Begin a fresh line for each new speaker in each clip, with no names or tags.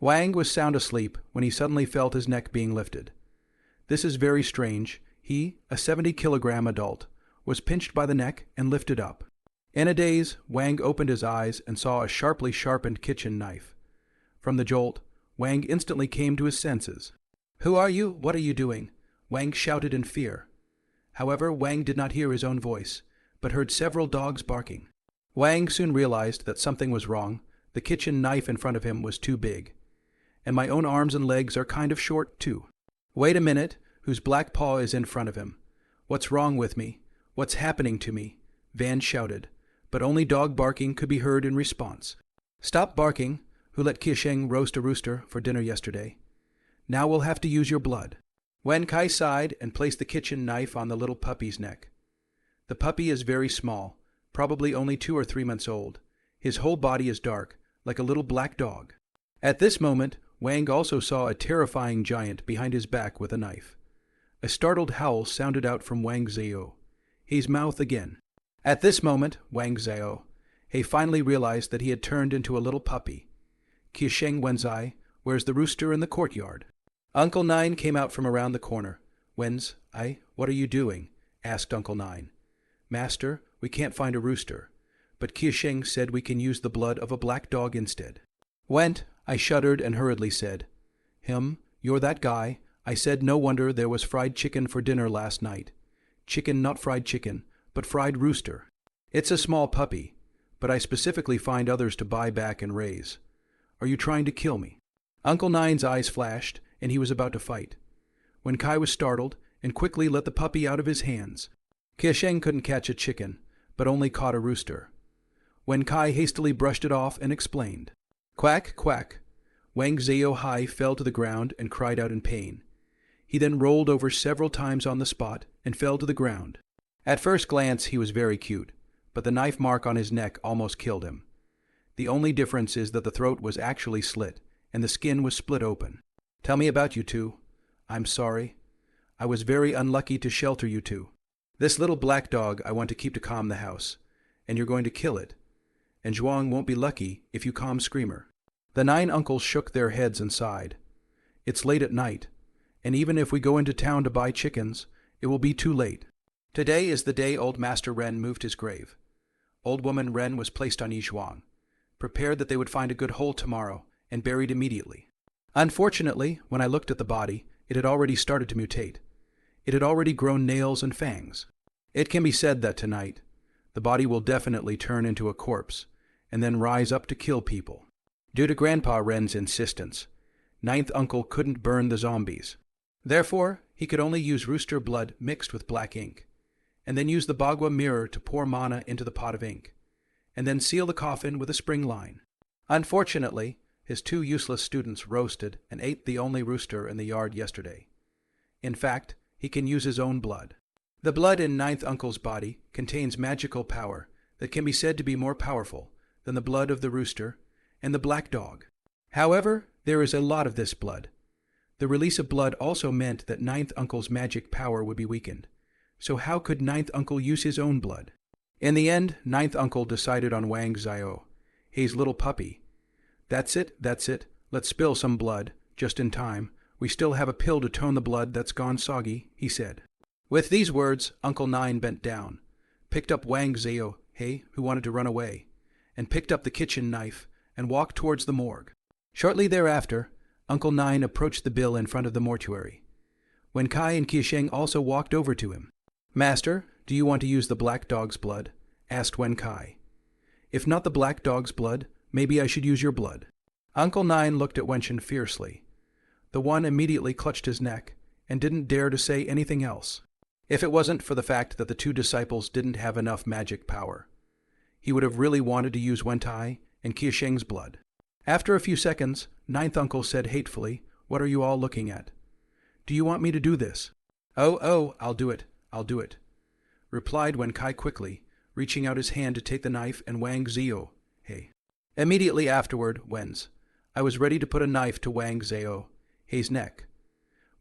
Wang was sound asleep when he suddenly felt his neck being lifted. This is very strange. He, a 70-kilogram adult, was pinched by the neck and lifted up. In a daze, Wang opened his eyes and saw a sharply sharpened kitchen knife. From the jolt, Wang instantly came to his senses. "Who are you? What are you doing?" Wang shouted in fear. However, Wang did not hear his own voice, but heard several dogs barking. Wang soon realized that something was wrong. The kitchen knife in front of him was too big. And my own arms and legs are kind of short, too. Wait a minute, whose black paw is in front of him? What's wrong with me? What's happening to me? Van shouted, but only dog barking could be heard in response. Stop barking. Who let Kisheng roast a rooster for dinner yesterday? Now we'll have to use your blood. Wen Kai sighed and placed the kitchen knife on the little puppy's neck. The puppy is very small, probably only 2 or 3 months old. His whole body is dark, like a little black dog. At this moment, Wang also saw a terrifying giant behind his back with a knife. A startled howl sounded out from Wang Zhao. His mouth again. At this moment, Wang Zhao, he finally realized that he had turned into a little puppy. Kisheng Wenzai, where's the rooster in the courtyard? Uncle Nine came out from around the corner. Wenzai, what are you doing? Asked Uncle Nine. Master, we can't find a rooster, but Kisheng said we can use the blood of a black dog instead. Went, I shuddered and hurriedly said. You're that guy. I said no wonder there was fried chicken for dinner last night. Chicken, not fried chicken, but fried rooster. It's a small puppy, but I specifically find others to buy back and raise. Are you trying to kill me? Uncle Nine's eyes flashed, and he was about to fight. When Kai was startled and quickly let the puppy out of his hands. Kisheng couldn't catch a chicken, but only caught a rooster. When Kai hastily brushed it off and explained. Quack, quack. Wang Zhao fell to the ground and cried out in pain. He then rolled over several times on the spot and fell to the ground. At first glance he was very cute, but the knife mark on his neck almost killed him. The only difference is that the throat was actually slit, and the skin was split open. Tell me about you two. I'm sorry. I was very unlucky to shelter you two. This little black dog I want to keep to calm the house, and you're going to kill it. And Zhuang won't be lucky if you calm Screamer. The 9 uncles shook their heads and sighed. It's late at night, and even if we go into town to buy chickens, it will be too late. Today is the day old Master Ren moved his grave. Old woman Ren was placed on Yizhuang, prepared that they would find a good hole tomorrow and buried immediately. Unfortunately, when I looked at the body, it had already started to mutate. It had already grown nails and fangs. It can be said that tonight, the body will definitely turn into a corpse and then rise up to kill people. Due to Grandpa Ren's insistence, 9th uncle couldn't burn the zombies. Therefore, he could only use rooster blood mixed with black ink, and then use the Bagua mirror to pour mana into the pot of ink, and then seal the coffin with a spring line. Unfortunately, his 2 useless students roasted and ate the only rooster in the yard yesterday. In fact, he can use his own blood. The blood in 9th uncle's body contains magical power that can be said to be more powerful than the blood of the rooster and the black dog. However, there is a lot of this blood. The release of blood also meant that 9th uncle's magic power would be weakened. So how could 9th uncle use his own blood? In the end, 9th uncle decided on Wang Zhao, his little puppy. That's it. Let's spill some blood, just in time. We still have a pill to tone the blood that's gone soggy, he said. With these words, Uncle Nine bent down, picked up Wang Zhao, who wanted to run away, and picked up the kitchen knife and walked towards the morgue. Shortly thereafter, Uncle Nine approached the bill in front of the mortuary. When Kai and Kisheng also walked over to him. Master, do you want to use the black dog's blood? Asked Wen Kai. If not the black dog's blood, maybe I should use your blood. Uncle Nine looked at Wenshin fiercely. The one immediately clutched his neck and didn't dare to say anything else. If it wasn't for the fact that the 2 disciples didn't have enough magic power, he would have really wanted to use Wentai and Kisheng's blood. After a few seconds, 9th uncle said hatefully, What are you all looking at? Do you want me to do this? Oh, I'll do it, replied Wen Kai quickly, reaching out his hand to take the knife and Wang Zhao, Immediately afterward, I was ready to put a knife to Wang Zhao, his neck.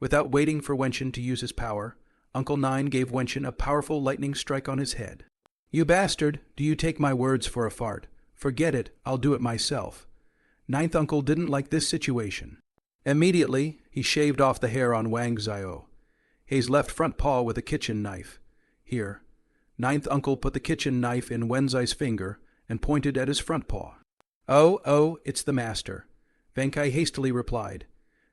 Without waiting for Wenshin to use his power, Uncle Nine gave Wenshin a powerful lightning strike on his head. You bastard, do you take my words for a fart? Forget it, I'll do it myself. Ninth Uncle didn't like this situation. Immediately, he shaved off the hair on Wang Zio, Hei's left front paw with a kitchen knife. Here, Ninth Uncle put the kitchen knife in Wenzai's finger and pointed at his front paw. Oh, it's the master, Venkai hastily replied.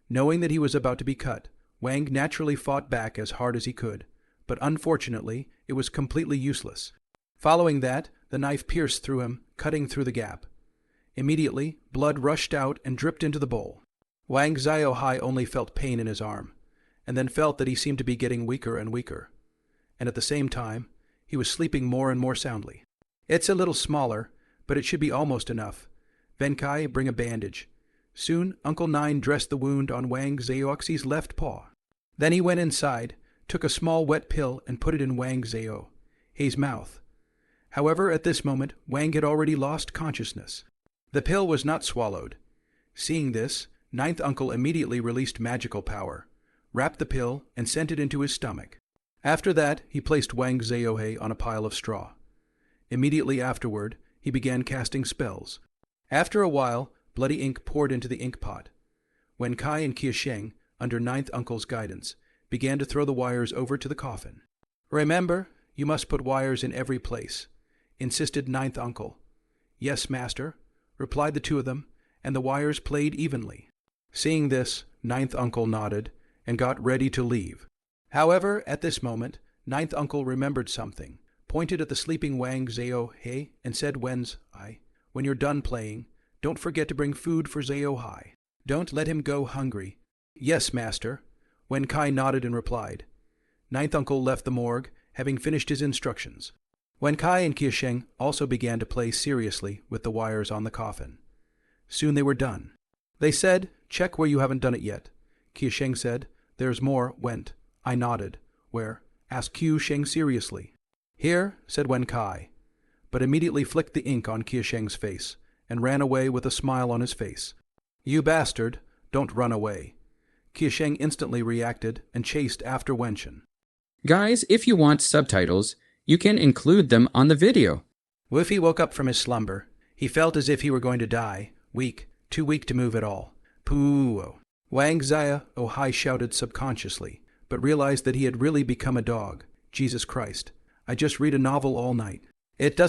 Knowing that he was about to be cut, Wang naturally fought back as hard as he could, but unfortunately, it was completely useless. Following that, the knife pierced through him, cutting through the gap. Immediately, blood rushed out and dripped into the bowl. Wang Zio-hai only felt pain in his arm, and then felt that he seemed to be getting weaker and weaker. And at the same time, he was sleeping more and more soundly. It's a little smaller, but it should be almost enough. Venkai, bring a bandage. Soon, Uncle Nine dressed the wound on Wang Zio-xi's left paw. Then he went inside, took a small wet pill and put it in Wang Zio-hei's mouth. However, at this moment, Wang had already lost consciousness. The pill was not swallowed. Seeing this, Ninth Uncle immediately released magical power, wrapped the pill, and sent it into his stomach. After that, he placed Wang Zio-hei on a pile of straw. Immediately afterward, he began casting spells. After a while, bloody ink poured into the ink pot. Wen Kai and Qiusheng, under Ninth Uncle's guidance, began to throw the wires over to the coffin. "Remember, you must put wires in every place," insisted Ninth Uncle. "Yes, master," replied the two of them, and the wires played evenly. Seeing this, Ninth Uncle nodded and got ready to leave. However, at this moment, Ninth Uncle remembered something, pointed at the sleeping Wang Zio-hei, and said, "Wenzai, when you're done playing, don't forget to bring food for Zio-hai. Don't let him go hungry." "Yes, master," Wen Kai nodded and replied. Ninth Uncle left the morgue, having finished his instructions. Wen Kai and Qiusheng also began to play seriously with the wires on the coffin. Soon they were done. They said, "Check where you haven't done it yet." Qiusheng said, "There's more, went." I nodded. "Where?" asked Qiusheng seriously. "Here," said Wen Kai, but immediately flicked the ink on Qiusheng's face and ran away with a smile on his face. "You bastard, don't run away." Qiusheng instantly reacted and chased after Wenshin.
Guys, if you want subtitles, you can include them on the video.
Wuffy woke up from his slumber. He felt as if he were going to die, weak, too weak to move at all. Pooh. Wang Zio-hai shouted subconsciously, but realized that he had really become a dog. Jesus Christ, I just read a novel all night. It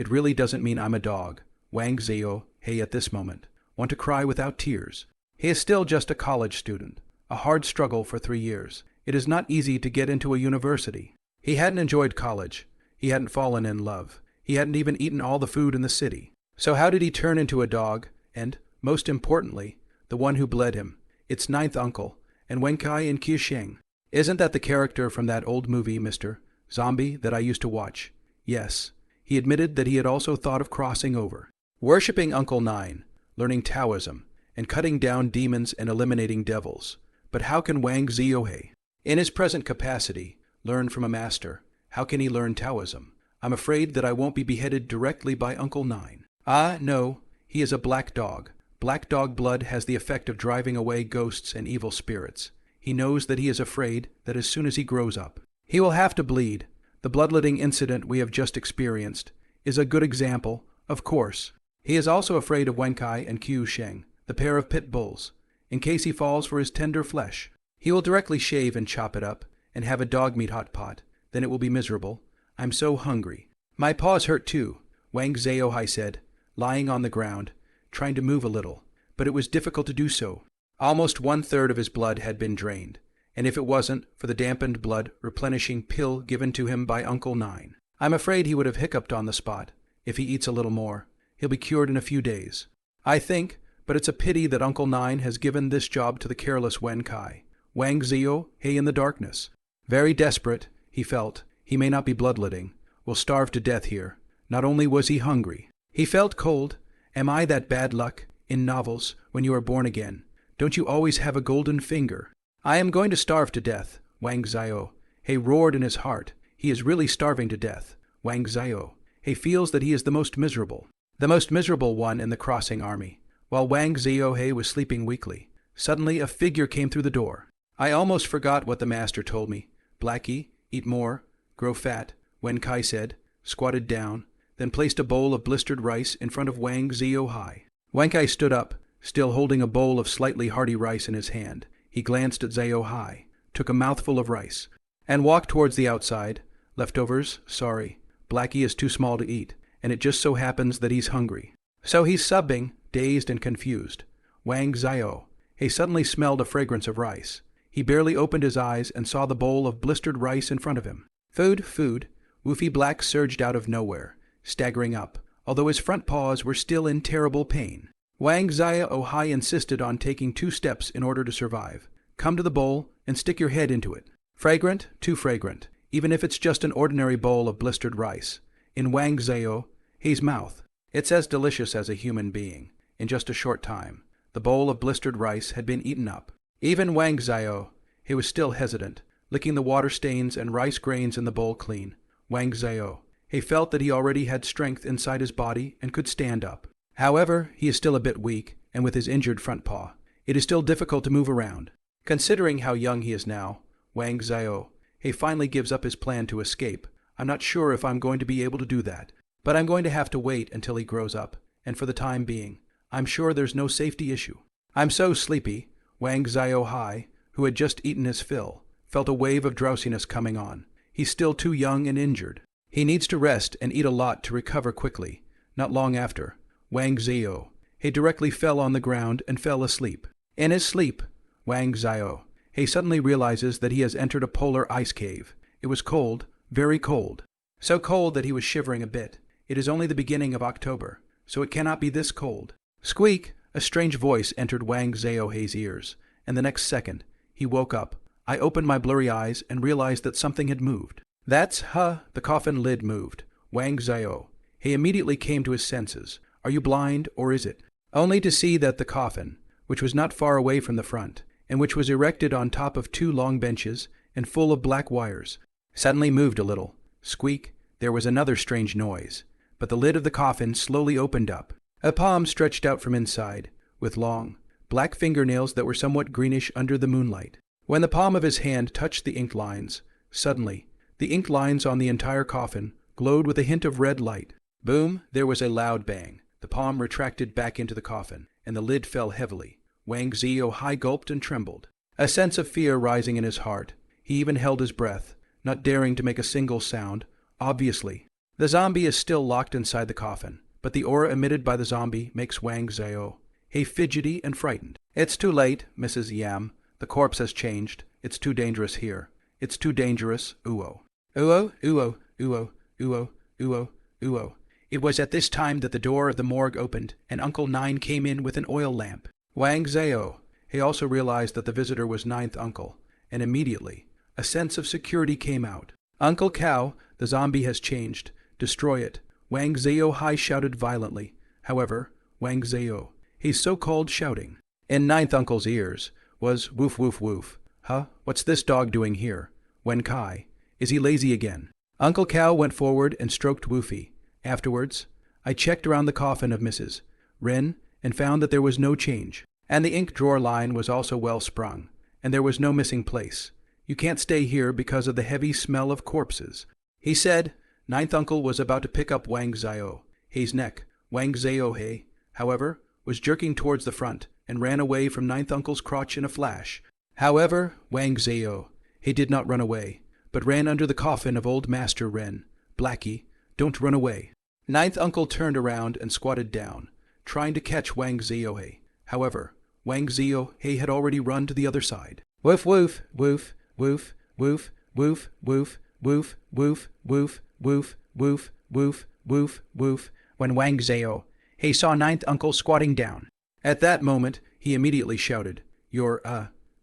really doesn't mean I'm a dog. Wang Zio-hei at this moment want to cry without tears. He is still just a college student, a hard struggle for 3 years. It is not easy to get into a university. He hadn't enjoyed college. He hadn't fallen in love. He hadn't even eaten all the food in the city. So how did he turn into a dog? And, most importantly, the one who bled him. It's Ninth Uncle, and Wen Kai and Qiusheng. Isn't that the character from that old movie, Mr. Zombie, that I used to watch? Yes. He admitted that he had also thought of crossing over. Worshipping Uncle Nine, learning Taoism, and cutting down demons and eliminating devils. But how can Wang Zio-hei, in his present capacity, learn from a master? How can he learn Taoism? I'm afraid that I won't be beheaded directly by Uncle Nine. Ah, no, he is a black dog. Black dog blood has the effect of driving away ghosts and evil spirits. He knows that he is afraid that as soon as he grows up, he will have to bleed. The bloodletting incident we have just experienced is a good example, of course. He is also afraid of Wen Kai and Qiusheng, the pair of pit bulls, in case he falls for his tender flesh. He will directly shave and chop it up, and have a dog meat hot pot. Then it will be miserable. I'm so hungry. My paws hurt too, Wang Zio-hai said, lying on the ground, trying to move a little, but it was difficult to do so. Almost 1/3 of his blood had been drained, and if it wasn't for the dampened blood replenishing pill given to him by Uncle Nine, I'm afraid he would have hiccuped on the spot. If he eats a little more, he'll be cured in a few days. I think, but it's a pity that Uncle Nine has given this job to the careless Wen Kai. Wang Zio-hei in the darkness. Very desperate, he felt. He may not be bloodletting. Will starve to death here. Not only was he hungry, he felt cold. Am I that bad luck? In novels, when you are born again, don't you always have a golden finger? I am going to starve to death, Wang Zio-hei roared in his heart. He is really starving to death. Wang Zio-hei feels that he is the most miserable one in the crossing army. While Wang Zio-hei was sleeping weakly, suddenly a figure came through the door. I almost forgot what the master told me. Blackie, eat more, grow fat, Wen Kai said, squatted down, then placed a bowl of blistered rice in front of Wang Zio-hai. Wang Kai stood up, still holding a bowl of slightly hearty rice in his hand. He glanced at Zhao, took a mouthful of rice, and walked towards the outside. Leftovers? Sorry. Blackie is too small to eat, and it just so happens that he's hungry. So he's subbing, dazed and confused. Wang Zhao. He suddenly smelled a fragrance of rice. He barely opened his eyes and saw the bowl of blistered rice in front of him. Food, food. Woofy Black surged out of nowhere, staggering up, although his front paws were still in terrible pain. Wang Zhao insisted on taking 2 steps in order to survive. Come to the bowl and stick your head into it. Fragrant, too fragrant, even if it's just an ordinary bowl of blistered rice. In Wang Zhao's mouth, it's as delicious as a human being. In just a short time, the bowl of blistered rice had been eaten up. Even Wang Zhao, he was still hesitant, licking the water stains and rice grains in the bowl clean. Wang Zhao, he felt that he already had strength inside his body and could stand up. However, he is still a bit weak, and with his injured front paw, it is still difficult to move around. Considering how young he is now, Wang Zhao, he finally gives up his plan to escape. I'm not sure if I'm going to be able to do that, but I'm going to have to wait until he grows up, and for the time being, I'm sure there's no safety issue. I'm so sleepy. Wang Zhao, who had just eaten his fill, felt a wave of drowsiness coming on. He's still too young and injured. He needs to rest and eat a lot to recover quickly. Not long after, Wang Zhao, he directly fell on the ground and fell asleep. In his sleep, Wang Zhao, he suddenly realizes that he has entered a polar ice cave. It was cold, very cold. So cold that he was shivering a bit. It is only the beginning of October, so it cannot be this cold. Squeak! A strange voice entered Wang Zhao's ears, and the next second, he woke up. I opened my blurry eyes and realized that something had moved. The coffin lid moved. Wang Zhao, he immediately came to his senses. Are you blind, or is it? Only to see that the coffin, which was not far away from the front, and which was erected on top of 2 long benches and full of black wires, suddenly moved a little. Squeak! There was another strange noise, but the lid of the coffin slowly opened up. A palm stretched out from inside, with long, black fingernails that were somewhat greenish under the moonlight. When the palm of his hand touched the ink lines, suddenly, the ink lines on the entire coffin glowed with a hint of red light. Boom! There was a loud bang. The palm retracted back into the coffin, and the lid fell heavily. Wang Zhao gulped and trembled, a sense of fear rising in his heart. He even held his breath, not daring to make a single sound. Obviously, the zombie is still locked inside the coffin, but the aura emitted by the zombie makes Wang Zhao fidgety and frightened. It's too late, Mrs. Yam. The corpse has changed. It's too dangerous here. It's too dangerous. Uo. Uo, uo, uo, uo, uo, uo. It was at this time that the door of the morgue opened, and Uncle Nine came in with an oil lamp. Wang Zhao, he also realized that the visitor was Ninth Uncle, and immediately, a sense of security came out. Uncle Cow, the zombie has changed. Destroy it. Wang Zhao shouted violently. However, Wang Zhao, he's so-called shouting, in Ninth Uncle's ears, was woof woof woof. Huh? What's this dog doing here? Wen Kai. Is he lazy again? Uncle Cow went forward and stroked Woofy. Afterwards, I checked around the coffin of Mrs. Ren and found that there was no change, and the ink drawer line was also well sprung, and there was no missing place. You can't stay here because of the heavy smell of corpses. He said. Ninth Uncle was about to pick up Wang Zhao's neck. Wang Zhao, however, was jerking towards the front and ran away from Ninth Uncle's crotch in a flash. However, Wang Zhao, he did not run away, but ran under the coffin of old Master Ren. Blackie, don't run away. Ninth Uncle turned around and squatted down, trying to catch Wang Zhao. However, Wang Zhao had already run to the other side. Woof woof, woof, woof, woof, woof, woof, woof, woof, woof, woof, woof, woof, woof, woof, when Wang Zhao, he saw Ninth Uncle squatting down. At that moment, he immediately shouted,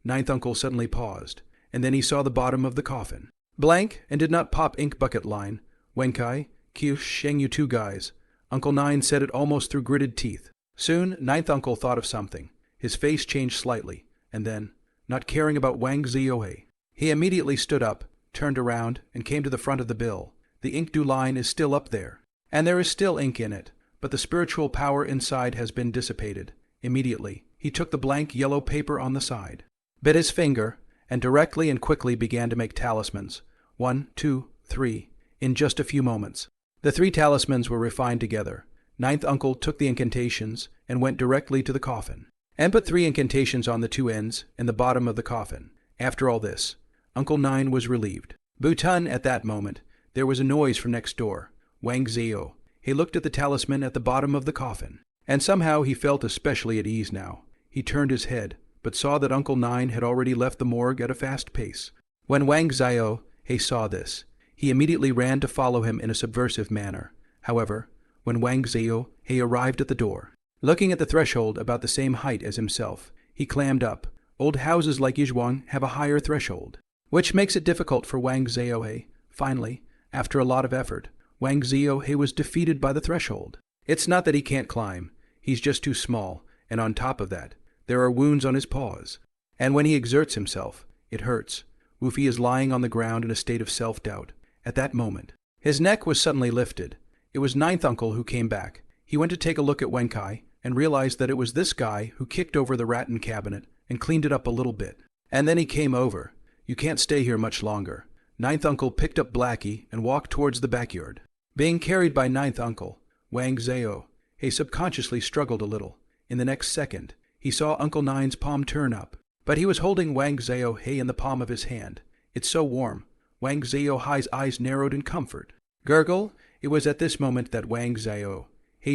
Ninth Uncle suddenly paused, and then he saw the bottom of the coffin. Blank, and did not pop ink bucket line. Wenkai, Q sheng you 2 guys. Uncle Nine said it almost through gritted teeth. Soon, Ninth Uncle thought of something. His face changed slightly, and then, not caring about Wang Zhao, he immediately stood up, turned around, and came to the front of the bill. The ink do line is still up there, and there is still ink in it, but the spiritual power inside has been dissipated. Immediately, he took the blank yellow paper on the side, bit his finger, and directly and quickly began to make talismans. 1, 2, 3, in just a few moments. The 3 talismans were refined together. Ninth uncle took the incantations and went directly to the coffin, and put 3 incantations on the 2 ends and the bottom of the coffin. After all this, Uncle Nine was relieved. Bhutan, at that moment, there was a noise from next door. Wang Zio. He looked at the talisman at the bottom of the coffin, and somehow he felt especially at ease now. He turned his head, but saw that Uncle Nine had already left the morgue at a fast pace. When Wang Zio saw this, he immediately ran to follow him in a subversive manner. However, when Wang Zio arrived at the door, looking at the threshold about the same height as himself, he clambered up. Old houses like Yizhuang have a higher threshold, which makes it difficult for Wang Zio. Finally, after a lot of effort, Wang Zio was defeated by the threshold. It's not that he can't climb, he's just too small, and on top of that, there are wounds on his paws. And when he exerts himself, it hurts. Wufi is lying on the ground in a state of self-doubt. At that moment, his neck was suddenly lifted. It was Ninth Uncle who came back. He went to take a look at Wen Kai and realized that it was this guy who kicked over the rattan cabinet and cleaned it up a little bit. And then he came over. You can't stay here much longer. Ninth Uncle picked up Blackie and walked towards the backyard. Being carried by Ninth Uncle, Wang Zio subconsciously struggled a little. In the next second, he saw Uncle Nine's palm turn up, but he was holding Wang Zio in the palm of his hand. It's so warm. Wang Zio's eyes narrowed in comfort. Gurgle. It was at this moment that Wang Zio's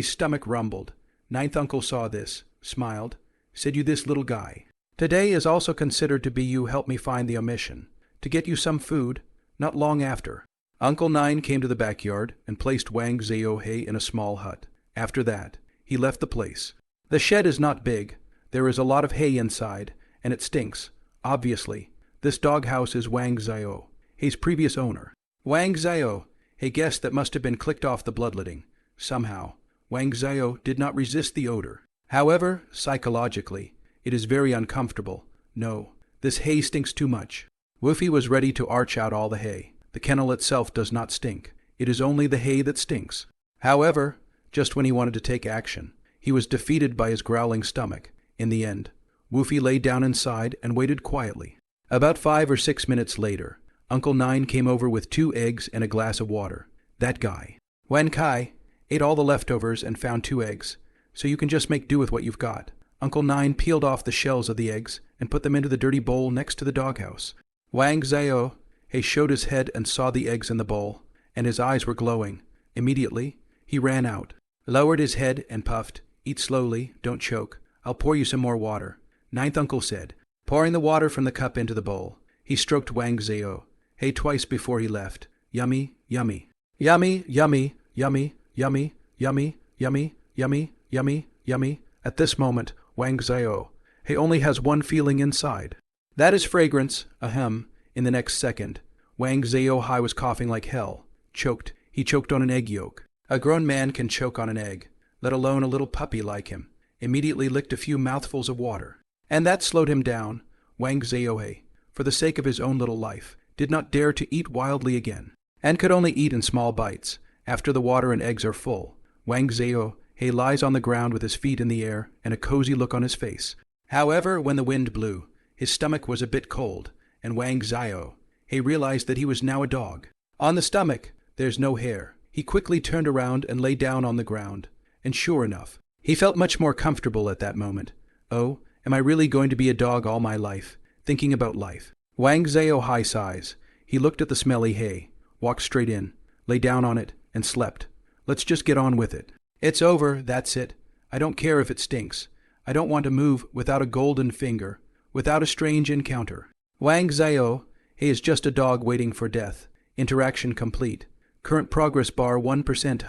stomach rumbled. Ninth Uncle saw this, smiled, said, "You this little guy. Today is also considered to be you help me find the omission, to get you some food, not long after." Uncle Nine came to the backyard and placed Wang Zio in a small hut. After that, he left the place. The shed is not big. There is a lot of hay inside, and it stinks. Obviously, this doghouse is Wang Zio's previous owner. Wang Zio guessed that must have been clicked off the bloodletting. Somehow, Wang Zio did not resist the odor. However, psychologically, it is very uncomfortable. No, this hay stinks too much. Wufi was ready to arch out all the hay. The kennel itself does not stink. It is only the hay that stinks. However, just when he wanted to take action, he was defeated by his growling stomach. In the end, Wufi lay down inside and waited quietly. About 5 or 6 minutes later, Uncle Nine came over with 2 eggs and a glass of water. That guy, Wen Kai, ate all the leftovers and found 2 eggs, so you can just make do with what you've got. Uncle Nine peeled off the shells of the eggs and put them into the dirty bowl next to the doghouse. Wang Zio showed his head and saw the eggs in the bowl, and his eyes were glowing. Immediately, he ran out, lowered his head and puffed. "Eat slowly, don't choke. I'll pour you some more water," Ninth Uncle said, pouring the water from the cup into the bowl. He stroked Wang Zio twice before he left. "Yummy, yummy. Yummy, yummy, yummy, yummy, yummy, yummy, yummy, yummy, yummy." At this moment, Wang Zio only has one feeling inside. That is fragrance. Ahem. In the next second, Wang Zio was coughing like hell. He choked on an egg yolk. A grown man can choke on an egg, let alone a little puppy like him. Immediately licked a few mouthfuls of water. And that slowed him down. Wang Zio, for the sake of his own little life, did not dare to eat wildly again, and could only eat in small bites. After the water and eggs are full, Wang Zio lies on the ground with his feet in the air and a cozy look on his face. However, when the wind blew, his stomach was a bit cold, and Wang Zio realized that he was now a dog. On the stomach, there's no hair. He quickly turned around and lay down on the ground, and sure enough, he felt much more comfortable at that moment. Oh, am I really going to be a dog all my life? Thinking about life. Wang Zio sighs. He looked at the smelly hay, walked straight in, lay down on it, and slept. Let's just get on with it. It's over, that's it. I don't care if it stinks. I don't want to move without a golden finger, without a strange encounter. Wang Zio is just a dog waiting for death. Interaction complete. Current progress bar 1%.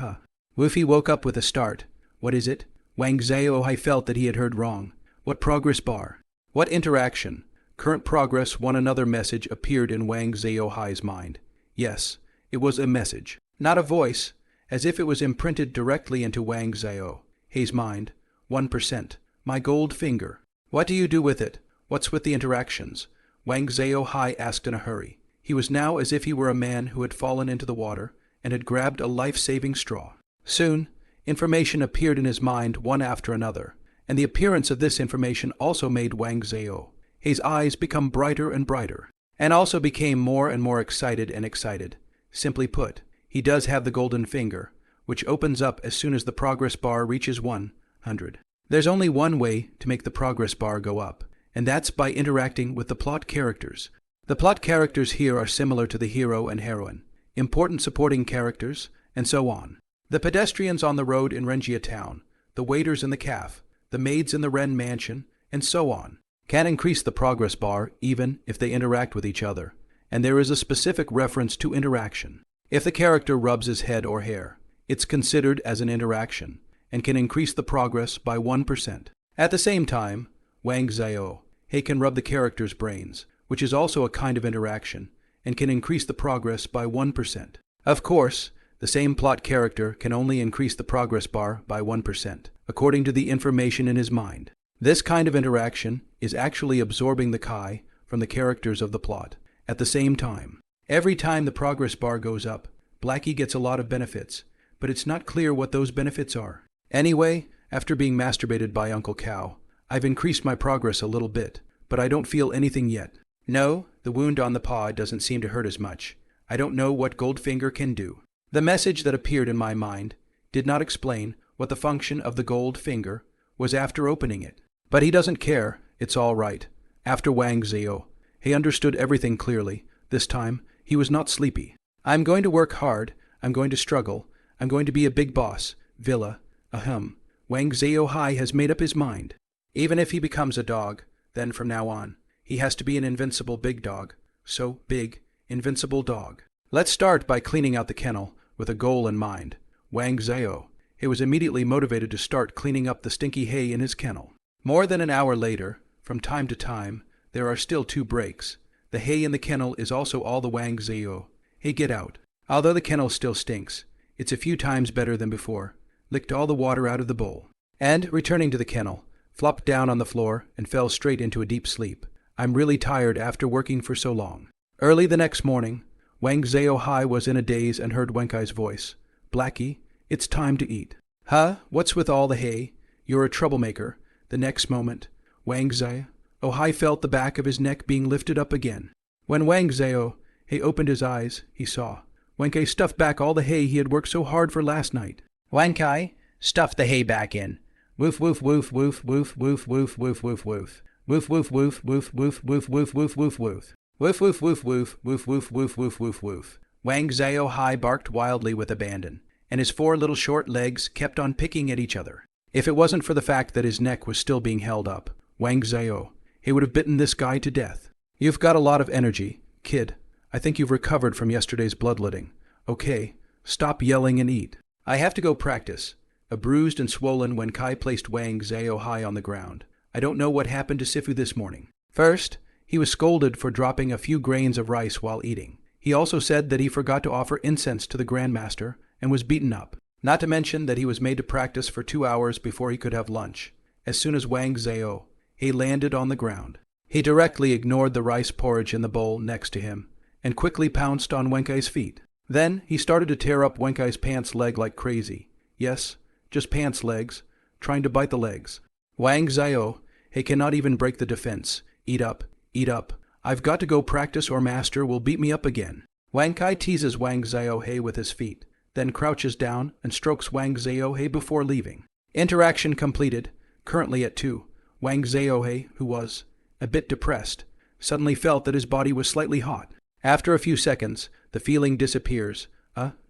Wufi woke up with a start. What is it? Wang Zio felt that he had heard wrong. What progress bar? What interaction? Current progress. Another message appeared in Wang Zio's mind. Yes, it was a message, not a voice, as if it was imprinted directly into Wang Zio's mind. 1%. My gold finger. What do you do with it? What's with the interactions? Wang Zio asked in a hurry. He was now as if he were a man who had fallen into the water and had grabbed a life-saving straw. Soon, information appeared in his mind one after another, and the appearance of this information also made Wang Zio his eyes become brighter and brighter, and also became more and more excited and excited. Simply put, he does have the golden finger. which opens up as soon as the progress bar reaches 100. There's only one way to make the progress bar go up, and that's by interacting with the plot characters. The plot characters here are similar to the hero and heroine, important supporting characters, and so on. The pedestrians on the road in Renjia Town, the waiters in the cafe, the maids in the Ren Mansion, and so on, can increase the progress bar even if they interact with each other, and there is a specific reference to interaction. If the character rubs his head or hair, it's considered as an interaction, and can increase the progress by 1%. At the same time, Wang Xiao can rub the character's brains, which is also a kind of interaction, and can increase the progress by 1%. Of course, the same plot character can only increase the progress bar by 1%, according to the information in his mind. This kind of interaction is actually absorbing the kai from the characters of the plot. At the same time, every time the progress bar goes up, Blackie gets a lot of benefits, but it's not clear what those benefits are. Anyway, after being masturbated by Uncle Cow, I've increased my progress a little bit, but I don't feel anything yet. No, the wound on the paw doesn't seem to hurt as much. I don't know what Goldfinger can do. The message that appeared in my mind did not explain what the function of the gold finger was after opening it. But he doesn't care, it's all right. After Wang Xiao, he understood everything clearly. This time, he was not sleepy. I'm going to work hard, I'm going to struggle, I'm going to be a big boss. Villa, ahem. Wang Xiao has made up his mind. Even if he becomes a dog, then from now on, he has to be an invincible big dog. So big, invincible dog. Let's start by cleaning out the kennel with a goal in mind. Wang Xiao, he was immediately motivated to start cleaning up the stinky hay in his kennel. More than an hour later, from time to time, there are still 2 breaks. The hay in the kennel is also all the Wang Xiao. Hey, get out. Although the kennel still stinks, it's a few times better than before. Licked all the water out of the bowl. And, returning to the kennel, flopped down on the floor and fell straight into a deep sleep. I'm really tired after working for so long. Early the next morning, Wang Xiao was in a daze and heard Wenkai's voice. Blackie, it's time to eat. Huh? What's with all the hay? You're a troublemaker. The next moment, Wang Xiao felt the back of his neck being lifted up again. When Wang Xiao opened his eyes, he saw Wenkai stuffed back all the hay he had worked so hard for last night. Wenkai, stuff the hay back in. Woof woof woof woof woof woof woof woof woof woof. Woof woof woof woof woof woof woof woof woof woof. Woof woof woof woof woof woof woof woof woof woof. Wang Xiao barked wildly with abandon, and his 4 little short legs kept on picking at each other. If it wasn't for the fact that his neck was still being held up, Wang Xiao, he would have bitten this guy to death. You've got a lot of energy, kid. I think you've recovered from yesterday's bloodletting. Okay, stop yelling and eat. I have to go practice. A bruised and swollen Wenkai placed Wang Xiao on the ground. I don't know what happened to Sifu this morning. First, he was scolded for dropping a few grains of rice while eating. He also said that he forgot to offer incense to the grandmaster and was beaten up. Not to mention that he was made to practice for 2 hours before he could have lunch. As soon as Wang Xiao landed on the ground, he directly ignored the rice porridge in the bowl next to him and quickly pounced on Wenkai's feet. Then he started to tear up Wenkai's pants leg like crazy. Yes, just pants legs, trying to bite the legs. Wang Xiao, he cannot even break the defense. Eat up, eat up. I've got to go practice or master will beat me up again. Wenkai teases Wang Xiao with his feet, then crouches down and strokes Wang Xiao before leaving. Interaction completed. Currently at 2, Wang Xiao, who was a bit depressed, suddenly felt that his body was slightly hot. After a few seconds, the feeling disappears.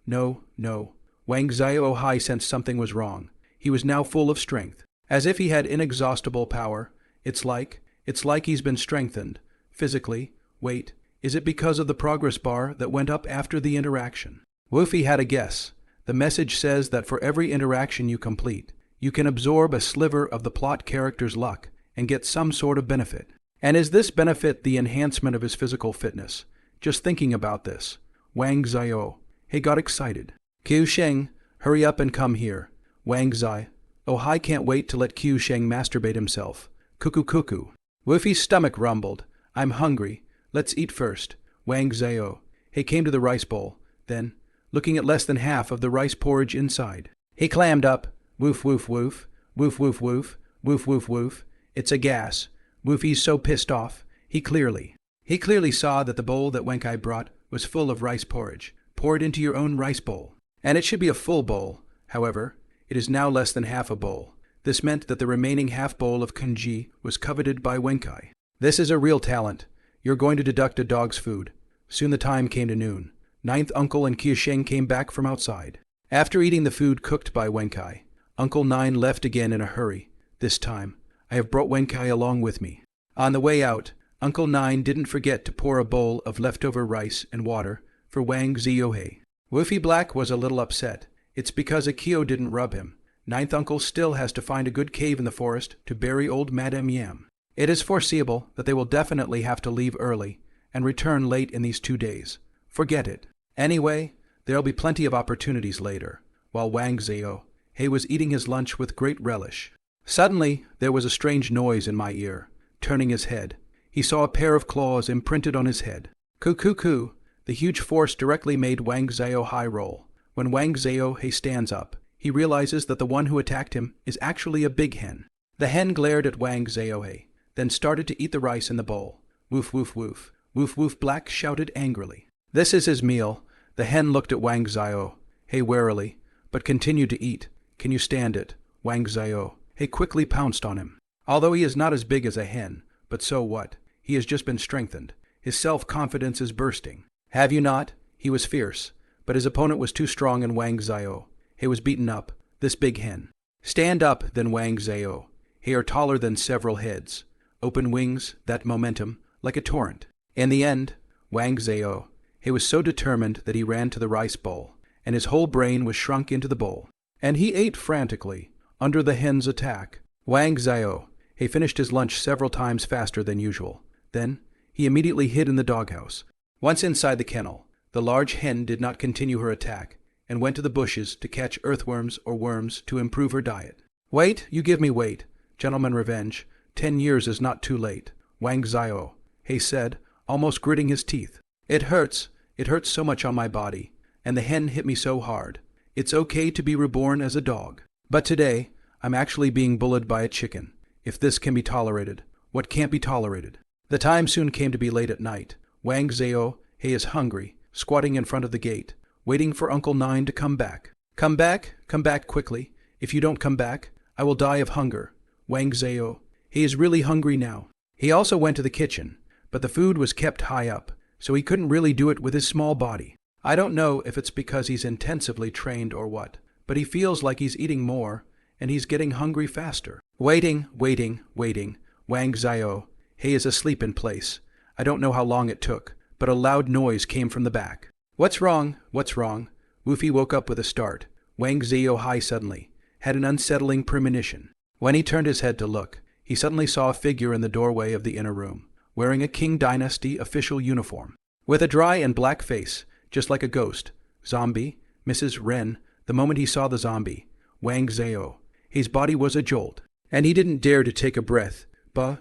No. Wang Xiao sensed something was wrong. He was now full of strength, as if he had inexhaustible power. It's like he's been strengthened. Physically. Wait, is it because of the progress bar that went up after the interaction? Woofy had a guess. The message says that for every interaction you complete, you can absorb a sliver of the plot character's luck and get some sort of benefit. And is this benefit the enhancement of his physical fitness? Just thinking about this, Wang Xiao, got excited. Qiu Sheng, hurry up and come here. Wang Zai, can't wait to let Qiu Sheng masturbate himself. Cuckoo. Woofy's stomach rumbled. I'm hungry. Let's eat first. Wang Xiao, came to the rice bowl. Then, looking at less than half of the rice porridge inside, he clammed up. Woof woof woof. Woof woof woof. Woof woof woof. It's a gas. Woofy's so pissed off. He clearly saw that the bowl that Wenkai brought was full of rice porridge. Pour it into your own rice bowl. And it should be a full bowl, However, it is now less than half a bowl. This meant that the remaining half bowl of kanji was coveted by Wenkai. This is a real talent. You're going to deduct a dog's food. Soon the time came to noon. Ninth Uncle and Kyosheng came back from outside. After eating the food cooked by Wenkai, Uncle Nine left again in a hurry. This time, I have brought Wenkai along with me. On the way out, Uncle Nine didn't forget to pour a bowl of leftover rice and water for Wang Ziohei. Woofy Black was a little upset. It's because Akio didn't rub him. Ninth Uncle still has to find a good cave in the forest to bury old Madame Yam. It is foreseeable that they will definitely have to leave early and return late in these 2 days. Forget it. Anyway, there'll be plenty of opportunities later. While Wang Ziohei was eating his lunch with great relish. Suddenly, there was a strange noise in my ear. Turning his head, he saw a pair of claws imprinted on his head. Coo. The huge force directly made Wang Ziohei roll. When Wang Ziohei stands up, he realizes that the one who attacked him is actually a big hen. The hen glared at Wang Ziohei, then started to eat the rice in the bowl. Woof, woof, woof. Woof, woof Black shouted angrily. This is his meal. The hen looked at Wang Ziohei warily, but continued to eat. Can you stand it? Wang Ziohei quickly pounced on him. Although he is not as big as a hen, but so what? He has just been strengthened. His self-confidence is bursting. Have you not? He was fierce, but his opponent was too strong and Wang Ziohei was beaten up. This big hen. Stand up, then Wang Ziohei are taller than several heads. Open wings, that momentum, like a torrent. In the end, Wang Ziohei was so determined that he ran to the rice bowl, and his whole brain was shrunk into the bowl. And he ate frantically, under the hen's attack. Wang Ziohei finished his lunch several times faster than usual. Then, he immediately hid in the doghouse. Once inside the kennel, the large hen did not continue her attack, and went to the bushes to catch earthworms or worms to improve her diet. Wait, you give me wait. Gentleman revenge, 10 years is not too late. Wang Ziohei said, almost gritting his teeth. It hurts so much on my body, and the hen hit me so hard. It's okay to be reborn as a dog. But today, I'm actually being bullied by a chicken. If this can be tolerated, what can't be tolerated? The time soon came to be late at night. Wang Ziohei is hungry, squatting in front of the gate, waiting for Uncle Nine to come back. Come back quickly. If you don't come back, I will die of hunger. Wang Ziohei is really hungry now. He also went to the kitchen, but the food was kept high up, so he couldn't really do it with his small body. I don't know if it's because he's intensively trained or what, but he feels like he's eating more, and he's getting hungry faster. Waiting. Wang Ziohei is asleep in place. I don't know how long it took, but a loud noise came from the back. What's wrong? Woofy woke up with a start. Wang Ziohei suddenly had an unsettling premonition. When he turned his head to look, he suddenly saw a figure in the doorway of the inner room, wearing a Qing Dynasty official uniform. With a dry and black face, just like a ghost. Zombie, Mrs. Ren. The moment he saw the zombie, Wang Ziohei's body was a jolt, and he didn't dare to take a breath. Ba,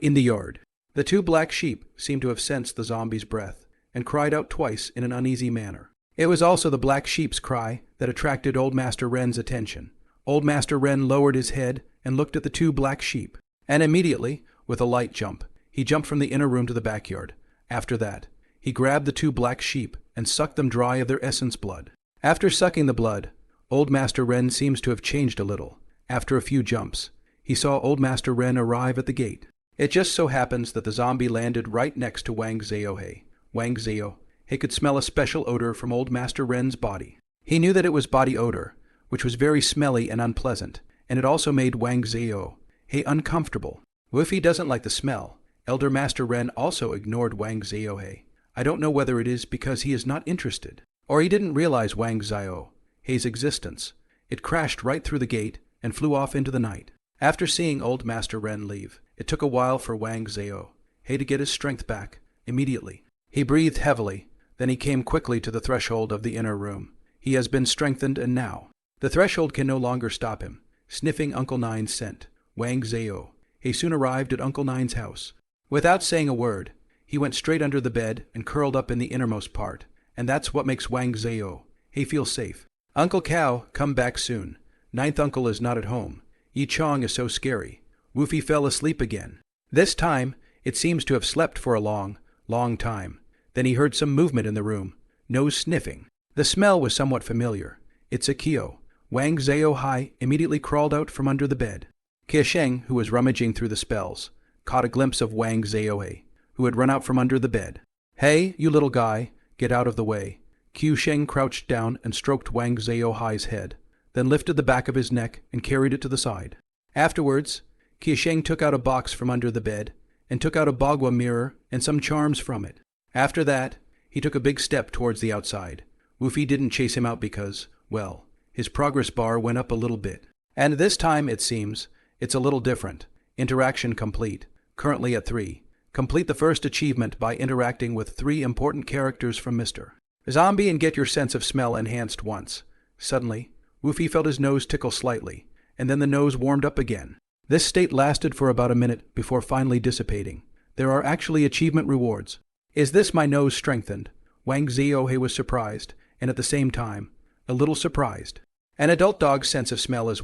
in the yard. The 2 black sheep seemed to have sensed the zombie's breath, and cried out twice in an uneasy manner. It was also the black sheep's cry that attracted Old Master Ren's attention. Old Master Ren lowered his head and looked at the 2 black sheep, and immediately, with a light jump, he jumped from the inner room to the backyard. After that, he grabbed the 2 black sheep and sucked them dry of their essence blood. After sucking the blood, Old Master Ren seems to have changed a little. After a few jumps, he saw Old Master Ren arrive at the gate. It just so happens that the zombie landed right next to Wang Ziohei. Wang Ziohei could smell a special odor from Old Master Ren's body. He knew that it was body odor, which was very smelly and unpleasant, and it also made Wang Ziohei uncomfortable. Woofy doesn't like the smell. Elder Master Ren also ignored Wang Ziohei. I don't know whether it is because he is not interested, or he didn't realize Wang Ziohei's existence. It crashed right through the gate and flew off into the night. After seeing Old Master Ren leave, it took a while for Wang Ziohei to get his strength back. Immediately, he breathed heavily. Then he came quickly to the threshold of the inner room. He has been strengthened, and now the threshold can no longer stop him. Sniffing Uncle Nine's scent, Wang Ziohei soon arrived at Uncle Nine's house. Without saying a word, he went straight under the bed and curled up in the innermost part, and that's what makes Wang Ziohei feel safe. Uncle Cow, come back soon. Ninth Uncle is not at home. Yi Chong is so scary. Woofy fell asleep again. This time, it seems to have slept for a long time. Then he heard some movement in the room. Nose sniffing. The smell was somewhat familiar. It's Akio. Wang Zhao immediately crawled out from under the bed. Kiasheng, who was rummaging through the spells, caught a glimpse of Wang Zhao, who had run out from under the bed. "Hey, you little guy, get out of the way." Kiasheng crouched down and stroked Wang Zhao's head, then lifted the back of his neck and carried it to the side. Afterwards, Kiasheng took out a box from under the bed and took out a bagua mirror and some charms from it. After that, he took a big step towards the outside. Woofy didn't chase him out because, well, his progress bar went up a little bit. And this time, it seems, it's a little different. Interaction complete. Currently at 3. Complete the first achievement by interacting with 3 important characters from Mr. Zombie and get your sense of smell enhanced once. Suddenly, Woofy felt his nose tickle slightly, and then the nose warmed up again. This state lasted for about a minute before finally dissipating. There are actually achievement rewards. Is this my nose strengthened? Wang Zhao was surprised, and at the same time, a little surprised. An adult dog's sense of smell is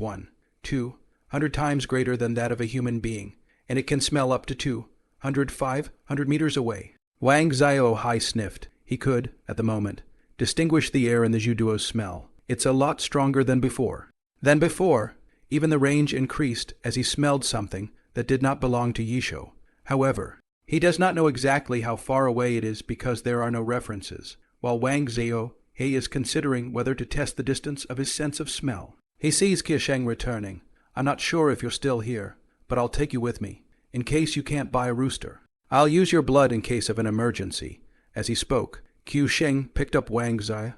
200 times greater than that of a human being, and it can smell up to 500 meters away. Wang Zhao sniffed. He could, at the moment, distinguish the air in the Juduo's smell. It's a lot stronger than before. Even the range increased as he smelled something that did not belong to Yisho. However, he does not know exactly how far away it is because there are no references, while Wang Zhao is considering whether to test the distance of his sense of smell. He sees Kiasheng returning. "I'm not sure if you're still here, but I'll take you with me, in case you can't buy a rooster. I'll use your blood in case of an emergency." As he spoke, Kiasheng picked up Wang Zhao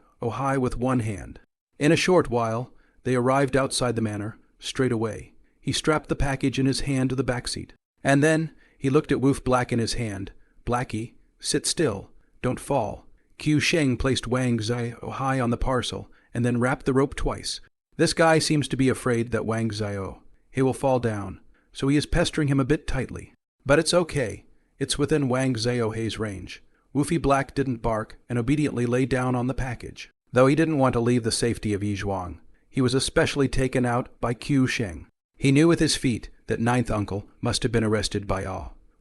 with one hand. In a short while, they arrived outside the manor. Straight away, he strapped the package in his hand to the back seat. And then, he looked at Woof Black in his hand. "Blackie, sit still. Don't fall." Kiasheng placed Wang Zhao on the parcel and then wrapped the rope twice. This guy seems to be afraid that Wang Zhao will fall down, so he is pestering him a bit tightly. But it's okay. It's within Wang Zhao's range. Woofy Black didn't bark and obediently lay down on the package. Though he didn't want to leave the safety of Yizhuang, he was especially taken out by Kiasheng. He knew with his feet that Ninth Uncle must have been arrested by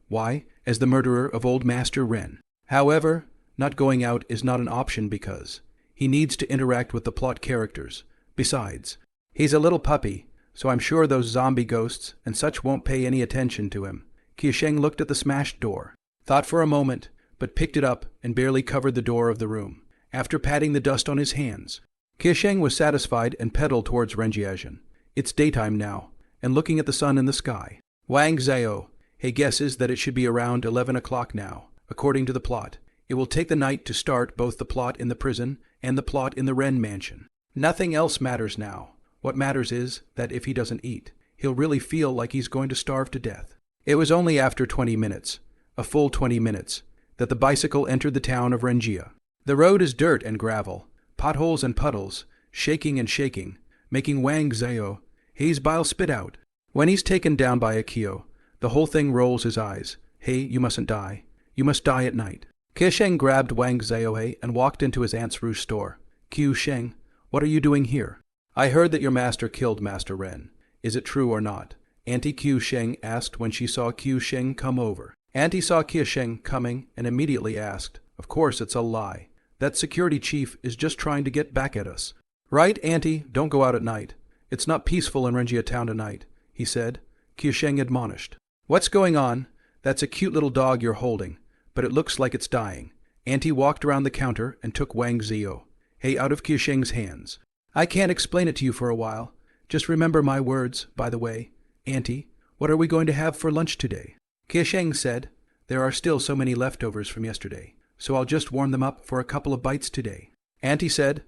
Why? As the murderer of Old Master Ren. However, not going out is not an option because he needs to interact with the plot characters. Besides, he's a little puppy, so I'm sure those zombie ghosts and such won't pay any attention to him. Kiasheng looked at the smashed door, thought for a moment, but picked it up and barely covered the door of the room. After patting the dust on his hands, Kiasheng was satisfied and pedaled towards Renjiajin. It's daytime now, and looking at the sun in the sky. Wang Zhao guesses that it should be around 11 o'clock now, according to the plot. It will take the night to start both the plot in the prison and the plot in the Ren Mansion. Nothing else matters now. What matters is that if he doesn't eat, he'll really feel like he's going to starve to death. It was only after 20 minutes, a full 20 minutes, that the bicycle entered the town of Renjia. The road is dirt and gravel, potholes and puddles, shaking and shaking, making Wang Zhao's bile spit out. When he's taken down by Akio, the whole thing rolls his eyes. "Hey, you mustn't die. You must die at night." Kiasheng grabbed Wang Zhao and walked into his Aunt's Rouge store. "Kiasheng, what are you doing here?" "I heard that your master killed Master Ren. Is it true or not?" Auntie Kiasheng asked when she saw Kiasheng come over. Auntie saw Kiasheng coming and immediately asked, "Of course it's a lie. That security chief is just trying to get back at us." "Right, Auntie, don't go out at night. It's not peaceful in Renjia town tonight," he said. Kiasheng admonished. "What's going on? That's a cute little dog you're holding, but it looks like it's dying." Auntie walked around the counter and took Wang Zhao out of Kiasheng's hands. "I can't explain it to you for a while. Just remember my words, by the way. Auntie, what are we going to have for lunch today?" Kiasheng said, "There are still so many leftovers from yesterday, so I'll just warm them up for a couple of bites today." Auntie said,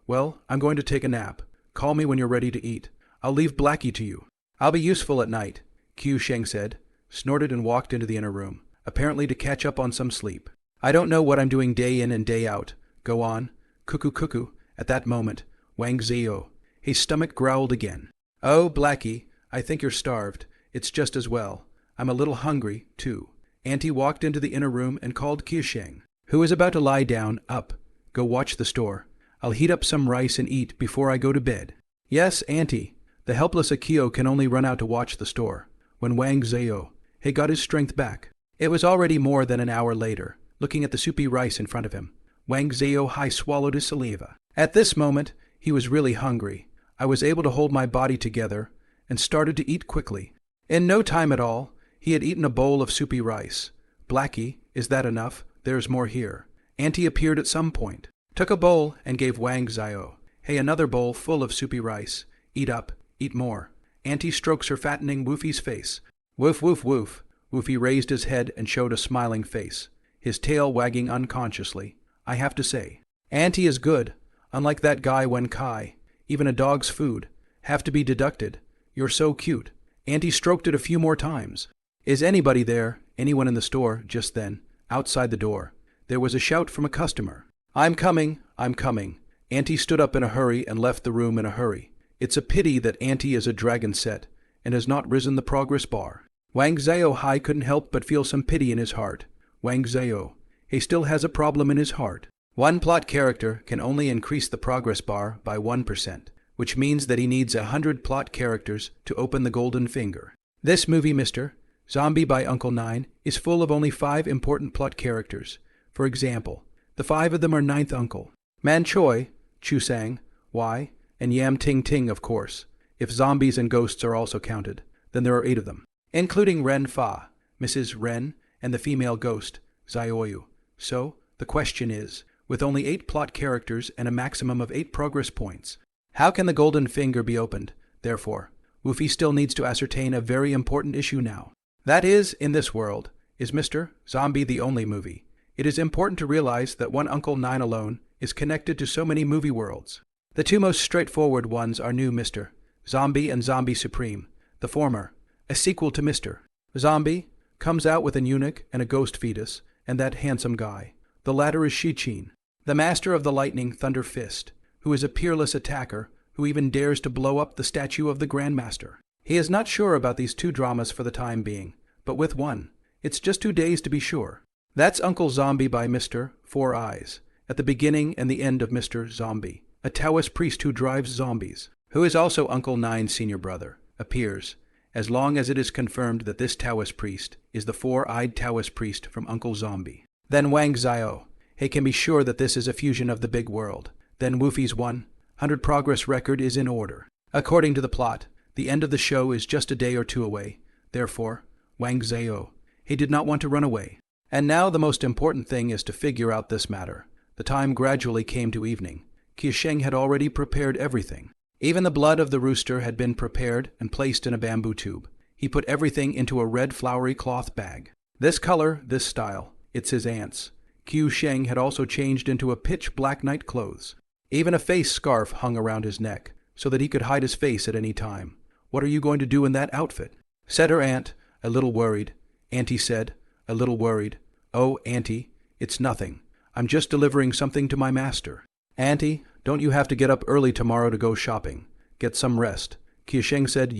"Well, I'm going to take a nap. Call me when you're ready to eat. I'll leave Blackie to you." "I'll be useful at night," Kiasheng said, snorted and walked into the inner room, apparently to catch up on some sleep. "I don't know what I'm doing day in and day out. Go on. Cuckoo. At that moment, Wang Zhao, his stomach growled again. "Oh, Blackie, I think you're starved. It's just as well. I'm a little hungry, too." Auntie walked into the inner room and called Kiasheng, who was about to lie down. "Up. Go watch the store. I'll heat up some rice and eat before I go to bed." "Yes, Auntie." The helpless Akio can only run out to watch the store. When Wang Zhao got his strength back, it was already more than an hour later. looking at the soupy rice in front of him. Wang Zhao swallowed his saliva. At this moment, he was really hungry. I was able to hold my body together and started to eat quickly. In no time at all, he had eaten a bowl of soupy rice. Blackie, is that enough? There's more here. Auntie appeared at some point, took a bowl and gave Wang Zhao. Hey, another bowl full of soupy rice. Eat up, eat more. Auntie strokes her fattening Woofie's face. Woof, woof, woof. Woofie raised his head and showed a smiling face, his tail wagging unconsciously. I have to say, Auntie is good. Unlike that guy Wen Kai, even a dog's food have to be deducted. You're so cute. Auntie stroked it a few more times. Is anybody there? Anyone in the store just then? Outside the door, there was a shout from a customer. I'm coming, I'm coming. Auntie stood up in a hurry and left the room in a hurry. It's a pity that Auntie is a dragon set and has not risen the progress bar. Wang Zhao couldn't help but feel some pity in his heart. Wang Zhao, he still has a problem in his heart. One plot character can only increase the progress bar by 1%, which means that he needs 100 plot characters to open the golden finger. This movie, Mr. Zombie by Uncle Nine, is full of only 5 important plot characters. For example, the 5 of them are Ninth Uncle, Man Choi, Chu Sang, Y, and Yam Ting Ting, of course. If zombies and ghosts are also counted, then there are 8 of them, including Ren Fa, Mrs. Ren, and the female ghost, Zioyu. So, the question is, with only 8 plot characters and a maximum of 8 progress points, how can the golden finger be opened? Therefore, Woofie still needs to ascertain a very important issue now. That is, in this world, is Mr. Zombie the only movie? It is important to realize that one Uncle Nine alone is connected to so many movie worlds. The 2 most straightforward ones are new Mr. Zombie and Zombie Supreme. The former, a sequel to Mr. Zombie, comes out with an eunuch and a ghost fetus, and that handsome guy. The latter is Shichin, the master of the lightning thunder fist, who is a peerless attacker who even dares to blow up the statue of the grandmaster. He is not sure about these 2 dramas for the time being, but with one, it's just 2 days to be sure. That's Uncle Zombie by Mr. Four Eyes, at the beginning and the end of Mr. Zombie, a Taoist priest who drives zombies, who is also Uncle Nine's senior brother, appears, as long as it is confirmed that this Taoist priest is the 4-eyed Taoist priest from Uncle Zombie. Then Wang Zhao, he can be sure that this is a fusion of the big world. Then Woofie's 100 progress record is in order. According to the plot, the end of the show is just a day or 2 away. Therefore, Wang Zhao, he did not want to run away. And now the most important thing is to figure out this matter. The time gradually came to evening. Qiusheng had already prepared everything. Even the blood of the rooster had been prepared and placed in a bamboo tube. He put everything into a red flowery cloth bag. This color, this style, it's his aunt's. Qiusheng had also changed into a pitch-black night clothes. Even a face scarf hung around his neck, so that he could hide his face at any time. What are you going to do in that outfit? Said her aunt, a little worried. Auntie said, a little worried, Oh, Auntie, it's nothing. I'm just delivering something to my master. Auntie, don't you have to get up early tomorrow to go shopping? Get some rest. Qiusheng said,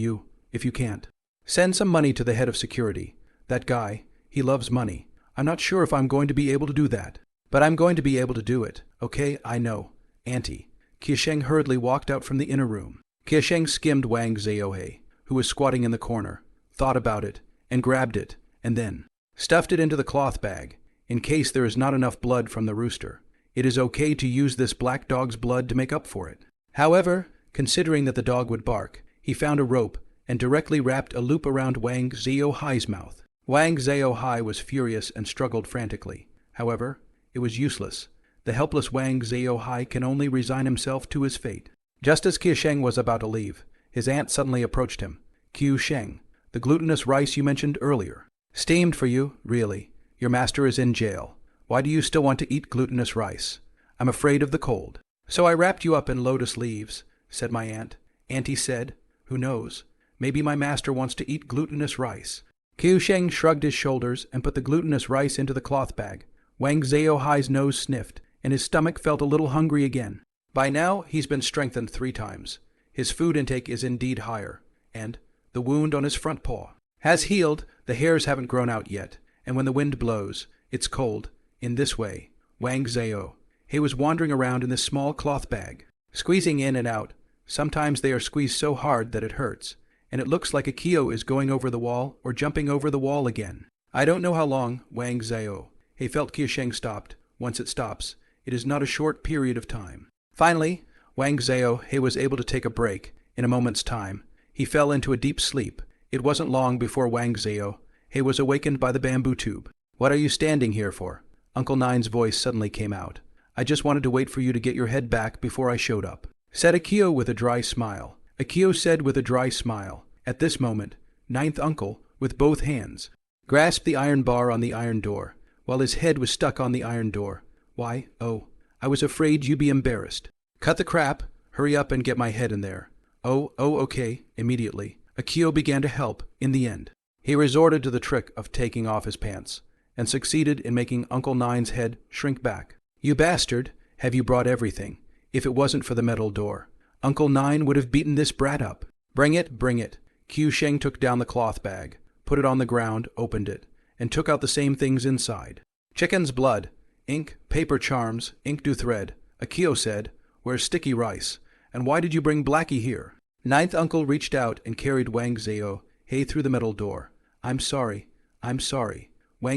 if you can't. Send some money to the head of security. That guy, he loves money. I'm not sure if I'm going to be able to do that. But I'm going to be able to do it. Okay, I know. Auntie. Qiusheng hurriedly walked out from the inner room. Qiusheng skimmed Wang Zhao, who was squatting in the corner, thought about it, and grabbed it, and then stuffed it into the cloth bag, in case there is not enough blood from the rooster. It is okay to use this black dog's blood to make up for it. However, considering that the dog would bark, he found a rope and directly wrapped a loop around Wang Zhao's mouth. Wang Zhao was furious and struggled frantically. However, it was useless. The helpless Wang Zhao can only resign himself to his fate. Just as Qiusheng was about to leave, his aunt suddenly approached him. Qiusheng, the glutinous rice you mentioned earlier. Steamed for you, really. Your master is in jail. Why do you still want to eat glutinous rice? I'm afraid of the cold. So I wrapped you up in lotus leaves, said my aunt. Auntie said, who knows, maybe my master wants to eat glutinous rice. Qiusheng shrugged his shoulders and put the glutinous rice into the cloth bag. Wang Zhao's nose sniffed, and his stomach felt a little hungry again. By now, he's been strengthened 3 times. His food intake is indeed higher, and the wound on his front paw has healed. The hairs haven't grown out yet, and when the wind blows, it's cold. In this way, Wang Zhao, he was wandering around in this small cloth bag, squeezing in and out. Sometimes they are squeezed so hard that it hurts, and it looks like a Kyo is going over the wall or jumping over the wall again. I don't know how long Wang Zhao, He felt Qiusheng stopped. Once it stops, it is not a short period of time. Finally, Wang Zhao was able to take a break. In a moment's time, he fell into a deep sleep. It wasn't long before Wang Zhao was awakened by the bamboo tube. "What are you standing here for?" Uncle Nine's voice suddenly came out. "I just wanted to wait for you to get your head back before I showed up," said Akio with a dry smile. Akio said with a dry smile. At this moment, Ninth Uncle, with both hands, grasped the iron bar on the iron door, while his head was stuck on the iron door. "Why, oh, I was afraid you'd be embarrassed." "Cut the crap. Hurry up and get my head in there." Oh, okay." Immediately, Akio began to help. In the end, he resorted to the trick of taking off his pants, and succeeded in making Uncle Nine's head shrink back. "You bastard, have you brought everything? If it wasn't for the metal door, Uncle Nine would have beaten this brat up." Bring it. Qiusheng took down the cloth bag, put it on the ground, opened it, and took out the same things inside. "Chicken's blood, ink, paper charms, ink do thread." Akio said, "Where's sticky rice? And why did you bring Blackie here?" Ninth Uncle reached out and carried Wang Zhao through the metal door. I'm sorry. Wang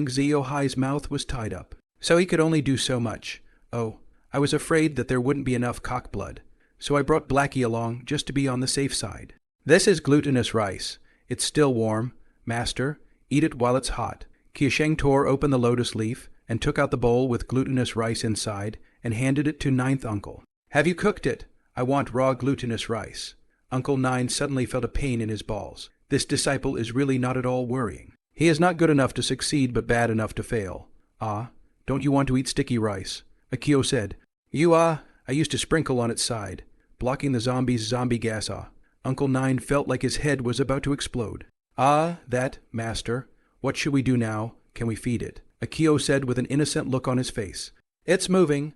Zhao mouth was tied up, so he could only do so much. "Oh, I was afraid that there wouldn't be enough cock blood, so I brought Blackie along just to be on the safe side." "This is glutinous rice. It's still warm. Master, eat it while it's hot." Qiusheng tore open the lotus leaf and took out the bowl with glutinous rice inside and handed it to Ninth Uncle. "Have you cooked it? I want raw glutinous rice." Uncle Nine suddenly felt a pain in his balls. This disciple is really not at all worrying. He is not good enough to succeed but bad enough to fail. "Ah, don't you want to eat sticky rice?" Akio said. I used to sprinkle on its side, blocking the zombie gas." Uncle Nine felt like his head was about to explode. That, Master. What should we do now? Can we feed it?" Akio said with an innocent look on his face. It's moving,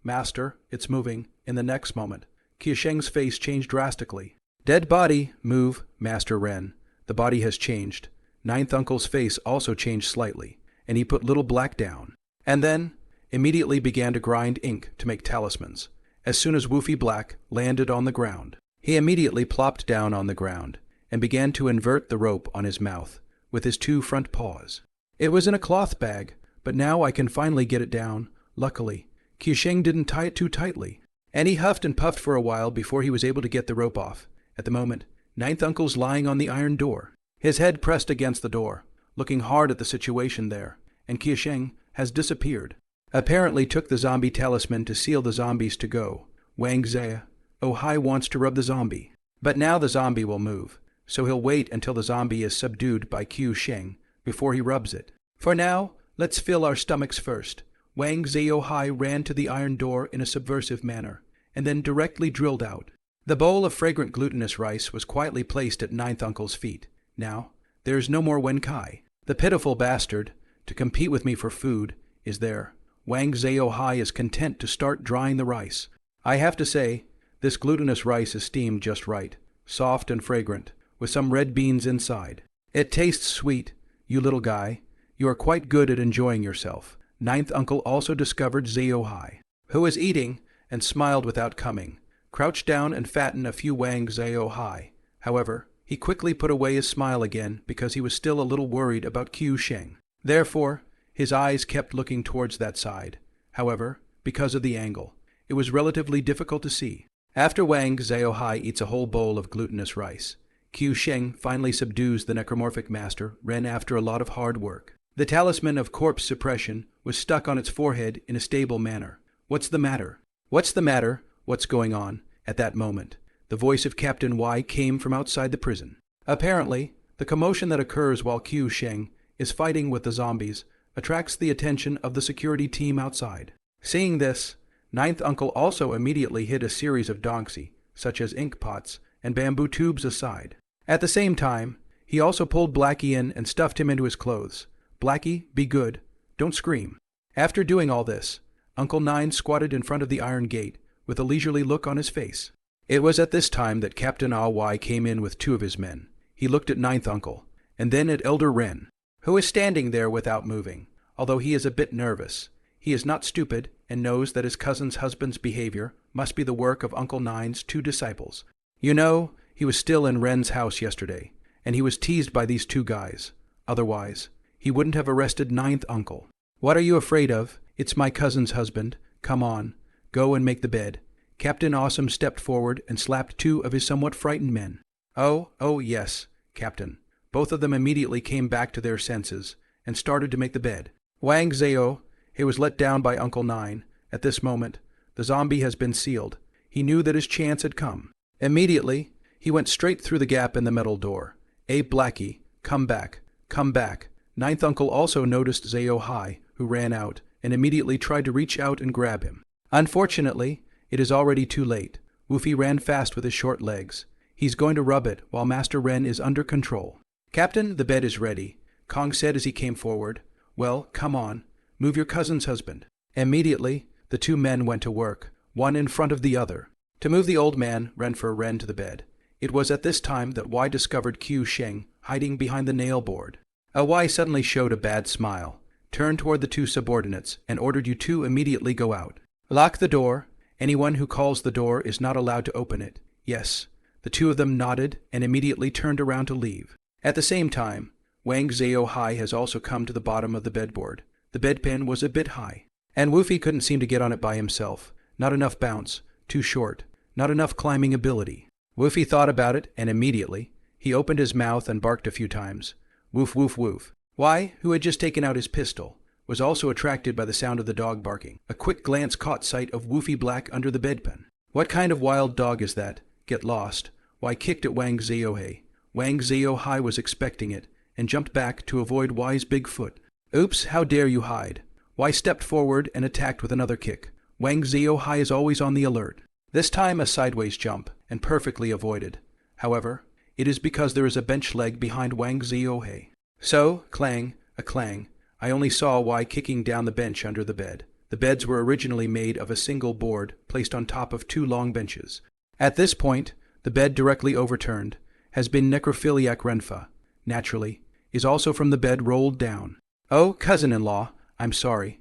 Master, it's moving." In the next moment, Qiusheng's face changed drastically. "Dead body, move, Master Ren." The body has changed. Ninth Uncle's face also changed slightly, and he put Little Black down, and then immediately began to grind ink to make talismans. As soon as Woofy Black landed on the ground, he immediately plopped down on the ground and began to invert the rope on his mouth with his two front paws. It was in a cloth bag, but now I can finally get it down. Luckily, Qiusheng didn't tie it too tightly, and he huffed and puffed for a while before he was able to get the rope off. At the moment, Ninth Uncle's lying on the iron door, his head pressed against the door, looking hard at the situation there, and Qiusheng has disappeared. Apparently took the zombie talisman to seal the zombies to go. Wang Zhao wants to rub the zombie, but now the zombie will move, so he'll wait until the zombie is subdued by Qiusheng before he rubs it. For now, let's fill our stomachs first. Wang Zhao ran to the iron door in a subversive manner, and then directly drilled out. The bowl of fragrant glutinous rice was quietly placed at Ninth Uncle's feet. Now, there is no more Wen Kai. The pitiful bastard, to compete with me for food, is there. Wang Zhao is content to start drying the rice. I have to say, this glutinous rice is steamed just right, soft and fragrant, with some red beans inside. It tastes sweet, you little guy. You are quite good at enjoying yourself. Ninth Uncle also discovered Zhao, who was eating and smiled without coming, crouched down and fattened a few Wang Zhao. However, he quickly put away his smile again because he was still a little worried about Qiusheng. Therefore, his eyes kept looking towards that side. However, because of the angle, it was relatively difficult to see. After Wang Zhao eats a whole bowl of glutinous rice, Qiusheng finally subdues the necromorphic master Ren after a lot of hard work. The talisman of corpse suppression was stuck on its forehead in a stable manner. What's the matter? What's going on? At that moment, the voice of Captain Y came from outside the prison. Apparently, the commotion that occurs while Qiusheng is fighting with the zombies attracts the attention of the security team outside. Seeing this, Ninth Uncle also immediately hid a series of donxi, such as ink pots and bamboo tubes aside. At the same time, he also pulled Blackie in and stuffed him into his clothes. Blackie, be good. Don't scream. After doing all this, Uncle Nine squatted in front of the iron gate with a leisurely look on his face. It was at this time that Captain Y came in with two of his men. He looked at Ninth Uncle, and then at Elder Ren, who is standing there without moving. Although he is a bit nervous, he is not stupid and knows that his cousin's husband's behavior must be the work of Uncle Nine's two disciples. You know, he was still in Ren's house yesterday, and he was teased by these two guys. Otherwise, he wouldn't have arrested Ninth Uncle. What are you afraid of? It's my cousin's husband. Come on, go and make the bed. Captain Awesome stepped forward and slapped two of his somewhat frightened men. Oh, yes, Captain. Both of them immediately came back to their senses and started to make the bed. Wang Zhao, he was let down by Uncle Nine. At this moment, the zombie has been sealed. He knew that his chance had come. Immediately, he went straight through the gap in the metal door. Blackie, come back, come back. Ninth Uncle also noticed Zhao Hai, who ran out, and immediately tried to reach out and grab him. Unfortunately, it is already too late. Woofy ran fast with his short legs. He's going to rub it while Master Ren is under control. Captain, the bed is ready, Kong said as he came forward. Well, come on, move your cousin's husband. Immediately, the two men went to work, one in front of the other, to move the old man, Renfer Ren, to the bed. It was at this time that Y discovered Q Sheng hiding behind the nail board. Y suddenly showed a bad smile, turned toward the two subordinates, and ordered you two immediately go out. Lock the door. Anyone who calls the door is not allowed to open it. Yes. The two of them nodded and immediately turned around to leave. At the same time, Wang Zhao Hai has also come to the bottom of the bedboard. The bedpan was a bit high, and Woofy couldn't seem to get on it by himself. Not enough bounce, too short, not enough climbing ability. Woofy thought about it, and immediately, he opened his mouth and barked a few times. Woof, woof, woof. Y, who had just taken out his pistol, was also attracted by the sound of the dog barking. A quick glance caught sight of Woofy Black under the bedpan. What kind of wild dog is that? Get lost. Y kicked at Wang Zhao. Wang Zhao Hai was expecting it, and jumped back to avoid Y's big foot. Oops, how dare you hide. Y stepped forward and attacked with another kick. Wang Zhao Hai is always on the alert. This time a sideways jump, and perfectly avoided. However, it is because there is a bench leg behind Wang Zhao Hai. So, clang, a clang, I only saw Y kicking down the bench under the bed. The beds were originally made of a single board placed on top of two long benches. At this point, the bed directly overturned has been necrophiliac Renfa. Naturally, is also from the bed rolled down. Oh, cousin-in-law, I'm sorry.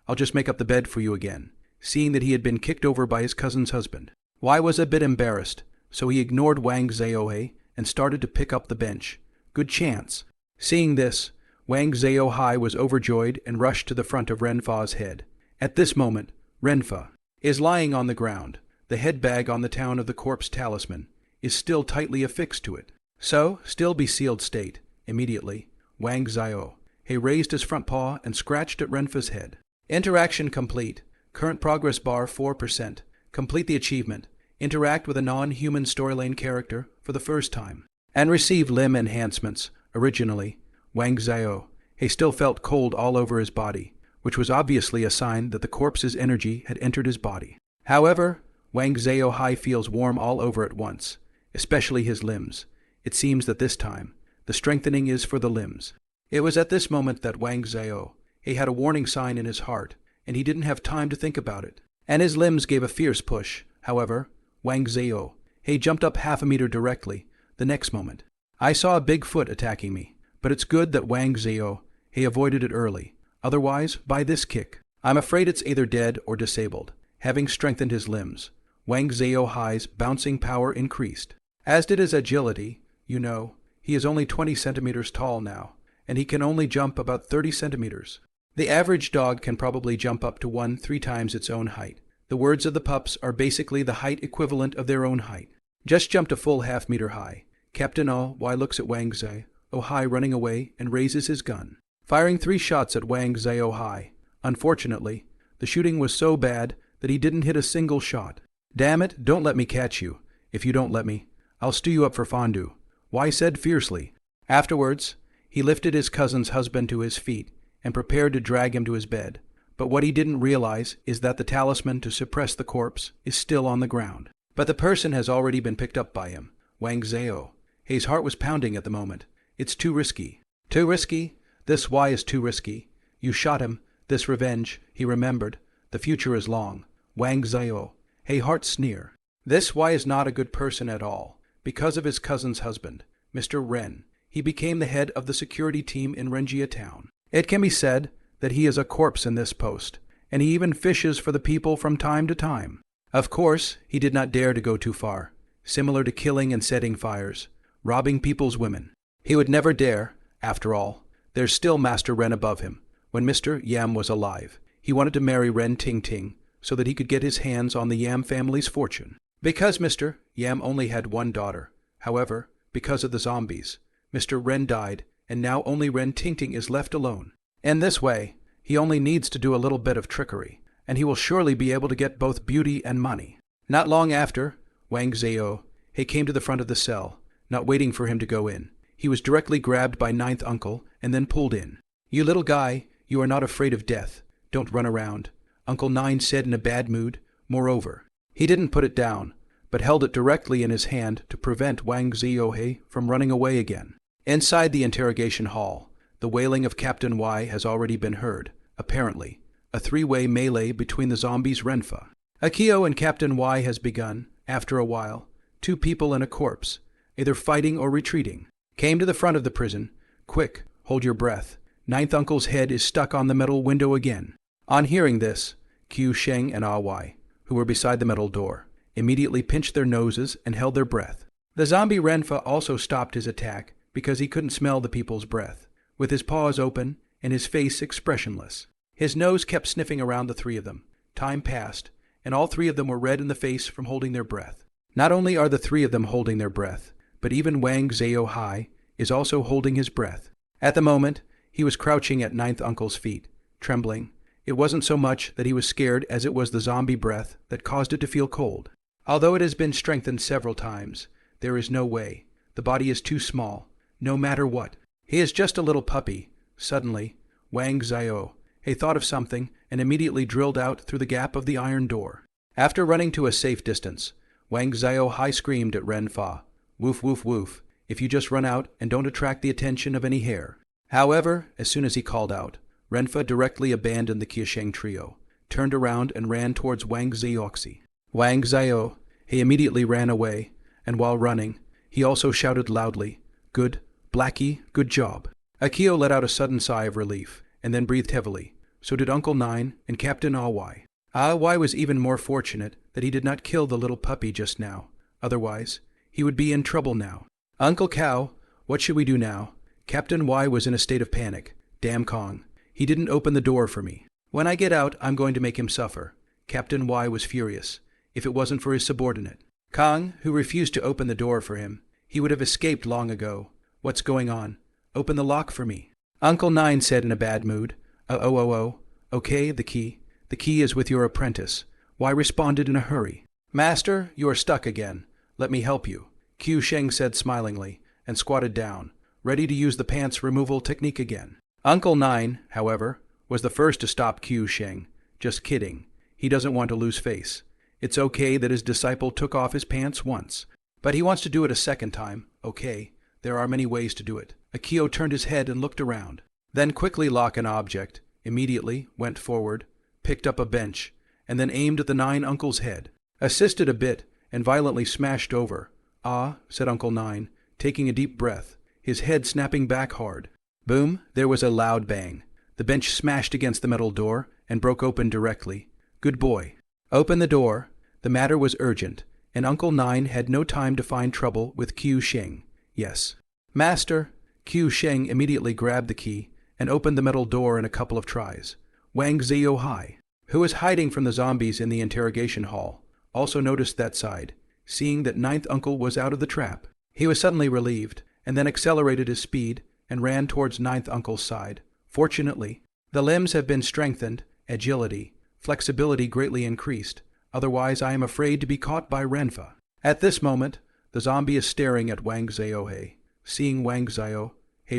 I'll just make up the bed for you again, seeing that he had been kicked over by his cousin's husband. Y was a bit embarrassed, so he ignored Wang Zhao and started to pick up the bench. Good chance. Seeing this, Wang Zhao Hai was overjoyed and rushed to the front of Renfa's head. At this moment, Renfa is lying on the ground. The head bag on the town of the corpse talisman is still tightly affixed to it. So, still be sealed state. Immediately, Wang Zhao raised his front paw and scratched at Renfa's head. Interaction complete. Current progress bar 4%. Complete the achievement. Interact with a non-human storyline character for the first time. And receive limb enhancements. Originally, Wang Zhao still felt cold all over his body, which was obviously a sign that the corpse's energy had entered his body. However, Wang Zhao Hai feels warm all over at once, especially his limbs. It seems that this time, the strengthening is for the limbs. It was at this moment that Wang Zhao had a warning sign in his heart, and he didn't have time to think about it. And his limbs gave a fierce push. However, Wang Zhao jumped up half a meter directly the next moment. I saw a big foot attacking me, but it's good that Wang Zhao avoided it early. Otherwise, by this kick, I'm afraid it's either dead or disabled. Having strengthened his limbs, Wang Zhao Hai's bouncing power increased, as did his agility. You know, he is only 20 centimeters tall now, and he can only jump about 30 centimeters. The average dog can probably jump up to 1-3 times its own height. The words of the pups are basically the height equivalent of their own height. Just jumped a full half-meter high. Captain Y looks at Wang Zhao Hai running away and raises his gun, firing 3 shots at Wang Zhao Hai. Unfortunately, the shooting was so bad that he didn't hit a single shot. Damn it, don't let me catch you. If you don't let me, I'll stew you up for fondue, Y said fiercely. Afterwards, he lifted his cousin's husband to his feet and prepared to drag him to his bed. But what he didn't realize is that the talisman to suppress the corpse is still on the ground. But the person has already been picked up by him, Wang Zhao. His heart was pounding at the moment. It's too risky. Too risky? This Y is too risky. You shot him. This revenge, he remembered. The future is long. Wang Zhao. Heart sneer. This Y is not a good person at all. Because of his cousin's husband, Mr. Ren, he became the head of the security team in Renjia town. It can be said that he is a corpse in this post, and he even fishes for the people from time to time. Of course, he did not dare to go too far, similar to killing and setting fires, robbing people's women. He would never dare. After all, there's still Master Ren above him. when Mr. Yam was alive. He wanted to marry Ren Ting Ting so that he could get his hands on the Yam family's fortune. Because Mr. Yam only had one daughter. However, because of the zombies, Mr. Ren died, and now only Ren Ting Ting is left alone. In this way, he only needs to do a little bit of trickery, and he will surely be able to get both beauty and money. Not long after, Wang Zhao came to the front of the cell, not waiting for him to go in. He was directly grabbed by ninth uncle and then pulled in. "You little guy, you are not afraid of death. Don't run around," Uncle Nine said in a bad mood. Moreover, he didn't put it down, but held it directly in his hand to prevent Wang Zhao from running away again. Inside the interrogation hall, the wailing of Captain Y has already been heard. Apparently, a three-way melee between the zombies Renfa. Akio and Captain Y has begun. After a while, two people and a corpse, either fighting or retreating, came to the front of the prison. "Quick, hold your breath. Ninth uncle's head is stuck on the metal window again." On hearing this, Q Sheng and Y, who were beside the metal door, immediately pinched their noses and held their breath. The zombie Renfa also stopped his attack because he couldn't smell the people's breath, with his paws open and his face expressionless. His nose kept sniffing around the three of them. Time passed, and all three of them were red in the face from holding their breath. Not only are the three of them holding their breath, but even Wang Zhao is also holding his breath. At the moment, he was crouching at ninth uncle's feet, trembling. It wasn't so much that he was scared as it was the zombie breath that caused it to feel cold. Although it has been strengthened several times, there is no way. The body is too small, no matter what. He is just a little puppy. Suddenly, Wang Zhao thought of something and immediately drilled out through the gap of the iron door. After running to a safe distance, Wang Zhao screamed at Ren Fa, "Woof, woof, woof, if you just run out and don't attract the attention of any hair." However, as soon as he called out, Renfa directly abandoned the Qiusheng trio, turned around and ran towards Wang Zhao. Wang Zhao immediately ran away, and while running, he also shouted loudly, "Good, Blackie, good job." Akio let out a sudden sigh of relief, and then breathed heavily. So did Uncle Nine and Captain Awy. Awy was even more fortunate that he did not kill the little puppy just now. Otherwise, he would be in trouble now. "Uncle Cow, what should we do now?" Captain Y was in a state of panic. "Damn Kong. He didn't open the door for me. When I get out, I'm going to make him suffer." Captain Y was furious. If it wasn't for his subordinate, Kong, who refused to open the door for him, he would have escaped long ago. "What's going on? Open the lock for me." Uncle Nine said in a bad mood. Okay, the key. The key is with your apprentice." Y responded in a hurry. "Master, you are stuck again. Let me help you," Q Sheng said smilingly, and squatted down, ready to use the pants removal technique again. Uncle Nine, however, was the first to stop Q Sheng. "Just kidding. He doesn't want to lose face. It's okay that his disciple took off his pants once, but he wants to do it a second time. Okay, there are many ways to do it." Akio turned his head and looked around. Then quickly lock an object, immediately went forward, picked up a bench, and then aimed at the Nine Uncle's head. Assisted a bit, and violently smashed over. "Ah," said Uncle Nine, taking a deep breath, his head snapping back hard. Boom, there was a loud bang. The bench smashed against the metal door and broke open directly. "Good boy." Open the door. The matter was urgent, and Uncle Nine had no time to find trouble with Q Sheng. "Yes, Master." Q Sheng immediately grabbed the key and opened the metal door in a couple of tries. Wang Zhao, who was hiding from the zombies in the interrogation hall, also noticed that side. Seeing that ninth uncle was out of the trap, he was suddenly relieved, and then accelerated his speed and ran towards ninth uncle's side. Fortunately, the limbs have been strengthened, agility, flexibility greatly increased. Otherwise, I am afraid to be caught by Renfa. At this moment, the zombie is staring at Wang Zhao. Seeing Wang Zhao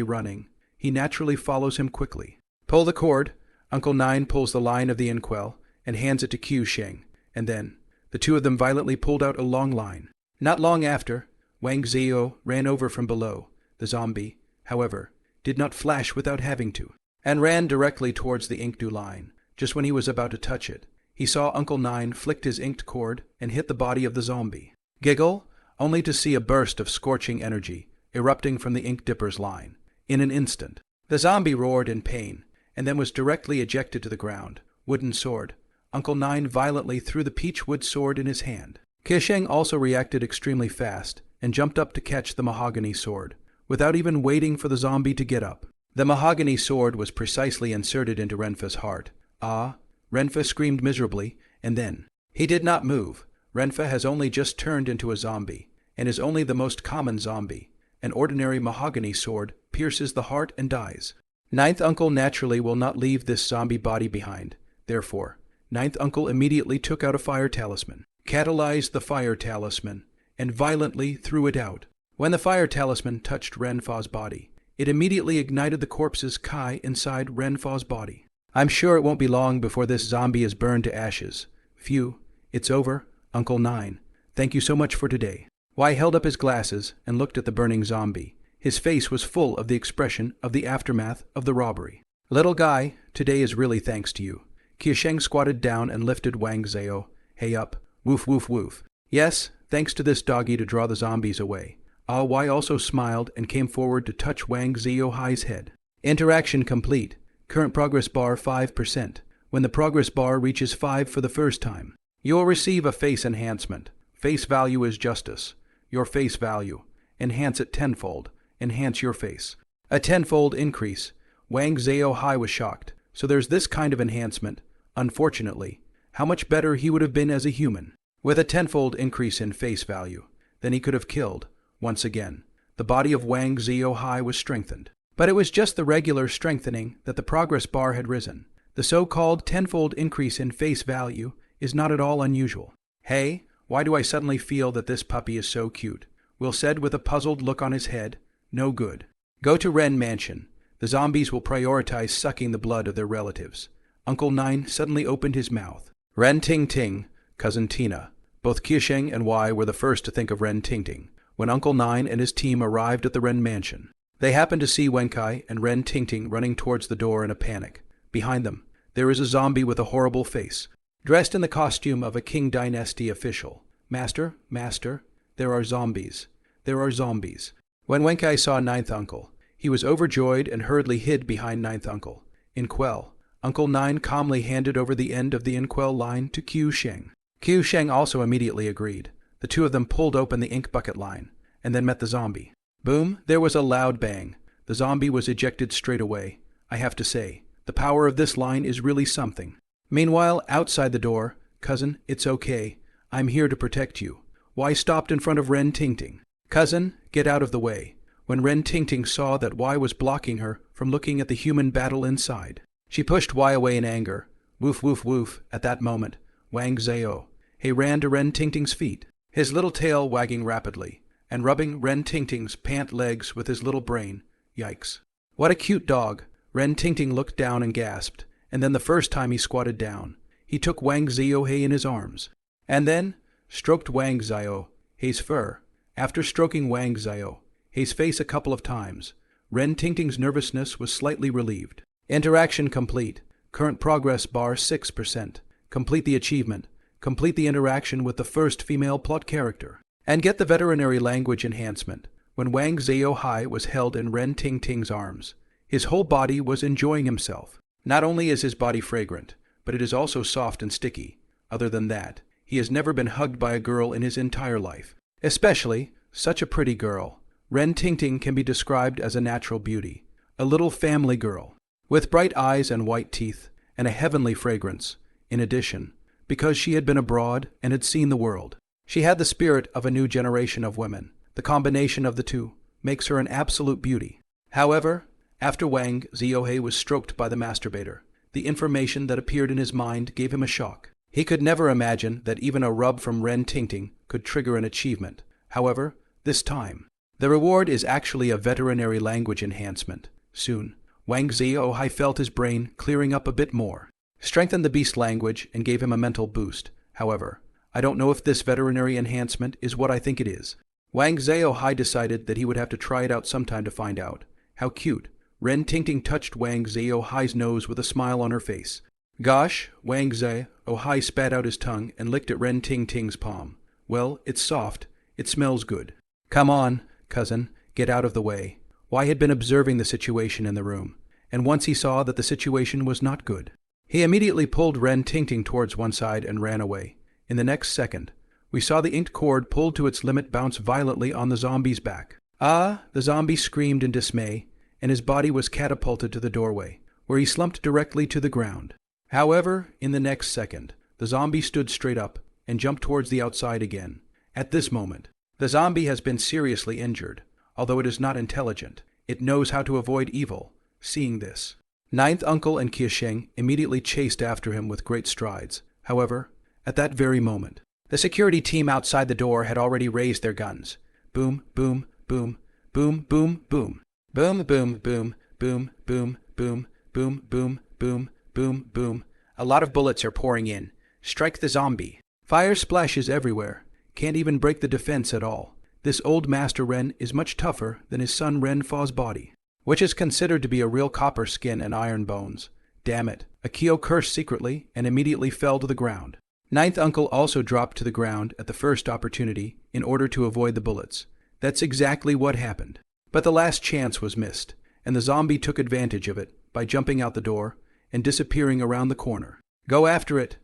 running, he naturally follows him quickly. Pull the cord. Uncle Nine pulls the line of the inkwell and hands it to Q Sheng, and then the two of them violently pulled out a long line. Not long after, Wang Zhao ran over from below. The zombie, however, did not flash without having to, and ran directly towards the inked line. Just when he was about to touch it, he saw Uncle Nine flicked his inked cord and hit the body of the zombie. Giggle, only to see a burst of scorching energy erupting from the ink dipper's line. In an instant, the zombie roared in pain, and then was directly ejected to the ground. Wooden sword. Uncle Nine violently threw the peach wood sword in his hand. Qiusheng also reacted extremely fast and jumped up to catch the mahogany sword, without even waiting for the zombie to get up. The mahogany sword was precisely inserted into Renfa's heart. Ah! Renfa screamed miserably, and then. He did not move. Renfa has only just turned into a zombie, and is only the most common zombie. An ordinary mahogany sword pierces the heart and dies. Ninth Uncle naturally will not leave this zombie body behind. Therefore, Ninth Uncle immediately took out a fire talisman, catalyzed the fire talisman, and violently threw it out. When the fire talisman touched Renfa's body, it immediately ignited the corpse's Kai inside Renfa's body. I'm sure it won't be long before this zombie is burned to ashes. Phew, it's over, Uncle Nine. Thank you so much for today. Y held up his glasses and looked at the burning zombie. His face was full of the expression of the aftermath of the robbery. Little guy, today is really thanks to you. Qiusheng squatted down and lifted Wang Zhao. Hey up, woof woof woof. Yes, thanks to this doggy to draw the zombies away. Ah Y also smiled and came forward to touch Wang Zhao-hai's head. Interaction complete. Current progress bar 5%. When the progress bar reaches 5 for the first time, you will receive a face enhancement. Face value is justice. Your face value. Enhance it tenfold. Enhance your face. A tenfold increase. Wang Zhao-hai was shocked. So there's this kind of enhancement. Unfortunately, how much better he would have been as a human. With a tenfold increase in face value, then he could have killed. Once again, the body of Wang Zhao-hai was strengthened. But it was just the regular strengthening that the progress bar had risen. The so-called tenfold increase in face value is not at all unusual. Hey, why do I suddenly feel that this puppy is so cute? Will said with a puzzled look on his head. No good. Go to Ren Mansion. The zombies will prioritize sucking the blood of their relatives. Uncle Nine suddenly opened his mouth. Ren Ting Ting, Cousin Tina. Both Qiusheng and Y were the first to think of Ren Ting Ting when Uncle Nine and his team arrived at the Ren Mansion. They happened to see Wenkai and Ren Ting Ting running towards the door in a panic. Behind them, there is a zombie with a horrible face, dressed in the costume of a Qing Dynasty official. Master, master, there are zombies. There are zombies. When Wenkai saw Ninth Uncle, he was overjoyed and hurriedly hid behind Ninth Uncle. Inquel. Uncle Nine calmly handed over the end of the Inquel line to Qiusheng. Qiusheng also immediately agreed. The two of them pulled open the ink bucket line, and then met the zombie. Boom, there was a loud bang. The zombie was ejected straight away. I have to say, the power of this line is really something. Meanwhile, outside the door, Cousin, it's okay. I'm here to protect you. Y stopped in front of Ren Ting Ting. Cousin, get out of the way. When Ren Ting Ting saw that Y was blocking her from looking at the human battle inside, she pushed Y away in anger. Woof woof woof. At that moment, Wang Zhao ran to Ren Ting Ting's feet, his little tail wagging rapidly, and rubbing Ren Ting Ting's pant legs with his little brain. Yikes. What a cute dog. Ren Ting Ting looked down and gasped, and then the first time he squatted down, he took Wang Zhao in his arms, and then stroked Wang Zhao-hei's fur. After stroking Wang Zhao-hei's face a couple of times, Ren Ting Ting's nervousness was slightly relieved. Interaction complete. Current progress bar 6%. Complete the achievement. Complete the interaction with the first female plot character. And get the veterinary language enhancement. When Wang Zhao-hai was held in Ren Ting Ting's arms, his whole body was enjoying himself. Not only is his body fragrant, but it is also soft and sticky. Other than that, he has never been hugged by a girl in his entire life. Especially, such a pretty girl. Ren Ting Ting can be described as a natural beauty. A little family girl, with bright eyes and white teeth, and a heavenly fragrance. In addition, because she had been abroad and had seen the world, she had the spirit of a new generation of women. The combination of the two makes her an absolute beauty. However, after Wang Zhao was stroked by the masturbator, the information that appeared in his mind gave him a shock. He could never imagine that even a rub from Ren Ting Ting could trigger an achievement. However, this time, the reward is actually a veterinary language enhancement. Soon, Wang Zhao felt his brain clearing up a bit more, strengthened the beast language, and gave him a mental boost. However, I don't know if this veterinary enhancement is what I think it is. Wang Zhao decided that he would have to try it out sometime to find out. How cute. Ren Ting Ting touched Wang Zhao-hai's nose with a smile on her face. Gosh, Wang Zhao-hai spat out his tongue and licked at Ren Ting Ting's palm. Well, it's soft. It smells good. Come on, cousin, get out of the way. Y had been observing the situation in the room, and once he saw that the situation was not good, he immediately pulled Ren Ting Ting towards one side and ran away. In the next second, we saw the inked cord pulled to its limit bounce violently on the zombie's back. Ah, the zombie screamed in dismay, and his body was catapulted to the doorway, where he slumped directly to the ground. However, in the next second, the zombie stood straight up and jumped towards the outside again. At this moment, the zombie has been seriously injured. Although it is not intelligent, it knows how to avoid evil. Seeing this, Ninth Uncle and Kiasheng immediately chased after him with great strides. However, at that very moment, the security team outside the door had already raised their guns. Boom, boom, boom, boom, boom, boom. Boom, boom, boom, boom, boom, boom, boom, boom, boom, boom, boom. A lot of bullets are pouring in. Strike the zombie. Fire splashes everywhere. Can't even break the defense at all. This old Master Ren is much tougher than his son Ren Fa's body, which is considered to be a real copper skin and iron bones. Damn it. Akio cursed secretly and immediately fell to the ground. Ninth Uncle also dropped to the ground at the first opportunity in order to avoid the bullets. That's exactly what happened. But the last chance was missed, and the zombie took advantage of it by jumping out the door and disappearing around the corner. Go after it,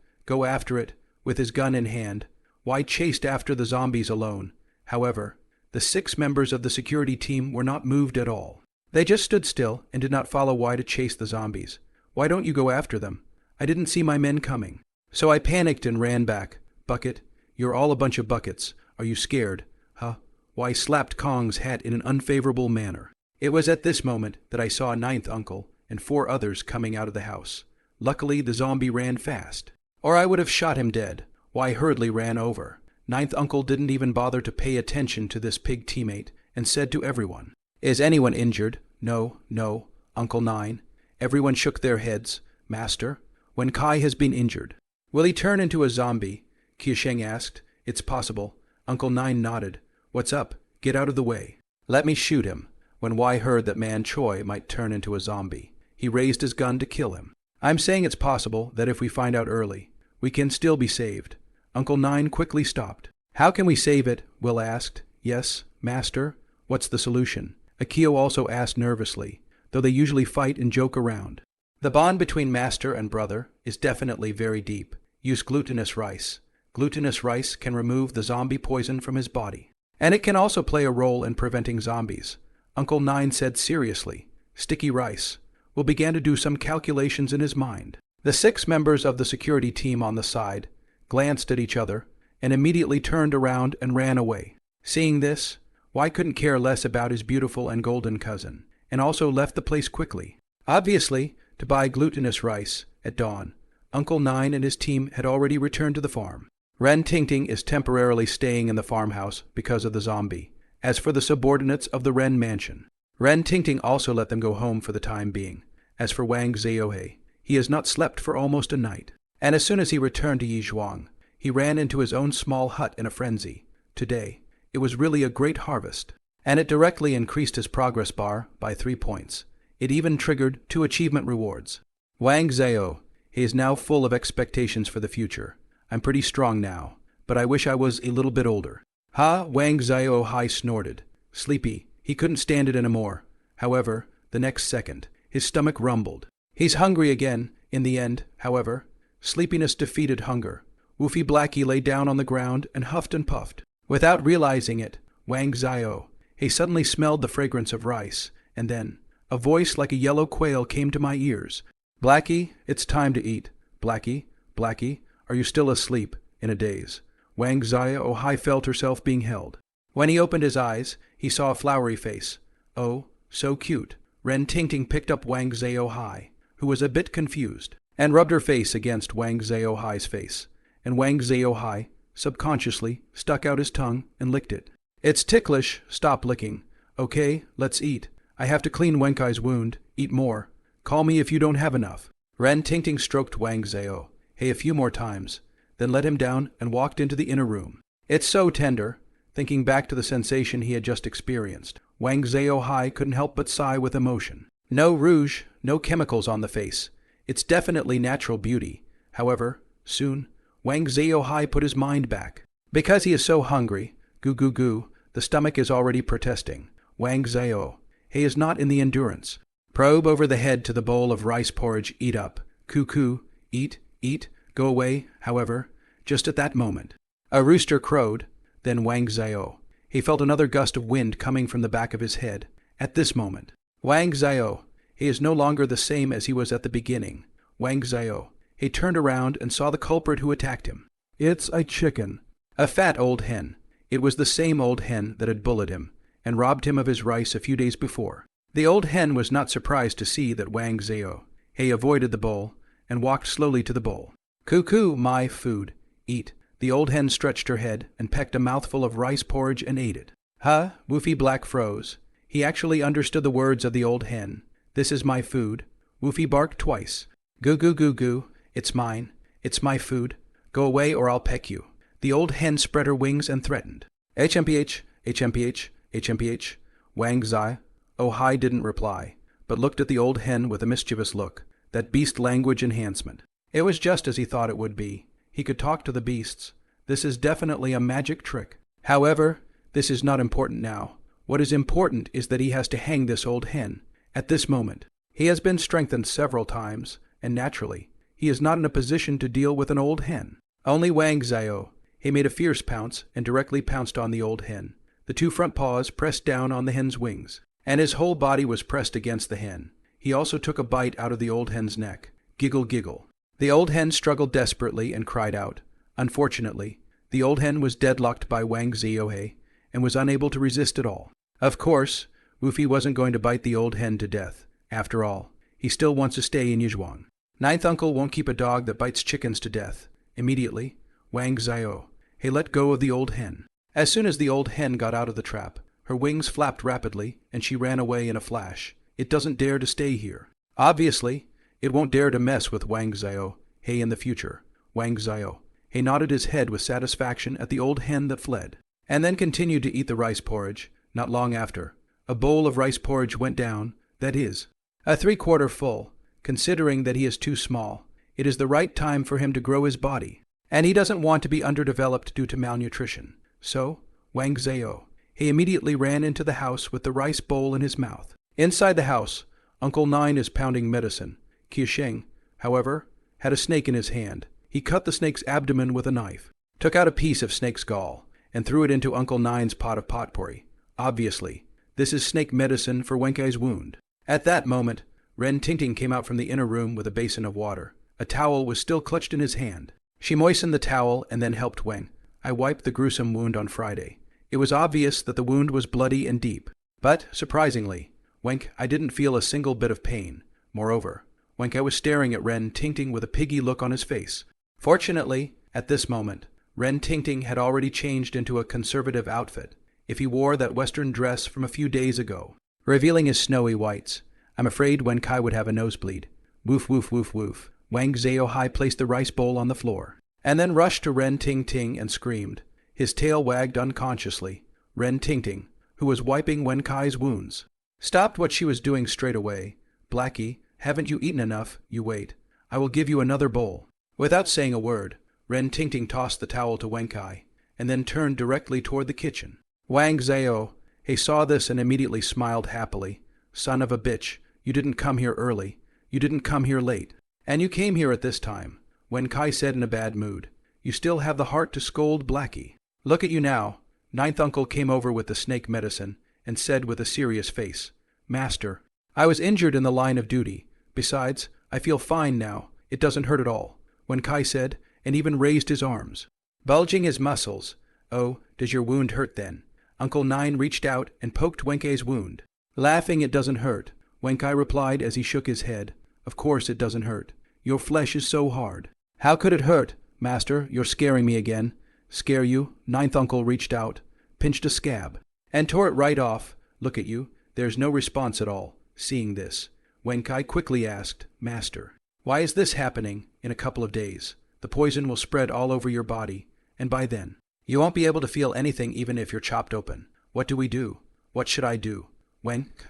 with his gun in hand. Why chased after the zombies alone? However, the 6 members of the security team were not moved at all. They just stood still and did not follow why to chase the zombies. Why don't you go after them? I didn't see my men coming. So I panicked and ran back. Bucket, you're all a bunch of buckets. Are you scared? Huh? Why slapped Kong's hat in an unfavorable manner. It was at this moment that I saw Ninth Uncle and 4 others coming out of the house. Luckily, the zombie ran fast, or I would have shot him dead. Why hurriedly ran over. Ninth Uncle didn't even bother to pay attention to this pig teammate and said to everyone, "Is anyone injured?" No, no, Uncle Nine. Everyone shook their heads. Master, when Kai has been injured, will he turn into a zombie? Kiasheng asked. It's possible. Uncle Nine nodded. What's up? Get out of the way. Let me shoot him. When Wai heard that Man Choi might turn into a zombie, he raised his gun to kill him. I'm saying it's possible that if we find out early, we can still be saved. Uncle Nine quickly stopped. How can we save it? Will asked. Yes, Master. What's the solution? Akio also asked nervously, though they usually fight and joke around. The bond between master and brother is definitely very deep. Use glutinous rice. Glutinous rice can remove the zombie poison from his body, and it can also play a role in preventing zombies. Uncle Nine said seriously, sticky rice. Will began to do some calculations in his mind. The 6 members of the security team on the side glanced at each other and immediately turned around and ran away. Seeing this, Wai couldn't care less about his beautiful and golden cousin, and also left the place quickly. Obviously, to buy glutinous rice at dawn. Uncle Nine and his team had already returned to the farm. Ren Tingting is temporarily staying in the farmhouse because of the zombie. As for the subordinates of the Ren Mansion, Ren Tingting also let them go home for the time being. As for Wang Zheohe, he has not slept for almost a night. And as soon as he returned to Yizhuang, he ran into his own small hut in a frenzy. Today, it was really a great harvest, and it directly increased his progress bar by 3 points. It even triggered 2 achievement rewards. Wang Zheo, he is now full of expectations for the future. I'm pretty strong now, but I wish I was a little bit older. Ha! Wang Zheohe snorted. Sleepy, he couldn't stand it anymore. However, the next second, his stomach rumbled. He's hungry again, in the end, however. Sleepiness defeated hunger. Woofy Blackie lay down on the ground and huffed and puffed. Without realizing it, Wang Zheo, he suddenly smelled the fragrance of rice, and then a voice like a yellow quail came to my ears. Blackie, it's time to eat. Blackie, Blackie, are you still asleep? In a daze. Wang Zheohe felt herself being held. When he opened his eyes, he saw a flowery face. Oh, so cute. Ren Tingting picked up Wang Zheohe, who was a bit confused, and rubbed her face against Wang Zheohe's face. And Wang Zheohe, subconsciously, stuck out his tongue and licked it. It's ticklish. Stop licking. Okay, let's eat. I have to clean Wenkai's wound. Eat more. Call me if you don't have enough. Ren Tingting stroked Wang Zheo a few more times, then let him down and walked into the inner room. It's so tender. Thinking back to the sensation he had just experienced, Wang Zheohe couldn't help but sigh with emotion. No rouge, no chemicals on the face. It's definitely natural beauty. However, soon, Wang Zheohe put his mind back. Because he is so hungry, goo goo goo, the stomach is already protesting. Wang Zheo, he is not in the endurance. Probe over the head to the bowl of rice porridge. Eat up. Cuckoo, eat, eat, go away. However, just at that moment, a rooster crowed. Then Wang Zheo, he felt another gust of wind coming from the back of his head. At this moment, Wang Xiao. He is no longer the same as he was at the beginning. Wang Xiao. He turned around and saw the culprit who attacked him. It's a chicken. A fat old hen. It was the same old hen that had bullied him and robbed him of his rice a few days before. The old hen was not surprised to see that Wang Xiao. He avoided the bowl and walked slowly to the bowl. Cuckoo, my food. Eat. The old hen stretched her head and pecked a mouthful of rice porridge and ate it. Huh? Woofy Black froze. He actually understood the words of the old hen. This is my food. Woofy barked twice. Goo goo goo goo. It's mine. It's my food. Go away or I'll peck you. The old hen spread her wings and threatened. HMPH, HMPH, HMPH. Wang Xiao didn't reply, but looked at the old hen with a mischievous look. That beast language enhancement. It was just as he thought it would be. He could talk to the beasts. This is definitely a magic trick. However, this is not important now. What is important is that he has to hang this old hen. At this moment, he has been strengthened several times, and naturally, he is not in a position to deal with an old hen. Only Wang Xiao. He made a fierce pounce and directly pounced on the old hen. The two front paws pressed down on the hen's wings, and his whole body was pressed against the hen. He also took a bite out of the old hen's neck. Giggle, giggle. The old hen struggled desperately and cried out. Unfortunately, the old hen was deadlocked by Wang Xiao and was unable to resist at all. Of course, Woofy wasn't going to bite the old hen to death. After all, he still wants to stay in Yizhuang. Ninth uncle won't keep a dog that bites chickens to death. Immediately, Wang Xiao let go of the old hen. As soon as the old hen got out of the trap, her wings flapped rapidly and she ran away in a flash. It doesn't dare to stay here. Obviously, it won't dare to mess with Wang Xiao in the future. Wang Xiao nodded his head with satisfaction at the old hen that fled, and then continued to eat the rice porridge. Not long after, a bowl of rice porridge went down, that is, a 3/4 full. Considering that he is too small, it is the right time for him to grow his body, and he doesn't want to be underdeveloped due to malnutrition. So, Wang Xiao immediately ran into the house with the rice bowl in his mouth. Inside the house, Uncle Nine is pounding medicine. Qiusheng, however, had a snake in his hand. He cut the snake's abdomen with a knife, took out a piece of snake's gall, and threw it into Uncle Nine's pot of potpourri. Obviously, this is snake medicine for Wenkai's wound. At that moment, Ren Mansion came out from the inner room with a basin of water. A towel was still clutched in his hand. She moistened the towel and then helped Wang. I wiped the gruesome wound on Friday. It was obvious that the wound was bloody and deep. But, surprisingly, I didn't feel a single bit of pain. Moreover, I was staring at Ren Mansion with a piggy look on his face. Fortunately, at this moment, Ren Mansion had already changed into a conservative outfit. If he wore that Western dress from a few days ago, revealing his snowy whites, I'm afraid Wenkai would have a nosebleed. Woof, woof, woof, woof. Wang Xiao placed the rice bowl on the floor, and then rushed to Ren Mansion and screamed. His tail wagged unconsciously. Ren Mansion, who was wiping Wenkai's wounds, stopped what she was doing straight away. Blackie, haven't you eaten enough? You wait. I will give you another bowl. Without saying a word, Ren Mansion tossed the towel to Wenkai, and then turned directly toward the kitchen. Wang Xiao saw this and immediately smiled happily. Son of a bitch, you didn't come here early. You didn't come here late. And you came here at this time. Wenkai said in a bad mood. You still have the heart to scold Blackie. Look at you now. Ninth uncle came over with the snake medicine and said with a serious face, Master, I was injured in the line of duty. Besides, I feel fine now. It doesn't hurt at all. Wenkai said, and even raised his arms, bulging his muscles. Oh, does your wound hurt then? Uncle Nine reached out and poked Wenkai's wound. Laughing, it doesn't hurt. Wenkai replied as he shook his head. Of course it doesn't hurt. Your flesh is so hard. How could it hurt? Master, you're scaring me again. Scare you? Ninth uncle reached out, pinched a scab, and tore it right off. Look at you. There's no response at all. Seeing this, Wenkai quickly asked, Master, why is this happening? In a couple of days, the poison will spread all over your body, and by then, you won't be able to feel anything even if you're chopped open. What do we do? What should I do?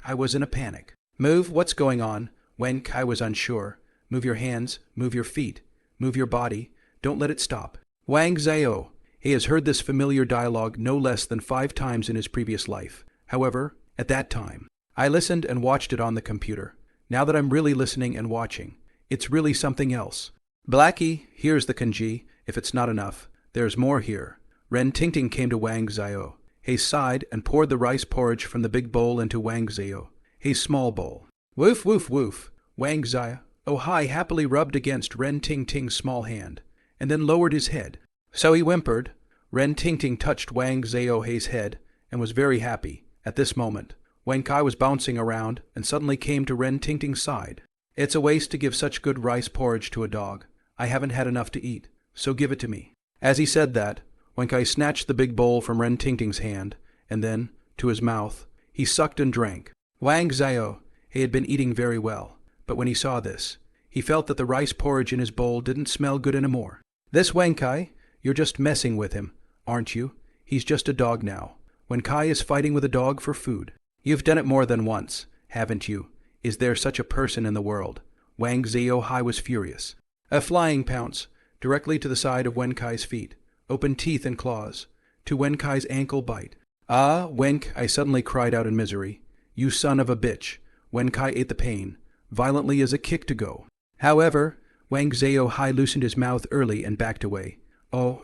I was in a panic. Move, what's going on? I was unsure. Move your hands, move your feet, move your body. Don't let it stop. Wang Xiao. He has heard this familiar dialogue no less than 5 times in his previous life. However, at that time, I listened and watched it on the computer. Now that I'm really listening and watching, it's really something else. Blackie, here's the kanji. If it's not enough, there's more here. Ren Mansion came to Wang Xiao. He sighed and poured the rice porridge from the big bowl into Wang Xiao. Hei's small bowl. Woof, woof, woof. Wang Zio-Hai happily rubbed against Ren Ting Ting's small hand, and then lowered his head. So he whimpered. Ren Ting Ting touched Wang Zio-Hei's head and was very happy. At this moment, Wen Kai was bouncing around and suddenly came to Ren Ting Ting's side. It's a waste to give such good rice porridge to a dog. I haven't had enough to eat, so give it to me. As he said that, Wen Kai snatched the big bowl from Ren Ting Ting's hand, and then, to his mouth, he sucked and drank. Wang Zio-Hai had been eating very well, but when he saw this, he felt that the rice porridge in his bowl didn't smell good anymore. This Wen Kai, you're just messing with him, aren't you? He's just a dog now. Wen Kai is fighting with a dog for food. You've done it more than once, haven't you? Is there such a person in the world? Wang Zio-Hai was furious. A flying pounce, directly to the side of Wen Kai's feet, open teeth and claws, to Wen Kai's ankle bite. Ah, Wen Kai suddenly cried out in misery. You son of a bitch. Wen Kai ate the pain, violently as a kick to go. However, Wang Zio-Hai loosened his mouth early and backed away. Oh,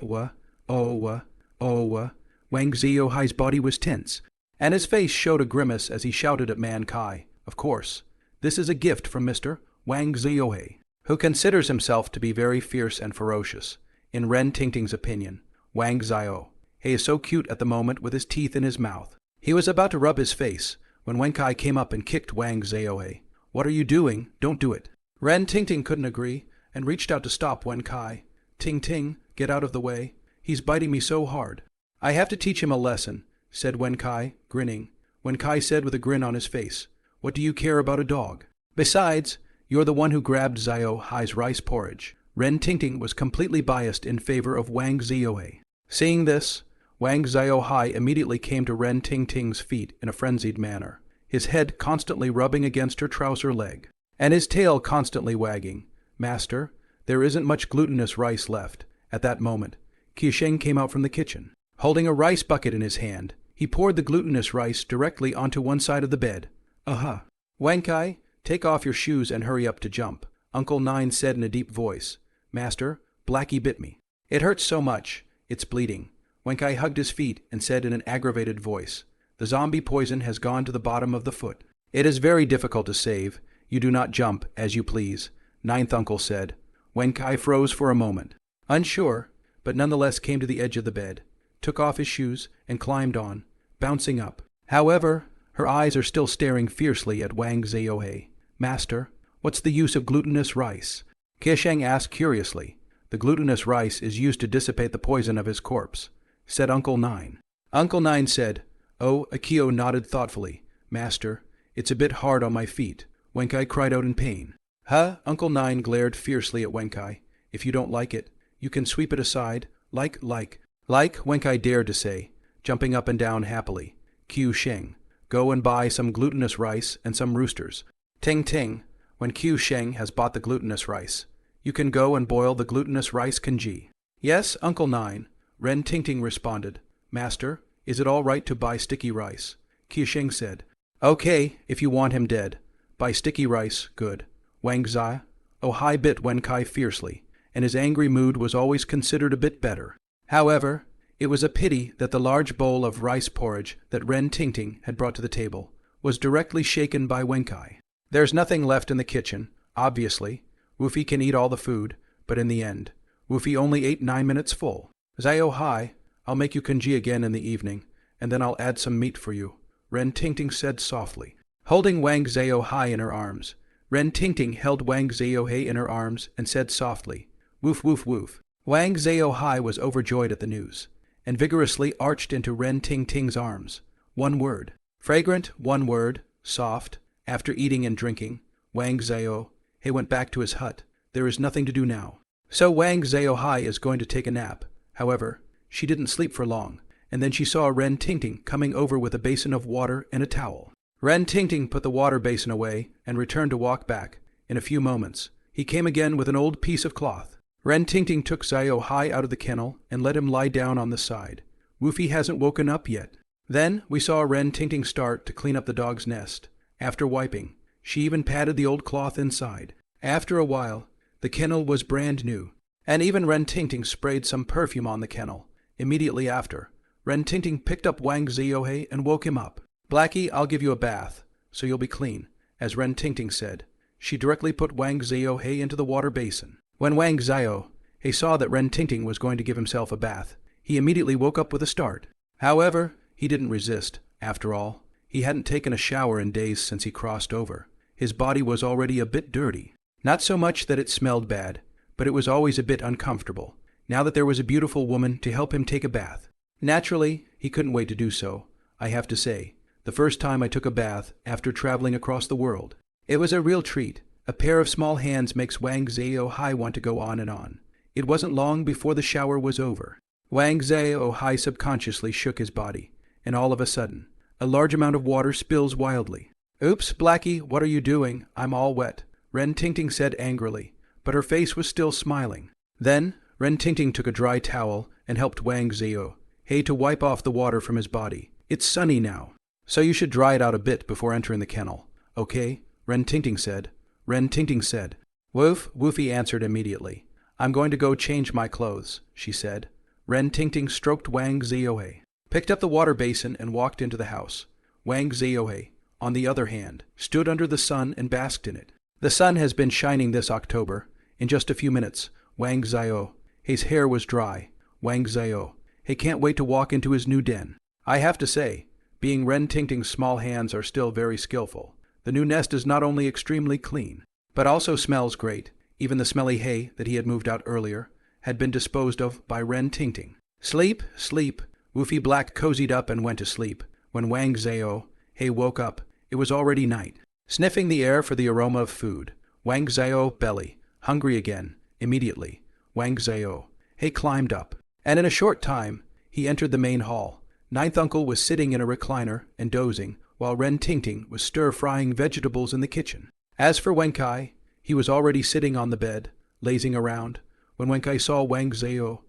Wang Zio-Hai's body was tense, and his face showed a grimace as he shouted at Man Kai. Of course, this is a gift from Mr. Wang Zio-Hai, who considers himself to be very fierce and ferocious. In Ren Ting Ting's opinion, Wang Zio-Hai is so cute at the moment with his teeth in his mouth. He was about to rub his face when Wen Kai came up and kicked Wang Zio-Hai. What are you doing? Don't do it. Ren Ting Ting couldn't agree and reached out to stop Wen Kai. Ting Ting, get out of the way. He's biting me so hard. I have to teach him a lesson, said Wen Kai, grinning. Wen Kai said with a grin on his face, what do you care about a dog? Besides, you're the one who grabbed Zio-Hai's rice porridge. Ren Ting Ting was completely biased in favor of Wang Zio-Hai. Seeing this, Wang Zio-Hai immediately came to Ren Ting Ting's feet in a frenzied manner, his head constantly rubbing against her trouser leg, and his tail constantly wagging. Master, there isn't much glutinous rice left. At that moment, Qisheng came out from the kitchen. Holding a rice bucket in his hand, he poured the glutinous rice directly onto one side of the bed. Aha! Wen Kai, take off your shoes and hurry up to jump, Uncle Nine said in a deep voice. Master, Blackie bit me. It hurts so much. It's bleeding. Wen Kai hugged his feet and said in an aggravated voice, the zombie poison has gone to the bottom of the foot. It is very difficult to save. You do not jump as you please, Ninth Uncle said. Wen Kai froze for a moment, unsure, but nonetheless came to the edge of the bed, took off his shoes, and climbed on, bouncing up. However, her eyes are still staring fiercely at Wang Zio-Hai. Master, what's the use of glutinous rice? Qisheng asked curiously. The glutinous rice is used to dissipate the poison of his corpse, said Uncle Nine. Uncle Nine said, Oh, Akio nodded thoughtfully. Master, it's a bit hard on my feet. Wen Kai cried out in pain. Huh? Uncle Nine glared fiercely at Wen Kai. If you don't like it, you can sweep it aside, like, Wen Kai dared to say, jumping up and down happily. Qisheng, go and buy some glutinous rice and some roosters. Ting Ting, when Qisheng has bought the glutinous rice, you can go and boil the glutinous rice congee. Yes, Uncle Nine, Ren Ting Ting responded. Master, is it all right to buy sticky rice? Qisheng said. Okay, if you want him dead. Buy sticky rice, good. Wang Zio-Hai bit Wen Kai fiercely, and his angry mood was always considered a bit better. However, it was a pity that the large bowl of rice porridge that Ren Ting Ting had brought to the table was directly shaken by Wen Kai. There's nothing left in the kitchen, obviously. Woofy can eat all the food, but in the end, Woofy only ate 9 minutes full. Zio-Hai, I'll make you congee again in the evening, and then I'll add some meat for you, Ren Ting Ting said softly. Holding Wang Zio-Hai in her arms, Ren Ting Ting held Wang Zio-Hai in her arms and said softly, Woof, woof, woof. Wang Zio-Hai was overjoyed at the news, and vigorously arched into Ren Ting Ting's arms. One word. Fragrant, one word. Soft. After eating and drinking, Wang Zio-Hai went back to his hut. There is nothing to do now. So Wang Zio-Hai is going to take a nap. However, she didn't sleep for long, and then she saw Ren Ting Ting coming over with a basin of water and a towel. Ren Ting Ting put the water basin away and returned to walk back. In a few moments, he came again with an old piece of cloth. Ren Ting Ting took Zio-Hai out of the kennel and let him lie down on the side. Woofy hasn't woken up yet. Then we saw Ren Ting Ting start to clean up the dog's nest. After wiping, she even patted the old cloth inside. After a while, the kennel was brand new, and even Ren Ting Ting sprayed some perfume on the kennel. Immediately after, Ren Ting Ting picked up Wang Zio-Hai and woke him up. Blackie, I'll give you a bath. so you'll be clean, as Ren Tingting said. She directly put Wang Zhao into the water basin. When Wang Zhao saw that Ren Tingting was going to give himself a bath, he immediately woke up with a start. However, he didn't resist. After all, he hadn't taken a shower in days since he crossed over. His body was already a bit dirty. Not so much that it smelled bad, but it was always a bit uncomfortable, now that there was a beautiful woman to help him take a bath. Naturally, he couldn't wait to do so, I have to say, the first time I took a bath after traveling across the world. It was a real treat. A pair of small hands makes Wang Zhao want to go on and on. It wasn't long before the shower was over. Wang Zhao subconsciously shook his body, and all of a sudden, a large amount of water spills wildly. "Oops, Blackie, what are you doing? I'm all wet," Ren Tingting said angrily, but her face was still smiling. Then, Ren Tingting took a dry towel and helped Wang Zhao to wipe off the water from his body. "It's sunny now, so you should dry it out a bit before entering the kennel. Okay?" Ren Tingting said. Ren Tingting said. "Woof," Woofy answered immediately. "I'm going to go change my clothes," she said. Ren Tingting stroked Wang Zhao, picked up the water basin and walked into the house. Wang Zhao, on the other hand, stood under the sun and basked in it. The sun has been shining this October. In just a few minutes, Wang Zhao, his hair was dry. Wang Zhao, he can't wait to walk into his new den. I have to say, being Ren Tingting's small hands are still very skillful. The new nest is not only extremely clean, but also smells great. Even the smelly hay that he had moved out earlier had been disposed of by Ren Tingting. "Sleep, sleep." Woofy Black cozied up and went to sleep. When Wang Zhao woke up, it was already night. Sniffing the air for the aroma of food, Wang Zhao belly, hungry again, immediately. Wang Zhao climbed up, and in a short time, he entered the main hall. Ninth Uncle was sitting in a recliner and dozing, while Ren Tingting was stir-frying vegetables in the kitchen. As for Wenkai, he was already sitting on the bed, lazing around, when Wenkai saw Wang Zhao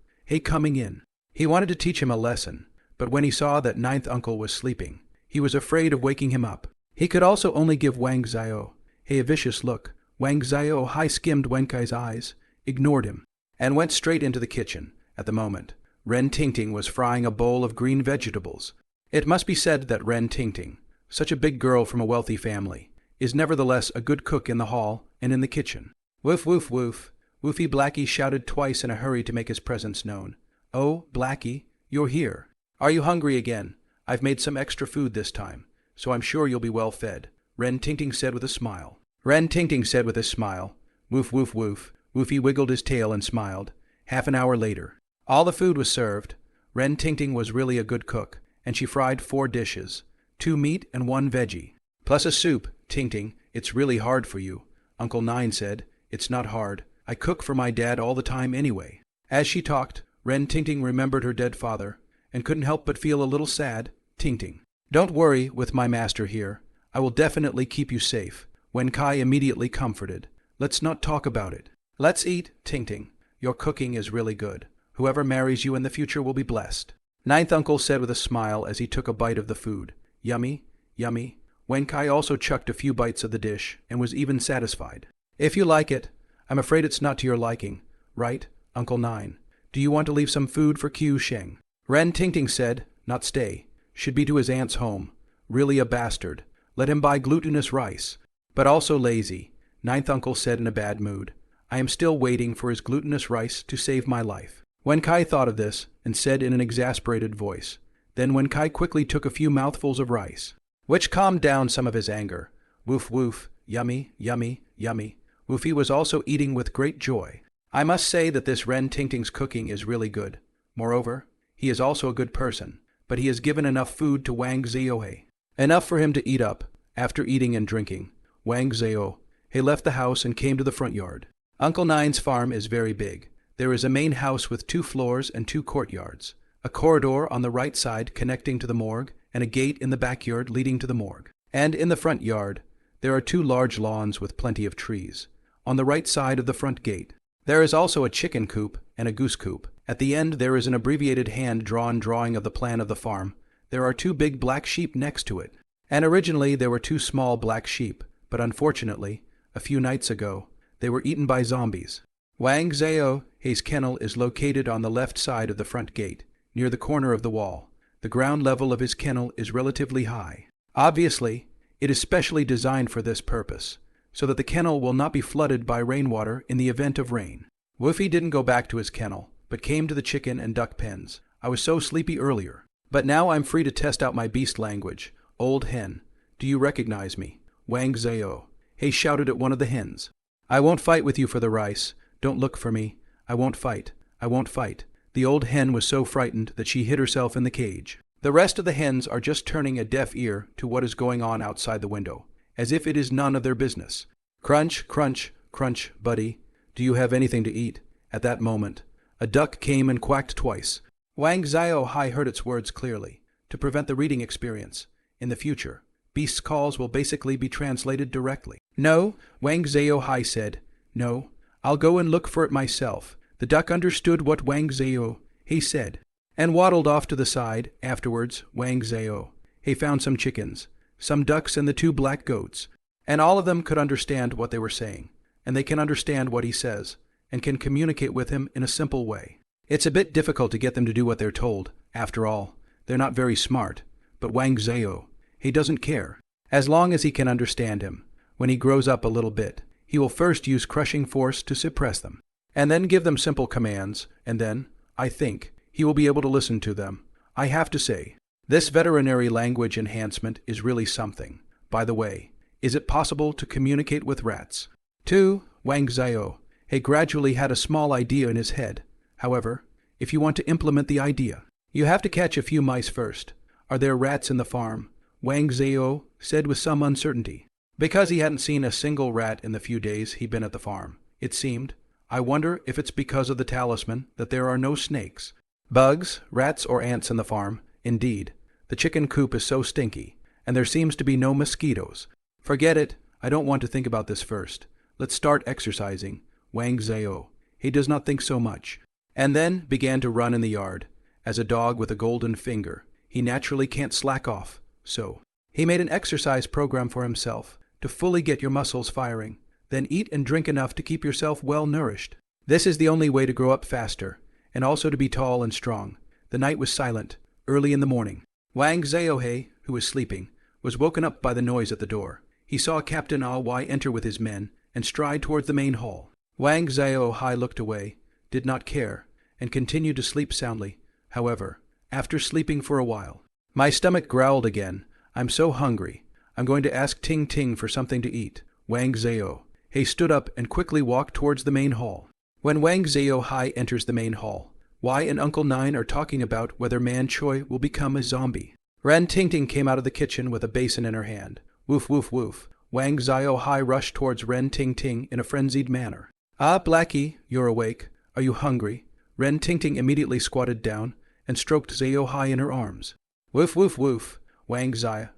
coming in. He wanted to teach him a lesson, but when he saw that Ninth Uncle was sleeping, he was afraid of waking him up. He could also only give Wang Zhao a vicious look. Wang Zhao skimmed Wenkai's eyes, ignored him, and went straight into the kitchen. At the moment, Ren Tingting was frying a bowl of green vegetables. It must be said that Ren Tingting, such a big girl from a wealthy family, is nevertheless a good cook in the hall and in the kitchen. "Woof, woof, woof." Woofy Blackie shouted twice in a hurry to make his presence known. "Oh, Blackie, you're here. Are you hungry again? I've made some extra food this time, so I'm sure you'll be well fed," Ren Tingting said with a smile. Ren Tingting said with a smile. "Woof, woof, woof." Woofy wiggled his tail and smiled. Half an hour later, all the food was served. Ren Tingting was really a good cook, and she fried 4 dishes, 2 meat and 1 veggie, plus a soup. "Tingting, it's really hard for you," Uncle Nine said. "It's not hard. I cook for my dad all the time anyway." As she talked, Ren Tingting remembered her dead father, and couldn't help but feel a little sad. "Tingting, don't worry with my master here. I will definitely keep you safe." Wen Kai immediately comforted. "Let's not talk about it. Let's eat, Tingting. Your cooking is really good. Whoever marries you in the future will be blessed." Ninth Uncle said with a smile as he took a bite of the food. "Yummy, yummy." Wen Kai also chucked a few bites of the dish and was even satisfied. "If you like it, I'm afraid it's not to your liking, right, Uncle Nine? Do you want to leave some food for Qiu Sheng?" Ren Tingting said, "Not stay. Should be to his aunt's home. Really a bastard. Let him buy glutinous rice. But also lazy," Ninth Uncle said in a bad mood. "I am still waiting for his glutinous rice to save my life." Wen Kai thought of this and said in an exasperated voice. Then Wen Kai quickly took a few mouthfuls of rice, which calmed down some of his anger. "Woof, woof. Yummy, yummy, yummy." Woofy was also eating with great joy. "I must say that this Ren Tingting's cooking is really good. Moreover, he is also a good person, but he has given enough food to Wang Zhao. Enough for him to eat up." After eating and drinking, Wang Zhao left the house and came to the front yard. Uncle Nine's farm is very big. There is a main house with 2 floors and 2 courtyards, a corridor on the right side connecting to the morgue, and a gate in the backyard leading to the morgue. And in the front yard, there are 2 large lawns with plenty of trees. On the right side of the front gate, there is also a chicken coop and a goose coop. At the end there is an abbreviated hand-drawn drawing of the plan of the farm. There are 2 big black sheep next to it. And originally there were 2 small black sheep, but unfortunately, a few nights ago, they were eaten by zombies. Wang Zhao's kennel is located on the left side of the front gate, near the corner of the wall. The ground level of his kennel is relatively high. Obviously, It is specially designed for this purpose, so that the kennel will not be flooded by rainwater in the event of rain. Woofy didn't go back to his kennel, but came to the chicken and duck pens. I was so sleepy earlier. But now I'm free to test out my beast language. Old hen, do you recognize me? Wang Zhao. He shouted at one of the hens. I won't fight with you for the rice. Don't look for me. I won't fight. I won't fight. The old hen was so frightened that she hid herself in the cage. The rest of the hens are just turning a deaf ear to what is going on outside the window, as if it is none of their business. Crunch, crunch, crunch, buddy. Do you have anything to eat? At that moment, a duck came and quacked twice. Wang Zhao heard its words clearly. To prevent the reading experience, in the future, beast's calls will basically be translated directly. No, Wang Zhao said. No, I'll go and look for it myself. The duck understood what Wang Zhao said, and waddled off to the side. Afterwards, Wang Zhao found some chickens, some ducks and the 2 black goats, and all of them could understand what they were saying, and they can understand what he says, and can communicate with him in a simple way. It's a bit difficult to get them to do what they're told. After all, they're not very smart, but Wang Zhao, he doesn't care. As long as he can understand him, when he grows up a little bit, he will first use crushing force to suppress them, and then give them simple commands, and then, I think, he will be able to listen to them. I have to say, this veterinary language enhancement is really something. By the way, is it possible to communicate with rats? 2. Wang Zhao, he gradually had a small idea in his head. However, if you want to implement the idea, you have to catch a few mice first. Are there rats in the farm? Wang Zhao said with some uncertainty, because he hadn't seen a single rat in the few days he'd been at the farm. It seemed, I wonder if it's because of the talisman that there are no snakes, bugs, rats, or ants in the farm. Indeed, the chicken coop is so stinky, and there seems to be no mosquitoes. Forget it, I don't want to think about this first. Let's start exercising. Wang Zhao, he does not think so much, and then began to run in the yard. As a dog with a golden finger, he naturally can't slack off, so he made an exercise program for himself to fully get your muscles firing. Then eat and drink enough to keep yourself well nourished. This is the only way to grow up faster, and also to be tall and strong. The night was silent. Early in the morning, Wang Zhao, who was sleeping, was woken up by the noise at the door. He saw Captain Ah enter with his men and stride towards the main hall. Wang Zhao looked away, did not care, and continued to sleep soundly. However, after sleeping for a while, my stomach growled again. I'm so hungry. I'm going to ask Ting Ting for something to eat. Wang Zhao stood up and quickly walked towards the main hall. When Wang Zhao enters the main hall, Wai and Uncle Nine are talking about whether Man Choi will become a zombie. Ren Ting Ting came out of the kitchen with a basin in her hand. Woof, woof, woof. Wang Zhao rushed towards Ren Ting Ting in a frenzied manner. Ah, Blackie, you're awake. Are you hungry? Ren Ting Ting immediately squatted down and stroked Zhao in her arms. Woof, woof, woof. Wang Zhao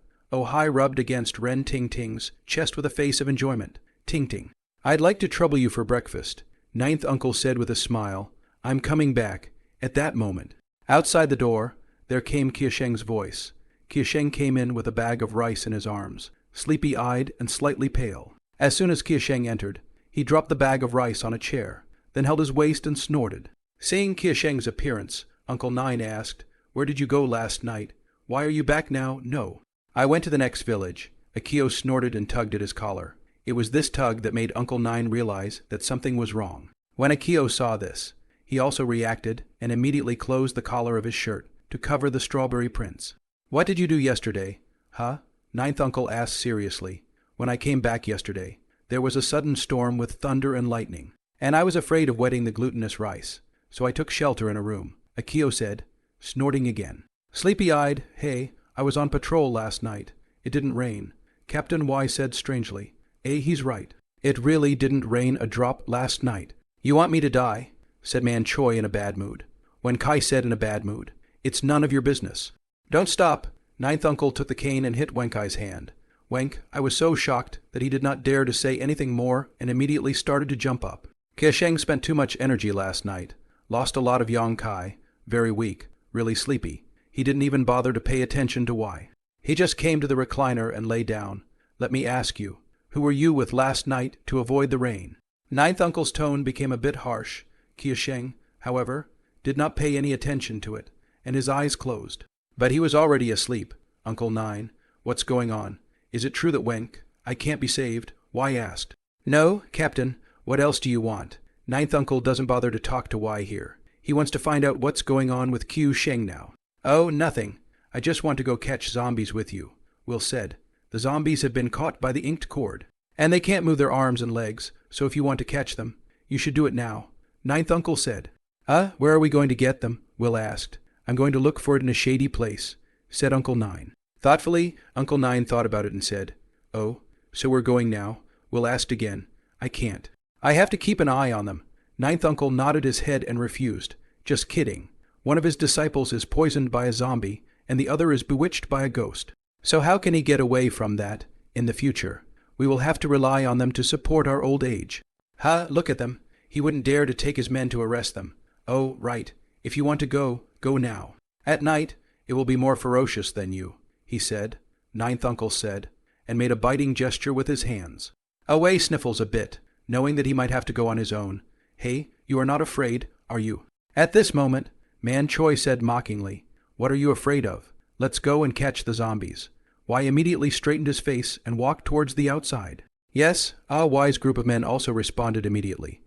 rubbed against Ren Ting Ting's chest with a face of enjoyment. Ting Ting, I'd like to trouble you for breakfast, Ninth Uncle said with a smile. I'm coming back. At that moment, outside the door, there came Qiusheng's voice. Qiusheng came in with a bag of rice in his arms, sleepy-eyed and slightly pale. As soon as Qiusheng entered, he dropped the bag of rice on a chair, then held his waist and snorted. Seeing Qiusheng's appearance, Uncle Nine asked, Where did you go last night? Why are you back now? No. I went to the next village. Akio snorted and tugged at his collar. It was this tug that made Uncle Nine realize that something was wrong. When Akio saw this, he also reacted and immediately closed the collar of his shirt to cover the strawberry prince. What did you do yesterday? Huh? Ninth Uncle asked seriously. When I came back yesterday, there was a sudden storm with thunder and lightning, and I was afraid of wetting the glutinous rice, so I took shelter in a room. Akio said, snorting again. Sleepy-eyed, hey, I was on patrol last night. It didn't rain. Captain Y said strangely. He's right. It really didn't rain a drop last night. You want me to die? Said Man Choi in a bad mood. When Kai said in a bad mood, It's none of your business. Don't stop. Ninth Uncle took the cane and hit Wenkai's hand. Wenk, I was so shocked that he did not dare to say anything more and immediately started to jump up. Qiusheng spent too much energy last night. Lost a lot of Yang Kai. Very weak. Really sleepy. He didn't even bother to pay attention to why. He just came to the recliner and lay down. Let me ask you, who were you with last night to avoid the rain? Ninth Uncle's tone became a bit harsh. Qiusheng, however, did not pay any attention to it, and his eyes closed. But he was already asleep. Uncle Nine, what's going on? Is it true that I can't be saved? Y asked. No, Captain. What else do you want? Ninth Uncle doesn't bother to talk to Y here. He wants to find out what's going on with Q Sheng now. Oh, nothing. I just want to go catch zombies with you, Will said. The zombies have been caught by the inked cord, and they can't move their arms and legs, so if you want to catch them, you should do it now. Ninth Uncle said. Where are we going to get them? Will asked. I'm going to look for it in a shady place, said Uncle Nine. Thoughtfully, Uncle Nine thought about it and said, Oh, so we're going now? Will asked again. I can't. I have to keep an eye on them. Ninth Uncle nodded his head and refused. Just kidding. One of his disciples is poisoned by a zombie, and the other is bewitched by a ghost. So how can he get away from that in the future? We will have to rely on them to support our old age. Look at them. He wouldn't dare to take his men to arrest them. Oh, right. If you want to go, go now. At night, it will be more ferocious than you, he said. Ninth Uncle said, and made a biting gesture with his hands. Away Sniffles a bit, knowing that he might have to go on his own. Hey, you are not afraid, are you? At this moment, Man Choi said mockingly, What are you afraid of? Let's go and catch the zombies. Y immediately straightened his face and walked towards the outside. Yes, Y's group of men also responded immediately.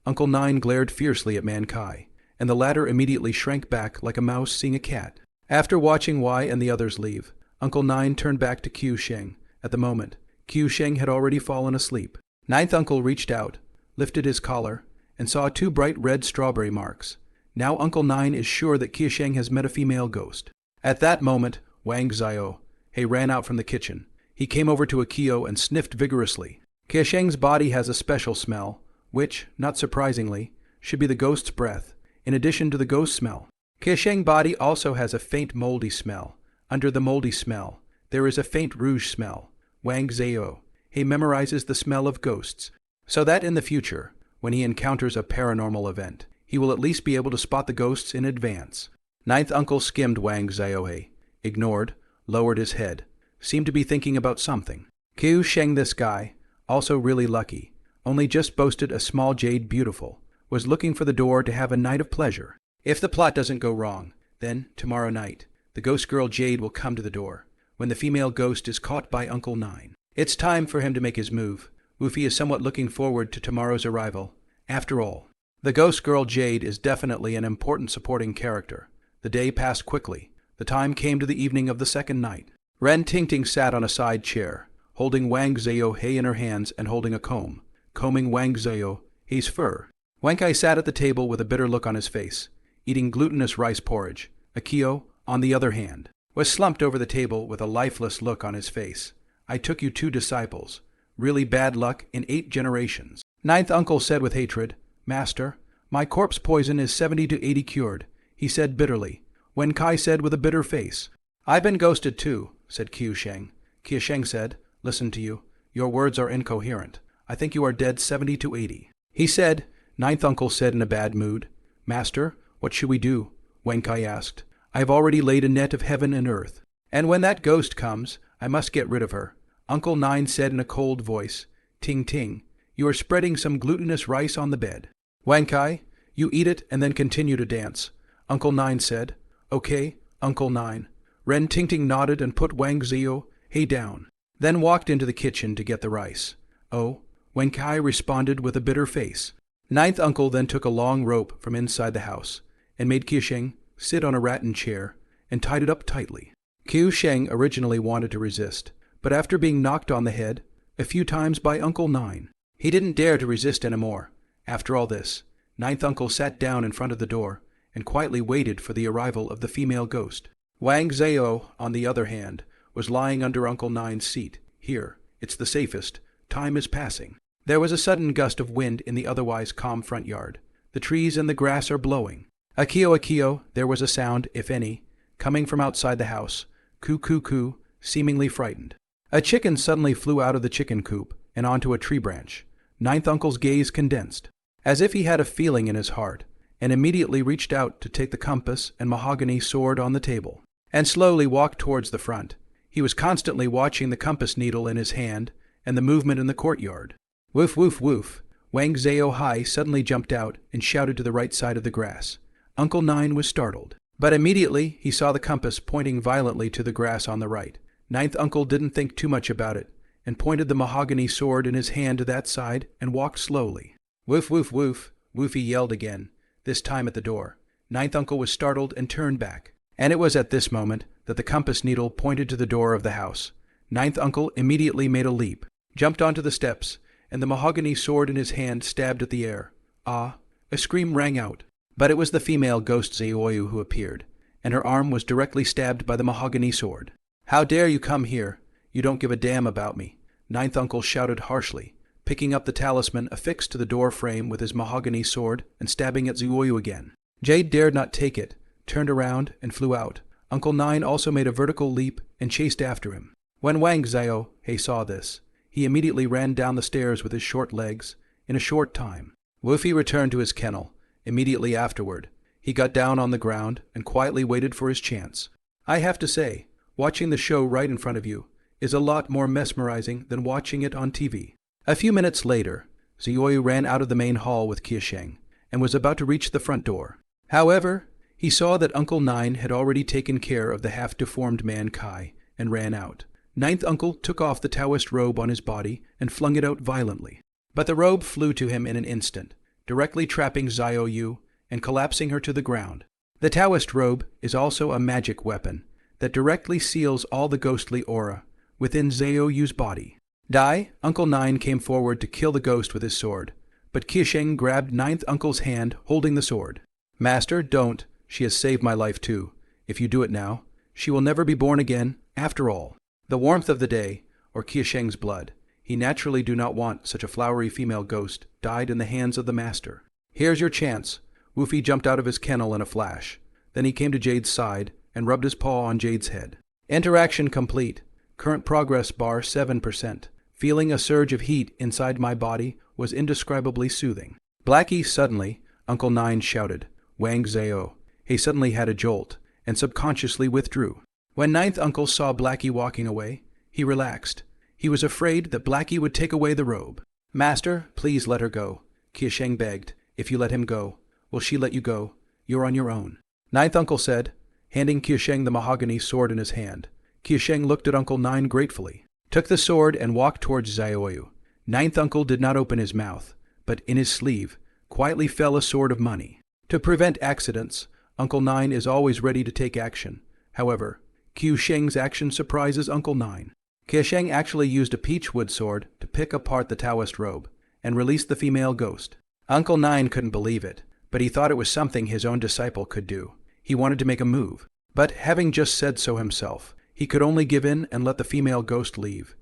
Uncle Nine glared fiercely at Man Kai, and the latter immediately shrank back like a mouse seeing a cat. After watching Y and the others leave, Uncle Nine turned back to Q Sheng. At the moment, Q Sheng had already fallen asleep. Ninth Uncle reached out, lifted his collar, and saw 2 bright red strawberry marks. Now Uncle Nine is sure that Q Sheng has met a female ghost. At that moment, Wang Zio ran out from the kitchen. He came over to Akio and sniffed vigorously. Q Sheng's body has a special smell, which, not surprisingly, should be the ghost's breath, in addition to the ghost smell. Q Sheng's body also has a faint moldy smell. Under the moldy smell, there is a faint rouge smell. Wang Zio memorizes the smell of ghosts, so that in the future, when he encounters a paranormal event, he will at least be able to spot the ghosts in advance. Ninth Uncle skimmed Wang Ziohe, ignored, lowered his head, seemed to be thinking about something. Q Sheng, this guy, also really lucky, only just boasted a small jade beautiful, was looking for the door to have a night of pleasure. If the plot doesn't go wrong, then, tomorrow night, the ghost girl Jade will come to the door, when the female ghost is caught by Uncle Nine. It's time for him to make his move. Woofy is somewhat looking forward to tomorrow's arrival. After all, the ghost girl Jade is definitely an important supporting character. The day passed quickly. The time came to the evening of the second night. Ren Tingting sat on a side chair, holding Wang Zio-hei in her hands and holding a comb, combing Wang Zio-hei's fur. Wang Kai sat at the table with a bitter look on his face, eating glutinous rice porridge. Akio, on the other hand, was slumped over the table with a lifeless look on his face. I took you 2 disciples. Really bad luck in 8 generations. Ninth Uncle said with hatred, Master, my corpse poison is 70 to 80 cured, he said bitterly. Wen Kai said with a bitter face, I've been ghosted too, said Q Sheng. Q Sheng said, Listen to you. Your words are incoherent. I think you are dead 70 to 80. He said, Ninth Uncle said in a bad mood, Master, what should we do? Wen Kai asked. I have already laid a net of heaven and earth, and when that ghost comes, I must get rid of her. Uncle Nine said in a cold voice, Ting Ting, you are spreading some glutinous rice on the bed. Wang Kai, you eat it and then continue to dance. Uncle Nine said, Okay, Uncle Nine. Ren Tingting nodded and put Wang Zio-hei down, then walked into the kitchen to get the rice. Oh, Wang Kai responded with a bitter face. Ninth Uncle then took a long rope from inside the house and made Q Sheng sit on a rattan chair and tied it up tightly. Q Sheng originally wanted to resist, but after being knocked on the head a few times by Uncle Nine, he didn't dare to resist anymore. After all this, Ninth Uncle sat down in front of the door and quietly waited for the arrival of the female ghost. Wang Zio, on the other hand, was lying under Uncle Nine's seat. Here, it's the safest. Time is passing. There was a sudden gust of wind in the otherwise calm front yard. The trees and the grass are blowing. Akio, there was a sound, if any, coming from outside the house. Coo, seemingly frightened. A chicken suddenly flew out of the chicken coop and onto a tree branch. Ninth Uncle's gaze condensed, as if he had a feeling in his heart, and immediately reached out to take the compass and mahogany sword on the table, and slowly walked towards the front. He was constantly watching the compass needle in his hand and the movement in the courtyard. Woof, woof, woof. Wang Zio-hei suddenly jumped out and shouted to the right side of the grass. Uncle Nine was startled, but immediately he saw the compass pointing violently to the grass on the right. Ninth uncle didn't think too much about it, and pointed the mahogany sword in his hand to that side and walked slowly. Woof, woof, woof, Woofy yelled again, this time at the door. Ninth uncle was startled and turned back. And it was at this moment that the compass needle pointed to the door of the house. Ninth uncle immediately made a leap, jumped onto the steps, and the mahogany sword in his hand stabbed at the air. Ah! A scream rang out. But it was the female ghost Zaoyu who appeared, and her arm was directly stabbed by the mahogany sword. How dare you come here? You don't give a damn about me, Ninth uncle shouted harshly, picking up the talisman affixed to the door frame with his mahogany sword and stabbing at Zaoyu again. Jade dared not take it, turned around, and flew out. Uncle Nine also made a vertical leap and chased after him. When Wang Zhao saw this, he immediately ran down the stairs with his short legs. In a short time, Woofy returned to his kennel. Immediately afterward, he got down on the ground and quietly waited for his chance. I have to say, watching the show right in front of you is a lot more mesmerizing than watching it on TV. A few minutes later, Zaoyu ran out of the main hall with Qiasheng and was about to reach the front door. However, he saw that Uncle Nine had already taken care of the half-deformed man Kai and ran out. Ninth uncle took off the Taoist robe on his body and flung it out violently. But the robe flew to him in an instant, directly trapping Zaoyu and collapsing her to the ground. The Taoist robe is also a magic weapon that directly seals all the ghostly aura within Zaoyu's body. Dai, Uncle Nine came forward to kill the ghost with his sword, but Qiasheng grabbed Ninth uncle's hand holding the sword. Master, don't. She has saved my life too. If you do it now, she will never be born again, after all. The warmth of the day, or Qiasheng's blood, he naturally do not want such a flowery female ghost died in the hands of the master. Here's your chance. Woofy jumped out of his kennel in a flash. Then he came to Jade's side and rubbed his paw on Jade's head. Interaction complete. Current progress bar 7%. Feeling a surge of heat inside my body was indescribably soothing. Blackie, suddenly, Uncle Nine shouted. Wang Zhao. He suddenly had a jolt and subconsciously withdrew. When Ninth uncle saw Blackie walking away, he relaxed. He was afraid that Blackie would take away the robe. Master, please let her go, Qiasheng begged. If you let him go, will she let you go? You're on your own. Ninth uncle said, handing Qiasheng the mahogany sword in his hand. Qiasheng looked at Uncle Nine gratefully, took the sword and walked towards Zaoyu. Ninth uncle did not open his mouth, but in his sleeve quietly fell a sword of money. To prevent accidents, Uncle Nine is always ready to take action. However, Qiasheng's action surprises Uncle Nine. Qiasheng actually used a peachwood sword to pick apart the Taoist robe and release the female ghost. Uncle Nine couldn't believe it, but he thought it was something his own disciple could do. He wanted to make a move, but having just said so himself, he could only give in and let the female ghost leave.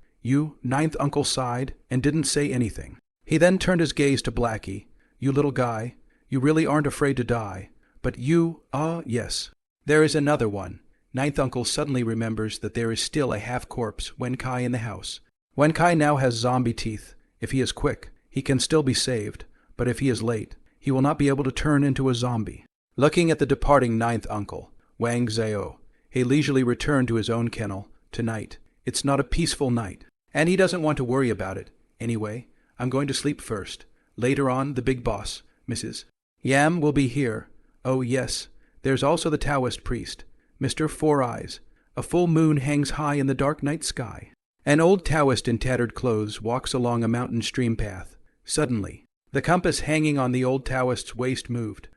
Ninth uncle sighed and didn't say anything. He then turned his gaze to Blackie. You little guy, you really aren't afraid to die, but yes. There is another one. Ninth uncle suddenly remembers that there is still a half-corpse Wenkai in the house. Wenkai now has zombie teeth. If he is quick, he can still be saved, but if he is late, he will not be able to turn into a zombie. Looking at the departing ninth uncle, Wang Zhao, he leisurely returned to his own kennel. Tonight, it's not a peaceful night, and he doesn't want to worry about it. Anyway, I'm going to sleep first. Later on, the big boss, Mrs. Yam, will be here. Oh yes, there's also the Taoist priest, Mr. Four Eyes. A full moon hangs high in the dark night sky. An old Taoist in tattered clothes walks along a mountain stream path. Suddenly, the compass hanging on the old Taoist's waist moved.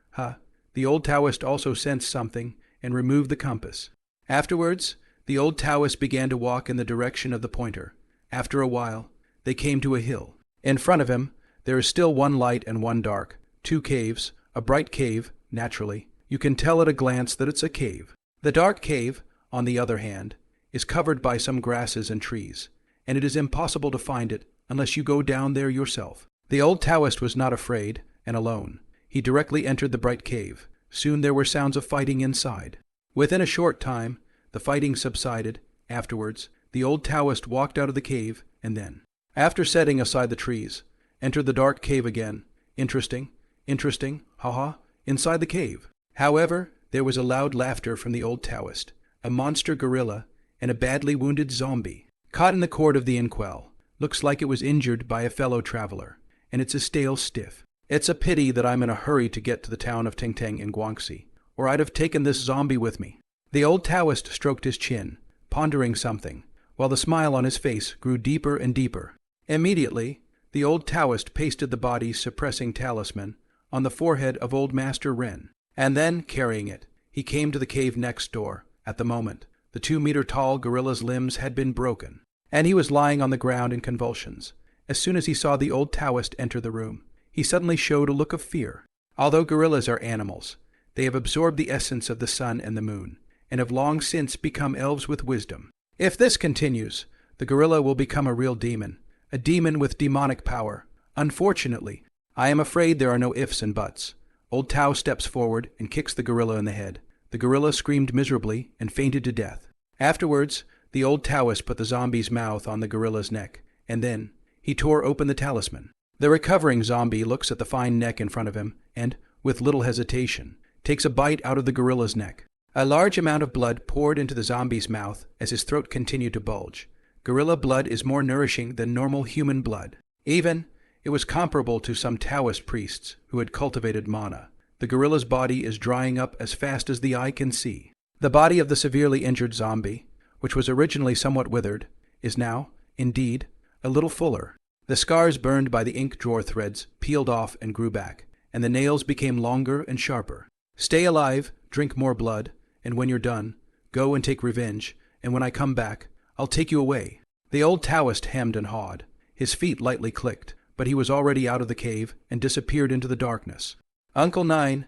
The old Taoist also sensed something and removed the compass. Afterwards, the old Taoist began to walk in the direction of the pointer. After a while, they came to a hill. In front of him, there is still one light and one dark. Two caves, a bright cave, naturally. You can tell at a glance that it's a cave. The dark cave, on the other hand, is covered by some grasses and trees, and it is impossible to find it unless you go down there yourself. The old Taoist was not afraid and alone. He directly entered the bright cave. Soon there were sounds of fighting inside. Within a short time, the fighting subsided. Afterwards, the old Taoist walked out of the cave and then, after setting aside the trees, entered the dark cave again. Interesting, inside the cave. However, there was a loud laughter from the old Taoist, a monster gorilla, and a badly wounded zombie. Caught in the cord of the inkwell. Looks like it was injured by a fellow traveler, and it's a stale stiff. It's a pity that I'm in a hurry to get to the town of Tang Tang in Guangxi, or I'd have taken this zombie with me. The old Taoist stroked his chin, pondering something, while the smile on his face grew deeper and deeper. Immediately, the old Taoist pasted the body's suppressing talisman on the forehead of old Master Ren, and then, carrying it, he came to the cave next door. At the moment, the 2-meter-tall gorilla's limbs had been broken, and he was lying on the ground in convulsions. As soon as he saw the old Taoist enter the room, he suddenly showed a look of fear. Although gorillas are animals, they have absorbed the essence of the sun and the moon, and have long since become elves with wisdom. If this continues, the gorilla will become a real demon, a demon with demonic power. Unfortunately, I am afraid there are no ifs and buts. Old Tao steps forward and kicks the gorilla in the head. The gorilla screamed miserably and fainted to death. Afterwards, the old Taoist put the zombie's mouth on the gorilla's neck, and then he tore open the talisman. The recovering zombie looks at the fine neck in front of him and, with little hesitation, takes a bite out of the gorilla's neck. A large amount of blood poured into the zombie's mouth as his throat continued to bulge. Gorilla blood is more nourishing than normal human blood. Even, it was comparable to some Taoist priests who had cultivated mana. The gorilla's body is drying up as fast as the eye can see. The body of the severely injured zombie, which was originally somewhat withered, is now, indeed, a little fuller. The scars burned by the ink drawer threads peeled off and grew back, and the nails became longer and sharper. Stay alive, drink more blood, and when you're done, go and take revenge, and when I come back, I'll take you away. The old Taoist hemmed and hawed. His feet lightly clicked, but he was already out of the cave and disappeared into the darkness. Uncle Nine,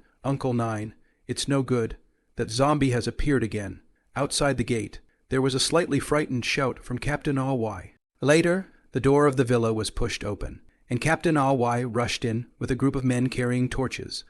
it's no good. That zombie has appeared again. Outside the gate, there was a slightly frightened shout from Captain All-Why. Later, the door of the villa was pushed open, and Captain All-Why rushed in with a group of men carrying torches.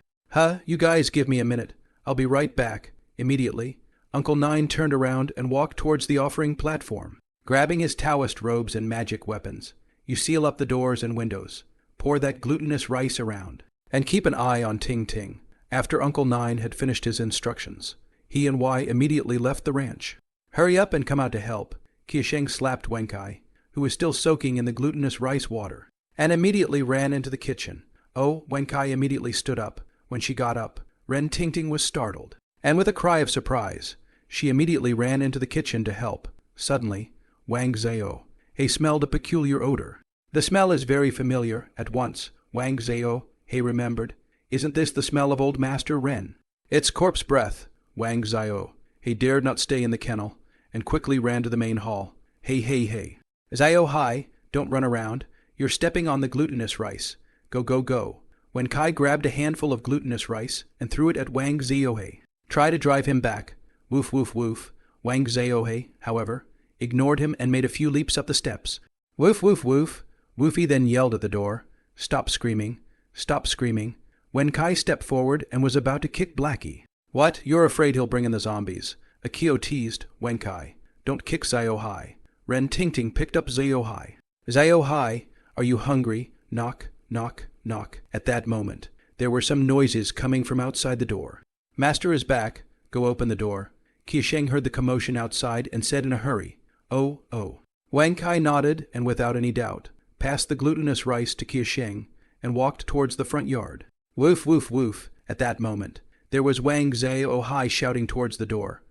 You guys give me a minute. I'll be right back. Immediately, Uncle Nine turned around and walked towards the offering platform, grabbing his Taoist robes and magic weapons. You seal up the doors and windows, pour that glutinous rice around, and keep an eye on Ting Ting. After Uncle Nine had finished his instructions, he and Y immediately left the ranch. Hurry up and come out to help. Qiusheng slapped Wenkai, who was still soaking in the glutinous rice water, and immediately ran into the kitchen. Wenkai immediately stood up. When she got up, Ren Tingting was startled, and with a cry of surprise, she immediately ran into the kitchen to help. Suddenly, Wang Zhao smelled a peculiar odor. The smell is very familiar. At once, Wang Zhao remembered. Isn't this the smell of old Master Ren? It's corpse breath. Wang Zhao dared not stay in the kennel, and quickly ran to the main hall. Hey. Zhao, don't run around. You're stepping on the glutinous rice. Go. When Kai grabbed a handful of glutinous rice and threw it at Wang Zhao. Try to drive him back. Woof. Wang Zhao, however, ignored him and made a few leaps up the steps. Woof. Woofy then yelled at the door. Stop screaming. When Kai stepped forward and was about to kick Blackie. What? You're afraid he'll bring in the zombies. Akio teased Wenkai. Don't kick Zhao. Ren Tingting picked up Zhao. Zhao, are you hungry? Knock. At that moment, there were some noises coming from outside the door. Master is back. Go open the door. Qiusheng heard the commotion outside and said in a hurry, Oh. Wenkai nodded and without any doubt passed the glutinous rice to Qiusheng and walked towards the front yard. Woof. At that moment, there was Wang Zhao shouting towards the door.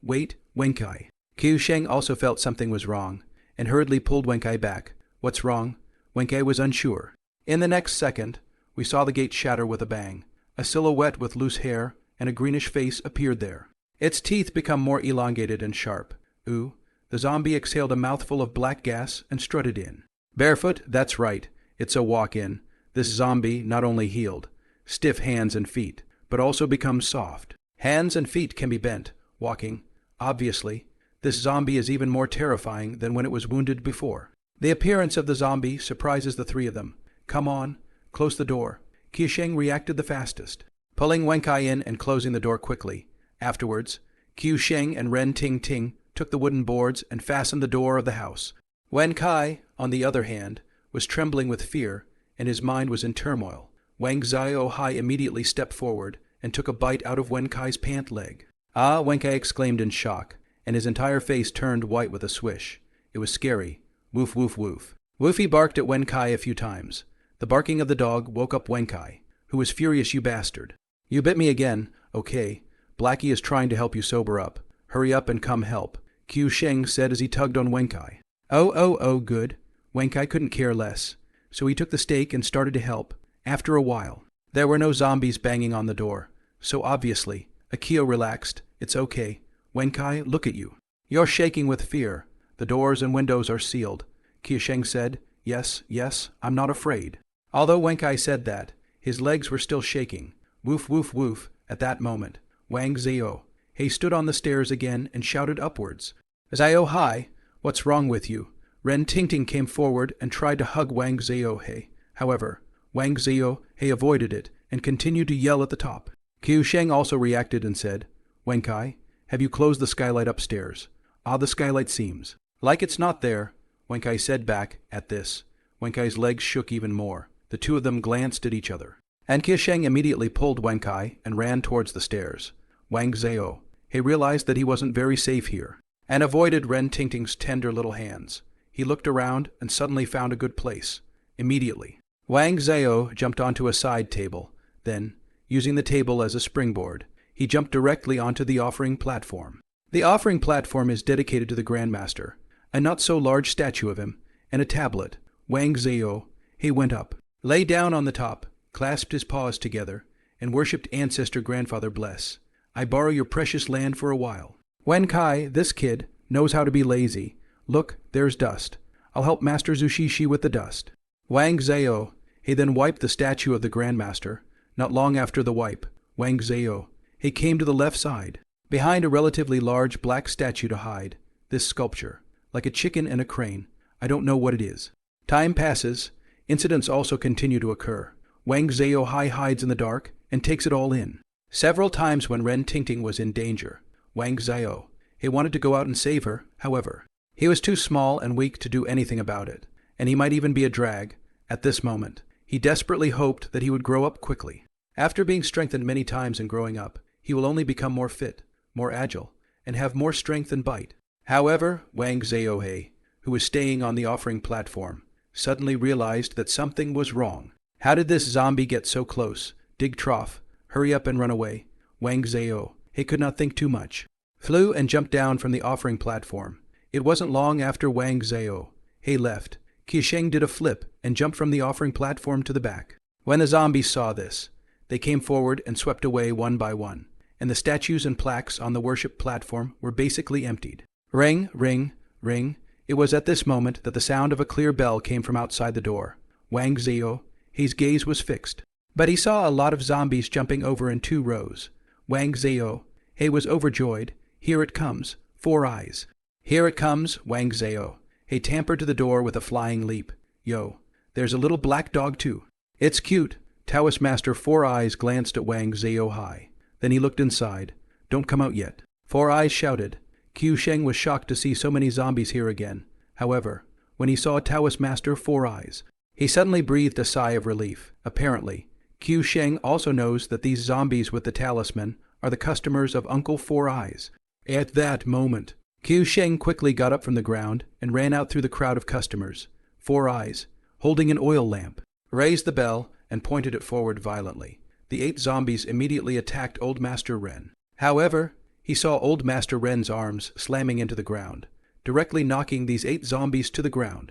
Wait, Wenkai. Qiusheng also felt something was wrong and hurriedly pulled Wenkai back. What's wrong? Wenkai was unsure. In the next second, we saw the gate shatter with a bang. A silhouette with loose hair and a greenish face appeared there. Its teeth become more elongated and sharp. The zombie exhaled a mouthful of black gas and strutted in. Barefoot? That's right. It's a walk-in. This zombie not only healed, stiff hands and feet, but also becomes soft. Hands and feet can be bent, walking. Obviously, this zombie is even more terrifying than when it was wounded before. The appearance of the zombie surprises the three of them. Come on, close the door. Qiusheng reacted the fastest, pulling Wenkai in and closing the door quickly. Afterwards, Qiusheng and Ren Tingting took the wooden boards and fastened the door of the house. Wenkai, on the other hand, was trembling with fear, and his mind was in turmoil. Wang Zhao immediately stepped forward and took a bite out of Wenkai's pant leg. Wenkai exclaimed in shock, and his entire face turned white with a swish. It was scary. Woof. Woofy barked at Wenkai a few times. The barking of the dog woke up Wenkai, who was furious. You bastard. You bit me again. Okay. Blackie is trying to help you sober up. Hurry up and come help. Qiu Sheng said as he tugged on Wenkai. Oh, good. Wenkai couldn't care less, so he took the stake and started to help. After a while, there were no zombies banging on the door, so obviously, Akio relaxed. It's okay. Wenkai, look at you. You're shaking with fear. The doors and windows are sealed. Qiu Sheng said, Yes, I'm not afraid. Although Wenkai said that, his legs were still shaking. Woof, woof, woof. At that moment, Wang Zhao, he stood on the stairs again and shouted upwards. Zhao Hai, what's wrong with you? Ren Tingting came forward and tried to hug Wang Zhao He. However, Wang Zhao He avoided it and continued to yell at the top. Qiu Sheng also reacted and said, Wenkai, have you closed the skylight upstairs? The skylight seems like it's not there. Wenkai said back at this. Wenkai's legs shook even more. The two of them glanced at each other. And Qiu Sheng immediately pulled Wenkai and ran towards the stairs. Wang Zhao, he realized that he wasn't very safe here, and avoided Ren Tingting's tender little hands. He looked around and suddenly found a good place. Immediately, Wang Zhao jumped onto a side table. Then, using the table as a springboard, he jumped directly onto the offering platform. The offering platform is dedicated to the grandmaster, a not-so-large statue of him, and a tablet. Wang Zhao, he went up, lay down on the top, clasped his paws together, and worshipped Ancestor Grandfather Bless. I borrow your precious land for a while. Wenkai, this kid, knows how to be lazy. Look, there's dust. I'll help Master Zushishi with the dust. Wang Zhao, he then wiped the statue of the Grandmaster. Not long after the wipe, Wang Zhao, he came to the left side, behind a relatively large black statue to hide. This sculpture, like a chicken and a crane. I don't know what it is. Time passes. Incidents also continue to occur. Wang Zhao hides in the dark and takes it all in. Several times when Ren Tingting was in danger, Wang Zhao, he wanted to go out and save her. However, he was too small and weak to do anything about it, and he might even be a drag. At this moment, he desperately hoped that he would grow up quickly. After being strengthened many times and growing up, he will only become more fit, more agile, and have more strength and bite. However, Wang Zhao, who was staying on the offering platform, suddenly realized that something was wrong. How did this zombie get so close? Dig trough. Hurry up and run away. Wang Zhao, he could not think too much. Flew and jumped down from the offering platform. It wasn't long after Wang Zhao, he left. Qiu Sheng did a flip and jumped from the offering platform to the back. When the zombies saw this, they came forward and swept away one by one, and the statues and plaques on the worship platform were basically emptied. Ring, ring, ring. It was at this moment that the sound of a clear bell came from outside the door. Wang Zhao, his gaze was fixed, but he saw a lot of zombies jumping over in 2 rows. Wang Zhao, he was overjoyed. Here it comes. 4 eyes. Here it comes, Wang Zhao. He tampered to the door with a flying leap. Yo, there's a little black dog too. It's cute. Taoist Master 4 Eyes glanced at Wang Zhao Hai. Then he looked inside. Don't come out yet. 4 Eyes shouted. Qiu Sheng was shocked to see so many zombies here again. However, when he saw Taoist Master 4 Eyes, he suddenly breathed a sigh of relief. Apparently, Qiu Sheng also knows that these zombies with the talisman are the customers of Uncle 4 Eyes. At that moment, Qiu Sheng quickly got up from the ground and ran out through the crowd of customers. 4 Eyes, holding an oil lamp, raised the bell and pointed it forward violently. The 8 zombies immediately attacked Old Master Ren. However, he saw Old Master Ren's arms slamming into the ground, directly knocking these 8 zombies to the ground.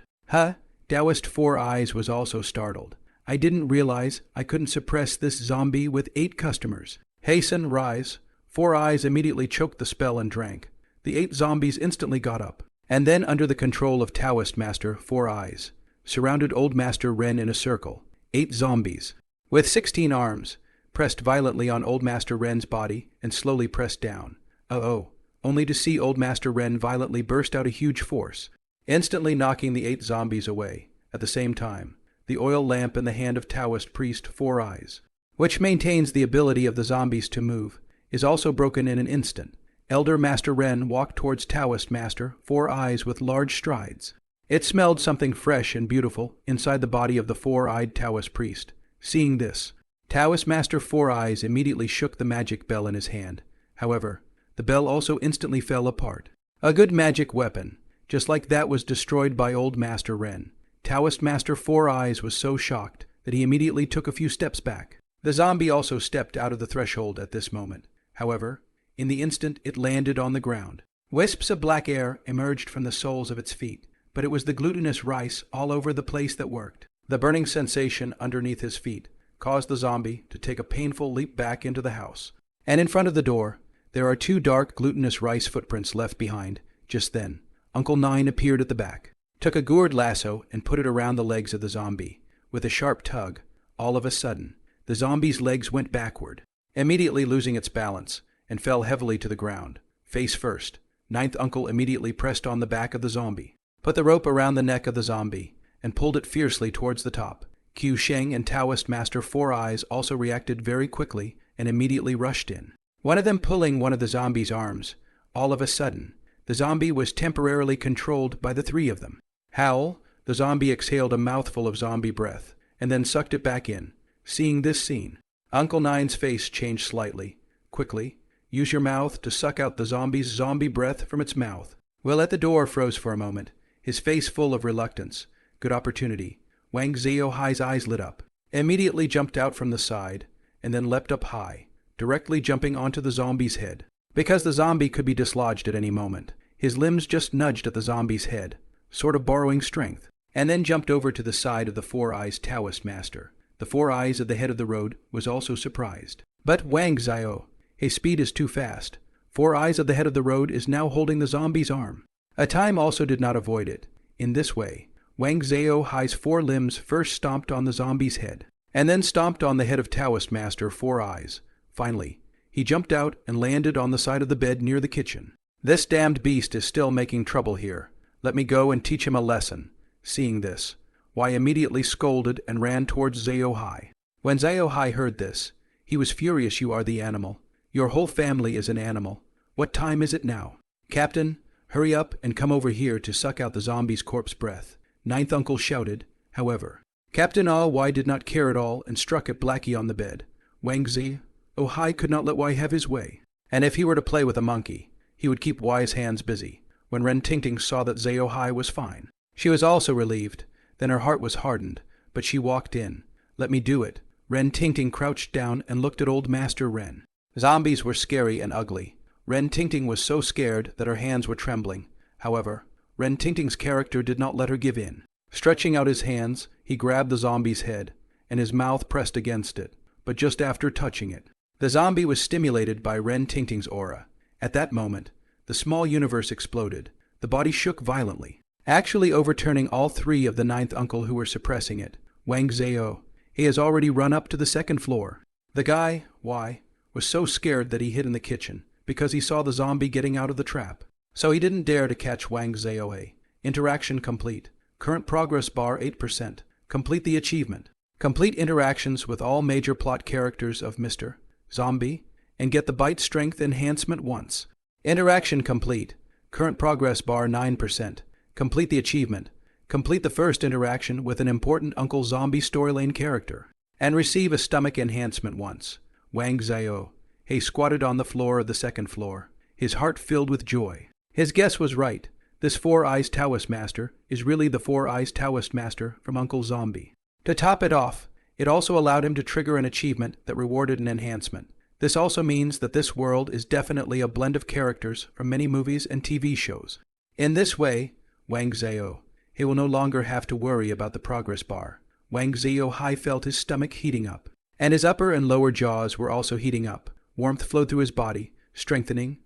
Taoist 4 Eyes was also startled. I didn't realize I couldn't suppress this zombie with 8 customers. Hasten, rise. 4 Eyes immediately choked the spell and drank. The 8 zombies instantly got up, and then under the control of Taoist Master 4 Eyes, surrounded Old Master Ren in a circle. 8 zombies, with 16 arms, pressed violently on Old Master Ren's body and slowly pressed down. Only to see Old Master Ren violently burst out a huge force, instantly knocking the 8 zombies away. At the same time, the oil lamp in the hand of Taoist Priest 4 Eyes, which maintains the ability of the zombies to move, is also broken in an instant. Elder Master Ren walked towards Taoist Master 4 Eyes with large strides. It smelled something fresh and beautiful inside the body of the 4-eyed Taoist priest. Seeing this, Taoist Master 4 Eyes immediately shook the magic bell in his hand. However, the bell also instantly fell apart. A good magic weapon, just like that, was destroyed by Old Master Ren. Taoist Master 4 Eyes was so shocked that he immediately took a few steps back. The zombie also stepped out of the threshold at this moment. However, in the instant it landed on the ground. Wisps of black air emerged from the soles of its feet, but it was the glutinous rice all over the place that worked. The burning sensation underneath his feet caused the zombie to take a painful leap back into the house. And in front of the door, there are 2 dark glutinous rice footprints left behind. Just then, Uncle Nine appeared at the back, took a gourd lasso and put it around the legs of the zombie. With a sharp tug, all of a sudden, the zombie's legs went backward, immediately losing its balance, and fell heavily to the ground, face first. Ninth Uncle immediately pressed on the back of the zombie, put the rope around the neck of the zombie, and pulled it fiercely towards the top. Q Sheng and Taoist Master Four Eyes also reacted very quickly and immediately rushed in, one of them pulling one of the zombie's arms. All of a sudden, the zombie was temporarily controlled by the 3 of them. Howl, the zombie exhaled a mouthful of zombie breath, and then sucked it back in. Seeing this scene, Uncle Nine's face changed slightly. Quickly, use your mouth to suck out the zombie's zombie breath from its mouth. Will at the door froze for a moment, his face full of reluctance. Good opportunity. Wang Zhao-Hai's eyes lit up, immediately jumped out from the side, and then leapt up high, directly jumping onto the zombie's head. Because the zombie could be dislodged at any moment, his limbs just nudged at the zombie's head, sort of borrowing strength, and then jumped over to the side of the Four Eyes Taoist Master. The Four Eyes at the head of the road was also surprised. But Wang Zhao, his speed is too fast. Four Eyes at the head of the road is now holding the zombie's arm. A time also did not avoid it. In this way, Wang Zhao-Hai's 4 limbs first stomped on the zombie's head, and then stomped on the head of Taoist Master Four Eyes. Finally, he jumped out and landed on the side of the bed near the kitchen. This damned beast is still making trouble here. Let me go and teach him a lesson. Seeing this, Wai immediately scolded and ran towards Zhao-Hai. When Zhao-Hai heard this, he was furious. You are the animal. Your whole family is an animal. What time is it now? Captain, hurry up and come over here to suck out the zombie's corpse breath. Ninth Uncle shouted. However, Captain Wai did not care at all and struck at Blackie on the bed. Wang Zhao-Hai could not let Wai have his way. And if he were to play with a monkey, he would keep Wai's hands busy. When Ren Tingting saw that Zhao-Hai was fine, she was also relieved. Then her heart was hardened, but she walked in. Let me do it. Ren Tingting crouched down and looked at old Master Ren. Zombies were scary and ugly. Ren Tingting was so scared that her hands were trembling. However, Ren Tingting's character did not let her give in. Stretching out his hands, he grabbed the zombie's head, and his mouth pressed against it, but just after touching it. The zombie was stimulated by Ren Tingting's aura. At that moment, the small universe exploded. The body shook violently, actually overturning all 3 of the 9th uncle who were suppressing it. Wang Zhao, he has already run up to the 2nd floor. The guy, Wai, was so scared that he hid in the kitchen because he saw the zombie getting out of the trap. So he didn't dare to catch Wang Zhao. Interaction complete. Current progress bar 8%. Complete the achievement. Complete interactions with all major plot characters of Mr. Zombie and get the bite strength enhancement once. Interaction complete. Current progress bar 9%. Complete the achievement. Complete the first interaction with an important Uncle Zombie storyline character. And receive a stomach enhancement once. Wang Zhao, he squatted on the floor of the 2nd floor, his heart filled with joy. His guess was right. This Four Eyes Taoist Master is really the Four Eyes Taoist Master from Uncle Zombie. To top it off, it also allowed him to trigger an achievement that rewarded an enhancement. This also means that this world is definitely a blend of characters from many movies and TV shows. In this way, Wang Zhao, he will no longer have to worry about the progress bar. Wang Zhao-Hai felt his stomach heating up, and his upper and lower jaws were also heating up. Warmth flowed through his body, strengthening.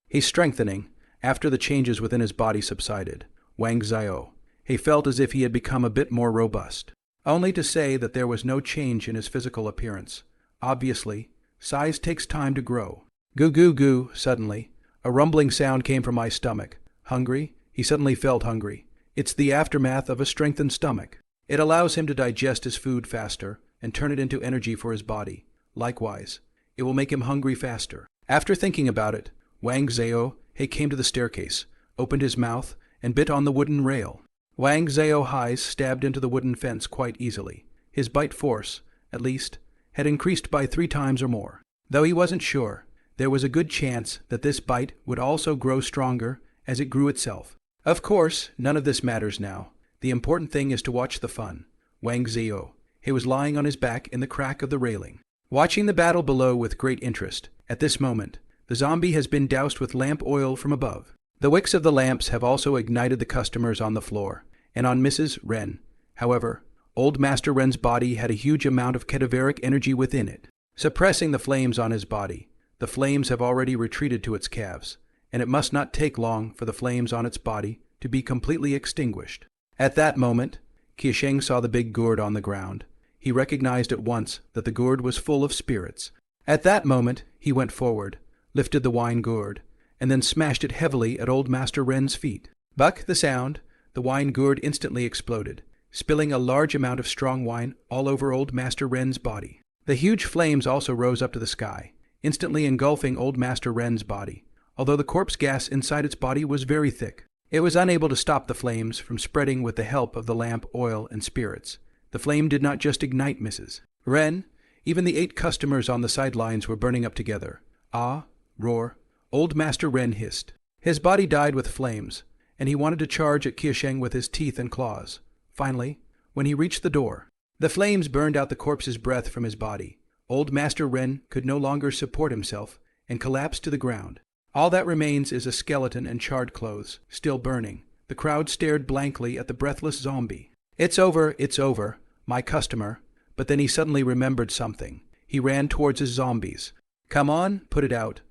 He's strengthening. After the changes within his body subsided, Wang Zhao, he felt as if he had become a bit more robust. Only to say that there was no change in his physical appearance. Obviously, size takes time to grow. Goo goo goo, suddenly, a rumbling sound came from my stomach. Hungry? He suddenly felt hungry. It's the aftermath of a strengthened stomach. It allows him to digest his food faster and turn it into energy for his body. Likewise, it will make him hungry faster. After thinking about it, Wang Zhao, he came to the staircase, opened his mouth, and bit on the wooden rail. Wang Zhao-Hai stabbed into the wooden fence quite easily. His bite force, at least, had increased by 3 times or more. Though he wasn't sure, there was a good chance that this bite would also grow stronger as it grew itself. Of course, none of this matters now. The important thing is to watch the fun. Wang Zhao, he was lying on his back in the crack of the railing, watching the battle below with great interest. At this moment, The zombie has been doused with lamp oil from above. The wicks of the lamps have also ignited the customers on the floor, and on Mrs. Ren. However, Old Master Ren's body had a huge amount of cadaveric energy within it, suppressing the flames on his body. The flames have already retreated to its calves, and it must not take long for the flames on its body to be completely extinguished. At that moment, Qiusheng saw the big gourd on the ground. He recognized at once that the gourd was full of spirits. At that moment, he went forward, lifted the wine gourd, and then smashed it heavily at Old Master Ren's feet. Buck the sound, the wine gourd instantly exploded, spilling a large amount of strong wine all over Old Master Ren's body. The huge flames also rose up to the sky, instantly engulfing Old Master Ren's body, although the corpse gas inside its body was very thick. It was unable to stop the flames from spreading with the help of the lamp oil and spirits. The flame did not just ignite Mrs. Ren, even the 8 customers on the sidelines were burning up together. Ah, roar. Old Master Ren hissed. His body died with flames, and he wanted to charge at Qiusheng with his teeth and claws. Finally, when he reached the door, the flames burned out the corpse's breath from his body. Old Master Ren could no longer support himself and collapsed to the ground. All that remains is a skeleton and charred clothes, still burning. The crowd stared blankly at the breathless zombie. It's over, my customer. But then he suddenly remembered something. He ran towards his zombies. Come on, put it out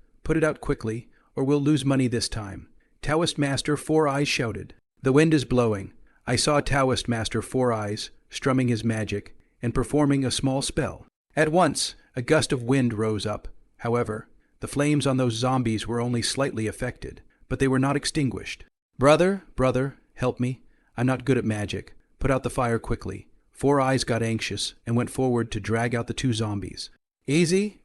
quickly, or we'll lose money this time. Taoist Master Four Eyes shouted. The wind is blowing. I saw Taoist Master Four Eyes strumming his magic and performing a small spell. At once, a gust of wind rose up. However, the flames on those zombies were only slightly affected, but they were not extinguished. Brother, help me. I'm not good at magic. Put out the fire quickly. Four Eyes got anxious and went forward to drag out the 2 zombies. Easy,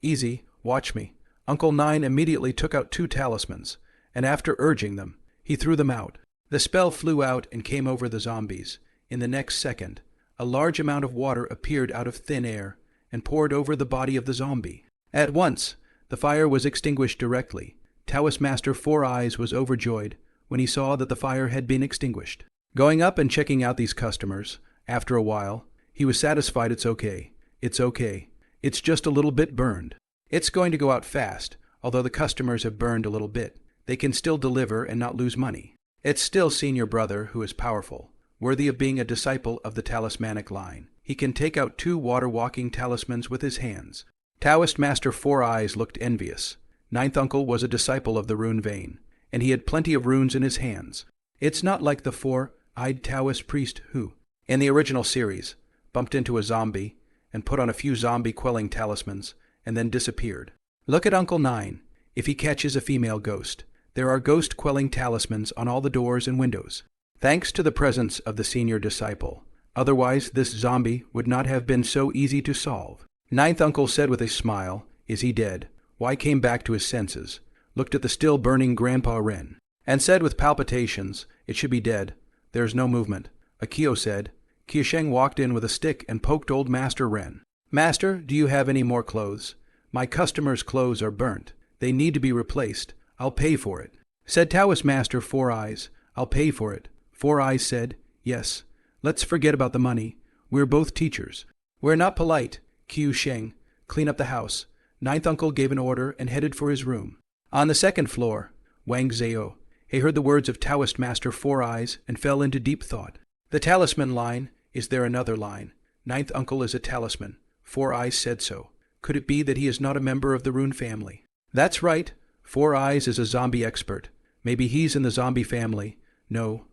watch me. Uncle Nine immediately took out 2 talismans, and after urging them, he threw them out. The spell flew out and came over the zombies. In the next second, a large amount of water appeared out of thin air and poured over the body of the zombie. At once, the fire was extinguished directly. Taoist Master Four Eyes was overjoyed when he saw that the fire had been extinguished. Going up and checking out these customers, after a while, he was satisfied it's okay. It's just a little bit burned. It's going to go out fast, although the customers have burned a little bit. They can still deliver and not lose money. It's still Senior Brother who is powerful, worthy of being a disciple of the talismanic line. He can take out 2 water-walking talismans with his hands. Taoist Master Four Eyes looked envious. Ninth Uncle was a disciple of the rune vein, and he had plenty of runes in his hands. It's not like the four-eyed Taoist priest who, in the original series, bumped into a zombie and put on a few zombie-quelling talismans and then disappeared. Look at Uncle Nine. If he catches a female ghost, there are ghost-quelling talismans on all the doors and windows. Thanks to the presence of the senior disciple. Otherwise, this zombie would not have been so easy to solve. Ninth Uncle said with a smile, Is he dead? Why came back to his senses, looked at the still-burning Grandpa Ren, and said with palpitations, It should be dead. There's no movement. Akio said. Qiusheng walked in with a stick and poked Old Master Ren. Master, do you have any more clothes? My customers' clothes are burnt. They need to be replaced. I'll pay for it. Said Taoist Master Four Eyes. I'll pay for it. Four Eyes said, Yes. Let's forget about the money. We're both teachers. We're not polite. Qiusheng, clean up the house. Ninth Uncle gave an order and headed for his room. On the 2nd floor, Wang Zhao. He heard the words of Taoist Master Four Eyes and fell into deep thought. The talisman line. Is there another line? Ninth Uncle is a talisman. Four Eyes said so. Could it be that he is not a member of the Rune family? That's right. Four Eyes is a zombie expert. Maybe he's in the zombie family. No.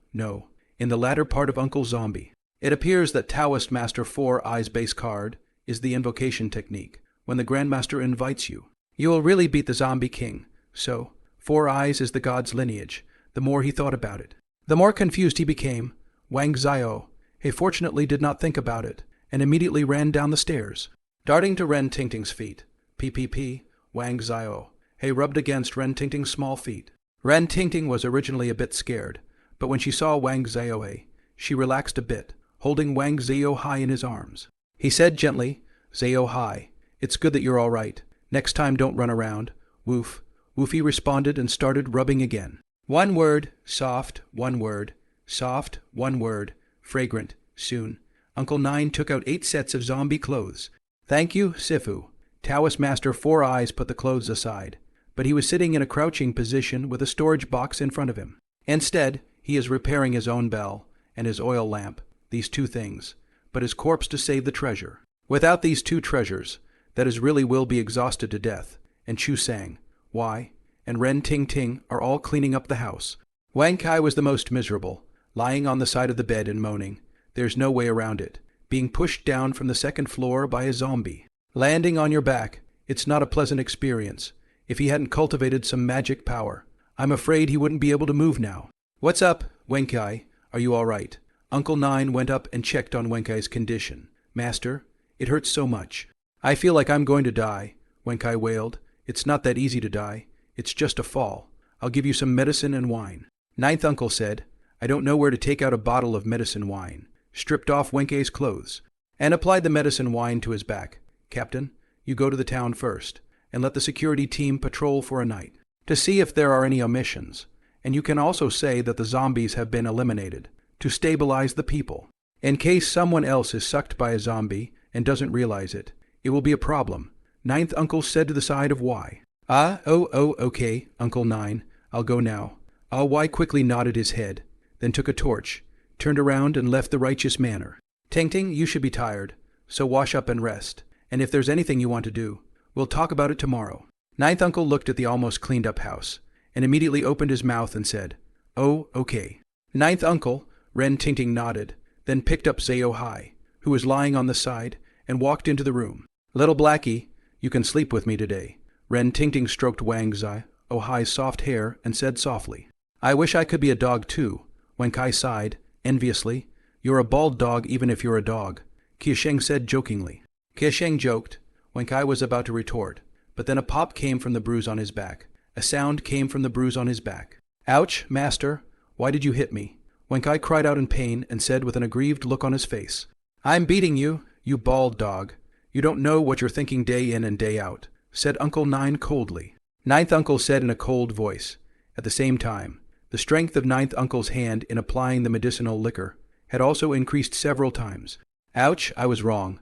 In the latter part of Uncle Zombie. It appears that Taoist Master Four Eyes base card is the invocation technique. When the Grandmaster invites you, you will really beat the Zombie King. So, Four Eyes is the god's lineage. The more he thought about it, the more confused he became. Wang Zhao, he fortunately did not think about it, and immediately ran down the stairs, darting to Ren Tingting's feet. PPP, Wang Zhao. He rubbed against Ren Tingting's small feet. Ren Tingting was originally a bit scared, but when she saw Wang Zhao, she relaxed a bit, holding Wang Zhao high in his arms. He said gently, Zhao high, it's good that you're all right. Next time don't run around. Woof. Woofy responded and started rubbing again. One word, soft, one word, soft, one word, fragrant, soon. Uncle Nine took out 8 sets of zombie clothes. Thank you, Sifu. Taoist Master Four Eyes put the clothes aside. but he was sitting in a crouching position with a storage box in front of him. Instead, he is repairing his own bell and his oil lamp, these two things, but his corpse to save the treasure. Without these two treasures, that is really will be exhausted to death, and Chu Sang, Wai, and Ren Ting Ting are all cleaning up the house. Wang Kai was the most miserable, lying on the side of the bed and moaning. There's no way around it. Being pushed down from the second floor by a zombie. Landing on your back, it's not a pleasant experience. If he hadn't cultivated some magic power, I'm afraid he wouldn't be able to move now. What's up, Wen Kai? Are you all right? Uncle Nine went up and checked on Wen Kai's condition. Master, it hurts so much. I feel like I'm going to die, Wen Kai wailed. It's not that easy to die. It's just a fall. I'll give you some medicine and wine. Ninth uncle said, I don't know where to take out a bottle of medicine wine. Stripped off Wen Kai's clothes, and applied the medicine wine to his back. Captain, you go to the town first, and let the security team patrol for a night, to see if there are any omissions. And you can also say that the zombies have been eliminated, to stabilize the people. In case someone else is sucked by a zombie and doesn't realize it, it will be a problem. Ninth uncle said to the side of Wai. Okay, Uncle Nine, I'll go now. Wai quickly nodded his head, then took a torch, turned around and left the righteous manor. Tang Tang, you should be tired, so wash up and rest, and if there's anything you want to do, we'll talk about it tomorrow. Ninth uncle looked at the almost cleaned up house, and immediately opened his mouth and said, Oh, okay. Ninth uncle, Ren Ting Ting nodded, then picked up Zao-hai, who was lying on the side, and walked into the room. Little Blackie, you can sleep with me today. Ren Ting Ting stroked Wang Zao-hai's soft hair and said softly, I wish I could be a dog too. Wen Kai sighed, enviously. You're a bald dog even if you're a dog, Qiusheng said jokingly. Qiusheng joked. Wen Kai was about to retort, but then a pop came from the bruise on his back. A sound came from the bruise on his back. Ouch, master, why did you hit me? Wen Kai cried out in pain and said with an aggrieved look on his face, I'm beating you, you bald dog. You don't know what you're thinking day in and day out, said Uncle Nine coldly. Ninth uncle said in a cold voice. At the same time, the strength of Ninth uncle's hand in applying the medicinal liquor had also increased several times. Ouch, I was wrong.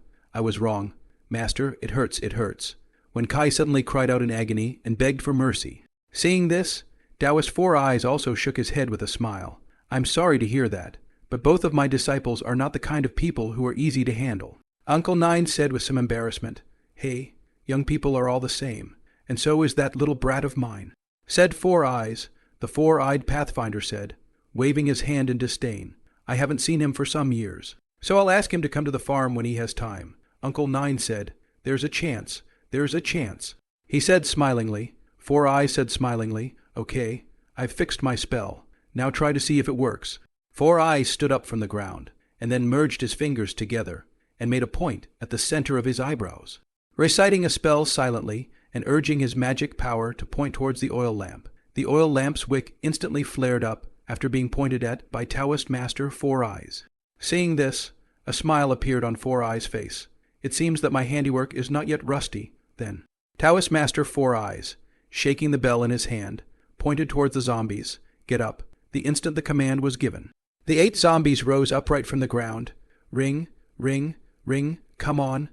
Master, it hurts. Wen Kai suddenly cried out in agony and begged for mercy. Seeing this, Taoist Four Eyes also shook his head with a smile. I'm sorry to hear that, but both of my disciples are not the kind of people who are easy to handle. Uncle Nine said with some embarrassment, Hey, young people are all the same, and so is that little brat of mine. Said Four Eyes, the four-eyed Pathfinder said, waving his hand in disdain. I haven't seen him for some years, so I'll ask him to come to the farm when he has time. Uncle Nine said, There's a chance. He said smilingly. Four Eyes said smilingly, Okay, I've fixed my spell. Now try to see if it works. Four Eyes stood up from the ground, and then merged his fingers together, and made a point at the center of his eyebrows. Reciting a spell silently, and urging his magic power to point towards the oil lamp, the oil lamp's wick instantly flared up after being pointed at by Taoist Master Four Eyes. Seeing this, a smile appeared on Four Eyes' face. It seems that my handiwork is not yet rusty, then. Taoist Master Four Eyes, shaking the bell in his hand, pointed towards the zombies. Get up, the instant the command was given. The 8 zombies rose upright from the ground. Ring, ring, ring, come on,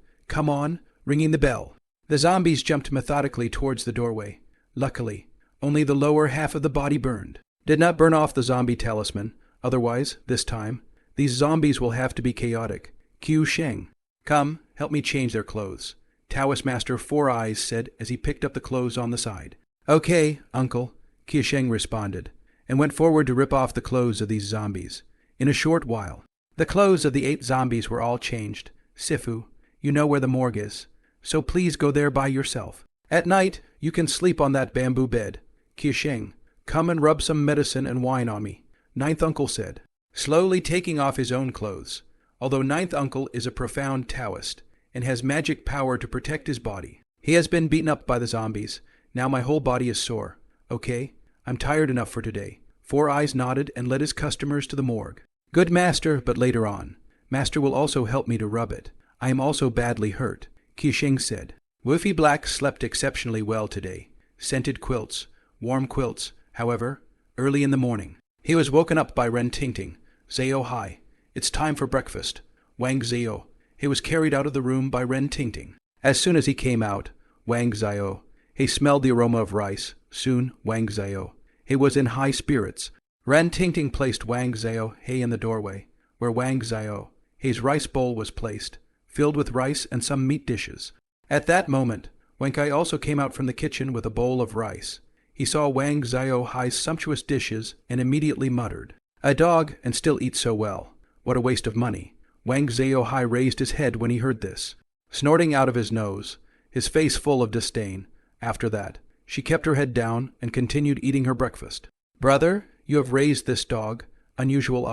ringing the bell. The zombies jumped methodically towards the doorway. Luckily, only the lower half of the body burned. Did not burn off the zombie talisman, otherwise, this time, these zombies will have to be chaotic. Qiusheng, come, help me change their clothes, Taoist Master Four Eyes said as he picked up the clothes on the side. Okay, uncle, Qiusheng responded, and went forward to rip off the clothes of these zombies. In a short while, the clothes of the 8 zombies were all changed. Sifu, you know where the morgue is, so please go there by yourself. At night, you can sleep on that bamboo bed. Qiusheng, come and rub some medicine and wine on me, Ninth Uncle said, slowly taking off his own clothes. Although Ninth Uncle is a profound Taoist and has magic power to protect his body, he has been beaten up by the zombies. Now my whole body is sore. Okay, I'm tired enough for today. Four Eyes nodded and led his customers to the morgue. Good master, but later on. Master will also help me to rub it. I am also badly hurt, Qiusheng said. Woofy Black slept exceptionally well today. Scented quilts, warm quilts, however, early in the morning. He was woken up by Ren Ting Ting. Zao-hai, it's time for breakfast. Wang Zio. He was carried out of the room by Ren Ting Ting. As soon as he came out, Wang Zio, He smelled the aroma of rice. Soon, Wang Zhao. He was in high spirits. Ren Tingting placed Wang Zhao in the doorway, where Wang Zhao his rice bowl was placed, filled with rice and some meat dishes. At that moment, Wen Kai also came out from the kitchen with a bowl of rice. He saw Wang Zhao-hai's sumptuous dishes and immediately muttered, "A dog, and still eats so well. What a waste of money." Wang Zhao-hai raised his head when he heard this, snorting out of his nose, his face full of disdain. After that, she kept her head down and continued eating her breakfast. "Brother, you have raised this dog. Unusual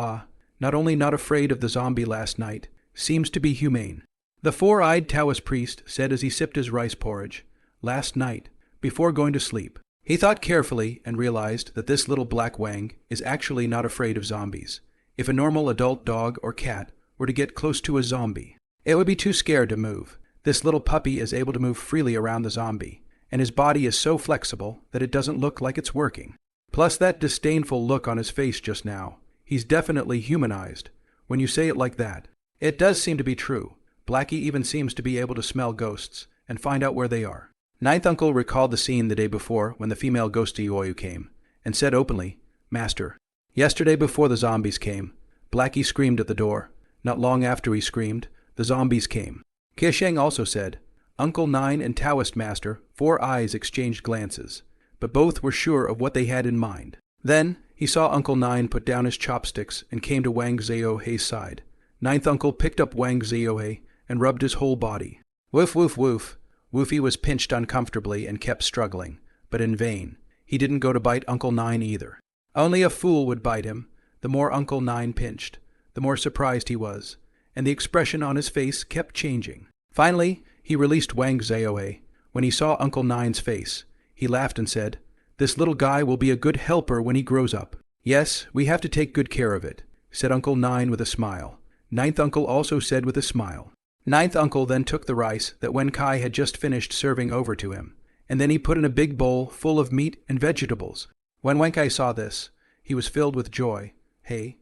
not only not afraid of the zombie last night, seems to be humane." The four-eyed Taoist priest said as he sipped his rice porridge, "Last night, before going to sleep, he thought carefully and realized that this little black Wang is actually not afraid of zombies. If a normal adult dog or cat were to get close to a zombie, it would be too scared to move. This little puppy is able to move freely around the zombie, and his body is so flexible that it doesn't look like it's working. Plus that disdainful look on his face just now. He's definitely humanized. When you say it like that, it does seem to be true. Blackie even seems to be able to smell ghosts and find out where they are." Ninth Uncle recalled the scene the day before when the female ghosty Oyu came, and said openly, "Master, yesterday before the zombies came, Blackie screamed at the door. Not long after he screamed, the zombies came." Keisheng also said, "Uncle Nine and Taoist Master, Four Eyes exchanged glances, but both were sure of what they had in mind." Then he saw Uncle Nine put down his chopsticks and came to Wang Zhao-hei's side. Ninth Uncle picked up Wang Zhao-hei and rubbed his whole body. Woof, woof, woof. Woofy was pinched uncomfortably and kept struggling, but in vain. He didn't go to bite Uncle Nine either. Only a fool would bite him. The more Uncle Nine pinched, the more surprised he was, and the expression on his face kept changing. Finally, he released Wang Zhao-hei. When he saw Uncle Nine's face, he laughed and said, "This little guy will be a good helper when he grows up." "Yes, we have to take good care of it," said Uncle Nine with a smile. Ninth Uncle also said with a smile. Ninth Uncle then took the rice that Wen Kai had just finished serving over to him, and then he put in a big bowl full of meat and vegetables. When Wen Kai saw this, he was filled with joy. Hey,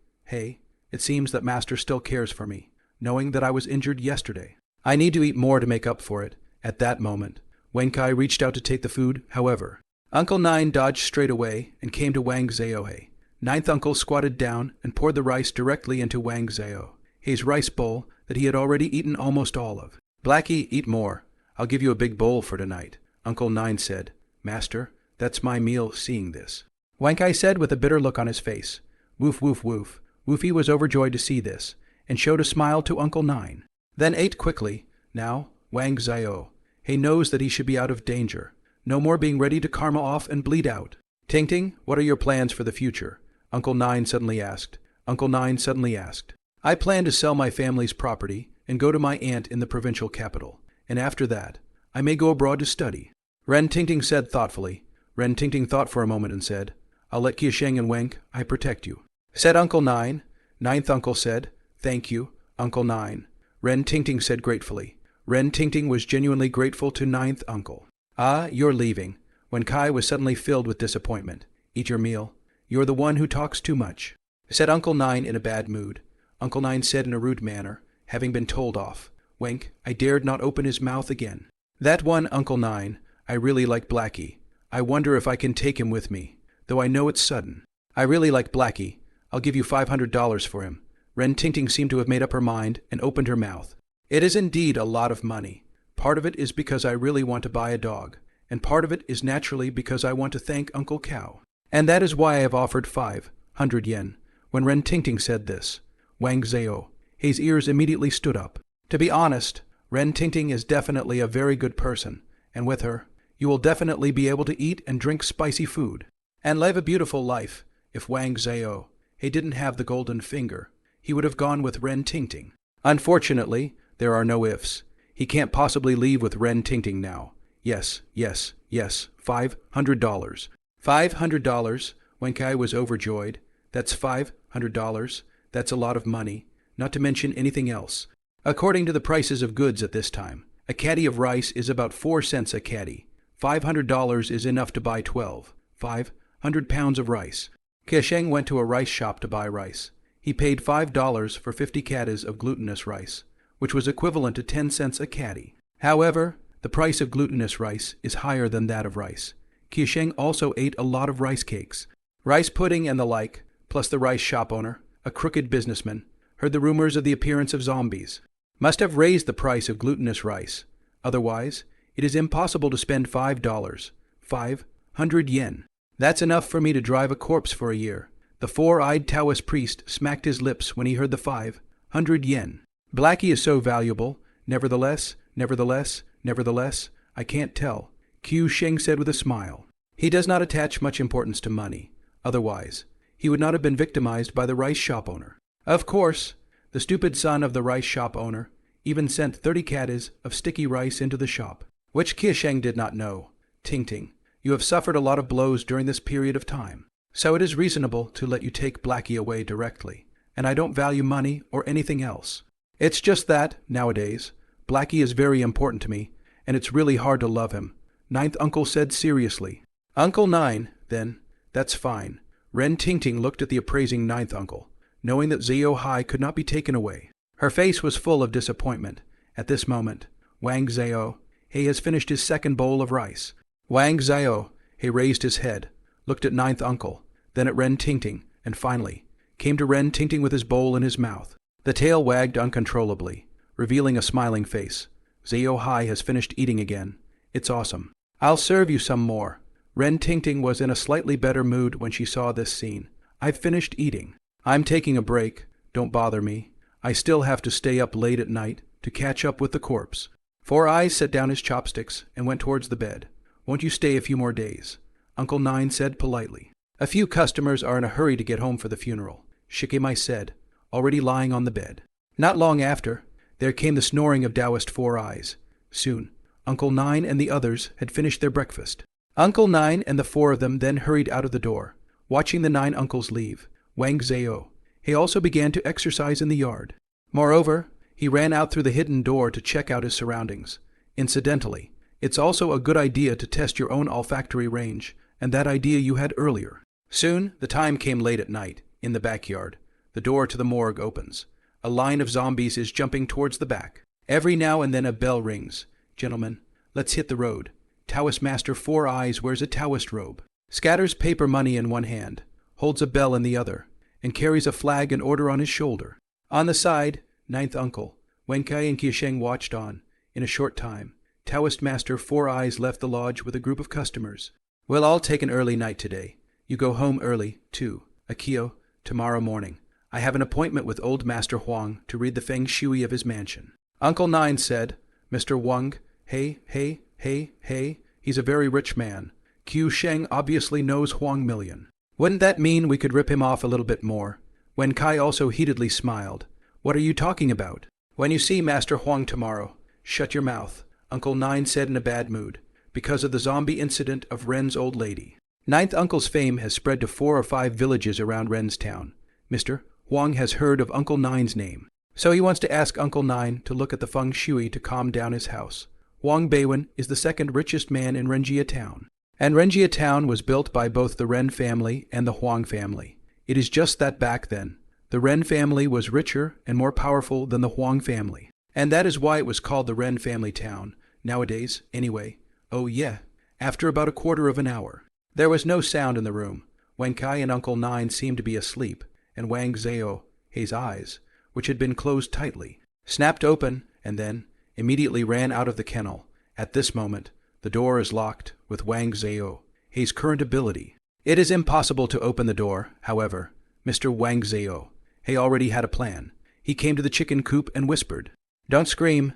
it seems that Master still cares for me, knowing that I was injured yesterday. I need to eat more to make up for it. At that moment, Wen Kai reached out to take the food, however. Uncle Nine dodged straight away and came to Wang Zhao-hei. Ninth Uncle squatted down and poured the rice directly into Wang Zhao-hei's rice bowl that he had already eaten almost all of. "Blackie, eat more. I'll give you a big bowl for tonight," Uncle Nine said. "Master, that's my meal seeing this," Wang Kai said with a bitter look on his face. Woof, woof, woof. Woofy was overjoyed to see this, and showed a smile to Uncle Nine. Then ate quickly. Now, Wang Zhao-hei knows that he should be out of danger. No more being ready to karma off and bleed out. "Ting Ting, what are your plans for the future?" Uncle Nine suddenly asked. "I plan to sell my family's property and go to my aunt in the provincial capital, and after that, I may go abroad to study." Ren Tingting said thoughtfully. Ren Tingting thought for a moment and said, "I'll let Kiasheng and Wenk, I protect you," said Uncle Nine. Ninth Uncle said, "Thank you, Uncle Nine." Ren Tingting said gratefully. Ren Tingting was genuinely grateful to Ninth Uncle. "Ah, you're leaving." When Kai was suddenly filled with disappointment. "Eat your meal. You're the one who talks too much," said Uncle Nine in a bad mood. Uncle Nine said in a rude manner, having been told off, "Wenk, I dared not open his mouth again." "That one, Uncle Nine, I really like Blackie. I wonder if I can take him with me, though I know it's sudden." "I really like Blackie. I'll give you $500 for him." Ren Tingting seemed to have made up her mind and opened her mouth. "It is indeed a lot of money. Part of it is because I really want to buy a dog, and part of it is naturally because I want to thank Uncle Cow. And that is why I have offered 500 yen." When Ren Tingting said this, Wang Zhao-hei's ears immediately stood up. To be honest, Ren Tingting is definitely a very good person, and with her, you will definitely be able to eat and drink spicy food, and live a beautiful life. If Wang Zhao-hei didn't have the golden finger, he would have gone with Ren Tingting. Unfortunately, there are no ifs. He can't possibly leave with Ren Tingting now. Yes, $500. $500, Wen Kai was overjoyed. That's $500. That's a lot of money, not to mention anything else. According to the prices of goods at this time, a caddy of rice is about 4 cents a caddy. $500 is enough to buy 500 pounds of rice. Keisheng went to a rice shop to buy rice. He paid $5 for 50 caddies of glutinous rice, which was equivalent to 10 cents a caddy. However, The price of glutinous rice is higher than that of rice. Qiusheng also ate a lot of rice cakes, rice pudding and the like, plus the rice shop owner, a crooked businessman, heard the rumors of the appearance of zombies. Must have raised the price of glutinous rice. Otherwise, it is impossible to spend $5, 500 yen. That's enough for me to drive a corpse for a year. The four-eyed Taoist priest smacked his lips when he heard the 500 yen. Blackie is so valuable. Nevertheless, I can't tell, Qiusheng said with a smile. He does not attach much importance to money. Otherwise, he would not have been victimized by the rice shop owner. Of course, the stupid son of the rice shop owner even sent 30 caddies of sticky rice into the shop, which Qiusheng did not know. Ting Ting, you have suffered a lot of blows during this period of time, so it is reasonable to let you take Blackie away directly, and I don't value money or anything else. It's just that, nowadays, Blackie is very important to me, and it's really hard to love him, Ninth Uncle said seriously. Uncle Nine, then, that's fine. Ren Ting looked at the appraising Ninth Uncle, knowing that Zhao could not be taken away. Her face was full of disappointment. At this moment, Wang Zhao has finished his second bowl of rice. Wang Zhao raised his head, looked at Ninth Uncle, then at Ren Ting, and finally came to Ren Ting with his bowl in his mouth. The tail wagged uncontrollably, revealing a smiling face. Zhao has finished eating again. It's awesome. I'll serve you some more. Ren Ting was in a slightly better mood when she saw this scene. I've finished eating. I'm taking a break. Don't bother me. I still have to stay up late at night to catch up with the corpse. Four Eyes set down his chopsticks and went towards the bed. Won't you stay a few more days? Uncle Nine said politely. A few customers are in a hurry to get home for the funeral, Shikimai said, already lying on the bed. Not long after, there came the snoring of Taoist Four Eyes. Soon, Uncle Nine and the others had finished their breakfast. Uncle Nine and the four of them then hurried out of the door, watching the 9 uncles leave. Wang Zhao also began to exercise in the yard. Moreover, he ran out through the hidden door to check out his surroundings. Incidentally, it's also a good idea to test your own olfactory range, and that idea you had earlier. Soon, the time came late at night. In the backyard, the door to the morgue opens. A line of zombies is jumping towards the back. Every now and then a bell rings. Gentlemen, let's hit the road. Taoist Master Four Eyes wears a Taoist robe, scatters paper money in one hand, holds a bell in the other, and carries a flag and order on his shoulder. On the side, 9th Uncle, Wenkai and Qiusheng watched on. In a short time, Taoist Master Four Eyes left the lodge with a group of customers. We'll all take an early night today. You go home early, too. Akio, tomorrow morning. I have an appointment with old Master Huang to read the feng shui of his mansion. Uncle Nine said, Mr. Wang, he's a very rich man. Qiusheng obviously knows Huang Million. Wouldn't that mean we could rip him off a little bit more? Wen Kai also heatedly smiled. What are you talking about? When you see Master Huang tomorrow, shut your mouth, Uncle Nine said in a bad mood, because of the zombie incident of Ren's old lady. 9th Uncle's fame has spread to 4 or 5 villages around Ren's town. Mr. Huang has heard of Uncle Nine's name, so he wants to ask Uncle Nine to look at the feng shui to calm down his house. Huang Beiwen is the 2nd richest man in Renjia town, and Renjia town was built by both the Ren family and the Huang family. It is just that back then, the Ren family was richer and more powerful than the Huang family, and that is why it was called the Ren family town. Nowadays, anyway. Oh yeah, after about a quarter of an hour. There was no sound in the room. Wen Kai and Uncle Nine seemed to be asleep, and Wang Zhao, his eyes, which had been closed tightly, snapped open and then immediately ran out of the kennel. At this moment, the door is locked with Wang Zhao, his current ability. It is impossible to open the door, however. Mr. Wang Zhao, he already had a plan. He came to the chicken coop and whispered, don't scream,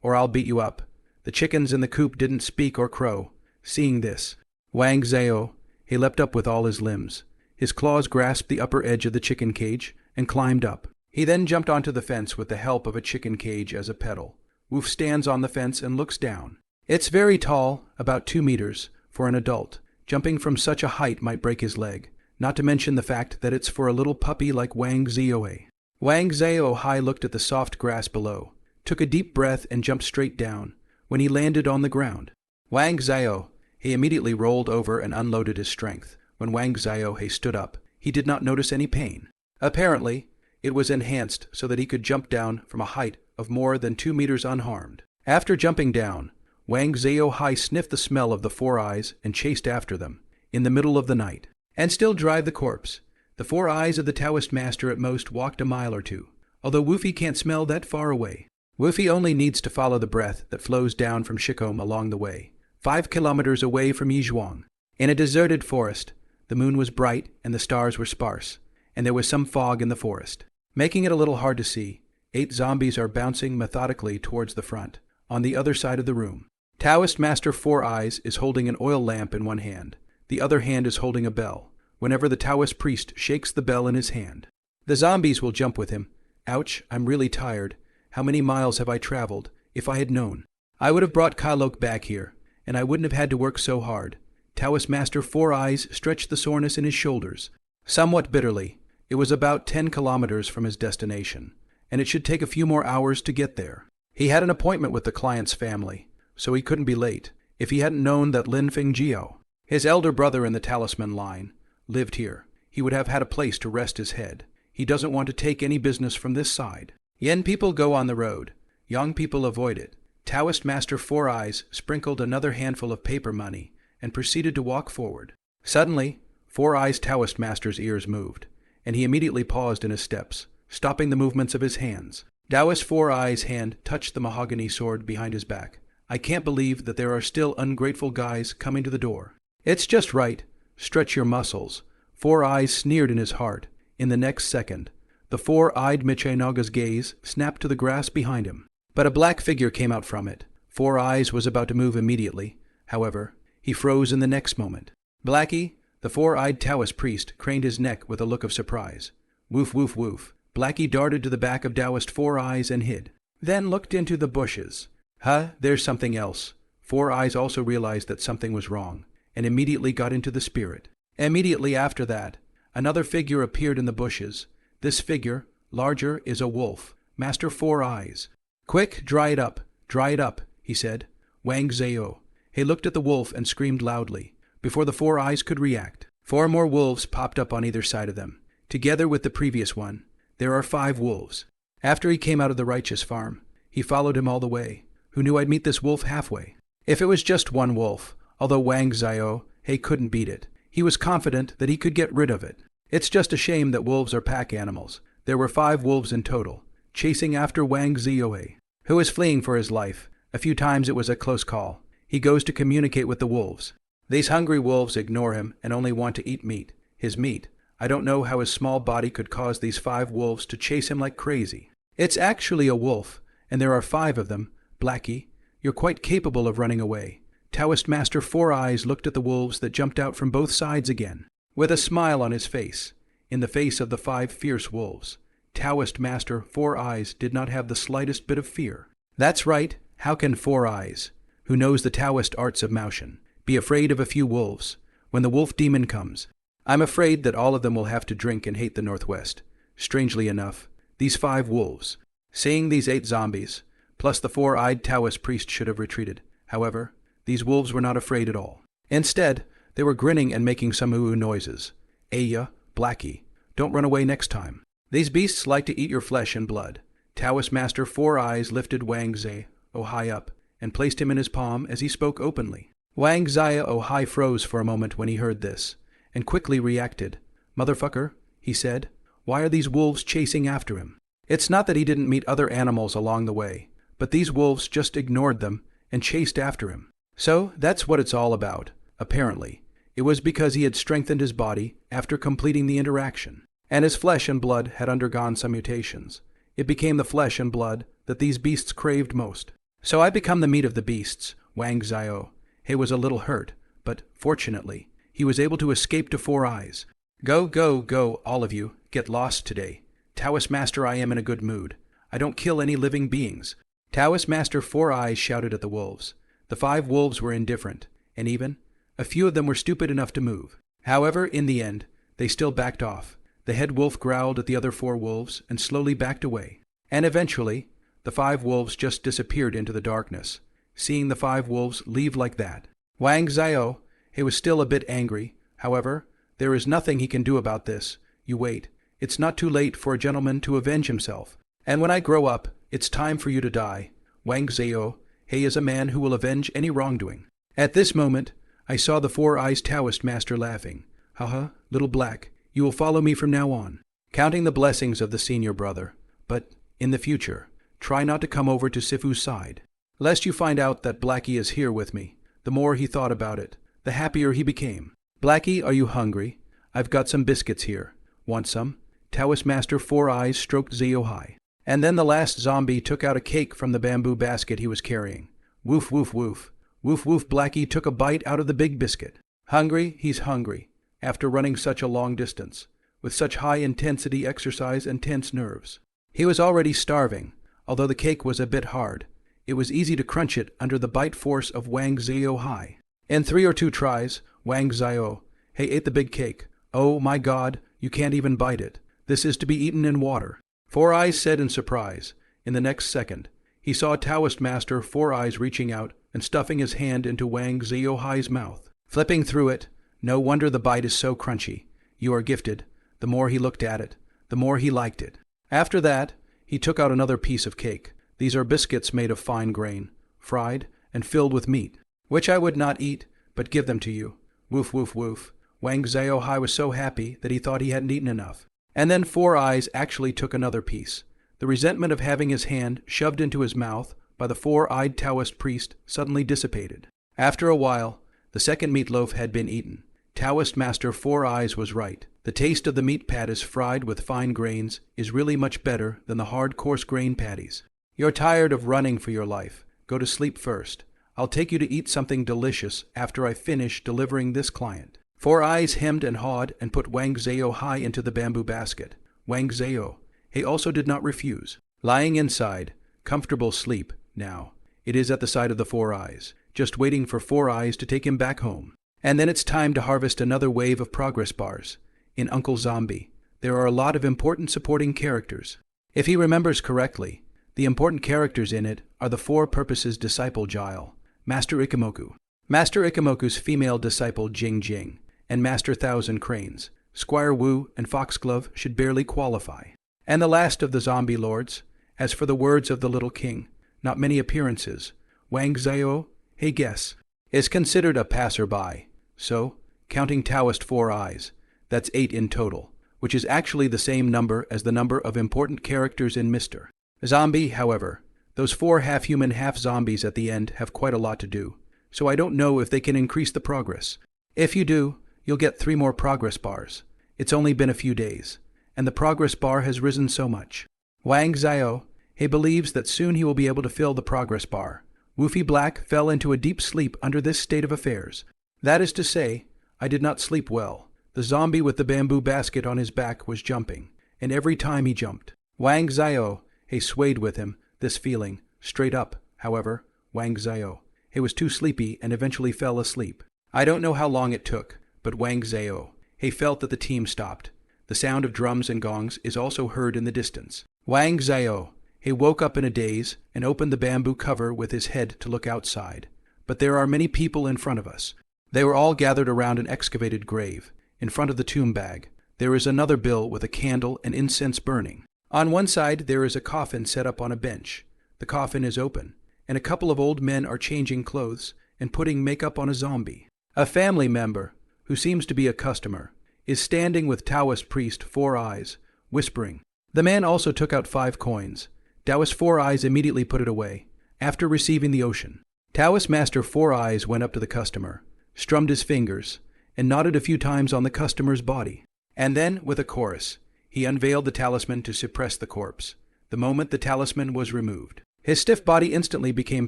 or I'll beat you up. The chickens in the coop didn't speak or crow. Seeing this, Wang Zhao, he leapt up with all his limbs. His claws grasped the upper edge of the chicken cage and climbed up. He then jumped onto the fence with the help of a chicken cage as a pedal. Woof stands on the fence and looks down. It's very tall, about 2 meters, for an adult. Jumping from such a height might break his leg, not to mention the fact that it's for a little puppy like Wang Zhao. Wang Zhao looked at the soft grass below, took a deep breath and jumped straight down. When he landed on the ground, Wang Zhao, he immediately rolled over and unloaded his strength. When Wang Zhao stood up, he did not notice any pain. Apparently, it was enhanced so that he could jump down from a height of more than 2 meters unharmed. After jumping down, Wang Zhao sniffed the smell of the Four Eyes and chased after them, in the middle of the night. And still drive the corpse. The Four Eyes of the Taoist master at most walked a mile or two, although Woofy can't smell that far away. Woofy only needs to follow the breath that flows down from Shicom along the way, 5 kilometers away from Yizhuang. In a deserted forest, the moon was bright and the stars were sparse, and there was some fog in the forest, making it a little hard to see. 8 zombies are bouncing methodically towards the front, on the other side of the room. Taoist Master Four Eyes is holding an oil lamp in one hand. The other hand is holding a bell, whenever the Taoist priest shakes the bell in his hand. The zombies will jump with him. Ouch, I'm really tired. How many miles have I traveled? If I had known, I would have brought Kylok back here, and I wouldn't have had to work so hard. Taoist Master Four Eyes stretched the soreness in his shoulders, somewhat bitterly. It was about 10 kilometers from his destination, and it should take a few more hours to get there. He had an appointment with the client's family, so he couldn't be late. If he hadn't known that Lin Fengjiao, his elder brother in the talisman line, lived here, he would have had a place to rest his head. He doesn't want to take any business from this side. Yen people go on the road. Yang people avoid it. Taoist Master Four Eyes sprinkled another handful of paper money and proceeded to walk forward. Suddenly, Four Eyes' Taoist Master's ears moved, and he immediately paused in his steps, stopping the movements of his hands. Taoist Four Eyes' hand touched the mahogany sword behind his back. I can't believe that there are still ungrateful guys coming to the door. It's just right. Stretch your muscles. Four Eyes sneered in his heart. In the next second, the four-eyed Michenaga's gaze snapped to the grass behind him. But a black figure came out from it. Four Eyes was about to move immediately. However, he froze in the next moment. Blackie, the four-eyed Taoist priest, craned his neck with a look of surprise. Woof, woof, woof. Blackie darted to the back of Taoist Four Eyes and hid. Then looked into the bushes. Huh, there's something else. Four Eyes also realized that something was wrong, and immediately got into the spirit. Immediately after that, another figure appeared in the bushes. This figure, larger, is a wolf. Master Four Eyes. Quick, dry it up, he said. Wang Zhao. He looked at the wolf and screamed loudly. Before the Four Eyes could react, 4 more wolves popped up on either side of them. Together with the previous one, there are 5 wolves. After he came out of the righteous farm, he followed him all the way. Who knew I'd meet this wolf halfway? If it was just one wolf, although Wang Zhao, he couldn't beat it. He was confident that he could get rid of it. It's just a shame that wolves are pack animals. There were 5 wolves in total, chasing after Wang Zhao, who was fleeing for his life. A few times it was a close call. He goes to communicate with the wolves. These hungry wolves ignore him and only want to eat meat. His meat. I don't know how his small body could cause these 5 wolves to chase him like crazy. It's actually a wolf, and there are 5 of them. Blackie, you're quite capable of running away. Taoist Master Four Eyes looked at the wolves that jumped out from both sides again, with a smile on his face. In the face of the 5 fierce wolves, Taoist Master Four Eyes did not have the slightest bit of fear. That's right, how can Four Eyes, who knows the Taoist arts of Manhwa, be afraid of a few wolves when the wolf demon comes? I'm afraid that all of them will have to drink and hate the Northwest. Strangely enough, these 5 wolves, seeing these 8 zombies, plus the 4-eyed Taoist priest should have retreated. However, these wolves were not afraid at all. Instead, they were grinning and making some ooh noises. Aya, Blackie, don't run away next time. These beasts like to eat your flesh and blood. Taoist Master Four Eyes lifted Wang Zhao high up and placed him in his palm as he spoke openly. Wang Zhao froze for a moment when he heard this, and quickly reacted. Motherfucker, he said, why are these wolves chasing after him? It's not that he didn't meet other animals along the way, but these wolves just ignored them and chased after him. So that's what it's all about, apparently. It was because he had strengthened his body after completing the interaction, and his flesh and blood had undergone some mutations. It became the flesh and blood that these beasts craved most. So I become the meat of the beasts. Wang Zhao. He was a little hurt, but fortunately, he was able to escape to Four Eyes. Go, go, go, all of you. Get lost today. Taoist Master, I am in a good mood. I don't kill any living beings. Taoist Master Four Eyes shouted at the wolves. The 5 wolves were indifferent, and even a few of them were stupid enough to move. However, in the end, they still backed off. The head wolf growled at the other 4 wolves and slowly backed away. And eventually, the 5 wolves just disappeared into the darkness. Seeing the 5 wolves leave like that, Wang Zhao, he was still a bit angry. However, there is nothing he can do about this. You wait. It's not too late for a gentleman to avenge himself. And when I grow up, it's time for you to die. Wang Zhao, He is a man who will avenge any wrongdoing. At this moment, I saw the Four Eyes Taoist master laughing. Haha, little black, you will follow me from now on, counting the blessings of the senior brother. But, in the future, try not to come over to Sifu's side, lest you find out that Blackie is here with me. The more he thought about it, the happier he became. Blackie, are you hungry? I've got some biscuits here. Want some? Taoist Master Four Eyes stroked Zio-High. And then the last zombie took out a cake from the bamboo basket he was carrying. Woof, woof, woof. Woof, woof. Blackie took a bite out of the big biscuit. Hungry? He's hungry. After running such a long distance, with such high-intensity exercise and tense nerves. He was already starving, although the cake was a bit hard. It was easy to crunch it under the bite force of Wang Zio-High. In 3 or 2 tries, Wang Zio-High ate the big cake. Oh my God, you can't even bite it. This is to be eaten in water. Four Eyes said in surprise. In the next second, he saw Taoist Master Four Eyes reaching out and stuffing his hand into Wang Zio-High's mouth. Flipping through it, no wonder the bite is so crunchy. You are gifted. The more he looked at it, the more he liked it. After that, he took out another piece of cake. These are biscuits made of fine grain, fried, and filled with meat, which I would not eat, but give them to you. Woof, woof, woof. Wang Zio-High was so happy that he thought he hadn't eaten enough. And then Four Eyes actually took another piece. The resentment of having his hand shoved into his mouth by the four-eyed Taoist priest suddenly dissipated. After a while, the second meatloaf had been eaten. Taoist Master Four Eyes was right. The taste of the meat patties fried with fine grains is really much better than the hard coarse grain patties. You're tired of running for your life. Go to sleep first. I'll take you to eat something delicious after I finish delivering this client. Four Eyes hemmed and hawed and put Wang Zio-High into the bamboo basket. Wang Zio-High also did not refuse. Lying inside, comfortable sleep, now. It is at the side of the Four Eyes, just waiting for Four Eyes to take him back home. And then it's time to harvest another wave of progress bars. In Uncle Zombie, there are a lot of important supporting characters. If he remembers correctly, the important characters in it are the Four Purposes disciple Gile, Master Ikemoku, Master Ikemoku's female disciple Jing Jing, and Master Thousand Cranes. Squire Wu and Foxglove should barely qualify. And the last of the zombie lords, as for the words of the little king, not many appearances. Wang Zio-High guess, is considered a passer-by. So, counting Taoist Four Eyes, that's 8 in total, which is actually the same number as the number of important characters in Mr. Zombie, however. Those 4 half-human, half-zombies at the end have quite a lot to do, so I don't know if they can increase the progress. If you do, you'll get 3 more progress bars. It's only been a few days, and the progress bar has risen so much. Wang Zio-High believes that soon he will be able to fill the progress bar. Woofy Black fell into a deep sleep under this state of affairs. That is to say, I did not sleep well. The zombie with the bamboo basket on his back was jumping, and every time he jumped, Wang Zio-High swayed with him, this feeling, straight up. However, Wang Zio-High was too sleepy and eventually fell asleep. I don't know how long it took, but Wang Zio-High felt that the team stopped. The sound of drums and gongs is also heard in the distance. Wang Zio-High woke up in a daze and opened the bamboo cover with his head to look outside. But there are many people in front of us. They were all gathered around an excavated grave. In front of the tomb bag, there is another bill with a candle and incense burning. On one side, there is a coffin set up on a bench. The coffin is open, and a couple of old men are changing clothes and putting makeup on a zombie. A family member, who seems to be a customer, is standing with Taoist priest Four Eyes, whispering. The man also took out 5 coins. Taoist Four Eyes immediately put it away, after receiving the ocean. Taoist Master Four Eyes went up to the customer, strummed his fingers, and nodded a few times on the customer's body. And then, with a chorus, he unveiled the talisman to suppress the corpse. The moment the talisman was removed, his stiff body instantly became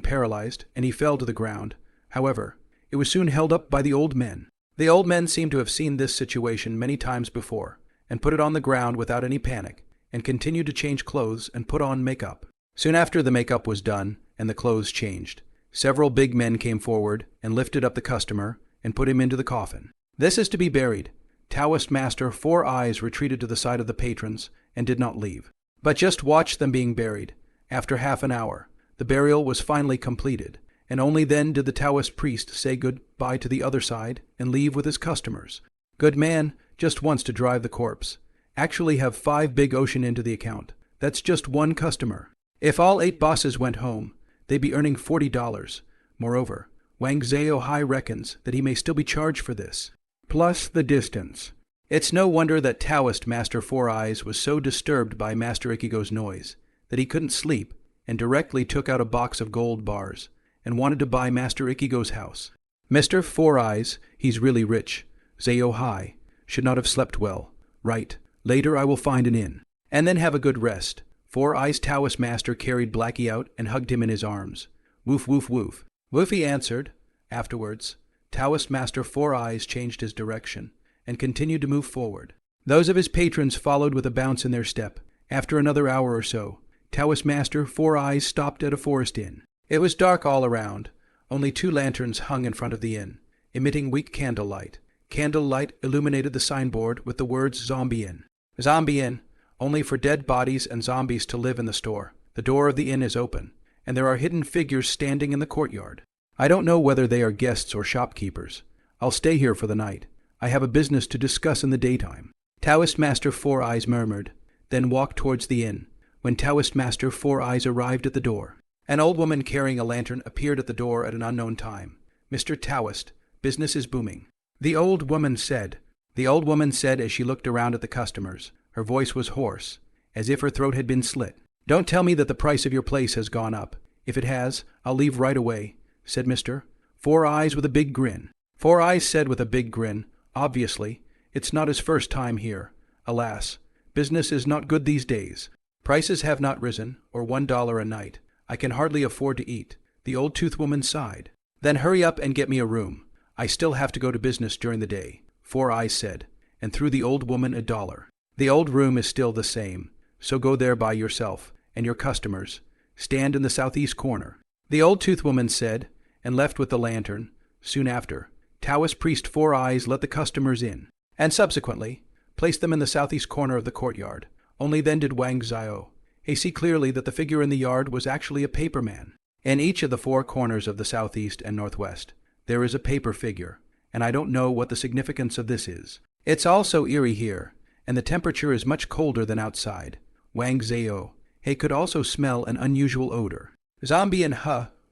paralyzed, and he fell to the ground. However, it was soon held up by the old men. The old men seemed to have seen this situation many times before, and put it on the ground without any panic, and continued to change clothes and put on makeup. Soon after the makeup was done, and the clothes changed, several big men came forward and lifted up the customer and put him into the coffin. This is to be buried. Taoist Master Four Eyes retreated to the side of the patrons and did not leave, but just watched them being buried. After half an hour, the burial was finally completed, and only then did the Taoist priest say goodbye to the other side and leave with his customers. Good man just wants to drive the corpse. Actually have 5 big ocean into the account. That's just 1 customer. If all 8 bosses went home, They'd be earning $40. Moreover, Wang Zhao-hai reckons that he may still be charged for this. Plus the distance. It's no wonder that Taoist Master Four Eyes was so disturbed by Master Ikigo's noise that he couldn't sleep and directly took out a box of gold bars and wanted to buy Master Ikigo's house. Mr. Four Eyes, he's really rich. Zhao-hai should not have slept well. Right, later I will find an inn. And then have a good rest. Four Eyes' Taoist Master carried Blackie out and hugged him in his arms. Woof, woof, woof. Woofy answered. Afterwards, Taoist Master Four Eyes changed his direction and continued to move forward. Those of his patrons followed with a bounce in their step. After another hour or so, Taoist Master Four Eyes stopped at a forest inn. It was dark all around. Only 2 lanterns hung in front of the inn, emitting weak candlelight. Candlelight illuminated the signboard with the words Zombie Inn. Zombie Inn, only for dead bodies and zombies to live in the store. The door of the inn is open, and there are hidden figures standing in the courtyard. I don't know whether they are guests or shopkeepers. I'll stay here for the night. I have a business to discuss in the daytime. Taoist Master Four Eyes murmured, then walked towards the inn. When Taoist Master Four Eyes arrived at the door, an old woman carrying a lantern appeared at the door at an unknown time. Mr. Taoist, business is booming. The old woman said as she looked around at the customers. Her voice was hoarse, as if her throat had been slit. Don't tell me that the price of your place has gone up. If it has, I'll leave right away, said Mr. Four Eyes with a big grin. Four Eyes said with a big grin, obviously, it's not his first time here. Alas, business is not good these days. Prices have not risen, or $1 a night. I can hardly afford to eat. The old tooth woman sighed. Then hurry up and get me a room. I still have to go to business during the day, Four Eyes said, and threw the old woman $1. The old room is still the same, so go there by yourself and your customers. Stand in the southeast corner. The old tooth woman said, and left with the lantern. Soon after, Taoist priest Four Eyes let the customers in, and subsequently placed them in the southeast corner of the courtyard. Only then did Wang Zhao see clearly that the figure in the yard was actually a paper man. In each of the 4 corners of the southeast and northwest, there is a paper figure, and I don't know what the significance of this is. It's all so eerie here, and the temperature is much colder than outside. Wang Zhao could also smell an unusual odor. Zombie and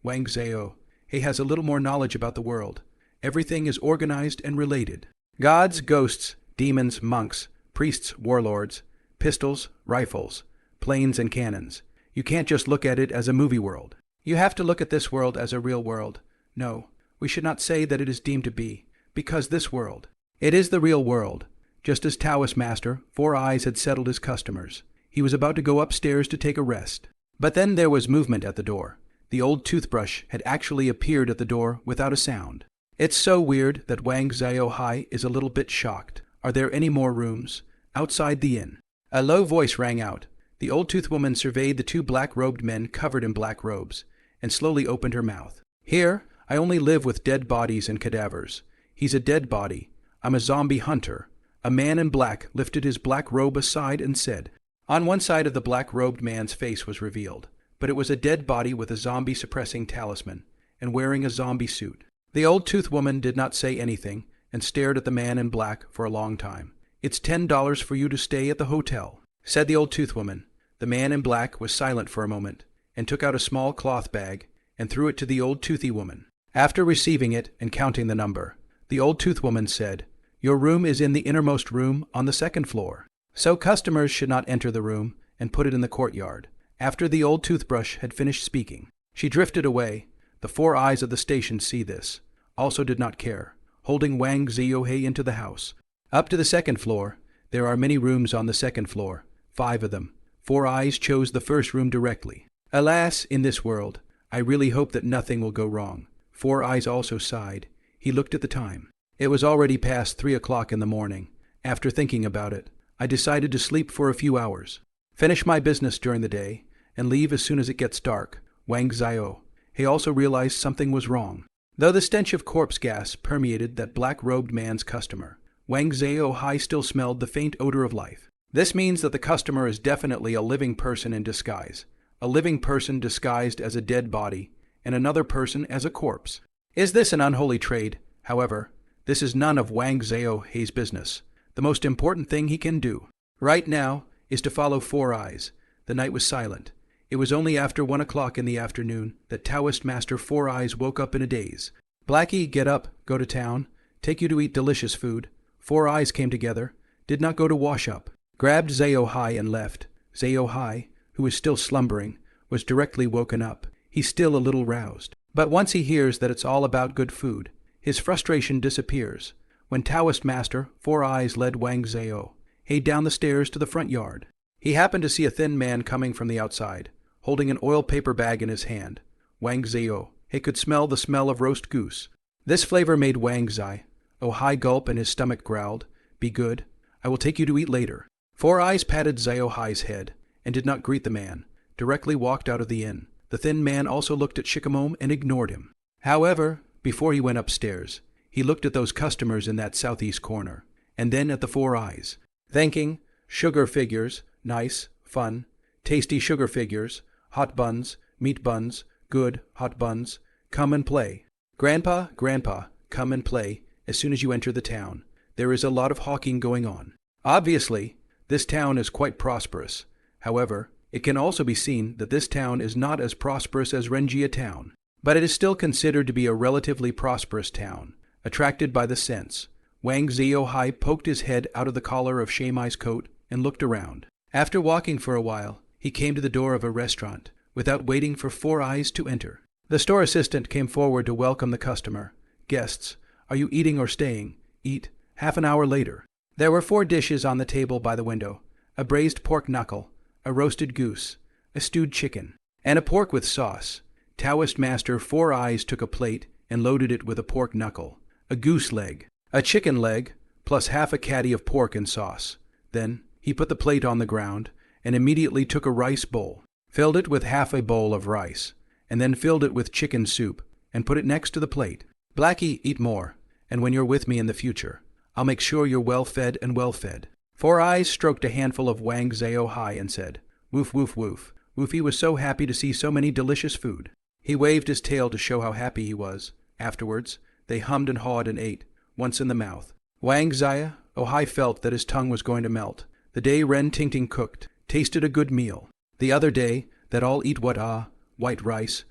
Wang Zhao has a little more knowledge about the world. Everything is organized and related. Gods, ghosts, demons, monks, priests, warlords, pistols, rifles, planes and cannons. You can't just look at it as a movie world. You have to look at this world as a real world. No, we should not say that it is deemed to be, because this world, it is the real world. Just as Taoist Master Four Eyes had settled his customers, he was about to go upstairs to take a rest. But then there was movement at the door. The old toothbrush had actually appeared at the door without a sound. It's so weird that Wang Zhao-hai is a little bit shocked. Are there any more rooms? Outside the inn. A low voice rang out. The old tooth woman surveyed the 2 black-robed men covered in black robes, and slowly opened her mouth. Here, I only live with dead bodies and cadavers. He's a dead body. I'm a zombie hunter. A man in black lifted his black robe aside and said. On one side of the black-robed man's face was revealed, but it was a dead body with a zombie-suppressing talisman, and wearing a zombie suit. The old tooth woman did not say anything, and stared at the man in black for a long time. It's $10 for you to stay at the hotel, said the old tooth woman. The man in black was silent for a moment, and took out a small cloth bag, and threw it to the old toothy woman. After receiving it and counting the number, the old tooth woman said, Your room is in the innermost room on the 2nd floor. So customers should not enter the room and put it in the courtyard. After the old toothbrush had finished speaking, she drifted away. The 4 eyes of the station see this, also did not care, holding Wang Zhao into the house. Up to the 2nd floor, there are many rooms on the 2nd floor, 5 of them. 4 eyes chose the first room directly. Alas, in this world, I really hope that nothing will go wrong. 4 eyes also sighed. He looked at the time. It was already past 3 o'clock in the morning. After thinking about it, I decided to sleep for a few hours, finish my business during the day, and leave as soon as it gets dark. Wang Zhao. He also realized something was wrong. Though the stench of corpse gas permeated that black-robed man's customer, Wang Zhao still smelled the faint odor of life. This means that the customer is definitely a living person in disguise, a living person disguised as a dead body, and another person as a corpse. Is this an unholy trade? However, this is none of Wang Zhao's business. The most important thing he can do right now is to follow 4 eyes. The night was silent. It was only after 1 o'clock in the afternoon that Taoist Master Four Eyes woke up in a daze. Blackie, get up, go to town, take you to eat delicious food. Four Eyes came together, did not go to wash up, grabbed High and left. High, who was still slumbering, was directly woken up. He's still a little roused. But once he hears that it's all about good food, his frustration disappears. When Taoist Master Four Eyes led Wang Zhao down the stairs to the front yard, he happened to see a thin man coming from the outside, holding an oil paper bag in his hand. Wang Zhao could smell the smell of roast goose. This flavor made Wang Zhao gulp, and his stomach growled, "Be good, I will take you to eat later." Four Eyes patted High's head and did not greet the man, directly walked out of the inn. The thin man also looked at Shikimome and ignored him. However, before he went upstairs, he looked at those customers in that southeast corner, and then at the Four Eyes, thinking, sugar figures, nice, fun, tasty sugar figures, hot buns, meat buns, good, hot buns, come and play. Grandpa, come and play as soon as you enter the town. There is a lot of hawking going on. Obviously, this town is quite prosperous. However, it can also be seen that this town is not as prosperous as Renjia town, but it is still considered to be a relatively prosperous town. Attracted by the scents, Wang High poked his head out of the collar of Shamai's coat and looked around. After walking for a while, he came to the door of a restaurant, without waiting for Four Eyes to enter. The store assistant came forward to welcome the customer. "Guests, are you eating or staying? Eat." Half an hour later, there were 4 dishes on the table by the window: a braised pork knuckle, a roasted goose, a stewed chicken, and a pork with sauce. Taoist Master Four Eyes took a plate and loaded it with a pork knuckle, a goose leg, a chicken leg, plus half a caddy of pork and sauce. Then he put the plate on the ground and immediately took a rice bowl, filled it with half a bowl of rice, and then filled it with chicken soup and put it next to the plate. "Blackie, eat more, and when you're with me in the future, I'll make sure you're well fed and well fed." Four Eyes stroked a handful of Wang High and said, "Woof, woof, woof." Woofy was so happy to see so many delicious food. He waved his tail to show how happy he was. Afterwards, they hummed and hawed and ate, once in the mouth. Wang High felt that his tongue was going to melt. The day Ren Ting cooked tasted a good meal. The other day, that all eat white rice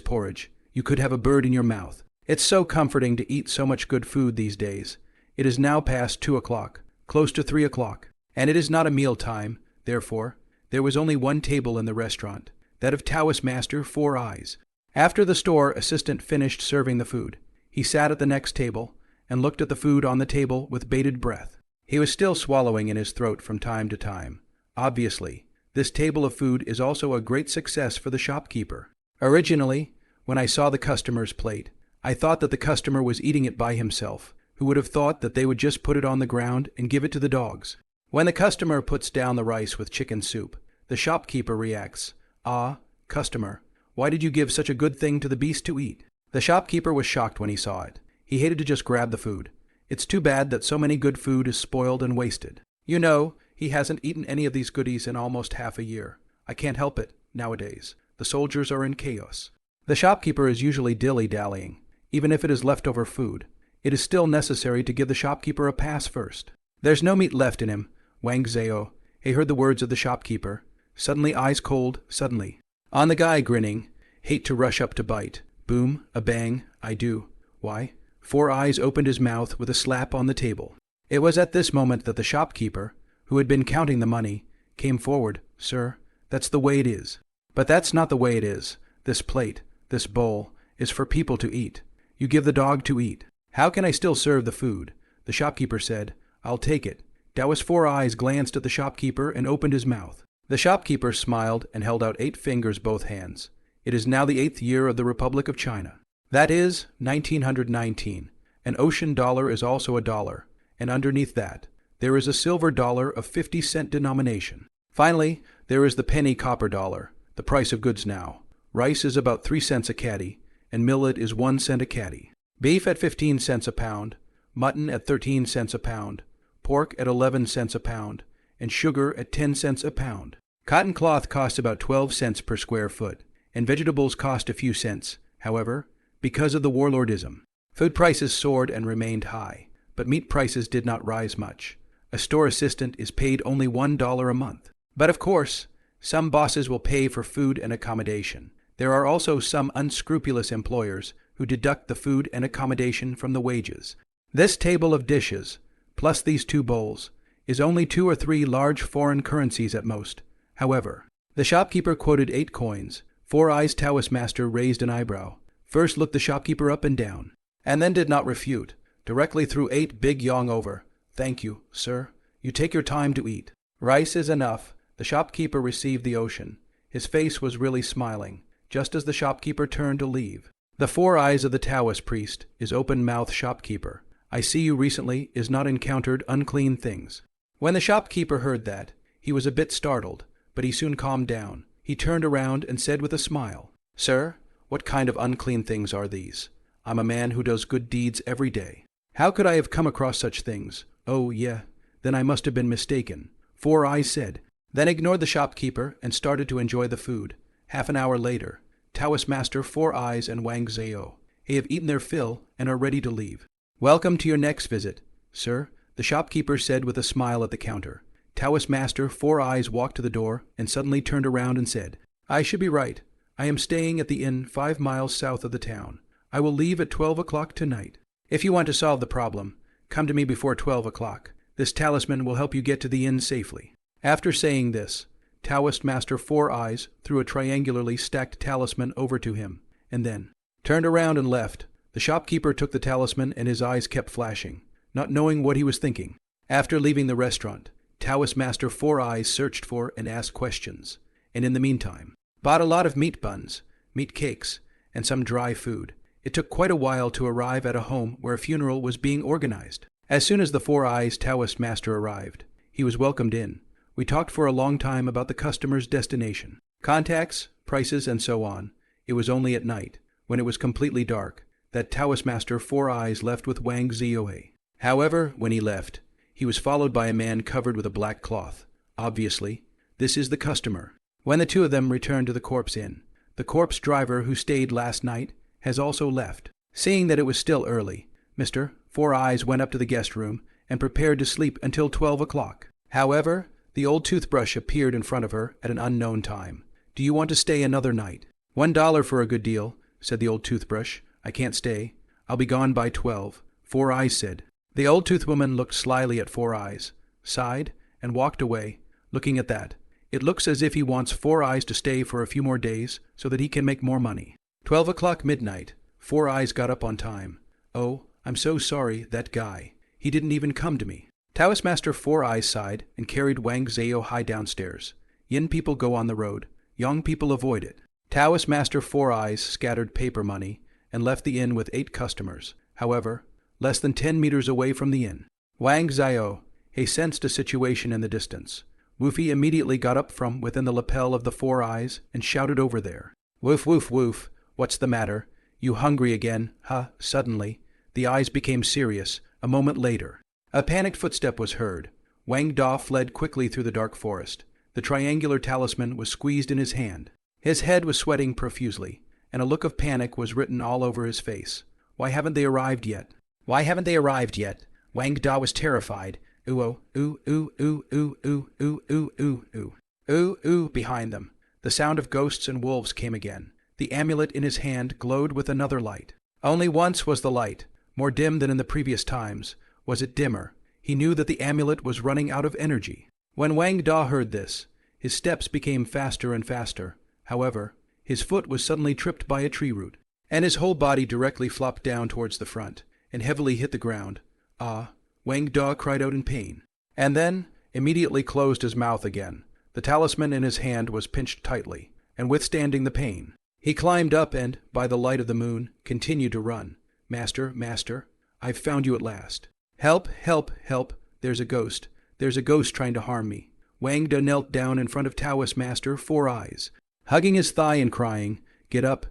porridge. You could have a bird in your mouth. It's so comforting to eat so much good food these days. It is now past 2 o'clock, close to 3 o'clock, and it is not a meal time. Therefore, there was only one table in the restaurant, that of Taoist Master Four Eyes. After the store assistant finished serving the food, he sat at the next table and looked at the food on the table with bated breath. He was still swallowing in his throat from time to time. Obviously, this table of food is also a great success for the shopkeeper. Originally, when I saw the customer's plate, I thought that the customer was eating it by himself, who would have thought that they would just put it on the ground and give it to the dogs. When the customer puts down the rice with chicken soup, the shopkeeper reacts, "Ah, customer, why did you give such a good thing to the beast to eat?" The shopkeeper was shocked when he saw it. He hated to just grab the food. It's too bad that so many good food is spoiled and wasted. You know, he hasn't eaten any of these goodies in almost half a year. I can't help it, nowadays. The soldiers are in chaos. The shopkeeper is usually dilly-dallying. Even if it is leftover food, it is still necessary to give the shopkeeper a pass first. "There's no meat left in him." Wang Zhao heard the words of the shopkeeper, suddenly eyes cold, suddenly. On the guy grinning, hate to rush up to bite. Boom, a bang, I do. Why? Four Eyes opened his mouth with a slap on the table. It was at this moment that the shopkeeper, who had been counting the money, came forward. "Sir, that's the way it is." "But that's not the way it is. This plate, this bowl, is for people to eat. You give the dog to eat." "How can I still serve the food?" The shopkeeper said. "I'll take it." Taoist Four Eyes glanced at the shopkeeper and opened his mouth. The shopkeeper smiled and held out 8 fingers, both hands. "It is now the 8th year of the Republic of China. That is 1919. An ocean dollar is also a dollar, and underneath that, there is a silver dollar of 50-cent denomination. Finally, there is the penny copper dollar, the price of goods now. Rice is about 3 cents a caddy, and millet is 1 cent a caddy. Beef at 15 cents a pound, mutton at 13 cents a pound, pork at 11 cents a pound, and sugar at 10 cents a pound. Cotton cloth costs about 12 cents per square foot, and vegetables cost a few cents. However, because of the warlordism, food prices soared and remained high, but meat prices did not rise much. A store assistant is paid only $1 a month. But of course, Some bosses will pay for food and accommodation. There are also some unscrupulous employers who deduct the food and accommodation from the wages. This table of dishes, plus these 2 bowls, is only 2 or 3 large foreign currencies at most. However, the shopkeeper quoted 8 coins. Four Eyes Taoist master raised an eyebrow, first looked the shopkeeper up and down, and then did not refute, directly threw 8 big yong over. Thank you, sir. You take your time to eat. Rice is enough. The shopkeeper received the ocean. His face was really smiling, just as the shopkeeper turned to leave. The 4 eyes of the Taoist priest is open-mouthed shopkeeper. I see you recently is not encountered unclean things. When the shopkeeper heard that, he was a bit startled, but he soon calmed down. He turned around and said with a smile, Sir, what kind of unclean things are these? I'm a man who does good deeds every day. How could I have come across such things? Oh, yeah, then I must have been mistaken. 4 Eyes said, then ignored the shopkeeper and started to enjoy the food. Half an hour later, Taoist Master 4 Eyes and Wang Zhao have eaten their fill and are ready to leave. Welcome to your next visit, sir, the shopkeeper said with a smile at the counter. Taoist Master 4 Eyes walked to the door and suddenly turned around and said, I should be right. I am staying at the inn 5 miles south of the town. I will leave at 12 o'clock tonight. If you want to solve the problem, come to me before 12 o'clock. This talisman will help you get to the inn safely. After saying this, Taoist Master 4 Eyes threw a triangularly stacked talisman over to him, and then turned around and left. The shopkeeper took the talisman and his eyes kept flashing, not knowing what he was thinking. After leaving the restaurant, Taoist Master 4 Eyes searched for and asked questions, and in the meantime, bought a lot of meat buns, meat cakes, and some dry food. It took quite a while to arrive at a home where a funeral was being organized. As soon as the 4 Eyes Taoist Master arrived, he was welcomed in. We talked for a long time about the customer's destination, contacts, prices, and so on. It was only at night, when it was completely dark, that Taoist Master 4 Eyes left with Wang Zhao. However, when he left, he was followed by a man covered with a black cloth. Obviously, this is the customer. When the 2 of them returned to the corpse inn, the corpse driver who stayed last night has also left. Seeing that it was still early, Mr. 4 Eyes went up to the guest room and prepared to sleep until 12 o'clock. However, the old toothbrush appeared in front of her at an unknown time. Do you want to stay another night? $1 for a good deal, said the old toothbrush. I can't stay. I'll be gone by 12, 4 Eyes said. The old toothwoman looked slyly at 4 Eyes, sighed, and walked away, looking at that. It looks as if he wants 4 Eyes to stay for a few more days so that he can make more money. 12 o'clock midnight. 4 Eyes got up on time. Oh, I'm so sorry, that guy. He didn't even come to me. Taoist Master 4 Eyes sighed and carried Wang Zhao high downstairs. Yin people go on the road. Yang people avoid it. Taoist Master 4 Eyes scattered paper money and left the inn with 8 customers. However, less than 10 meters away from the inn, Wang Zhao sensed a situation in the distance. Woofy immediately got up from within the lapel of the 4 Eyes and shouted over there. Woof, woof, woof. What's the matter? You hungry again, huh? Suddenly, the eyes became serious. A moment later, a panicked footstep was heard. Wang Da fled quickly through the dark forest. The triangular talisman was squeezed in his hand. His head was sweating profusely, and a look of panic was written all over his face. Why haven't they arrived yet? Why haven't they arrived yet? Wang Da was terrified. Ooh, ooh, ooh, ooh, ooh, ooh, ooh, ooh, ooh, ooh. Ooh, ooh, behind them. The sound of ghosts and wolves came again. The amulet in his hand glowed with another light. Only once was the light, more dim than in the previous times. Was it dimmer? He knew that the amulet was running out of energy. When Wang Da heard this, his steps became faster and faster. However, his foot was suddenly tripped by a tree root, and his whole body directly flopped down towards the front and heavily hit the ground. Ah! Wang Da cried out in pain, and then immediately closed his mouth again. The talisman in his hand was pinched tightly, and withstanding the pain, he climbed up and, by the light of the moon, continued to run. Master, master, I've found you at last. Help, help, help, there's a ghost. There's a ghost trying to harm me. Wang Da knelt down in front of Taoist Master 4 Eyes, hugging his thigh and crying, get up,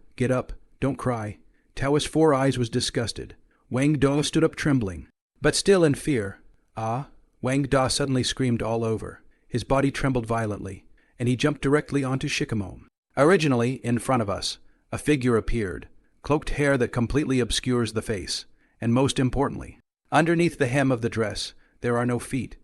don't cry. Taoist 4 Eyes was disgusted. Wang Da stood up trembling, but still in fear. Ah! Wang Da suddenly screamed all over. His body trembled violently, and he jumped directly onto Shikimome. Originally, in front of us, a figure appeared, cloaked hair that completely obscures the face, and most importantly, underneath the hem of the dress, there are no feet.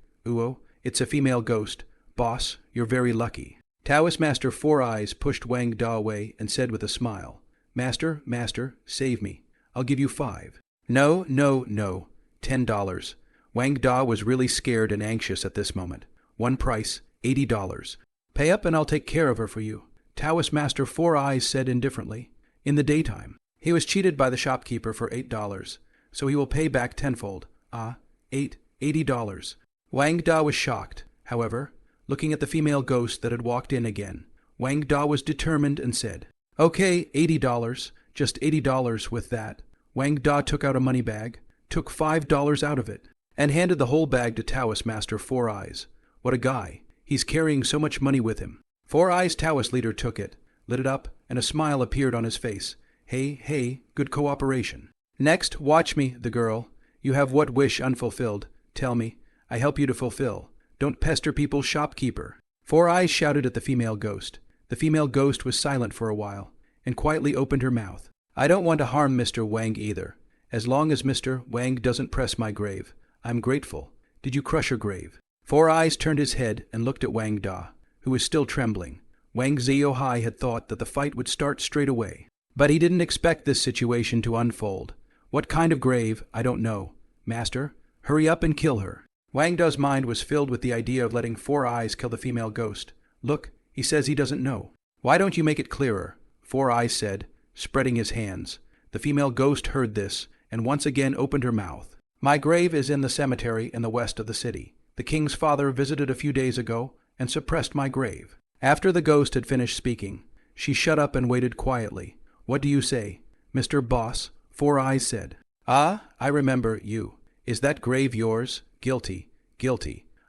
It's a female ghost. Boss, you're very lucky. Taoist Master Four Eyes pushed Wang Da away and said with a smile, Master, save me. I'll give you 5. No, $10. Wang Da was really scared and anxious at this moment. One price, $80. Pay up and I'll take care of her for you, Taoist Master Four Eyes said indifferently. In the daytime, he was cheated by the shopkeeper for $8, so he will pay back tenfold. $80. Wang Da was shocked. However, looking at the female ghost that had walked in again, Wang Da was determined and said, Okay, $80, just $80 with that. Wang Da took out a money bag, took $5 out of it, and handed the whole bag to Taoist Master Four Eyes. What a guy. He's carrying so much money with him. Four Eyes Taoist leader took it, lit it up, and a smile appeared on his face. Hey, good cooperation. Next, watch me, the girl. You have what wish unfulfilled? Tell me. I help you to fulfill. Don't pester people, shopkeeper. Four Eyes shouted at the female ghost. The female ghost was silent for a while, and quietly opened her mouth. I don't want to harm Mr. Wang either. As long as Mr. Wang doesn't press my grave, I'm grateful. Did you crush her grave? Four Eyes turned his head and looked at Wang Da, who was still trembling. Wang Zhao had thought that the fight would start straight away. But he didn't expect this situation to unfold. What kind of grave, I don't know. Master, hurry up and kill her. Wang Da's mind was filled with the idea of letting Four Eyes kill the female ghost. Look, he says he doesn't know. Why don't you make it clearer? Four Eyes said, spreading his hands. The female ghost heard this, and once again opened her mouth. My grave is in the cemetery in the west of the city. The king's father visited a few days ago and suppressed my grave. After the ghost had finished speaking, she shut up and waited quietly. What do you say, Mr. Boss? Four Eyes said. Ah, I remember you. Is that grave yours? Guilty.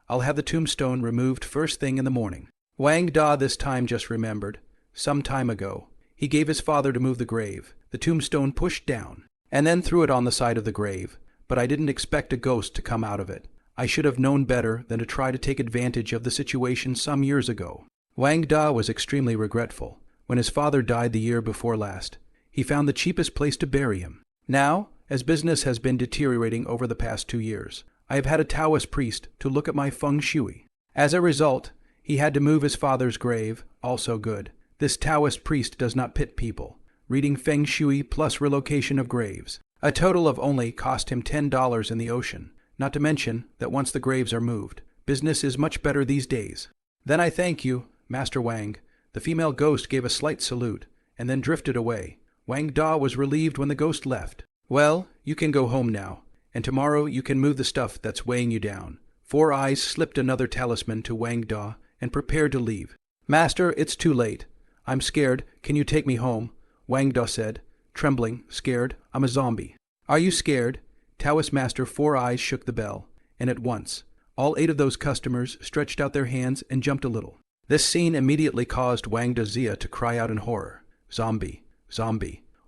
I'll have the tombstone removed first thing in the morning. Wang Da this time just remembered. Some time ago, he gave his father to move the grave, the tombstone pushed down, and then threw it on the side of the grave. But I didn't expect a ghost to come out of it. I should have known better than to try to take advantage of the situation some years ago. Wang Da was extremely regretful. When his father died the year before last, he found the cheapest place to bury him. Now, as business has been deteriorating over the past 2 years, I have had a Taoist priest to look at my feng shui. As a result, he had to move his father's grave, also good. This Taoist priest does not pit people. Reading feng shui plus relocation of graves. A total of only cost him $10 in the ocean. Not to mention that once the graves are moved, business is much better these days. Then I thank you, Master Wang. The female ghost gave a slight salute, and then drifted away. Wang Da was relieved when the ghost left. Well, you can go home now, and tomorrow you can move the stuff that's weighing you down. Four Eyes slipped another talisman to Wang Da and prepared to leave. Master, it's too late. I'm scared. Can you take me home? Wang Da said, trembling, scared. I'm a zombie. Are you scared? Taoist Master Four Eyes shook the bell, and at once, all 8 of those customers stretched out their hands and jumped a little. This scene immediately caused Wang Da Zia to cry out in horror. Zombie.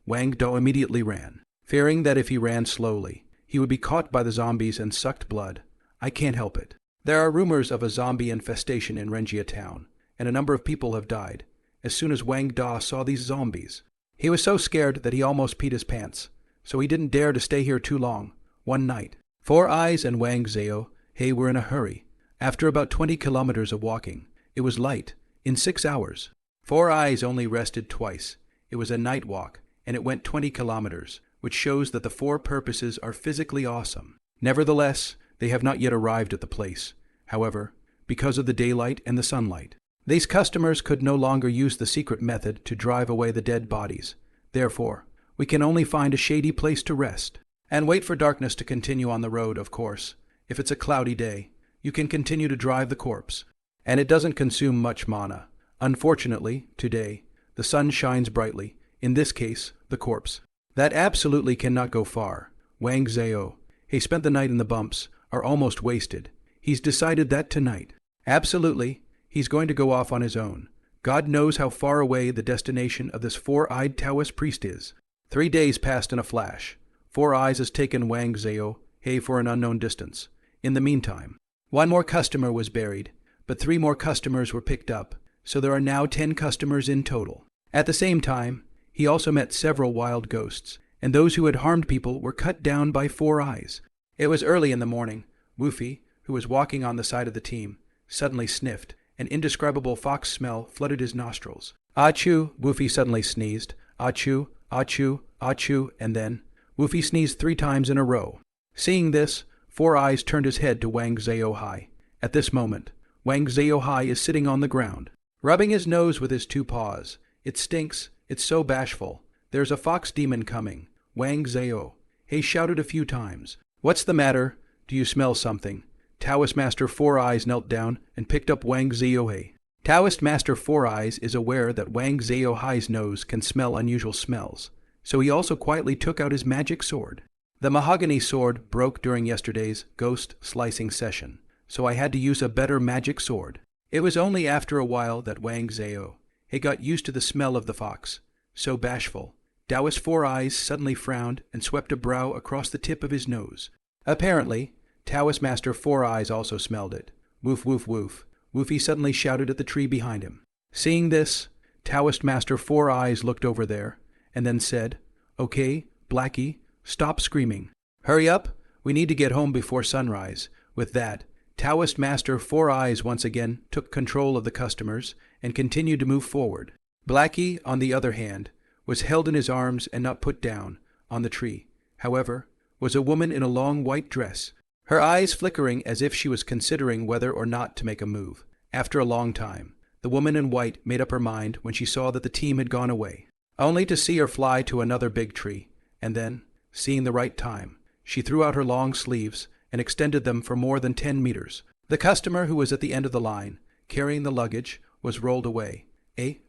Wang Da immediately ran, fearing that if he ran slowly, he would be caught by the zombies and sucked blood. I can't help it. There are rumors of a zombie infestation in Renjia town, and a number of people have died. As soon as Wang Da saw these zombies, he was so scared that he almost peed his pants, so he didn't dare to stay here too long. One night, Four Eyes and Wang Zhao were in a hurry. After about 20 kilometers of walking, it was light, in 6 hours. Four Eyes only rested twice. It was a night walk, and it went 20 kilometers, which shows that the 4 purposes are physically awesome. Nevertheless, they have not yet arrived at the place. However, because of the daylight and the sunlight, these customers could no longer use the secret method to drive away the dead bodies. Therefore, we can only find a shady place to rest. And wait for darkness to continue on the road, of course. If it's a cloudy day, you can continue to drive the corpse. And it doesn't consume much mana. Unfortunately, today, the sun shines brightly, in this case, the corpse. That absolutely cannot go far. Wang Zhao, he spent the night in the bumps, are almost wasted. He's decided that tonight, absolutely, he's going to go off on his own. God knows how far away the destination of this four-eyed Taoist priest is. 3 days passed in a flash. Four Eyes has taken Wang Zhao for an unknown distance. In the meantime, 1 more customer was buried, but 3 more customers were picked up, so there are now 10 customers in total. At the same time, he also met several wild ghosts, and those who had harmed people were cut down by Four Eyes. It was early in the morning. Woofy, who was walking on the side of the team, suddenly sniffed, An indescribable fox smell flooded his nostrils. Achoo! Woofy suddenly sneezed. Achoo, achoo, achoo, and then Woofy sneezed 3 times in a row. Seeing this, Four Eyes turned his head to Wang Zhao. At this moment, Wang Zhao is sitting on the ground, rubbing his nose with his 2 paws. It stinks. It's so bashful. There's a fox demon coming. Wang Zhao shouted a few times. What's the matter? Do you smell something? Taoist Master Four Eyes knelt down and picked up Wang Zhao. Taoist Master Four Eyes is aware that Wang Zhao's nose can smell unusual smells, so he also quietly took out his magic sword. The mahogany sword broke during yesterday's ghost slicing session, so I had to use a better magic sword. It was only after a while that Wang Zhao got used to the smell of the fox. So bashful. Taoist Four Eyes suddenly frowned and swept a brow across the tip of his nose. Apparently, Taoist Master Four Eyes also smelled it. Woof, woof, woof. Woofy suddenly shouted at the tree behind him. Seeing this, Taoist Master Four Eyes looked over there and then said, "Okay, Blackie, stop screaming. Hurry up, we need to get home before sunrise." With that, Taoist Master Four Eyes once again took control of the customers and continued to move forward. Blackie, on the other hand, was held in his arms and not put down on the tree. However, was a woman in a long white dress, her eyes flickering as if she was considering whether or not to make a move. After a long time, the woman in white made up her mind when she saw that the team had gone away, only to see her fly to another big tree, and then, seeing the right time, she threw out her long sleeves and extended them for more than 10 meters. The customer who was at the end of the line, carrying the luggage, was rolled away.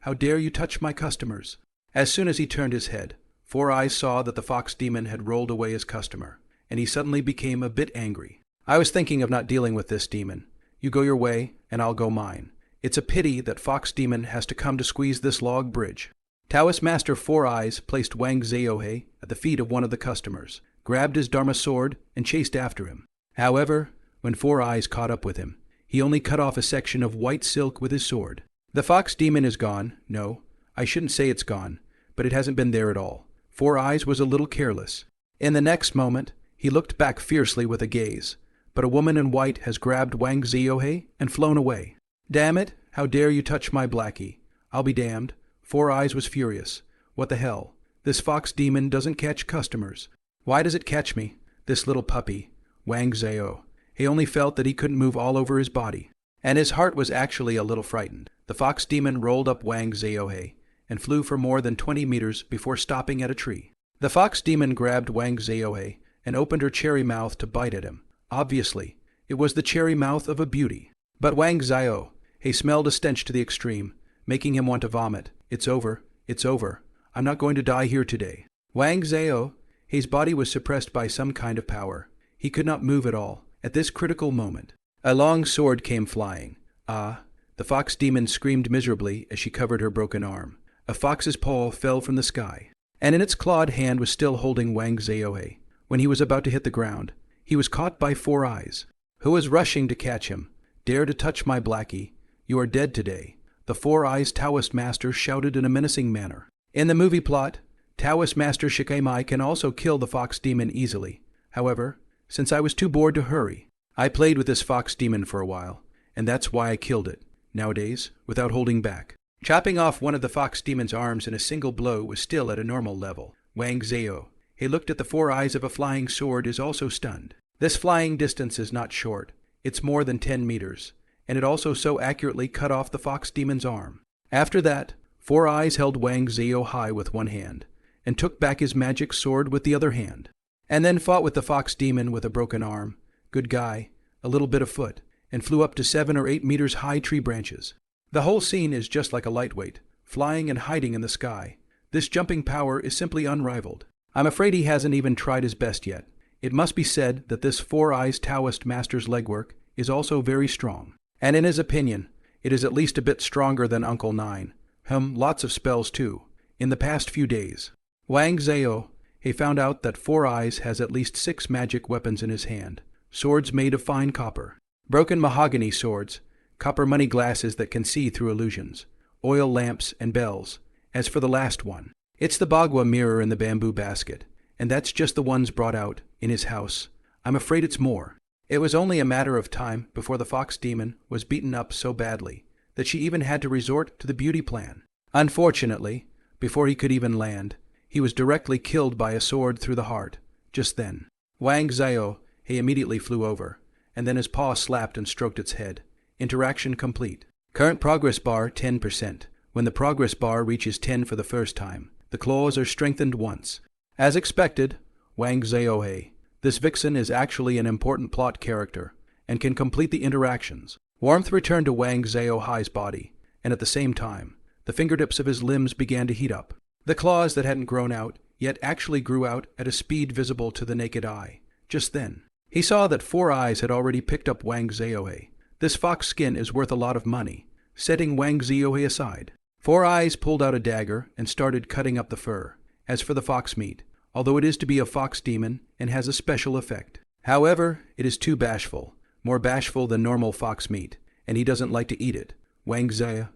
How dare you touch my customers? As soon as he turned his head, Four Eyes saw that the fox demon had rolled away his customer, and he suddenly became a bit angry. I was thinking of not dealing with this demon. You go your way, and I'll go mine. It's a pity that fox demon has to come to squeeze this log bridge. Taoist Master Four Eyes placed Wang Zhao at the feet of one of the customers, grabbed his Dharma sword, and chased after him. However, when Four Eyes caught up with him, he only cut off a section of white silk with his sword. The fox demon is gone. No, I shouldn't say it's gone, but it hasn't been there at all. Four Eyes was a little careless. In the next moment, he looked back fiercely with a gaze, but a woman in white has grabbed Wang Zhao and flown away. Damn it, how dare you touch my Blackie? I'll be damned. Four Eyes was furious. What the hell? This fox demon doesn't catch customers. Why does it catch me? This little puppy, Wang Zhao. He only felt that he couldn't move all over his body, and his heart was actually a little frightened. The fox demon rolled up Wang Zhao and flew for more than 20 meters before stopping at a tree. The fox demon grabbed Wang Zhao and opened her cherry mouth to bite at him. Obviously, it was the cherry mouth of a beauty. But Wang Zhao smelled a stench to the extreme, making him want to vomit. It's over. It's over. I'm not going to die here today. Wang Zhao, his body was suppressed by some kind of power. He could not move at all. At this critical moment, a long sword came flying. The fox demon screamed miserably as she covered her broken arm. A fox's paw fell from the sky, and in its clawed hand was still holding Wang Zhao. When he was about to hit the ground, he was caught by Four Eyes, who was rushing to catch him. Dare to touch my Blackie. You are dead today. The Four Eyes Taoist Master shouted in a menacing manner. In the movie plot, Taoist Master Shikimai can also kill the fox demon easily. However, since I was too bored to hurry, I played with this fox demon for a while, and that's why I killed it, nowadays, without holding back. Chopping off one of the fox demon's arms in a single blow was still at a normal level. Wang Zhao, he looked at the Four Eyes of a flying sword, is also stunned. This flying distance is not short. It's more than 10 meters, and it also so accurately cut off the fox demon's arm. After that, Four Eyes held Wang Zhao high with one hand, and took back his magic sword with the other hand, and then fought with the fox demon with a broken arm, good guy, a little bit of foot, and flew up to 7 or 8 meters high tree branches. The whole scene is just like a lightweight, flying and hiding in the sky. This jumping power is simply unrivaled. I'm afraid he hasn't even tried his best yet. It must be said that this Four Eyes Taoist Master's legwork is also very strong, and in his opinion, it is at least a bit stronger than Uncle Nine. Lots of spells too. In the past few days, Wang Zhao, he found out that Four Eyes has at least 6 magic weapons in his hand. Swords made of fine copper, broken mahogany swords, copper money glasses that can see through illusions, oil lamps and bells. As for the last one, it's the Bagua mirror in the bamboo basket, and that's just the ones brought out in his house. I'm afraid it's more. It was only a matter of time before the fox demon was beaten up so badly that she even had to resort to the beauty plan. Unfortunately, before he could even land, he was directly killed by a sword through the heart. Just then, Wang Zhao he immediately flew over, and then his paw slapped and stroked its head. Interaction complete. Current progress bar 10%. When the progress bar reaches 10 for the first time, the claws are strengthened once. As expected, Wang Zhao, this vixen is actually an important plot character and can complete the interactions. Warmth returned to Wang Zhao-Hai's body, and at the same time, the fingertips of his limbs began to heat up. The claws that hadn't grown out yet actually grew out at a speed visible to the naked eye. Just then, he saw that Four Eyes had already picked up Wang Zhao. This fox skin is worth a lot of money. Setting Wang Zhao aside, Four Eyes pulled out a dagger and started cutting up the fur. As for the fox meat, although it is to be a fox demon and has a special effect, however, it is too bashful, more bashful than normal fox meat, and he doesn't like to eat it. Wang Zhao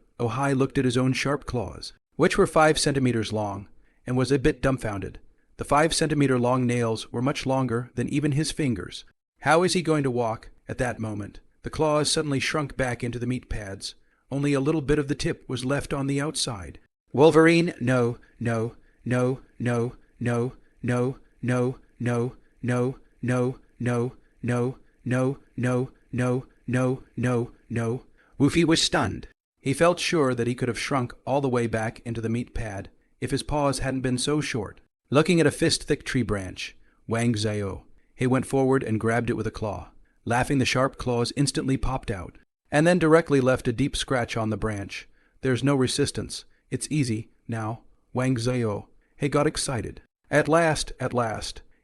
looked at his own sharp claws, which were 5 centimeters long, and was a bit dumbfounded. The 5-centimeter long nails were much longer than even his fingers. How is he going to walk at that moment? The claws suddenly shrunk back into the meat pads. Only a little bit of the tip was left on the outside. Wolverine, no, no, no, no, no, no, no, no, no, no, no, no, no, no, no, no, no, no. Woofy was stunned. He felt sure that he could have shrunk all the way back into the meat pad if his paws hadn't been so short. Looking at a fist-thick tree branch, Wang Zhao went forward and grabbed it with a claw. Laughing, the sharp claws instantly popped out, and then directly left a deep scratch on the branch. There's no resistance. It's easy, now. Wang Zhao got excited. At last,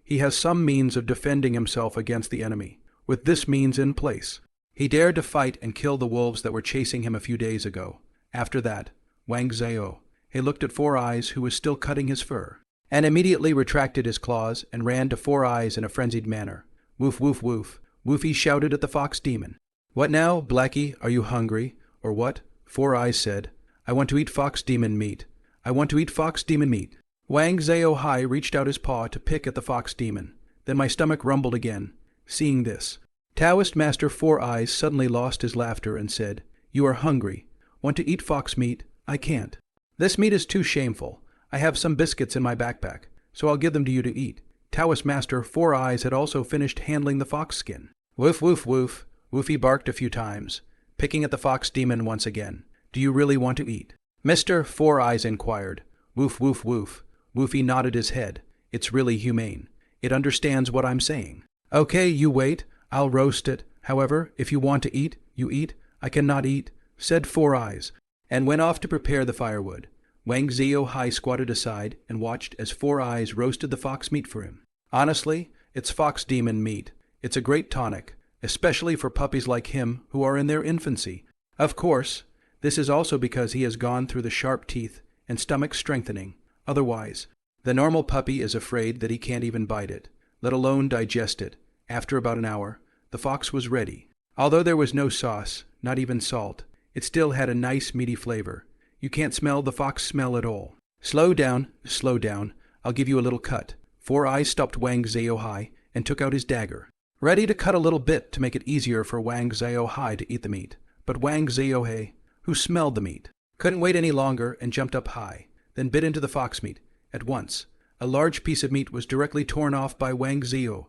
he has some means of defending himself against the enemy. With this means in place, he dared to fight and kill the wolves that were chasing him a few days ago. After that, Wang Zhao looked at Four Eyes, who was still cutting his fur, and immediately retracted his claws and ran to Four Eyes in a frenzied manner. Woof, woof, woof. Woofy shouted at the fox demon. What now, Blackie? Are you hungry, or what? Four Eyes said. I want to eat fox demon meat. I want to eat fox demon meat. Wang Zhao reached out his paw to pick at the fox demon. Then my stomach rumbled again. Seeing this, Taoist Master Four Eyes suddenly lost his laughter and said, You are hungry. Want to eat fox meat? I can't. This meat is too shameful. I have some biscuits in my backpack, so I'll give them to you to eat. Taoist Master Four Eyes had also finished handling the fox skin. Woof, woof, woof. Woofy barked a few times, picking at the fox demon once again. Do you really want to eat? Mr. Four Eyes inquired. Woof, woof, woof. Woofy nodded his head. It's really humane. It understands what I'm saying. Okay, you wait. I'll roast it. However, if you want to eat, you eat. I cannot eat, said Four Eyes, and went off to prepare the firewood. Wang Zhao squatted aside and watched as Four Eyes roasted the fox meat for him. Honestly, it's fox demon meat. It's a great tonic, especially for puppies like him who are in their infancy. Of course, this is also because he has gone through the sharp teeth and stomach strengthening. Otherwise, the normal puppy is afraid that he can't even bite it, let alone digest it. After about an hour, the fox was ready. Although there was no sauce, not even salt, it still had a nice meaty flavor. You can't smell the fox smell at all. Slow down. I'll give you a little cut. Four Eyes stopped Wang Zhao and took out his dagger, ready to cut a little bit to make it easier for Wang Zhao to eat the meat. But Wang Zhao, who smelled the meat, couldn't wait any longer and jumped up high, then bit into the fox meat. At once, a large piece of meat was directly torn off by Wang Zhao.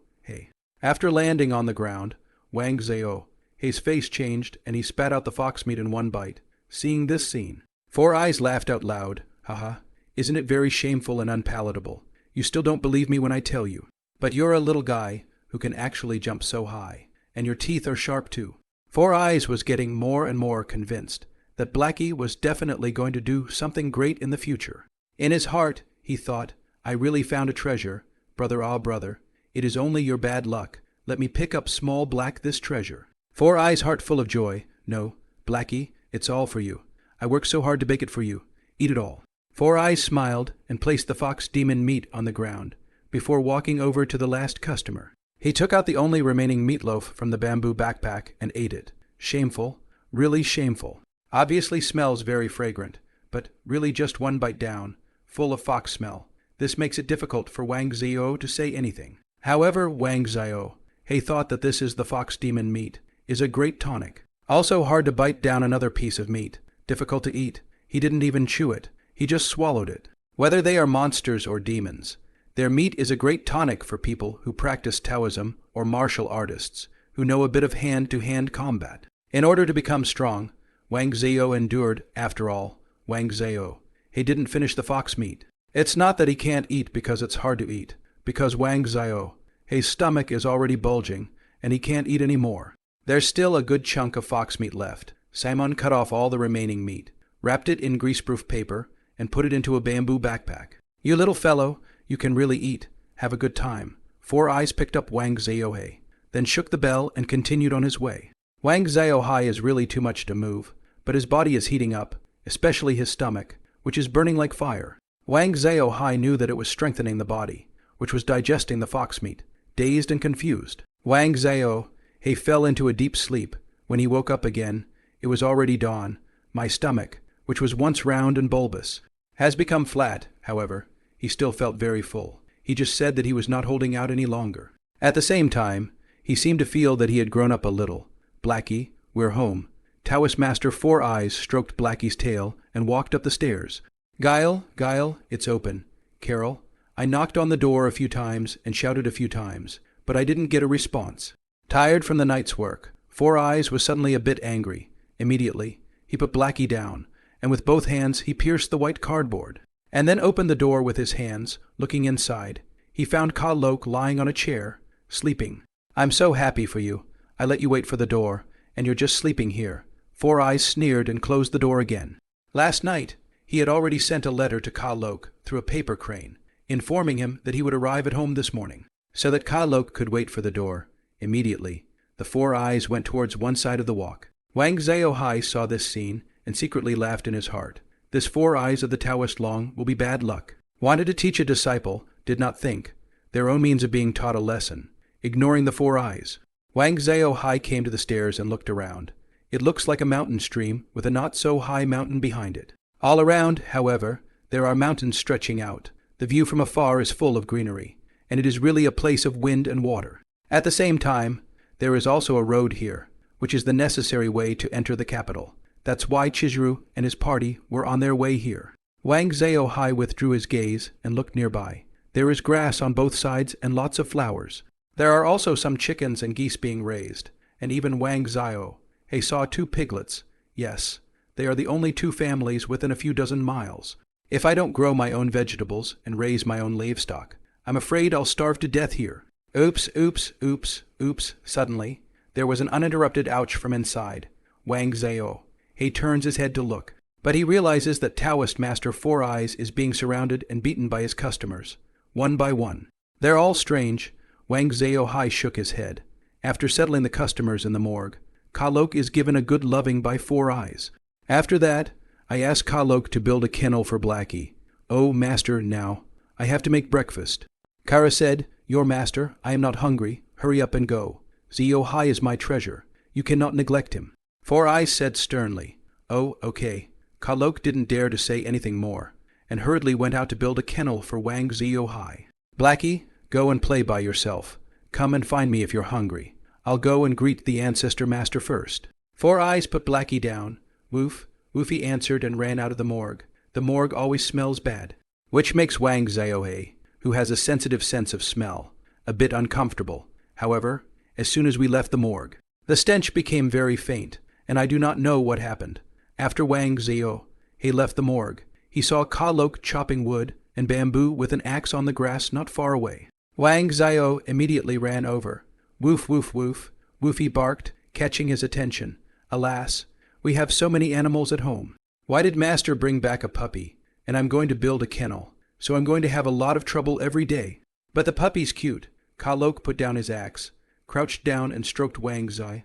After landing on the ground, Wang Zhao-hei's face changed and he spat out the fox meat in one bite. Seeing this scene, Four Eyes laughed out loud. Haha, isn't it very shameful and unpalatable? You still don't believe me when I tell you. But you're a little guy who can actually jump so high, and your teeth are sharp too. Four Eyes was getting more and more convinced that Blackie was definitely going to do something great in the future. In his heart, he thought, I really found a treasure. Brother, ah brother, it is only your bad luck. Let me pick up small black this treasure. Four Eyes' heart full of joy. No, Blackie, it's all for you. I worked so hard to bake it for you. Eat it all. Four Eyes smiled and placed the fox demon meat on the ground before walking over to the last customer. He took out the only remaining meatloaf from the bamboo backpack and ate it. Shameful, really shameful. Obviously smells very fragrant, but really just one bite down, full of fox smell. This makes it difficult for Wang Zhao to say anything. However, Wang Zhao thought that this is the fox demon meat, is a great tonic. Also hard to bite down another piece of meat. Difficult to eat. He didn't even chew it. He just swallowed it. Whether they are monsters or demons, their meat is a great tonic for people who practice Taoism or martial artists, who know a bit of hand-to-hand combat. In order to become strong, Wang Zhao endured, after all, Wang Zhao. He didn't finish the fox meat. It's not that he can't eat because it's hard to eat, because Wang Zhao, his stomach is already bulging, and he can't eat any more. There's still a good chunk of fox meat left. Simon cut off all the remaining meat, wrapped it in greaseproof paper, and put it into a bamboo backpack. You little fellow, you can really eat. Have a good time. Four Eyes picked up Wang Zhao, then shook the bell and continued on his way. Wang Zhao is really too much to move, but his body is heating up, especially his stomach, which is burning like fire. Wang Zhao knew that it was strengthening the body, which was digesting the fox meat. Dazed and confused, Wang Zhao fell into a deep sleep. When he woke up again, it was already dawn. My stomach, which was once round and bulbous, has become flat. However, he still felt very full. He just said that he was not holding out any longer. At the same time, he seemed to feel that he had grown up a little. Blackie, we're home. Taoist Master Four Eyes stroked Blackie's tail and walked up the stairs. Guile, it's open. Carol, I knocked on the door a few times and shouted a few times, but I didn't get a response. Tired from the night's work, Four Eyes was suddenly a bit angry. Immediately, he put Blackie down, and with both hands he pierced the white cardboard, and then opened the door with his hands. Looking inside, he found Ka Lok lying on a chair, sleeping. I'm so happy for you. I let you wait for the door, and you're just sleeping here. Four Eyes sneered and closed the door again. Last night, he had already sent a letter to Ka Lok through a paper crane, informing him that he would arrive at home this morning, so that Ka Lok could wait for the door. Immediately, the Four Eyes went towards one side of the walk. Wang Zhao saw this scene and secretly laughed in his heart. This Four Eyes of the Taoist Long will be bad luck. Wanted to teach a disciple, did not think. Their own means of being taught a lesson, ignoring the Four Eyes. Wang Zhao came to the stairs and looked around. It looks like a mountain stream with a not-so-high mountain behind it. All around, however, there are mountains stretching out. The view from afar is full of greenery, and it is really a place of wind and water. At the same time, there is also a road here, which is the necessary way to enter the capital. That's why Chizuru and his party were on their way here. Wang Zhao withdrew his gaze and looked nearby. There is grass on both sides and lots of flowers. There are also some chickens and geese being raised, and even Wang Zhao saw 2 piglets. Yes, they are the only 2 families within a few dozen miles. If I don't grow my own vegetables and raise my own livestock, I'm afraid I'll starve to death here. Oops. Suddenly, there was an uninterrupted ouch from inside. Wang Zhao turns his head to look, but he realizes that Taoist Master Four Eyes is being surrounded and beaten by his customers, one by one. They're all strange. Wang Zhao shook his head. After settling the customers in the morgue, Ka Lok is given a good loving by Four Eyes. After that, I asked Ka Lok to build a kennel for Blackie. Oh, master, now, I have to make breakfast. Kara said, Your master, I am not hungry. Hurry up and go. Zhao is my treasure. You cannot neglect him. Four Eyes said sternly, Oh, okay. Ka Lok didn't dare to say anything more, and hurriedly went out to build a kennel for Wang Zhao. Blackie, go and play by yourself. Come and find me if you're hungry. I'll go and greet the ancestor master first. Four Eyes put Blackie down. Woof, Woofy answered and ran out of the morgue. The morgue always smells bad, which makes Wang Zhao, who has a sensitive sense of smell, a bit uncomfortable. However, as soon as we left the morgue, the stench became very faint, and I do not know what happened. After Wang Zhao left the morgue, he saw Ka Lok chopping wood and bamboo with an axe on the grass not far away. Wang Zhao immediately ran over. Woof, woof, woof. Woofy barked, catching his attention. Alas, we have so many animals at home. Why did Master bring back a puppy? And I'm going to build a kennel, so I'm going to have a lot of trouble every day. But the puppy's cute. Ka Lok put down his axe, crouched down and stroked Wang Zhao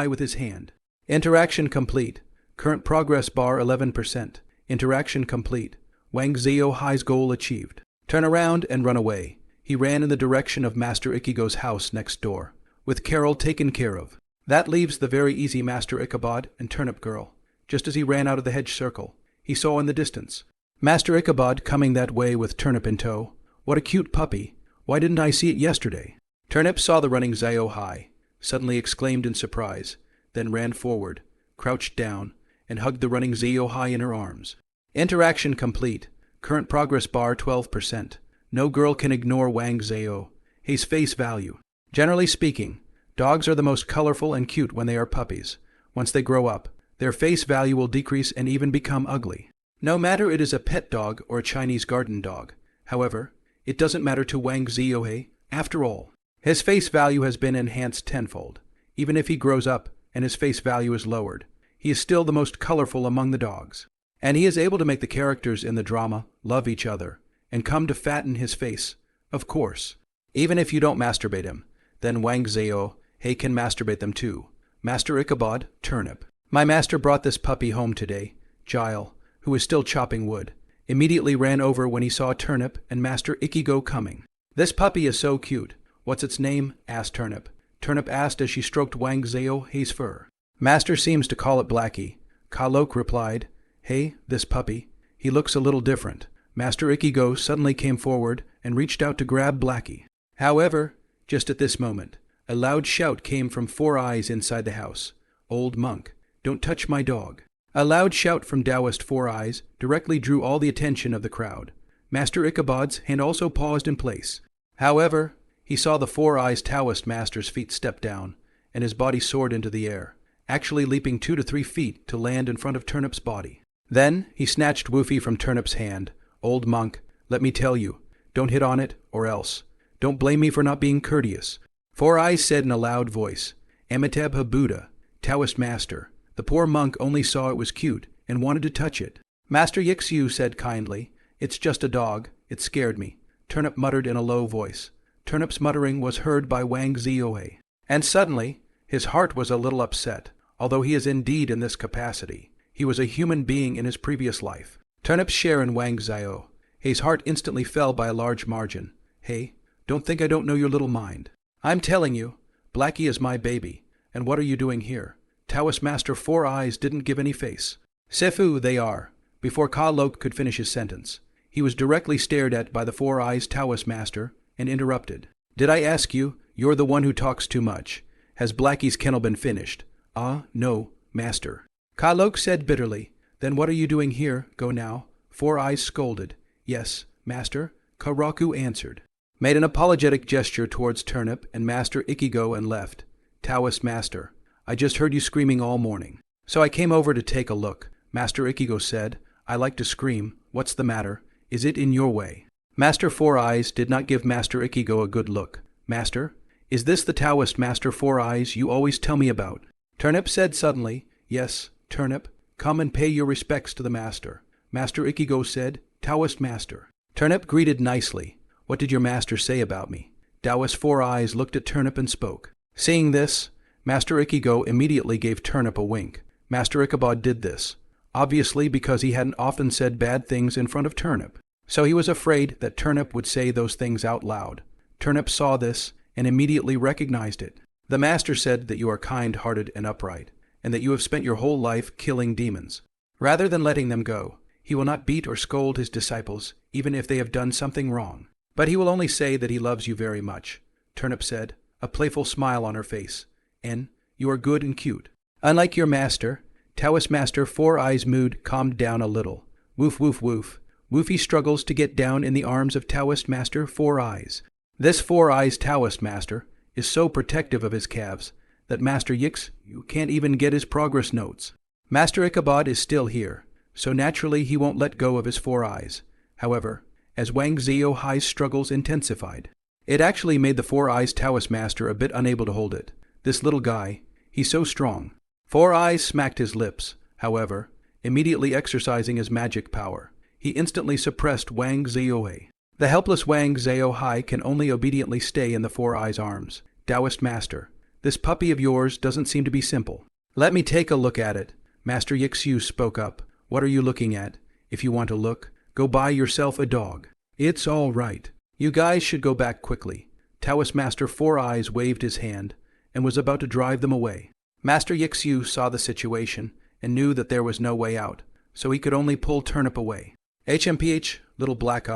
with his hand. Interaction complete. Current progress bar 11%. Interaction complete. Wang Zhao goal achieved. Turn around and run away. He ran in the direction of Master Ichigo's house next door, with Carol taken care of. That leaves the very easy Master Ichabod and Turnip Girl. Just as he ran out of the hedge circle, he saw in the distance Master Ichabod coming that way with Turnip in tow. What a cute puppy. Why didn't I see it yesterday? Turnip saw the running Zhao, suddenly exclaimed in surprise. then ran forward, crouched down, and hugged the running Zio-high in her arms. Interaction complete. Current progress bar 12%. No girl can ignore Wang Zio-hei's face value. Generally speaking, dogs are the most colorful and cute when they are puppies. Once they grow up, their face value will decrease and even become ugly. No matter it is a pet dog or a Chinese garden dog. However, it doesn't matter to Wang Zio-hei. After all, his face value has been enhanced tenfold. Even if he grows up and his face value is lowered, he is still the most colorful among the dogs. And he is able to make the characters in the drama love each other and come to fatten his face, of course. Even if you don't masturbate him, then Wang Zio-hei can masturbate them too. Master Ichabod, Turnip. My master brought this puppy home today. Gile, who is still chopping wood, immediately ran over when he saw Turnip and Master Ikigo coming. This puppy is so cute. What's its name? Asked Turnip. Turnip asked as she stroked Wang Zio-hei's fur. Master seems to call it Blackie. Kalok replied, Hey, this puppy. He looks a little different. Master Ikigo suddenly came forward and reached out to grab Blackie. However, just at this moment, a loud shout came from Four Eyes inside the house. Old monk, don't touch my dog. A loud shout from Taoist Four Eyes directly drew all the attention of the crowd. Master Ichabod's hand also paused in place. However, he saw the Four Eyes Taoist master's feet step down, and his body soared into the air, actually leaping 2 to 3 feet to land in front of Turnip's body. Then he snatched Woofy from Turnip's hand. Old monk, let me tell you, don't hit on it, or else. Don't blame me for not being courteous. Four Eyes said in a loud voice, Amitabha Buddha, Taoist master. The poor monk only saw it was cute and wanted to touch it. Master Yixiu said kindly, It's just a dog. It scared me. Turnip muttered in a low voice. Turnip's muttering was heard by Wang Zio-hei. And suddenly, his heart was a little upset. Although he is indeed in this capacity, he was a human being in his previous life. Turnip's share in Wang Zio-hei's heart instantly fell by a large margin. Hey, don't think I don't know your little mind. I'm telling you, Blackie is my baby. And what are you doing here? Taoist Master Four Eyes didn't give any face. Sifu, they are. Before Ka Lok could finish his sentence, he was directly stared at by the Four Eyes Taoist Master and interrupted. Did I ask you? You're the one who talks too much. Has Blackie's kennel been finished? Ah, no, Master. Ka Lok said bitterly. Then what are you doing here? Go now. Four Eyes scolded. Yes, Master, Karaku answered. Made an apologetic gesture towards Turnip and Master Ikigo and left. Taoist Master, I just heard you screaming all morning. So I came over to take a look. Master Ikigo said, I like to scream. What's the matter? Is it in your way? Master Four Eyes did not give Master Ikigo a good look. Master, is this the Taoist Master Four Eyes you always tell me about? Turnip said suddenly, Yes, Turnip, come and pay your respects to the Master. Master Ikigo said, Taoist Master. Turnip greeted nicely. What did your master say about me? Taoist Four Eyes looked at Turnip and spoke. Seeing this, Master Ikigo immediately gave Turnip a wink. Master Ichabod did this, obviously because he hadn't often said bad things in front of Turnip. So he was afraid that Turnip would say those things out loud. Turnip saw this and immediately recognized it. The master said that you are kind-hearted and upright, and that you have spent your whole life killing demons. Rather than letting them go, he will not beat or scold his disciples, even if they have done something wrong. But he will only say that he loves you very much. Turnip said, a playful smile on her face. And you are good and cute. Unlike your master, Taoist Master Four Eyes' mood calmed down a little. Woof, woof, woof. Woofy struggles to get down in the arms of Taoist Master Four Eyes. This Four Eyes Taoist Master is so protective of his calves that Master Yix can't even get his progress notes. Master Ichabod is still here, so naturally he won't let go of his Four Eyes. However, as Wang Zio-hei's struggles intensified, it actually made the Four Eyes Taoist Master a bit unable to hold it. This little guy, he's so strong. Four Eyes smacked his lips, however, immediately exercising his magic power. He instantly suppressed Wang Zio-hei. The helpless Wang Zio-hei can only obediently stay in the Four Eyes' arms. Taoist Master, this puppy of yours doesn't seem to be simple. Let me take a look at it. Master Yixiu spoke up. What are you looking at? If you want to look, go buy yourself a dog. It's all right. You guys should go back quickly. Taoist Master Four Eyes waved his hand and was about to drive them away. Master Yixiu saw the situation and knew that there was no way out, so he could only pull Turnip away. HMPH, little black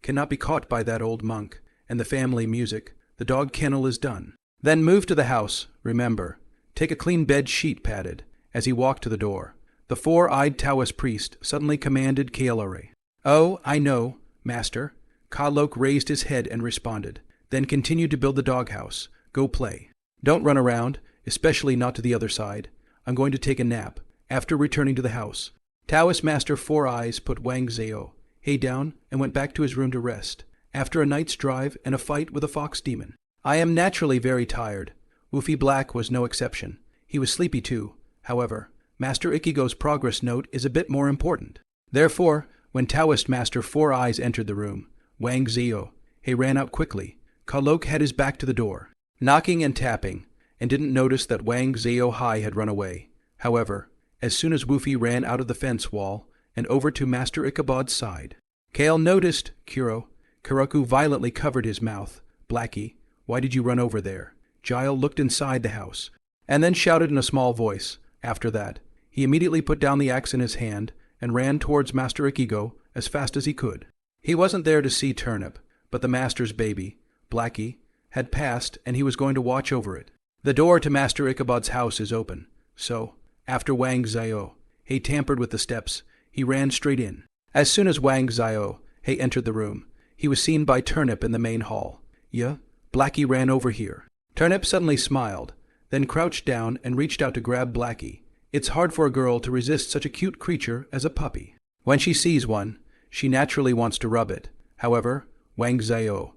cannot be caught by that old monk, and the family music. The dog kennel is done. Then move to the house. Remember, Take a clean bed sheet padded. As he walked to the door, the four-eyed Taoist priest suddenly commanded Kaelare. Oh, I know, master. Kalok raised his head and responded, then continued to build the doghouse. Go play. Don't run around, especially not to the other side. I'm going to take a nap. After returning to the house, Taoist Master Four Eyes put Wang Zhao down and went back to his room to rest, after a night's drive and a fight with a fox demon. I am naturally very tired. Woofy Black was no exception. He was sleepy too. However, Master Ikigo's progress note is a bit more important. Therefore, when Taoist Master Four Eyes entered the room, Wang Zhao ran out quickly. Kalok had his back to the door, knocking and tapping, and didn't notice that Wang Zhao had run away. However, as soon as Woofy ran out of the fence wall and over to Master Ichabod's side, Kale noticed Kuroku violently covered his mouth. Blackie, why did you run over there? Gile looked inside the house, and then shouted in a small voice. After that, he immediately put down the axe in his hand and ran towards Master Ikigo as fast as he could. He wasn't there to see Turnip, but the master's baby, Blackie, had passed and he was going to watch over it. The door to Master Ichabod's house is open, so, after Wang Zhao tampered with the steps, he ran straight in. As soon as Wang Zhao entered the room, he was seen by Turnip in the main hall. Yeah, Blackie ran over here. Turnip suddenly smiled, then crouched down and reached out to grab Blackie. It's hard for a girl to resist such a cute creature as a puppy. When she sees one, she naturally wants to rub it. However, Wang Zhao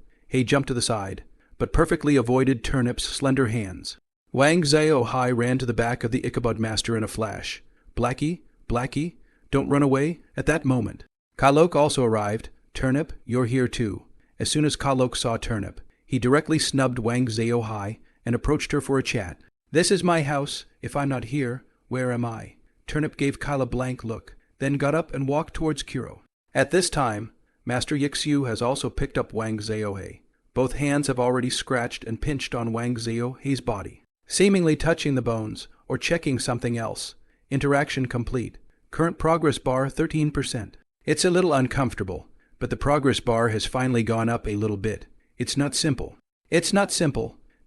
jumped to the side, but perfectly avoided Turnip's slender hands. Wang Zhao ran to the back of the Ichabod Master in a flash. Blackie, don't run away. At that moment, Kalok also arrived. Turnip, you're here too. As soon as Kalok saw Turnip, he directly snubbed Wang Zhao and approached her for a chat. This is my house. If I'm not here, where am I? Turnip gave Kyle a blank look, then got up and walked towards Kuro. At this time, Master Yixiu has also picked up Wang Zhao. Both hands have already scratched and pinched on Wang Zhao's body, seemingly touching the bones or checking something else. Interaction complete. Current progress bar 13%. It's a little uncomfortable, but the progress bar has finally gone up a little bit. It's not simple.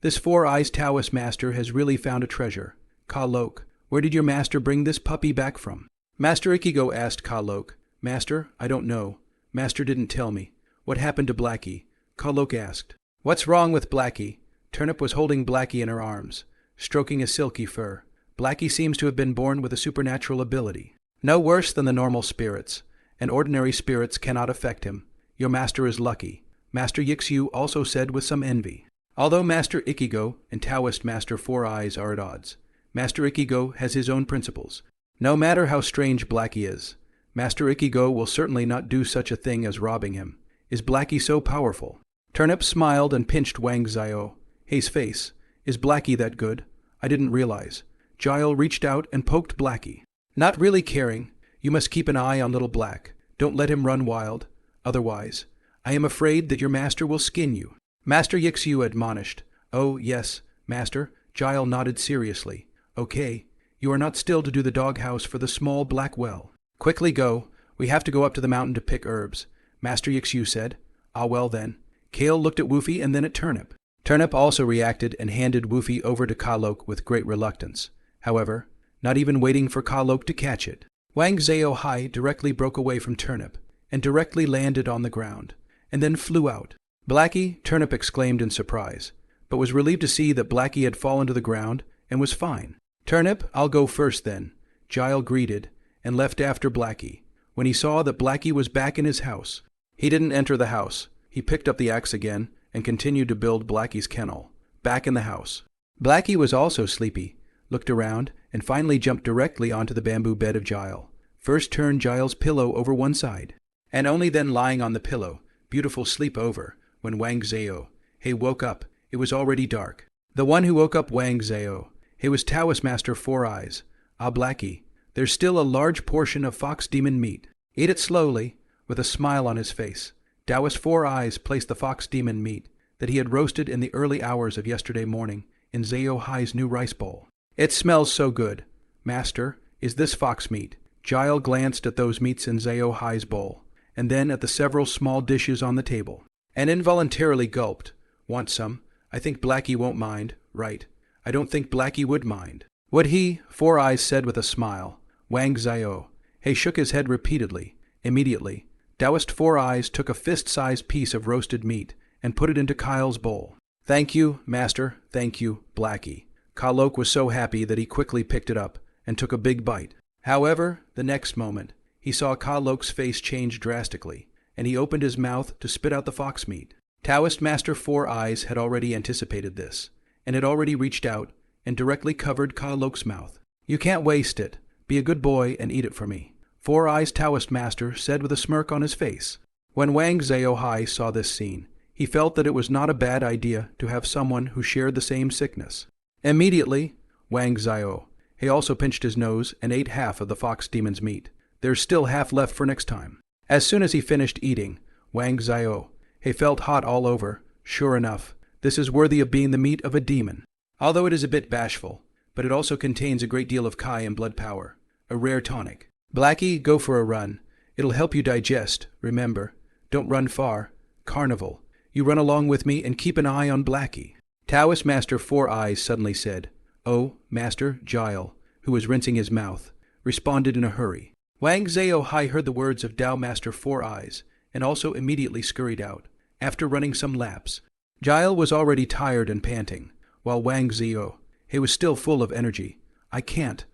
This Four Eyes Taoist master has really found a treasure. Kalok, where did your master bring this puppy back from? Master Ikigo asked Kalok. Master, I don't know. Master didn't tell me. What happened to Blackie? Kalok asked. What's wrong with Blackie? Turnip was holding Blackie in her arms, stroking his silky fur. Blackie seems to have been born with a supernatural ability. No worse than the normal spirits, and ordinary spirits cannot affect him. Your master is lucky, Master Yixiu also said with some envy. Although Master Ikigo and Taoist Master Four Eyes are at odds, Master Ikigo has his own principles. No matter how strange Blackie is, Master Ikigo will certainly not do such a thing as robbing him. Is Blackie so powerful? Turnip smiled and pinched Wang Zhao's face. Is Blackie that good? I didn't realize. Gile reached out and poked Blackie. Not really caring. You must keep an eye on little Black. Don't let him run wild. Otherwise, I am afraid that your master will skin you. Master Yixiu admonished. Oh, yes, master. Gile nodded seriously. Okay, you are not still to do the doghouse for the small black well. Quickly go. We have to go up to the mountain to pick herbs. Master Yixiu said. Ah, well then. Kale looked at Woofy and then at Turnip. Turnip also reacted and handed Woofy over to Kalok with great reluctance. However, not even waiting for Kalok to catch it, Wang Zhao directly broke away from Turnip and directly landed on the ground, and then flew out. Blackie, Turnip exclaimed in surprise, but was relieved to see that Blackie had fallen to the ground and was fine. Turnip, I'll go first then, Gile greeted, and left after Blackie. When he saw that Blackie was back in his house, he didn't enter the house. He picked up the axe again and continued to build Blackie's kennel, back in the house. Blackie was also sleepy, looked around, and finally jumped directly onto the bamboo bed of Gile. First turned Gile's pillow over one side, and only then lying on the pillow, beautiful sleep over, when Wang Zhao woke up. It was already dark. The one who woke up Wang Zhao was Taoist Master Four Eyes. Ah, Blackie, there's still a large portion of fox demon meat. Eat it slowly, with a smile on his face. Taoist Four Eyes placed the fox demon meat that he had roasted in the early hours of yesterday morning in Zhao new rice bowl. It smells so good. Master, is this fox meat? Gile glanced at those meats in Zhao bowl, and then at the several small dishes on the table, and involuntarily gulped. Want some? I think Blackie won't mind. Right. I don't think Blackie would mind. What he, Four Eyes, said with a smile. Wang Zio. He shook his head repeatedly. Immediately, Taoist Four Eyes took a fist-sized piece of roasted meat and put it into Kyle's bowl. Thank you, Master. Thank you, Blackie. Kalok was so happy that he quickly picked it up and took a big bite. However, the next moment, he saw Kalok's face change drastically, and he opened his mouth to spit out the fox meat. Taoist Master Four Eyes had already anticipated this, and had already reached out and directly covered Kalok's mouth. You can't waste it. Be a good boy and eat it for me. Four Eyes Taoist Master said with a smirk on his face. When Wang Zio saw this scene, he felt that it was not a bad idea to have someone who shared the same sickness. Immediately, Wang Zio. He also pinched his nose and ate half of the fox demon's meat. There's still half left for next time. As soon as he finished eating, Wang Zio, he felt hot all over. Sure enough, this is worthy of being the meat of a demon. Although it is a bit bashful, but it also contains a great deal of Kai and blood power. A rare tonic. Blackie, go for a run. It'll help you digest, remember. Don't run far. Carnival. You run along with me and keep an eye on Blackie. Taoist Master Four Eyes suddenly said. Oh, Master Gile, who was rinsing his mouth, responded in a hurry. Wang Zio heard the words of Tao Master Four Eyes and also immediately scurried out. After running some laps, Gile was already tired and panting, while Wang Zio, he was still full of energy. I can't.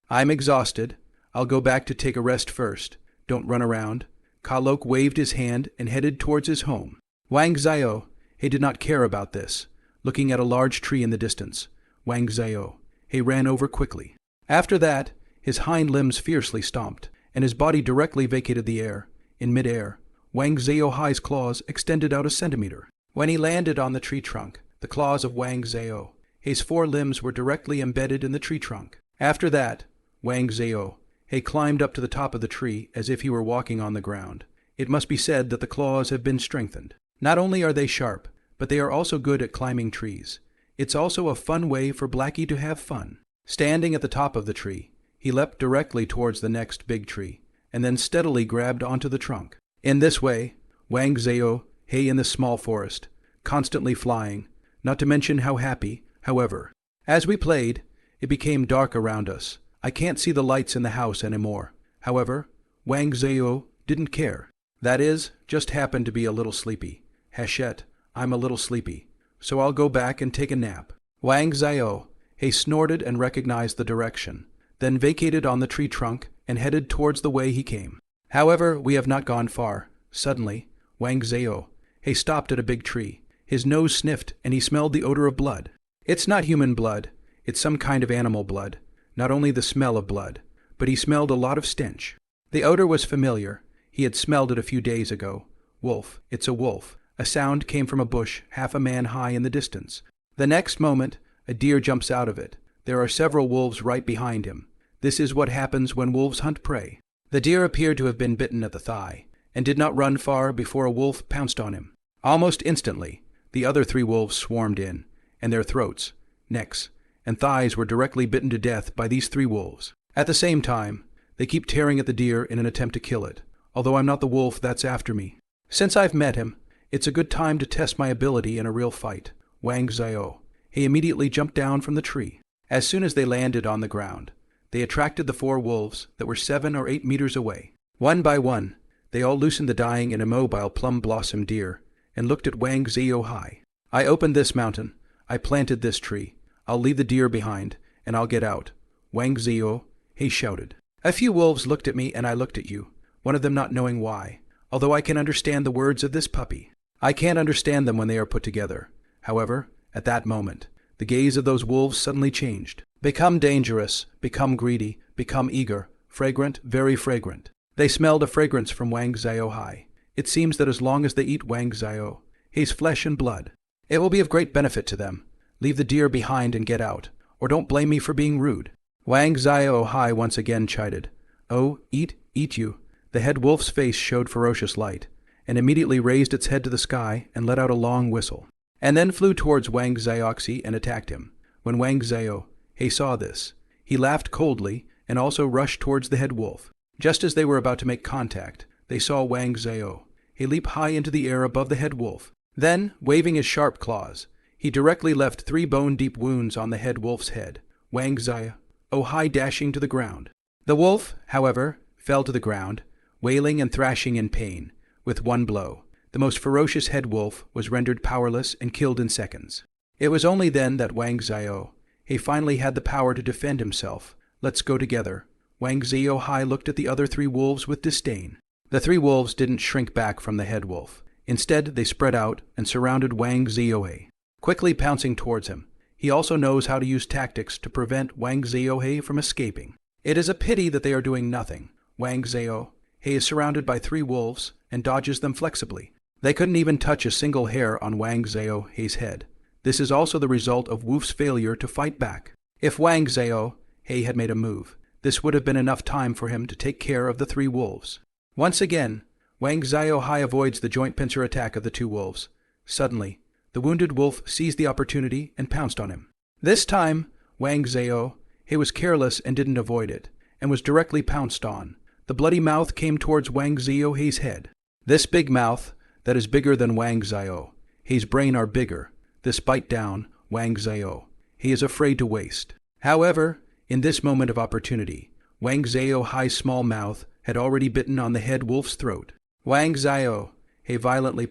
I'm exhausted. I'll go back to take a rest first. Don't run around. Kalok waved his hand and headed towards his home. Wang Zio, he did not care about this. Looking at a large tree in the distance, Wang Zio, he ran over quickly. After that, his hind limbs fiercely stomped, and his body directly vacated the air. In midair, Wang Zio-hi's claws extended out a centimeter. When he landed on the tree trunk, the claws of Wang Zio, his four limbs were directly embedded in the tree trunk. After that, Wang Zio, he climbed up to the top of the tree as if he were walking on the ground. It must be said that the claws have been strengthened. Not only are they sharp, but they are also good at climbing trees. It's also a fun way for Blackie to have fun. Standing at the top of the tree, he leapt directly towards the next big tree, and then steadily grabbed onto the trunk. In this way, Wang Zio, he in the small forest, constantly flying, not to mention how happy, however. As we played, it became dark around us. I can't see the lights in the house anymore. However, Wang Zio didn't care. That is, just happened to be a little sleepy. Hachette, I'm a little sleepy, so I'll go back and take a nap. Wang Zio, he snorted and recognized the direction, then vacated on the tree trunk and headed towards the way he came. However, we have not gone far. Suddenly, Wang Zio, he stopped at a big tree. His nose sniffed and he smelled the odor of blood. It's not human blood. It's some kind of animal blood. Not only the smell of blood, but he smelled a lot of stench. The odor was familiar. He had smelled it a few days ago. Wolf. It's a wolf. A sound came from a bush half a man high in the distance. The next moment, a deer jumps out of it. There are several wolves right behind him. This is what happens when wolves hunt prey. The deer appeared to have been bitten at the thigh, and did not run far before a wolf pounced on him. Almost instantly, the other three wolves swarmed in, and their throats, necks, and thighs were directly bitten to death by these three wolves. At the same time, they keep tearing at the deer in an attempt to kill it, although I'm not the wolf that's after me. Since I've met him, it's a good time to test my ability in a real fight. Wang Zio, he immediately jumped down from the tree. As soon as they landed on the ground, they attracted the four wolves that were 7 or 8 meters away. One by one, they all loosened the dying and immobile plum blossom deer and looked at Wang Zio high. I opened this mountain. I planted this tree. I'll leave the deer behind, and I'll get out. Wang Zio, he shouted. A few wolves looked at me and I looked at you, one of them not knowing why, although I can understand the words of this puppy. I can't understand them when they are put together. However, at that moment, the gaze of those wolves suddenly changed. Become dangerous, become greedy, become eager, fragrant, very fragrant. They smelled a fragrance from Wang Zio high. It seems that as long as they eat Wang Zio, he's flesh and blood. It will be of great benefit to them. Leave the deer behind and get out, or don't blame me for being rude. Wang Zio high once again chided. Oh, eat you. The head wolf's face showed ferocious light, and immediately raised its head to the sky and let out a long whistle, and then flew towards Wang Zioxi and attacked him. When Wang Zio, he saw this, he laughed coldly and also rushed towards the head wolf. Just as they were about to make contact, they saw Wang Zio. He leaped high into the air above the head wolf. Then, waving his sharp claws, He directly left 3 bone-deep wounds on the head wolf's head, Wang Zio-Hai dashing to the ground. The wolf, however, fell to the ground, wailing and thrashing in pain. With one blow, the most ferocious head wolf was rendered powerless and killed in seconds. It was only then that Wang Zio-Hai finally had the power to defend himself. Let's go together. Wang Zio-Hai looked at the other 3 wolves with disdain. The 3 wolves didn't shrink back from the head wolf. Instead, they spread out and surrounded Wang Zio-Hai, quickly pouncing towards him. He also knows how to use tactics to prevent Wang Zio-Hai from escaping. It is a pity that they are doing nothing. Wang Zio-Hai is surrounded by 3 wolves and dodges them flexibly. They couldn't even touch a single hair on Wang Zio-Hai's head. This is also the result of Wolf's failure to fight back. If Wang Zio-Hai had made a move, this would have been enough time for him to take care of the 3 wolves. Once again, Wang Zio-Hai avoids the joint pincer attack of the 2 wolves. Suddenly, the wounded wolf seized the opportunity and pounced on him. This time, Wang Zio-Hai was careless and didn't avoid it, and was directly pounced on. The bloody mouth came towards Wang Zio-Hai's head. This big mouth, that is bigger than Wang Zio-Hai's brain, are bigger. This bite down, Wang Zio-Hai is afraid to waste. However, in this moment of opportunity, Wang Zio-Hai's small mouth had already bitten on the head wolf's throat. Wang Zio-Hai violently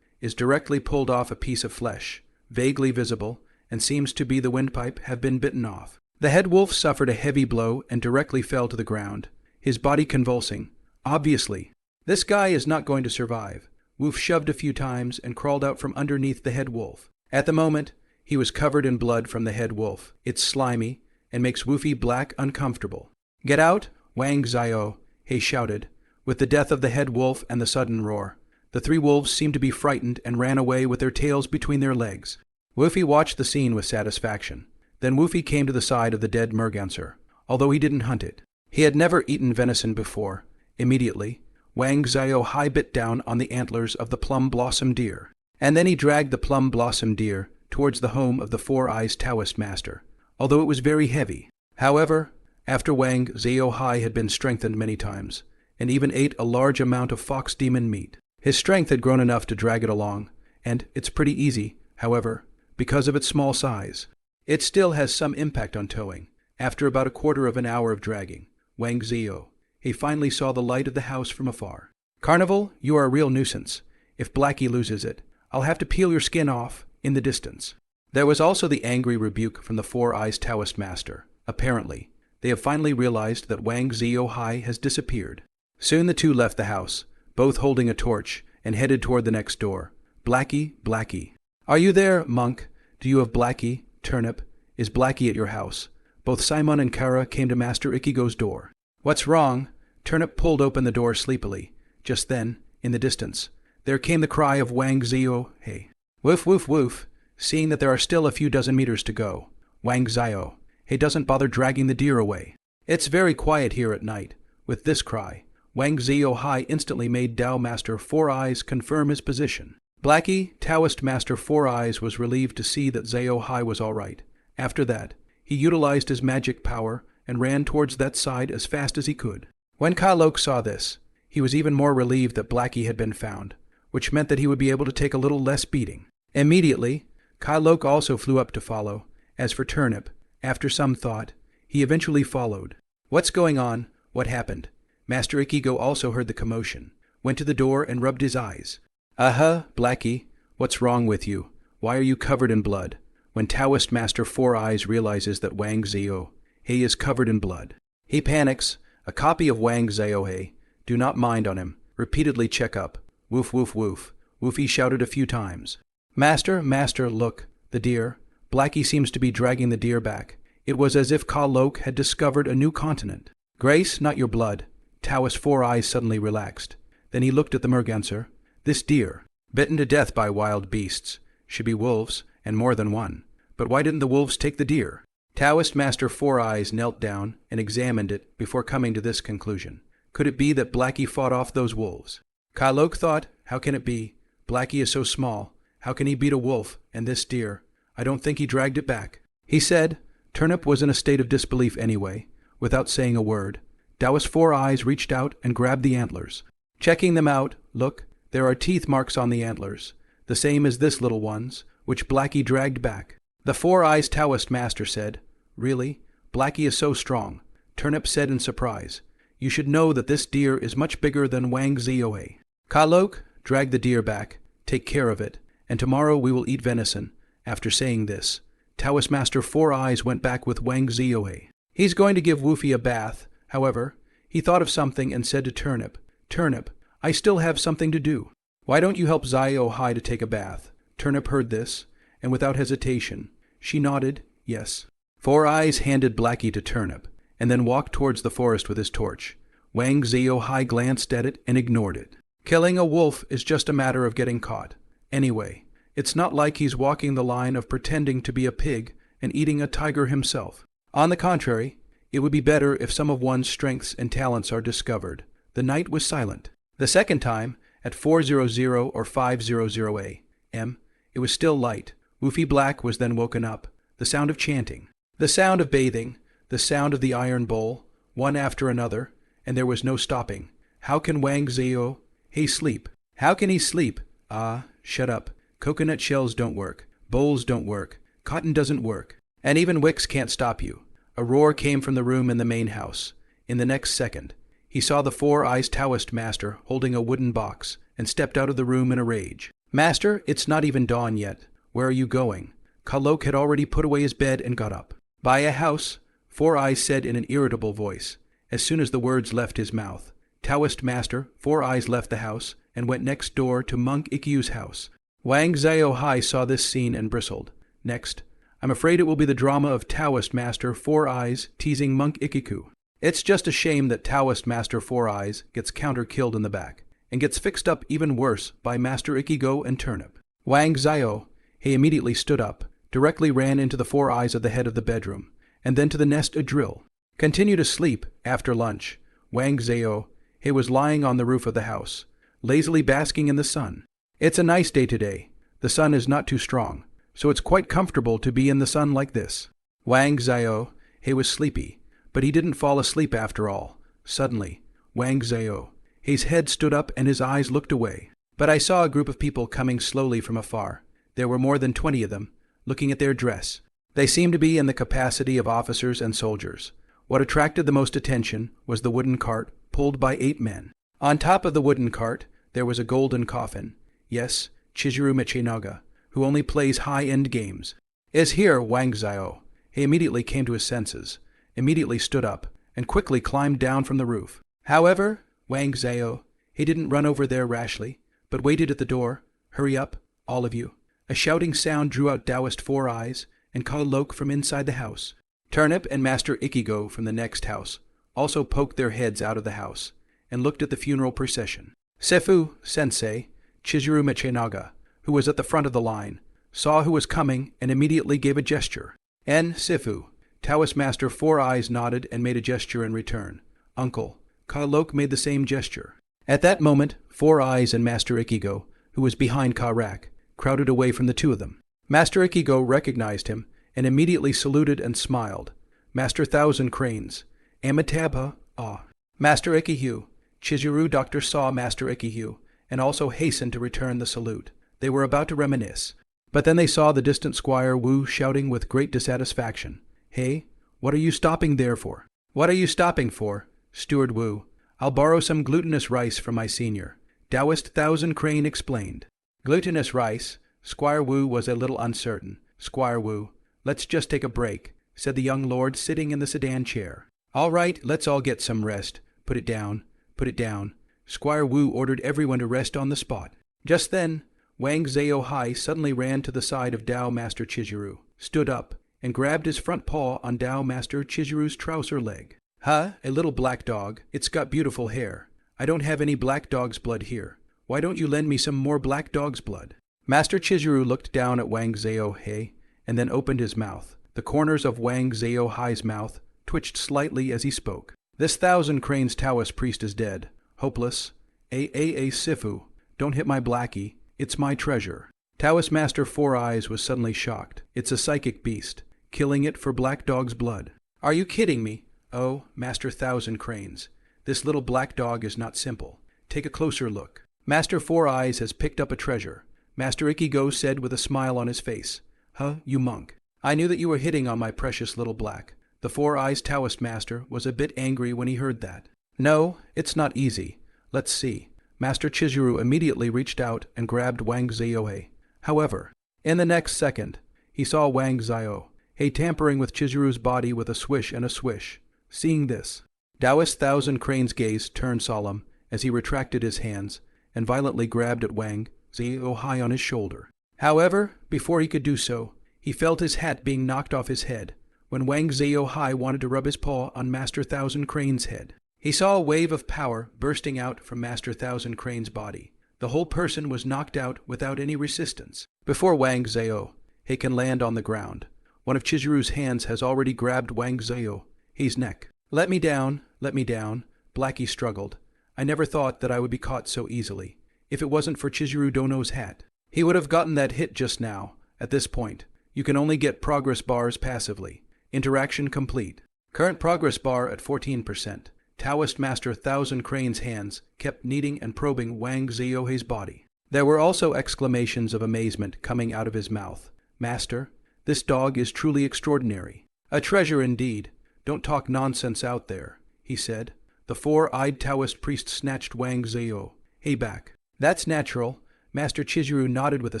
directly pulled off a piece of flesh, vaguely visible, and seems to be the windpipe have been bitten off. The head wolf suffered a heavy blow and directly fell to the ground, his body convulsing. Obviously, this guy is not going to survive. Wolf shoved a few times and crawled out from underneath the head wolf. At the moment, he was covered in blood from the head wolf. It's slimy and makes Woofy Black uncomfortable. "Get out!" Wang Zio-Hai shouted. With the death of the head wolf and the sudden roar, the 3 wolves seemed to be frightened and ran away with their tails between their legs. Woofy watched the scene with satisfaction. Then Woofy came to the side of the dead merganser, although he didn't hunt it. He had never eaten venison before. Immediately, Wang Zio-Hai bit down on the antlers of the plum blossom deer, and then he dragged the plum blossom deer towards the home of the 4-eyes Taoist master, although it was very heavy. However, after Wang Zio-Hai had been strengthened many times, and even ate a large amount of fox demon meat, his strength had grown enough to drag it along, and it's pretty easy, however, because of its small size. It still has some impact on towing. After about a quarter of an hour of dragging, Wang Zio-Hai finally saw the light of the house from afar. "Carnival, you are a real nuisance. If Blackie loses it, I'll have to peel your skin off," in the distance. There was also the angry rebuke from the 4-eyes Taoist master. Apparently, they have finally realized that Wang Zio-Hai has disappeared. Soon the 2 left the house, both holding a torch, and headed toward the next door. "Blackie, Blackie. Are you there, monk? Do you have Blackie? Turnip, is Blackie at your house?" Both Simon and Kara came to Master Ikigo's door. "What's wrong?" Turnip pulled open the door sleepily. Just then, in the distance, there came the cry of Wang Zio-Hai. "Woof, woof, woof." Seeing that there are still a few dozen meters to go, Wang Zio-Hai doesn't bother dragging the deer away. It's very quiet here at night. With this cry, Wang Zio-Hai instantly made Tao Master 4-eyes confirm his position. Blackie, Taoist Master 4-eyes, was relieved to see that Zio-Hai was all right. After that, he utilized his magic power and ran towards that side as fast as he could. When Ka Lok saw this, he was even more relieved that Blackie had been found, which meant that he would be able to take a little less beating. Immediately, Ka Lok also flew up to follow. As for Turnip, after some thought, he eventually followed. "What's going on? What happened?" Master Ikigo also heard the commotion, went to the door and rubbed his eyes. Blackie, what's wrong with you? Why are you covered in blood?" When Taoist Master 4-eyes realizes that Wang Zio-Hai is covered in blood, he panics. A copy of Wang Zio-Hai, "Do not mind on him. Repeatedly check up." "Woof, woof, woof." Woofy shouted a few times. Master, look, the deer." Blackie seems to be dragging the deer back. It was as if Ka Lok had discovered a new continent. "Grace, not your blood." Taoist 4-eyes suddenly relaxed. Then he looked at the merganser. "This deer, bitten to death by wild beasts, should be wolves, and more than one. But why didn't the wolves take the deer?" Taoist Master 4-eyes knelt down and examined it before coming to this conclusion. Could it be that Blackie fought off those wolves? Ka Lok thought, how can it be? Blackie is so small. How can he beat a wolf and this deer? I don't think he dragged it back. He said. Turnip was in a state of disbelief anyway. Without saying a word, Taoist 4-eyes reached out and grabbed the antlers. Checking them out, look, there are teeth marks on the antlers, the same as this little one's. which Blackie dragged back. The Four Eyes Taoist master said, "Really? Blackie is so strong." Turnip said in surprise, "You should know that this deer is much bigger than Wang Zioe." Kalok dragged the deer back. "Take care of it, and tomorrow we will eat venison." After saying this, Taoist Master Four Eyes went back with Wang Zioe. He's going to give Woofy a bath. However, he thought of something and said to Turnip, "Turnip, I still have something to do. Why don't you help Zio-Hai to take a bath?" Turnip heard this, and without hesitation, she nodded, yes. Four Eyes handed Blackie to Turnip, and then walked towards the forest with his torch. Wang Zio-Hai glanced at it and ignored it. Killing a wolf is just a matter of getting caught. Anyway, it's not like he's walking the line of pretending to be a pig and eating a tiger himself. On the contrary, it would be better if some of one's strengths and talents are discovered. The night was silent. The second time, at 4:00 or 5:00 a.m., it was still light. Woofy Black was then woken up. The sound of chanting, the sound of bathing, the sound of the iron bowl, one after another, and there was no stopping. How can Wang Zio-Hai sleep? How can he sleep? Ah, shut up. Coconut shells don't work. Bowls don't work. Cotton doesn't work. And even wicks can't stop you. A roar came from the room in the main house. In the next second, he saw the Four Eyes Taoist master holding a wooden box and stepped out of the room in a rage. "Master, it's not even dawn yet. Where are you going?" Kalok had already put away his bed and got up. "Buy a house," Four Eyes said in an irritable voice. As soon as the words left his mouth, Taoist master Four Eyes left the house and went next door to Monk Ikyu's house. Wang Zio-Hai saw this scene and bristled. Next, I'm afraid it will be the drama of Taoist master Four Eyes teasing Monk Ikiku. It's just a shame that Taoist master Four Eyes gets counter-killed in the back, and gets fixed up even worse by Master Ikigo and Turnip. Wang Zio-Hai immediately stood up, directly ran into the Four Eyes at the head of the bedroom, and then to the nest a drill. Continued to sleep after lunch. Wang Zio-Hai was lying on the roof of the house, lazily basking in the sun. It's a nice day today. The sun is not too strong, so it's quite comfortable to be in the sun like this. Wang Zio-Hai was sleepy, but he didn't fall asleep after all. Suddenly, Wang Zio-Hai's head stood up and his eyes looked away. But I saw a group of people coming slowly from afar. There were more than 20 of them, looking at their dress. They seemed to be in the capacity of officers and soldiers. What attracted the most attention was the wooden cart pulled by 8 men. On top of the wooden cart, there was a golden coffin. Yes, Chizuru Michinaga, who only plays high-end games, is here. Wang Zio-Hai immediately came to his senses, immediately stood up, and quickly climbed down from the roof. However, Wang Zio-Hai didn't run over there rashly, but waited at the door. "Hurry up, all of you." A shouting sound drew out Taoist Four Eyes and Kalok from inside the house. Turnip and Master Ikigo from the next house also poked their heads out of the house and looked at the funeral procession. Sefu Sensei, Chizuru Michinaga, who was at the front of the line, saw who was coming and immediately gave a gesture. "En Sifu." Taoist Master Four Eyes nodded and made a gesture in return. "Uncle." Kalok made the same gesture. At that moment, Four Eyes and Master Ikigo, who was behind Karak, crowded away from the two of them. Master Ikigo recognized him and immediately saluted and smiled. "Master Thousand Cranes." Amitabha, ah. Master Ikihu. Chizuru Doctor saw Master Ikihu and also hastened to return the salute. They were about to reminisce, but then they saw the distant Squire Wu shouting with great dissatisfaction. "Hey, what are you stopping there for?" "What are you stopping for?" Steward Wu. "I'll borrow some glutinous rice from my senior." Taoist Thousand Crane explained. "Glutinous rice?" Squire Wu was a little uncertain. "Squire Wu, let's just take a break," said the young lord sitting in the sedan chair. "All right, let's all get some rest. Put it down. Put it down." Squire Wu ordered everyone to rest on the spot. Just then, Wang Zio-Hai suddenly ran to the side of Tao Master Chizuru, stood up, and grabbed his front paw on Tao Master Chizuru's trouser leg. "Huh, a little black dog. It's got beautiful hair. I don't have any black dog's blood here. Why don't you lend me some more black dog's blood?" Master Chizuru looked down at Wang Zio-Hai and then opened his mouth. The corners of Wang Zio-Hai's mouth twitched slightly as he spoke. "This Thousand Cranes Taoist priest is dead. Hopeless. Sifu. Don't hit my blackie. It's my treasure." Taoist Master Four Eyes was suddenly shocked. "It's a psychic beast. Killing it for black dog's blood." "Are you kidding me?" "Oh, Master Thousand Cranes. This little black dog is not simple. Take a closer look. Master Four Eyes has picked up a treasure. Master Ikigo said with a smile on his face. Huh, you monk. I knew that you were hitting on my precious little black. The Four Eyes Taoist master was a bit angry when he heard that. No, it's not easy. Let's see. Master Chizuru immediately reached out and grabbed Wang Ziohe. However, in the next second, he saw Wang Ziohe tampering with Chizuru's body with a swish and a swish. Seeing this, Taoist Thousand Crane's gaze turned solemn as he retracted his hands and violently grabbed at Wang Ziohe on his shoulder. However, before he could do so, he felt his hat being knocked off his head when Wang Ziohe wanted to rub his paw on Master Thousand Crane's head. He saw a wave of power bursting out from Master Thousand Crane's body. The whole person was knocked out without any resistance. Before Wang Ziohe can land on the ground, one of Chizuru's hands has already grabbed Wang Ziohe's neck. Let me down, Blackie struggled. I never thought that I would be caught so easily. If it wasn't for Chizuru Dono's hat, he would have gotten that hit just now. At this point, you can only get progress bars passively. Interaction complete. Current progress bar at 14%. Taoist Master Thousand Crane's hands kept kneading and probing Wang Ziohe's body. There were also exclamations of amazement coming out of his mouth. Master, this dog is truly extraordinary. A treasure indeed. Don't talk nonsense out there, he said. The four-eyed Taoist priest snatched Wang Ziohe back. That's natural. Master Chizuru nodded with a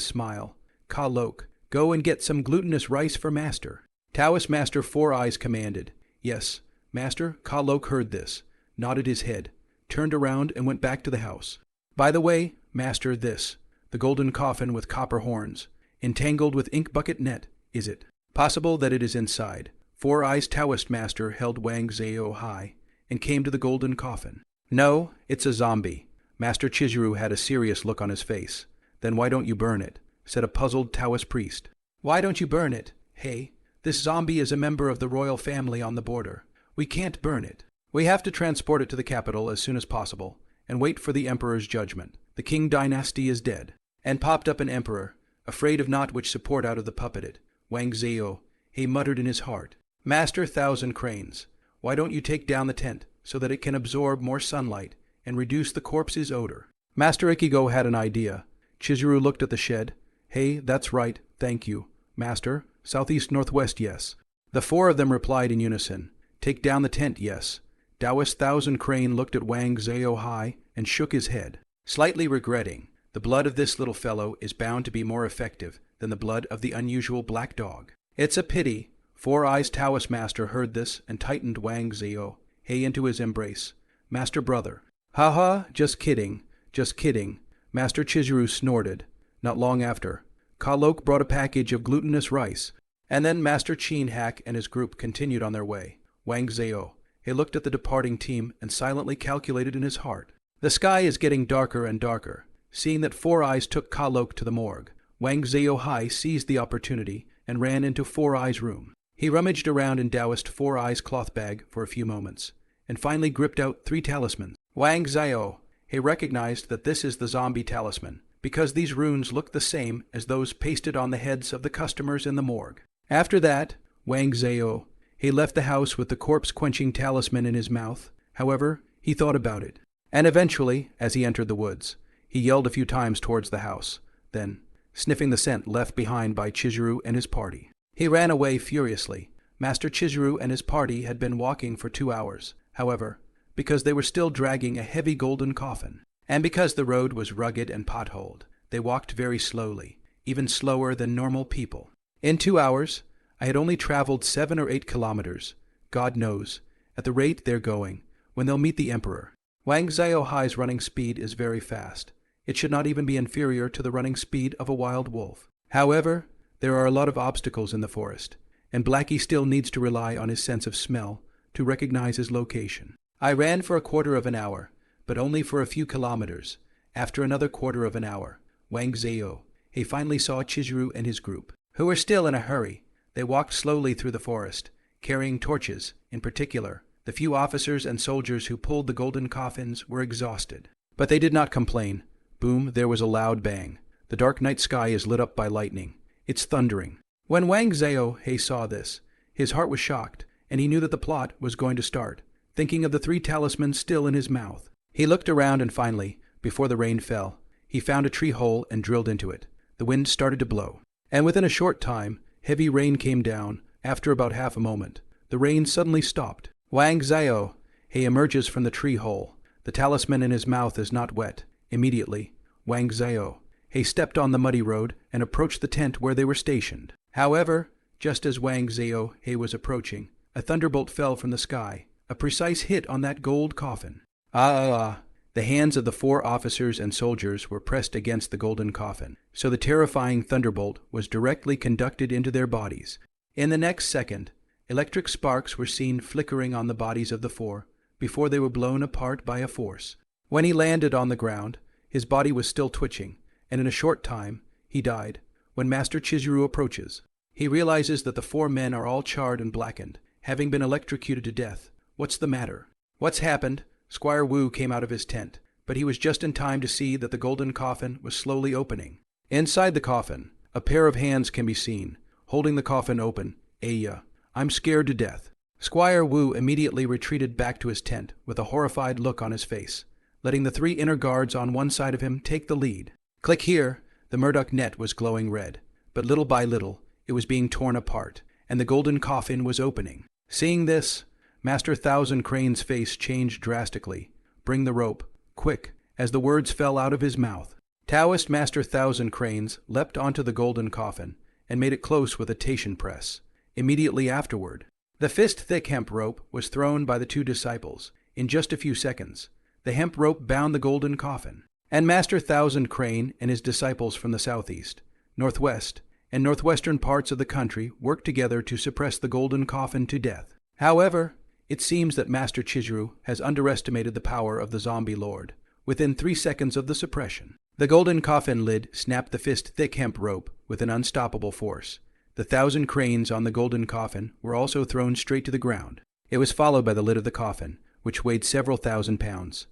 smile. Ka Lok, go and get some glutinous rice for Master. Taoist Master Four Eyes commanded. Yes, Master. Ka Lok heard this, nodded his head, turned around and went back to the house. By the way, Master, the golden coffin with copper horns, entangled with ink bucket net, is it? Possible that it is inside. Four Eyes Taoist Master held Wang Ziohe and came to the golden coffin. No, it's a zombie. Master Chizuru had a serious look on his face. Then why don't you burn it? Said a puzzled Taoist priest. Why don't you burn it? Hey, this zombie is a member of the royal family on the border. We can't burn it. We have to transport it to the capital as soon as possible and wait for the emperor's judgment. The king dynasty is dead. And popped up an emperor, afraid of not which support out of the puppeted. Wang Ziohe muttered in his heart. Master Thousand Cranes, why don't you take down the tent so that it can absorb more sunlight and reduce the corpse's odor? Master Ikigo had an idea. Chizuru looked at the shed. Hey, that's right, thank you. Master, southeast-northwest, yes. The four of them replied in unison. Take down the tent, yes. Taoist Thousand Crane looked at Wang Ziohe and shook his head, slightly regretting. The blood of this little fellow is bound to be more effective than the blood of the unusual black dog. It's a pity. Four Eyes Taoist Master heard this and tightened Wang Ziohe into his embrace. Master brother. Ha, just kidding. Master Chizuru snorted. Not long after, Ka Lok brought a package of glutinous rice, and then Master Chin Hack and his group continued on their way. Wang Ziohe looked at the departing team and silently calculated in his heart. The sky is getting darker and darker. Seeing that Four Eyes took Ka Lok to the morgue, Wang Ziohe seized the opportunity and ran into Four Eyes' room. He rummaged around in Taoist Four Eyes' cloth bag for a few moments, and finally gripped out 3 talismans. Wang Ziohe recognized that this is the zombie talisman, because these runes look the same as those pasted on the heads of the customers in the morgue. After that, Wang Ziohe left the house with the corpse-quenching talisman in his mouth. However, he thought about it, and eventually, as he entered the woods, he yelled a few times towards the house, then, sniffing the scent left behind by Chizuru and his party, he ran away furiously. Master Chizuru and his party had been walking for 2 hours, however, because they were still dragging a heavy golden coffin, and because the road was rugged and potholed, they walked very slowly, even slower than normal people. In 2 hours, I had only traveled 7 or 8 kilometers. God knows, at the rate they're going, when they'll meet the emperor. Wang Ziohe's running speed is very fast. It should not even be inferior to the running speed of a wild wolf. However, there are a lot of obstacles in the forest, and Blackie still needs to rely on his sense of smell to recognize his location. I ran for a quarter of an hour, but only for a few kilometers. After another quarter of an hour, Wang Ziohe finally saw Chizuru and his group, who were still in a hurry. They walked slowly through the forest, carrying torches. In particular, the few officers and soldiers who pulled the golden coffins were exhausted. But they did not complain. Boom, there was a loud bang. The dark night sky is lit up by lightning. It's thundering. When Wang Ziohe saw this, his heart was shocked, and he knew that the plot was going to start, thinking of the 3 talismans still in his mouth. He looked around and finally, before the rain fell, he found a tree hole and drilled into it. the wind started to blow. And within a short time, heavy rain came down. After about half a moment, the rain suddenly stopped. Wang Zhao, he emerges from the tree hole. The talisman in his mouth is not wet. Immediately, Wang Zhao, he stepped on the muddy road and approached the tent where they were stationed. However, just as Wang Zhao, he was approaching, a thunderbolt fell from the sky, a precise hit on that gold coffin. The hands of the 4 officers and soldiers were pressed against the golden coffin, so the terrifying thunderbolt was directly conducted into their bodies. In the next second, electric sparks were seen flickering on the bodies of the 4 before they were blown apart by a force. When he landed on the ground, his body was still twitching, and in a short time, he died. When Master Chizuru approaches, he realizes that the 4 men are all charred and blackened, having been electrocuted to death. What's the matter? What's happened? Squire Wu came out of his tent, but he was just in time to see that the golden coffin was slowly opening. Inside the coffin, a pair of hands can be seen, holding the coffin open. Aya, I'm scared to death. Squire Wu immediately retreated back to his tent with a horrified look on his face, letting the 3 inner guards on one side of him take the lead. Click here, the Murdoch net was glowing red, but little by little, it was being torn apart, and the golden coffin was opening. Seeing this, Master Thousand Crane's face changed drastically. Bring the rope, quick, as the words fell out of his mouth. Taoist Master Thousand Cranes leapt onto the golden coffin and made it close with a Taishan press. Immediately afterward, the fist-thick hemp rope was thrown by the 2 disciples. In just a few seconds, the hemp rope bound the golden coffin, and Master Thousand Crane and his disciples from the southeast, northwest, and northwestern parts of the country worked together to suppress the golden coffin to death. However, it seems that Master Chizuru has underestimated the power of the zombie lord. Within 3 seconds of the suppression, the golden coffin lid snapped the fist-thick hemp rope with an unstoppable force. The 1,000 cranes on the golden coffin were also thrown straight to the ground. It was followed by the lid of the coffin, which weighed several thousand pounds.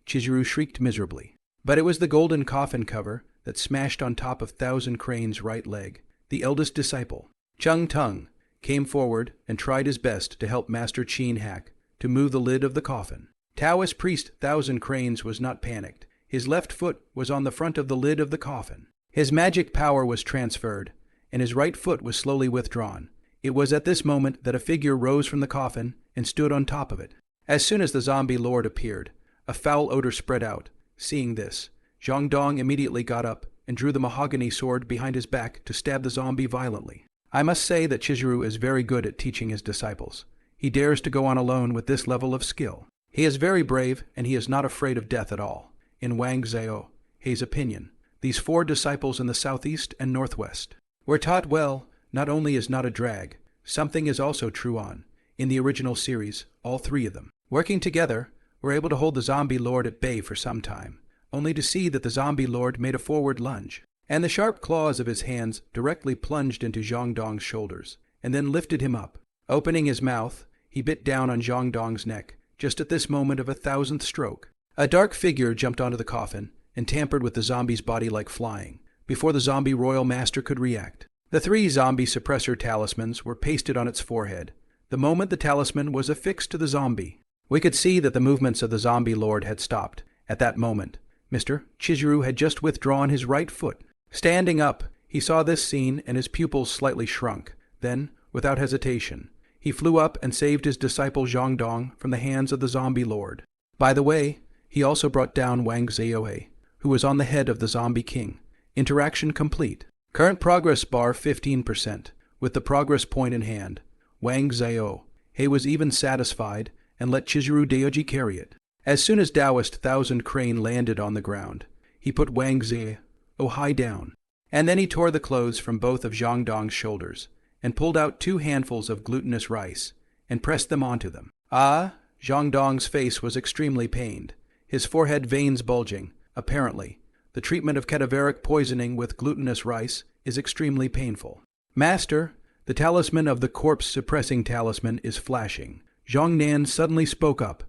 Chizuru shrieked miserably. But it was the golden coffin cover that smashed on top of 1,000 crane's right leg. The eldest disciple, Tang Tang, came forward and tried his best to help Master Chin Hack to move the lid of the coffin. Taoist priest 1,000 Cranes was not panicked. His left foot was on the front of the lid of the coffin. His magic power was transferred, and his right foot was slowly withdrawn. It was at this moment that a figure rose from the coffin and stood on top of it. As soon as the zombie lord appeared, a foul odor spread out. Seeing this, Zhang Dong immediately got up and drew the mahogany sword behind his back to stab the zombie violently. I must say that Chizuru is very good at teaching his disciples. He dares to go on alone with this level of skill. He is very brave, and he is not afraid of death at all. In Wang Zhao, his opinion, these 4 disciples in the southeast and northwest were taught well. Not only is not a drag, something is also true on. In the original series, all 3 of them, working together, were able to hold the zombie lord at bay for some time, only to see that the zombie lord made a forward lunge, and the sharp claws of his hands directly plunged into Zhang Dong's shoulders, and then lifted him up. Opening his mouth, he bit down on Zhang Dong's neck, just at this moment of a 1,000th stroke. A dark figure jumped onto the coffin and tampered with the zombie's body like flying, before the zombie royal master could react. The 3 zombie suppressor talismans were pasted on its forehead. The moment the talisman was affixed to the zombie, we could see that the movements of the zombie lord had stopped. At that moment, Mr. Chizuru had just withdrawn his right foot. Standing up, he saw this scene and his pupils slightly shrunk. Then, without hesitation, he flew up and saved his disciple Zhang Dong from the hands of the zombie lord. By the way, he also brought down Wang Zhao, who was on the head of the zombie king. Interaction complete. Current progress bar 15%, with the progress point in hand. Wang Zhao, he was even satisfied and let Chizuru Daoji carry it. As soon as Taoist 1,000 Crane landed on the ground, he put Wang Zhao high down, and then he tore the clothes from both of Zhang Dong's shoulders and pulled out 2 handfuls of glutinous rice and pressed them onto them. Zhang Dong's face was extremely pained, his forehead veins bulging. Apparently, the treatment of cadaveric poisoning with glutinous rice is extremely painful. Master, the talisman of the corpse-suppressing talisman is flashing. Zhang Nan suddenly spoke up.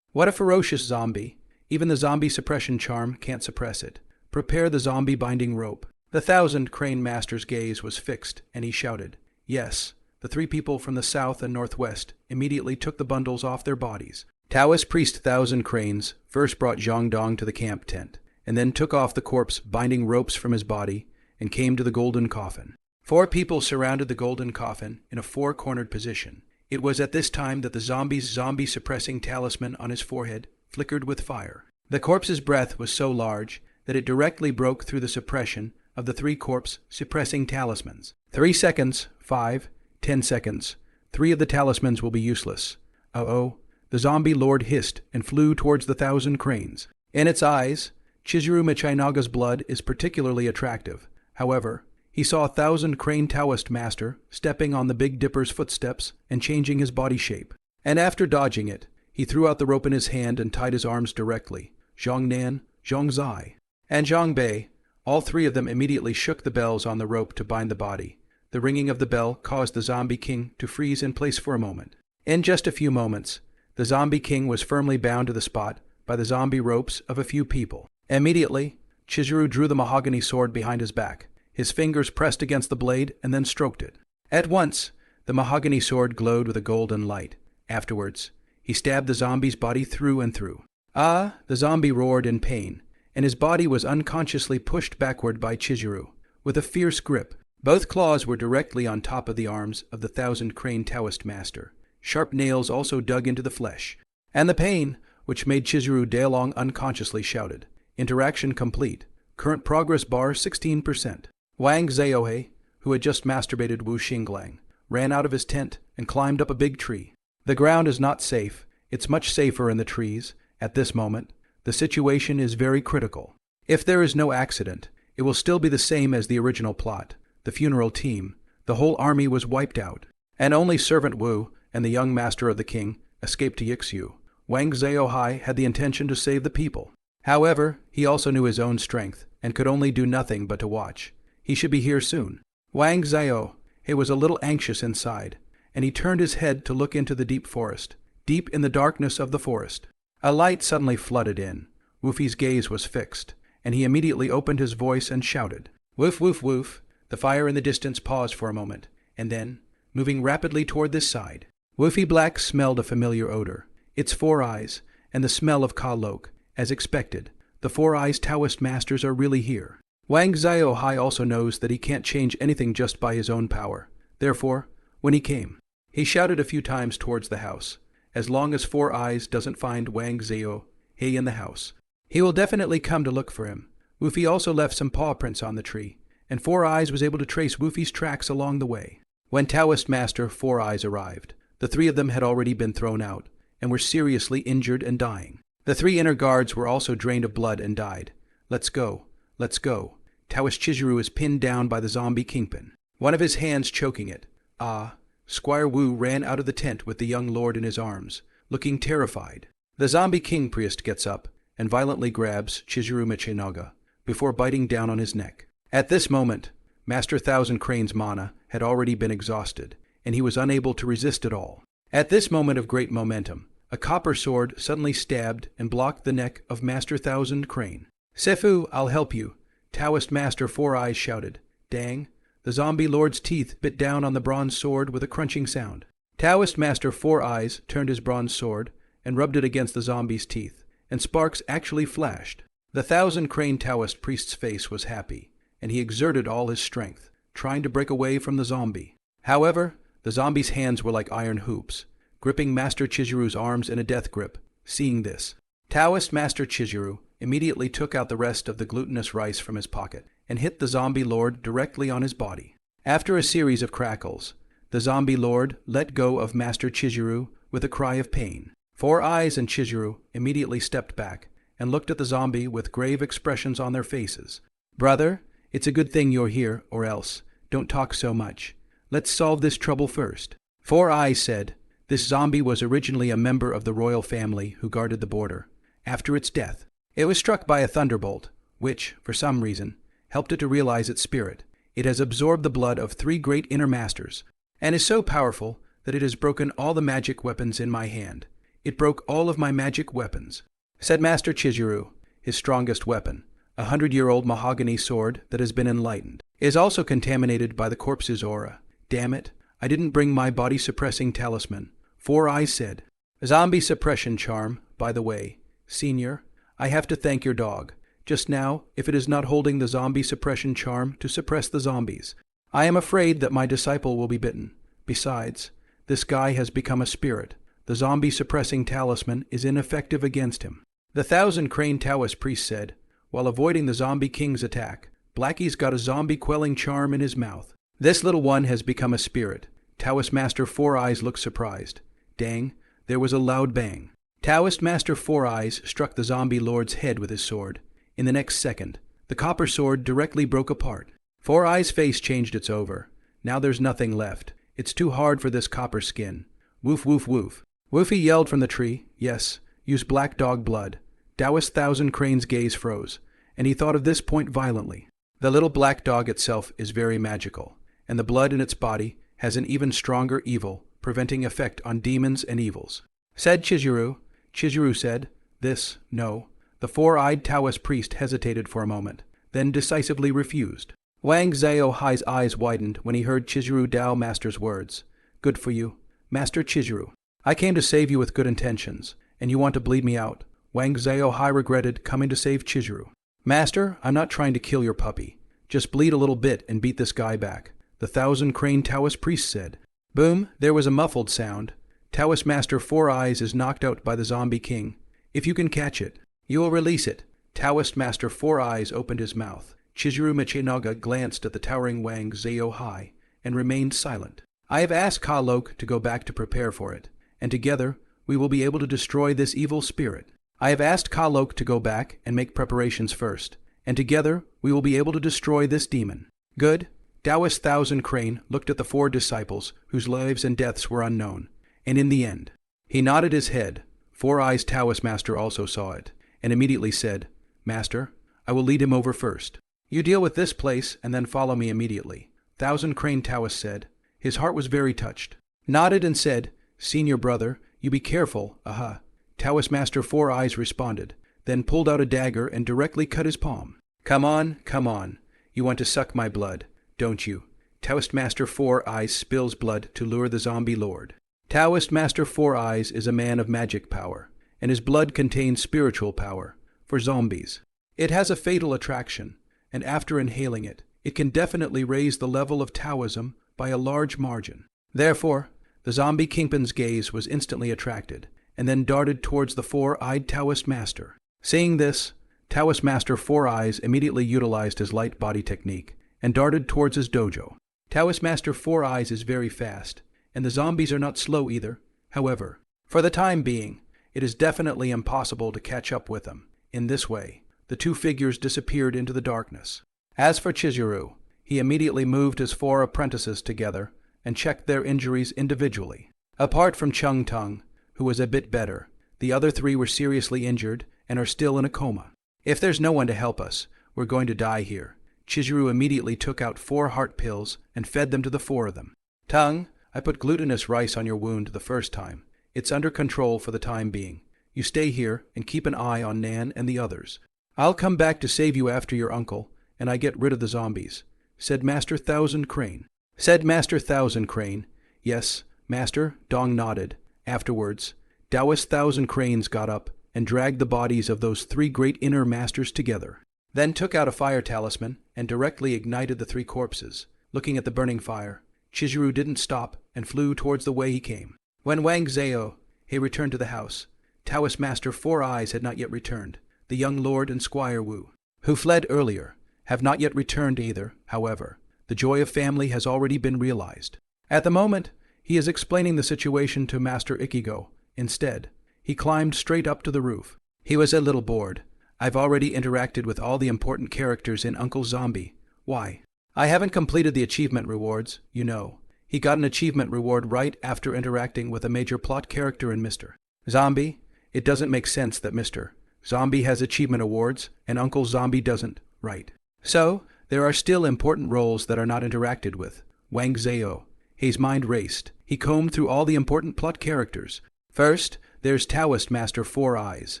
What a ferocious zombie. Even the zombie suppression charm can't suppress it. Prepare the zombie binding rope. The 1,000 Crane Master's gaze was fixed, and he shouted. Yes, the 3 people from the south and northwest immediately took the bundles off their bodies. Taoist priest 1,000 Cranes first brought Zhang Dong to the camp tent, and then took off the corpse binding ropes from his body and came to the golden coffin. 4 people surrounded the golden coffin in a 4-cornered position. It was at this time that the zombie's zombie-suppressing talisman on his forehead flickered with fire. The corpse's breath was so large that it directly broke through the suppression of the 3 corpse-suppressing talismans. 3 seconds, 5, 10 seconds. 3 of the talismans will be useless. Uh-oh. The zombie lord hissed and flew towards the 1,000 cranes. In its eyes, Chizuru Michinoga's blood is particularly attractive. However, he saw 1,000 crane Taoist master stepping on the Big Dipper's footsteps and changing his body shape. And after dodging it, he threw out the rope in his hand and tied his arms directly. Zhongnan, Zhongzai, and Zhongbei, all 3 of them immediately shook the bells on the rope to bind the body. The ringing of the bell caused the zombie king to freeze in place for a moment. In just a few moments, the zombie king was firmly bound to the spot by the zombie ropes of a few people. Immediately, Chizuru drew the mahogany sword behind his back. His fingers pressed against the blade and then stroked it. At once, the mahogany sword glowed with a golden light. Afterwards, he stabbed the zombie's body through and through. Ah! The zombie roared in pain, and his body was unconsciously pushed backward by Chizuru, with a fierce grip. Both claws were directly on top of the arms of the 1,000 crane Taoist master. Sharp nails also dug into the flesh. And the pain, which made Chizuru Daelong unconsciously shouted. Interaction complete. Current progress bar 16%. Wang Zhaohe, who had just masturbated Wu Xinglang, ran out of his tent and climbed up a big tree. The ground is not safe. It's much safer in the trees. At this moment, the situation is very critical. If there is no accident, it will still be the same as the original plot. The funeral team, the whole army was wiped out, and only Servant Wu and the young master of the king escaped to Yixu. Wang Zhaohai had the intention to save the people. However, he also knew his own strength and could only do nothing but to watch. He should be here soon. Wang Zhaohe was a little anxious inside, and he turned his head to look into the deep forest. Deep in the darkness of the forest, a light suddenly flooded in. Woofy's gaze was fixed, and he immediately opened his voice and shouted, "Woof, woof, woof." The fire in the distance paused for a moment, and then, moving rapidly toward this side, Woofy Black smelled a familiar odor. Its 4 eyes, and the smell of Ka Lok. As expected, the 4 eyes Taoist masters are really here. Wang Zhaohai also knows that he can't change anything just by his own power. Therefore, when he came, he shouted a few times towards the house. As long as 4 eyes doesn't find Wang Zhaohai in the house, he will definitely come to look for him. Woofy also left some paw prints on the tree, and 4 eyes was able to trace Woofy's tracks along the way. When Taoist Master 4 eyes arrived, the 3 of them had already been thrown out, and were seriously injured and dying. The 3 inner guards were also drained of blood and died. Let's go. Let's go. Taoist Chizuru is pinned down by the zombie kingpin, one of his hands choking it. Ah! Squire Wu ran out of the tent with the young lord in his arms, looking terrified. The zombie king priest gets up and violently grabs Chizuru Michinoga before biting down on his neck. At this moment, Master 1,000 Crane's mana had already been exhausted, and he was unable to resist at all. At this moment of great momentum, a copper sword suddenly stabbed and blocked the neck of Master 1,000 Crane. "Sefu, I'll help you," Taoist Master 4 eyes shouted. Dang! The zombie lord's teeth bit down on the bronze sword with a crunching sound. Taoist Master 4 eyes turned his bronze sword and rubbed it against the zombie's teeth, and sparks actually flashed. The 1,000 Crane Taoist priest's face was happy, and he exerted all his strength, trying to break away from the zombie. However, the zombie's hands were like iron hoops, gripping Master Chizuru's arms in a death grip. Seeing this, Taoist Master Chizuru immediately took out the rest of the glutinous rice from his pocket and hit the zombie lord directly on his body. After a series of crackles, the zombie lord let go of Master Chizuru with a cry of pain. 4 eyes and Chizuru immediately stepped back and looked at the zombie with grave expressions on their faces. "Brother, it's a good thing you're here, or else. Don't talk so much. Let's solve this trouble first." 4 eyes said, "This zombie was originally a member of the royal family who guarded the border. After its death, it was struck by a thunderbolt, which, for some reason, helped it to realize its spirit. It has absorbed the blood of 3 great inner masters, and is so powerful that it has broken all the magic weapons in my hand. It broke all of my magic weapons," said Master Chizuru. His strongest weapon, a 100-year-old mahogany sword that has been enlightened, is also contaminated by the corpse's aura. "Damn it, I didn't bring my body-suppressing talisman," 4 eyes said. "Zombie suppression charm, by the way. Senior, I have to thank your dog. just now if it is not holding the zombie suppression charm to suppress the zombies. I am afraid that my disciple will be bitten. Besides, this guy has become a spirit. The zombie suppressing talisman is ineffective against him. The 1,000-crane Taoist priest said, while avoiding the zombie king's attack. Blackie's got a zombie quelling charm in his mouth. This little one has become a spirit. Taoist Master Four Eyes looked surprised. Dang, there was a loud bang. Taoist Master Four Eyes struck the zombie lord's head with his sword. In the next second, the copper sword directly broke apart. Four Eyes' face changed. It's over. Now there's nothing left. It's too hard for this copper skin. Woof, woof, woof. Woofy yelled from the tree, yes, use black dog blood. Taoist 1,000 Crane's gaze froze, and he thought of this point violently. The little black dog itself is very magical, and the blood in its body has an even stronger evil, preventing effect on demons and evils. Said Chizuru. Chizuru said, this, no. The four-eyed Taoist priest hesitated for a moment, then decisively refused. Wang Zhao-Hai's eyes widened when he heard Chizuru Dao Master's words. Good for you, Master Chizuru. I came to save you with good intentions, and you want to bleed me out. Wang Zhao-Hai regretted coming to save Chizuru. Master, I'm not trying to kill your puppy. Just bleed a little bit and beat this guy back, the 1,000-crane Taoist priest said. Boom, there was a muffled sound. Taoist Master Four Eyes is knocked out by the zombie king. If you can catch it, you will release it. Taoist Master Four Eyes opened his mouth. Chizuru Michinaga glanced at the towering Wang Zhao-Hai and remained silent. I have asked Ka Lok to go back to prepare for it, and together we will be able to destroy this evil spirit. I have asked Ka Lok to go back and make preparations first, and together we will be able to destroy this demon. Good. Taoist 1,000 Crane looked at the four disciples whose lives and deaths were unknown, and in the end, he nodded his head. Four Eyes Taoist Master also saw it, and immediately said, Master, I will lead him over first. You deal with this place and then follow me immediately. 1,000 Crane Taoist said. His heart was very touched. Nodded and said, Senior brother, you be careful, aha. Taoist Master Four Eyes responded, then pulled out a dagger and directly cut his palm. Come on, come on. You want to suck my blood, don't you? Taoist Master Four Eyes spills blood to lure the zombie lord. Taoist Master Four Eyes is a man of magic power, and his blood contains spiritual power, for zombies. It has a fatal attraction, and after inhaling it, it can definitely raise the level of Taoism by a large margin. Therefore, the zombie kingpin's gaze was instantly attracted, and then darted towards the four-eyed Taoist Master. Seeing this, Taoist Master Four Eyes immediately utilized his light body technique, and darted towards his dojo. Taoist Master Four Eyes is very fast, and the zombies are not slow either. However, for the time being, it is definitely impossible to catch up with them. In this way, the two figures disappeared into the darkness. As for Chizuru, he immediately moved his four apprentices together and checked their injuries individually. Apart from Tang Tang, who was a bit better, the other three were seriously injured and are still in a coma. If there's no one to help us, we're going to die here. Chizuru immediately took out 4 heart pills and fed them to the 4 of them. Tang, I put glutinous rice on your wound the first time. It's under control for the time being. You stay here and keep an eye on Nan and the others. I'll come back to save you after your uncle, and I get rid of the zombies, said Master 1,000 Crane. Said Master 1,000 Crane. Yes, Master, Dong nodded. Afterwards, Taoist 1,000 Cranes got up and dragged the bodies of those 3 great inner masters together. Then took out a fire talisman and directly ignited the 3 corpses. Looking at the burning fire, Chizuru didn't stop and flew towards the way he came. When Wang Zhao, he returned to the house. Taoist Master Four Eyes had not yet returned. The young lord and Squire Wu, who fled earlier, have not yet returned either. However, the joy of family has already been realized. At the moment, he is explaining the situation to Master Ikigo. Instead, he climbed straight up to the roof. He was a little bored. I've already interacted with all the important characters in Uncle Zombie. Why? I haven't completed the achievement rewards, you know. He got an achievement reward right after interacting with a major plot character in Mr. Zombie. It doesn't make sense that Mr. Zombie has achievement awards and Uncle Zombie doesn't, right? So, there are still important roles that are not interacted with. Wang Zhao. His mind raced. He combed through all the important plot characters. First, there's Taoist Master Four Eyes,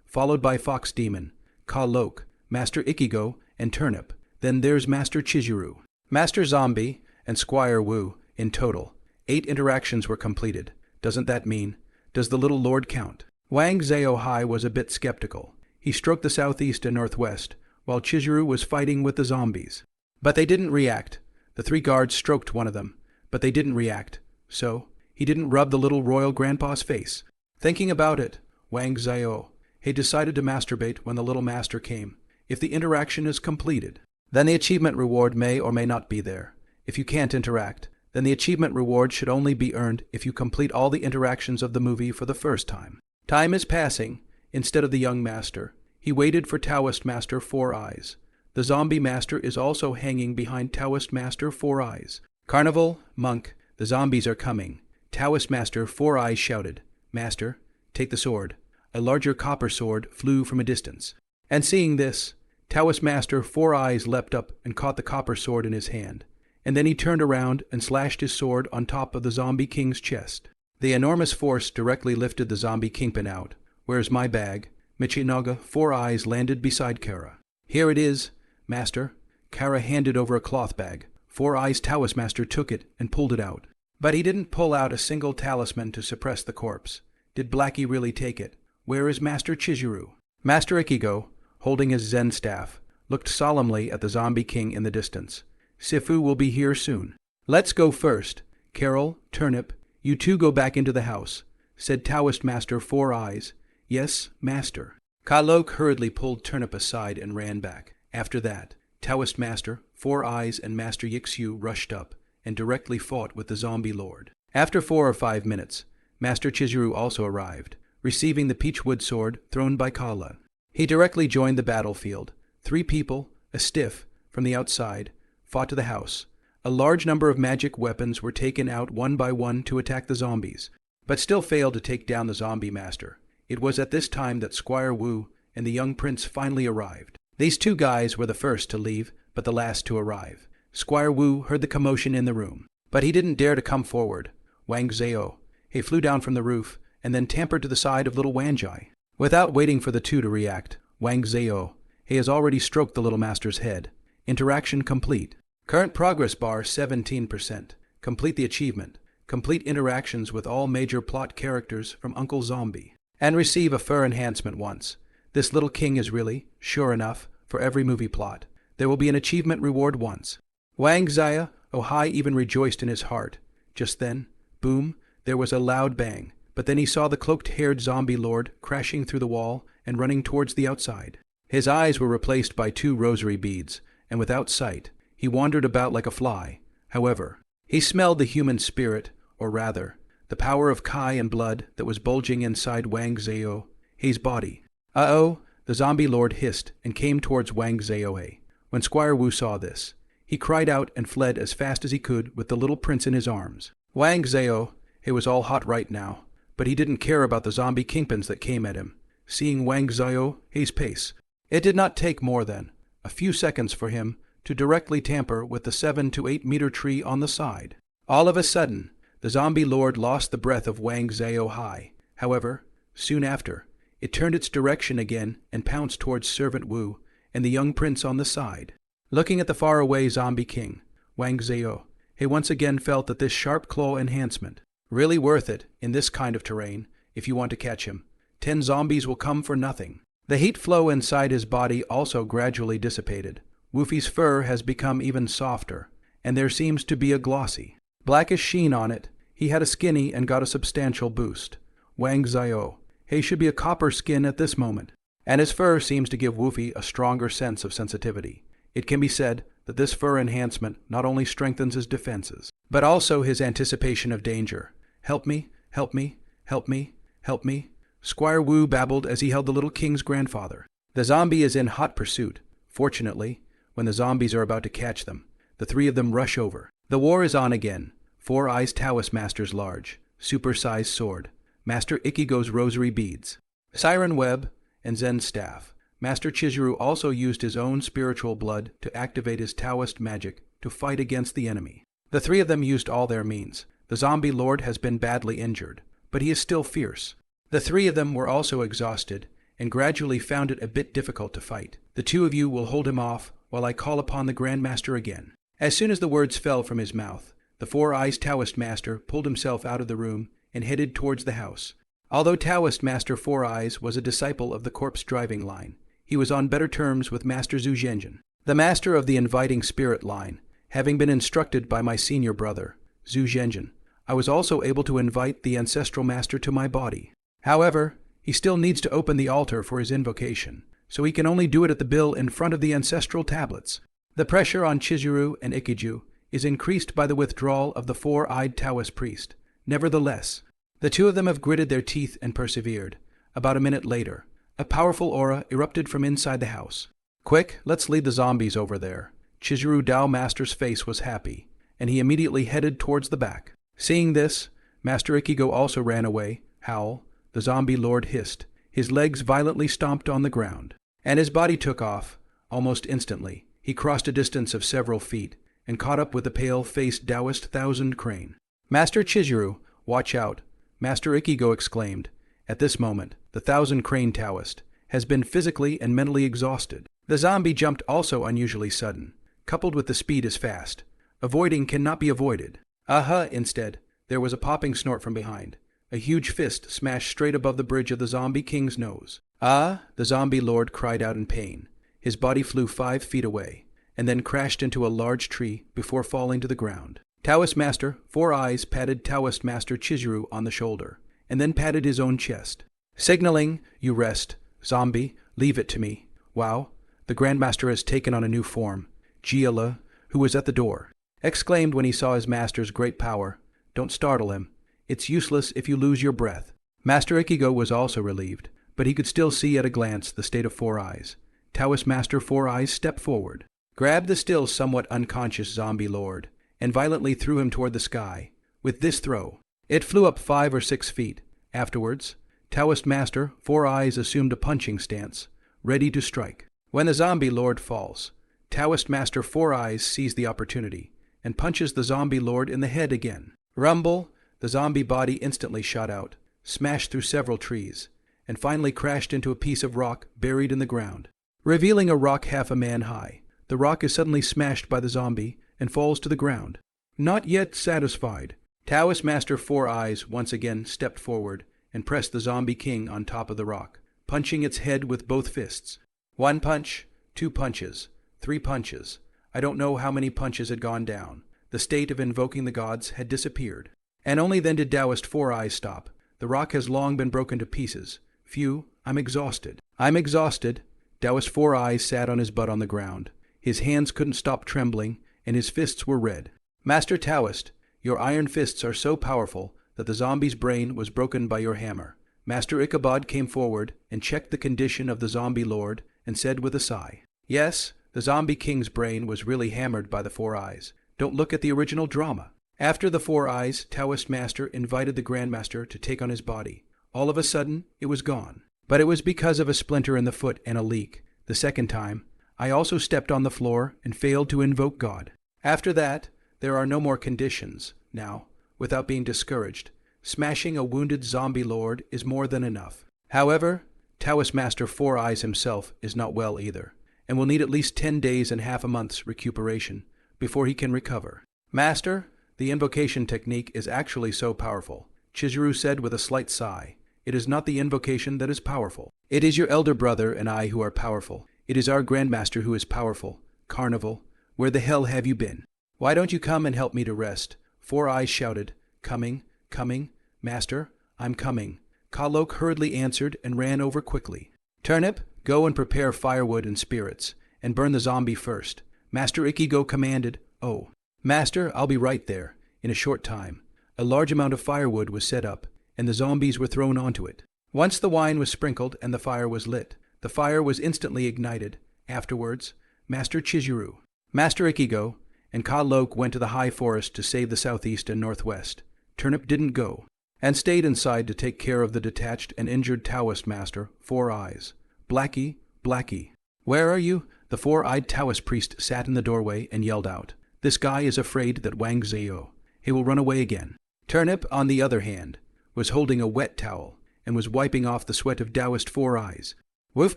followed by Fox Demon, Ka Lok, Master Ikigo, and Turnip. Then there's Master Chizuru, Master Zombie, and Squire Wu. In total, 8 interactions were completed. Doesn't that mean, does the little lord count? Wang Zhao-Hai was a bit skeptical. He stroked the southeast and northwest, while Chizuru was fighting with the zombies. But they didn't react. The 3 guards stroked one of them, but they didn't react. So, he didn't rub the little royal grandpa's face. Thinking about it, Wang Zhao had decided to masturbate when the little master came. If the interaction is completed, then the achievement reward may or may not be there. If you can't interact, then the achievement reward should only be earned if you complete all the interactions of the movie for the first time. Time is passing. Instead of the young master, he waited for Taoist Master Four Eyes. The zombie master is also hanging behind Taoist Master Four Eyes. Carnival, monk, the zombies are coming. Taoist Master Four Eyes shouted, "Master, take the sword." A larger copper sword flew from a distance. And seeing this, Taoist Master Four Eyes leapt up and caught the copper sword in his hand. And then he turned around and slashed his sword on top of the zombie king's chest. The enormous force directly lifted the zombie kingpin out. "Where's my bag?" Michinoga Four Eyes landed beside Kara. "Here it is, Master." Kara handed over a cloth bag. Four Eyes Taoist Master took it and pulled it out. But he didn't pull out a single talisman to suppress the corpse. Did Blackie really take it? Where is Master Chizuru? Master Ikigo, holding his Zen staff, looked solemnly at the zombie king in the distance. "Sifu will be here soon." "Let's go first. Carol, Turnip, you two go back into the house," said Taoist Master Four Eyes. "Yes, Master." Kalok hurriedly pulled Turnip aside and ran back. After that, Taoist Master Four Eyes and Master Yixu rushed up and directly fought with the zombie lord. After 4 or 5 minutes, Master Chizuru also arrived, receiving the peachwood sword thrown by Kala. He directly joined the battlefield. 3 people, a stiff, from the outside, fought to the house. A large number of magic weapons were taken out one by one to attack the zombies, but still failed to take down the zombie master. It was at this time that Squire Wu and the young prince finally arrived. These 2 guys were the first to leave, but the last to arrive. Squire Wu heard the commotion in the room, but he didn't dare to come forward. Wang Zhao, he flew down from the roof and then tampered to the side of little Wanjai. Without waiting for the 2 to react, Wang Zhao, he has already stroked the little master's head. Interaction complete. Current progress bar 17%. Complete the achievement. Complete interactions with all major plot characters from Uncle Zombie. And receive a fur enhancement once. This little king is really, sure enough, for every movie plot. There will be an achievement reward once. Wang Zaya, Ohai even rejoiced in his heart. Just then, boom, there was a loud bang. But then he saw the cloaked-haired zombie lord crashing through the wall and running towards the outside. His eyes were replaced by 2 rosary beads, and without sight, he wandered about like a fly. However, he smelled the human spirit, or rather, the power of Kai and blood that was bulging inside Wang Zhao Hei's body. "Uh-oh," the zombie lord hissed and came towards Wang Zhao Hei. When Squire Wu saw this, he cried out and fled as fast as he could with the little prince in his arms. Wang Zhao Hei was all hot right now, but he didn't care about the zombie kingpins that came at him. Seeing Wang Zhao Hei's pace, it did not take more than a few seconds for him to directly tamper with the 7 to 8 meter tree on the side. All of a sudden, the zombie lord lost the breath of Wang Zhao Hai. However, soon after, it turned its direction again and pounced towards Servant Wu and the young prince on the side. Looking at the faraway zombie king, Wang Zhao, he once again felt that this sharp claw enhancement, really worth it in this kind of terrain if you want to catch him. 10 zombies will come for nothing. The heat flow inside his body also gradually dissipated. Woofy's fur has become even softer, and there seems to be a glossy, blackish sheen on it. He had a skinny and got a substantial boost. Wang Zhao, he should be a copper skin at this moment, and his fur seems to give Woofy a stronger sense of sensitivity. It can be said that this fur enhancement not only strengthens his defenses, but also his anticipation of danger. "Help me, help me, help me, help me," Squire Wu babbled as he held the little king's grandfather. The zombie is in hot pursuit. Fortunately, when the zombies are about to catch them, the 3 of them rush over. The war is on again. Four Eyes Taoist Master's large, super-sized sword. Master Ikigo's rosary beads. Siren web and Zen staff. Master Chizuru also used his own spiritual blood to activate his Taoist magic to fight against the enemy. The 3 of them used all their means. The zombie lord has been badly injured, but he is still fierce. The 3 of them were also exhausted and gradually found it a bit difficult to fight. "The 2 of you will hold him off while I call upon the grandmaster again." As soon as the words fell from his mouth, the Four Eyes Taoist Master pulled himself out of the room and headed towards the house. Although Taoist Master Four Eyes was a disciple of the corpse driving line, he was on better terms with Master Zhu Zhenjin, the master of the inviting spirit line. Having been instructed by my senior brother, Zhu Zhenjin, I was also able to invite the ancestral master to my body. However, he still needs to open the altar for his invocation, so he can only do it at the bill in front of the ancestral tablets. The pressure on Chizuru and Ikiju is increased by the withdrawal of the four-eyed Taoist priest. Nevertheless, the two of them have gritted their teeth and persevered. About a minute later, a powerful aura erupted from inside the house. Quick, let's lead the zombies over there. Chizuru Dao Master's face was happy, and he immediately headed towards the back. Seeing this, Master Ikigo also ran away. Howl, the zombie lord hissed. His legs violently stomped on the ground, and his body took off. Almost instantly, he crossed a distance of several feet and caught up with the pale-faced Taoist Thousand Crane. Master Chizuru, watch out, Master Ikigo exclaimed. At this moment, the Thousand Crane Taoist has been physically and mentally exhausted. The zombie jumped also unusually sudden, coupled with the speed as fast. Avoiding cannot be avoided. Aha! Instead, there was a popping snort from behind. A huge fist smashed straight above the bridge of the zombie king's nose. Ah! The zombie lord cried out in pain. His body flew 5 feet away, and then crashed into a large tree before falling to the ground. Taoist Master Four Eyes patted Taoist Master Chizuru on the shoulder, and then patted his own chest. Signaling, you rest, zombie, leave it to me. Wow, the grandmaster has taken on a new form. Jiala, who was at the door, exclaimed when he saw his master's great power. Don't startle him. It's useless if you lose your breath. Master Ikigo was also relieved, but he could still see at a glance the state of Four Eyes. Taoist Master Four Eyes stepped forward, grabbed the still somewhat unconscious zombie lord, and violently threw him toward the sky. With this throw, it flew up 5 or 6 feet. Afterwards, Taoist Master Four Eyes assumed a punching stance, ready to strike. When the zombie lord falls, Taoist Master Four Eyes sees the opportunity and punches the zombie lord in the head again. Rumble, the zombie body instantly shot out, smashed through several trees, and finally crashed into a piece of rock buried in the ground. Revealing a rock half a man high, the rock is suddenly smashed by the zombie and falls to the ground. Not yet satisfied, Taoist Master Four Eyes once again stepped forward and pressed the zombie king on top of the rock, punching its head with both fists. 1 punch, 2 punches, 3 punches. I don't know how many punches had gone down. The state of invoking the gods had disappeared. And only then did Taoist Four Eyes stop. The rock has long been broken to pieces. Phew, I'm exhausted. I'm exhausted. Taoist Four Eyes sat on his butt on the ground. His hands couldn't stop trembling, and his fists were red. Master Taoist, your iron fists are so powerful that the zombie's brain was broken by your hammer. Master Ichabod came forward and checked the condition of the zombie lord and said with a sigh, yes, the zombie king's brain was really hammered by the Four Eyes. Don't look at the original drama. After the Four Eyes, Taoist Master invited the grandmaster to take on his body. All of a sudden, it was gone. But it was because of a splinter in the foot and a leak. The second time, I also stepped on the floor and failed to invoke God. After that, there are no more conditions. Now, without being discouraged, smashing a wounded zombie lord is more than enough. However, Taoist Master Four Eyes himself is not well either, and will need at least 10 days and half a month's recuperation before he can recover. Master, the invocation technique is actually so powerful, Chizuru said with a slight sigh. It is not the invocation that is powerful. It is your elder brother and I who are powerful. It is our grandmaster who is powerful. Carnival, where the hell have you been? Why don't you come and help me to rest? Four Eyes shouted, coming, coming, master, I'm coming. Kalok hurriedly answered and ran over quickly. Turnip, go and prepare firewood and spirits, and burn the zombie first. Master Ikigo commanded. Oh, master, I'll be right there. In a short time, a large amount of firewood was set up, and the zombies were thrown onto it. Once the wine was sprinkled and the fire was lit, the fire was instantly ignited. Afterwards, Master Chizuru, Master Ikigo, and Kalok went to the high forest to save the southeast and northwest. Turnip didn't go, and stayed inside to take care of the detached and injured Taoist master, Four Eyes. Blackie, Blackie, where are you? The four-eyed Taoist priest sat in the doorway and yelled out, this guy is afraid that Wang Zhao. He will run away again. Turnip, on the other hand, was holding a wet towel and was wiping off the sweat of Taoist Four Eyes. Wolf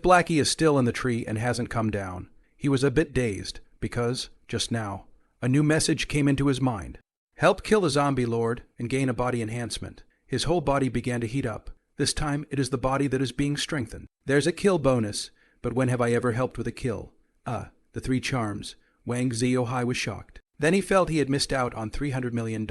Blackie is still in the tree and hasn't come down. He was a bit dazed because, just now, a new message came into his mind. Help kill the zombie lord and gain a body enhancement. His whole body began to heat up. This time it is the body that is being strengthened. There's a kill bonus, but when have I ever helped with a kill? The 3 charms. Wang Ziohai was shocked. Then he felt he had missed out on $300 million.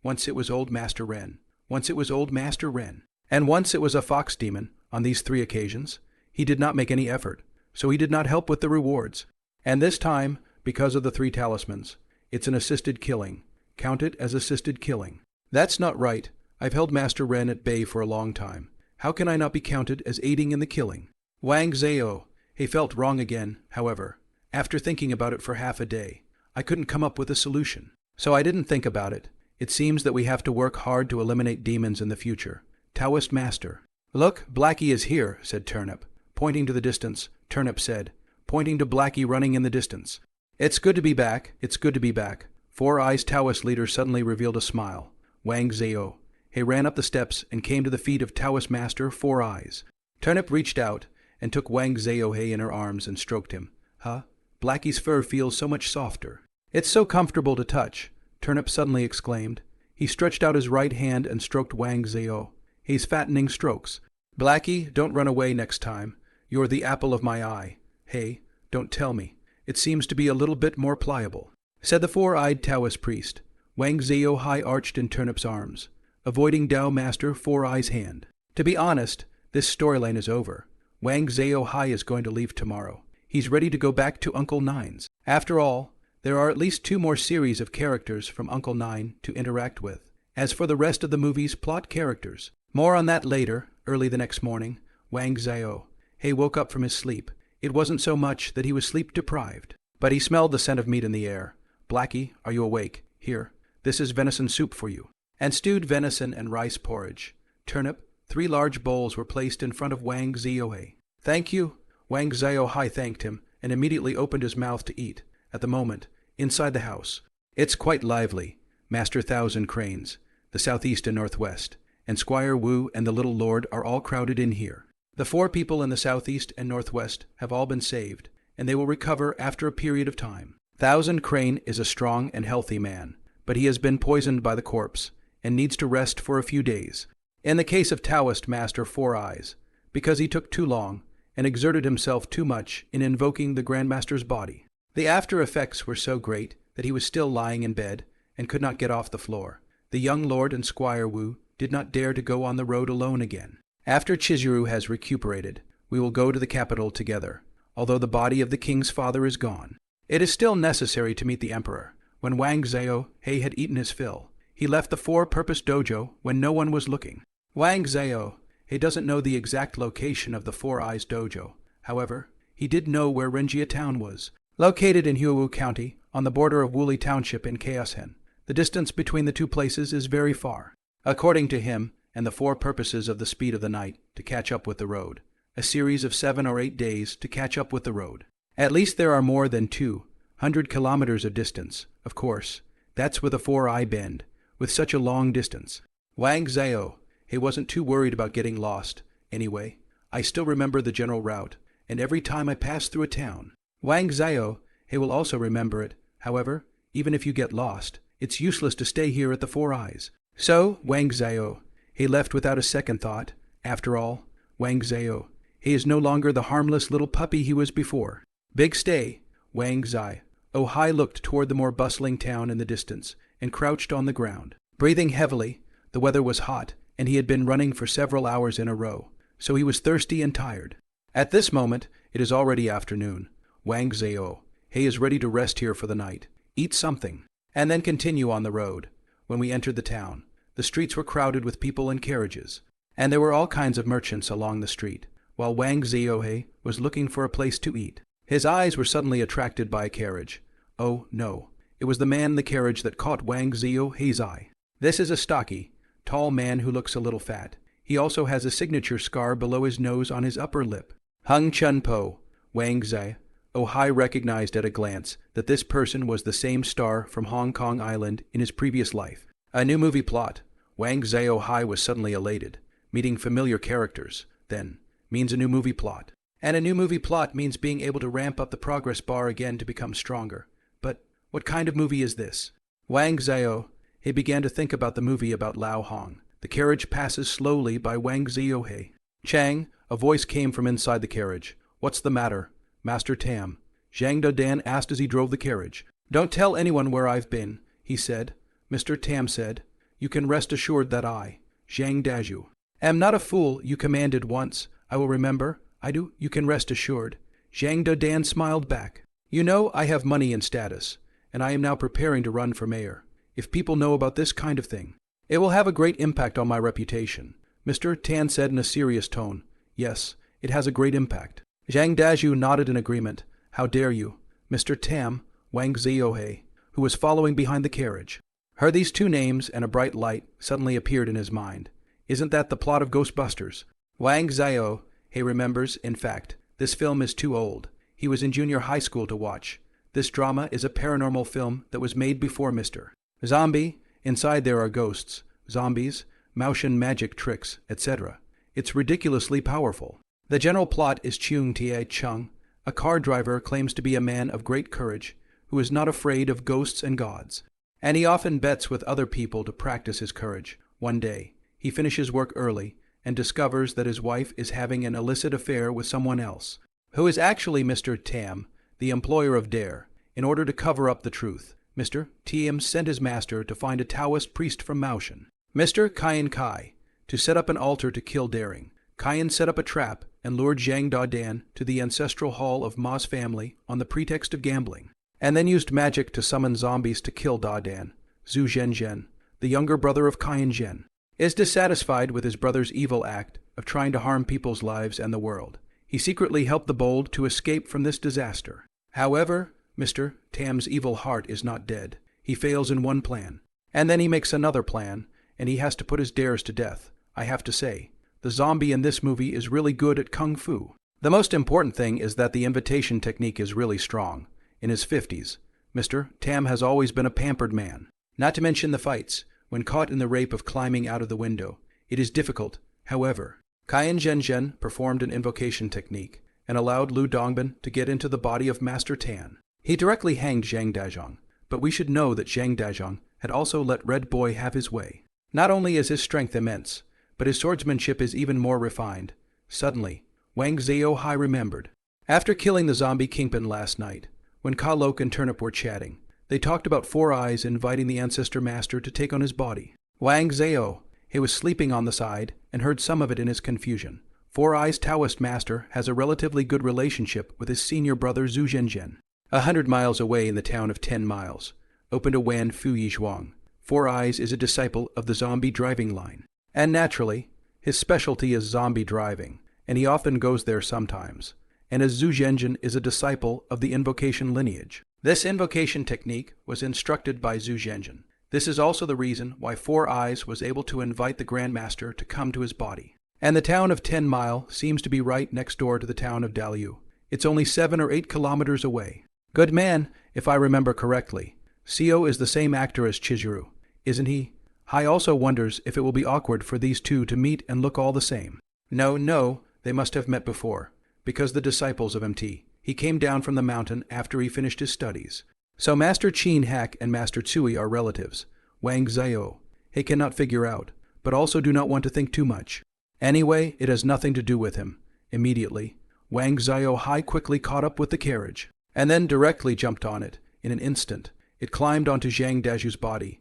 Once it was old Master Ren. Once it was old Master Ren. And once it was a fox demon. On these 3 occasions, he did not make any effort, so he did not help with the rewards. And this time, because of the 3 talismans, it's an assisted killing. Count it as assisted killing. That's not right. I've held Master Ren at bay for a long time. How can I not be counted as aiding in the killing? Wang Zhao. He felt wrong again, however. After thinking about it for half a day, I couldn't come up with a solution. So I didn't think about it. It seems that we have to work hard to eliminate demons in the future. Taoist Master. Look, Blackie is here, said Turnip. Pointing to the distance, Turnip said, pointing to Blackie running in the distance. It's good to be back. It's good to be back. Four Eyes Taoist leader suddenly revealed a smile. Wang Zhao. He ran up the steps and came to the feet of Taoist Master Four Eyes. Turnip reached out and took Wang Zhao in her arms and stroked him. Huh? Blackie's fur feels so much softer. It's so comfortable to touch, Turnip suddenly exclaimed. He stretched out his right hand and stroked Wang Zhao. He's fattening strokes. Blackie, don't run away next time. You're the apple of my eye. Hey, don't tell me. It seems to be a little bit more pliable, said the four-eyed Taoist priest. Wang Zhao high arched in Turnip's arms, avoiding Tao Master Four Eyes' hand. To be honest, this storyline is over. Wang Zhao high is going to leave tomorrow. He's ready to go back to Uncle Nine's. After all, there are at least 2 more series of characters from Uncle Nine to interact with. As for the rest of the movie's plot characters, more on that later. Early the next morning, Wang Zhao woke up from his sleep. It wasn't so much that he was sleep-deprived, but he smelled the scent of meat in the air. Blackie, are you awake? Here, this is venison soup for you. And stewed venison and rice porridge. Turnip, 3 large bowls were placed in front of Wang Zhao. Thank you. Wang Zhao thanked him and immediately opened his mouth to eat. At the moment, inside the house, it's quite lively. Master Thousand Cranes, the southeast and northwest, and Squire Wu and the little lord are all crowded in here. The 4 people in the southeast and northwest have all been saved, and they will recover after a period of time. Thousand Crane is a strong and healthy man, but he has been poisoned by the corpse and needs to rest for a few days. In the case of Taoist Master Four Eyes, because he took too long and exerted himself too much in invoking the Grandmaster's body. The after effects were so great that he was still lying in bed and could not get off the floor. The young lord and Squire Wu did not dare to go on the road alone again. After Chizuru has recuperated, we will go to the capital together, although the body of the king's father is gone. It is still necessary to meet the emperor. When Wang Zhao had eaten his fill, he left the four-purpose dojo when no one was looking. Wang Zhao doesn't know the exact location of the Four Eyes dojo. However, he did know where Renjia town was, located in Huowu County, on the border of Wuli Township in Chaoshen. The distance between the 2 places is very far. According to him, and the 4 purposes of the speed of the night to catch up with the road, a series of 7 or 8 days to catch up with the road. At least there are more than 200 kilometers of distance, of course. That's with a 4-eye bend, with such a long distance. Wang Zhao, he wasn't too worried about getting lost. Anyway, I still remember the general route, and every time I pass through a town. Wang Zhao, he will also remember it. However, even if you get lost, it's useless to stay here at the Four Eyes. So, Wang Zhao, he left without a second thought. After all, Wang Zhao, he is no longer the harmless little puppy he was before. Big stay. Wang Zhao Hai looked toward the more bustling town in the distance and crouched on the ground, breathing heavily. The weather was hot, and he had been running for several hours in a row, so he was thirsty and tired. At this moment, it is already afternoon. Wang Zhao, he is ready to rest here for the night, eat something, and then continue on the road. When we entered the town, the streets were crowded with people and carriages, and there were all kinds of merchants along the street, while Wang Zhao was looking for a place to eat. His eyes were suddenly attracted by a carriage. Oh, no. It was the man in the carriage that caught Wang Zhao's eye. This is a stocky, tall man who looks a little fat. He also has a signature scar below his nose on his upper lip. Hung Chun Po. Wang Zhao Hai recognized at a glance that this person was the same star from Hong Kong Island in his previous life. A new movie plot. Wang Zhao Hai was suddenly elated. Meeting familiar characters, then, means a new movie plot. And a new movie plot means being able to ramp up the progress bar again to become stronger. But what kind of movie is this? Wang Zhao, he began to think about the movie about Lao Hong. The carriage passes slowly by Wang Zhao. Chang, a voice came from inside the carriage. What's the matter, Master Tam? Zhang Dadan asked as he drove the carriage. Don't tell anyone where I've been, he said. Mr. Tam said, You can rest assured that I, Zhang Daju, am not a fool you commanded once. I will remember. I do, you can rest assured. Zhang Dadan smiled back. You know I have money and status, and I am now preparing to run for mayor. If people know about this kind of thing, it will have a great impact on my reputation. Mr. Tan said in a serious tone. Yes, it has a great impact. Zhang Daju nodded in agreement. How dare you? Mr. Tam, Wang Ziohe, who was following behind the carriage, heard these two names and a bright light suddenly appeared in his mind. Isn't that the plot of Ghostbusters? Wang Ziohe remembers, in fact, this film is too old. He was in junior high school to watch. This drama is a paranormal film that was made before Mr. Zombie. Inside there are ghosts, zombies, Maotian magic tricks, etc. It's ridiculously powerful. The general plot is Cheung Tie Chung, a car driver, claims to be a man of great courage who is not afraid of ghosts and gods. And he often bets with other people to practice his courage. One day, he finishes work early and discovers that his wife is having an illicit affair with someone else, who is actually Mr. Tam, the employer of Dare. In order to cover up the truth, Mr. Tam sent his master to find a Taoist priest from Maotian, Mr. Kayan Kai, to set up an altar to kill Daring. Kayan set up a trap and lured Zhang Dadan to the ancestral hall of Ma's family on the pretext of gambling, and then used magic to summon zombies to kill Dadan. Zhu Zhenzhen, the younger brother of Kayan Zhen, is dissatisfied with his brother's evil act of trying to harm people's lives and the world. He secretly helped the bold to escape from this disaster. However, Mr. Tam's evil heart is not dead. He fails in one plan, and then he makes another plan, and he has to put his dares to death. I have to say, the zombie in this movie is really good at kung fu. The most important thing is that the invitation technique is really strong. In his 50s, Mr. Tam has always been a pampered man. Not to mention the fights. When caught in the rape of climbing out of the window, it is difficult. However, Kayan Zhenzhen performed an invocation technique and allowed Lu Dongbin to get into the body of Master Tan. He directly hanged Zhang Dazhong, but we should know that Zhang Dazhong had also let Red Boy have his way. Not only is his strength immense, but his swordsmanship is even more refined. Suddenly, Wang Ziohe remembered. After killing the zombie kingpin last night, when Ka Lok and Turnip were chatting, they talked about Four Eyes inviting the ancestor master to take on his body. Wang Ziohe was sleeping on the side and heard some of it in his confusion. Four Eyes' Taoist master has a relatively good relationship with his senior brother Zhu Zhenzhen. 100 miles away in the town of 10 Miles, opened a Wan Fu Yizhuang. Four Eyes is a disciple of the zombie driving line. And naturally, his specialty is zombie driving, and he often goes there sometimes. And as Zhu Zhenzhen is a disciple of the invocation lineage. This invocation technique was instructed by Zhu Zhenzhen. This is also the reason why Four Eyes was able to invite the grandmaster to come to his body. And the town of 10 Mile seems to be right next door to the town of Daliu. It's only 7 or 8 kilometers away. Good man, if I remember correctly. Seo is the same actor as Chizuru, isn't he? Hai also wonders if it will be awkward for these two to meet and look all the same. No, they must have met before, because the disciples of MT. He came down from the mountain after he finished his studies. So Master Qin Hak and Master Tsui are relatives. Wang Ziohe cannot figure out, but also do not want to think too much. Anyway, it has nothing to do with him. Immediately, Wang Ziohe quickly caught up with the carriage, and then directly jumped on it. In an instant, it climbed onto Zhang Daju's body.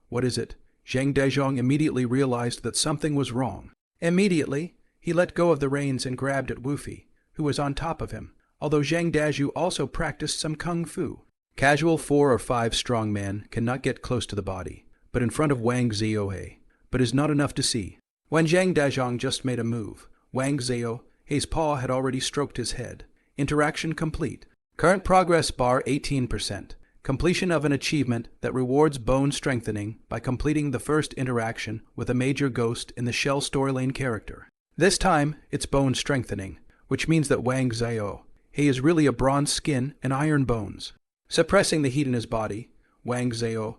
What is it? Zhang Dazhong immediately realized that something was wrong. Immediately, he let go of the reins and grabbed at Wufi, who was on top of him, although Zhang Dazhu also practiced some kung fu. Casual 4 or 5 strong men cannot get close to the body, but in front of Wang Ziohe, but is not enough to see. When Zhang Dazhong just made a move, Wang Ziohe's paw had already stroked his head. Interaction complete. Current progress bar 18%. Completion of an achievement that rewards bone strengthening by completing the first interaction with a major ghost in the Shell storyline character. This time, it's bone strengthening, which means that Wang Ziohe is really a bronze skin and iron bones. Suppressing the heat in his body, Wang Ziohe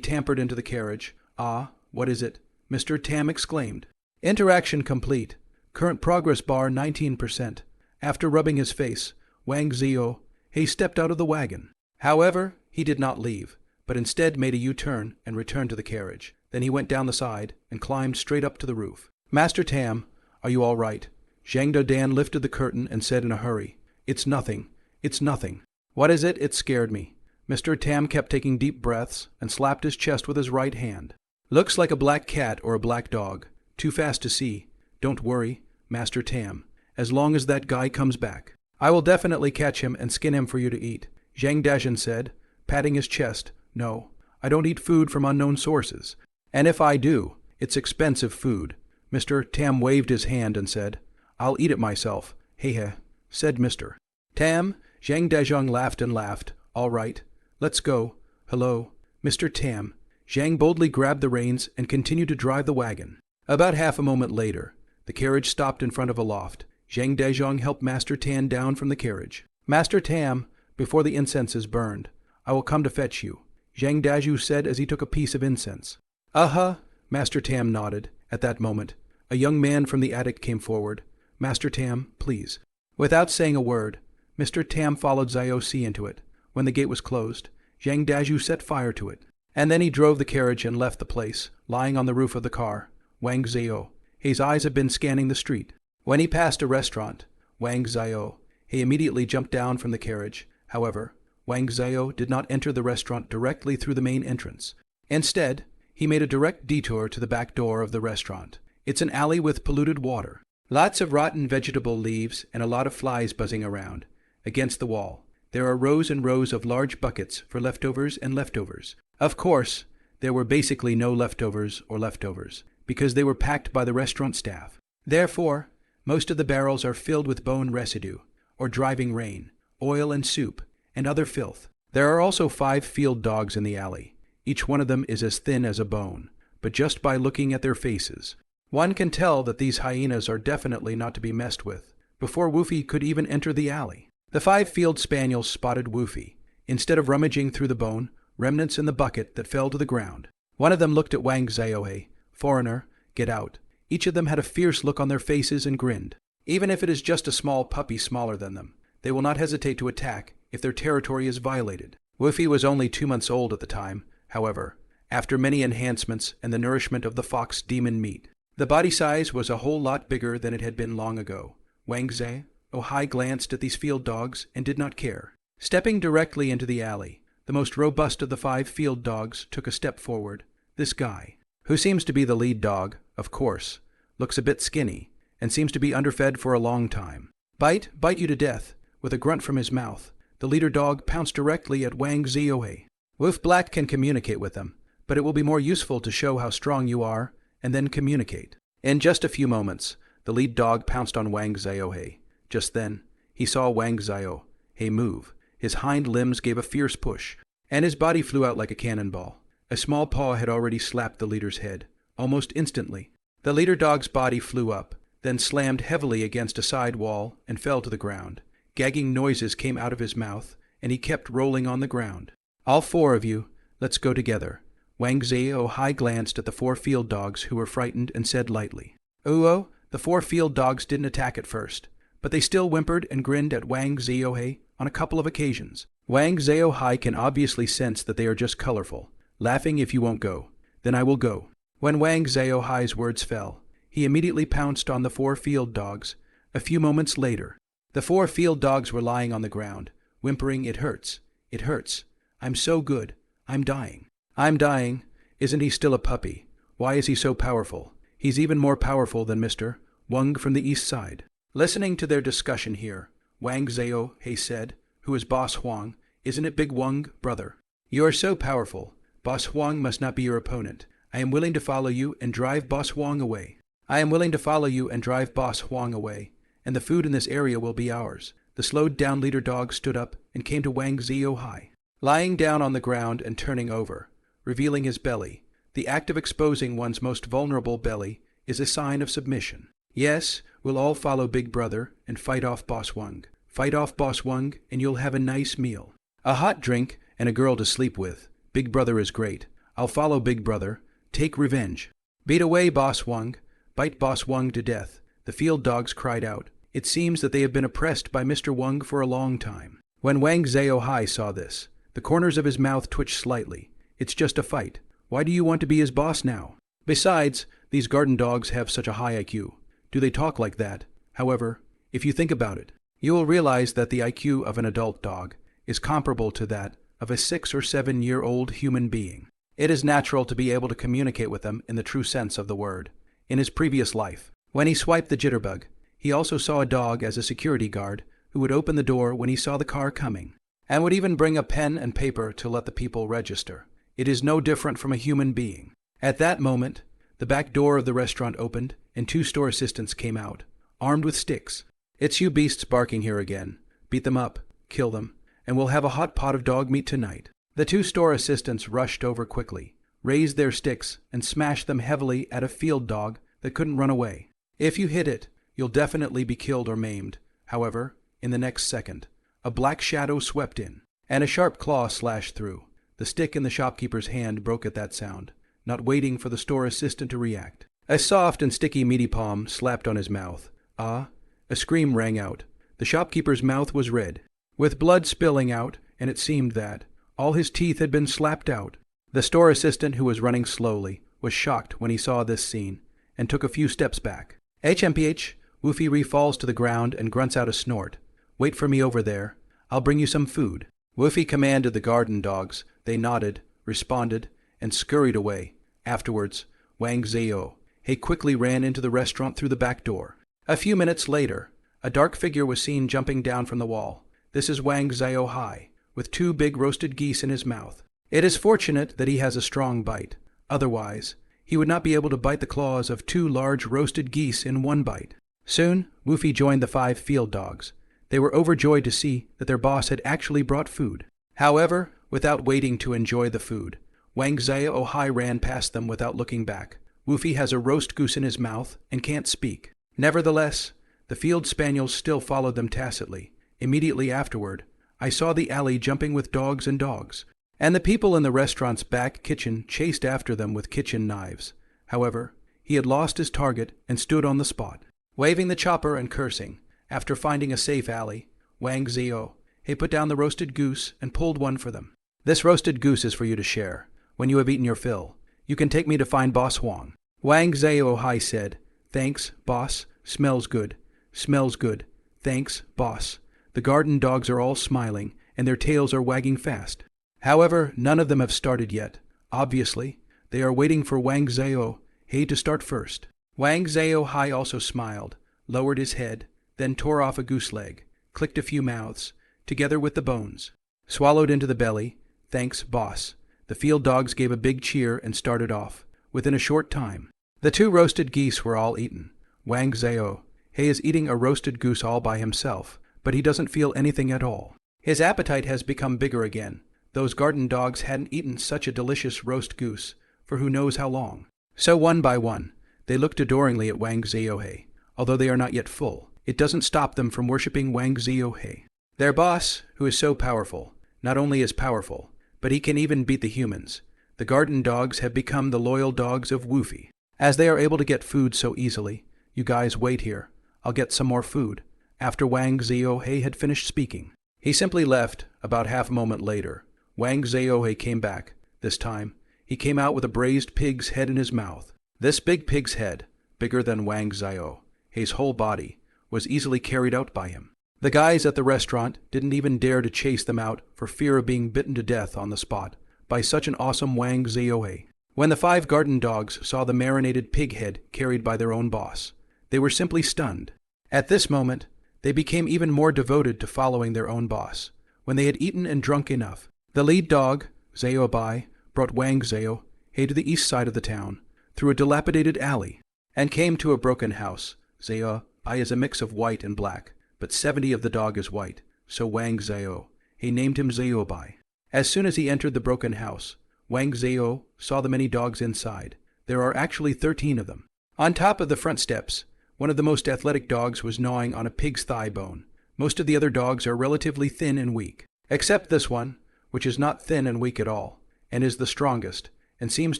tampered into the carriage. What is it? Mr. Tam exclaimed. Interaction complete. Current progress bar 19%. After rubbing his face, Wang Ziohe stepped out of the wagon. However, he did not leave, but instead made a U-turn and returned to the carriage. Then he went down the side and climbed straight up to the roof. Master Tam, are you all right? Zhang Dodan lifted the curtain and said in a hurry, "It's nothing. It's nothing." "What is it?" It scared me. Mr. Tam kept taking deep breaths and slapped his chest with his right hand. "Looks like a black cat or a black dog. Too fast to see. Don't worry, Master Tam, as long as that guy comes back. I will definitely catch him and skin him for you to eat," Zhang Dazhen said, patting his chest. "No, I don't eat food from unknown sources. And if I do, it's expensive food." Mr. Tam waved his hand and said, "I'll eat it myself." "Hehe," said Mr. Tam. Zhang Dazheng laughed and laughed. "All right, let's go. Hello, Mr. Tam." Zhang boldly grabbed the reins and continued to drive the wagon. About half a moment later, the carriage stopped in front of a loft. Zhang Dazheng helped Master Tam down from the carriage. "Master Tam, before the incense is burned, I will come to fetch you," Zhang Dazhu said as he took a piece of incense. "Uh-huh," Master Tam nodded. At that moment, a young man from the attic came forward. "Master Tam, please." Without saying a word, Mr. Tam followed Zioc into it. When the gate was closed, Zhang Dazhu set fire to it. And then he drove the carriage and left the place, lying on the roof of the car. Wang Zio. His eyes had been scanning the street. When he passed a restaurant, Wang Zio, he immediately jumped down from the carriage. However, Wang Zio did not enter the restaurant directly through the main entrance. Instead, he made a direct detour to the back door of the restaurant. It's an alley with polluted water. Lots of rotten vegetable leaves and a lot of flies buzzing around. Against the wall, there are rows and rows of large buckets for leftovers and leftovers. Of course, there were basically no leftovers or leftovers, because they were packed by the restaurant staff. Therefore, most of the barrels are filled with bone residue, or driving rain, oil and soup, and other filth. There are also 5 field dogs in the alley. Each one of them is as thin as a bone, but just by looking at their faces, one can tell that these hyenas are definitely not to be messed with. Before Woofy could even enter the alley, the 5 field spaniels spotted Woofy. Instead of rummaging through the bone, remnants in the bucket that fell to the ground, one of them looked at Wang Ziohe. "Foreigner, get out." Each of them had a fierce look on their faces and grinned. Even if it is just a small puppy smaller than them, they will not hesitate to attack if their territory is violated. Woofy was only 2 months old at the time, however, after many enhancements and the nourishment of the fox demon meat. The body size was a whole lot bigger than it had been long ago. Wang Ziohe glanced at these field dogs and did not care. Stepping directly into the alley, the most robust of the 5 field dogs took a step forward. This guy, who seems to be the lead dog, of course, looks a bit skinny, and seems to be underfed for a long time. Bite you to death." With a grunt from his mouth, the leader dog pounced directly at Wang Ziohe. Wolf Black can communicate with them, but it will be more useful to show how strong you are, and then communicate. In just a few moments, the lead dog pounced on Wang Ziohe. Just then, he saw Wang Ziohe move. His hind limbs gave a fierce push, and his body flew out like a cannonball. A small paw had already slapped the leader's head. Almost instantly, the leader dog's body flew up, then slammed heavily against a side wall and fell to the ground. Gagging noises came out of his mouth, and he kept rolling on the ground. "All 4 of you, let's go together." Wang Ziohe glanced at the 4 field dogs who were frightened and said lightly. "Oh, the 4 field dogs didn't attack at first, but they still whimpered and grinned at Wang Ziohe on a couple of occasions. Wang Ziohe can obviously sense that they are just colorful, laughing if you won't go. Then I will go." When Wang Ziohe's words fell, he immediately pounced on the 4 field dogs. A few moments later, the 4 field dogs were lying on the ground, whimpering, "It hurts. It hurts. I'm so good. I'm dying. I'm dying. Isn't he still a puppy? Why is he so powerful? He's even more powerful than Mr. Wang from the east side." Listening to their discussion here, Wang Ziohe said, "Who is Boss Huang? Isn't it Big Wang, brother? You are so powerful. Boss Huang must not be your opponent. I am willing to follow you and drive Boss Huang away. I am willing to follow you and drive Boss Huang away, and the food in this area will be ours." The slowed-down leader dog stood up and came to Wang Ziohe. Lying down on the ground and turning over, revealing his belly, the act of exposing one's most vulnerable belly is a sign of submission. "Yes, we'll all follow Big Brother and fight off Boss Wang. Fight off Boss Wang and you'll have a nice meal. A hot drink and a girl to sleep with. Big Brother is great. I'll follow Big Brother. Take revenge. Beat away Boss Wang. Bite Boss Wang to death." The field dogs cried out. It seems that they have been oppressed by Mr. Wang for a long time. When Wang Ziohe saw this, the corners of his mouth twitched slightly. "It's just a fight. Why do you want to be his boss now? Besides, these garden dogs have such a high IQ. Do they talk like that? However, if you think about it, you will realize that the IQ of an adult dog is comparable to that of a 6 or 7-year-old human being. It is natural to be able to communicate with them in the true sense of the word. In his previous life, when he swiped the jitterbug, he also saw a dog as a security guard who would open the door when he saw the car coming, and would even bring a pen and paper to let the people register. It is no different from a human being. At that moment, the back door of the restaurant opened, and 2 store assistants came out, armed with sticks. "It's you beasts barking here again. Beat them up, kill them, and we'll have a hot pot of dog meat tonight." The 2 store assistants rushed over quickly, raised their sticks, and smashed them heavily at a field dog that couldn't run away. If you hit it, you'll definitely be killed or maimed. However, in the next second, a black shadow swept in, and a sharp claw slashed through. The stick in the shopkeeper's hand broke at that sound, not waiting for the store assistant to react. A soft and sticky meaty palm slapped on his mouth. Ah! A scream rang out. The shopkeeper's mouth was red, with blood spilling out, and it seemed that all his teeth had been slapped out. The store assistant, who was running slowly, was shocked when he saw this scene, and took a few steps back. "HMPH!" Woofy falls to the ground and grunts out a snort. "Wait for me over there. I'll bring you some food." Woofy commanded the garden dogs. They nodded, responded, and scurried away. Afterwards, Wang Zhao quickly ran into the restaurant through the back door. A few minutes later, a dark figure was seen jumping down from the wall. This is Wang Zhao, with 2 big roasted geese in his mouth. It is fortunate that he has a strong bite. Otherwise, he would not be able to bite the claws of 2 large roasted geese in one bite. Soon, Woofy joined the 5 field dogs. They were overjoyed to see that their boss had actually brought food. However, without waiting to enjoy the food, Wang Zhao ran past them without looking back. Woofy has a roast goose in his mouth and can't speak. Nevertheless, the field spaniels still followed them tacitly. Immediately afterward, I saw the alley jumping with dogs, and the people in the restaurant's back kitchen chased after them with kitchen knives. However, he had lost his target and stood on the spot, waving the chopper and cursing. After finding a safe alley, Wang Zhao put down the roasted goose and pulled one for them. "This roasted goose is for you to share. When you have eaten your fill, you can take me to find Boss Huang." Wang Zhao said, "Thanks, boss. Smells good. Smells good. Thanks, boss." The garden dogs are all smiling, and their tails are wagging fast. However, none of them have started yet. Obviously, they are waiting for Wang Zhao to start first. Wang Zhao also smiled, lowered his head, then tore off a goose leg, clicked a few mouths, together with the bones, swallowed into the belly. "Thanks, boss." The field dogs gave a big cheer and started off. Within a short time, the 2 roasted geese were all eaten. Wang Zhao is eating a roasted goose all by himself, but he doesn't feel anything at all. His appetite has become bigger again. Those garden dogs hadn't eaten such a delicious roast goose for who knows how long. So one by one, they looked adoringly at Wang Zhao. Although they are not yet full, it doesn't stop them from worshipping Wang Zhao. Their boss, who is so powerful, not only is powerful, but he can even beat the humans. The garden dogs have become the loyal dogs of Woofy. As they are able to get food so easily, "You guys wait here. I'll get some more food." After Wang Zhao had finished speaking, he simply left. About half a moment later, Wang Zhao came back. This time, he came out with a braised pig's head in his mouth. This big pig's head, bigger than Wang Zhao's whole body, was easily carried out by him. The guys at the restaurant didn't even dare to chase them out for fear of being bitten to death on the spot by such an awesome Wang Zhao. When the 5 garden dogs saw the marinated pig head carried by their own boss, they were simply stunned. At this moment, they became even more devoted to following their own boss. When they had eaten and drunk enough, the lead dog, Zhao, brought Wang Zhao to the east side of the town, through a dilapidated alley, and came to a broken house. Zhao is a mix of white and black, but 70 of the dog is white, so Wang Zhao named him Zhao. As soon as he entered the broken house, Wang Zhao saw the many dogs inside. There are actually 13 of them. On top of the front steps, one of the most athletic dogs was gnawing on a pig's thigh bone. Most of the other dogs are relatively thin and weak, except this one, which is not thin and weak at all, and is the strongest, and seems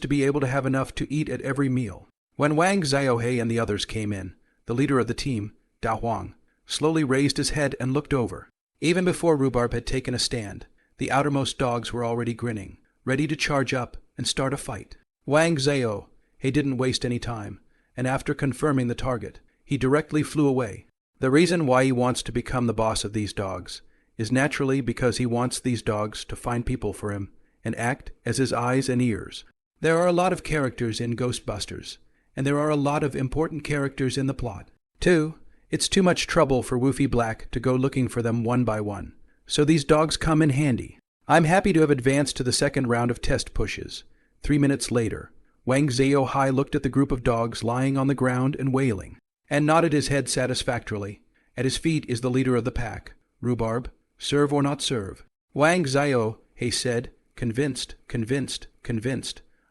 to be able to have enough to eat at every meal. When Wang Zhao and the others came in, the leader of the team, Da Huang, slowly raised his head and looked over. Even before Rhubarb had taken a stand, the outermost dogs were already grinning, ready to charge up and start a fight. Wang Zhao didn't waste any time, and after confirming the target, he directly flew away. The reason why he wants to become the boss of these dogs is naturally because he wants these dogs to find people for him and act as his eyes and ears. There are a lot of characters in Ghostbusters, and there are a lot of important characters in the plot. 2. It's too much trouble for Woofy Black to go looking for them one by one, so these dogs come in handy. I'm happy to have advanced to the second round of test pushes. 3 minutes later, Wang Zhao looked at the group of dogs lying on the ground and wailing, and nodded his head satisfactorily. At his feet is the leader of the pack. Rhubarb, serve or not serve? Wang Zhao said, convinced.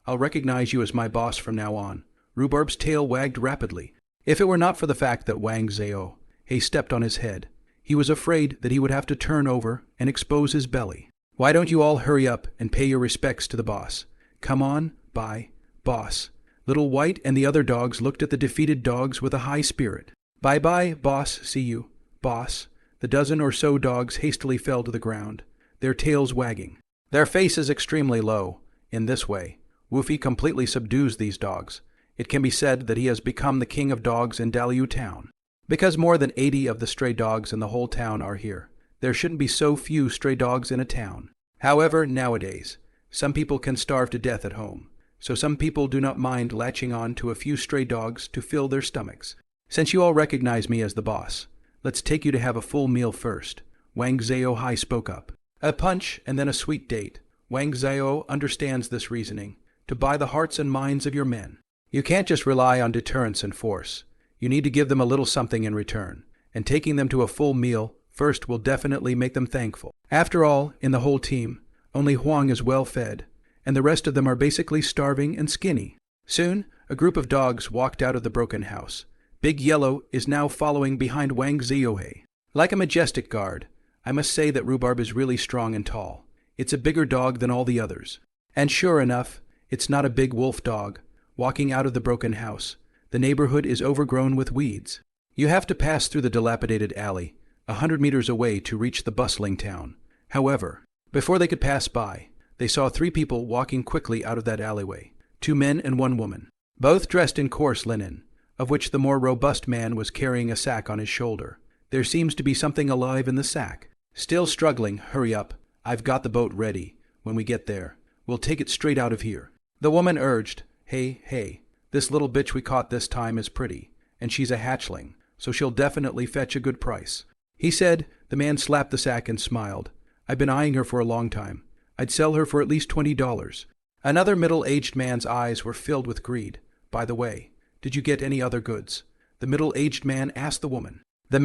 I'll recognize you as my boss from now on. Rhubarb's tail wagged rapidly. If it were not for the fact that Wang Zhao stepped on his head, he was afraid that he would have to turn over and expose his belly. Why don't you all hurry up and pay your respects to the boss? Come on, bye, boss. Little White and the other dogs looked at the defeated dogs with a high spirit. Bye-bye, boss, see you, boss. The dozen or so dogs hastily fell to the ground, their tails wagging, their faces extremely low. In this way, Woofy completely subdues these dogs. It can be said that he has become the king of dogs in Daliu Town. Because more than 80 of the stray dogs in the whole town are here, there shouldn't be so few stray dogs in a town. However, nowadays, some people can starve to death at home, so some people do not mind latching on to a few stray dogs to fill their stomachs. Since you all recognize me as the boss, let's take you to have a full meal first. Wang Zhao spoke up. A punch and then a sweet date. Wang Zhao understands this reasoning, to buy the hearts and minds of your men. You can't just rely on deterrence and force. You need to give them a little something in return, and taking them to a full meal first will definitely make them thankful. After all, in the whole team, only Huang is well fed, and the rest of them are basically starving and skinny. Soon, a group of dogs walked out of the broken house. Big Yellow is now following behind Wang Zhao. Like a majestic guard, I must say that Rhubarb is really strong and tall. It's a bigger dog than all the others. And sure enough, it's not a big wolf dog. Walking out of the broken house, the neighborhood is overgrown with weeds. You have to pass through the dilapidated alley, 100 meters away to reach the bustling town. However, before they could pass by, they saw 3 people walking quickly out of that alleyway, 2 men and 1 woman, both dressed in coarse linen, of which the more robust man was carrying a sack on his shoulder. There seems to be something alive in the sack. Still struggling, hurry up. I've got the boat ready. When we get there, we'll take it straight out of here. The woman urged, Hey, this little bitch we caught this time is pretty, and she's a hatchling, so she'll definitely fetch a good price. He said. The man slapped the sack and smiled. I've been eyeing her for a long time. I'd sell her for at least $20. Another middle-aged man's eyes were filled with greed. By the way, did you get any other goods? The middle-aged man asked the woman. The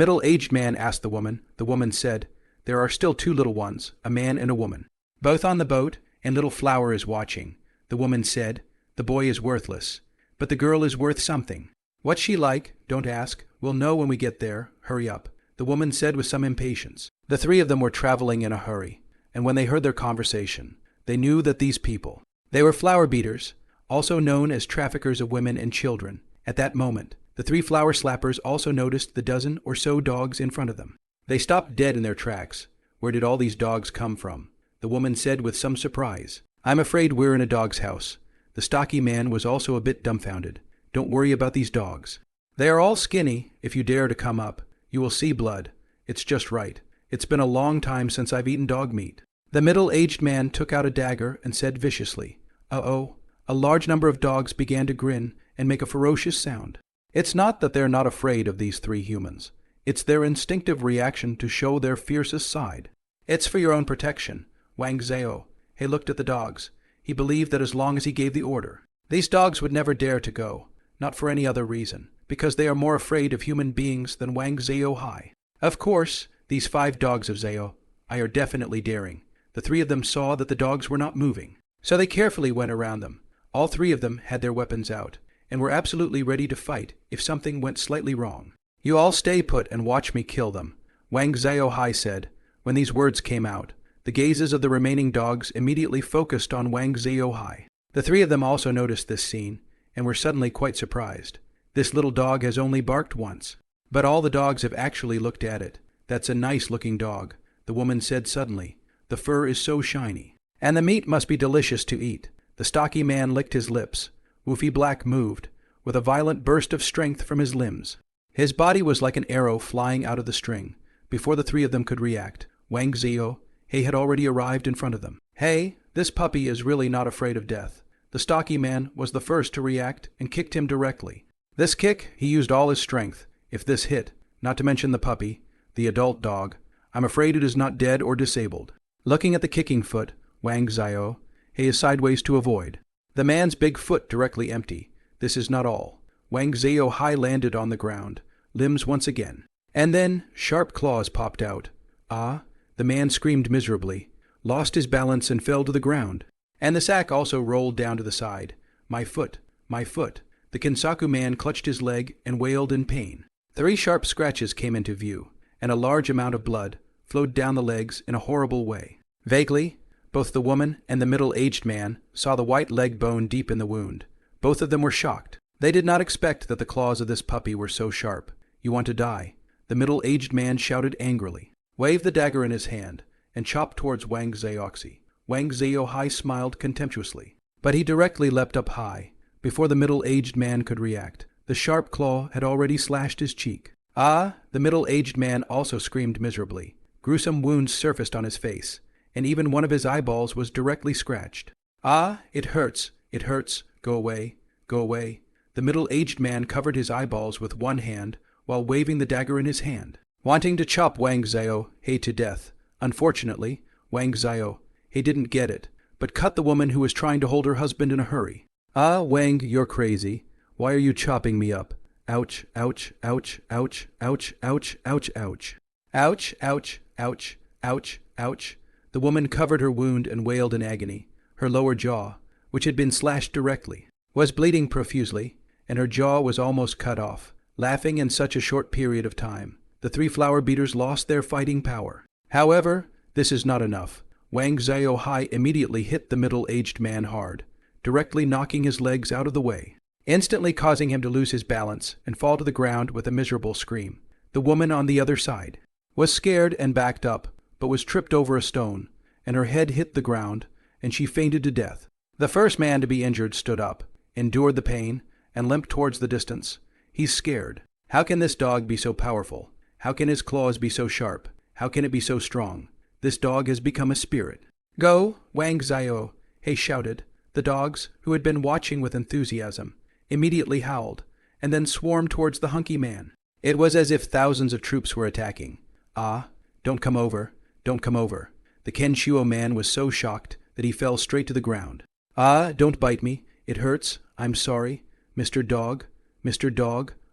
woman said, there are still 2 little ones, a man and a woman, both on the boat, and little Flower is watching. The woman said, the boy is worthless, but the girl is worth something. What's she like? Don't ask. We'll know when we get there. Hurry up, the woman said with some impatience. The 3 of them were traveling in a hurry, and when they heard their conversation, they knew that these people, they were flower beaters, also known as traffickers of women and children. At that moment, the 3 flower slappers also noticed the dozen or so dogs in front of them. They stopped dead in their tracks. Where did all these dogs come from? The woman said with some surprise. I'm afraid we're in a dog's house. The stocky man was also a bit dumbfounded. Don't worry about these dogs. They are all skinny. If you dare to come up, you will see blood. It's just right. It's been a long time since I've eaten dog meat. The middle-aged man took out a dagger and said viciously, Uh-oh. A large number of dogs began to grin and make a ferocious sound. It's not that they're not afraid of these 3 humans. It's their instinctive reaction to show their fiercest side. It's for your own protection. Wang Zhao looked at the dogs. He believed that as long as he gave the order, these dogs would never dare to go, not for any other reason, because they are more afraid of human beings than Wang Zhao. Of course, these 5 dogs of Zhao are definitely daring. The 3 of them saw that the dogs were not moving, so they carefully went around them. All 3 of them had their weapons out, and were absolutely ready to fight if something went slightly wrong. You all stay put and watch me kill them, Wang Zhao said. When these words came out, the gazes of the remaining dogs immediately focused on Wang Zhao. The 3 of them also noticed this scene, and were suddenly quite surprised. This little dog has only barked once, but all the dogs have actually looked at it. That's a nice-looking dog, the woman said suddenly. The fur is so shiny, and the meat must be delicious to eat. The stocky man licked his lips. Woofy Black moved, with a violent burst of strength from his limbs. His body was like an arrow flying out of the string. Before the three of them could react, Wang Zio He had already arrived in front of them. Hey, this puppy is really not afraid of death. The stocky man was the first to react and kicked him directly. This kick, he used all his strength. If this hit, not to mention the puppy, the adult dog, I'm afraid it is not dead or disabled. Looking at the kicking foot, Wang Zio, he is sideways to avoid. The man's big foot directly empty. This is not all. Wang Zio high landed on the ground, limbs once again. And then sharp claws popped out. Ah, the man screamed miserably, lost his balance and fell to the ground. And the sack also rolled down to the side. My foot, my foot. The Kinsaku man clutched his leg and wailed in pain. 3 sharp scratches came into view, and a large amount of blood flowed down the legs in a horrible way. Vaguely, both the woman and the middle-aged man saw the white leg bone deep in the wound. Both of them were shocked. They did not expect that the claws of this puppy were so sharp. You want to die? The middle-aged man shouted angrily, waved the dagger in his hand, and chopped towards Wang Zioxi. Wang Ziohai smiled contemptuously, but he directly leapt up high. Before the middle-aged man could react, the sharp claw had already slashed his cheek. Ah! The middle-aged man also screamed miserably. Gruesome wounds surfaced on his face, and even one of his eyeballs was directly scratched. Ah! It hurts! It hurts! Go away! Go away! The middle-aged man covered his eyeballs with one hand while waving the dagger in his hand, wanting to chop Wang Zio He to death. Unfortunately, Wang Zio He didn't get it, but cut the woman who was trying to hold her husband in a hurry. Ah, Wang, you're crazy. Why are you chopping me up? Ouch, ouch, ouch, ouch, ouch, ouch, ouch, ouch. Ouch, ouch, ouch, ouch, ouch. The woman covered her wound and wailed in agony. Her lower jaw, which had been slashed directly, was bleeding profusely, and her jaw was almost cut off. Laughing in such a short period of time, the 3 flower beaters lost their fighting power. However, this is not enough. Wang Ziohai immediately hit the middle-aged man hard, directly knocking his legs out of the way, instantly causing him to lose his balance and fall to the ground with a miserable scream. The woman on the other side was scared and backed up, but was tripped over a stone, and her head hit the ground, and she fainted to death. The first man to be injured stood up, endured the pain, and limped towards the distance. He's scared. How can this dog be so powerful? How can his claws be so sharp? How can it be so strong? This dog has become a spirit. Go, Wang Zio, He shouted. The dogs, who had been watching with enthusiasm, immediately howled, and then swarmed towards the hunky man. It was as if thousands of troops were attacking. Ah, don't come over, don't come over. The Kenshuo man was so shocked that he fell straight to the ground. Ah, don't bite me. It hurts. I'm sorry. Mr. Dog,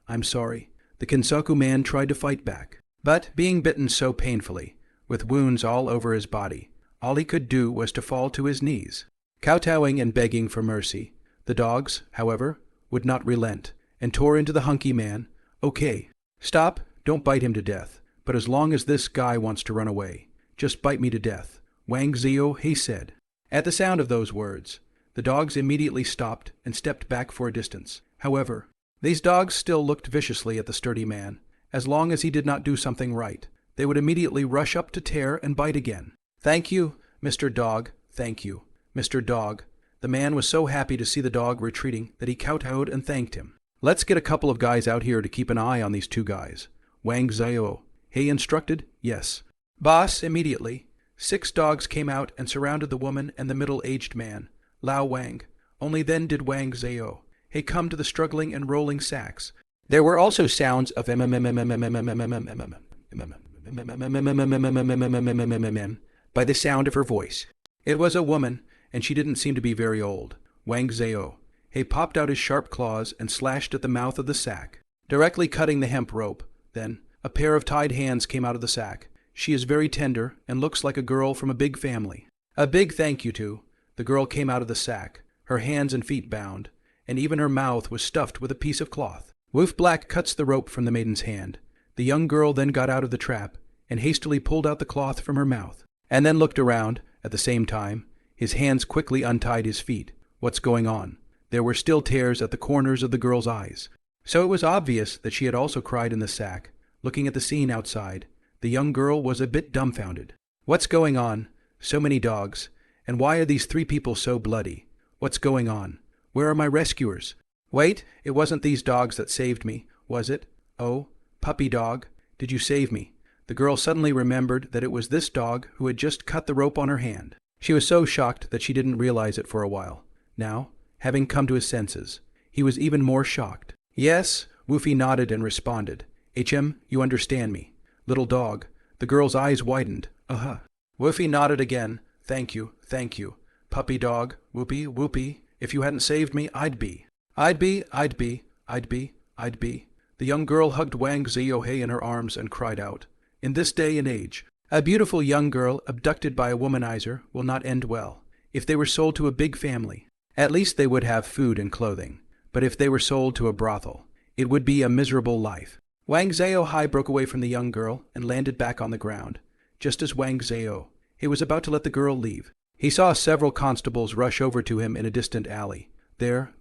I'm sorry. The Kinsaku man tried to fight back, but being bitten so painfully, with wounds all over his body, all he could do was to fall to his knees, kowtowing and begging for mercy. The dogs, however, would not relent, and tore into the hunky man. Okay, stop, don't bite him to death, but as long as this guy wants to run away, just bite me to death, Wang Zio, he said. At the sound of those words, the dogs immediately stopped and stepped back for a distance. However, these dogs still looked viciously at the sturdy man. As long as he did not do something right, they would immediately rush up to tear and bite again. Thank you, Mr. Dog, thank you, Mr. Dog. The man was so happy to see the dog retreating that he kowtowed and thanked him. Let's get a couple of guys out here to keep an eye on these 2 guys. Wang Zio, he instructed, yes. Boss, immediately. 6 dogs came out and surrounded the woman and the middle-aged man, Lao Wang. Only then did Wang Zio He come to the struggling and rolling sacks. There were also sounds of by the sound of her voice. It was a woman, and she didn't seem to be very old. Wang Zio He popped out his sharp claws and slashed at the mouth of the sack, directly cutting the hemp rope. Then a pair of tied hands came out of the sack. She is very tender and looks like a girl from a big family. A big thank you to. The girl came out of the sack, her hands and feet bound, and even her mouth was stuffed with a piece of cloth. Wolf Black cuts the rope from the maiden's hand. The young girl then got out of the trap and hastily pulled out the cloth from her mouth, and then looked around. At the same time, his hands quickly untied his feet. What's going on? There were still tears at the corners of the girl's eyes, so it was obvious that she had also cried in the sack. Looking at the scene outside, the young girl was a bit dumbfounded. What's going on? So many dogs, and why are these 3 people so bloody? What's going on? Where are my rescuers? Wait, it wasn't these dogs that saved me, was it? Oh, puppy dog, did you save me?" The girl suddenly remembered that it was this dog who had just cut the rope on her hand. She was so shocked that she didn't realize it for a while. Now, having come to his senses, he was even more shocked. "Yes," Woofy nodded and responded. "HM, you understand me. Little dog." The girl's eyes widened. "Uh-huh." Woofy nodded again. Thank you. Puppy dog, Whoopee, Whoopee. If you hadn't saved me, I'd be. The young girl hugged Wang Ziohei in her arms and cried out. In this day and age, a beautiful young girl abducted by a womanizer will not end well. If they were sold to a big family, at least they would have food and clothing. But if they were sold to a brothel, it would be a miserable life. Wang Ziohei broke away from the young girl and landed back on the ground. Just as Wang Ziohei was about to let the girl leave, he saw several constables rush over to him in a distant alley. There,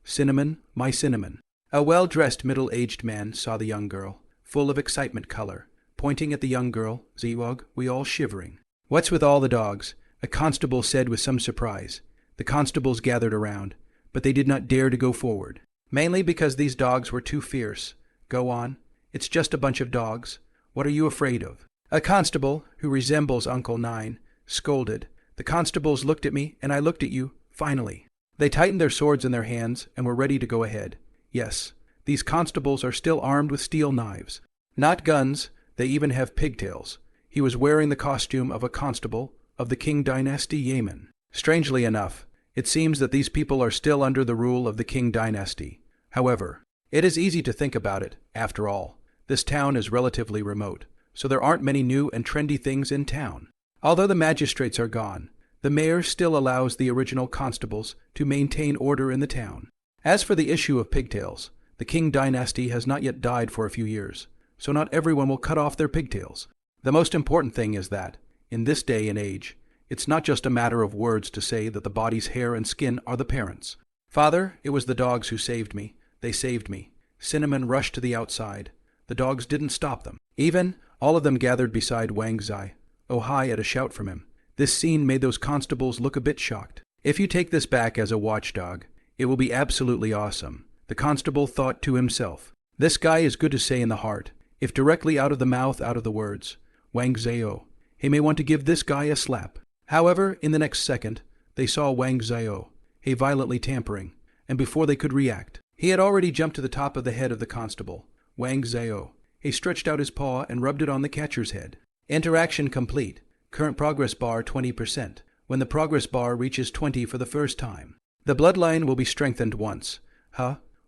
Cinnamon, my Cinnamon. A well-dressed middle-aged man saw the young girl, full of excitement color, pointing at the young girl, Ziwog, we all shivering. What's with all the dogs? A constable said with some surprise. The constables gathered around, but they did not dare to go forward. Mainly because these dogs were too fierce. Go on. It's just a bunch of dogs. What are you afraid of? A constable, who resembles Uncle Nine, scolded. The constables looked at me, and I looked at you, finally. They tightened their swords in their hands and were ready to go ahead. Yes, these constables are still armed with steel knives. Not guns, they even have pigtails. He was wearing the costume of a constable of the Qing dynasty Yemen. Strangely enough, it seems that these people are still under the rule of the Qing dynasty. However, it is easy to think about it, after all. This town is relatively remote, so there aren't many new and trendy things in town. Although the magistrates are gone, the mayor still allows the original constables to maintain order in the town. As for the issue of pigtails, the Qing dynasty has not yet died for a few years, so not everyone will cut off their pigtails. The most important thing is that, in this day and age, it's not just a matter of words to say that the body's hair and skin are the parents. Father, it was the dogs who saved me. They saved me. Cinnamon rushed to the outside. The dogs didn't stop them. Even, all of them gathered beside Wang Ziohei at a shout from him. This scene made those constables look a bit shocked. If you take this back as a watchdog, it will be absolutely awesome. The constable thought to himself. This guy is good to say in the heart. If directly out of the mouth, out of the words. Wang Ziohei, he may want to give this guy a slap. However, in the next second, they saw Wang Ziohei violently tampering, and before they could react, he had already jumped to the top of the head of the constable. Wang Ziohei stretched out his paw and rubbed it on the catcher's head. Interaction complete. Current progress bar 20%. When the progress bar reaches 20 for the first time, the bloodline will be strengthened once.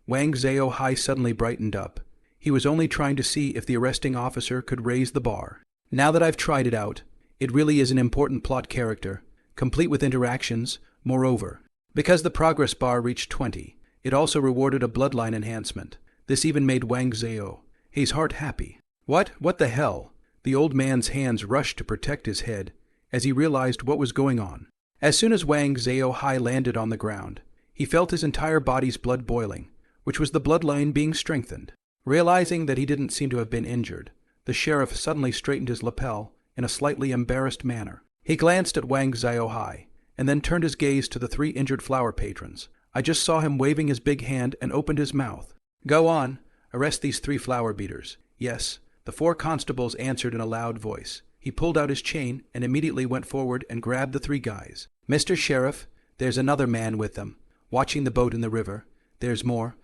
Wang Ziohei suddenly brightened up. He was only trying to see if the arresting officer could raise the bar. Now that I've tried it out, it really is an important plot character, complete with interactions. Moreover, because the progress bar reached 20, it also rewarded a bloodline enhancement. This even made Wang Ziohei's heart happy. What the hell? The old man's hands rushed to protect his head as he realized what was going on. As soon as Wang Ziohei landed on the ground, he felt his entire body's blood boiling, which was the bloodline being strengthened. Realizing that he didn't seem to have been injured, the sheriff suddenly straightened his lapel in a slightly embarrassed manner. He glanced at Wang Ziohei and then turned his gaze to the 3 injured flower patrons. I just saw him waving his big hand and opened his mouth. Go on, arrest these 3 flower beaters. Yes. The 4 constables answered in a loud voice. He pulled out his chain and immediately went forward and grabbed the 3 guys. Mr. Sheriff, there's another man with them, watching the boat in the river. There's more.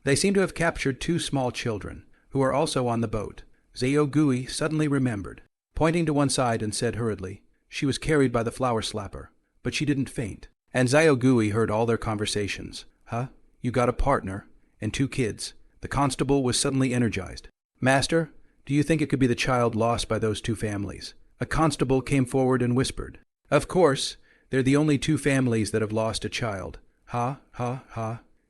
They seem to have captured 2 small children, who are also on the boat. Zio Gui suddenly remembered, pointing to one side and said hurriedly, she was carried by the flower slapper, but she didn't faint. And Zio Gui heard all their conversations. You got a partner, and 2 kids. The constable was suddenly energized. Master, do you think it could be the child lost by those 2 families? A constable came forward and whispered. Of course, they're the only 2 families that have lost a child.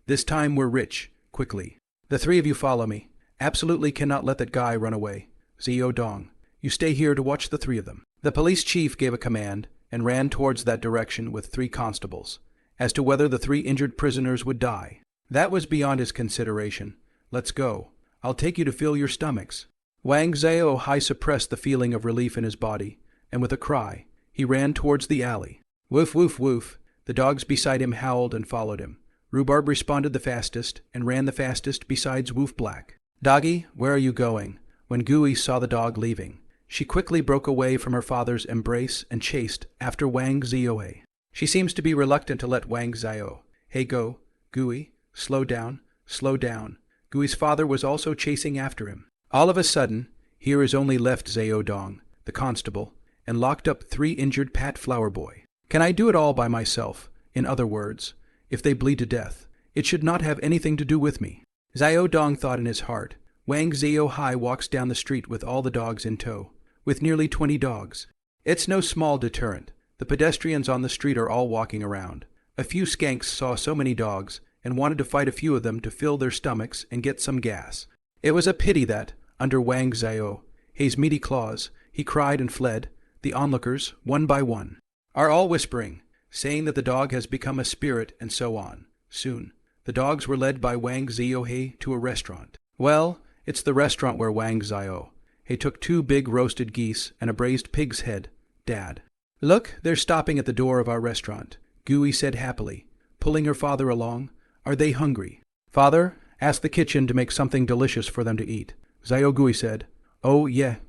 This time we're rich. Quickly. The 3 of you follow me. Absolutely cannot let that guy run away. Zio Dong, you stay here to watch the 3 of them. The police chief gave a command and ran towards that direction with 3 constables. As to whether the 3 injured prisoners would die, that was beyond his consideration. Let's go. I'll take you to fill your stomachs. Wang Ziohei suppressed the feeling of relief in his body, and with a cry, he ran towards the alley. Woof, woof, woof. The dogs beside him howled and followed him. Rhubarb responded the fastest, and ran the fastest besides Woof Black. "Doggy, where are you going?" When Gui saw the dog leaving, she quickly broke away from her father's embrace and chased after Wang Ziohe. She seems to be reluctant to let Wang Zio. "Hey go, Gui, slow down, slow down." Gui's father was also chasing after him. All of a sudden, here is only left Zio Dong, the constable, and locked up 3 injured Pat Flower Boy. Can I do it all by myself? In other words, if they bleed to death, it should not have anything to do with me. Zio Dong thought in his heart. Wang Zio-hai walks down the street with all the dogs in tow, with nearly 20 dogs. It's no small deterrent. The pedestrians on the street are all walking around. A few skanks saw so many dogs and wanted to fight a few of them to fill their stomachs and get some gas. It was a pity that, under Wang Zio-hei's meaty claws, he cried and fled. The onlookers, one by one, are all whispering, saying that the dog has become a spirit and so on. Soon, the dogs were led by Wang Zio-hei to a restaurant. Well, it's the restaurant where Wang Zio-hei took 2 big roasted geese and a braised pig's head. "Dad, look, they're stopping at the door of our restaurant," Gui said happily, pulling her father along. "Are they hungry?" "Father, ask the kitchen to make something delicious for them to eat." Zio Gui said, "Oh, yes.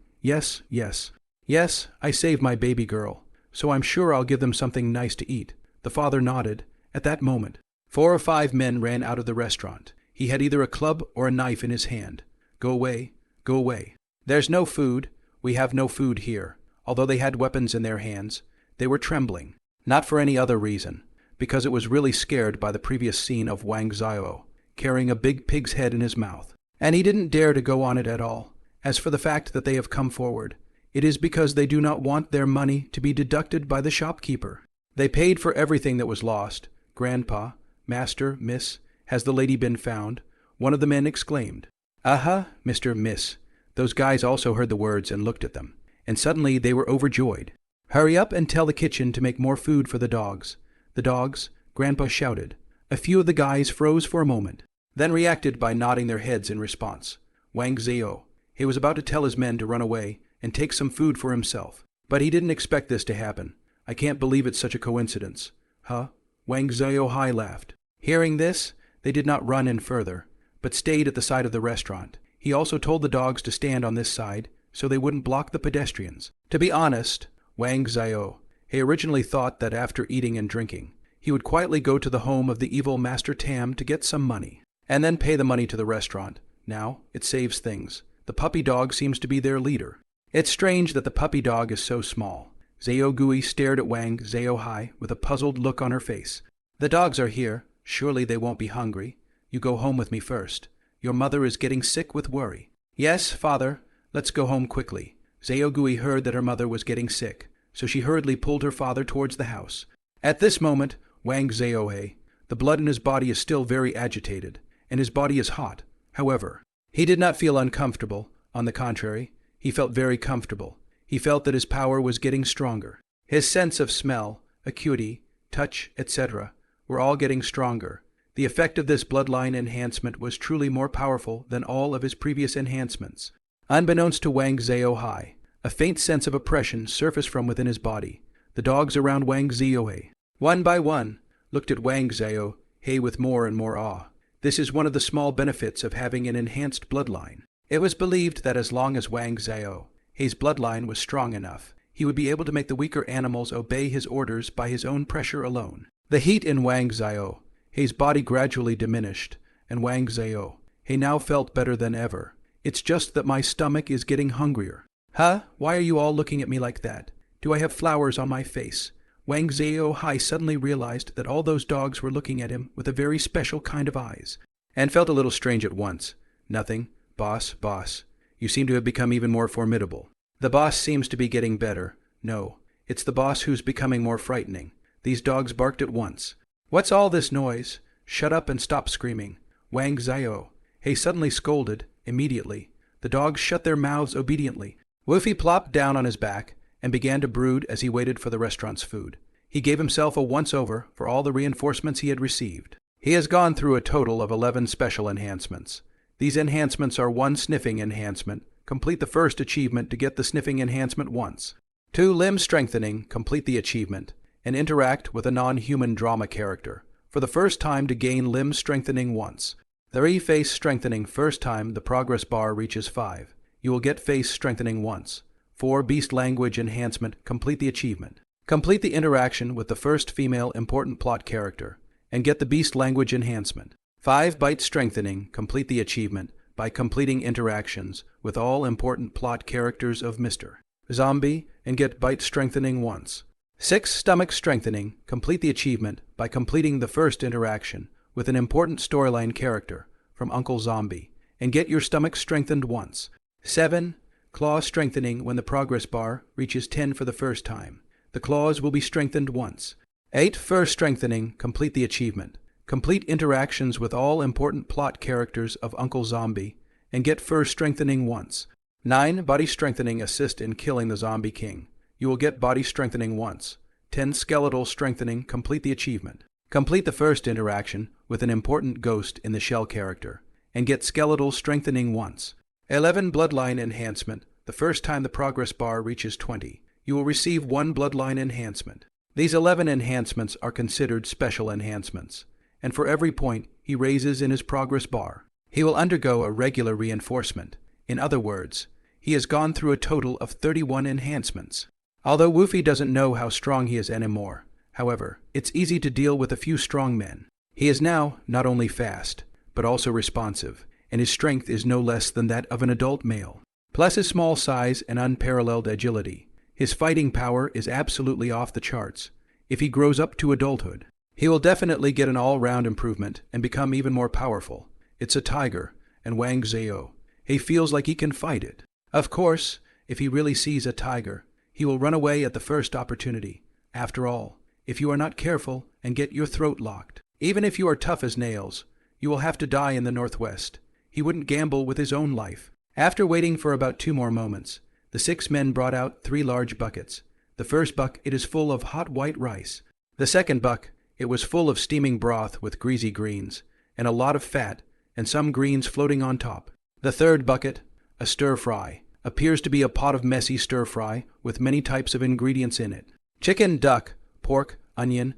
Yes, I saved my baby girl, so I'm sure I'll give them something nice to eat." The father nodded. At that moment, 4 or 5 men ran out of the restaurant. He had either a club or a knife in his hand. Go away. There's no food. We have no food here." Although they had weapons in their hands, they were trembling. Not for any other reason, because it was really scared by the previous scene of Wang Zio carrying a big pig's head in his mouth. And he didn't dare to go on it at all. As for the fact that they have come forward, it is because they do not want their money to be deducted by the shopkeeper. They paid for everything that was lost. "Grandpa, Master, Miss, has the lady been found?" One of the men exclaimed. "Aha, Mr. Miss." Those guys also heard the words and looked at them, and suddenly they were overjoyed. "Hurry up and tell the kitchen to make more food for the dogs." "The dogs?" Grandpa shouted. A few of the guys froze for a moment, then reacted by nodding their heads in response. Wang Zio, he was about to tell his men to run away and take some food for himself, but he didn't expect this to happen. "I can't believe it's such a coincidence." "Huh?" Wang Zio-hai laughed. Hearing this, they did not run in further, but stayed at the side of the restaurant. He also told the dogs to stand on this side so they wouldn't block the pedestrians. To be honest, Wang Zio, he originally thought that after eating and drinking, he would quietly go to the home of the evil Master Tam to get some money, and then pay the money to the restaurant. Now, it saves things. The puppy dog seems to be their leader. It's strange that the puppy dog is so small. Zio Gui stared at Wang Zio-hai with a puzzled look on her face. "The dogs are here. Surely they won't be hungry. You go home with me first. Your mother is getting sick with worry." "Yes, father. Let's go home quickly." Zio Gui heard that her mother was getting sick, so she hurriedly pulled her father towards the house. At this moment, Wang Zio-hei, the blood in his body is still very agitated, and his body is hot. However, he did not feel uncomfortable. On the contrary, he felt very comfortable. He felt that his power was getting stronger. His sense of smell, acuity, touch, etc. were all getting stronger. The effect of this bloodline enhancement was truly more powerful than all of his previous enhancements. Unbeknownst to Wang Zio-hai, a faint sense of oppression surfaced from within his body. The dogs around Wang Zio-hei, one by one, looked at Wang Zio-hei with more and more awe. This is one of the small benefits of having an enhanced bloodline. It was believed that as long as Wang Zio-hei's bloodline was strong enough, he would be able to make the weaker animals obey his orders by his own pressure alone. The heat in Wang Zio-hei's body gradually diminished, and Wang Zio-hei now felt better than ever. "It's just that my stomach is getting hungrier." "Huh? Why are you all looking at me like that? Do I have flowers on my face?" Wang Zio-hai suddenly realized that all those dogs were looking at him with a very special kind of eyes, and felt a little strange at once. "Nothing. Boss. You seem to have become even more formidable." "The boss seems to be getting better." "No, it's the boss who's becoming more frightening." These dogs barked at once. "What's all this noise? Shut up and stop screaming." Wang Zio-hei suddenly scolded. Immediately, the dogs shut their mouths obediently. Woofy plopped down on his back and began to brood as he waited for the restaurant's food. He gave himself a once-over for all the reinforcements he had received. He has gone through a total of 11 special enhancements. These enhancements are 1 sniffing enhancement. Complete the first achievement to get the sniffing enhancement once. 2 limb strengthening. Complete the achievement and interact with a non-human drama character for the first time to gain limb strengthening once. 3. Face strengthening. First time the progress bar reaches 5. You will get face strengthening once. 4. Beast language enhancement. Complete the achievement. Complete the interaction with the first female important plot character and get the beast language enhancement. 5. Bite strengthening. Complete the achievement by completing interactions with all important plot characters of Mr. Zombie and get bite strengthening once. 6. Stomach strengthening. Complete the achievement by completing the first interaction with an important storyline character from Uncle Zombie and get your stomach strengthened once. 7. Claw strengthening. When the progress bar reaches 10 for the first time, the claws will be strengthened once. 8. Fur strengthening. Complete the achievement. Complete interactions with all important plot characters of Uncle Zombie and get fur strengthening once. 9. Body strengthening. Assist in killing the Zombie King. You will get body strengthening once. 10. Skeletal strengthening. Complete the achievement. Complete the first interaction with an important ghost in the shell character and get skeletal strengthening once. 11. Bloodline enhancement. The first time the progress bar reaches 20, you will receive 1 bloodline enhancement. These 11 enhancements are considered special enhancements, and for every point he raises in his progress bar, he will undergo a regular reinforcement. In other words, he has gone through a total of 31 enhancements. Although Woofy doesn't know how strong he is anymore, however, it's easy to deal with a few strong men. He is now not only fast, but also responsive, and his strength is no less than that of an adult male. Plus his small size and unparalleled agility, his fighting power is absolutely off the charts. If he grows up to adulthood, he will definitely get an all-round improvement and become even more powerful. It's a tiger, and Wang Zhao, he feels like he can fight it. Of course, if he really sees a tiger, he will run away at the first opportunity. After all, if you are not careful and get your throat locked, even if you are tough as nails, you will have to die in the Northwest. He wouldn't gamble with his own life. After waiting for about 2 more moments, the 6 men brought out 3 large buckets. The first bucket is full of hot white rice. The second bucket, it was full of steaming broth with greasy greens, and a lot of fat, and some greens floating on top. The third bucket, a stir-fry, appears to be a pot of messy stir-fry with many types of ingredients in it. Chicken, duck, pork, onion,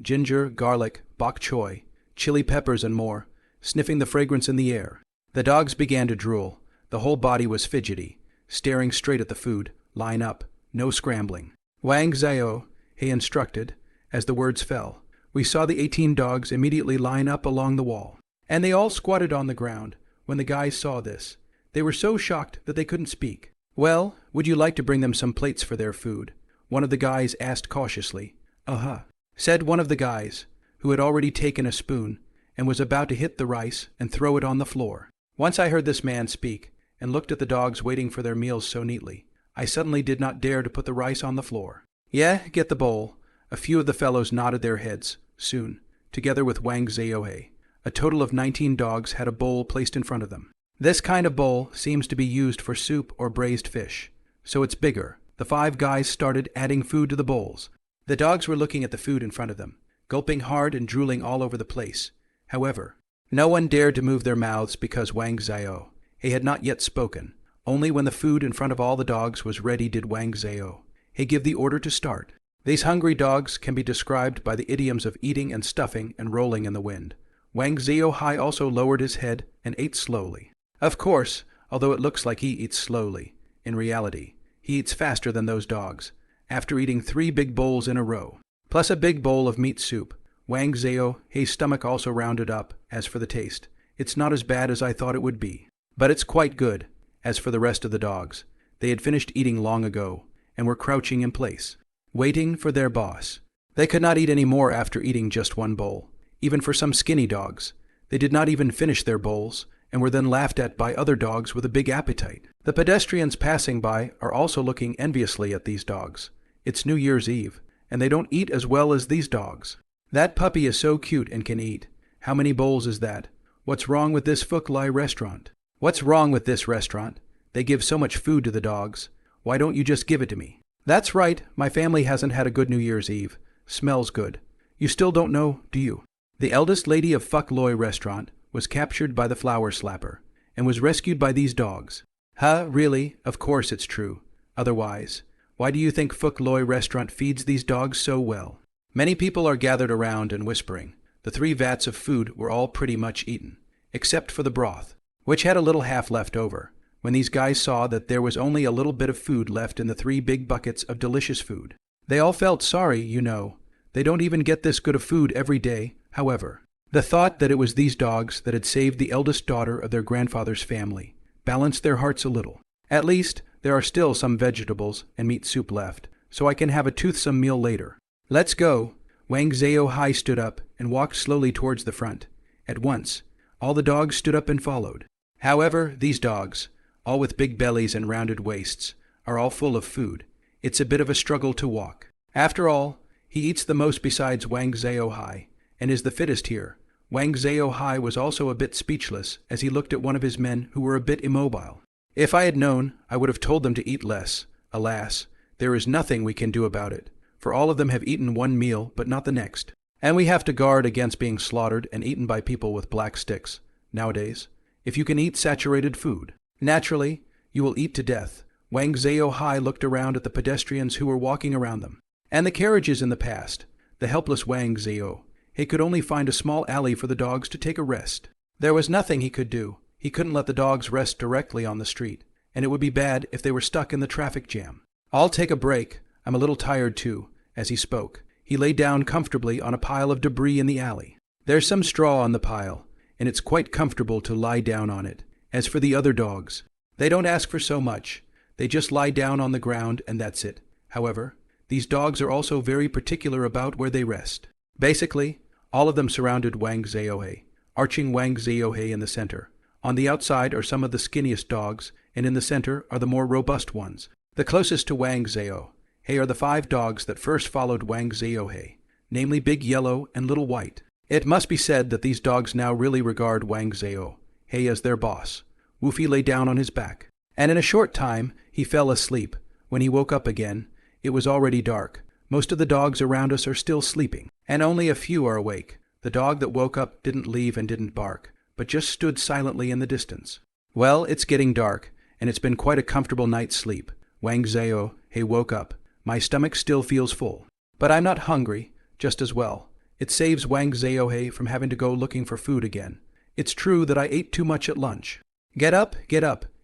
ginger, garlic, bok choy, chili peppers and more, sniffing the fragrance in the air. The dogs began to drool. The whole body was fidgety, staring straight at the food. Line up, no scrambling. Wang Zhao, he instructed, as the words fell. We saw the 18 dogs immediately line up along the wall, and they all squatted on the ground. When the guys saw this, they were so shocked that they couldn't speak. Well, would you like to bring them some plates for their food? One of the guys asked cautiously. Uh-huh, said one of the guys, who had already taken a spoon and was about to hit the rice and throw it on the floor. Once I heard this man speak and looked at the dogs waiting for their meals so neatly, I suddenly did not dare to put the rice on the floor. Yeah, get the bowl. A few of the fellows nodded their heads. Soon, together with Wang Zhao, a total of 19 dogs had a bowl placed in front of them. This kind of bowl seems to be used for soup or braised fish, so it's bigger. The 5 guys started adding food to the bowls. The dogs were looking at the food in front of them, gulping hard and drooling all over the place. However, no one dared to move their mouths because Wang Zhao, he had not yet spoken. Only when the food in front of all the dogs was ready did Wang Zhao, he give the order to start. These hungry dogs can be described by the idioms of eating and stuffing and rolling in the wind. Wang Zhao also lowered his head and ate slowly. Of course, although it looks like he eats slowly, in reality, he eats faster than those dogs. After eating 3 big bowls in a row, plus a big bowl of meat soup, Wang Zhao, his stomach also rounded up. As for the taste, it's not as bad as I thought it would be, but it's quite good. As for the rest of the dogs, they had finished eating long ago and were crouching in place, waiting for their boss. They could not eat any more after eating just 1 bowl. Even for some skinny dogs, they did not even finish their bowls and were then laughed at by other dogs with a big appetite. The pedestrians passing by are also looking enviously at these dogs. It's New Year's Eve, and they don't eat as well as these dogs. That puppy is so cute and can eat. How many bowls is that? What's wrong with this Phuc Lai restaurant? What's wrong with this restaurant? They give so much food to the dogs. Why don't you just give it to me? That's right, my family hasn't had a good New Year's Eve. Smells good. You still don't know, do you? The eldest lady of Phuc Lai restaurant was captured by the flower slapper and was rescued by these dogs. Huh, really? Of course it's true. Otherwise, why do you think Phuc Lai restaurant feeds these dogs so well? Many people are gathered around and whispering. The 3 vats of food were all pretty much eaten, except for the broth, which had a little half left over. When these guys saw that there was only a little bit of food left in the 3 big buckets of delicious food, they all felt sorry, you know. They don't even get this good of food every day, however. The thought that it was these dogs that had saved the eldest daughter of their grandfather's family balanced their hearts a little. At least, there are still some vegetables and meat soup left, so I can have a toothsome meal later. Let's go. Wang Zhao stood up and walked slowly towards the front. At once, all the dogs stood up and followed. However, these dogs, all with big bellies and rounded waists, are all full of food. It's a bit of a struggle to walk. After all, he eats the most besides Wang Zhao, and is the fittest here. Wang Zhao was also a bit speechless as he looked at one of his men who were a bit immobile. If I had known, I would have told them to eat less. Alas, there is nothing we can do about it, for all of them have eaten one meal but not the next. And we have to guard against being slaughtered and eaten by people with black sticks. Nowadays, if you can eat saturated food, naturally, you will eat to death. Wang Zhao looked around at the pedestrians who were walking around them, and the carriages in the past. The helpless Wang Zhao, he could only find a small alley for the dogs to take a rest. There was nothing he could do. He couldn't let the dogs rest directly on the street, and it would be bad if they were stuck in the traffic jam. I'll take a break. I'm a little tired too. As he spoke, he lay down comfortably on a pile of debris in the alley. There's some straw on the pile, and it's quite comfortable to lie down on it. As for the other dogs, they don't ask for so much. They just lie down on the ground and that's it. However, these dogs are also very particular about where they rest. Basically, all of them surrounded Wang Zhao, arching Wang Zhao in the center. On the outside are some of the skinniest dogs, and in the center are the more robust ones. The closest to Wang Zhao are the 5 dogs that first followed Wang Zhao, namely Big Yellow and Little White. It must be said that these dogs now really regard Wang Zhao as their boss. Woofy lay down on his back, and in a short time he fell asleep. When he woke up again, it was already dark. Most of the dogs around us are still sleeping, and only a few are awake. The dog that woke up didn't leave and didn't bark, but just stood silently in the distance. Well, it's getting dark, and it's been quite a comfortable night's sleep. Wang Zhao woke up. My stomach still feels full, but I'm not hungry, just as well. It saves Wang Zhao from having to go looking for food again. It's true that I ate too much at lunch. Get up,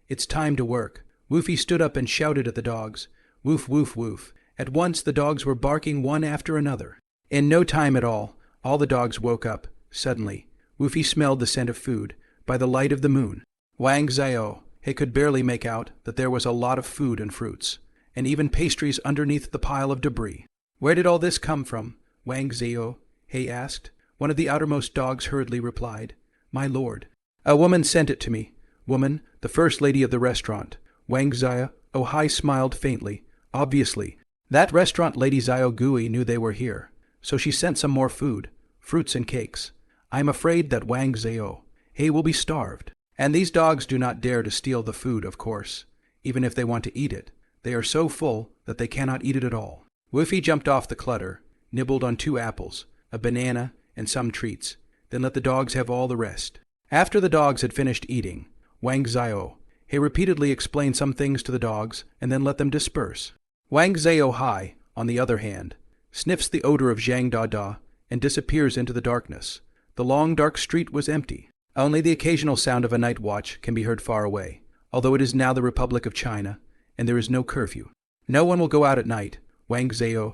it's time to work. Woofy stood up and shouted at the dogs. Woof, woof, woof. At once the dogs were barking one after another. In no time at all the dogs woke up. Suddenly, Woofy smelled the scent of food by the light of the moon. Wang Zhao could barely make out that there was a lot of food and fruits, and even pastries underneath the pile of debris. Where did all this come from? Wang Zhao asked. One of the outermost dogs hurriedly replied, My lord. A woman sent it to me. Woman, the first lady of the restaurant. Wang Zhao smiled faintly. Obviously, that restaurant Lady Zhao Gui knew they were here, so she sent some more food, fruits and cakes. I'm afraid that Wang Zhao will be starved. And these dogs do not dare to steal the food, of course. Even if they want to eat it, they are so full that they cannot eat it at all. Woofy jumped off the clutter, nibbled on 2 apples, a banana, and some treats, then let the dogs have all the rest. After the dogs had finished eating, Wang Zhao repeatedly explained some things to the dogs and then let them disperse. Wang Zhao, on the other hand, sniffs the odor of Zhang Da and disappears into the darkness. The long dark street was empty. Only the occasional sound of a night watch can be heard far away, although it is now the Republic of China, and there is no curfew. No one will go out at night. Wang Zhao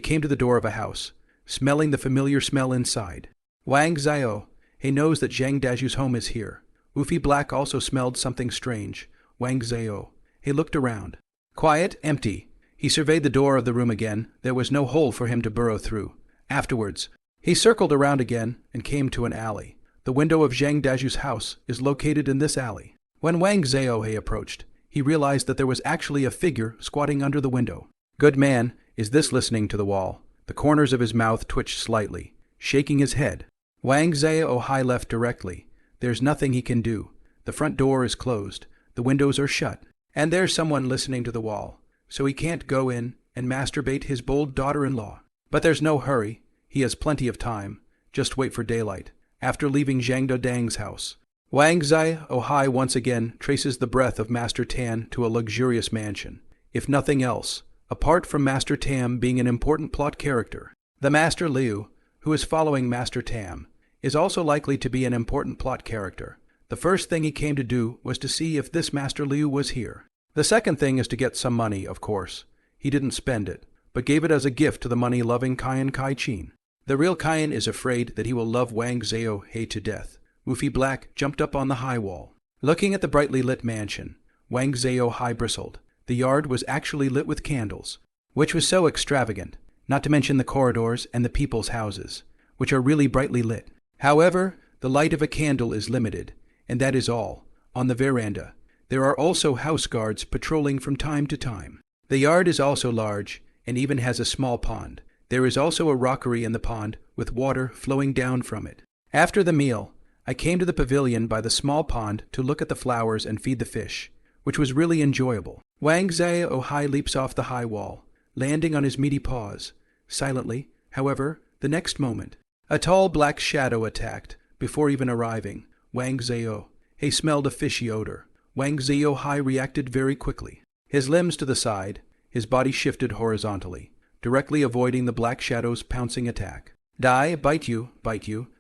came to the door of a house, smelling the familiar smell inside. Wang Zhao knows that Zhang Daju's home is here. Woofy Black also smelled something strange. Wang Zhao looked around. Quiet, empty. He surveyed the door of the room again. There was no hole for him to burrow through. Afterwards, he circled around again and came to an alley. The window of Zhang Daju's house is located in this alley. When Wang Zhao approached, he realized that there was actually a figure squatting under the window. Good man, is this listening to the wall? The corners of his mouth twitched slightly, shaking his head. Wang Zhao left directly. There's nothing he can do. The front door is closed. The windows are shut. And there's someone listening to the wall, so he can't go in and masturbate his bold daughter-in-law. But there's no hurry. He has plenty of time. Just wait for daylight. After leaving Zhang Dodang's house, Wang Zhao once again traces the breath of Master Tan to a luxurious mansion. If nothing else, apart from Master Tam being an important plot character, the Master Liu, who is following Master Tam, is also likely to be an important plot character. The first thing he came to do was to see if this Master Liu was here. The second thing is to get some money, of course. He didn't spend it, but gave it as a gift to the money-loving Kyan Kai-chin. The real Kyan is afraid that he will love Wang Zhao to death. Woofy Black jumped up on the high wall. Looking at the brightly lit mansion, Wang Zhao bristled. The yard was actually lit with candles, which was so extravagant, not to mention the corridors and the people's houses, which are really brightly lit. However, the light of a candle is limited, and that is all. On the veranda, there are also house guards patrolling from time to time. The yard is also large, and even has a small pond. There is also a rockery in the pond with water flowing down from it. After the meal, I came to the pavilion by the small pond to look at the flowers and feed the fish, which was really enjoyable. Wang Zhao leaps off the high wall, landing on his meaty paws. Silently, however, the next moment, a tall black shadow attacked. Before even arriving, Wang Zhao smelled a fishy odor. Wang Zhao reacted very quickly. His limbs to the side, his body shifted horizontally, directly avoiding the black shadow's pouncing attack. Die, bite you.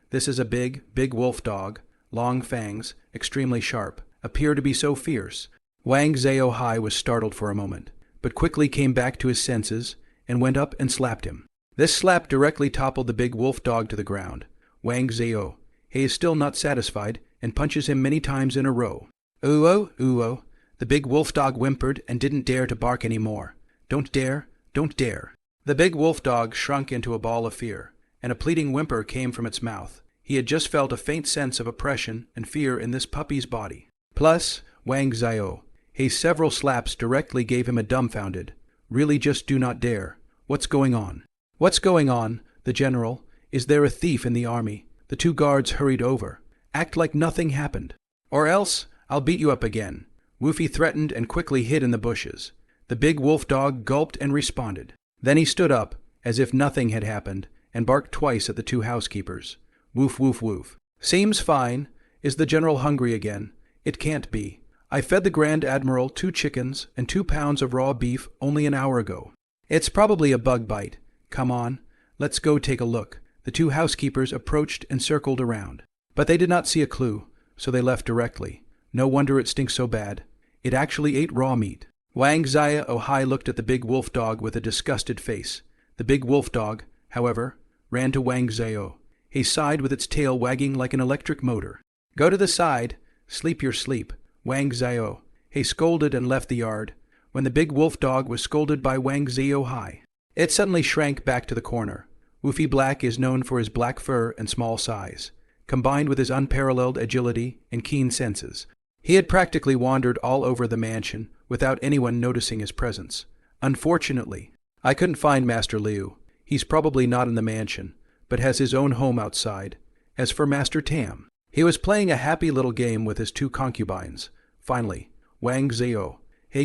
This is a big wolf dog, long fangs, extremely sharp, appear to be so fierce. Wang Zhao was startled for a moment, but quickly came back to his senses and went up and slapped him. This slap directly toppled the big wolf dog to the ground. Wang Zhao is still not satisfied and punches him many times in a row. Ooh-oh. The big wolf dog whimpered and didn't dare to bark any more. Don't dare. The big wolf dog shrunk into a ball of fear, and a pleading whimper came from its mouth. He had just felt a faint sense of oppression and fear in this puppy's body. Plus, Wang Zhao several slaps directly gave him a dumbfounded, really just do not dare. What's going on? What's going on? The general, is there a thief in the army? The two guards hurried over. Act like nothing happened. Or else, I'll beat you up again. Woofy threatened and quickly hid in the bushes. The big wolf dog gulped and responded. Then he stood up, as if nothing had happened, and barked twice at the two housekeepers. Woof, woof, woof. Seems fine. Is the general hungry again? It can't be. I fed the Grand Admiral 2 chickens and 2 pounds of raw beef only an hour ago. It's probably a bug bite. Come on, let's go take a look. The two housekeepers approached and circled around. But they did not see a clue, so they left directly. No wonder it stinks so bad. It actually ate raw meat. Wang Zhao looked at the big wolf dog with a disgusted face. The big wolf dog, however, ran to Wang Zhao. He sighed with its tail wagging like an electric motor. Go to the side. Sleep your sleep. Wang Zhao scolded and left the yard. When the big wolf dog was scolded by Wang Zhao, it suddenly shrank back to the corner. Woofy Black is known for his black fur and small size, combined with his unparalleled agility and keen senses. He had practically wandered all over the mansion without anyone noticing his presence. Unfortunately, I couldn't find Master Liu. He's probably not in the mansion, but has his own home outside. As for Master Tam, he was playing a happy little game with his 2 concubines. Finally, Wang Zhao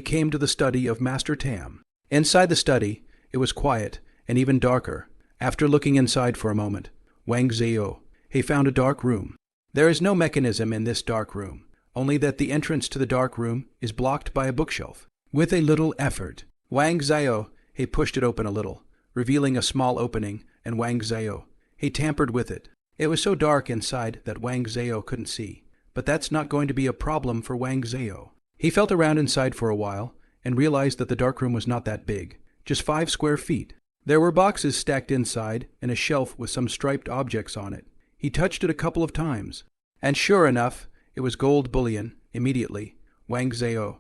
came to the study of Master Tam. Inside the study, it was quiet and even darker. After looking inside for a moment, Wang Zhao found a dark room. There is no mechanism in this dark room, only that the entrance to the dark room is blocked by a bookshelf. With a little effort, Wang Zhao pushed it open a little, revealing a small opening, and Wang Zhao tampered with it. It was so dark inside that Wang Zhao couldn't see, but that's not going to be a problem for Wang Zhao. He felt around inside for a while and realized that the darkroom was not that big, just 5 square feet. There were boxes stacked inside and a shelf with some striped objects on it. He touched it a couple of times, and sure enough, it was gold bullion. Immediately, Wang Zhao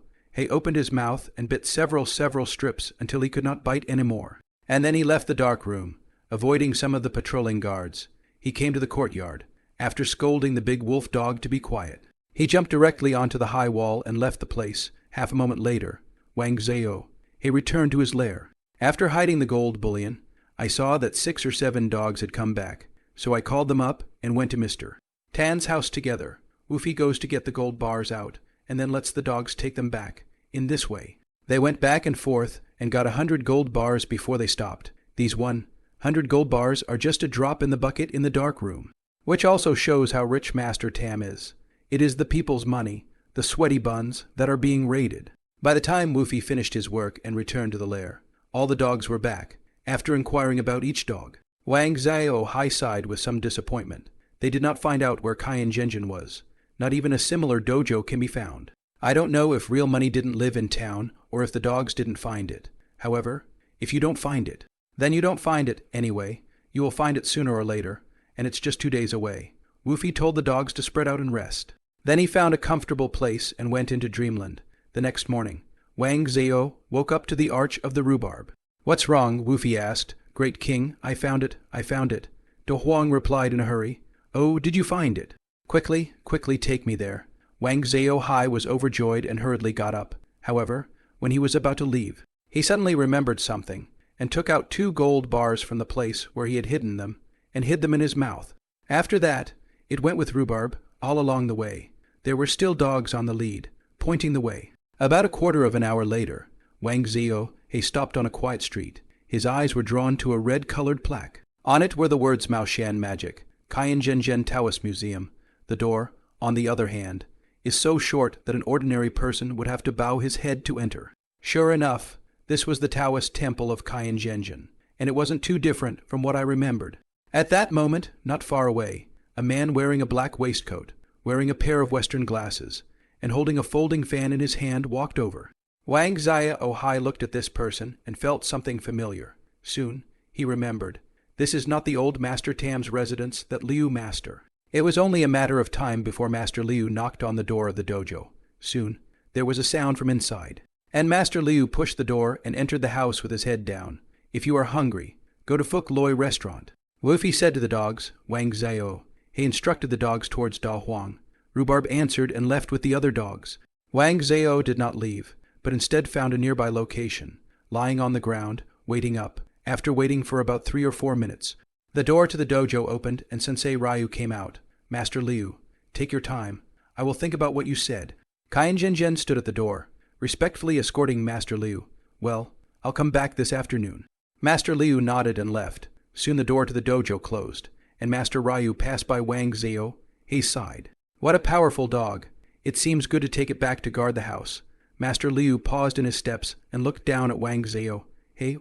opened his mouth and bit several strips until he could not bite any more. And then he left the dark room, avoiding some of the patrolling guards. He came to the courtyard, after scolding the big wolf dog to be quiet. He jumped directly onto the high wall and left the place. Half a moment later, Wang Zhao returned to his lair. After hiding the gold bullion, I saw that 6 or 7 dogs had come back, so I called them up and went to Mr. Tan's house together. Woofy goes to get the gold bars out, and then lets the dogs take them back. In this way, they went back and forth and got 100 gold bars before they stopped. These 100 gold bars are just a drop in the bucket in the dark room, which also shows how rich Master Tam is. It is the people's money, the sweaty buns, that are being raided. By the time Woofy finished his work and returned to the lair, all the dogs were back. After inquiring about each dog, Wang Zhao sighed with some disappointment. They did not find out where Kaiyan Genjin was. Not even a similar dojo can be found. I don't know if real money didn't live in town or if the dogs didn't find it. However, if you don't find it, then you don't find it anyway. You will find it sooner or later, and it's just 2 days away. Woofy told the dogs to spread out and rest. Then he found a comfortable place and went into dreamland. The next morning, Wang Zhao woke up to the Arch of the Rhubarb. "What's wrong?" Woofy asked. "Great King, I found it. Do Huang replied in a hurry. "Oh, did you find it? Quickly take me there." Wang Zhao was overjoyed and hurriedly got up. However, when he was about to leave, he suddenly remembered something and took out 2 gold bars from the place where he had hidden them and hid them in his mouth. After that, it went with Rhubarb all along the way. There were still dogs on the lead, pointing the way. About a quarter of an hour later, Wang Zhao stopped on a quiet street. His eyes were drawn to a red-colored plaque. On it were the words Maoshan Magic, Kaiyan Genjin Taoist Museum. The door, on the other hand, is so short that an ordinary person would have to bow his head to enter. Sure enough, this was the Taoist temple of Kaiyan Genjin, and it wasn't too different from what I remembered. At that moment, not far away, a man wearing a black waistcoat, wearing a pair of Western glasses, and holding a folding fan in his hand walked over. Wang Zhao looked at this person and felt something familiar. Soon, he remembered. This is not the old Master Tam's residence that Liu master. It was only a matter of time before Master Liu knocked on the door of the dojo. Soon, there was a sound from inside, and Master Liu pushed the door and entered the house with his head down. "If you are hungry, go to Fuk Loi restaurant." Woofy said to the dogs, Wang Zhao. He instructed the dogs towards Da Huang. Rhubarb answered and left with the other dogs. Wang Zhao did not leave, but instead found a nearby location, lying on the ground, waiting up. After waiting for about 3 or 4 minutes, the door to the dojo opened and Sensei Ryu came out. "Master Liu, take your time. I will think about what you said." Kaiyan Genjin stood at the door, respectfully escorting Master Liu. "Well, I'll come back this afternoon." Master Liu nodded and left. Soon the door to the dojo closed, and Master Ryu passed by Wang Zhao. He sighed. "What a powerful dog. It seems good to take it back to guard the house." Master Liu paused in his steps and looked down at Wang Zhao,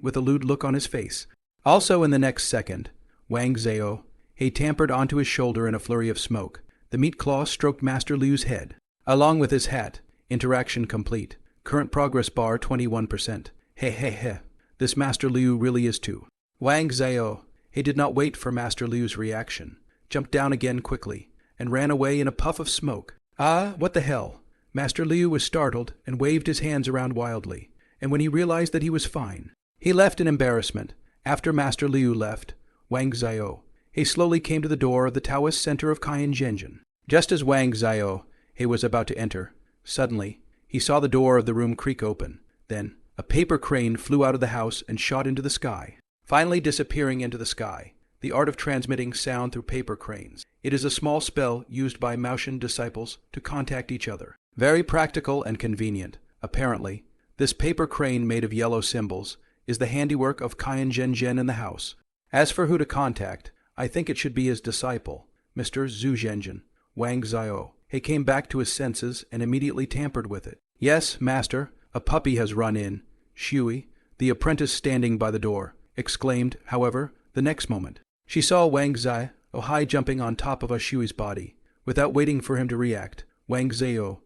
with a lewd look on his face. Also in the next second, Wang Zhao tampered onto his shoulder in a flurry of smoke. The meat claw stroked Master Liu's head, along with his hat. Interaction complete. Current progress bar 21%. This Master Liu really is too. Wang Zhao did not wait for Master Liu's reaction, jumped down again quickly, and ran away in a puff of smoke. "Ah, what the hell?" Master Liu was startled and waved his hands around wildly, and when he realized that he was fine, he left in embarrassment. After Master Liu left, Wang Zhao slowly came to the door of the Taoist center of Kaiyan Genjin. Just as Wang Zhao was about to enter, suddenly he saw the door of the room creak open. Then a paper crane flew out of the house and shot into the sky, finally disappearing into the sky. The art of transmitting sound through paper cranes. It is a small spell used by Maoshan disciples to contact each other. Very practical and convenient. Apparently, this paper crane made of yellow symbols is the handiwork of Kaiyan Genjin in the house. As for who to contact, I think it should be his disciple, Mr. Zhu Zhenjin. Wang Zhao came back to his senses and immediately tampered with it. "Yes, master, a puppy has run in." Shui, the apprentice standing by the door, exclaimed, however, the next moment. She saw Wang Zhao jumping on top of Shui's body. Without waiting for him to react, Wang Zhao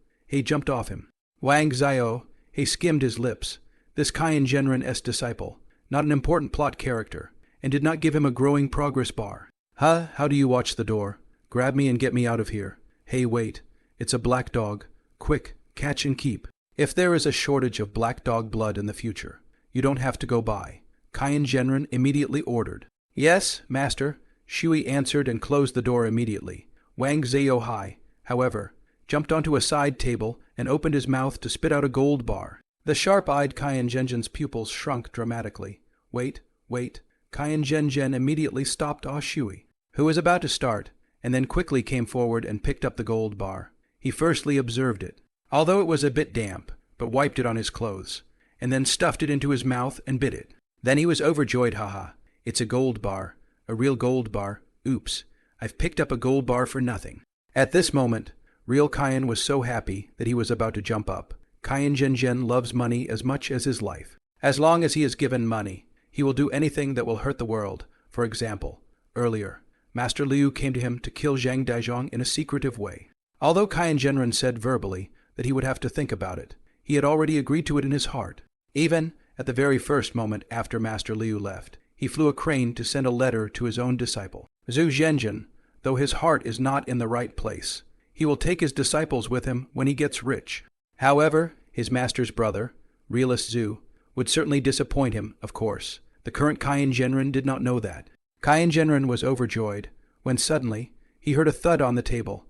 jumped off him. Wang Zhao skimmed his lips. This Kaiyan Genjin's disciple, not an important plot character, and did not give him a growing progress bar. How do you watch the door? Grab me and get me out of here." "Hey, wait. It's a black dog. Quick, catch and keep." If there is a shortage of black dog blood in the future, you don't have to go by. Kaiyan Genjin immediately ordered. "Yes, master." Shui answered and closed the door immediately. Wang Zhao, however, jumped onto a side table and opened his mouth to spit out a gold bar. The sharp-eyed Kaiyan Genjin's pupils shrunk dramatically. Wait. Kaiyan Genjin immediately stopped Shui, who was about to start, and then quickly came forward and picked up the gold bar. He firstly observed it, although it was a bit damp, but wiped it on his clothes, and then stuffed it into his mouth and bit it. Then he was overjoyed. It's a gold bar. A real gold bar. Oops, I've picked up a gold bar for nothing. At this moment, real Kaiyan was so happy that he was about to jump up. Kaiyan Genjin loves money as much as his life. As long as he is given money, he will do anything that will hurt the world. For example, earlier, Master Liu came to him to kill Zhang Daizhong in a secretive way. Although Cayenne Genren said verbally that he would have to think about it, he had already agreed to it in his heart. Even at the very first moment after Master Liu left, he flew a crane to send a letter to his own disciple. Zhu Zhenjin, though his heart is not in the right place, he will take his disciples with him when he gets rich. However, his master's brother, realist Zhu, would certainly disappoint him, of course. The current Cayenne Genren did not know that. Cayenne Genren was overjoyed when suddenly he heard a thud on the table.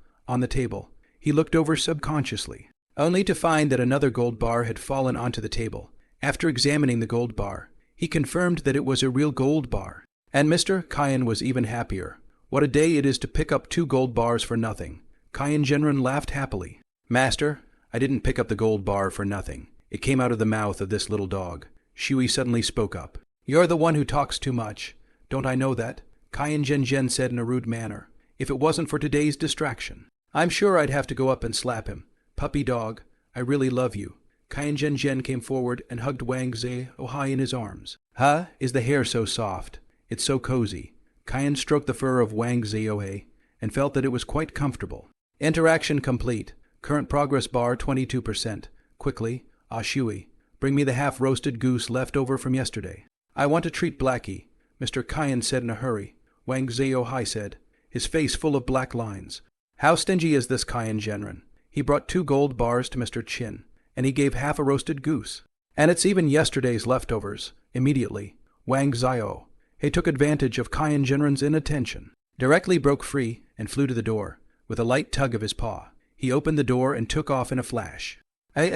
He looked over subconsciously, only to find that another gold bar had fallen onto the table. After examining the gold bar, he confirmed that it was a real gold bar. And Mr. Cayenne was even happier. What a day it is to pick up 2 gold bars for nothing. Cayenne Genren laughed happily. Master, I didn't pick up the gold bar for nothing. It came out of the mouth of this little dog. Shui suddenly spoke up. You're the one who talks too much. Don't I know that? Cayenne Genjen said in a rude manner. If it wasn't for today's distraction, I'm sure I'd have to go up and slap him. Puppy dog, I really love you. Cayenne Genjen came forward and hugged Wang Zhe-oh-hai in his arms. Huh? Is the hair so soft? It's so cozy. Cayenne stroked the fur of Wang Zhe-oh-hai and felt that it was quite comfortable. Interaction complete. Current progress bar 22%. Quickly, Shui, bring me the half-roasted goose left over from yesterday. I want to treat Blackie, Mr. Cayenne said in a hurry. Wang Zhe-oh-hai said, his face full of black lines. How stingy is this Cayenne Genren? He brought 2 gold bars to Mr. Chin, and he gave half a roasted goose. And it's even yesterday's leftovers. Immediately, Wang Zhe-oh-hai took advantage of Cayenne Genren's inattention, directly broke free and flew to the door. With a light tug of his paw, he opened the door and took off in a flash. Why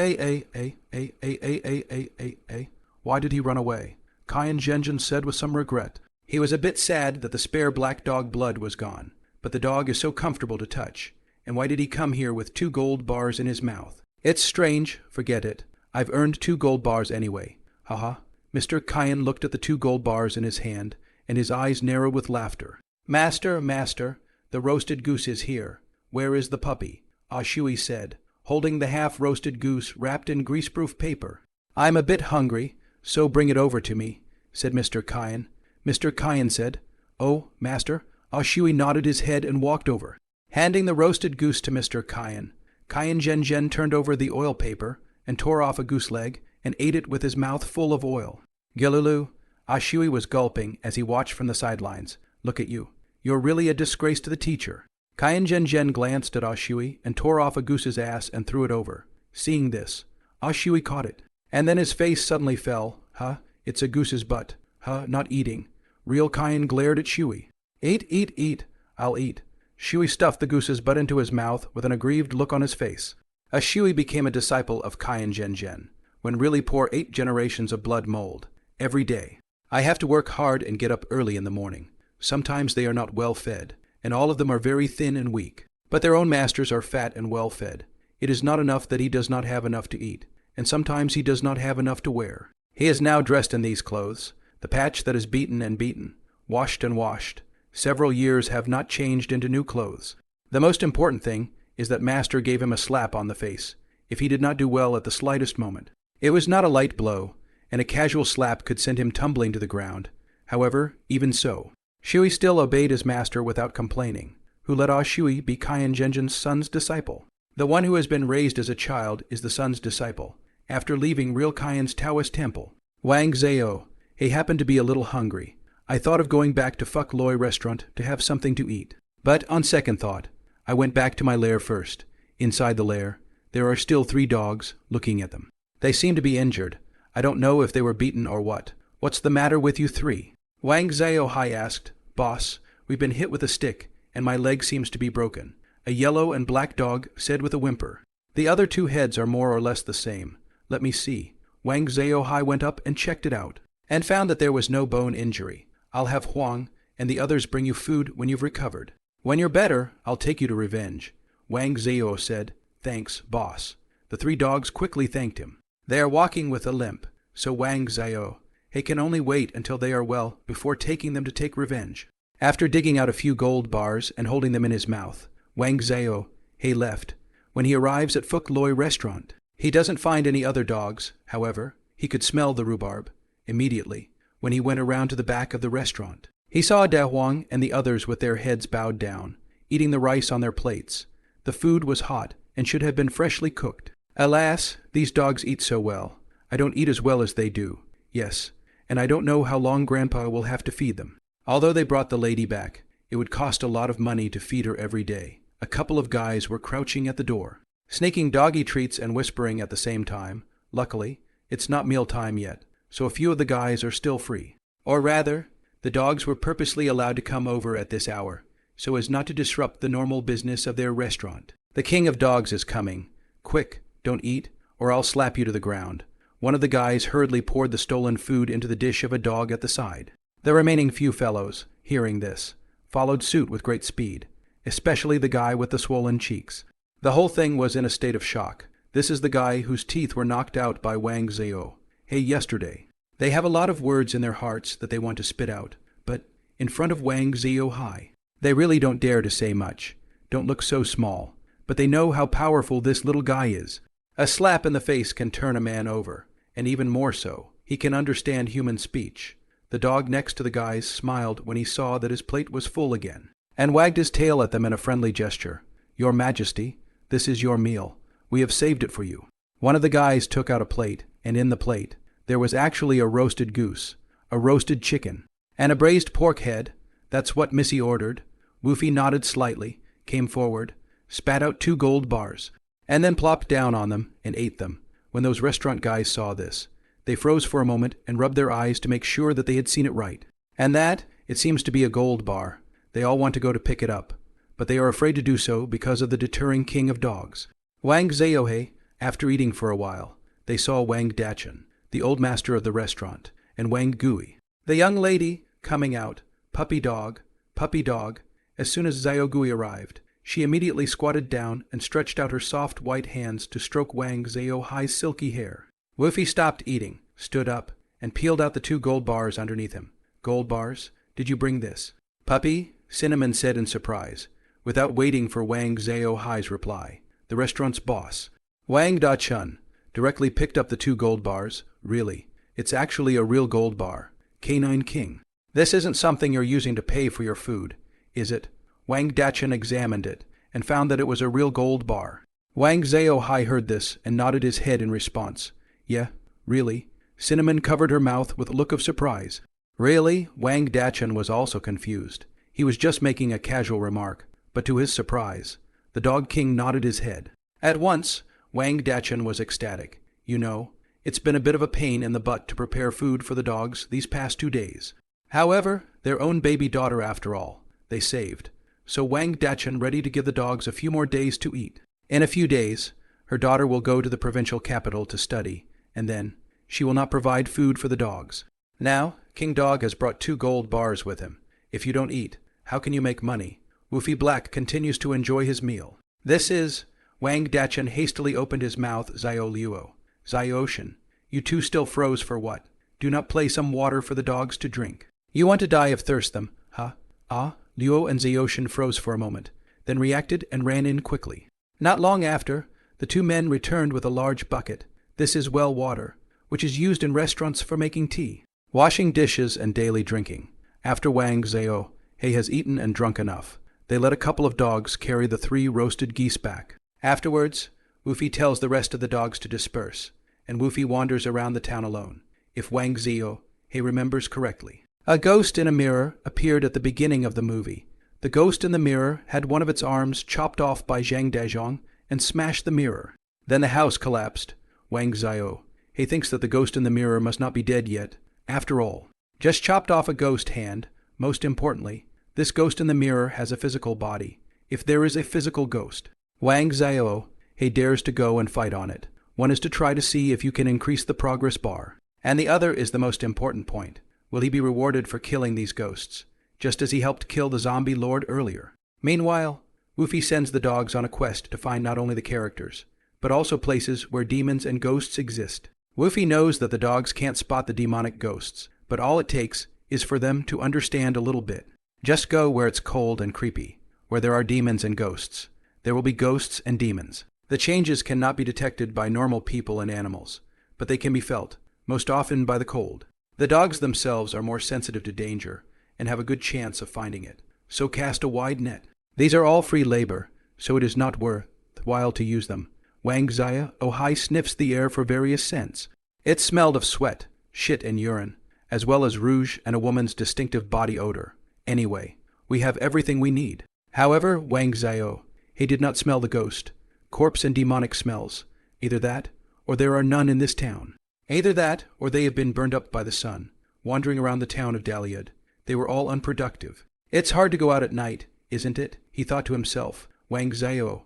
did he run away? Cayenne Genjen said with some regret. He was a bit sad that the spare black dog blood was gone, but the dog is so comfortable to touch. And why did he come here with 2 gold bars in his mouth? It's strange, forget it. I've earned 2 gold bars anyway. Haha. Mr. Cayenne looked at the 2 gold bars in his hand, and his eyes narrowed with laughter. Master, the roasted goose is here. Where is the puppy? Shui said, holding the half-roasted goose wrapped in greaseproof paper. I'm a bit hungry, so bring it over to me, said Mr. Cayenne. Mr. Cayenne said, Oh, master. Shui nodded his head and walked over, handing the roasted goose to Mr. Cayenne. Cayenne Genjen turned over the oil paper and tore off a goose leg and ate it with his mouth full of oil. Gilulu, Shui was gulping as he watched from the sidelines. Look at you. You're really a disgrace to the teacher. Cayenne Genjen glanced at Shui and tore off a goose's ass and threw it over. Seeing this, Shui caught it. And then his face suddenly fell. Huh? It's a goose's butt. Huh? Not eating. Real Cayenne glared at Shui. Eat. I'll eat. Shui stuffed the goose's butt into his mouth with an aggrieved look on his face. Shui became a disciple of Cayenne Genjen, when really pour 8 generations of blood mold. Every day. I have to work hard and get up early in the morning. Sometimes they are not well fed, and all of them are very thin and weak. But their own masters are fat and well fed. It is not enough that he does not have enough to eat, and sometimes he does not have enough to wear. He is now dressed in these clothes, the patch that is beaten and beaten, washed and washed. Several years have not changed into new clothes. The most important thing is that Master gave him a slap on the face, if he did not do well at the slightest moment. It was not a light blow, and a casual slap could send him tumbling to the ground. However, even so, Shui still obeyed his master without complaining, who let Shui be Cayenne Genjen's son's disciple. The one who has been raised as a child is the son's disciple, after leaving real Cayenne's Taoist temple. Wang Zhe-oh, he happened to be a little hungry. I thought of going back to Fuck Loi restaurant to have something to eat. But on second thought, I went back to my lair first. Inside the lair, there are still 3 dogs looking at them. They seem to be injured. I don't know if they were beaten or what. What's the matter with you 3? Wang Zhe-oh-hai asked. Boss, we've been hit with a stick, and my leg seems to be broken. A yellow and black dog said with a whimper. The other 2 heads are more or less the same. Let me see. Wang Zhe-oh-hai went up and checked it out, and found that there was no bone injury. I'll have Huang and the others bring you food when you've recovered. When you're better, I'll take you to revenge. Wang Zhe-oh said, Thanks, boss. The 3 dogs quickly thanked him. They are walking with a limp, so Wang Zhe-oh, he can only wait until they are well before taking them to take revenge. After digging out a few gold bars and holding them in his mouth, Wang Zhe-oh, he left. When he arrives at Fuck Loi restaurant, he doesn't find any other dogs. However, he could smell the rhubarb. Immediately, when he went around to the back of the restaurant, He saw Da Huang and the others with their heads bowed down, eating the rice on their plates. The food was hot and should have been freshly cooked. Alas, these dogs eat so well. I don't eat as well as they do. Yes, and I don't know how long Grandpa will have to feed them. Although they brought the lady back, it would cost a lot of money to feed her every day. A couple of guys were crouching at the door, snaking doggy treats and whispering at the same time. Luckily, it's not mealtime yet, so a few of the guys are still free. Or rather, the dogs were purposely allowed to come over at this hour, so as not to disrupt the normal business of their restaurant. The king of dogs is coming. Quick, don't eat, or I'll slap you to the ground. One of the guys hurriedly poured the stolen food into the dish of a dog at the side. The remaining few fellows, hearing this, followed suit with great speed, especially the guy with the swollen cheeks. The whole thing was in a state of shock. This is the guy whose teeth were knocked out by Wang Zhao yesterday. They have a lot of words in their hearts that they want to spit out, but in front of Wang Zhao, they really don't dare to say much. Don't look so small, but they know how powerful this little guy is. A slap in the face can turn a man over, and even more so, he can understand human speech. The dog next to the guys smiled when he saw that his plate was full again, and wagged his tail at them in a friendly gesture. Your Majesty, this is your meal. We have saved it for you. One of the guys took out a plate, and in the plate, there was actually a roasted goose, a roasted chicken, and a braised pork head. That's what Missy ordered. Woofy nodded slightly, came forward, spat out 2 gold bars, and then plopped down on them and ate them. When those restaurant guys saw this, they froze for a moment and rubbed their eyes to make sure that they had seen it right. And that, it seems to be a gold bar. They all want to go to pick it up, but they are afraid to do so because of the deterring king of dogs. Wang Zhao, after eating for a while, they saw Wang Dachan, the old master of the restaurant, and Wang Gui, the young lady, coming out. Puppy dog, puppy dog. As soon as Zhao Gui arrived, she immediately squatted down and stretched out her soft white hands to stroke Wang Zhao's silky hair. Woofy stopped eating, stood up, and peeled out the 2 gold bars underneath him. Gold bars? Did you bring this? Puppy? Cinnamon said in surprise, without waiting for Wang Zhao's reply. The restaurant's boss, Wang Dachun, directly picked up the 2 gold bars. Really, it's actually a real gold bar. Canine King. This isn't something you're using to pay for your food, is it? Wang Dachun examined it and found that it was a real gold bar. Wang Zhao heard this and nodded his head in response. Yeah, really. Cinnamon covered her mouth with a look of surprise. Really, Wang Dachun was also confused. He was just making a casual remark, but to his surprise, the Dog King nodded his head. At once, Wang Dachun was ecstatic. You know, it's been a bit of a pain in the butt to prepare food for the dogs these past 2 days. However, their own baby daughter after all, they saved. So Wang Dachun ready to give the dogs a few more days to eat. In a few days, her daughter will go to the provincial capital to study, and then she will not provide food for the dogs. Now, King Dog has brought 2 gold bars with him. If you don't eat, how can you make money? Woofy Black continues to enjoy his meal. This is... Wang Dachun hastily opened his mouth. Zhao Luo. Zhao, you 2 still froze for what? Do not play some water for the dogs to drink. You want to die of thirst them, huh? Ah? Luo and Zhao froze for a moment, then reacted and ran in quickly. Not long after, the 2 men returned with a large bucket. This is well water, which is used in restaurants for making tea, washing dishes, and daily drinking. After Wang Zhao has eaten and drunk enough, they let a couple of dogs carry the 3 roasted geese back. Afterwards, Woofy tells the rest of the dogs to disperse, and Woofy wanders around the town alone. If Wang Zhao remembers correctly. A ghost in a mirror appeared at the beginning of the movie. The ghost in the mirror had one of its arms chopped off by Zhang Dazhong and smashed the mirror. Then the house collapsed. Wang Zhao thinks that the ghost in the mirror must not be dead yet. After all, just chopped off a ghost hand. Most importantly, this ghost in the mirror has a physical body. If there is a physical ghost, Wang Zhao dares to go and fight on it. One is to try to see if you can increase the progress bar, and the other is the most important point. Will he be rewarded for killing these ghosts, just as he helped kill the zombie lord earlier? Meanwhile, Woofy sends the dogs on a quest to find not only the characters, but also places where demons and ghosts exist. Woofy knows that the dogs can't spot the demonic ghosts, but all it takes is for them to understand a little bit. Just go where it's cold and creepy, where there are demons and ghosts. There will be ghosts and demons. The changes cannot be detected by normal people and animals, but they can be felt, most often by the cold. The dogs themselves are more sensitive to danger, and have a good chance of finding it. So cast a wide net. These are all free labor, so it is not worthwhile to use them. Wang Zio-high sniffs the air for various scents. It smelled of sweat, shit and urine, as well as rouge and a woman's distinctive body odor. Anyway, we have everything we need. However, Wang Zio, he did not smell the ghost, corpse and demonic smells. Either that, or there are none in this town. Either that, or they have been burned up by the sun, wandering around the town of Daliad. They were all unproductive. It's hard to go out at night, isn't it? He thought to himself. Wang Zio-high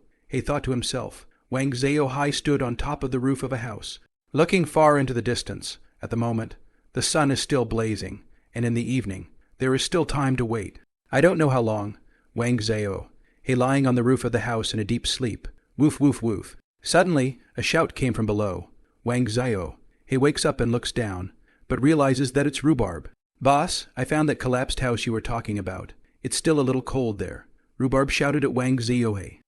stood on top of the roof of a house, looking far into the distance. At the moment, the sun is still blazing, and in the evening, there is still time to wait. I don't know how long. Wang Zio, he lying on the roof of the house in a deep sleep. Woof, woof, woof. Suddenly, a shout came from below. Wang Zio, he wakes up and looks down, but realizes that it's Rhubarb. Boss, I found that collapsed house you were talking about. It's still a little cold there. Rhubarb shouted at Wang Zio-high.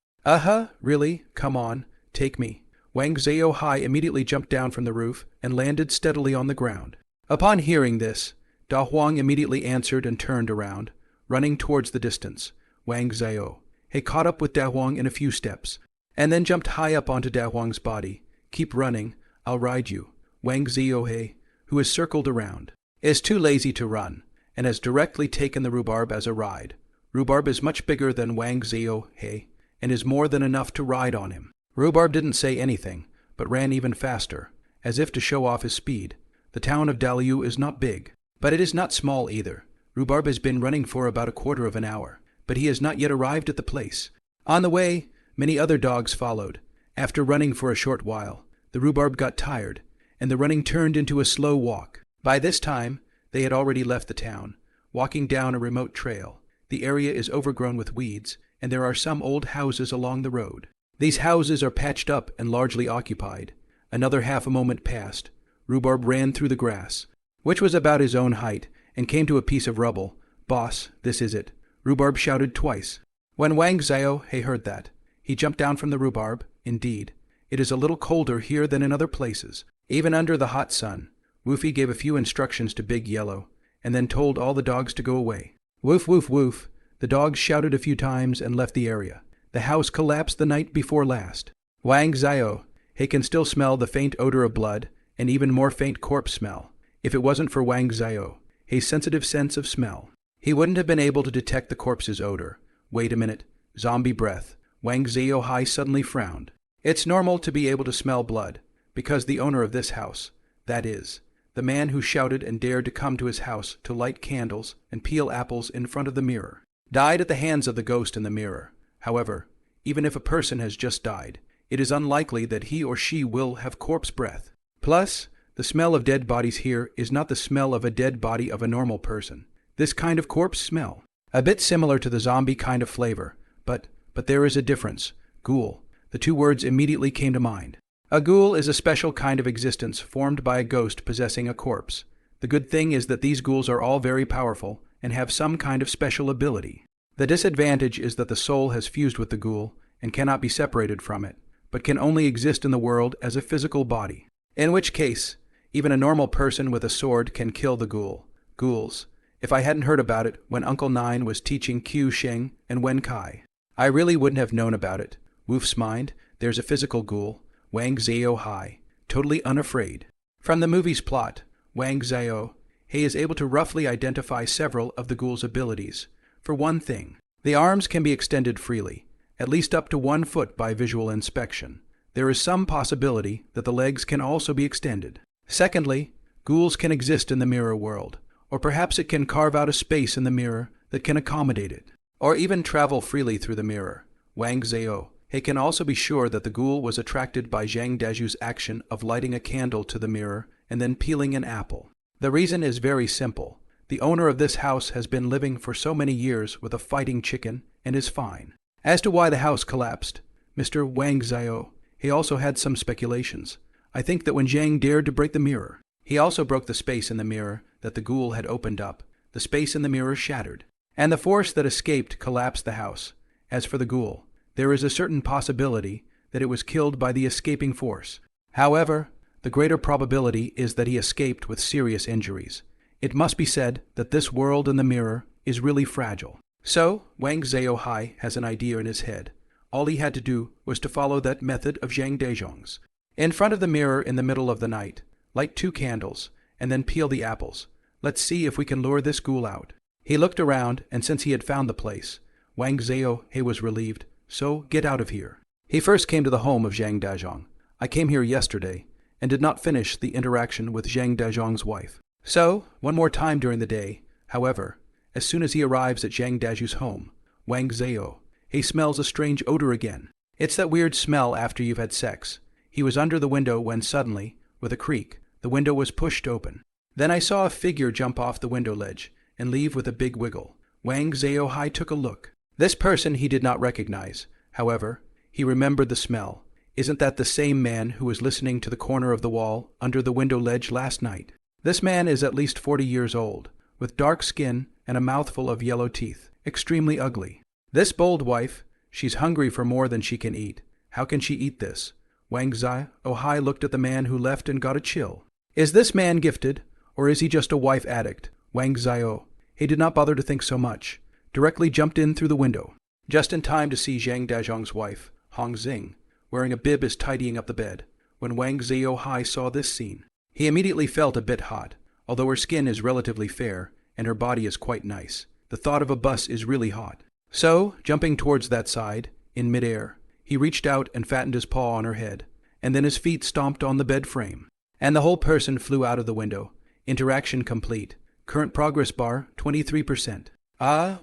Really? Come on, take me. Wang Zio-high immediately jumped down from the roof and landed steadily on the ground. Upon hearing this, Da Huang immediately answered and turned around, running towards the distance. Wang Zio, he caught up with Da Huang in a few steps, and then jumped high up onto Da Huang's body. Keep running, I'll ride you. Wang Zio-high, who has circled around, is too lazy to run, and has directly taken the Rhubarb as a ride. Rhubarb is much bigger than Wang Zio-high, and is more than enough to ride on him. Rhubarb didn't say anything, but ran even faster, as if to show off his speed. The town of Daliu is not big, but it is not small either. Rhubarb has been running for about a quarter of an hour, but he has not yet arrived at the place. On the way, many other dogs followed. After running for a short while, the Rhubarb got tired, and the running turned into a slow walk. By this time, they had already left the town, walking down a remote trail. The area is overgrown with weeds, and there are some old houses along the road. These houses are patched up and largely occupied. Another half a moment passed. Rhubarb ran through the grass, which was about his own height, and came to a piece of rubble. Boss, this is it. Rhubarb shouted twice. When Wang Zio-high heard that, he jumped down from the Rhubarb. Indeed, it is a little colder here than in other places, even under the hot sun. Woofy gave a few instructions to Big Yellow, and then told all the dogs to go away. Woof, woof, woof. The dogs shouted a few times and left the area. The house collapsed the night before last. Wang Zio-high can still smell the faint odor of blood, and even more faint corpse smell. If it wasn't for Wang Zio-high's sensitive sense of smell, he wouldn't have been able to detect the corpse's odor. Wait a minute. Zombie breath. Wang Zio-high suddenly frowned. It's normal to be able to smell blood, because the owner of this house, that is, the man who shouted and dared to come to his house to light candles and peel apples in front of the mirror, died at the hands of the ghost in the mirror. However, even if a person has just died, it is unlikely that he or she will have corpse breath. Plus, the smell of dead bodies here is not the smell of a dead body of a normal person. This kind of corpse smell, a bit similar to the zombie kind of flavor, but there is a difference. Ghoul. The two words immediately came to mind. A ghoul is a special kind of existence formed by a ghost possessing a corpse. The good thing is that these ghouls are all very powerful and have some kind of special ability. The disadvantage is that the soul has fused with the ghoul and cannot be separated from it, but can only exist in the world as a physical body. In which case, even a normal person with a sword can kill the ghoul. Ghouls. If I hadn't heard about it when Uncle Nine was teaching Q Sheng and Wen Kai, I really wouldn't have known about it. Woof's mind, there's a physical ghoul, Wang Zio-high, totally unafraid. From the movie's plot, Wang Zio-high is able to roughly identify several of the ghoul's abilities. For one thing, the arms can be extended freely, at least up to 1 foot by visual inspection. There is some possibility that the legs can also be extended. Secondly, ghouls can exist in the mirror world, or perhaps it can carve out a space in the mirror that can accommodate it, or even travel freely through the mirror. Wang Zio-high can also be sure that the ghoul was attracted by Zhang Deju's action of lighting a candle to the mirror and then peeling an apple. The reason is very simple. The owner of this house has been living for so many years with a fighting chicken and is fine. As to why the house collapsed, Mr. Wang Zio-high also had some speculations. I think that when Zhang dared to break the mirror, he also broke the space in the mirror that the ghoul had opened up. The space in the mirror shattered, and the force that escaped collapsed the house. As for the ghoul, there is a certain possibility that it was killed by the escaping force. However, the greater probability is that he escaped with serious injuries. It must be said that this world and the mirror is really fragile. So, Wang Zhaohai has an idea in his head. All he had to do was to follow that method of Zhang Dezhong's. In front of the mirror in the middle of the night, light 2 candles, and then peel the apples. Let's see if we can lure this ghoul out. He looked around, and since he had found the place, Wang Zhaohai was relieved. So, get out of here. He first came to the home of Zhang Dezhong. I came here yesterday, and did not finish the interaction with Zhang Dezhong's wife. So, one more time during the day. However, as soon as he arrives at Zhang Dezhu's home, Wang Zhao, he smells a strange odor again. It's that weird smell after you've had sex. He was under the window when suddenly, with a creak, the window was pushed open. Then I saw a figure jump off the window ledge and leave with a big wiggle. Wang Zhaohai took a look. This person he did not recognize. However, he remembered the smell. Isn't that the same man who was listening to the corner of the wall under the window ledge last night? This man is at least 40 years old, with dark skin and a mouthful of yellow teeth, extremely ugly. This bold wife, she's hungry for more than she can eat. How can she eat this? Wang Zhaohai looked at the man who left and got a chill. Is this man gifted, or is he just a wife addict? Wang Zhao, he did not bother to think so much, directly jumped in through the window, just in time to see Zhang Dezhong's wife, Hong Xing, wearing a bib is tidying up the bed. When Wang Zhaohai saw this scene, he immediately felt a bit hot. Although her skin is relatively fair, and her body is quite nice, the thought of a bus is really hot. So, jumping towards that side, in midair, he reached out and fattened his paw on her head, and then his feet stomped on the bed frame. And the whole person flew out of the window. Interaction complete. Current progress bar, 23%.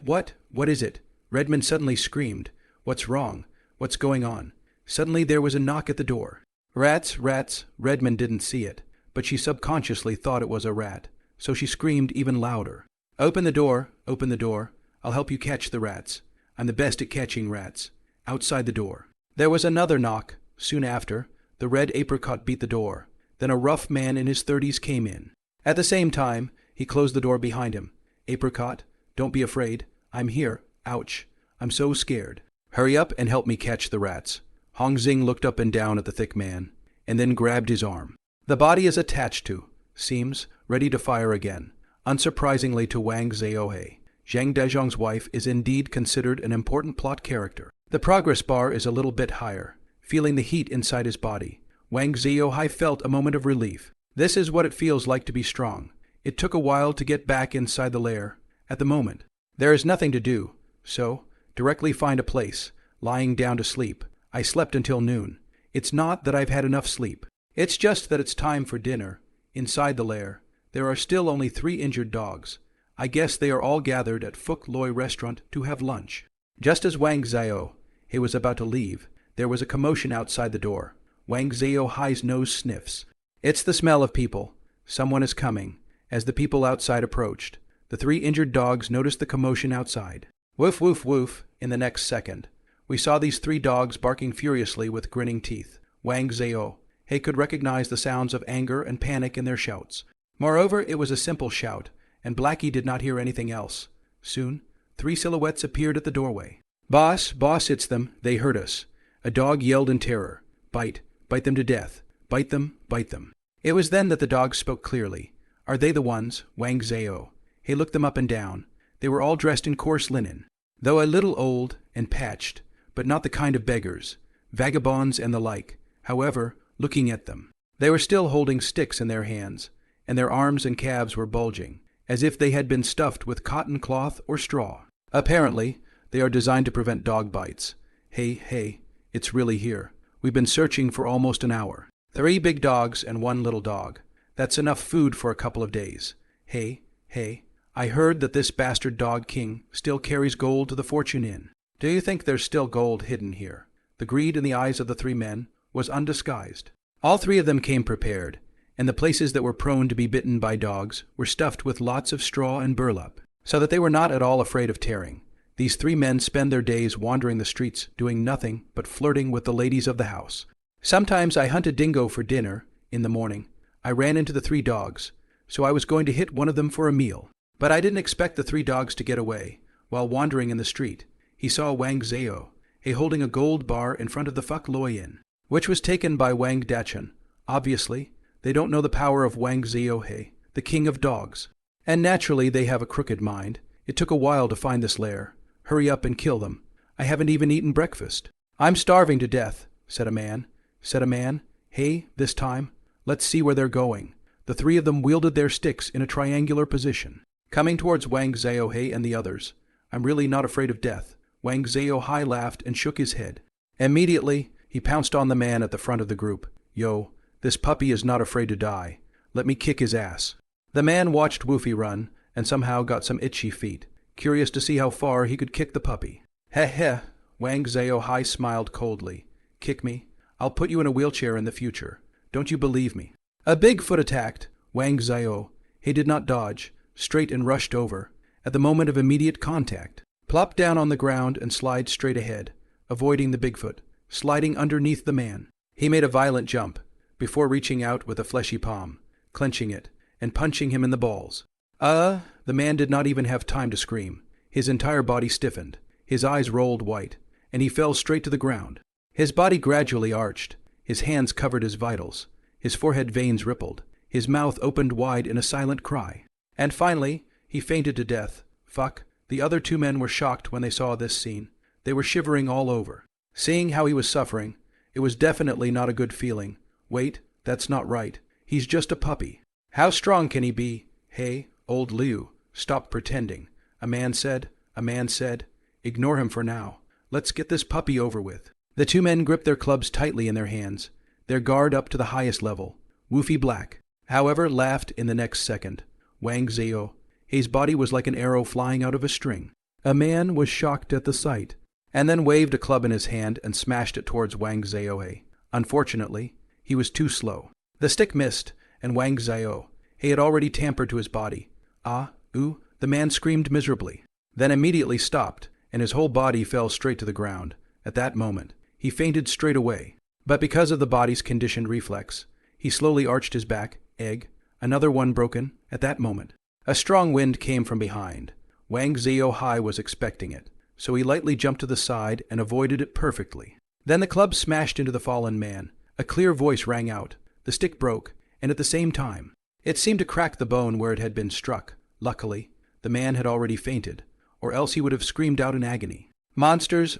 What is it? Redmond suddenly screamed. What's wrong? What's going on? Suddenly there was a knock at the door. Rats. Redmond didn't see it, but she subconsciously thought it was a rat, so she screamed even louder. Open the door. I'll help you catch the rats. I'm the best at catching rats. Outside the door. There was another knock. Soon after, the red apricot beat the door. Then a rough man in his 30s came in. At the same time, he closed the door behind him. Apricot, don't be afraid. I'm here. Ouch. I'm so scared. Hurry up and help me catch the rats. Hong Xing looked up and down at the thick man, and then grabbed his arm. The body is attached to, seems, ready to fire again. Unsurprisingly to Wang Zhaohai, Zhang Dezhong's wife is indeed considered an important plot character. The progress bar is a little bit higher. Feeling the heat inside his body, Wang Zhaohai felt a moment of relief. This is what it feels like to be strong. It took a while to get back inside the lair. At the moment, there is nothing to do, so directly find a place, lying down to sleep. I slept until noon. It's not that I've had enough sleep. It's just that it's time for dinner. Inside the lair, there are still only 3 injured dogs. I guess they are all gathered at Phuc Loi restaurant to have lunch. Just as Wang Zhao, he was about to leave, there was a commotion outside the door. Wang Zhaohai's nose sniffs. It's the smell of people. Someone is coming. As the people outside approached, the 3 injured dogs noticed the commotion outside. Woof, woof, woof. In the next second, we saw these 3 dogs barking furiously with grinning teeth. Wang Zhao, he could recognize the sounds of anger and panic in their shouts. Moreover, it was a simple shout, and Blackie did not hear anything else. Soon, 3 silhouettes appeared at the doorway. Boss, it's them. They hurt us. A dog yelled in terror. Bite them to death. Bite them. It was then that the dogs spoke clearly. Are they the ones? Wang Zhao. He looked them up and down. They were all dressed in coarse linen, though a little old and patched, but not the kind of beggars, vagabonds and the like. However, looking at them, they were still holding sticks in their hands, and their arms and calves were bulging, as if they had been stuffed with cotton cloth or straw. Apparently, they are designed to prevent dog bites. Hey, it's really here. We've been searching for almost an hour. 3 big dogs and 1 little dog. That's enough food for a couple of days. Hey, I heard that this bastard dog king still carries gold to the Fortune Inn. Do you think there's still gold hidden here? The greed in the eyes of the 3 men was undisguised. All 3 of them came prepared, and the places that were prone to be bitten by dogs were stuffed with lots of straw and burlap, so that they were not at all afraid of tearing. These 3 men spend their days wandering the streets, doing nothing but flirting with the ladies of the house. Sometimes I hunt a dingo for dinner. In the morning, I ran into the 3 dogs, so I was going to hit one of them for a meal. But I didn't expect the 3 dogs to get away. While wandering in the street, he saw Wang Zhao, holding a gold bar in front of the Phuc Loi Inn, which was taken by Wang Dachun. Obviously, they don't know the power of Wang Zhaohai, the king of dogs. And naturally they have a crooked mind. It took a while to find this lair. Hurry up and kill them. I haven't even eaten breakfast. I'm starving to death, said a man. Hey, this time, let's see where they're going. The three of them wielded their sticks in a triangular position, coming towards Wang Zhaohe and the others. I'm really not afraid of death. Wang Zhaohe laughed and shook his head. Immediately, he pounced on the man at the front of the group. Yo, this puppy is not afraid to die. Let me kick his ass. The man watched Woofy run and somehow got some itchy feet, curious to see how far he could kick the puppy. Heh, Wang Zhaohe smiled coldly. Kick me. I'll put you in a wheelchair in the future. Don't you believe me? A big foot attacked Wang Zhaohe. He did not dodge, straight and rushed over. At the moment of immediate contact, plopped down on the ground and slid straight ahead, avoiding the Bigfoot, sliding underneath the man. He made a violent jump, before reaching out with a fleshy palm, clenching it, and punching him in the balls. The man did not even have time to scream. His entire body stiffened, his eyes rolled white, and he fell straight to the ground. His body gradually arched, his hands covered his vitals, his forehead veins rippled, his mouth opened wide in a silent cry. And finally, he fainted to death. Fuck. The other two men were shocked when they saw this scene. They were shivering all over. Seeing how he was suffering, it was definitely not a good feeling. Wait, that's not right. He's just a puppy. How strong can he be? Hey, old Liu, stop pretending. A man said. Ignore him for now. Let's get this puppy over with. The two men gripped their clubs tightly in their hands, their guard up to the highest level. Woofy Black, however, laughed in the next second. Wang Zhaohe's body was like an arrow flying out of a string. A man was shocked at the sight, and then waved a club in his hand and smashed it towards Wang Zhaohe. Unfortunately, he was too slow. The stick missed, and Wang Zhaohe had already tampered to his body. The man screamed miserably, then immediately stopped, and his whole body fell straight to the ground. At that moment, he fainted straight away. But because of the body's conditioned reflex, he slowly arched his back, another one broken at that moment. A strong wind came from behind. Wang Zhaohe was expecting it, so he lightly jumped to the side and avoided it perfectly. Then the club smashed into the fallen man. A clear voice rang out. The stick broke, and at the same time, it seemed to crack the bone where it had been struck. Luckily, the man had already fainted, or else he would have screamed out in agony. Monsters,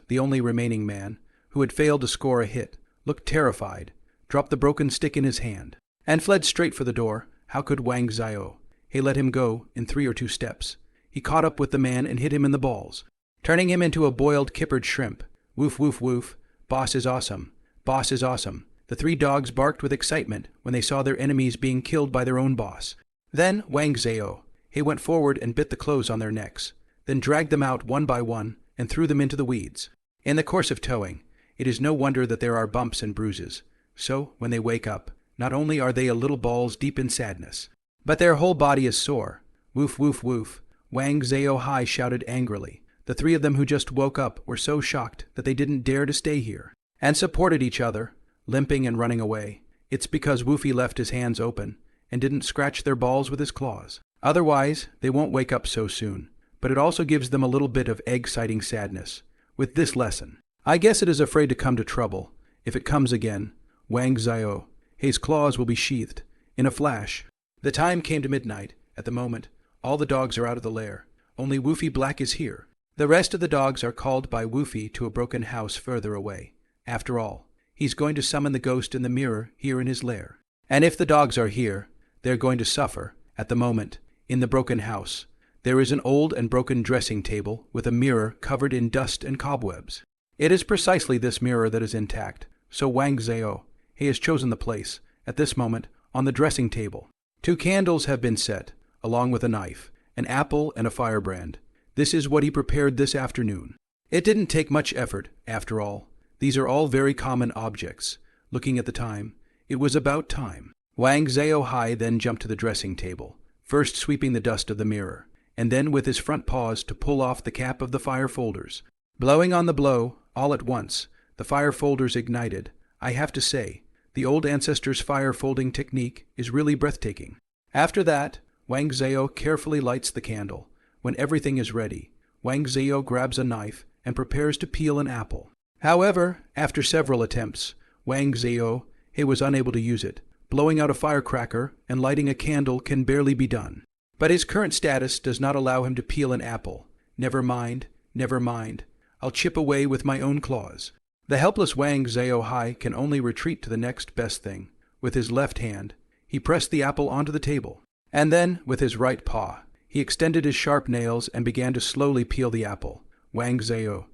the only remaining man, who had failed to score a hit, looked terrified, dropped the broken stick in his hand, and fled straight for the door. How could Wang Zhaohe let him go in 3 or 2 steps? He caught up with the man and hit him in the balls, turning him into a boiled kippered shrimp. Woof, woof, woof. Boss is awesome. Boss is awesome. The 3 dogs barked with excitement when they saw their enemies being killed by their own boss. Then Wang Zhaohe went forward and bit the clothes on their necks, then dragged them out one by one and threw them into the weeds. In the course of towing, it is no wonder that there are bumps and bruises. So, when they wake up, not only are they a little balls deep in sadness, but their whole body is sore. Woof, woof, woof. Wang Zhaohe shouted angrily. The 3 of them who just woke up were so shocked that they didn't dare to stay here, and supported each other, limping and running away. It's because Woofy left his hands open and didn't scratch their balls with his claws. Otherwise, they won't wake up so soon. But it also gives them a little bit of egg-sighting sadness. With this lesson, I guess it is afraid to come to trouble. If it comes again, Wang Zhaohe's claws will be sheathed. In a flash. The time came to midnight. At the moment, all the dogs are out of the lair. Only Woofy Black is here. The rest of the dogs are called by Woofy to a broken house further away. After all, he's going to summon the ghost in the mirror here in his lair. And if the dogs are here, they're going to suffer. At the moment, in the broken house, there is an old and broken dressing table with a mirror covered in dust and cobwebs. It is precisely this mirror that is intact, so Wang Zhaohe has chosen the place, at this moment, on the dressing table. 2 candles have been set, along with a knife, an apple, and a firebrand. This is what he prepared this afternoon. It didn't take much effort, after all. These are all very common objects. Looking at the time, it was about time. Wang Zhaohe then jumped to the dressing table, first sweeping the dust of the mirror, and then with his front paws to pull off the cap of the fire folders. Blowing on the blow, all at once, the fire folders ignited. I have to say, the old ancestors' fire folding technique is really breathtaking. After that, Wang Zhaohe carefully lights the candle. When everything is ready, Wang Zhaohe grabs a knife and prepares to peel an apple. However, after several attempts, Wang Zhaohe was unable to use it. Blowing out a firecracker and lighting a candle can barely be done. But his current status does not allow him to peel an apple. Never mind, never mind. I'll chip away with my own claws. The helpless Wang Zhao can only retreat to the next best thing. With his left hand, he pressed the apple onto the table. And then, with his right paw, he extended his sharp nails and began to slowly peel the apple. Wang Zhao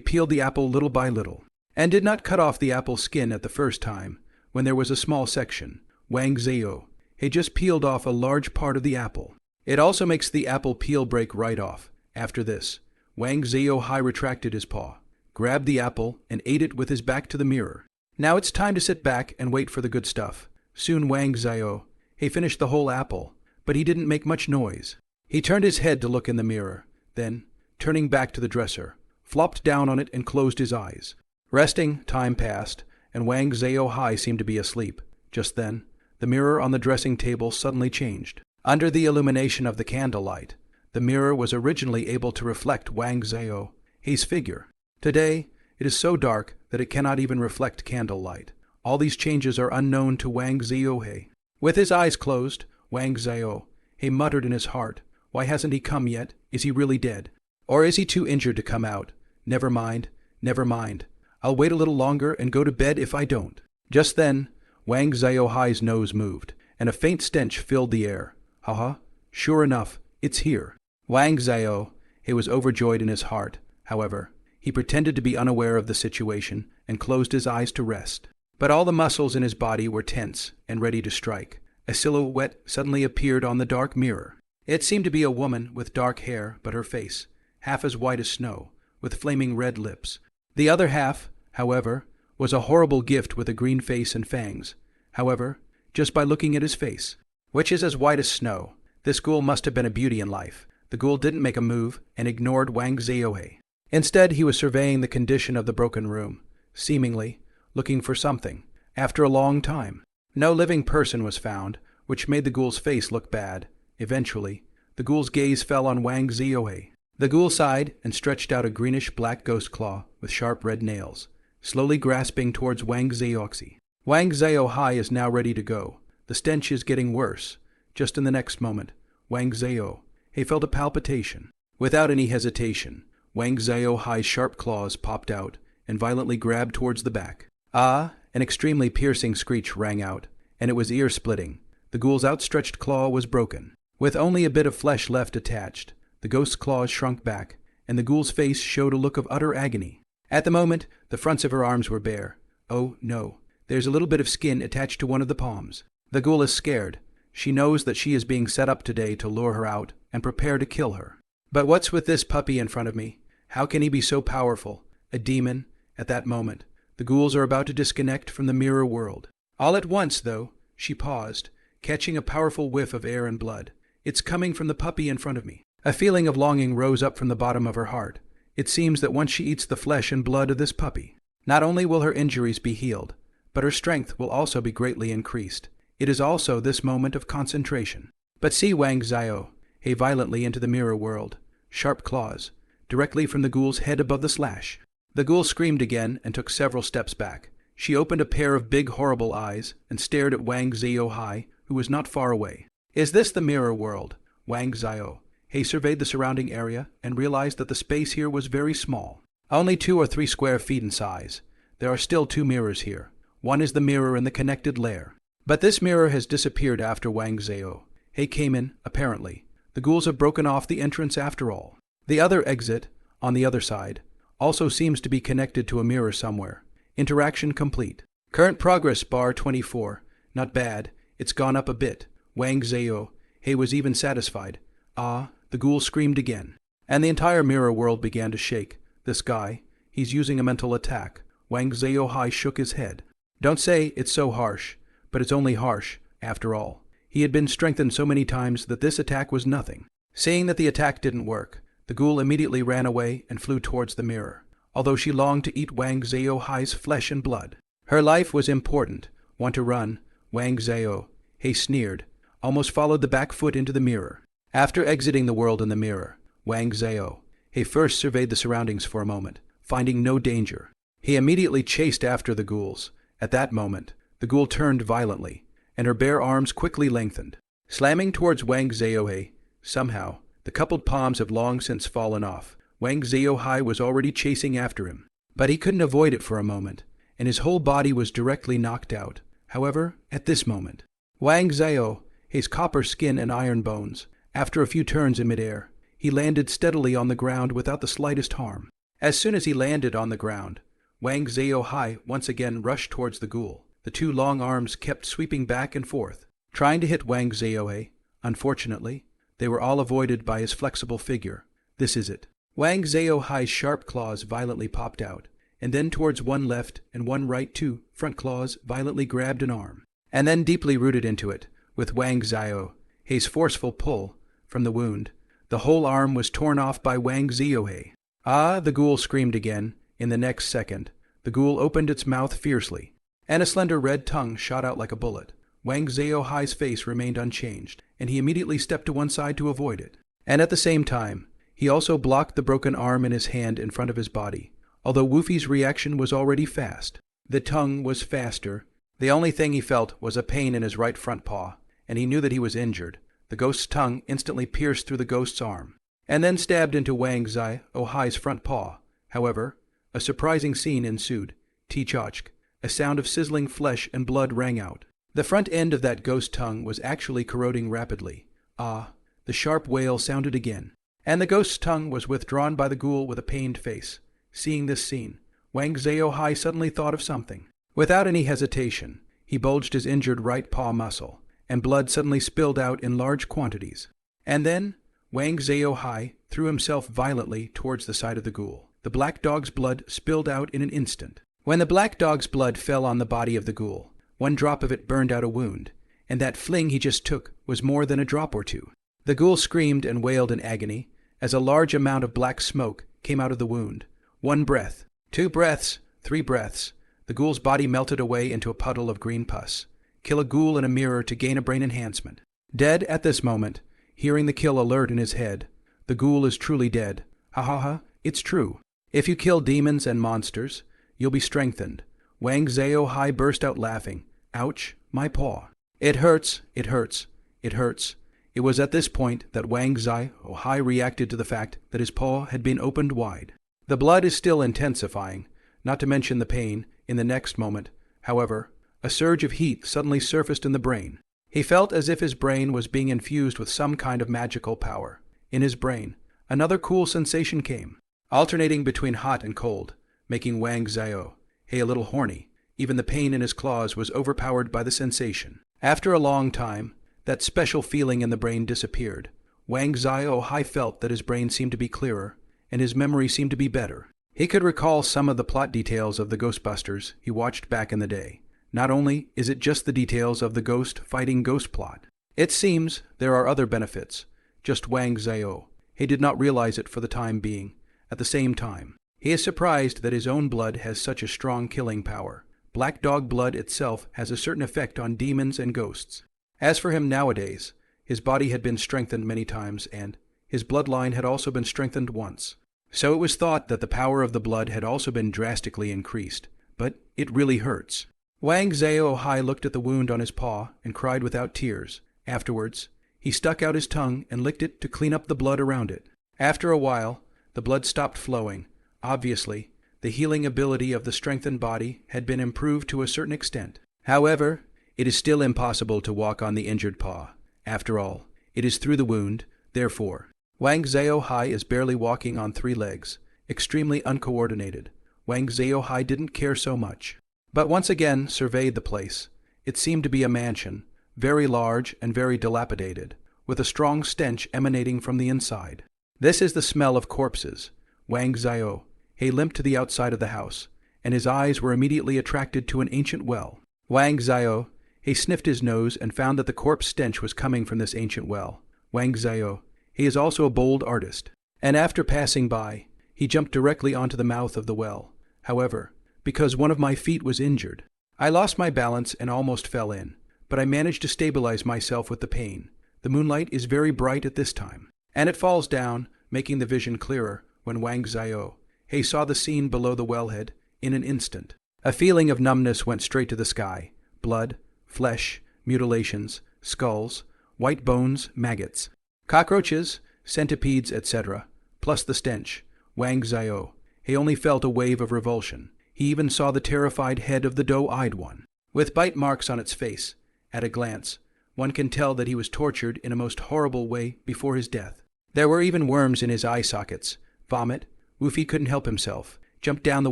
peeled the apple little by little, and did not cut off the apple skin at the first time, when there was a small section. Wang Zhao just peeled off a large part of the apple. It also makes the apple peel break right off. After this, Wang Zhao retracted his paw, grabbed the apple, and ate it with his back to the mirror. Now it's time to sit back and wait for the good stuff. Soon Wang Zhao finished the whole apple, but he didn't make much noise. He turned his head to look in the mirror, then, turning back to the dresser, flopped down on it and closed his eyes. Resting, time passed, and Wang Zhao seemed to be asleep. Just then, the mirror on the dressing table suddenly changed. Under the illumination of the candlelight, the mirror was originally able to reflect Wang Zhao's figure. Today, it is so dark that it cannot even reflect candlelight. All these changes are unknown to Wang Zhao. With his eyes closed, Wang Zhao muttered in his heart, "Why hasn't he come yet? Is he really dead? Or is he too injured to come out? Never mind, never mind. I'll wait a little longer and go to bed if I don't." Just then, Wang Zhao's nose moved, and a faint stench filled the air. "Haha, sure enough, it's here." Wang Zhao was overjoyed in his heart. However, he pretended to be unaware of the situation and closed his eyes to rest. But all the muscles in his body were tense and ready to strike. A silhouette suddenly appeared on the dark mirror. It seemed to be a woman with dark hair, but her face, half as white as snow, with flaming red lips. The other half, however, was a horrible gift with a green face and fangs. However, just by looking at his face, which is as white as snow, this ghoul must have been a beauty in life. The ghoul didn't make a move and ignored Wang Zhao. Instead, he was surveying the condition of the broken room, seemingly looking for something. After a long time, no living person was found, which made the ghoul's face look bad. Eventually, the ghoul's gaze fell on Wang Zhao. The ghoul sighed and stretched out a greenish-black ghost claw with sharp red nails, slowly grasping towards Wang Zhao. Wang Zhao is now ready to go. The stench is getting worse. Just in the next moment, Wang Zhao felt a palpitation. Without any hesitation, Wang Zhao's sharp claws popped out and violently grabbed towards the back. Ah! An extremely piercing screech rang out, and it was ear-splitting. The ghoul's outstretched claw was broken. With only a bit of flesh left attached, the ghost's claws shrunk back, and the ghoul's face showed a look of utter agony. At the moment, the fronts of her arms were bare. Oh, no. There's a little bit of skin attached to one of the palms. The ghoul is scared. She knows that she is being set up today to lure her out and prepare to kill her. But what's with this puppy in front of me? How can he be so powerful? A demon? At that moment, the ghouls are about to disconnect from the mirror world. All at once, though, she paused, catching a powerful whiff of air and blood. It's coming from the puppy in front of me. A feeling of longing rose up from the bottom of her heart. It seems that once she eats the flesh and blood of this puppy, not only will her injuries be healed, but her strength will also be greatly increased. It is also this moment of concentration. But see Wang Zhao violently into the mirror world. Sharp claws, directly from the ghoul's head above the slash. The ghoul screamed again and took several steps back. She opened a pair of big, horrible eyes and stared at Wang Zhao, who was not far away. Is this the mirror world? Wang Zhao surveyed the surrounding area and realized that the space here was very small, only 2 or 3 square feet in size. There are still 2 mirrors here. One is the mirror in the connected lair. But this mirror has disappeared after Wang Zhao came in, apparently. The ghouls have broken off the entrance after all. The other exit, on the other side, also seems to be connected to a mirror somewhere. Interaction complete. Current progress bar 24. Not bad. It's gone up a bit. Wang Zhao was even satisfied. Ah, the ghoul screamed again. And the entire mirror world began to shake. This guy, he's using a mental attack. Wang Zhao shook his head. Don't say it's so harsh, but it's only harsh, after all. He had been strengthened so many times that this attack was nothing. Seeing that the attack didn't work, the ghoul immediately ran away and flew towards the mirror, although she longed to eat Wang Zhao's flesh and blood. Her life was important. Want to run? Wang Zhao sneered, almost followed the back foot into the mirror. After exiting the world in the mirror, Wang Zhao first surveyed the surroundings for a moment, finding no danger. He immediately chased after the ghouls. At that moment, the ghoul turned violently, and her bare arms quickly lengthened. Slamming towards Wang Zhao, Somehow, the coupled palms have long since fallen off. Wang Zhao was already chasing after him, but he couldn't avoid it for a moment, and his whole body was directly knocked out. However, at this moment, Wang Zhao, his copper skin and iron bones, after a few turns in midair, he landed steadily on the ground without the slightest harm. As soon as he landed on the ground, Wang Zhao once again rushed towards the ghoul. The two long arms kept sweeping back and forth, trying to hit Wang Zhao. Unfortunately, they were all avoided by his flexible figure. This is it. Wang Zhao's sharp claws violently popped out, and then towards one left and one right two front claws violently grabbed an arm, and then deeply rooted into it, with Wang Zhao's forceful pull from the wound. The whole arm was torn off by Wang Zhao. Ah, the ghoul screamed again. In the next second, the ghoul opened its mouth fiercely, and a slender red tongue shot out like a bullet. Wang Zhao's face remained unchanged, and he immediately stepped to one side to avoid it. And at the same time, he also blocked the broken arm in his hand in front of his body, although Wufi's reaction was already fast. The tongue was faster. The only thing he felt was a pain in his right front paw, and he knew that he was injured. The ghost's tongue instantly pierced through the ghost's arm, and then stabbed into Wang Zhao's front paw. However, a surprising scene ensued. T-chachk, a sound of sizzling flesh and blood rang out. The front end of that ghost tongue was actually corroding rapidly. Ah, the sharp wail sounded again, and the ghost's tongue was withdrawn by the ghoul with a pained face. Seeing this scene, Wang Zhao suddenly thought of something. Without any hesitation, he bulged his injured right paw muscle, and blood suddenly spilled out in large quantities. And then, Wang Zhao threw himself violently towards the side of the ghoul. The black dog's blood spilled out in an instant. When the black dog's blood fell on the body of the ghoul, one drop of it burned out a wound, and that fling he just took was more than a drop or two. The ghoul screamed and wailed in agony as a large amount of black smoke came out of the wound. 1 breath, 2 breaths, 3 breaths. The ghoul's body melted away into a puddle of green pus. Kill a ghoul in a mirror to gain a brain enhancement. Dead at this moment, hearing the kill alert in his head. The ghoul is truly dead. Ha ha ha, it's true. If you kill demons and monsters, you'll be strengthened. Wang Zhao burst out laughing. Ouch, my paw. It hurts, it hurts, it hurts. It was at this point that Wang Zhao reacted to the fact that his paw had been opened wide. The blood is still intensifying, not to mention the pain in the next moment. However, a surge of heat suddenly surfaced in the brain. He felt as if his brain was being infused with some kind of magical power. In his brain, another cool sensation came, alternating between hot and cold, making Wang Zhao a little horny. Even the pain in his claws was overpowered by the sensation. After a long time, that special feeling in the brain disappeared. Wang Zhao felt that his brain seemed to be clearer, and his memory seemed to be better. He could recall some of the plot details of the Ghostbusters he watched back in the day. Not only is it just the details of the ghost fighting ghost plot, it seems there are other benefits. Just Wang Zhao. He did not realize it for the time being. At the same time, he is surprised that his own blood has such a strong killing power. Black dog blood itself has a certain effect on demons and ghosts. As for him nowadays, his body had been strengthened many times, and his bloodline had also been strengthened once. So it was thought that the power of the blood had also been drastically increased. But it really hurts. Wang Zhao looked at the wound on his paw and cried without tears. Afterwards, he stuck out his tongue and licked it to clean up the blood around it. After a while, the blood stopped flowing. Obviously, the healing ability of the strengthened body had been improved to a certain extent. However, it is still impossible to walk on the injured paw. After all, it is through the wound. Therefore, Wang Zhao is barely walking on 3 legs, extremely uncoordinated. Wang Zhao didn't care so much, but once again surveyed the place. It seemed to be a mansion, very large and very dilapidated, with a strong stench emanating from the inside. This is the smell of corpses. Wang Zhao limped to the outside of the house, and his eyes were immediately attracted to an ancient well. Wang Zhao sniffed his nose and found that the corpse stench was coming from this ancient well. Wang Zhao is also a bold artist, and after passing by, he jumped directly onto the mouth of the well. However, because one of my feet was injured, I lost my balance and almost fell in, but I managed to stabilize myself with the pain. The moonlight is very bright at this time, and it falls down, making the vision clearer when Wang Zhao saw the scene below the wellhead in an instant. A feeling of numbness went straight to the sky. Blood, flesh, mutilations, skulls, white bones, maggots. Cockroaches, centipedes, etc., plus the stench. Wang Zhao. He only felt a wave of revulsion. He even saw the terrified head of the doe-eyed one, with bite marks on its face. At a glance, one can tell that he was tortured in a most horrible way before his death. There were even worms in his eye sockets. Vomit. Woofy couldn't help himself, jumped down the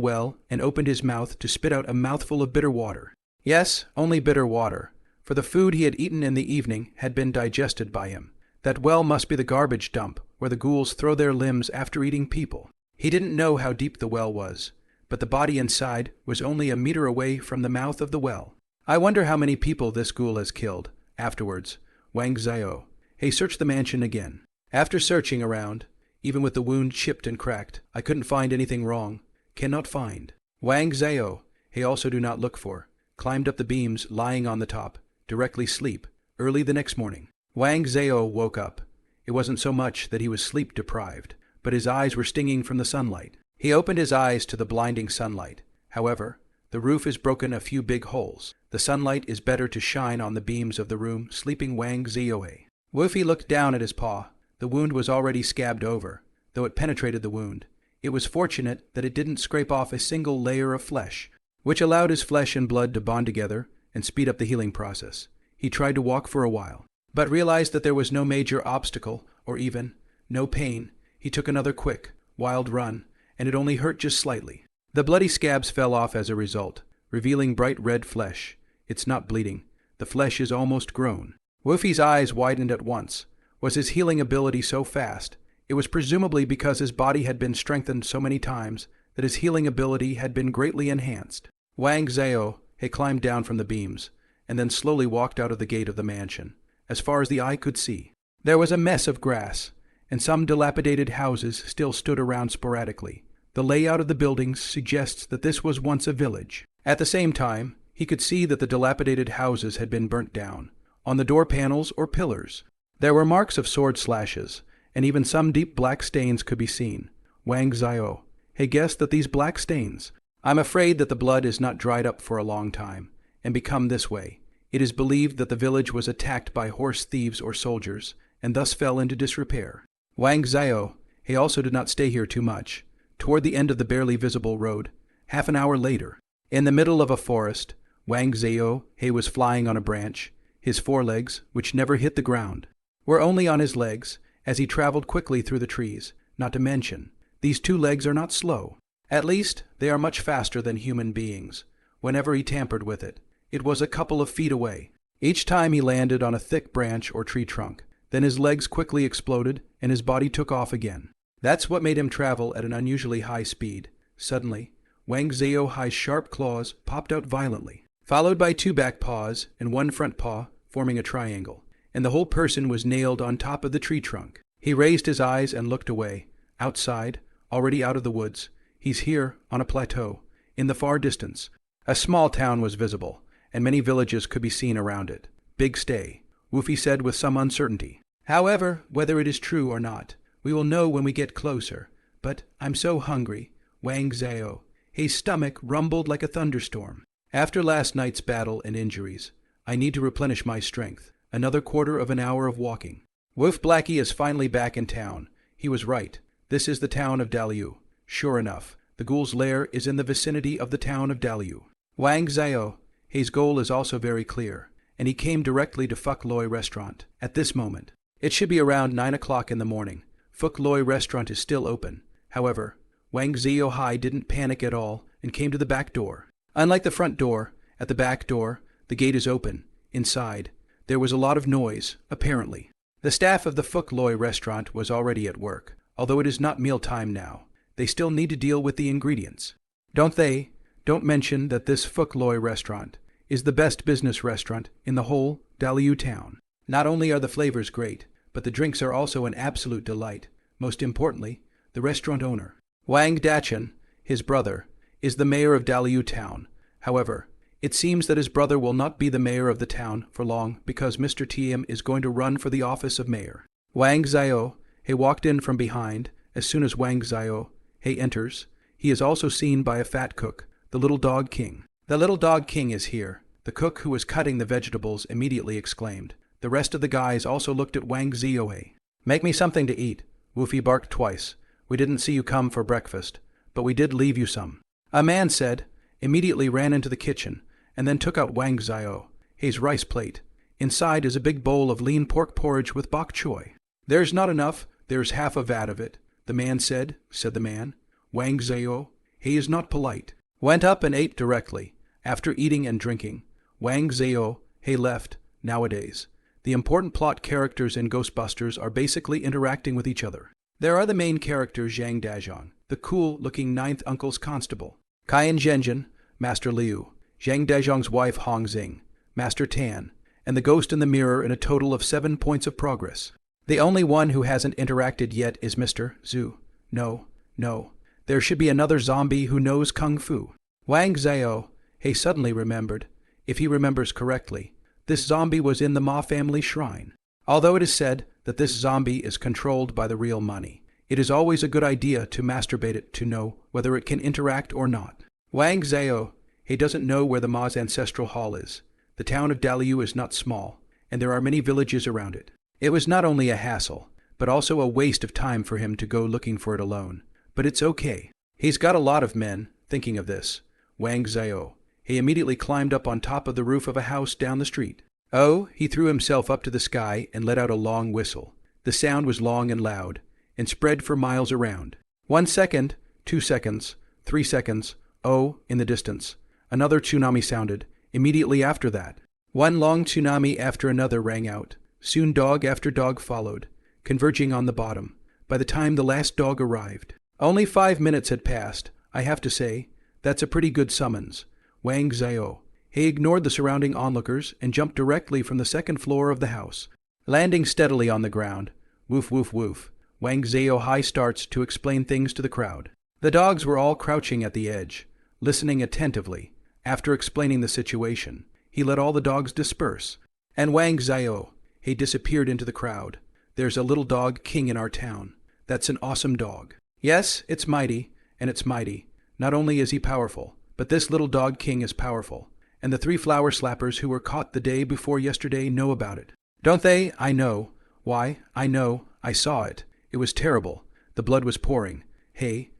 well, and opened his mouth to spit out a mouthful of bitter water. Yes, only bitter water, for the food he had eaten in the evening had been digested by him. That well must be the garbage dump where the ghouls throw their limbs after eating people. He didn't know how deep the well was, but the body inside was only a meter away from the mouth of the well. I wonder how many people this ghoul has killed. Afterwards, Wang Zhao. He searched the mansion again. After searching around, even with the wound chipped and cracked, I couldn't find anything wrong. Cannot find. Wang Zhao. He also do not look for. Climbed up the beams, lying on the top. Directly sleep. Early the next morning, Wang Zhao woke up. It wasn't so much that he was sleep deprived, but his eyes were stinging from the sunlight. He opened his eyes to the blinding sunlight. However, the roof is broken a few big holes. The sunlight is better to shine on the beams of the room sleeping Wang Zhao. Woofy looked down at his paw. The wound was already scabbed over, though it penetrated the wound. It was fortunate that it didn't scrape off a single layer of flesh, which allowed his flesh and blood to bond together and speed up the healing process. He tried to walk for a while, but realized that there was no major obstacle, or even no pain. He took another quick, wild run, and it only hurt just slightly. The bloody scabs fell off as a result, revealing bright red flesh. It's not bleeding. The flesh is almost grown. Woofy's eyes widened at once. Was his healing ability so fast? It was presumably because his body had been strengthened so many times that his healing ability had been greatly enhanced. Wang Zhao had climbed down from the beams, and then slowly walked out of the gate of the mansion, as far as the eye could see. There was a mess of grass, and some dilapidated houses still stood around sporadically. The layout of the buildings suggests that this was once a village. At the same time, he could see that the dilapidated houses had been burnt down, on the door panels or pillars. There were marks of sword slashes, and even some deep black stains could be seen. Wang Zhao had guessed that these black stains. I'm afraid that the blood is not dried up for a long time, and become this way. It is believed that the village was attacked by horse thieves or soldiers, and thus fell into disrepair. Wang Zhao, he also did not stay here too much. Toward the end of the barely visible road, half an hour later, in the middle of a forest, Wang Zhao, he was flying on a branch. His forelegs, which never hit the ground, were only on his legs, as he traveled quickly through the trees. Not to mention, these two legs are not slow. At least, they are much faster than human beings. Whenever he tampered with it, it was a couple of feet away. Each time he landed on a thick branch or tree trunk. Then his legs quickly exploded, and his body took off again. That's what made him travel at an unusually high speed. Suddenly, Wang Zhao's sharp claws popped out violently, followed by two back paws and one front paw, forming a triangle, and the whole person was nailed on top of the tree trunk. He raised his eyes and looked away. Outside, already out of the woods, he's here, on a plateau. In the far distance, a small town was visible, and many villages could be seen around it. Big stay, Woofy said with some uncertainty. However, whether it is true or not, we will know when we get closer. But I'm so hungry. Wang Zhao. His stomach rumbled like a thunderstorm. After last night's battle and injuries, I need to replenish my strength. Another quarter of an hour of walking. Wolf Blackie is finally back in town. He was right. This is the town of Daliu. Sure enough, the ghoul's lair is in the vicinity of the town of Daliu. Wang Zhao. His goal is also very clear, and he came directly to Phuc Loi restaurant at this moment. It should be around 9 o'clock in the morning. Phuc Loi restaurant is still open. However, Wang Zhao didn't panic at all and came to the back door. Unlike the front door, at the back door, the gate is open. Inside, there was a lot of noise, apparently. The staff of the Phuc Loi restaurant was already at work. Although it is not mealtime now, they still need to deal with the ingredients. Don't mention that this Phuc Loi restaurant is the best business restaurant in the whole Daliu town. Not only are the flavors great, but the drinks are also an absolute delight. Most importantly, the restaurant owner, Wang Dachan, his brother, is the mayor of Daliu town. However, it seems that his brother will not be the mayor of the town for long because Mr. Tiem is going to run for the office of mayor. Wang Zhao, he walked in from behind. As soon as Wang Zhao, he enters, he is also seen by a fat cook, the little dog king. The little dog king is here. The cook who was cutting the vegetables immediately exclaimed. The rest of the guys also looked at Wang Zhao. Make me something to eat. Woofy barked twice. We didn't see you come for breakfast, but we did leave you some. A man said, immediately ran into the kitchen, and then took out Wang Zhao-hei's rice plate. Inside is a big bowl of lean pork porridge with bok choy. There's not enough, there's half a vat of it, the man said the man. Wang Zhao-hei is not polite. Went up and ate directly. After eating and drinking, Wang Zhao-hei left. Nowadays, the important plot characters in Ghostbusters are basically interacting with each other. There are the main characters Zhang Dazhong, the cool-looking ninth uncle's constable, Cayenne Zhenjin, Master Liu, Zhang Dazhong's wife Hong Xing, Master Tan, and the ghost in the mirror in a total of 7 points of progress. The only one who hasn't interacted yet is Mr. Zhu. No. There should be another zombie who knows Kung Fu. Wang Zhao-hei suddenly remembered, if he remembers correctly, this zombie was in the Ma family shrine. Although it is said that this zombie is controlled by the real money, it is always a good idea to masturbate it to know whether it can interact or not. Wang Zhao-hei doesn't know where the Ma's ancestral hall is. The town of Daliu is not small, and there are many villages around it. It was not only a hassle, but also a waste of time for him to go looking for it alone. But it's okay. He's got a lot of men. Thinking of this, Wang Zhao-hei immediately climbed up on top of the roof of a house down the street. Oh, he threw himself up to the sky and let out a long whistle. The sound was long and loud, and spread for miles around. 1 second, 2 seconds, 3 seconds, oh, in the distance. Another tsunami sounded. Immediately after that, one long tsunami after another rang out. Soon dog after dog followed, converging on the bottom, by the time the last dog arrived. Only 5 minutes had passed. I have to say, that's a pretty good summons. Wang Zhao-hei ignored the surrounding onlookers and jumped directly from the second floor of the house, landing steadily on the ground. Woof, woof, woof. Wang Zhao-hei starts to explain things to the crowd. The dogs were all crouching at the edge, listening attentively. After explaining the situation, he let all the dogs disperse, and Wang Zhao-hei disappeared into the crowd. There's a little dog king in our town. That's an awesome dog. Yes, it's mighty, and it's mighty. Not only is he powerful, but this little dog king is powerful, and the 3 flower slappers who were caught the day before yesterday know about it. Don't they? I know. Why, I know. I saw it. It was terrible. The blood was pouring. Hey.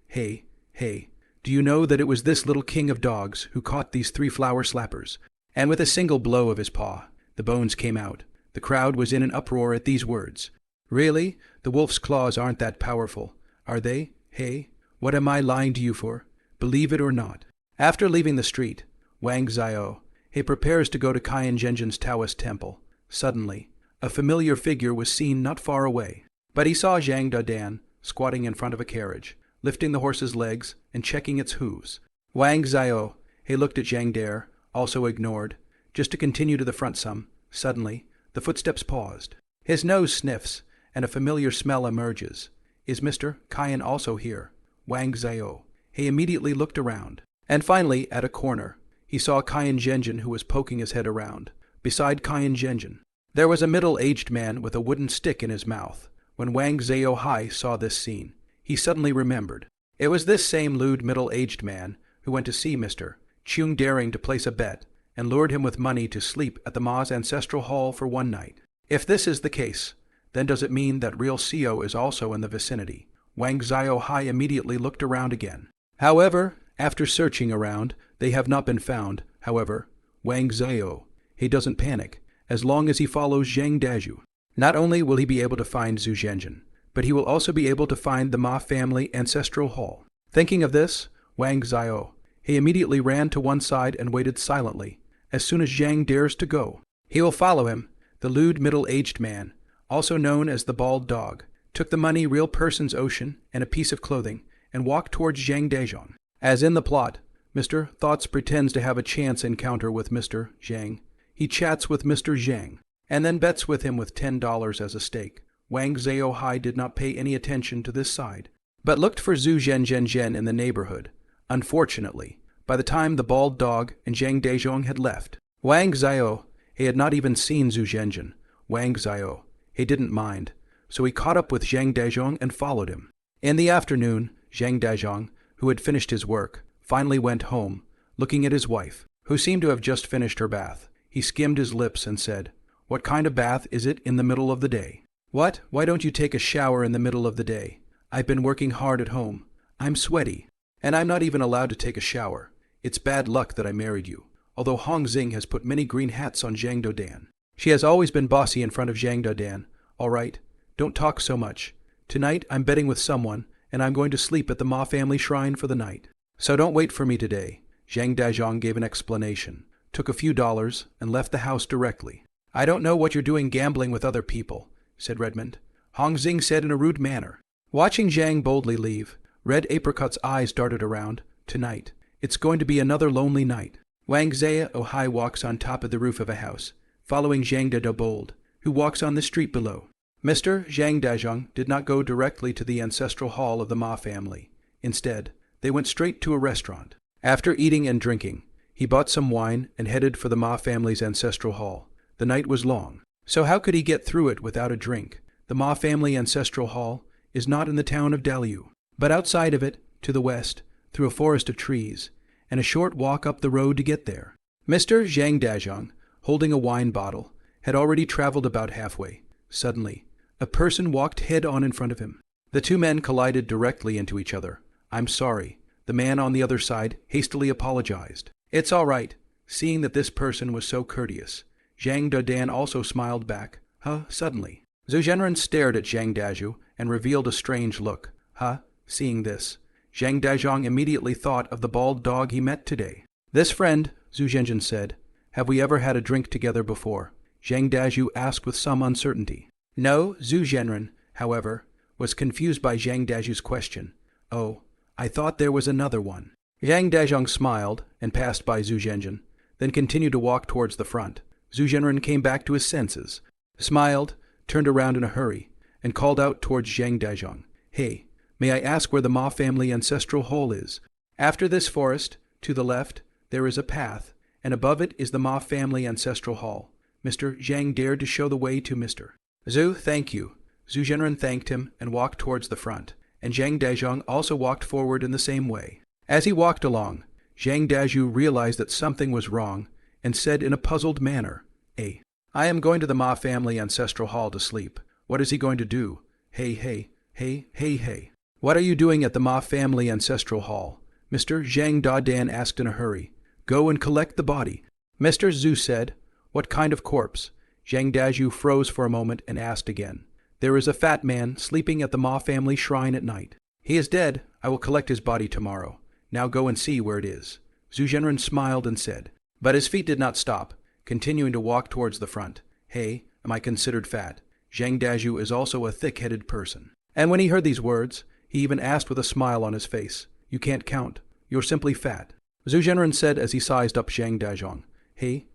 Do you know that it was this little king of dogs who caught these 3 flower slappers? And with a single blow of his paw, the bones came out. The crowd was in an uproar at these words. Really? The wolf's claws aren't that powerful, are they? Hey, what am I lying to you for? Believe it or not. After leaving the street, Wang Zhao-hei prepares to go to Cayenne Zhenjin's Taoist temple. Suddenly, a familiar figure was seen not far away. But he saw Zhang Dadan squatting in front of a carriage, lifting the horse's legs and checking its hooves. Wang Zhao-hei looked at Zhang Dare, also ignored, just to continue to the front some. Suddenly, the footsteps paused. His nose sniffs, and a familiar smell emerges. Is Mr. Cayenne also here? Wang Zhao-hei immediately looked around. And finally, at a corner, he saw Cayenne Zhenjin who was poking his head around. Beside Cayenne Zhenjin, there was a middle-aged man with a wooden stick in his mouth. When Wang Zhao-hei saw this scene, he suddenly remembered. It was this same lewd middle-aged man who went to see Mr. Chung daring to place a bet and lured him with money to sleep at the Ma's ancestral hall for 1 night. If this is the case, then does it mean that real Co is also in the vicinity? Wang Zhao-hei immediately looked around again. However, after searching around, they have not been found. However, Wang Zhao-hei doesn't panic, as long as he follows Zhang Dazhu. Not only will he be able to find Zhu Zhenjin, but he will also be able to find the Ma family ancestral hall. Thinking of this, Wang Zhao-hei immediately ran to one side and waited silently. As soon as Zhang dares to go, he will follow him. The lewd middle-aged man, also known as the bald dog, took the money real person's ocean and a piece of clothing and walked towards Zhang Dazhong. As in the plot, Mr. Thoughts pretends to have a chance encounter with Mr. Zhang. He chats with Mr. Zhang and then bets with him with $10 as a stake. Wang Zhao-hei did not pay any attention to this side, but looked for Zhu Zhenjin in the neighborhood. Unfortunately, by the time the bald dog and Zhang Dazhong had left, Wang Zhao-hei had not even seen Zhu Zhenjin. Wang Zhao-hei didn't mind, so he caught up with Zhang Dazhong and followed him. In the afternoon, Zhang Dazhong, who had finished his work, finally went home, looking at his wife, who seemed to have just finished her bath. He skimmed his lips and said, "What kind of bath is it in the middle of the day?" What? Why don't you take a shower in the middle of the day? I've been working hard at home. I'm sweaty. And I'm not even allowed to take a shower. It's bad luck that I married you. Although Hong Xing has put many green hats on Zhang Dodan. She has always been bossy in front of Zhang Dodan. All right, don't talk so much. Tonight I'm betting with someone, and I'm going to sleep at the Ma family shrine for the night. So don't wait for me today. Zhang Dazhong gave an explanation, took a few dollars, and left the house directly. I don't know what you're doing gambling with other people, said Redmond. Hong Xing said in a rude manner. Watching Zhang boldly leave, Red Apricot's eyes darted around. Tonight, it's going to be another lonely night. Wang Zia-oh-hai walks on top of the roof of a house, following Zhang Dazhong, who walks on the street below. Mr. Zhang Dazhong did not go directly to the ancestral hall of the Ma family. Instead, they went straight to a restaurant. After eating and drinking, he bought some wine and headed for the Ma family's ancestral hall. The night was long, so how could he get through it without a drink? The Ma family ancestral hall is not in the town of Daliu, but outside of it, to the west, through a forest of trees, and a short walk up the road to get there. Mr. Zhang Dazhong, holding a wine bottle, had already traveled about halfway. Suddenly, a person walked head-on in front of him. The two men collided directly into each other. I'm sorry. The man on the other side hastily apologized. It's all right. Seeing that this person was so courteous, Zhang Dodan also smiled back. Suddenly. Zhu Zhenren stared at Zhang Dazhu and revealed a strange look. Seeing this, Zhang Dazhong immediately thought of the bald dog he met today. This friend, Zhu Zhenren said, have we ever had a drink together before? Zhang Dazhu asked with some uncertainty. No, Zhu Zhenren, however, was confused by Zhang Dazhu's question. Oh, I thought there was another one. Zhang Dazhong smiled and passed by Zhu Zhenren, then continued to walk towards the front. Zhu Zhenren came back to his senses, smiled, turned around in a hurry, and called out towards Zhang Dazhong. Hey, may I ask where the Ma family ancestral hole is? After this forest, to the left, there is a path, and above it is the Ma family ancestral hall. Mr. Zhang dared to show the way to Mr. Zhu, thank you. Zhu Zhenren thanked him and walked towards the front, and Zhang Dazhong also walked forward in the same way. As he walked along, Zhang Dazhu realized that something was wrong and said in a puzzled manner, I am going to the Ma family ancestral hall to sleep. What is he going to do? Hey. What are you doing at the Ma family ancestral hall? Mr. Zhang Dadan asked in a hurry. Go and collect the body. Mr. Zhu said, What kind of corpse? Zhang Dazhu froze for a moment and asked again. There is a fat man sleeping at the Ma family shrine at night. He is dead. I will collect his body tomorrow. Now go and see where it is. Zhu Zhenren smiled and said. But his feet did not stop, continuing to walk towards the front. Hey, am I considered fat? Zhang Dazhu is also a thick-headed person. And when he heard these words, he even asked with a smile on his face, You can't count. You're simply fat. Zhu Zhenren said as he sized up Zhang Dazhong. Hey,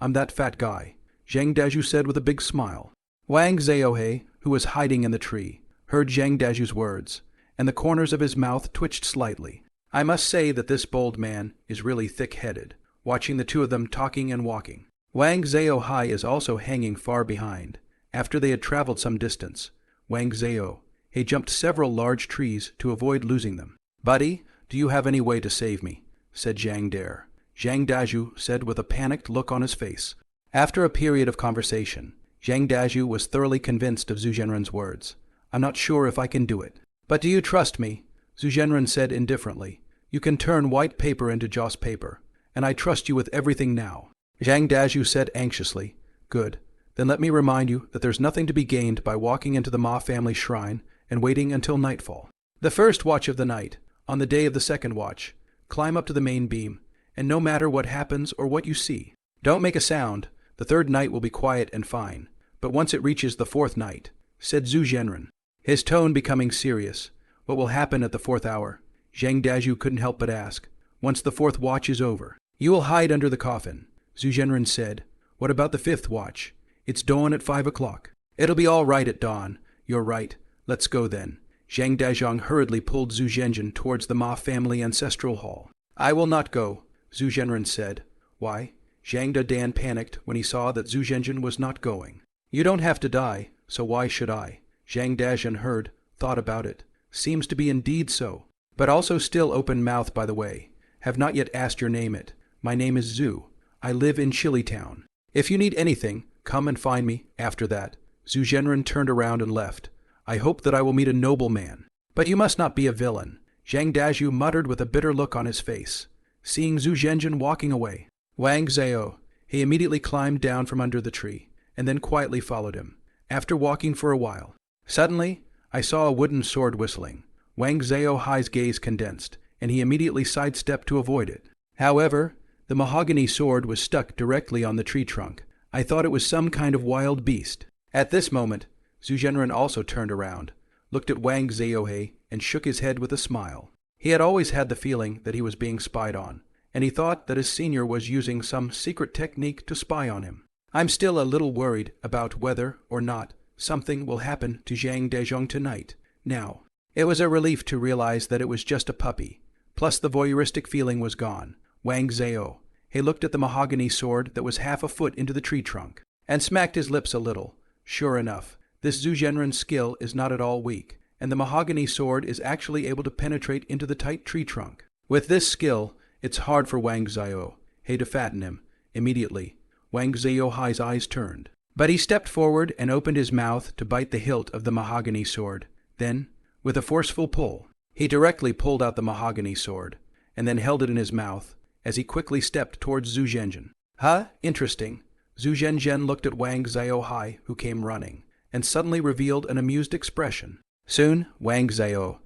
I'm that fat guy. Zhang Dazhu said with a big smile. Wang Zia-oh-hai, who was hiding in the tree, heard Zhang Dazhu's words, and the corners of his mouth twitched slightly. I must say that this bold man is really thick-headed, watching the two of them talking and walking. Wang Zia-oh-hai is also hanging far behind. After they had traveled some distance, Wang Zia-oh-hai jumped several large trees to avoid losing them. Buddy, do you have any way to save me? Said Zhang Dare. Zhang Dazhu said with a panicked look on his face. After a period of conversation, Zhang Dazhu was thoroughly convinced of Zhu Zhenren's words. I'm not sure if I can do it. But do you trust me? Zhu Zhenren said indifferently. You can turn white paper into joss paper, and I trust you with everything now. Zhang Dazhu said anxiously. Good. Then let me remind you that there's nothing to be gained by walking into the Ma family shrine and waiting until nightfall. The first watch of the night, on the day of the second watch, climb up to the main beam, and no matter what happens or what you see, don't make a sound. The third night will be quiet and fine, but once it reaches the fourth night, said Zhu Zhenren, his tone becoming serious. What will happen at the fourth hour? Zhang Dazhu couldn't help but ask. Once the fourth watch is over, you will hide under the coffin. Zhu Zhenren said. What about the fifth watch? It's dawn at 5 o'clock. It'll be all right at dawn. You're right. Let's go then. Zhang Dazhong hurriedly pulled Zhu Zhenren towards the Ma family ancestral hall. I will not go, Zhu Zhenren said. Why? Zhang Dadan panicked when he saw that Zhu Zhenren was not going. You don't have to die, so why should I? Zhang Dazhong heard, thought about it. Seems to be indeed so. But also still open-mouthed, by the way. Have not yet asked your name it. My name is Zhu. I live in Chili Town. If you need anything, come and find me after that. Zhu Zhenren turned around and left. I hope that I will meet a noble man. But you must not be a villain, Zhang Dazhu muttered with a bitter look on his face, seeing Zhu Zhenjin walking away. Wang Zhao, he immediately climbed down from under the tree, and then quietly followed him, after walking for a while. Suddenly, I saw a wooden sword whistling. Wang Zhao's gaze condensed, and he immediately sidestepped to avoid it. However, the mahogany sword was stuck directly on the tree trunk. I thought it was some kind of wild beast. At this moment, Zhu Zhenren also turned around, looked at Wang Zhao and shook his head with a smile. He had always had the feeling that he was being spied on, and he thought that his senior was using some secret technique to spy on him. I'm still a little worried about whether or not something will happen to Zhang Dezhong tonight. Now, it was a relief to realize that it was just a puppy, plus the voyeuristic feeling was gone. Wang Zhao, he looked at the mahogany sword that was half a foot into the tree trunk, and smacked his lips a little. Sure enough, this Zhu Zhenren's skill is not at all weak, and the mahogany sword is actually able to penetrate into the tight tree trunk. With this skill, it's hard for Wang Zhao to fatten him. Immediately, Wang Zhao's eyes turned. But he stepped forward and opened his mouth to bite the hilt of the mahogany sword. Then, with a forceful pull, he directly pulled out the mahogany sword, and then held it in his mouth, as he quickly stepped towards Zhu Zhenjin. Huh? Interesting. Zhu Zhenjin looked at Wang Zhao, who came running, and suddenly revealed an amused expression. Soon, Wang Zhao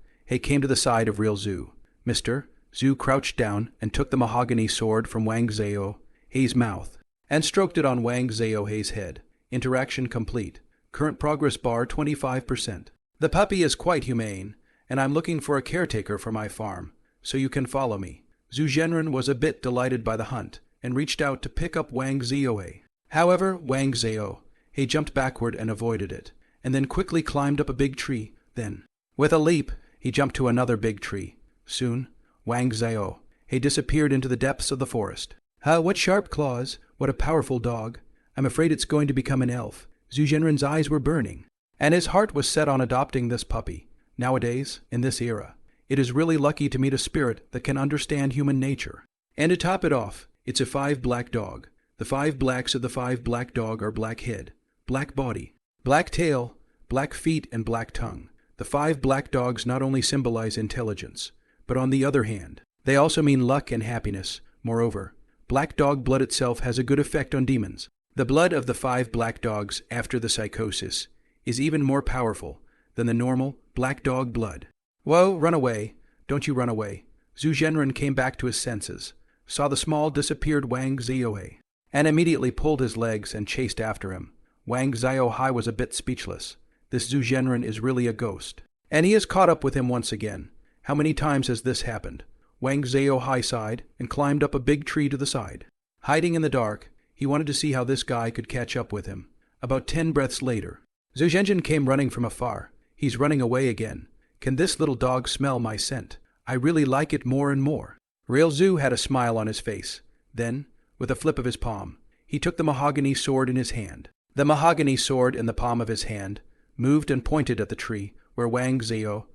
came to the side of real Zhu. Mr. Zhu crouched down and took the mahogany sword from Wang Zhao's mouth, and stroked it on Wang Zhao's head. Interaction complete. Current progress bar 25%. The puppy is quite humane, and I'm looking for a caretaker for my farm, so you can follow me. Zhu Zhenren was a bit delighted by the hunt, and reached out to pick up Wang Zhao. However, Wang Zhao jumped backward and avoided it, and then quickly climbed up a big tree. Then, with a leap, he jumped to another big tree. Soon, Wang Zhao disappeared into the depths of the forest. What sharp claws! What a powerful dog! I'm afraid it's going to become an elf. Zhu Zhenren's eyes were burning, and his heart was set on adopting this puppy. Nowadays, in this era, it is really lucky to meet a spirit that can understand human nature. And to top it off, it's a 5 black dog. The 5 blacks of the 5 black dog are black head, black body, black tail, black feet, and black tongue. The 5 black dogs not only symbolize intelligence, but on the other hand, they also mean luck and happiness. Moreover, black dog blood itself has a good effect on demons. The blood of the 5 black dogs after the psychosis is even more powerful than the normal black dog blood. Whoa, run away. Don't you run away. Zhu Zhenren came back to his senses, saw the small disappeared Wang Zhao, and immediately pulled his legs and chased after him. Wang Zhao was a bit speechless. This Zhu Zhenren is really a ghost. And he has caught up with him once again. How many times has this happened? Wang Zhao sighed and climbed up a big tree to the side. Hiding in the dark, he wanted to see how this guy could catch up with him. About 10 breaths later, Zhu Zhenjin came running from afar. He's running away again. Can this little dog smell my scent? I really like it more and more. Real Zhu had a smile on his face. Then, with a flip of his palm, he took the mahogany sword in his hand. The mahogany sword in the palm of his hand moved and pointed at the tree where Wang Zhao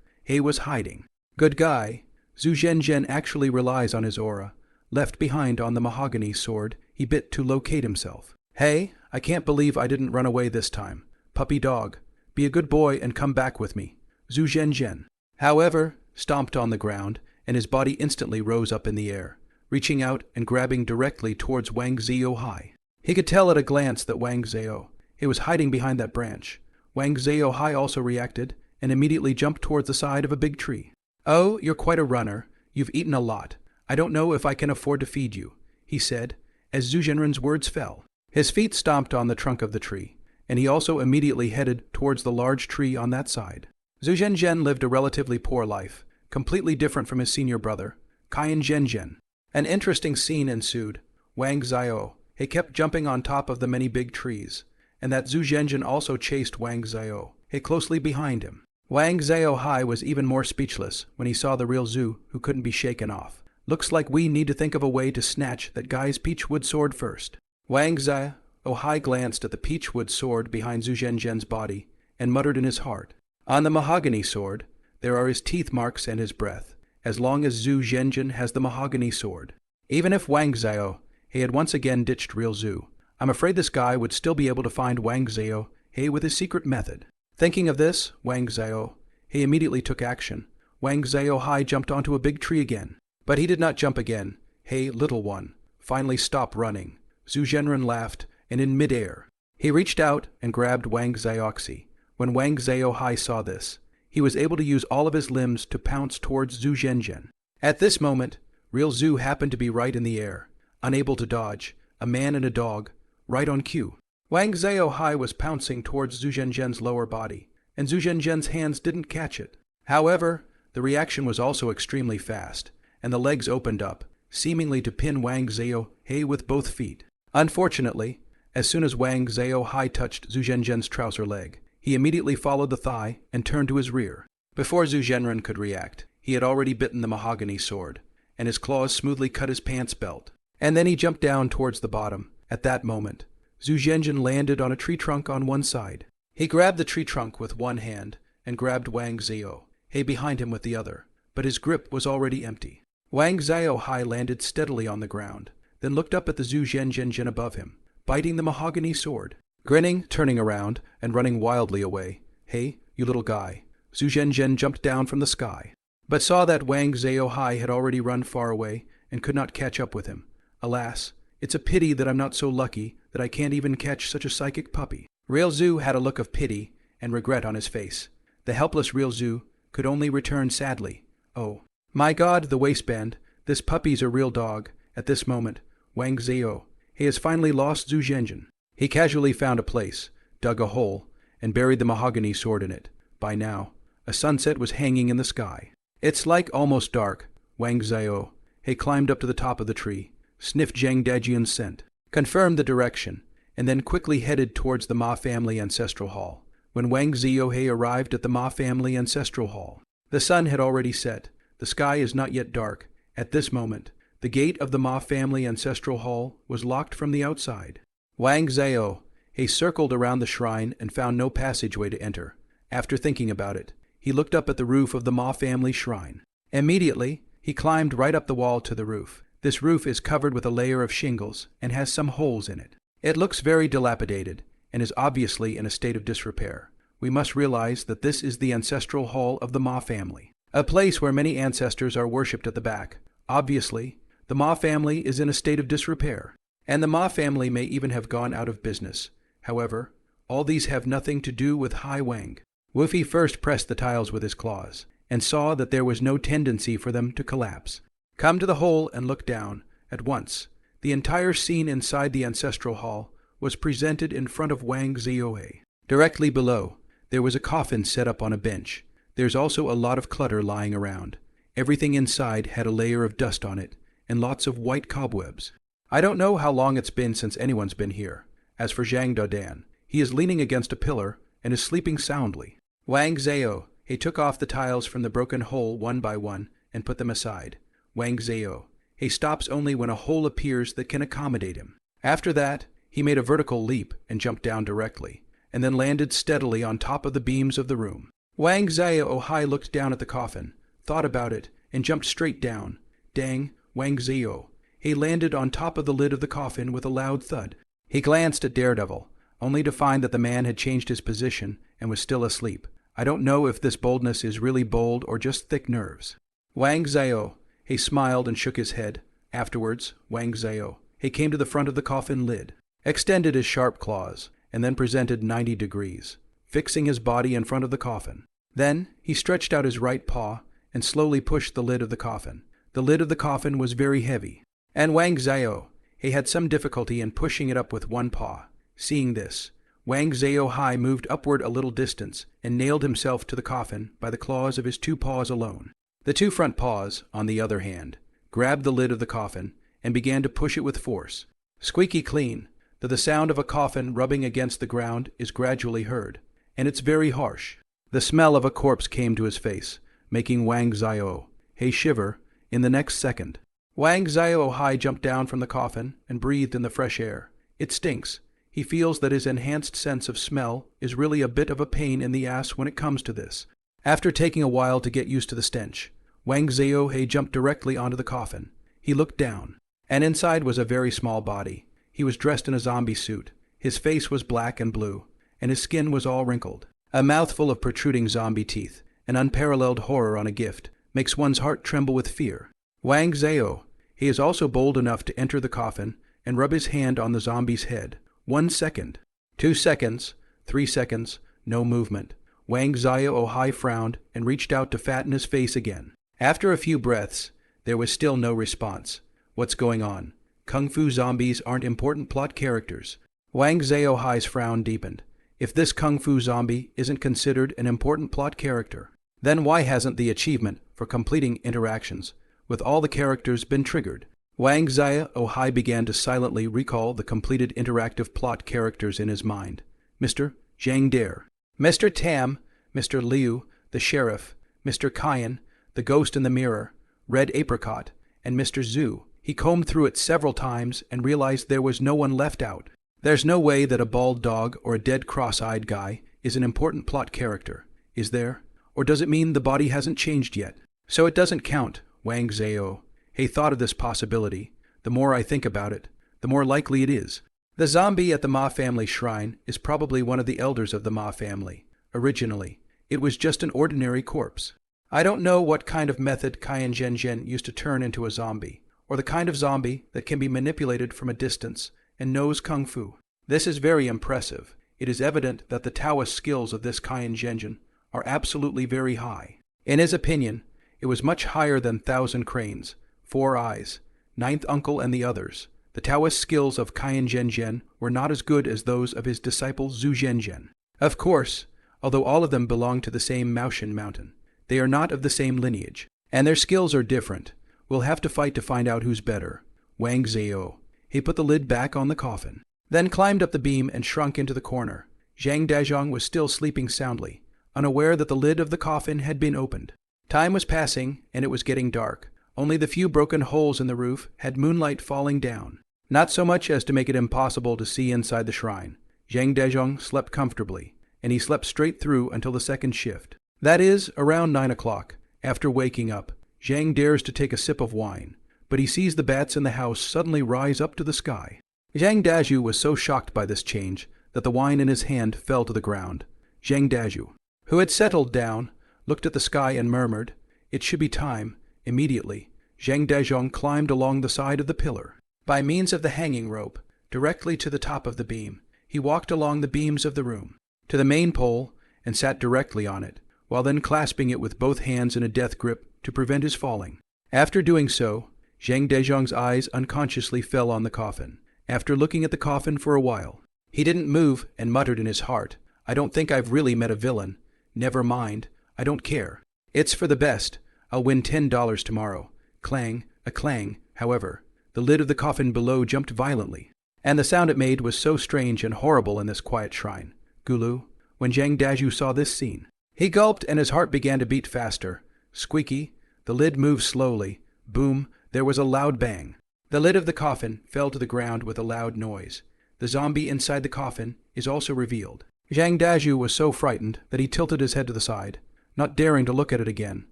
was hiding. Good guy. Zhu Zhenjin actually relies on his aura, left behind on the mahogany sword he bit to locate himself. Hey, I can't believe I didn't run away this time. Puppy dog, be a good boy and come back with me. Zhu Zhenjin, however, stomped on the ground, and his body instantly rose up in the air, reaching out and grabbing directly towards Wang Zhao. He could tell at a glance that Wang Zhao was hiding behind that branch. Wang Zhao also reacted and immediately jumped towards the side of a big tree. Oh, you're quite a runner. You've eaten a lot. I don't know if I can afford to feed you, he said, as Zhu Zhenren's words fell. His feet stomped on the trunk of the tree, and he also immediately headed towards the large tree on that side. Zhu Zhenjin lived a relatively poor life, completely different from his senior brother, Kaiyan Zhenjin. An interesting scene ensued. Wang Zhao kept jumping on top of the many big trees, and that Zhu Zhenjin also chased Wang Zhao closely behind him. Wang Zhao was even more speechless when he saw the real Zhu who couldn't be shaken off. Looks like we need to think of a way to snatch that guy's peachwood sword first. Wang Zhao glanced at the peachwood sword behind Zhu Zhenjin's body and muttered in his heart. On the mahogany sword, there are his teeth marks and his breath, as long as Zhu Zhenjin has the mahogany sword. Even if Wang Zhao had once again ditched real Zhu, I'm afraid this guy would still be able to find Wang Zhao He with his secret method. Thinking of this, Wang Zhao, he immediately took action. Wang Zhao jumped onto a big tree again. But he did not jump again. Hey, little one, finally stop running. Zhu Zhenren laughed, and in midair, he reached out and grabbed Wang Zhaoxi. When Wang Zhao saw this, he was able to use all of his limbs to pounce towards Zhu Zhenren. At this moment, real Zhu happened to be right in the air, unable to dodge, a man and a dog, right on cue. Wang Zhao was pouncing towards Zhu Zhenren's lower body, and Zhu Zhenren's hands didn't catch it. However, the reaction was also extremely fast, and the legs opened up, seemingly to pin Wang Zhao with both feet. Unfortunately, as soon as Wang Zhao touched Zhu Zhenren's trouser leg, he immediately followed the thigh and turned to his rear. Before Zhu Zhenren could react, he had already bitten the mahogany sword, and his claws smoothly cut his pants belt. And then he jumped down towards the bottom. At that moment, Zhu Zhenren landed on a tree trunk on one side. He grabbed the tree trunk with one hand and grabbed Wang Zhao behind him with the other, but his grip was already empty. Wang Zhao landed steadily on the ground, then looked up at the Zhu Zhenren above him, biting the mahogany sword. Grinning, turning around, and running wildly away. Hey, you little guy. Zhu Zhenren jumped down from the sky, but saw that Wang Zhao had already run far away and could not catch up with him. Alas, it's a pity that I'm not so lucky that I can't even catch such a psychic puppy. Real Zhu had a look of pity and regret on his face. The helpless Real Zhu could only return sadly. Oh, my God, the waistband. This puppy's a real dog. At this moment, Wang Zhao, he has finally lost Zhu Zhenren. He casually found a place, dug a hole, and buried the mahogany sword in it. By now, a sunset was hanging in the sky. It's like almost dark. Wang Zhao, he climbed up to the top of the tree, sniffed Zhang Dajian's scent, confirmed the direction, and then quickly headed towards the Ma family ancestral hall. When Wang Zhao arrived at the Ma family ancestral hall, the sun had already set. The sky is not yet dark. At this moment, the gate of the Ma family ancestral hall was locked from the outside. Wang Zhao, he circled around the shrine and found no passageway to enter. After thinking about it, he looked up at the roof of the Ma family shrine. Immediately, he climbed right up the wall to the roof. This roof is covered with a layer of shingles and has some holes in it. It looks very dilapidated and is obviously in a state of disrepair. We must realize that this is the ancestral hall of the Ma family, a place where many ancestors are worshipped at the back. Obviously, the Ma family is in a state of disrepair, and the Ma family may even have gone out of business. However, all these have nothing to do with Hai Wang. Woofy first pressed the tiles with his claws, and saw that there was no tendency for them to collapse. Come to the hole and look down. At once, the entire scene inside the ancestral hall was presented in front of Wang Zhao. Directly below, there was a coffin set up on a bench. There's also a lot of clutter lying around. Everything inside had a layer of dust on it, and lots of white cobwebs. I don't know how long it's been since anyone's been here. As for Zhang Dadan, he is leaning against a pillar and is sleeping soundly. Wang Zhao, he took off the tiles from the broken hole one by one and put them aside. Wang Zhao, he stops only when a hole appears that can accommodate him. After that, he made a vertical leap and jumped down directly, and then landed steadily on top of the beams of the room. Wang Zhao looked down at the coffin, thought about it, and jumped straight down. Dang, Wang Zhao. He landed on top of the lid of the coffin with a loud thud. He glanced at Daredevil, only to find that the man had changed his position and was still asleep. I don't know if this boldness is really bold or just thick nerves. Wang Zhao, he smiled and shook his head. Afterwards, Wang Zhao, he came to the front of the coffin lid, extended his sharp claws, and then presented 90 degrees, fixing his body in front of the coffin. Then he stretched out his right paw and slowly pushed the lid of the coffin. The lid of the coffin was very heavy, and Wang Zhao, he had some difficulty in pushing it up with one paw. Seeing this, Wang Zhao moved upward a little distance and nailed himself to the coffin by the claws of his two paws alone. The two front paws, on the other hand, grabbed the lid of the coffin and began to push it with force. Squeaky clean, though the sound of a coffin rubbing against the ground is gradually heard, and it's very harsh. The smell of a corpse came to his face, making Wang Zhao shiver in the next second. Wang Zhao jumped down from the coffin and breathed in the fresh air. It stinks. He feels that his enhanced sense of smell is really a bit of a pain in the ass when it comes to this. After taking a while to get used to the stench, Wang Zhao jumped directly onto the coffin. He looked down, and inside was a very small body. He was dressed in a zombie suit. His face was black and blue, and his skin was all wrinkled. A mouthful of protruding zombie teeth, an unparalleled horror on a gift, makes one's heart tremble with fear. Wang Zhao. He is also bold enough to enter the coffin and rub his hand on the zombie's head. 1 second. 2 seconds. 3 seconds. No movement. Wang Zhao frowned and reached out to fatten his face again. After a few breaths, there was still no response. What's going on? Kung Fu zombies aren't important plot characters. Wang Zhao's frown deepened. If this Kung Fu zombie isn't considered an important plot character, then why hasn't the achievement for completing interactions with all the characters been triggered? Wang Zhao began to silently recall the completed interactive plot characters in his mind. Mr. Zhang Dare, Mr. Tam, Mr. Liu, the sheriff, Mr. Kyan, the ghost in the mirror, Red Apricot, and Mr. Zhu. He combed through it several times and realized there was no one left out. There's no way that a bald dog or a dead cross-eyed guy is an important plot character, is there? Or does it mean the body hasn't changed yet? So it doesn't count, Wang Zhao. He thought of this possibility. The more I think about it, the more likely it is. The zombie at the Ma family shrine is probably one of the elders of the Ma family. Originally, it was just an ordinary corpse. I don't know what kind of method Kyan Zhenzhen used to turn into a zombie, or the kind of zombie that can be manipulated from a distance and knows Kung Fu. This is very impressive. It is evident that the Taoist skills of this Kyan Zhenzhen are absolutely very high. In his opinion, it was much higher than Thousand Cranes, Four Eyes, Ninth Uncle and the others. The Taoist skills of Kyan Zhenzhen were not as good as those of his disciple Zhu Zhenzhen. Of course, although all of them belong to the same Maoshan mountain, they are not of the same lineage, and their skills are different. We'll have to fight to find out who's better. Wang Zhao. He put the lid back on the coffin, then climbed up the beam and shrunk into the corner. Zhang Dazhong was still sleeping soundly, unaware that the lid of the coffin had been opened. Time was passing, and it was getting dark. Only the few broken holes in the roof had moonlight falling down, not so much as to make it impossible to see inside the shrine. Zhang Dazhong slept comfortably, and he slept straight through until the second shift. That is, around 9 o'clock. After waking up, Zhang dares to take a sip of wine, but he sees the bats in the house suddenly rise up to the sky. Zhang Dazhu was so shocked by this change that the wine in his hand fell to the ground. Zhang Dazhu, who had settled down, looked at the sky and murmured, "It should be time." Immediately, Zhang Dazhong climbed along the side of the pillar. By means of the hanging rope, directly to the top of the beam, he walked along the beams of the room, to the main pole, and sat directly on it, while then clasping it with both hands in a death grip to prevent his falling. After doing so, Zhang Dazhong's eyes unconsciously fell on the coffin. After looking at the coffin for a while, he didn't move and muttered in his heart, "I don't think I've really met a villain. Never mind, I don't care. It's for the best. I'll win $10 tomorrow." Clang, a clang, however. The lid of the coffin below jumped violently, and the sound it made was so strange and horrible in this quiet shrine. Gulu, when Zhang Dazhu saw this scene, he gulped and his heart began to beat faster. Squeaky, the lid moved slowly. Boom, there was a loud bang. The lid of the coffin fell to the ground with a loud noise. The zombie inside the coffin is also revealed. Zhang Dazhu was so frightened that he tilted his head to the side, not daring to look at it again.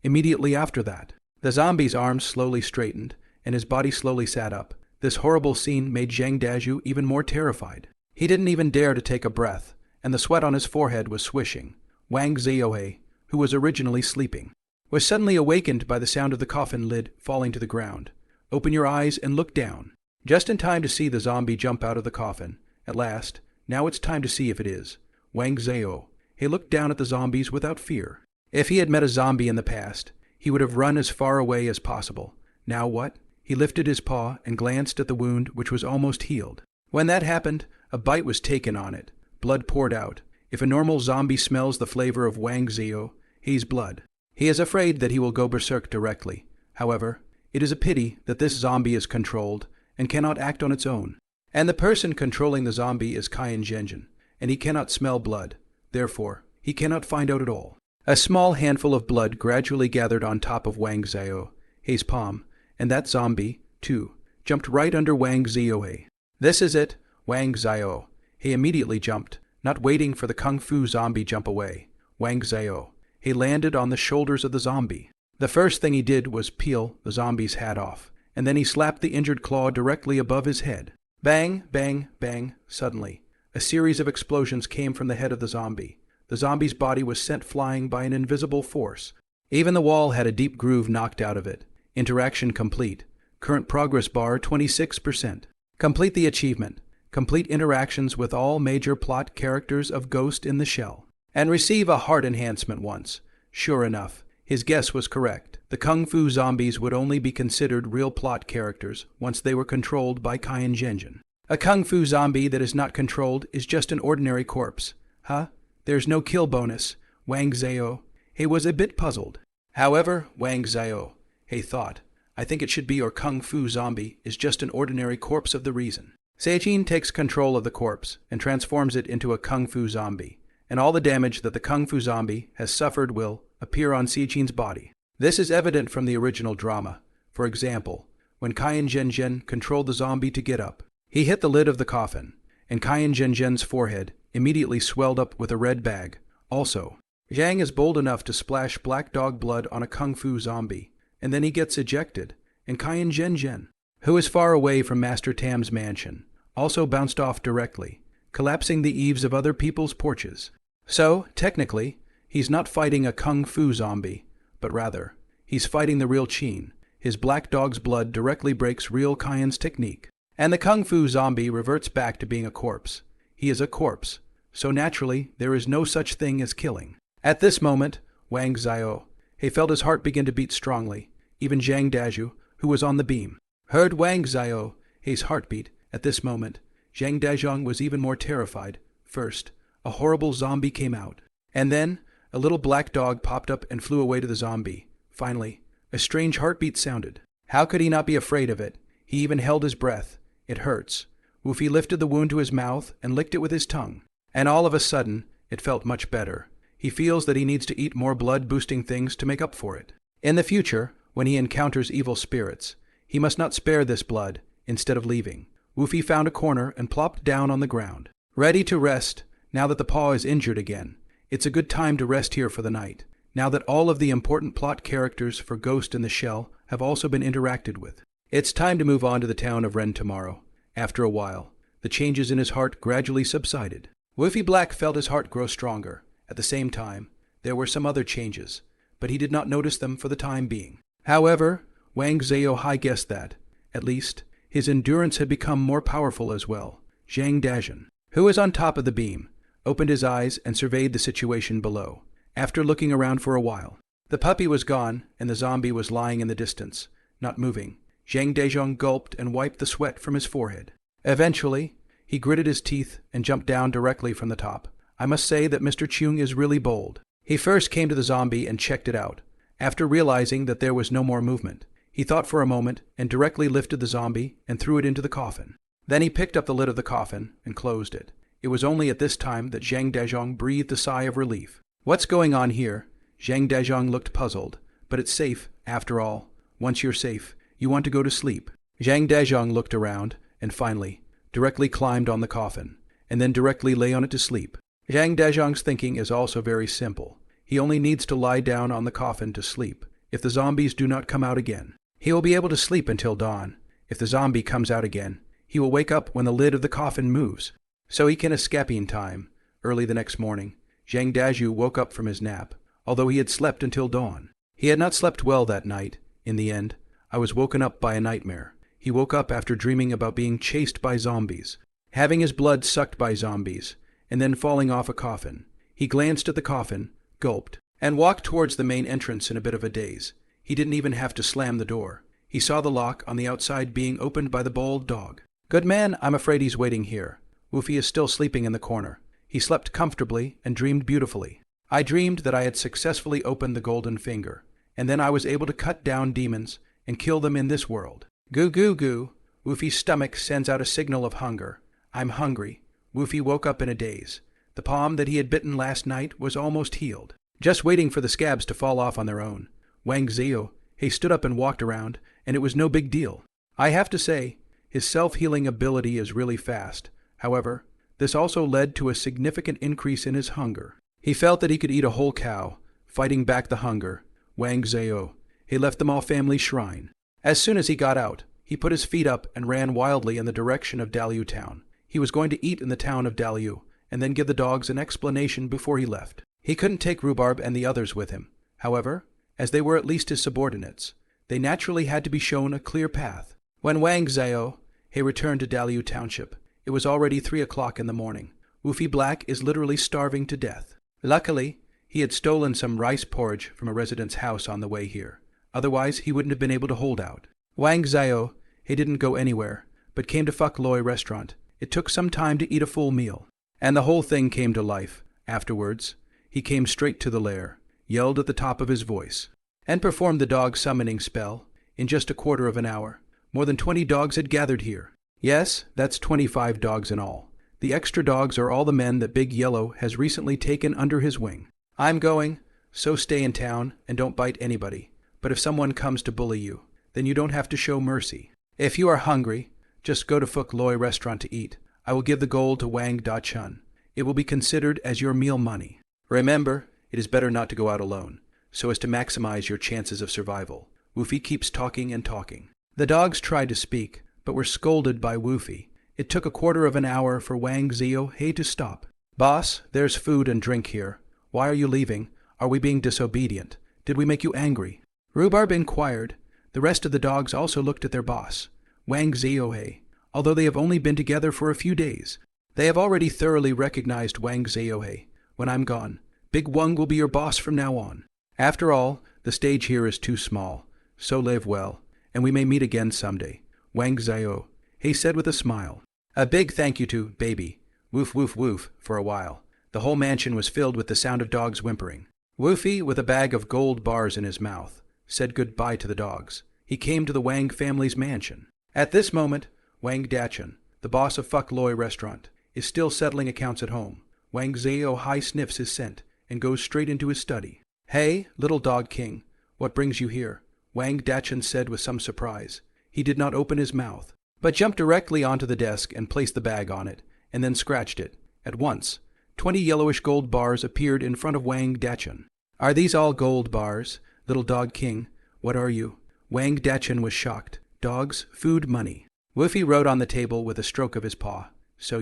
Immediately after that, the zombie's arms slowly straightened, and his body slowly sat up. This horrible scene made Zhang Dazhu even more terrified. He didn't even dare to take a breath, and the sweat on his forehead was swishing. Wang Zhao, who was originally sleeping, was suddenly awakened by the sound of the coffin lid falling to the ground. "Open your eyes and look down." Just in time to see the zombie jump out of the coffin. At last, now it's time to see if it is. Wang Zhao. He looked down at the zombies without fear. If he had met a zombie in the past, he would have run as far away as possible. Now what? He lifted his paw and glanced at the wound, which was almost healed. When that happened, a bite was taken on it. Blood poured out. If a normal zombie smells the flavor of Wang Zhao, he's blood. He is afraid that he will go berserk directly. However, it is a pity that this zombie is controlled and cannot act on its own. And the person controlling the zombie is Kyan Zhenzhen, and he cannot smell blood. Therefore, he cannot find out at all. A small handful of blood gradually gathered on top of Wang Zhao's palm, and that zombie, too, jumped right under Wang Zhao. "This is it, Wang Zhao." He immediately jumped, not waiting for the Kung Fu zombie jump away. Wang Zhao. He landed on the shoulders of the zombie. The first thing he did was peel the zombie's hat off, and then he slapped the injured claw directly above his head. Bang, bang, bang. Suddenly, A series of explosions came from the head of the zombie. The zombie's body was sent flying by an invisible force. Even the wall had a deep groove knocked out of it. Interaction complete. Current progress bar 26%. Complete the achievement. Complete interactions with all major plot characters of Ghost in the Shell. And receive a heart enhancement once. Sure enough, his guess was correct. The Kung Fu zombies would only be considered real plot characters once they were controlled by Kaiyan Genjin. A Kung Fu zombie that is not controlled is just an ordinary corpse. Huh? There's no kill bonus. Wang Zhao. He was a bit puzzled. However, Wang Zhao, he thought, I think it should be your Kung Fu zombie is just an ordinary corpse of the reason. Seijin takes control of the corpse and transforms it into a Kung Fu zombie, and all the damage that the Kung Fu zombie has suffered will appear on Seijin's body. This is evident from the original drama. For example, when Kaiyan Genjin controlled the zombie to get up, he hit the lid of the coffin, and Kaiyan Genjin's forehead immediately swelled up with a red bag. Also, Zhang is bold enough to splash black dog blood on a Kung Fu zombie, and then he gets ejected, and Kaiyan Genjin, who is far away from Master Tam's mansion, also bounced off directly, collapsing the eaves of other people's porches. So, technically, he's not fighting a Kung Fu zombie, but rather, he's fighting the real Qin. His black dog's blood directly breaks real Kaiyan's technique. And the Kung Fu zombie reverts back to being a corpse. He is a corpse, so naturally there is no such thing as killing. At this moment, Wang Zhao, he felt his heart begin to beat strongly. Even Zhang Dazhu, who was on the beam, heard Wang Zhao, his heartbeat. At this moment, Zhang Dazhong was even more terrified. First, a horrible zombie came out. And then, a little black dog popped up and flew away to the zombie. Finally, a strange heartbeat sounded. How could he not be afraid of it? He even held his breath. It hurts. Wufi lifted the wound to his mouth and licked it with his tongue. And all of a sudden, it felt much better. He feels that he needs to eat more blood-boosting things to make up for it. In the future, when he encounters evil spirits, he must not spare this blood, instead of leaving. Wufi found a corner and plopped down on the ground, ready to rest now that the paw is injured again. It's a good time to rest here for the night, now that all of the important plot characters for Ghost in the Shell have also been interacted with. It's time to move on to the town of Ren tomorrow. After a while, the changes in his heart gradually subsided. Wufi Black felt his heart grow stronger. At the same time, there were some other changes, but he did not notice them for the time being. However, Wang Zhao guessed that, at least, his endurance had become more powerful as well. Zhang Dazhong, who was on top of the beam, opened his eyes and surveyed the situation below. After looking around for a while, the puppy was gone and the zombie was lying in the distance, not moving. Zhang Dazhong gulped and wiped the sweat from his forehead. Eventually, he gritted his teeth and jumped down directly from the top. I must say that Mr. Chung is really bold. He first came to the zombie and checked it out. After realizing that there was no more movement, he thought for a moment and directly lifted the zombie and threw it into the coffin. Then he picked up the lid of the coffin and closed it. It was only at this time that Zhang Dazhong breathed a sigh of relief. What's going on here? Zhang Dazhong looked puzzled. But it's safe, after all. Once you're safe, you want to go to sleep. Zhang Dazhong looked around and finally directly climbed on the coffin and then directly lay on it to sleep. Zhang Dazhong's thinking is also very simple. He only needs to lie down on the coffin to sleep. If the zombies do not come out again, he will be able to sleep until dawn. If the zombie comes out again, he will wake up when the lid of the coffin moves, so he can escape in time. Early the next morning, Zhang Dazhu woke up from his nap, although he had slept until dawn. He had not slept well that night. In the end, I was woken up by a nightmare. He woke up after dreaming about being chased by zombies, having his blood sucked by zombies, and then falling off a coffin. He glanced at the coffin, gulped, and walked towards the main entrance in a bit of a daze. He didn't even have to slam the door. He saw the lock on the outside being opened by the bald dog. Good man, I'm afraid he's waiting here. Wufi is still sleeping in the corner. He slept comfortably and dreamed beautifully. I dreamed that I had successfully opened the golden finger, and then I was able to cut down demons and kill them in this world. Goo goo goo. Wufi's stomach sends out a signal of hunger. I'm hungry. Wufi woke up in a daze. The palm that he had bitten last night was almost healed, just waiting for the scabs to fall off on their own. Wang Zhao, he stood up and walked around, and it was no big deal. I have to say, his self-healing ability is really fast. However, this also led to a significant increase in his hunger. He felt that he could eat a whole cow, fighting back the hunger. Wang Zhao, he left the Mao family shrine. As soon as he got out, he put his feet up and ran wildly in the direction of Dalu Town. He was going to eat in the town of Daliu, and then give the dogs an explanation before he left. He couldn't take Rhubarb and the others with him. However, as they were at least his subordinates, they naturally had to be shown a clear path. When Wang Zhao he returned to Daliu Township, it was already 3 o'clock in the morning. Woofy Black is literally starving to death. Luckily, he had stolen some rice porridge from a resident's house on the way here. Otherwise, he wouldn't have been able to hold out. Wang Zhao he didn't go anywhere, but came to Fuck Loi restaurant. It took some time to eat a full meal, and the whole thing came to life. Afterwards, he came straight to the lair, yelled at the top of his voice, and performed the dog summoning spell. In just a quarter of an hour, more than 20 dogs had gathered here. Yes, that's 25 dogs in all. The extra dogs are all the men that Big Yellow has recently taken under his wing. I'm going, so stay in town and don't bite anybody. But if someone comes to bully you, then you don't have to show mercy. If you are hungry, just go to Fuck Loi restaurant to eat. I will give the gold to Wang Da-chun. It will be considered as your meal money. Remember, it is better not to go out alone, so as to maximize your chances of survival. Woofy keeps talking and talking. The dogs tried to speak, but were scolded by Woofy. It took a quarter of an hour for Wang Zhao to stop. Boss, there's food and drink here. Why are you leaving? Are we being disobedient? Did we make you angry? Rhubarb inquired. The rest of the dogs also looked at their boss, Wang Zhao, although they have only been together for a few days. They have already thoroughly recognized Wang Zhao. When I'm gone, Big Wang will be your boss from now on. After all, the stage here is too small. So live well, and we may meet again someday. Wang Zhao, he said with a smile. A big thank you to Baby, woof woof woof, for a while. The whole mansion was filled with the sound of dogs whimpering. Woofy, with a bag of gold bars in his mouth, said goodbye to the dogs. He came to the Wang family's mansion. At this moment, Wang Da-chun, the boss of Fuck Loi restaurant, is still settling accounts at home. Wang Zhao sniffs his scent and goes straight into his study. Hey, little dog king, what brings you here? Wang Da-chun said with some surprise. He did not open his mouth, but jumped directly onto the desk and placed the bag on it, and then scratched it. At once, 20 yellowish gold bars appeared in front of Wang Da-chun. Are these all gold bars? Little dog king, what are you? Wang Da-chun was shocked. Dogs, food, money. Woofy wrote on the table with a stroke of his paw. So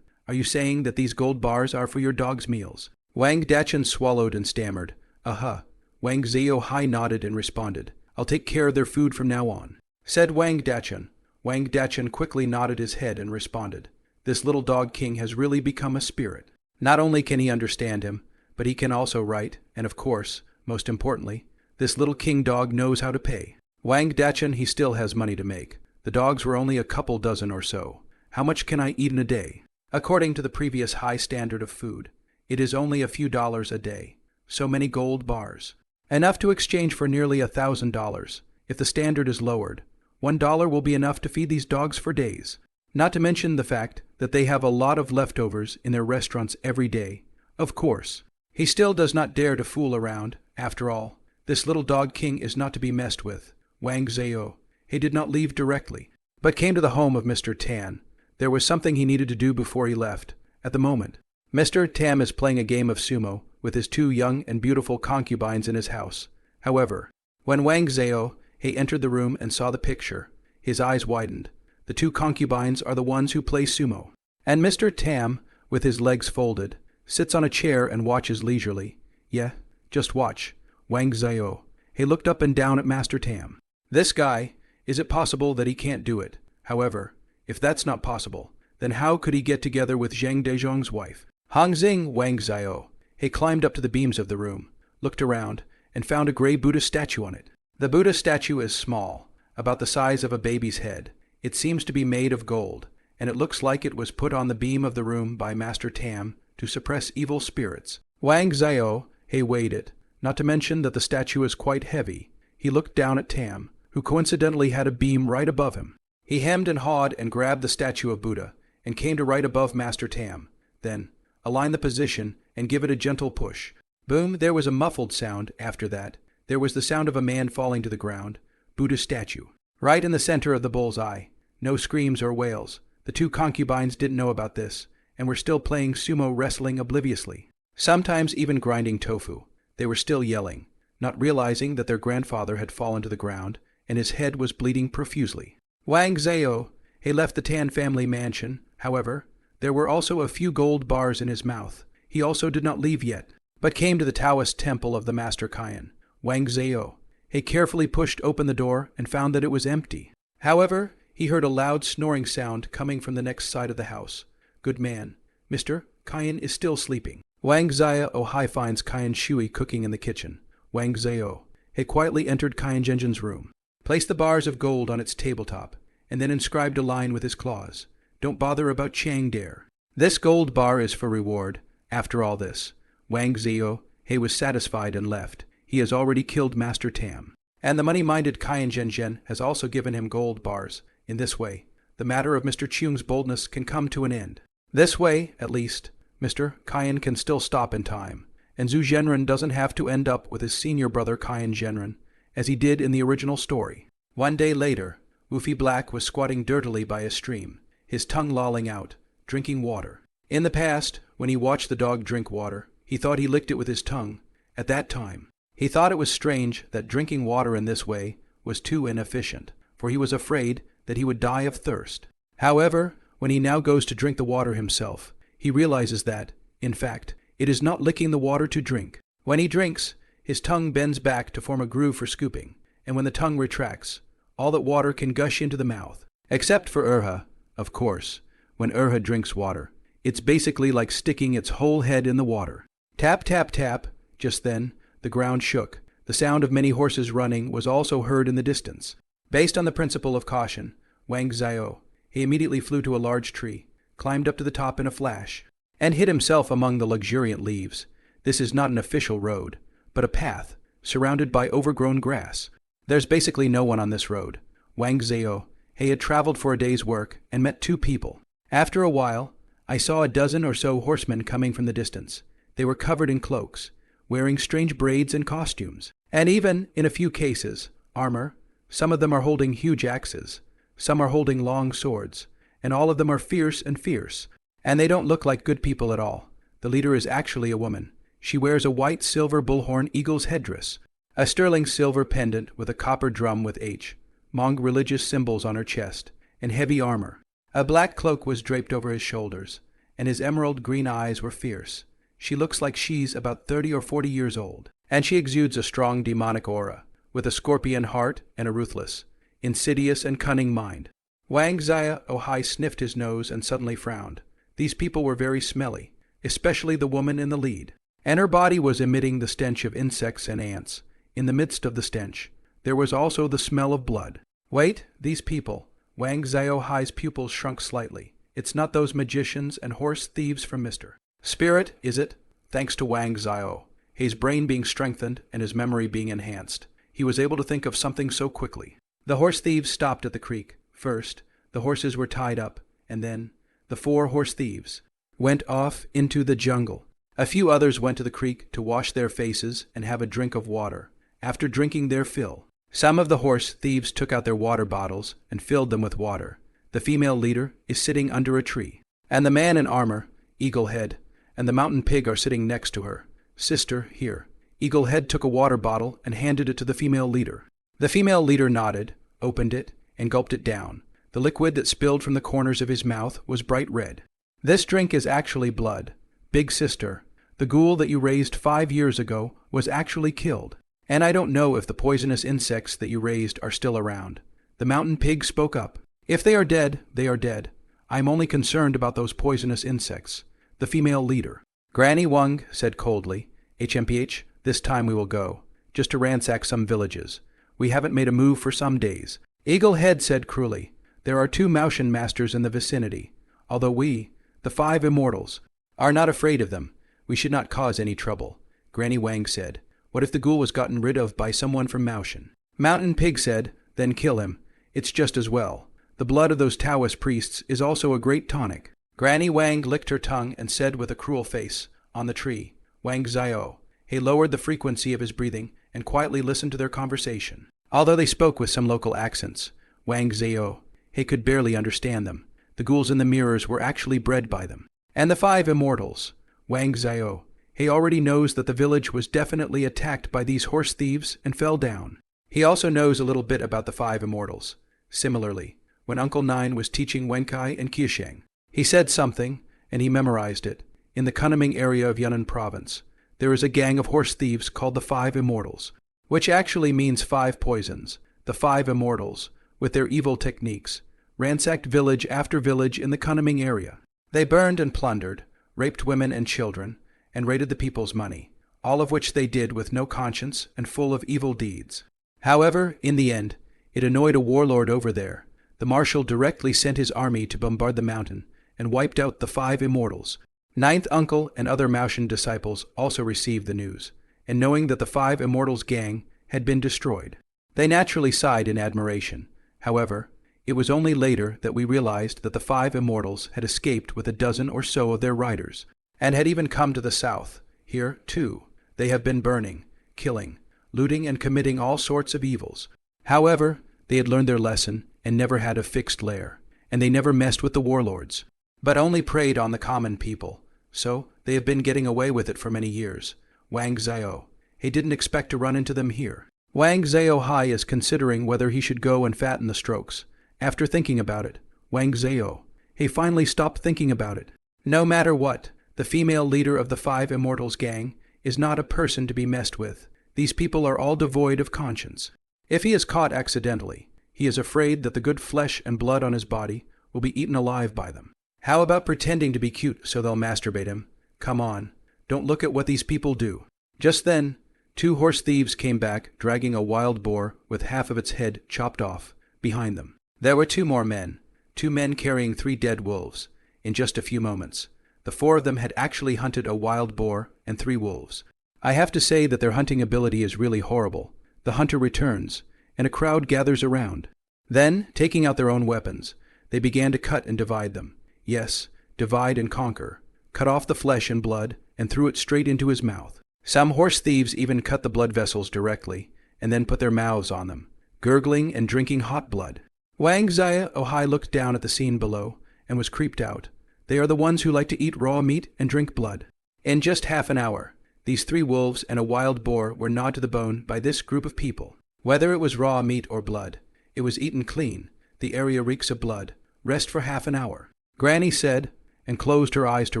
are you saying that these gold bars are for your dog's meals? Wang Da-chun swallowed and stammered. Wang Zhao nodded and responded. I'll take care of their food from now on, said Wang Da-chun. Wang Da-chun quickly nodded his head and responded. This little dog king has really become a spirit. Not only can he understand him, but he can also write, and of course, most importantly, this little king dog knows how to pay. Wang Da-chun, he still has money to make. The dogs were only a couple dozen or so. How much can I eat in a day? According to the previous high standard of food, it is only a few dollars a day. So many gold bars. Enough to exchange for nearly $1,000. If the standard is lowered, $1 will be enough to feed these dogs for days. Not to mention the fact that they have a lot of leftovers in their restaurants every day. Of course, he still does not dare to fool around. After all, this little dog king is not to be messed with. Wang Zhao, he did not leave directly, but came to the home of Mr. Tan. There was something he needed to do before he left. At the moment, Mr. Tam is playing a game of sumo with his 2 young and beautiful concubines in his house. However, when Wang Zhao he entered the room and saw the picture, his eyes widened. The 2 concubines are the ones who play sumo. And Mr. Tam, with his legs folded, sits on a chair and watches leisurely. Yeah, just watch. Wang Zhao, he looked up and down at Master Tam. This guy, is it possible that he can't do it? However, if that's not possible, then how could he get together with Zhang Dezhong's wife? Hangzing Wang Zhao, he climbed up to the beams of the room, looked around, and found a gray Buddha statue on it. The Buddha statue is small, about the size of a baby's head. It seems to be made of gold, and it looks like it was put on the beam of the room by Master Tam to suppress evil spirits. Wang Zhao, he weighed it, not to mention that the statue is quite heavy. He looked down at Tam, who coincidentally had a beam right above him. He hemmed and hawed and grabbed the statue of Buddha, and came to right above Master Tam. Then, align the position and give it a gentle push. Boom, there was a muffled sound. After that, there was the sound of a man falling to the ground. Buddha statue. Right in the center of the bull's eye. No screams or wails. The 2 concubines didn't know about this, and were still playing sumo wrestling obliviously. Sometimes even grinding tofu. They were still yelling, not realizing that their grandfather had fallen to the ground, and his head was bleeding profusely. Wang Zhao, he left the Tan family mansion. However, There were also a few gold bars in his mouth. He also did not leave yet, but came to the Taoist temple of the Master Kian, Wang Zhao. He carefully pushed open the door and found that it was empty. However, he heard a loud snoring sound coming from the next side of the house. Good man, Mr. Kian is still sleeping. Wang Zhao finds Kian Shui cooking in the kitchen. Wang Zhao quietly entered Kian Zhenzhen's room, placed the bars of gold on its tabletop, and then inscribed a line with his claws. Don't bother about Chang Dare. This gold bar is for reward. After all this, Wang Zhao was satisfied and left. He has already killed Master Tam. And the money-minded Kian Zhenzhen has also given him gold bars. In this way, the matter of Mr. Cheung's boldness can come to an end. This way, at least, Mr. Kian can still stop in time, and Zhu Zhenren doesn't have to end up with his senior brother Kian Zhenren, as he did in the original story. One day later, Woofy Black was squatting dirtily by a stream, his tongue lolling out, drinking water. In the past, when he watched the dog drink water, he thought he licked it with his tongue. At that time, he thought it was strange that drinking water in this way was too inefficient, for he was afraid that he would die of thirst. However, when he now goes to drink the water himself, he realizes that, in fact, it is not licking the water to drink. When he drinks, his tongue bends back to form a groove for scooping, and when the tongue retracts, all that water can gush into the mouth. Except for Urha, of course. When Urha drinks water, it's basically like sticking its whole head in the water. Tap, tap, tap. Just then, the ground shook. The sound of many horses running was also heard in the distance. Based on the principle of caution, Wang Zhao immediately flew to a large tree, climbed up to the top in a flash, and hid himself among the luxuriant leaves. This is not an official road, but a path, surrounded by overgrown grass. There's basically no one on this road. Wang Zhao had traveled for a day's work and met two people. After a while, I saw a dozen or so horsemen coming from the distance. They were covered in cloaks, wearing strange braids and costumes, and even, in a few cases, armor. Some of them are holding huge axes, some are holding long swords, and all of them are fierce, and they don't look like good people at all. The leader is actually a woman. She wears a white silver bullhorn eagle's headdress, a sterling silver pendant with a copper drum with Hmong religious symbols on her chest, and heavy armor. A black cloak was draped over his shoulders, and his emerald green eyes were fierce. She looks like she's about 30 or 40 years old, and she exudes a strong demonic aura, with a scorpion heart and a ruthless, insidious and cunning mind. Wang Zhao sniffed his nose and suddenly frowned. These people were very smelly, especially the woman in the lead, and her body was emitting the stench of insects and ants. In the midst of the stench, there was also the smell of blood. Wait, these people. Wang Zhao's pupils shrunk slightly. It's not those magicians and horse thieves from Mr. Spirit, is it? Thanks to Wang Zhao, his brain being strengthened and his memory being enhanced, he was able to think of something so quickly. The horse thieves stopped at the creek. First, the horses were tied up, and then the 4 horse thieves went off into the jungle. A few others went to the creek to wash their faces and have a drink of water. After drinking their fill, some of the horse thieves took out their water bottles and filled them with water. The female leader is sitting under a tree, and the man in armor, Eagle Head, and the mountain pig are sitting next to her. Sister, here. Eagle Head took a water bottle and handed it to the female leader. The female leader nodded, opened it, and gulped it down. The liquid that spilled from the corners of his mouth was bright red. This drink is actually blood. Big sister, the ghoul that you raised 5 years ago was actually killed. And I don't know if the poisonous insects that you raised are still around. The mountain pig spoke up. If they are dead, they are dead. I'm only concerned about those poisonous insects. The female leader, Granny Wang, said coldly, HMPH, this time we will go, just to ransack some villages. We haven't made a move for some days. Eagle Head said cruelly, there are 2 Mansion masters in the vicinity. Although we, the 5 immortals, are not afraid of them, we should not cause any trouble. Granny Wang said, what if the ghoul was gotten rid of by someone from Mansion? Mountain Pig said, then kill him. It's just as well. The blood of those Taoist priests is also a great tonic. Granny Wang licked her tongue and said with a cruel face, on the tree, Wang Zhao. He lowered the frequency of his breathing and quietly listened to their conversation. Although they spoke with some local accents, Wang Zhao, he could barely understand them. The ghouls in the mirrors were actually bred by them. And the 5 immortals, Wang Zhao, he already knows that the village was definitely attacked by these horse thieves and fell down. He also knows a little bit about the 5 immortals. Similarly, when Uncle Nine was teaching Wenkai and Qiusheng, he said something, and he memorized it. In the Kunming area of Yunnan province, there is a gang of horse thieves called the Five Immortals, which actually means 5 poisons. The Five Immortals, with their evil techniques, ransacked village after village in the Kunming area. They burned and plundered, raped women and children, and raided the people's money, all of which they did with no conscience and full of evil deeds. However, in the end, it annoyed a warlord over there. The marshal directly sent his army to bombard the mountain and wiped out the 5 Immortals. Ninth Uncle and other Mansion disciples also received the news, and knowing that the 5 Immortals gang had been destroyed, they naturally sighed in admiration. However, it was only later that we realized that the 5 Immortals had escaped with a dozen or so of their riders, and had even come to the south. Here, too, they have been burning, killing, looting, and committing all sorts of evils. However, they had learned their lesson and never had a fixed lair, and they never messed with the warlords, but only preyed on the common people. So they have been getting away with it for many years. Wang Zhao, he didn't expect to run into them here. Wang Zhao is considering whether he should go and fatten the strokes. After thinking about it, Wang Zhao, he finally stopped thinking about it. No matter what, the female leader of the 5 Immortals gang is not a person to be messed with. These people are all devoid of conscience. If he is caught accidentally, he is afraid that the good flesh and blood on his body will be eaten alive by them. How about pretending to be cute so they'll masturbate him? Come on, don't look at what these people do. Just then, 2 horse thieves came back dragging a wild boar with half of its head chopped off behind them. There were 2 more men, 2 men carrying 3 dead wolves. In just a few moments, the 4 of them had actually hunted a wild boar and 3 wolves. I have to say that their hunting ability is really horrible. The hunter returns, and a crowd gathers around. Then, taking out their own weapons, they began to cut and divide them. Yes, divide and conquer. Cut off the flesh and blood and threw it straight into his mouth. Some horse thieves even cut the blood vessels directly, and then put their mouths on them, gurgling and drinking hot blood. Wang Zhao looked down at the scene below and was creeped out. They are the ones who like to eat raw meat and drink blood. In just half an hour, these 3 wolves and a wild boar were gnawed to the bone by this group of people. Whether it was raw meat or blood, it was eaten clean. The area reeks of blood. Rest for half an hour. Granny said, and closed her eyes to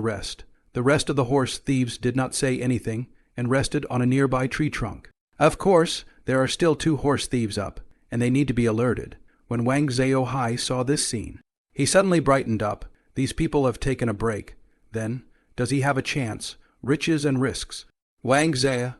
rest. The rest of the horse thieves did not say anything and rested on a nearby tree trunk. Of course, there are still 2 horse thieves up, and they need to be alerted. When Wang Zhao saw this scene, he suddenly brightened up. These people have taken a break. Then, does he have a chance? Riches and risks. Wang Zhao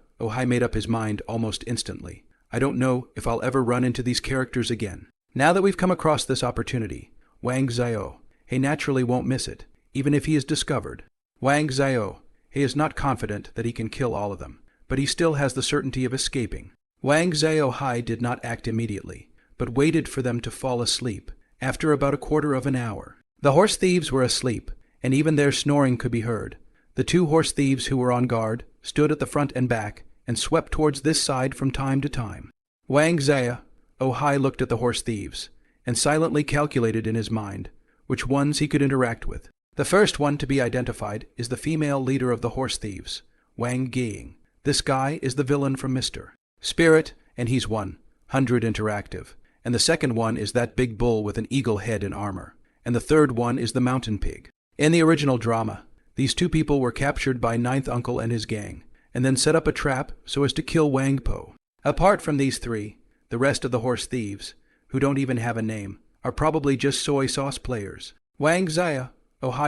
made up his mind almost instantly. I don't know if I'll ever run into these characters again. Now that we've come across this opportunity, Wang Zhao, he naturally won't miss it, even if he is discovered. Wang Zhao, he is not confident that he can kill all of them, but he still has the certainty of escaping. Wang Zhao did not act immediately, but waited for them to fall asleep. After about a quarter of an hour, the horse thieves were asleep, and even their snoring could be heard. The 2 horse thieves who were on guard stood at the front and back and swept towards this side from time to time. Wang Zhao looked at the horse thieves and silently calculated in his mind which ones he could interact with. The first one to be identified is the female leader of the horse thieves, Wang Ging. This guy is the villain from Mr. Spirit, and he's 100 interactive. And the second one is that big bull with an eagle head and armor. And the third one is the mountain pig. In the original drama, these 2 people were captured by Ninth Uncle and his gang, and then set up a trap so as to kill Wang Po. Apart from these 3, the rest of the horse thieves, who don't even have a name, are probably just soy sauce players. Wang Zhao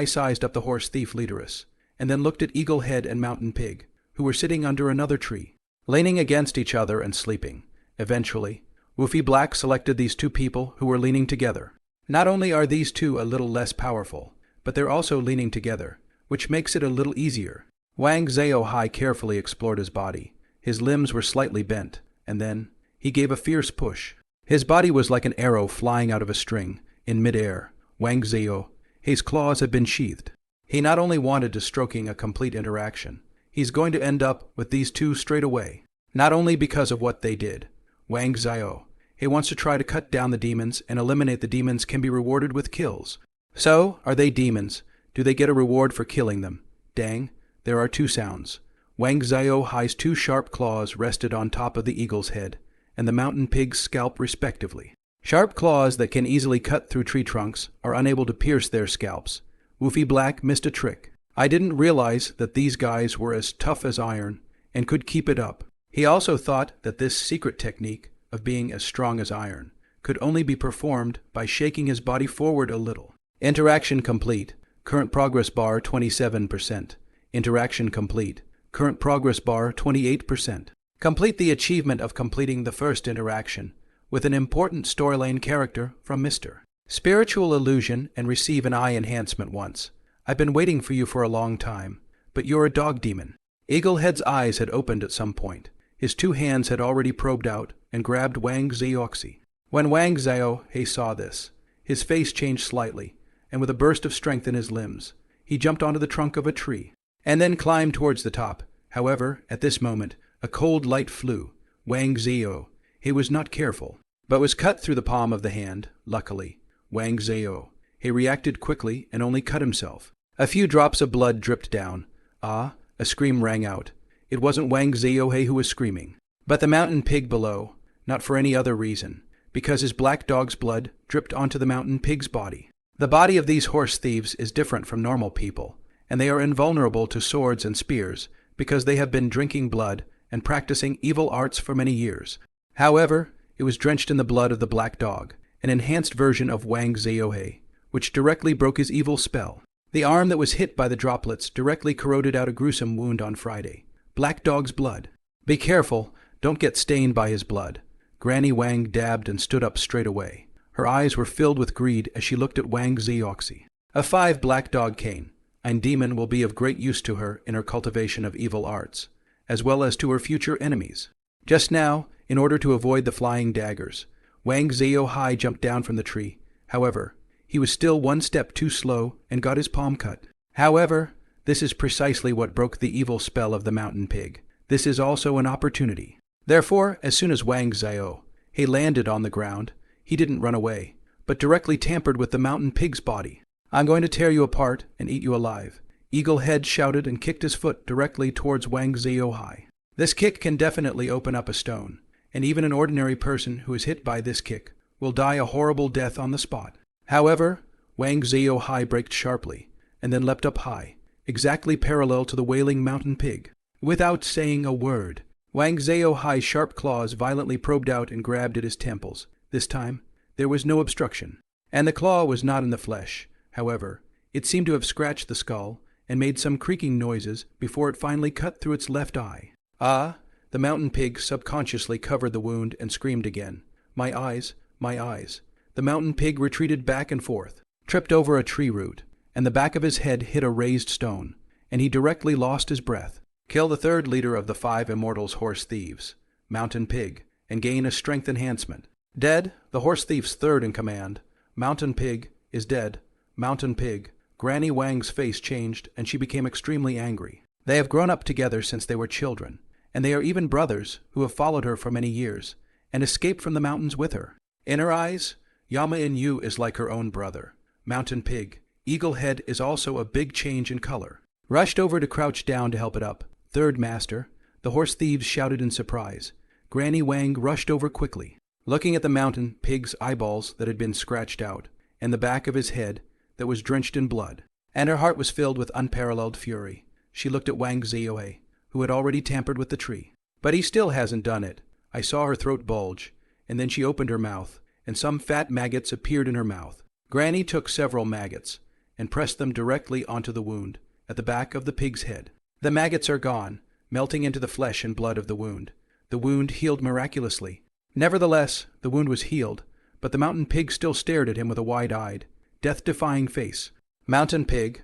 sized up the horse thief leaderess, and then looked at Eagle Head and Mountain Pig, who were sitting under another tree, leaning against each other and sleeping. Eventually, Woofy Black selected these 2 people who were leaning together. Not only are these 2 a little less powerful, but they're also leaning together, which makes it a little easier. Wang Zhao carefully explored his body. His limbs were slightly bent, and then he gave a fierce push. His body was like an arrow flying out of a string, in midair. Wang Zhao, his claws had been sheathed. He not only wanted to stroking a complete interaction, he's going to end up with these 2 straight away. Not only because of what they did. Wang Zhao, he wants to try to cut down the demons and eliminate the demons can be rewarded with kills. So, are they demons? Do they get a reward for killing them? Dang, there are 2 sounds. Wang Zhao's 2 sharp claws rested on top of the eagle's head, and the mountain pig's scalp respectively. Sharp claws that can easily cut through tree trunks are unable to pierce their scalps. Woofy Black missed a trick. I didn't realize that these guys were as tough as iron and could keep it up. He also thought that this secret technique of being as strong as iron could only be performed by shaking his body forward a little. Interaction complete. Current progress bar 27%. Interaction complete. Current progress bar 28%. Complete the achievement of completing the first interaction with an important storyline character from Mr. Spiritual Illusion and receive an eye enhancement once. I've been waiting for you for a long time, but you're a dog demon. Eaglehead's eyes had opened at some point. His two hands had already probed out and grabbed Wang Zioxi. When Wang Ziohe saw this, his face changed slightly, and with a burst of strength in his limbs, he jumped onto the trunk of a tree, and then climbed towards the top. However, at this moment, a cold light flew. Wang Ziohe was not careful, but was cut through the palm of the hand. Luckily, Wang Ziohe reacted quickly and only cut himself. A few drops of blood dripped down. Ah, a scream rang out. It wasn't Wang Ziohe who was screaming, but the mountain pig below, not for any other reason, because his black dog's blood dripped onto the mountain pig's body. The body of these horse thieves is different from normal people, and they are invulnerable to swords and spears because they have been drinking blood and practicing evil arts for many years. However, it was drenched in the blood of the black dog, an enhanced version of Wang Ziohe, which directly broke his evil spell. The arm that was hit by the droplets directly corroded out a gruesome wound on Friday. Black dog's blood. Be careful, don't get stained by his blood. Granny Wang dabbed and stood up straight away. Her eyes were filled with greed as she looked at Wang Zioxi. A 5 black dog cane. Ein demon will be of great use to her in her cultivation of evil arts, as well as to her future enemies. Just now, in order to avoid the flying daggers, Wang Ziohe jumped down from the tree. However, he was still one step too slow and got his palm cut. However, this is precisely what broke the evil spell of the mountain pig. This is also an opportunity. Therefore, as soon as Wang Ziohe landed on the ground, he didn't run away, but directly tampered with the mountain pig's body. I'm going to tear you apart and eat you alive. Eaglehead shouted and kicked his foot directly towards Wang Ziohe. This kick can definitely open up a stone, and even an ordinary person who is hit by this kick will die a horrible death on the spot. However, Wang Ziohe braked sharply, and then leapt up high, exactly parallel to the wailing mountain pig. Without saying a word, Wang Ziohe's sharp claws violently probed out and grabbed at his temples. This time, there was no obstruction, and the claw was not in the flesh. However, it seemed to have scratched the skull and made some creaking noises before it finally cut through its left eye. Ah, the mountain pig subconsciously covered the wound and screamed again. My eyes, my eyes. The mountain pig retreated back and forth, tripped over a tree root, and the back of his head hit a raised stone, and he directly lost his breath. Kill the third leader of the 5 Immortals horse thieves, Mountain Pig, and gain a strength enhancement. Dead, the horse thief's third in command. Mountain Pig is dead. Mountain Pig. Granny Wang's face changed, and she became extremely angry. They have grown up together since they were children, and they are even brothers who have followed her for many years, and escaped from the mountains with her. In her eyes, Yama Inu is like her own brother. Mountain Pig. Eaglehead is also a big change in color. Rushed over to crouch down to help it up. Third master, the horse thieves shouted in surprise. Granny Wang rushed over quickly, looking at the mountain pig's eyeballs that had been scratched out, and the back of his head that was drenched in blood. And her heart was filled with unparalleled fury. She looked at Wang Ziohe, who had already tampered with the tree. But he still hasn't done it. I saw her throat bulge, and then she opened her mouth, and some fat maggots appeared in her mouth. Granny took several maggots, and pressed them directly onto the wound at the back of the pig's head. The maggots are gone, melting into the flesh and blood of the wound. The wound healed miraculously. Nevertheless, the wound was healed, but the mountain pig still stared at him with a wide-eyed, death-defying face. Mountain Pig,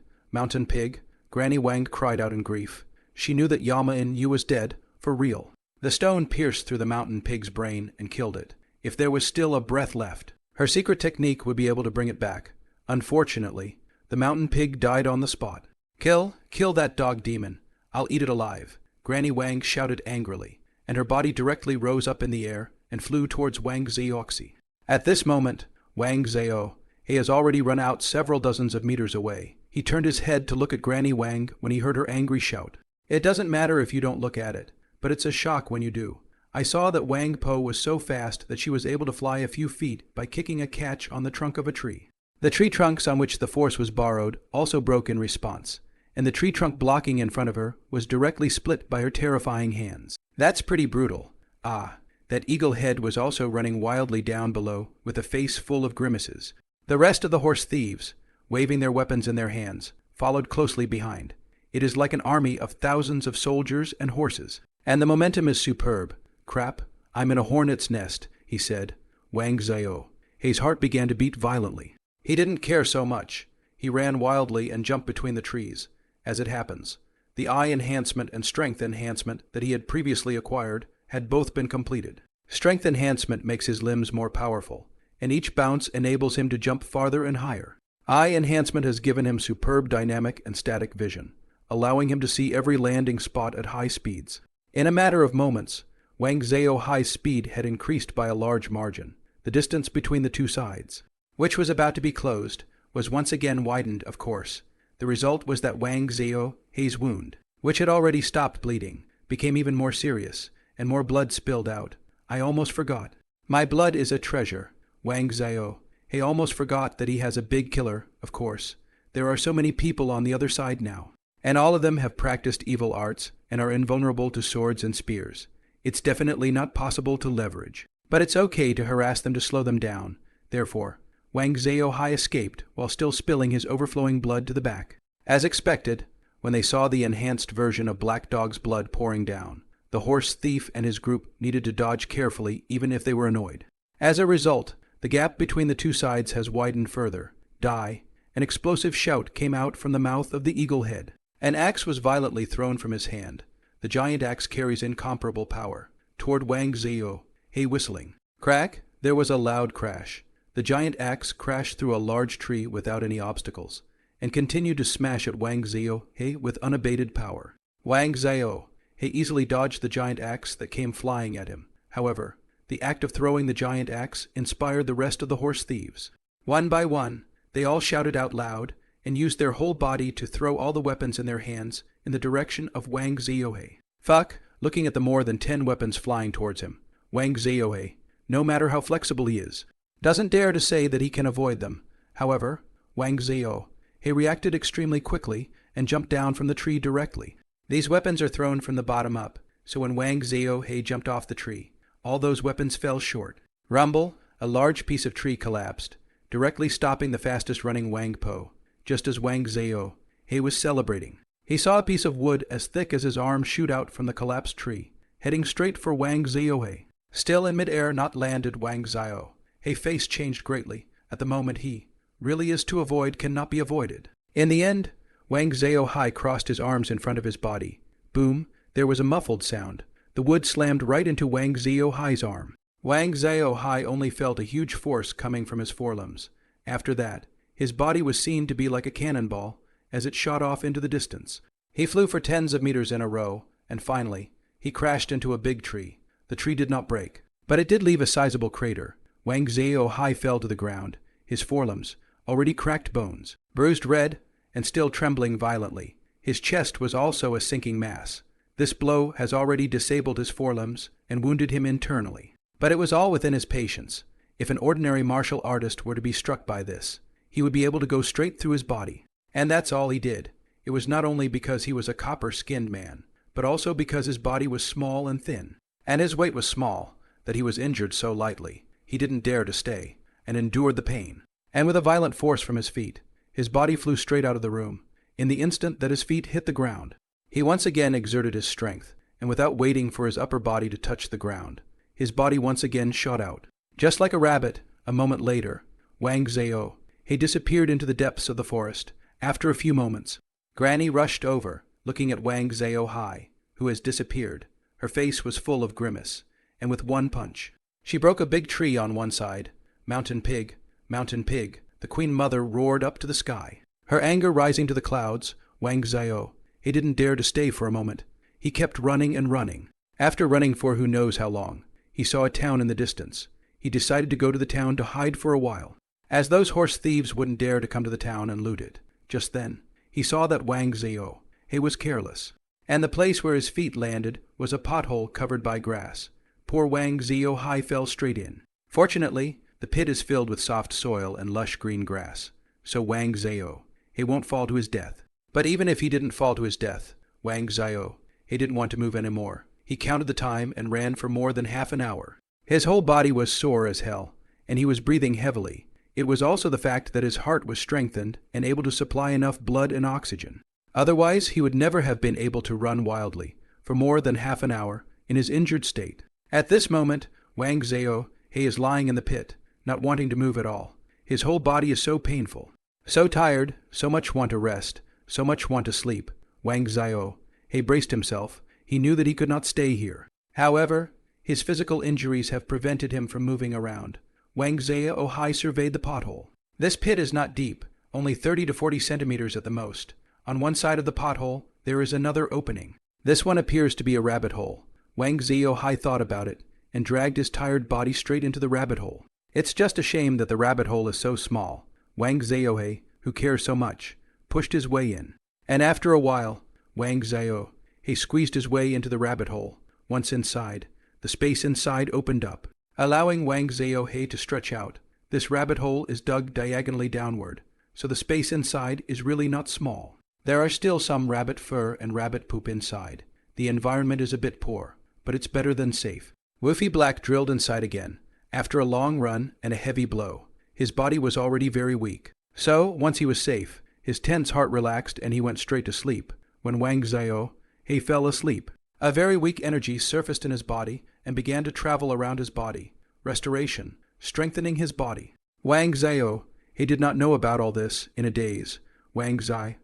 Granny Wang cried out in grief. She knew that Yama Inu was dead, for real. The stone pierced through the mountain pig's brain and killed it. If there was still a breath left, her secret technique would be able to bring it back. Unfortunately, the mountain pig died on the spot. Kill that dog demon. I'll eat it alive. Granny Wang shouted angrily, and her body directly rose up in the air and flew towards Wang Zioxi. At this moment, Wang Ziohe has already run out several dozens of meters away. He turned his head to look at Granny Wang when he heard her angry shout. It doesn't matter if you don't look at it, but it's a shock when you do. I saw that Wang Po was so fast that she was able to fly a few feet by kicking a catch on the trunk of a tree. The tree trunks on which the force was borrowed also broke in response, and the tree trunk blocking in front of her was directly split by her terrifying hands. That's pretty brutal. That eagle head was also running wildly down below with a face full of grimaces. The rest of the horse thieves, waving their weapons in their hands, followed closely behind. It is like an army of thousands of soldiers and horses, and the momentum is superb. Crap, I'm in a hornet's nest, he said. Wang Zhao. His heart began to beat violently. He didn't care so much. He ran wildly and jumped between the trees. As it happens, the eye enhancement and strength enhancement that he had previously acquired had both been completed. Strength enhancement makes his limbs more powerful, and each bounce enables him to jump farther and higher. Eye enhancement has given him superb dynamic and static vision, allowing him to see every landing spot at high speeds. In a matter of moments, Wang Zhao's high speed had increased by a large margin. The distance between the two sides, which was about to be closed, was once again widened, of course. The result was that Wang Zhao's wound, which had already stopped bleeding, became even more serious, and more blood spilled out. I almost forgot. My blood is a treasure. Wang Zhao. He almost forgot that he has a big killer, of course. There are so many people on the other side now, and all of them have practiced evil arts and are invulnerable to swords and spears. It's definitely not possible to leverage. But it's okay to harass them to slow them down. Therefore, Wang Zhao escaped while still spilling his overflowing blood to the back. As expected, when they saw the enhanced version of Black Dog's blood pouring down, the horse thief and his group needed to dodge carefully even if they were annoyed. As a result, the gap between the two sides has widened further. Die! An explosive shout came out from the mouth of the eagle head. An axe was violently thrown from his hand. The giant axe carries incomparable power. Toward Wang Zhao, whistling. Crack! There was a loud crash. The giant axe crashed through a large tree without any obstacles, and continued to smash at Wang Zhao with unabated power. Wang Zhao easily dodged the giant axe that came flying at him. However, the act of throwing the giant axe inspired the rest of the horse thieves. One by one, they all shouted out loud and used their whole body to throw all the weapons in their hands in the direction of Wang Zhao. Fuck! Looking at the more than 10 weapons flying towards him, Wang Zhao, no matter how flexible he is, doesn't dare to say that he can avoid them. However, Wang Zhao reacted extremely quickly and jumped down from the tree directly. These weapons are thrown from the bottom up, so when Wang Zhao jumped off the tree, all those weapons fell short. Rumble! A large piece of tree collapsed, directly stopping the fastest-running Wang Po, just as Wang Zhao was celebrating. He saw a piece of wood as thick as his arm shoot out from the collapsed tree, heading straight for Wang Zhao. Still in midair, not landed Wang Zhao. His face changed greatly. At the moment he really is to avoid cannot be avoided. In the end, Wang Zhao crossed his arms in front of his body. Boom! There was a muffled sound. The wood slammed right into Wang Zhao's arm. Wang Zhao only felt a huge force coming from his forelimbs. After that, his body was seen to be like a cannonball as it shot off into the distance. He flew for tens of meters in a row, and finally, he crashed into a big tree. The tree did not break, but it did leave a sizable crater. Wang Zhao fell to the ground, his forelimbs, already cracked bones, bruised red, and still trembling violently. His chest was also a sinking mass. This blow has already disabled his forelimbs and wounded him internally. But it was all within his patience. If an ordinary martial artist were to be struck by this, he would be able to go straight through his body. And that's all he did. It was not only because he was a copper-skinned man, but also because his body was small and thin, and his weight was small, that he was injured so lightly. He didn't dare to stay, and endured the pain. And with a violent force from his feet, his body flew straight out of the room, in the instant that his feet hit the ground. He once again exerted his strength, and without waiting for his upper body to touch the ground, his body once again shot out. Just like a rabbit, a moment later, Wang Zhao disappeared into the depths of the forest. After a few moments, Granny rushed over, looking at Wang Zhao, who has disappeared. Her face was full of grimace, and with one punch, she broke a big tree on one side. Mountain pig, the Queen Mother roared up to the sky. Her anger rising to the clouds, Wang Zhao, he didn't dare to stay for a moment. He kept running and running. After running for who knows how long, he saw a town in the distance. He decided to go to the town to hide for a while, as those horse thieves wouldn't dare to come to the town and loot it. Just then, he saw that Wang Zhao, he was careless, and the place where his feet landed was a pothole covered by grass. Poor Wang Zhao fell straight in. Fortunately, The pit is filled with soft soil and lush green grass. So Wang Zhao, he won't fall to his death. But even if he didn't fall to his death, Wang Zhao, he didn't want to move anymore. He counted the time and ran for more than half an hour. His whole body was sore as hell, and he was breathing heavily. It was also the fact that his heart was strengthened and able to supply enough blood and oxygen. Otherwise, he would never have been able to run wildly for more than half an hour in his injured state. At this moment, Wang Zhao, he is lying in the pit, not wanting to move at all. His whole body is so painful, so tired, so much want to rest, so much want to sleep. Wang Zhao, he braced himself. He knew that he could not stay here. However, his physical injuries have prevented him from moving around. Wang Zhao surveyed the pothole. This pit is not deep, only 30 to 40 centimeters at the most. On one side of the pothole, there is another opening. This one appears to be a rabbit hole. Wang Zhao thought about it and dragged his tired body straight into the rabbit hole. It's just a shame that the rabbit hole is so small. Wang Zhao, who cares so much, pushed his way in. And after a while, Wang Zhao, he squeezed his way into the rabbit hole. Once inside, the space inside opened up, allowing Wang Zhao to stretch out. This rabbit hole is dug diagonally downward, so the space inside is really not small. There are still some rabbit fur and rabbit poop inside. The environment is a bit poor, but it's better than safe. Wolfie Black drilled inside again. After a long run and a heavy blow, his body was already very weak. So, once he was safe, his tense heart relaxed and he went straight to sleep. When Wang Zhao, he fell asleep. A very weak energy surfaced in his body and began to travel around his body. Restoration, strengthening his body. Wang Zhao, he did not know about all this in a daze. Wang Zhao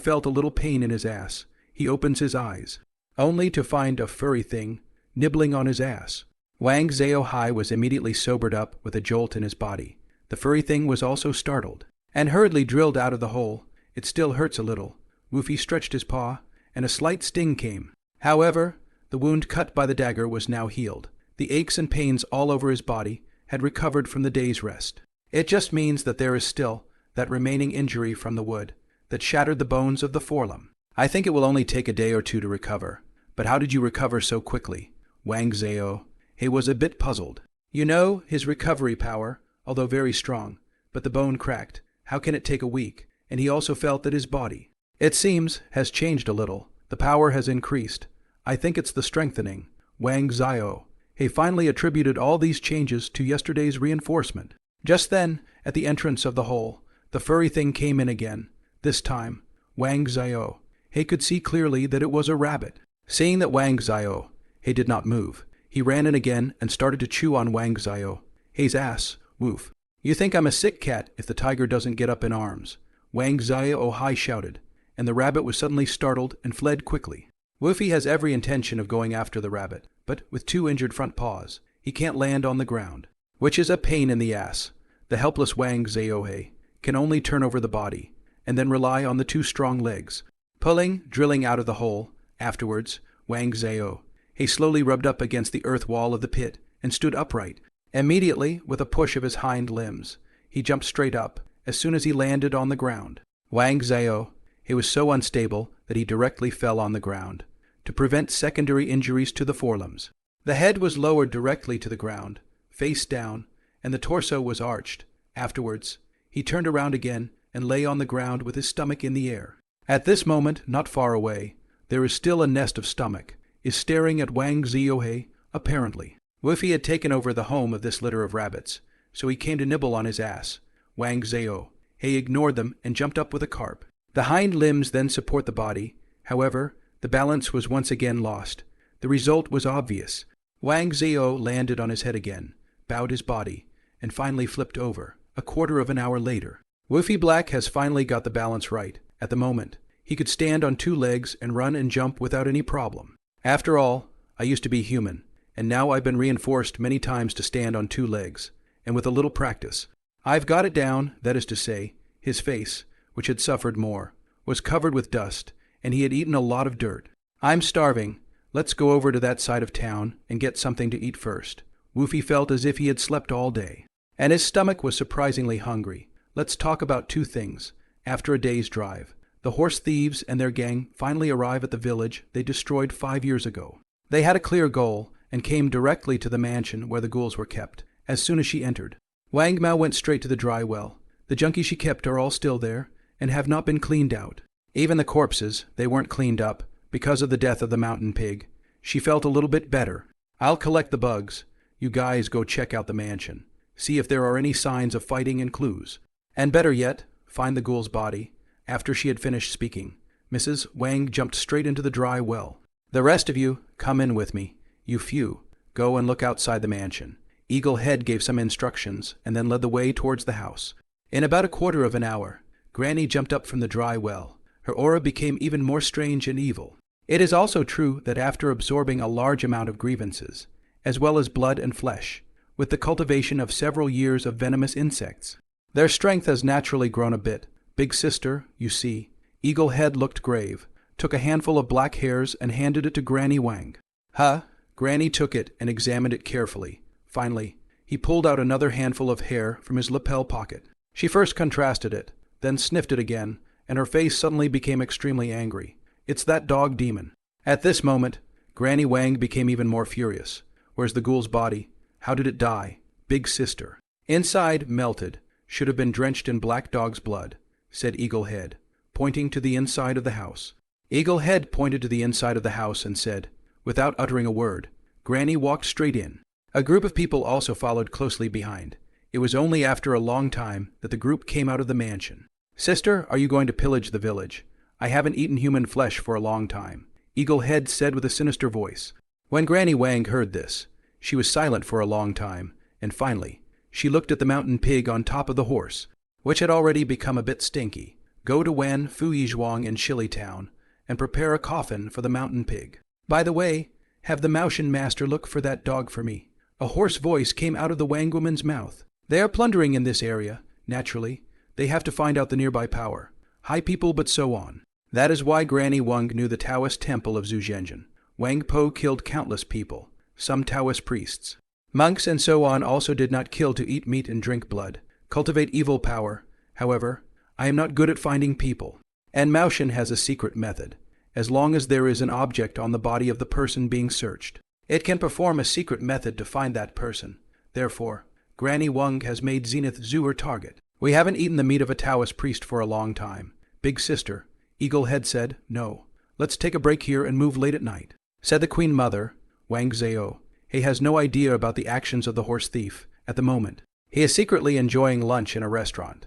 felt a little pain in his ass. He opens his eyes, only to find a furry thing nibbling on his ass. Wang Zhao was immediately sobered up with a jolt in his body. The furry thing was also startled and hurriedly drilled out of the hole. It still hurts a little. Woofy stretched his paw, and a slight sting came. However, the wound cut by the dagger was now healed. The aches and pains all over his body had recovered from the day's rest. It just means that there is still that remaining injury from the wood that shattered the bones of the forelimb. I think it will only take a day or two to recover. But how did you recover so quickly? Wang Zhao, he was a bit puzzled. You know, his recovery power, although very strong, but the bone cracked. How can it take a week? And he also felt that his body, it seems, has changed a little. The power has increased. I think it's the strengthening. Wang Zhao, he finally attributed all these changes to yesterday's reinforcement. Just then, at the entrance of the hole, the furry thing came in again. This time, Wang Zhao, he could see clearly that it was a rabbit. Seeing that Wang Zhao, he did not move, he ran in again and started to chew on Wang Zhao. His ass, woof. You think I'm a sick cat if the tiger doesn't get up in arms. Wang Zhao shouted, and the rabbit was suddenly startled and fled quickly. Woofy has every intention of going after the rabbit, but with 2 injured front paws, he can't land on the ground, which is a pain in the ass. The helpless Wang Zhao can only turn over the body, and then rely on the 2 strong legs, pulling, drilling out of the hole. Afterwards, Wang Zhao, he slowly rubbed up against the earth wall of the pit and stood upright. Immediately, with a push of his hind limbs, he jumped straight up as soon as he landed on the ground. Wang Zhao, he was so unstable that he directly fell on the ground, to prevent secondary injuries to the forelimbs. The head was lowered directly to the ground, face down, and the torso was arched. Afterwards, he turned around again and lay on the ground with his stomach in the air. At this moment, not far away, there is still a nest of stomach, is staring at Wang Zhao, apparently. Woofy had taken over the home of this litter of rabbits, so he came to nibble on his ass. Wang Zhao, he ignored them and jumped up with a carp. The hind limbs then support the body. However, the balance was once again lost. The result was obvious. Wang Zhao landed on his head again, bowed his body, and finally flipped over. A quarter of an hour later, Woofy Black has finally got the balance right. At the moment, he could stand on 2 legs and run and jump without any problem. After all, I used to be human, and now I've been reinforced many times to stand on 2 legs, and with a little practice, I've got it down. That is to say, his face, which had suffered more, was covered with dust, and he had eaten a lot of dirt. I'm starving. Let's go over to that side of town and get something to eat first. Woofy felt as if he had slept all day, and his stomach was surprisingly hungry. Let's talk about 2 things. After a day's drive, the horse thieves and their gang finally arrive at the village they destroyed 5 years ago. They had a clear goal and came directly to the mansion where the ghouls were kept. As soon as she entered, Wang Mao went straight to the dry well. The junkies she kept are all still there and have not been cleaned out. Even the corpses, they weren't cleaned up because of the death of the mountain pig. She felt a little bit better. I'll collect the bugs. You guys go check out the mansion. See if there are any signs of fighting and clues. And better yet, find the ghoul's body. After she had finished speaking, Mrs. Wang jumped straight into the dry well. The rest of you, come in with me. You few, go and look outside the mansion. Eagle Head gave some instructions and then led the way towards the house. In about a quarter of an hour, Granny jumped up from the dry well. Her aura became even more strange and evil. It is also true that after absorbing a large amount of grievances, as well as blood and flesh, with the cultivation of several years of venomous insects, their strength has naturally grown a bit. Big sister, you see, Eagle Head looked grave, took a handful of black hairs and handed it to Granny Wang. Granny took it and examined it carefully. Finally, he pulled out another handful of hair from his lapel pocket. She first contrasted it, then sniffed it again, and her face suddenly became extremely angry. It's that dog demon. At this moment, Granny Wang became even more furious. Where's the ghoul's body? How did it die? Big sister. Inside, melted, should have been drenched in black dog's blood, said Eagle Head, pointing to the inside of the house. Eagle Head pointed to the inside of the house and said, without uttering a word, Granny walked straight in. A group of people also followed closely behind. It was only after a long time that the group came out of the mansion. Sister, are you going to pillage the village? I haven't eaten human flesh for a long time, Eagle Head said with a sinister voice. When Granny Wang heard this, she was silent for a long time, and finally, she looked at the mountain pig on top of the horse, which had already become a bit stinky. Go to Wan, Fuyizhuang in Shili Town, and prepare a coffin for the mountain pig. By the way, have the Mansion master look for that dog for me. A hoarse voice came out of the Wang woman's mouth. They are plundering in this area, naturally. They have to find out the nearby power. High people, but so on. That is why Granny Wang knew the Taoist temple of Zhuzhenjin. Wang Po killed countless people, some Taoist priests. Monks and so on also did not kill to eat meat and drink blood, cultivate evil power. However, I am not good at finding people. And Mansion has a secret method. As long as there is an object on the body of the person being searched, it can perform a secret method to find that person. Therefore, Granny Wang has made Zenith Zhu her target. We haven't eaten the meat of a Taoist priest for a long time. Big sister, Eagle Head said, no. Let's take a break here and move late at night. Said the Queen Mother, Wang Zhao. He has no idea about the actions of the horse thief at the moment. He is secretly enjoying lunch in a restaurant.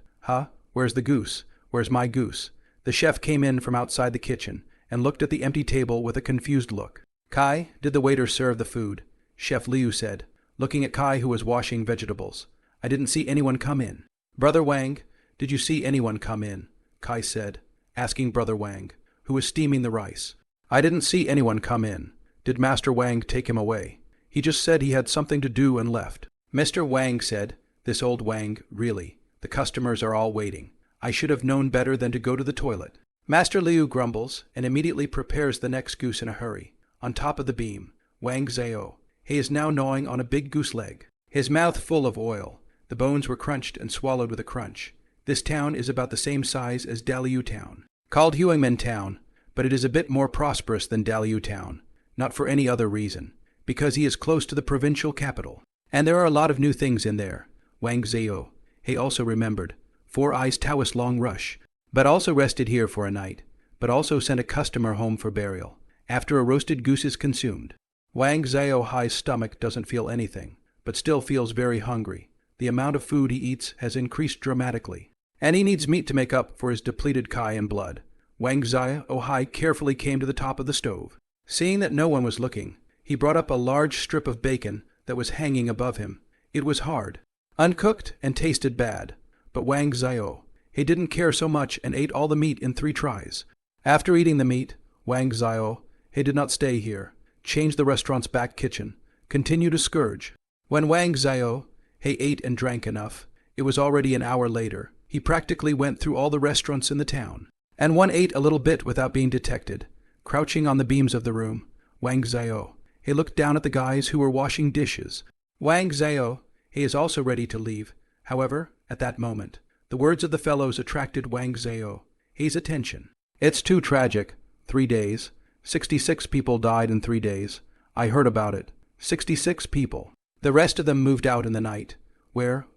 Where's the goose? Where's my goose? The chef came in from outside the kitchen and looked at the empty table with a confused look. Kai, did the waiter serve the food? Chef Liu said, looking at Kai who was washing vegetables. I didn't see anyone come in. Brother Wang, did you see anyone come in? Kai said, asking Brother Wang, who was steaming the rice. I didn't see anyone come in. Did Master Wang take him away? He just said he had something to do and left. Mr. Wang said, this old Wang, really, the customers are all waiting. I should have known better than to go to the toilet. Master Liu grumbles and immediately prepares the next goose in a hurry. On top of the beam, Wang Zhao. He is now gnawing on a big goose leg, his mouth full of oil. The bones were crunched and swallowed with a crunch. This town is about the same size as Daliu Town, called Huangmen Town, but it is a bit more prosperous than Daliu Town, not for any other reason, because he is close to the provincial capital. And there are a lot of new things in there. Wang Zhao. He also remembered. 4 Eyes Taoist Long Rush, but also rested here for a night, but also sent a customer home for burial, after a roasted goose is consumed. Wang Zhao Hai's stomach doesn't feel anything, but still feels very hungry. The amount of food he eats has increased dramatically, and he needs meat to make up for his depleted Kai and blood. Wang Zhao Hai carefully came to the top of the stove. Seeing that no one was looking, he brought up a large strip of bacon that was hanging above him. It was hard, uncooked, and tasted bad. But Wang Zhao, he didn't care so much and ate all the meat in 3 tries. After eating the meat, Wang Zhao, he did not stay here, changed the restaurant's back kitchen, continued to scourge. When Wang Zhao, he ate and drank enough, it was already an hour later. He practically went through all the restaurants in the town, and one ate a little bit without being detected. Crouching on the beams of the room, Wang Zhao, he looked down at the guys who were washing dishes. Wang Zhao, he is also ready to leave. However, at that moment, the words of the fellows attracted Wang Zhao. His attention. It's too tragic. 3 days. 66 people died in 3 days. I heard about it. 66 people. The rest of them moved out in the night. Where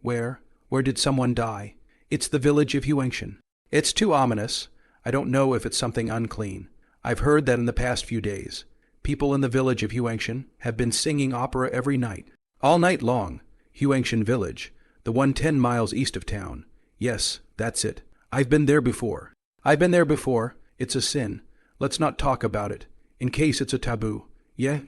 did someone die? It's the village of Huangshan. It's too ominous. I don't know if it's something unclean. I've heard that in the past few days, people in the village of Huangshan have been singing opera every night. All night long. Huangshan village, the one 10 miles east of town. Yes, that's it. I've been there before. It's a sin. Let's not talk about it, in case it's a taboo. Yeah.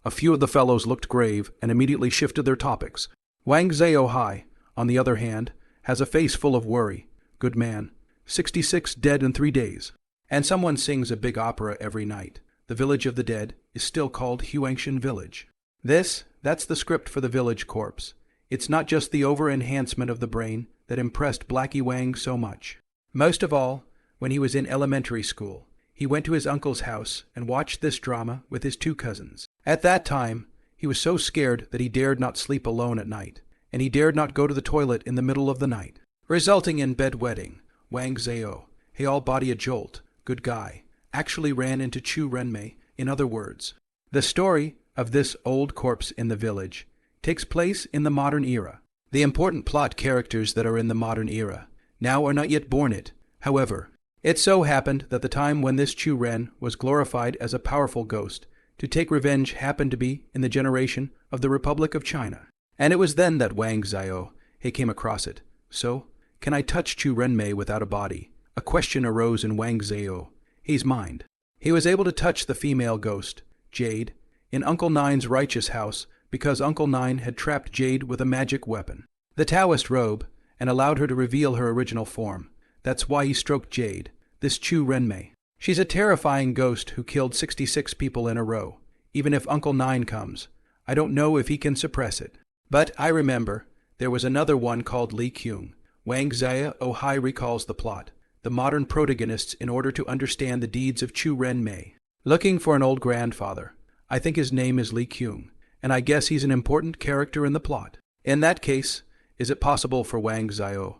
A few of the fellows looked grave and immediately shifted their topics. Wang Zhao, on the other hand, has a face full of worry. Good man. 66 dead in 3 days. And someone sings a big opera every night. The village of the dead is still called Huangshan Village. That's the script for the village corpse. It's not just the over-enhancement of the brain that impressed Blackie Wang so much. Most of all, when he was in elementary school, he went to his uncle's house and watched this drama with his 2 cousins. At that time, he was so scared that he dared not sleep alone at night, and he dared not go to the toilet in the middle of the night, resulting in bedwetting. Wang Zhao, hey all body a jolt, good guy, actually ran into Chu Renmei. In other words, the story of this old corpse in the village takes place in the modern era. The important plot characters that are in the modern era now are not yet born it. However, it so happened that the time when this Chu Ren was glorified as a powerful ghost to take revenge happened to be in the generation of the Republic of China. And it was then that Wang Zhao came across it. So, can I touch Chu Renmei without a body? A question arose in Wang Zhao's mind. He was able to touch the female ghost, Jade, in Uncle Nine's righteous house because Uncle Nine had trapped Jade with a magic weapon, the Taoist robe, and allowed her to reveal her original form. That's why he stroked Jade, this Chu Renmei. She's a terrifying ghost who killed 66 people in a row. Even if Uncle Nine comes, I don't know if he can suppress it. But I remember, there was another one called Li Kyung. Wang Zhao recalls the plot, the modern protagonists in order to understand the deeds of Chu Renmei. Looking for an old grandfather. I think his name is Li Kyung, and I guess he's an important character in the plot. In that case, is it possible for Wang Zhao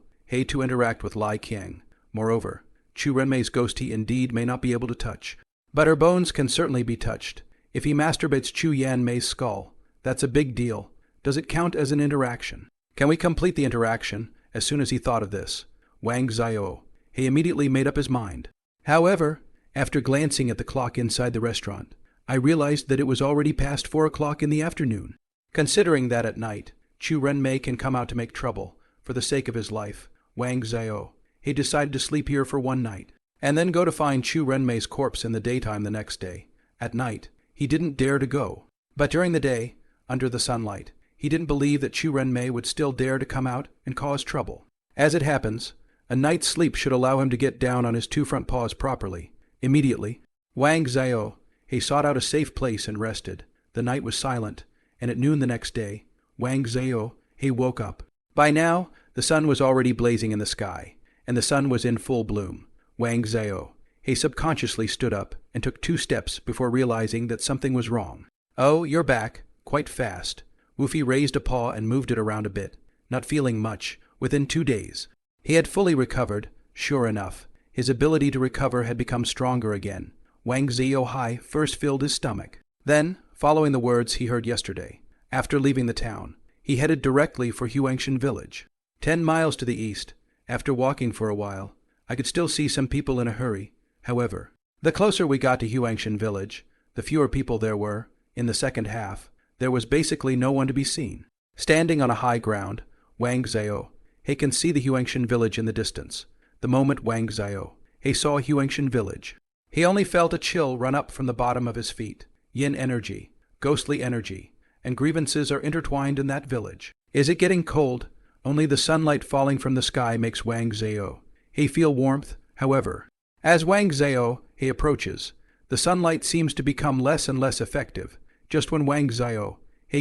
to interact with Lai Qiang? Moreover, Chu Renmei's ghost he indeed may not be able to touch, but her bones can certainly be touched. If he masturbates Chu Yanmei's skull, that's a big deal. Does it count as an interaction? Can we complete the interaction? As soon as he thought of this, Wang Zhao immediately made up his mind. However, after glancing at the clock inside the restaurant, I realized that it was already past 4 o'clock in the afternoon. Considering that at night, Chu Renmei can come out to make trouble, for the sake of his life, Wang Zhao decided to sleep here for 1 night, and then go to find Chu Renmei's corpse in the daytime the next day. At night, he didn't dare to go. But during the day, under the sunlight, he didn't believe that Chu Renmei would still dare to come out and cause trouble. As it happens, a night's sleep should allow him to get down on his 2 front paws properly. Immediately, Wang Zhao sought out a safe place and rested. The night was silent, and at noon the next day, Wang Zhao woke up. By now, the sun was already blazing in the sky, and the sun was in full bloom. Wang Zhao subconsciously stood up and took 2 steps before realizing that something was wrong. Oh, you're back, quite fast. Woofy raised a paw and moved it around a bit, not feeling much, within 2 days. He had fully recovered, sure enough. His ability to recover had become stronger again. Wang Zhao first filled his stomach. Then, following the words he heard yesterday, after leaving the town, he headed directly for Huangshan Village. 10 miles to the east, after walking for a while, I could still see some people in a hurry. However, the closer we got to Huangshan Village, the fewer people there were. In the second half, there was basically no one to be seen. Standing on a high ground, Wang Zhao can see the Huangshan Village in the distance. The moment Wang Zhao saw Huangshan Village, he only felt a chill run up from the bottom of his feet. Yin energy, ghostly energy, and grievances are intertwined in that village. Is it getting cold? Only the sunlight falling from the sky makes Wang Zhao feel warmth. However, as Wang Zhao approaches, the sunlight seems to become less and less effective. Just when Wang Zhao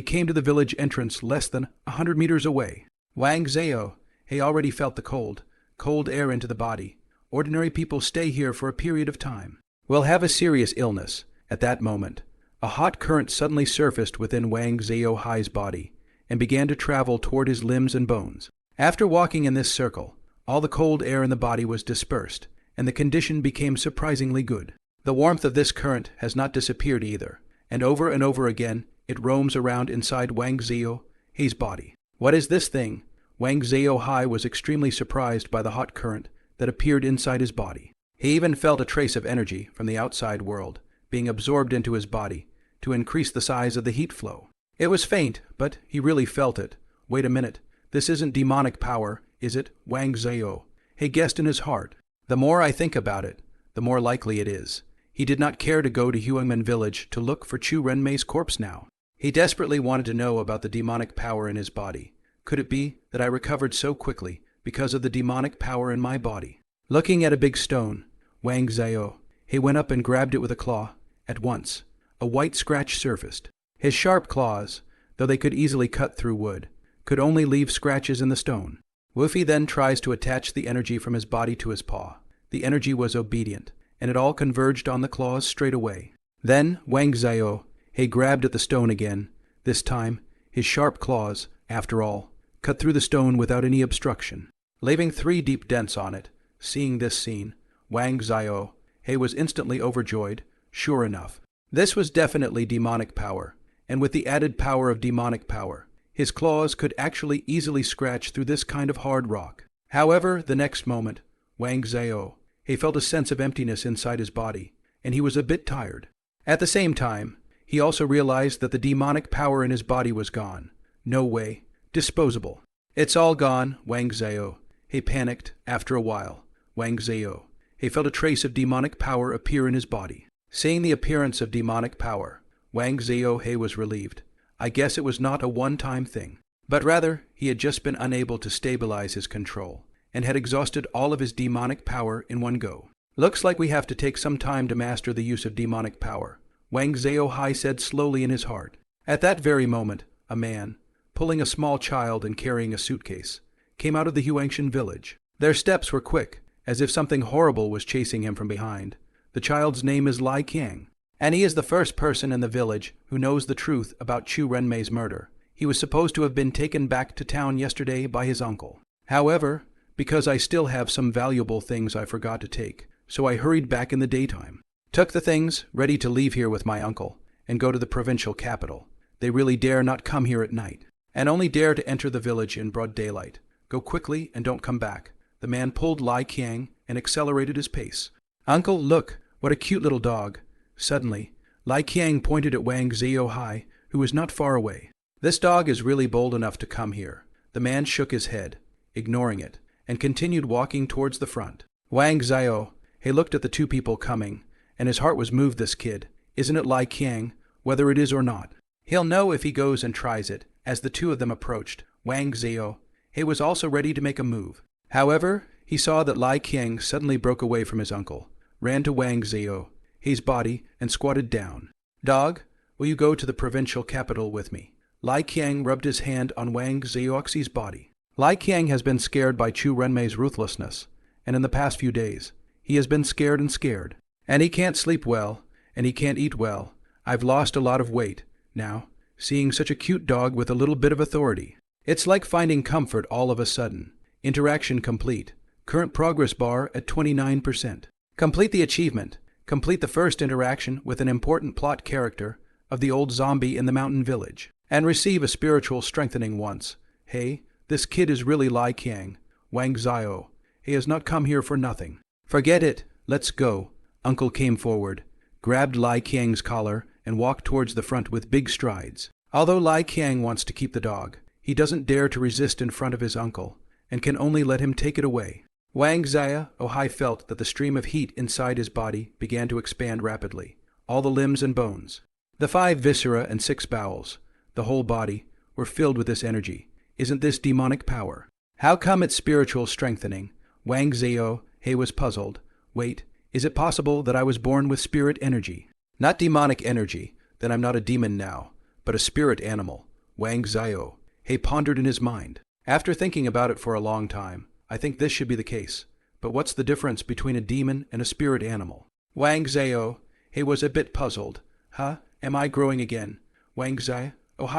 came to the village entrance less than 100 meters away, Wang Zhao already felt the cold air into the body. Ordinary people stay here for a period of time. Will have a serious illness. At that moment, a hot current suddenly surfaced within Wang Zhao's body and began to travel toward his limbs and bones. After walking in this circle, all the cold air in the body was dispersed, and the condition became surprisingly good. The warmth of this current has not disappeared either, and over again it roams around inside Wang Ziyou's body. What is this thing? Wang Ziyou was extremely surprised by the hot current that appeared inside his body. He even felt a trace of energy from the outside world being absorbed into his body to increase the size of the heat flow. It was faint, but he really felt it. Wait a minute, this isn't demonic power, is it? Wang Ziyou, he guessed in his heart. The more I think about it, the more likely it is. He did not care to go to Huangmen village to look for Chu Renmei's corpse now. He desperately wanted to know about the demonic power in his body. Could it be that I recovered so quickly because of the demonic power in my body? Looking at a big stone, Wang Ziyou, he went up and grabbed it with a claw. At once, a white scratch surfaced. His sharp claws, though they could easily cut through wood, could only leave scratches in the stone. Wufi then tries to attach the energy from his body to his paw. The energy was obedient, and it all converged on the claws straight away. Then Wang Ziyou, he grabbed at the stone again. This time, his sharp claws, after all, cut through the stone without any obstruction, leaving 3 deep dents on it. Seeing this scene, Wang Ziyou, he was instantly overjoyed. Sure enough, this was definitely demonic power, and with the added power of demonic power, his claws could actually easily scratch through this kind of hard rock. However, the next moment, Wang Ziyou, he felt a sense of emptiness inside his body, and he was a bit tired. At the same time, he also realized that the demonic power in his body was gone. No way. Disposable. It's all gone, Wang Ziyou. He panicked. After a while, Wang Ziyou, he felt a trace of demonic power appear in his body. Seeing the appearance of demonic power, Wang Ziyou was relieved. I guess it was not a one-time thing, but rather he had just been unable to stabilize his control, and had exhausted all of his demonic power in one go. Looks like we have to take some time to master the use of demonic power, Wang Ziyou said slowly in his heart. At that very moment, a man, pulling a small child and carrying a suitcase, came out of the Huangshan village. Their steps were quick, as if something horrible was chasing him from behind. The child's name is Lai Qiang, and he is the first person in the village who knows the truth about Chu Renmei's murder. He was supposed to have been taken back to town yesterday by his uncle. However, because I still have some valuable things I forgot to take, so I hurried back in the daytime. Took the things, ready to leave here with my uncle, and go to the provincial capital. They really dare not come here at night, and only dare to enter the village in broad daylight. Go quickly and don't come back. The man pulled Lai Qiang and accelerated his pace. Uncle, look, what a cute little dog. Suddenly, Lai Qiang pointed at Wang Ziyou, who was not far away. This dog is really bold enough to come here. The man shook his head, ignoring it, and continued walking towards the front. Wang Ziyou, he looked at the 2 people coming, and his heart was moved. This kid, isn't it Lai Qiang, whether it is or not? He'll know if he goes and tries it. As the 2 of them approached, Wang Ziyou, he was also ready to make a move. However, he saw that Lai Qiang suddenly broke away from his uncle, ran to Wang Ziyou's body, and squatted down. Dog, will you go to the provincial capital with me? Lai Qiang rubbed his hand on Wang Ziyou's body. Lai Qiang has been scared by Chu Renmei's ruthlessness, and in the past few days, he has been scared, and he can't sleep well, and he can't eat well. I've lost a lot of weight, now, seeing such a cute dog with a little bit of authority. It's like finding comfort all of a sudden. Interaction complete. Current progress bar at 29%. Complete the achievement. Complete the first interaction with an important plot character of the old zombie in the mountain village, and receive a spiritual strengthening once. Hey, this kid is really Lai Qiang. Wang Ziyou. He has not come here for nothing. Forget it. Let's go. Uncle came forward, grabbed Lai Qiang's collar, and walked towards the front with big strides. Although Lai Qiang wants to keep the dog, he doesn't dare to resist in front of his uncle, and can only let him take it away. Wang Ziyou felt that the stream of heat inside his body began to expand rapidly, all the limbs and bones. The 5 viscera and 6 bowels, the whole body, were filled with this energy. Isn't this demonic power? How come it's spiritual strengthening? Wang Ziyou was puzzled. Wait, is it possible that I was born with spirit energy? Not demonic energy, then I'm not a demon now, but a spirit animal. Wang Ziyou pondered in his mind. After thinking about it for a long time, I think this should be the case. But what's the difference between a demon and a spirit animal? Wang Ziyou was a bit puzzled. Huh? Am I growing again? Wang Ziyou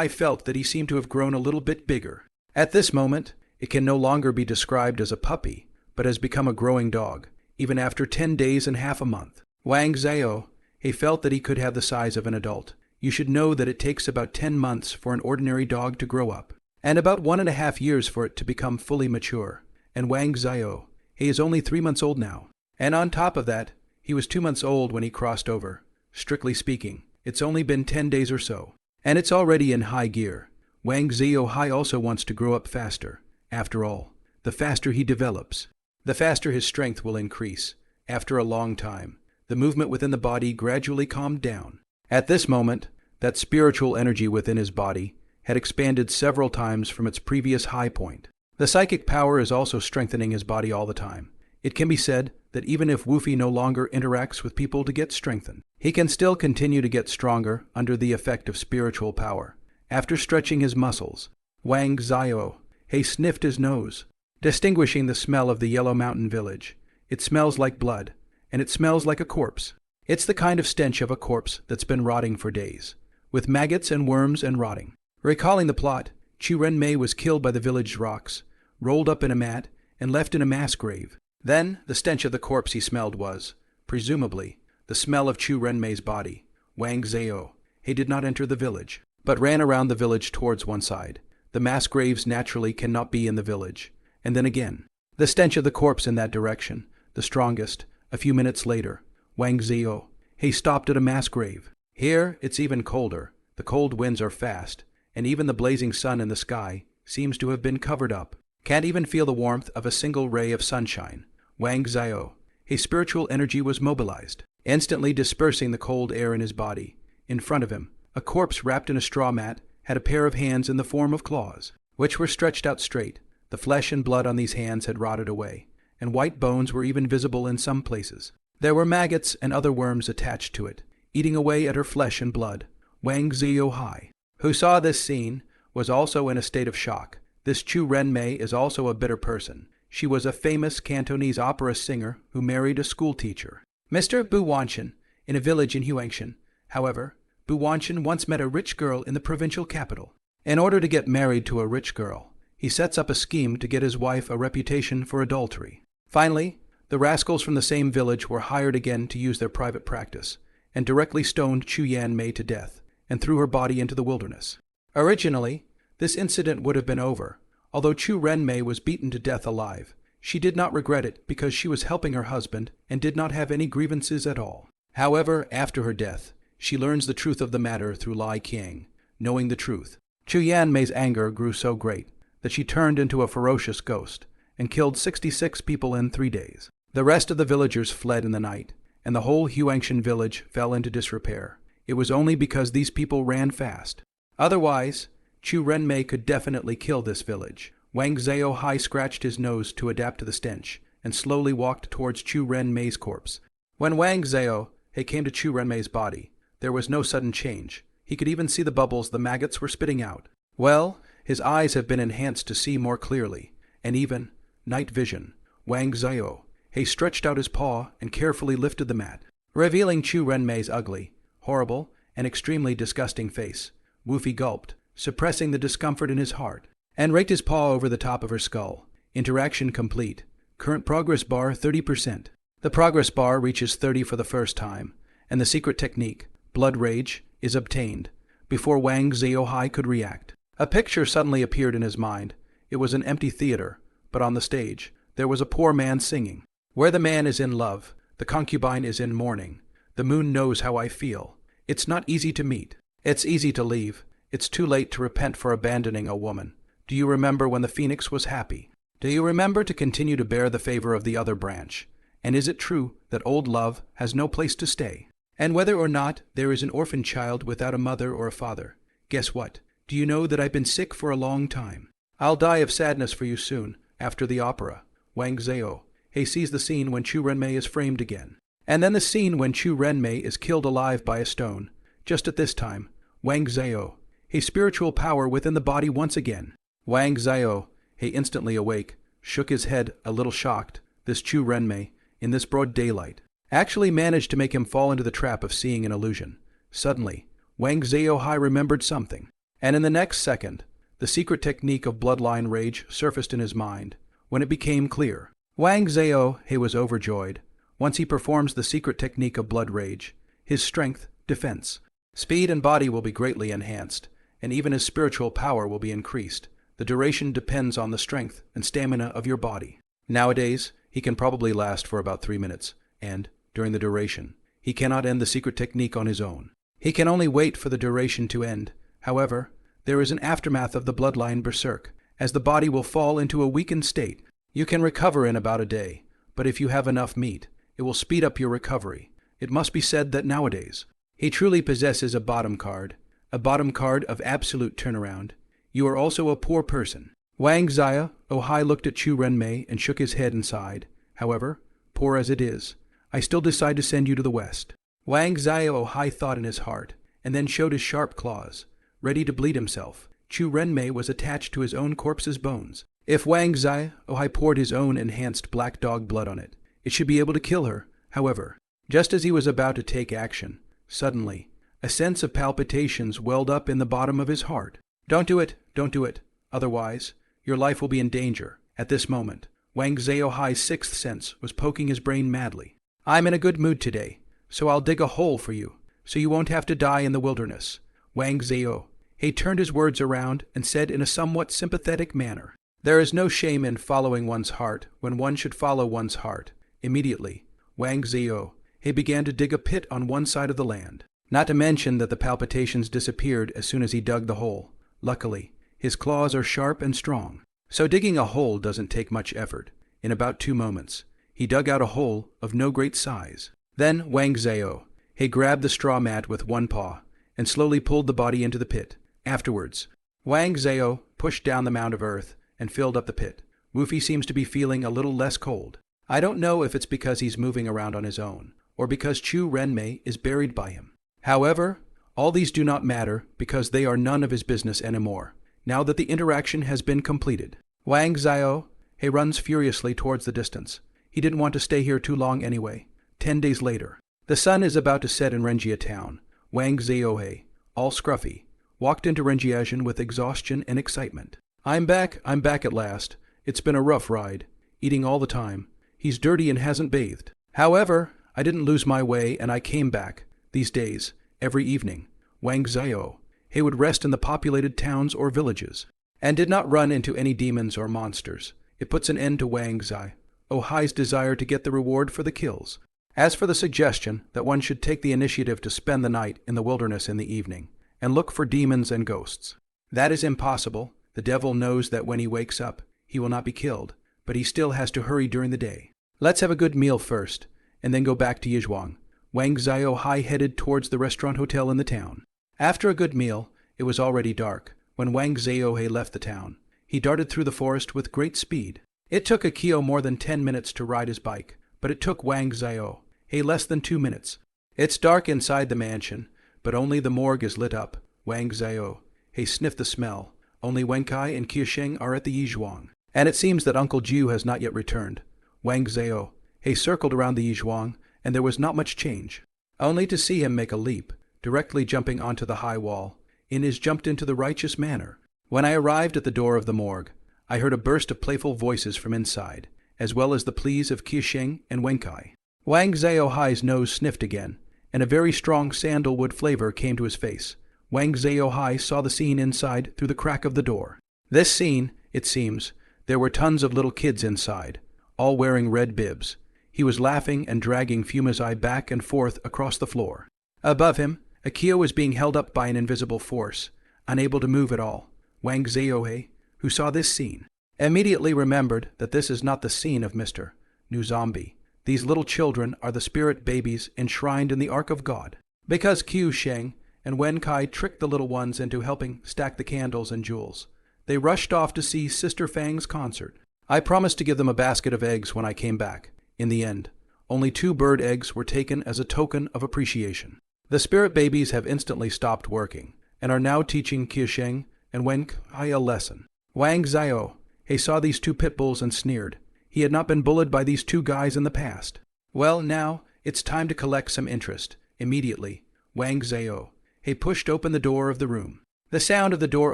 felt that he seemed to have grown a little bit bigger. At this moment, it can no longer be described as a puppy, but has become a growing dog, even after 10 days and half a month. Wang Zhao, he felt that he could have the size of an adult. You should know that it takes about 10 months for an ordinary dog to grow up, and about 1.5 years for it to become fully mature. And Wang Zhao, he is only 3 months old now. And on top of that, he was 2 months old when he crossed over. Strictly speaking, it's only been 10 days or so. And it's already in high gear. Wang Zhao also wants to grow up faster. After all, the faster he develops, the faster his strength will increase. After a long time, the movement within the body gradually calmed down. At this moment, that spiritual energy within his body had expanded several times from its previous high point. The psychic power is also strengthening his body all the time. It can be said that even if Wufi no longer interacts with people to get strengthened, he can still continue to get stronger under the effect of spiritual power. After stretching his muscles, Wang Zhao, he sniffed his nose, distinguishing the smell of the Yellow Mountain village. It smells like blood, and it smells like a corpse. It's the kind of stench of a corpse that's been rotting for days, with maggots and worms and rotting. Recalling the plot, Chu Renmei was killed by the village rocks, rolled up in a mat, and left in a mass grave. Then, the stench of the corpse he smelled was, presumably, the smell of Chu Renmei's body. Wang Zhao, he did not enter the village, but ran around the village towards one side. The mass graves naturally cannot be in the village. And then again, the stench of the corpse in that direction, the strongest. A few minutes later, Wang Zhao, he stopped at a mass grave. Here, it's even colder. The cold winds are fast, and even the blazing sun in the sky seems to have been covered up. Can't even feel the warmth of a single ray of sunshine. Wang Zhao, his spiritual energy was mobilized, instantly dispersing the cold air in his body. In front of him, a corpse wrapped in a straw mat had a pair of hands in the form of claws, which were stretched out straight. The flesh and blood on these hands had rotted away, and white bones were even visible in some places. There were maggots and other worms attached to it, eating away at her flesh and blood. Wang Zhao, who saw this scene, was also in a state of shock. This Chu Renmei is also a bitter person. She was a famous Cantonese opera singer who married a schoolteacher, Mr. Bu Wanshan, in a village in Huangshan. However, Bu Wanshan once met a rich girl in the provincial capital. In order to get married to a rich girl, he sets up a scheme to get his wife a reputation for adultery. Finally, the rascals from the same village were hired again to use their private practice, and directly stoned Chu Yanmei to death, and threw her body into the wilderness. Originally, this incident would have been over. Although Chu Renmei was beaten to death alive, she did not regret it because she was helping her husband and did not have any grievances at all. However, after her death, she learns the truth of the matter through Lai Qiang. Knowing the truth, Chu Yanmei's anger grew so great that she turned into a ferocious ghost and killed 66 people in 3 days. The rest of the villagers fled in the night, and the whole Huangshan village fell into disrepair. It was only because these people ran fast. Otherwise, Chu Renmei could definitely kill this village. Wang Zhao scratched his nose to adapt to the stench and slowly walked towards Chu Renmei's corpse. When Wang Zhao came to Chu Renmei's body, there was no sudden change. He could even see the bubbles the maggots were spitting out. Well, his eyes have been enhanced to see more clearly, and even night vision. Wang Zhao stretched out his paw and carefully lifted the mat, revealing Chu Renmei's ugly, horrible, and extremely disgusting face. Wufi gulped, suppressing the discomfort in his heart, and raked his paw over the top of her skull. Interaction complete. Current progress bar 30%. The progress bar reaches 30 for the first time, and the secret technique, Blood Rage, is obtained. Before Wang Zhao could react, a picture suddenly appeared in his mind. It was an empty theater, but on the stage, there was a poor man singing. Where the man is in love, the concubine is in mourning. The moon knows how I feel. It's not easy to meet. It's easy to leave. It's too late to repent for abandoning a woman. Do you remember when the phoenix was happy? Do you remember to continue to bear the favor of the other branch? And is it true that old love has no place to stay? And whether or not there is an orphan child without a mother or a father, guess what? Do you know that I've been sick for a long time? I'll die of sadness for you soon, after the opera. Wang Zhao sees the scene when Chu Renmei is framed again. And then the scene when Chu Renmei is killed alive by a stone. Just at this time, Wang Zhao, spiritual power within the body once again. Wang Zhao, instantly awake, shook his head a little shocked. This Chu Renmei, in this broad daylight, actually managed to make him fall into the trap of seeing an illusion. Suddenly, Wang Zhao remembered something, and in the next second, the secret technique of bloodline rage surfaced in his mind. When it became clear, Wang Zhao was overjoyed. Once he performs the secret technique of blood rage, his strength, defense, speed and body will be greatly enhanced, and even his spiritual power will be increased. The duration depends on the strength and stamina of your body. Nowadays, he can probably last for about 3 minutes, and, during the duration, he cannot end the secret technique on his own. He can only wait for the duration to end. However, there is an aftermath of the bloodline berserk, as the body will fall into a weakened state. You can recover in about a day, but if you have enough meat, it will speed up your recovery. It must be said that nowadays, he truly possesses a bottom card of absolute turnaround. You are also a poor person. Wang Zia-oh-hai looked at Chu Renmei and shook his head and sighed. However, poor as it is, I still decide to send you to the west. Wang Zia-oh-hai thought in his heart, and then showed his sharp claws, ready to bleed himself. Chu Renmei was attached to his own corpse's bones. If Wang Zia-oh-hai poured his own enhanced black dog blood on it, it should be able to kill her. However, just as he was about to take action, suddenly, a sense of palpitations welled up in the bottom of his heart. Don't do it, otherwise, your life will be in danger. At this moment, Wang Zia-oh-hai's sixth sense was poking his brain madly. I'm in a good mood today, so I'll dig a hole for you, so you won't have to die in the wilderness. Wang Zia-oh-hai turned his words around and said in a somewhat sympathetic manner, There is no shame in following one's heart when one should follow one's heart. Immediately, Wang Zia-oh-hai began to dig a pit on one side of the land. Not to mention that the palpitations disappeared as soon as he dug the hole. Luckily, his claws are sharp and strong, so digging a hole doesn't take much effort. In about 2 moments, he dug out a hole of no great size. Then Wang Zia-oh-hai grabbed the straw mat with one paw and slowly pulled the body into the pit. Afterwards, Wang Zia-oh pushed down the mound of earth and filled up the pit. Woofy seems to be feeling a little less cold. I don't know if it's because he's moving around on his own, or because Chu Renmei is buried by him. However, all these do not matter because they are none of his business anymore, now that the interaction has been completed. Wang Zia-oh-hai runs furiously towards the distance. He didn't want to stay here too long anyway. 10 days later, the sun is about to set in Renjia town. Wang Zia-oh-hai, all scruffy, walked into Renjiajin with exhaustion and excitement. I'm back at last. It's been a rough ride, eating all the time. He's dirty and hasn't bathed. However, I didn't lose my way and I came back. These days, every evening, Wang Zia-oh-hai would rest in the populated towns or villages, and did not run into any demons or monsters. It puts an end to Wang Zia-oh-hai's desire to get the reward for the kills. As for the suggestion that one should take the initiative to spend the night in the wilderness in the evening, and look for demons and ghosts, that is impossible. The devil knows that when he wakes up, he will not be killed, but he still has to hurry during the day. Let's have a good meal first, and then go back to Yizhuang. Wang Zia-oh-hai headed towards the restaurant hotel in the town. After a good meal, it was already dark when Wang Zia-oh-hai left the town. He darted through the forest with great speed. It took Akio more than 10 minutes to ride his bike, but it took Wang Zia-oh-hai less than 2 minutes. It's dark inside the mansion, but only the morgue is lit up. Wang Zia-oh-hai sniffed the smell. Only Wenkai and Qiusheng are at the Yizhuang, and it seems that Uncle Jiu has not yet returned. Wang Zia-oh-hai circled around the Yizhuang, and there was not much change, only to see him make a leap, directly jumping onto the high wall. Inez jumped into the righteous manner. When I arrived at the door of the morgue, I heard a burst of playful voices from inside, as well as the pleas of Qiusheng and Wenkai. Wang Zia-oh-hai's nose sniffed again, and a very strong sandalwood flavor came to his face. Wang Zia-oh-hai saw the scene inside through the crack of the door. This scene, it seems, there were tons of little kids inside, all wearing red bibs. He was laughing and dragging Fumazai back and forth across the floor. Above him, Akio was being held up by an invisible force, unable to move at all. Wang Zia-oh-hai, who saw this scene, immediately remembered that this is not the scene of Mr. New Zombie. These little children are the spirit babies enshrined in the Ark of God. Because Qiusheng and Wenkai tricked the little ones into helping stack the candles and jewels, they rushed off to see Sister Fang's concert. I promised to give them a basket of eggs when I came back. In the end, only 2 bird eggs were taken as a token of appreciation. The spirit babies have instantly stopped working, and are now teaching Qiusheng and Wenkai a lesson. Wang Zia-oh-hai saw these 2 pit bulls and sneered. He had not been bullied by these 2 guys in the past. Well, now, it's time to collect some interest. Immediately, Wang Zia-oh-hai pushed open the door of the room. The sound of the door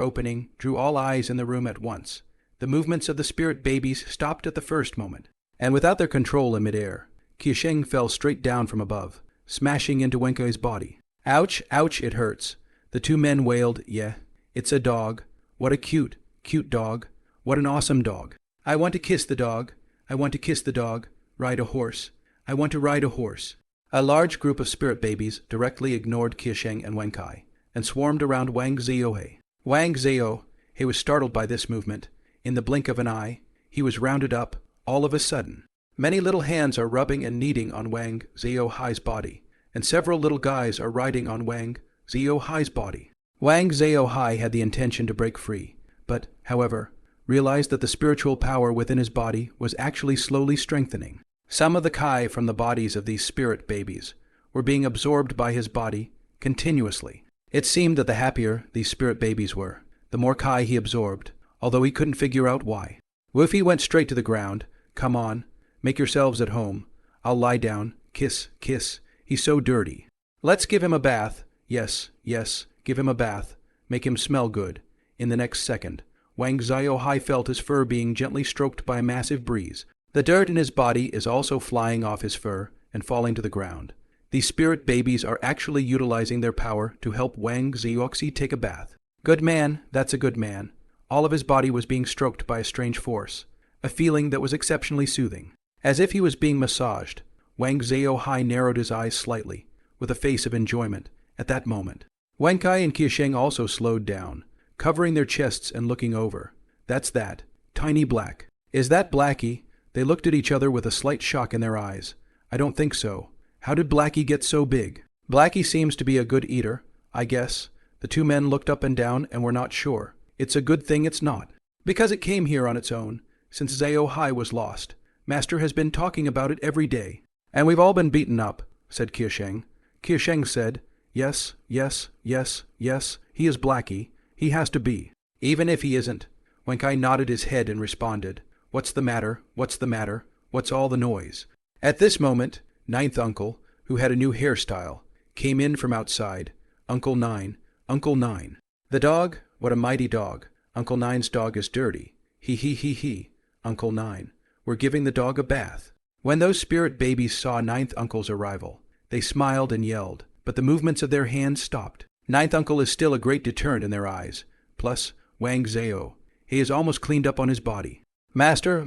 opening drew all eyes in the room at once. The movements of the spirit babies stopped at the first moment, and without their control in midair, Qiusheng fell straight down from above, smashing into Wenkai's body. Ouch, ouch, it hurts. The two men wailed, yeah, it's a dog. What a cute, cute dog. What an awesome dog. I want to kiss the dog. I want to kiss the dog. Ride a horse. I want to ride a horse. A large group of spirit babies directly ignored Qiusheng and Wenkai, and swarmed around Wang Ziyouhe. Wang Ziyouhe was startled by this movement. In the blink of an eye, he was rounded up, all of a sudden. Many little hands are rubbing and kneading on Wang Ziyouhai's body, and several little guys are riding on Wang Ziyouhai's body. Wang Ziyouhai had the intention to break free, but, however, realized that the spiritual power within his body was actually slowly strengthening. Some of the Kai from the bodies of these spirit babies were being absorbed by his body continuously. It seemed that the happier these spirit babies were, the more Kai he absorbed, although he couldn't figure out why. Woofy went straight to the ground. Come on, make yourselves at home. I'll lie down. Kiss, kiss. He's so dirty. Let's give him a bath. Yes, yes, give him a bath. Make him smell good. In the next second, Wang Ziyouhai felt his fur being gently stroked by a massive breeze. The dirt in his body is also flying off his fur and falling to the ground. These spirit babies are actually utilizing their power to help Wang Ziyouxi take a bath. Good man, that's a good man. All of his body was being stroked by a strange force, a feeling that was exceptionally soothing. As if he was being massaged, Wang Ziyouhai narrowed his eyes slightly, with a face of enjoyment, at that moment. Wenkai and Qiusheng also slowed down, covering their chests and looking over. That's that. Tiny Black. Is that Blackie? They looked at each other with a slight shock in their eyes. I don't think so. How did Blackie get so big? Blackie seems to be a good eater, I guess. The two men looked up and down and were not sure. It's a good thing it's not. Because it came here on its own, since Ziyouhai was lost. Master has been talking about it every day. And we've all been beaten up, said Qiusheng. Qiusheng said, yes, yes, yes, yes, he is Blackie. He has to be. Even if he isn't. Wenkai nodded his head and responded, what's the matter? What's the matter? What's all the noise? At this moment, Ninth Uncle, who had a new hairstyle, came in from outside. Uncle Nine. Uncle Nine. The dog? What a mighty dog. Uncle Nine's dog is dirty. He. Uncle Nine. We're giving the dog a bath. When those spirit babies saw Ninth Uncle's arrival, they smiled and yelled, but the movements of their hands stopped. Ninth Uncle is still a great deterrent in their eyes. Plus, Wang Ziyou. He is almost cleaned up on his body. Master,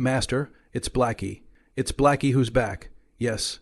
it's Blackie. It's Blackie who's back. Yes,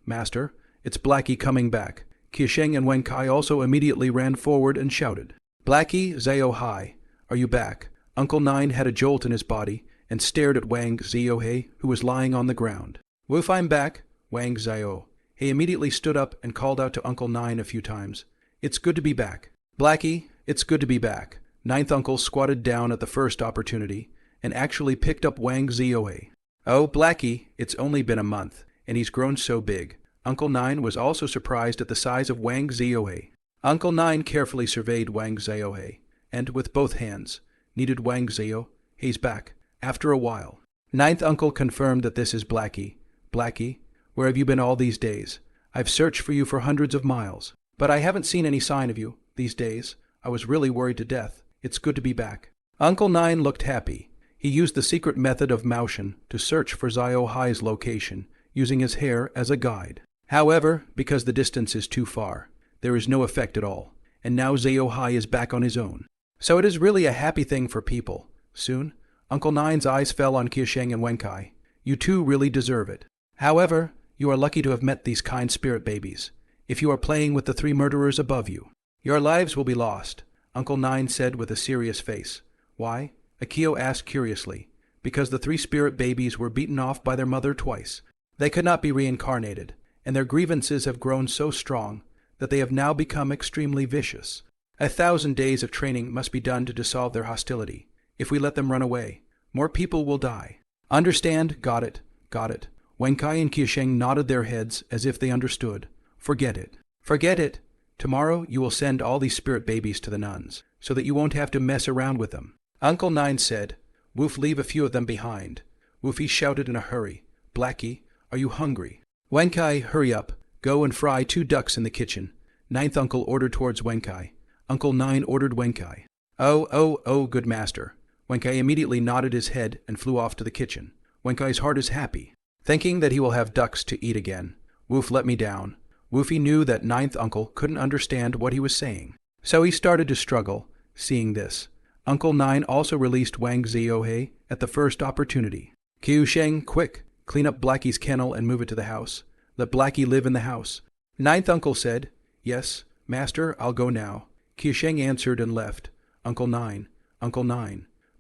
Master. It's Blackie coming back. Qiusheng and Wenkai also immediately ran forward and shouted. Blackie Ziyouhai, are you back? Uncle Nine had a jolt in his body and stared at Wang Ziyouhe, who was lying on the ground. Woof, I'm back, Wang Ziyou. He immediately stood up and called out to Uncle Nine a few times. It's good to be back. Blackie, it's good to be back. Ninth Uncle squatted down at the first opportunity and actually picked up Wang Ziyouhe. Oh, Blackie, it's only been a month, and he's grown so big. Uncle Nine was also surprised at the size of Wang Ziyouhe. Uncle Nine carefully surveyed Wang Ziyouhe, and with both hands, kneaded Wang Ziyouhe's back. After a while, Ninth Uncle confirmed that this is Blackie. Blackie, where have you been all these days? I've searched for you for hundreds of miles, but I haven't seen any sign of you these days. I was really worried to death. It's good to be back. Uncle Nine looked happy. He used the secret method of motion to search for Ziyouhai's location, using his hair as a guide. However, because the distance is too far, there is no effect at all, and now Ziyouhai is back on his own. So it is really a happy thing for people. Soon, Uncle Nine's eyes fell on Qiusheng and Wenkai. You two really deserve it. However, you are lucky to have met these kind spirit babies. If you are playing with the three murderers above you, your lives will be lost, Uncle Nine said with a serious face. Why? Akio asked curiously. Because the three spirit babies were beaten off by their mother twice. They could not be reincarnated, and their grievances have grown so strong that they have now become extremely vicious. 1,000 days of training must be done to dissolve their hostility. If we let them run away, more people will die. Understand? Got it. Wenkai and Qiusheng nodded their heads as if they understood. Forget it. Forget it. Tomorrow you will send all these spirit babies to the nuns, so that you won't have to mess around with them. Uncle Nine said, Woof, leave a few of them behind. Woofy shouted in a hurry. Blackie, are you hungry? Wenkai, hurry up. Go and fry 2 ducks in the kitchen. Ninth Uncle ordered towards Wenkai. Uncle Nine ordered Wenkai. Oh, good master. Wenkai immediately nodded his head and flew off to the kitchen. Wenkai's heart is happy. Thinking that he will have ducks to eat again, Woof let me down. Woofy knew that ninth uncle couldn't understand what he was saying. So he started to struggle, seeing this. Uncle Nine also released Wang Ziohe at the first opportunity. Qiu Sheng, quick, clean up Blackie's kennel and move it to the house. Let Blackie live in the house. Ninth uncle said, Yes, master, I'll go now. Qiu Sheng answered and left. Uncle Nine,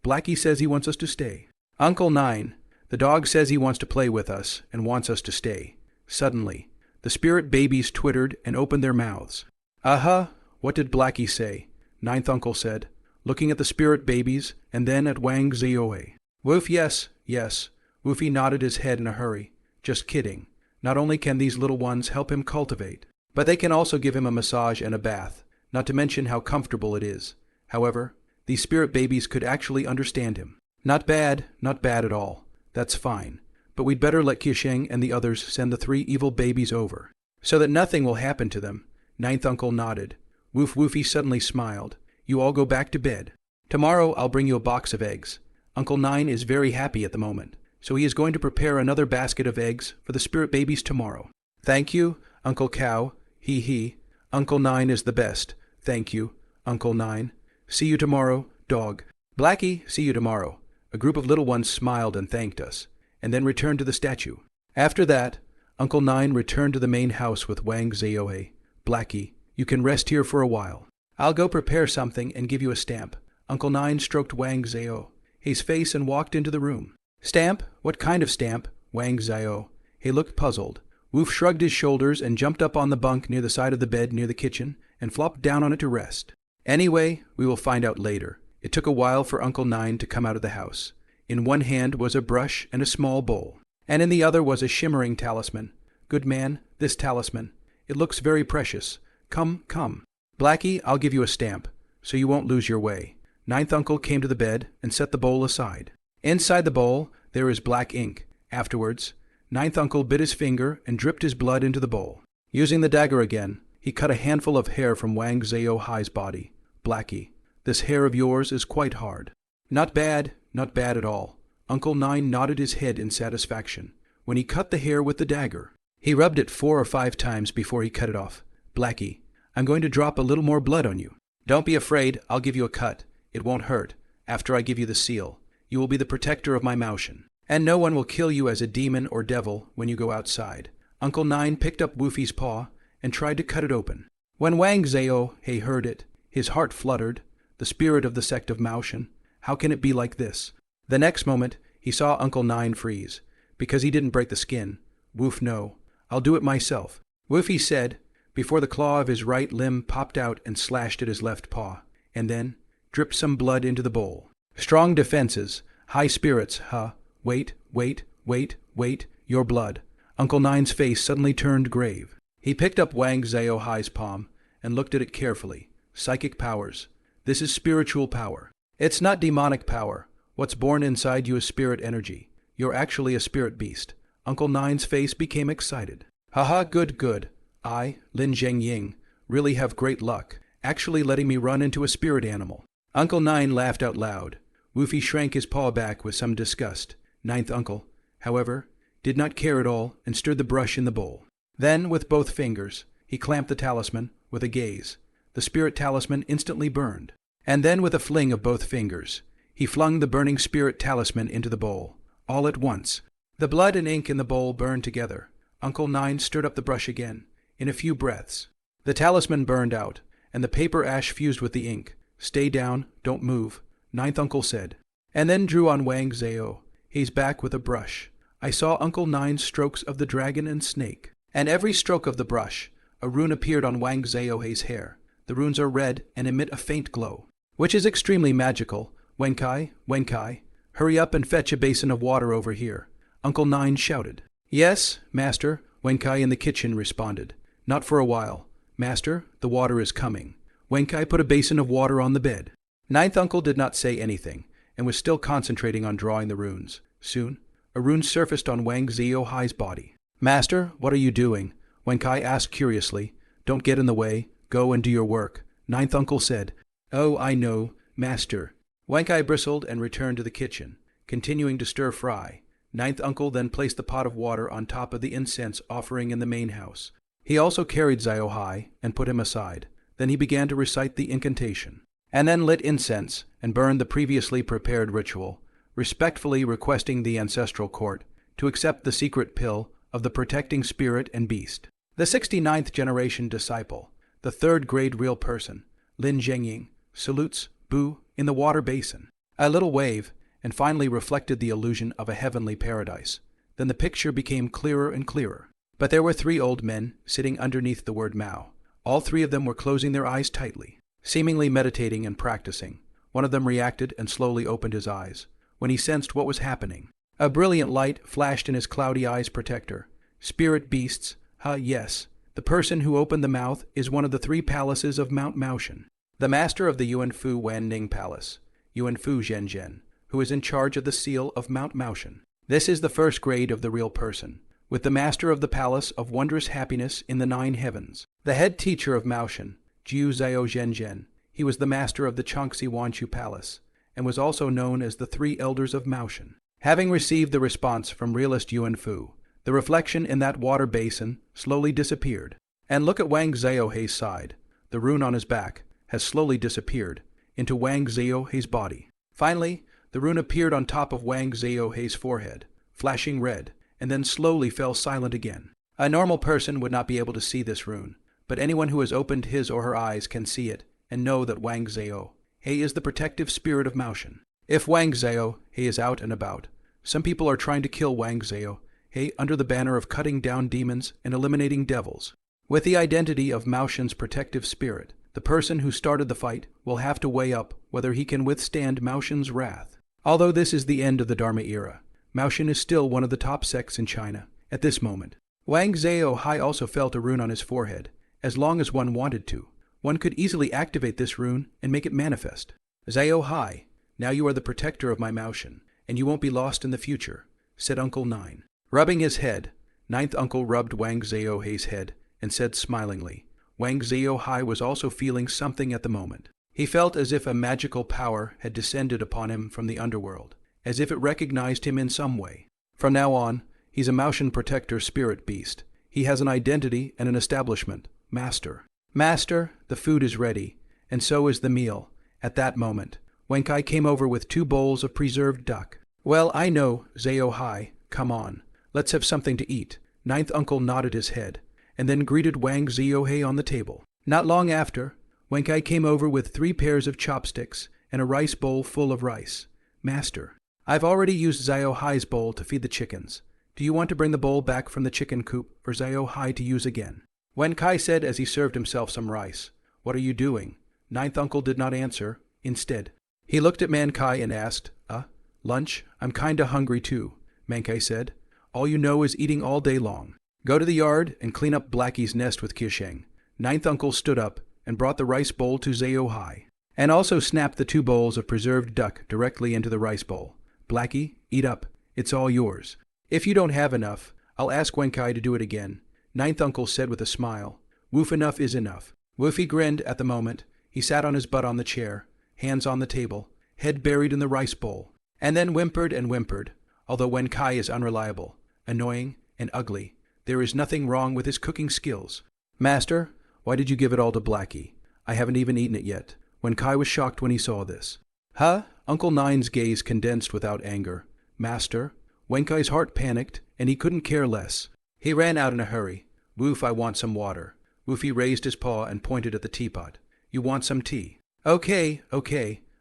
Blackie says he wants us to stay. Uncle Nine, the dog says he wants to play with us and wants us to stay. Suddenly, the spirit babies twittered and opened their mouths. Aha, what did Blackie say? Ninth uncle said, looking at the spirit babies and then at Wang Ziohe. Woof, yes. Woofy nodded his head in a hurry. Just kidding. Not only can these little ones help him cultivate, but they can also give him a massage and a bath, not to mention how comfortable it is. However, these spirit babies could actually understand him. Not bad at all. That's fine. But we'd better let Qisheng and the others send the 3 evil babies over, so that nothing will happen to them. Ninth uncle nodded. Woofy suddenly smiled. You all go back to bed. Tomorrow I'll bring you a box of eggs. Uncle Nine is very happy at the moment, so he is going to prepare another basket of eggs for the spirit babies tomorrow. Thank you, Uncle Cow. He. Uncle Nine is the best. Thank you, Uncle Nine. See you tomorrow, dog. Blackie, see you tomorrow. A group of little ones smiled and thanked us, and then returned to the statue. After that, Uncle Nine returned to the main house with Wang Ziohe. Blackie, you can rest here for a while. I'll go prepare something and give you a stamp. Uncle Nine stroked Wang Ziohe's face and walked into the room. Stamp? What kind of stamp? Wang Ziohe. He looked puzzled. Woof shrugged his shoulders and jumped up on the bunk near the side of the bed near the kitchen and flopped down on it to rest. Anyway, we will find out later. It took a while for Uncle Nine to come out of the house. In one hand was a brush and a small bowl, and in the other was a shimmering talisman. Good man, this talisman. It looks very precious. Come. Blackie, I'll give you a stamp, so you won't lose your way. Ninth uncle came to the bed and set the bowl aside. Inside the bowl, there is black ink. Afterwards, Ninth uncle bit his finger and dripped his blood into the bowl. Using the dagger again, he cut a handful of hair from Wang Ziohe's body. Blackie, this hair of yours is quite hard. Not bad at all. Uncle Nine nodded his head in satisfaction. When he cut the hair with the dagger, he rubbed it 4 or 5 times before he cut it off. Blackie, I'm going to drop a little more blood on you. Don't be afraid, I'll give you a cut. It won't hurt. After I give you the seal, you will be the protector of my Mansion, and no one will kill you as a demon or devil when you go outside. Uncle Nine picked up Woofy's paw and tried to cut it open. When Wang Ziohe heard it, his heart fluttered. The spirit of the sect of Mansion. How can it be like this? The next moment, he saw Uncle Nine freeze. Because he didn't break the skin. Woof, no. I'll do it myself. Woofy said, before the claw of his right limb popped out and slashed at his left paw, and then dripped some blood into the bowl. Strong defenses, high spirits, huh? Wait, your blood. Uncle Nine's face suddenly turned grave. He picked up Wang Ziohe's palm and looked at it carefully. Psychic powers. This is spiritual power. It's not demonic power. What's born inside you is spirit energy. You're actually a spirit beast. Uncle Nine's face became excited. Haha, good. I, Lin Zhengying, really have great luck, actually letting me run into a spirit animal. Uncle Nine laughed out loud. Woofy shrank his paw back with some disgust. Ninth uncle, however, did not care at all and stirred the brush in the bowl. Then, with both fingers, he clamped the talisman with a gaze. The spirit talisman instantly burned. And then, with a fling of both fingers, he flung the burning spirit talisman into the bowl. All at once, the blood and ink in the bowl burned together. Uncle Nine stirred up the brush again. In a few breaths, the talisman burned out, and the paper ash fused with the ink. Stay down, don't move, Ninth uncle said, and then drew on Wang Ziohe's back with a brush. I saw Uncle Nine's strokes of the dragon and snake, and every stroke of the brush, a rune appeared on Wang Ziohe's hair. The runes are red and emit a faint glow, which is extremely magical. Wenkai, hurry up and fetch a basin of water over here, Uncle Nine shouted. Yes, master, Wenkai in the kitchen responded. Not for a while. Master, the water is coming. Wenkai put a basin of water on the bed. Ninth uncle did not say anything, and was still concentrating on drawing the runes. Soon, a rune surfaced on Wang Ziohe's body. Master, what are you doing? Wenkai asked curiously. Don't get in the way. Go and do your work. Ninth uncle said. Oh, I know, master. Wenkai bristled and returned to the kitchen, continuing to stir fry. Ninth uncle then placed the pot of water on top of the incense offering in the main house. He also carried Zio-hai and put him aside. Then he began to recite the incantation, and then lit incense and burned the previously prepared ritual, respectfully requesting the ancestral court to accept the secret pill of the protecting spirit and beast. The 69th generation disciple, the third grade real person, Lin Zhengying, salutes Bu in the water basin. A little wave, and finally reflected the illusion of a heavenly paradise. Then the picture became clearer and clearer. But there were 3 old men sitting underneath the word Mao. All 3 of them were closing their eyes tightly, seemingly meditating and practicing. One of them reacted and slowly opened his eyes. When he sensed what was happening, a brilliant light flashed in his cloudy eyes protector. Spirit beasts, yes. The person who opened the mouth is one of the 3 palaces of Mount Maoshan. The master of the Yuanfu Wanning Palace, Yuanfu Zhenzhen, who is in charge of the seal of Mount Maoshan. This is the first grade of the real person, with the master of the palace of wondrous happiness in the 9 heavens. The head teacher of Maoshan, Jiu Zhao Zhenzhen. He was the master of the Changxi Wanchu Palace, and was also known as the 3 elders of Maoshan. Having received the response from realist Yuanfu, the reflection in that water basin slowly disappeared. And look at Wang Ziohei's side. The rune on his back has slowly disappeared into Wang Ziohei's body. Finally, the rune appeared on top of Wang Ziohei's forehead, flashing red, and then slowly fell silent again. A normal person would not be able to see this rune, but anyone who has opened his or her eyes can see it and know that Wang Ziohei is the protective spirit of Maoshan. If Wang Ziohei is out and about, some people are trying to kill Wang Ziohei under the banner of cutting down demons and eliminating devils. With the identity of Maoshan's protective spirit, the person who started the fight will have to weigh up whether he can withstand Maoshan's wrath. Although this is the end of the Dharma era, Maoshan is still one of the top sects in China at this moment. Wang Ziohei also felt a rune on his forehead. As long as one wanted to, one could easily activate this rune and make it manifest. Ziohei, now you are the protector of my Maoshan, and you won't be lost in the future, said Uncle 9. Rubbing his head, 9th uncle rubbed Wang Ziohei's head and said smilingly. Wang Ziohei was also feeling something at the moment. He felt as if a magical power had descended upon him from the underworld, as if it recognized him in some way. From now on, he's a Maoshan protector spirit beast. He has an identity and an establishment. Master. Master, the food is ready, and so is the meal. At that moment, Wenkai came over with 2 bowls of preserved duck. Well, I know, Ziohei, come on. Let's have something to eat. 9th uncle nodded his head, and then greeted Wang Ziohei on the table. Not long after, Wenkai came over with 3 pairs of chopsticks and a rice bowl full of rice. Master, I've already used Ziohei's bowl to feed the chickens. Do you want to bring the bowl back from the chicken coop for Ziohei to use again? Wenkai said as he served himself some rice. What are you doing? 9th uncle did not answer. Instead, he looked at Mankai and asked, lunch? I'm kinda hungry too, Mankai said. All you know is eating all day long. Go to the yard and clean up Blackie's nest with Kisheng. 9th uncle stood up and brought the rice bowl to Ziohei, and also snapped the 2 bowls of preserved duck directly into the rice bowl. Blackie, eat up. It's all yours. If you don't have enough, I'll ask Wenkai to do it again. 9th uncle said with a smile. Woof enough is enough. Woofy grinned at the moment. He sat on his butt on the chair, hands on the table, head buried in the rice bowl, and then whimpered and whimpered. Although Wenkai is unreliable, annoying, and ugly, there is nothing wrong with his cooking skills. Master, why did you give it all to Blackie? I haven't even eaten it yet. Wenkai was shocked when he saw this. Huh? Uncle 9's gaze condensed without anger. Master, Wenkai's heart panicked, and he couldn't care less. He ran out in a hurry. Woof, I want some water. Woofy raised his paw and pointed at the teapot. You want some tea? Okay,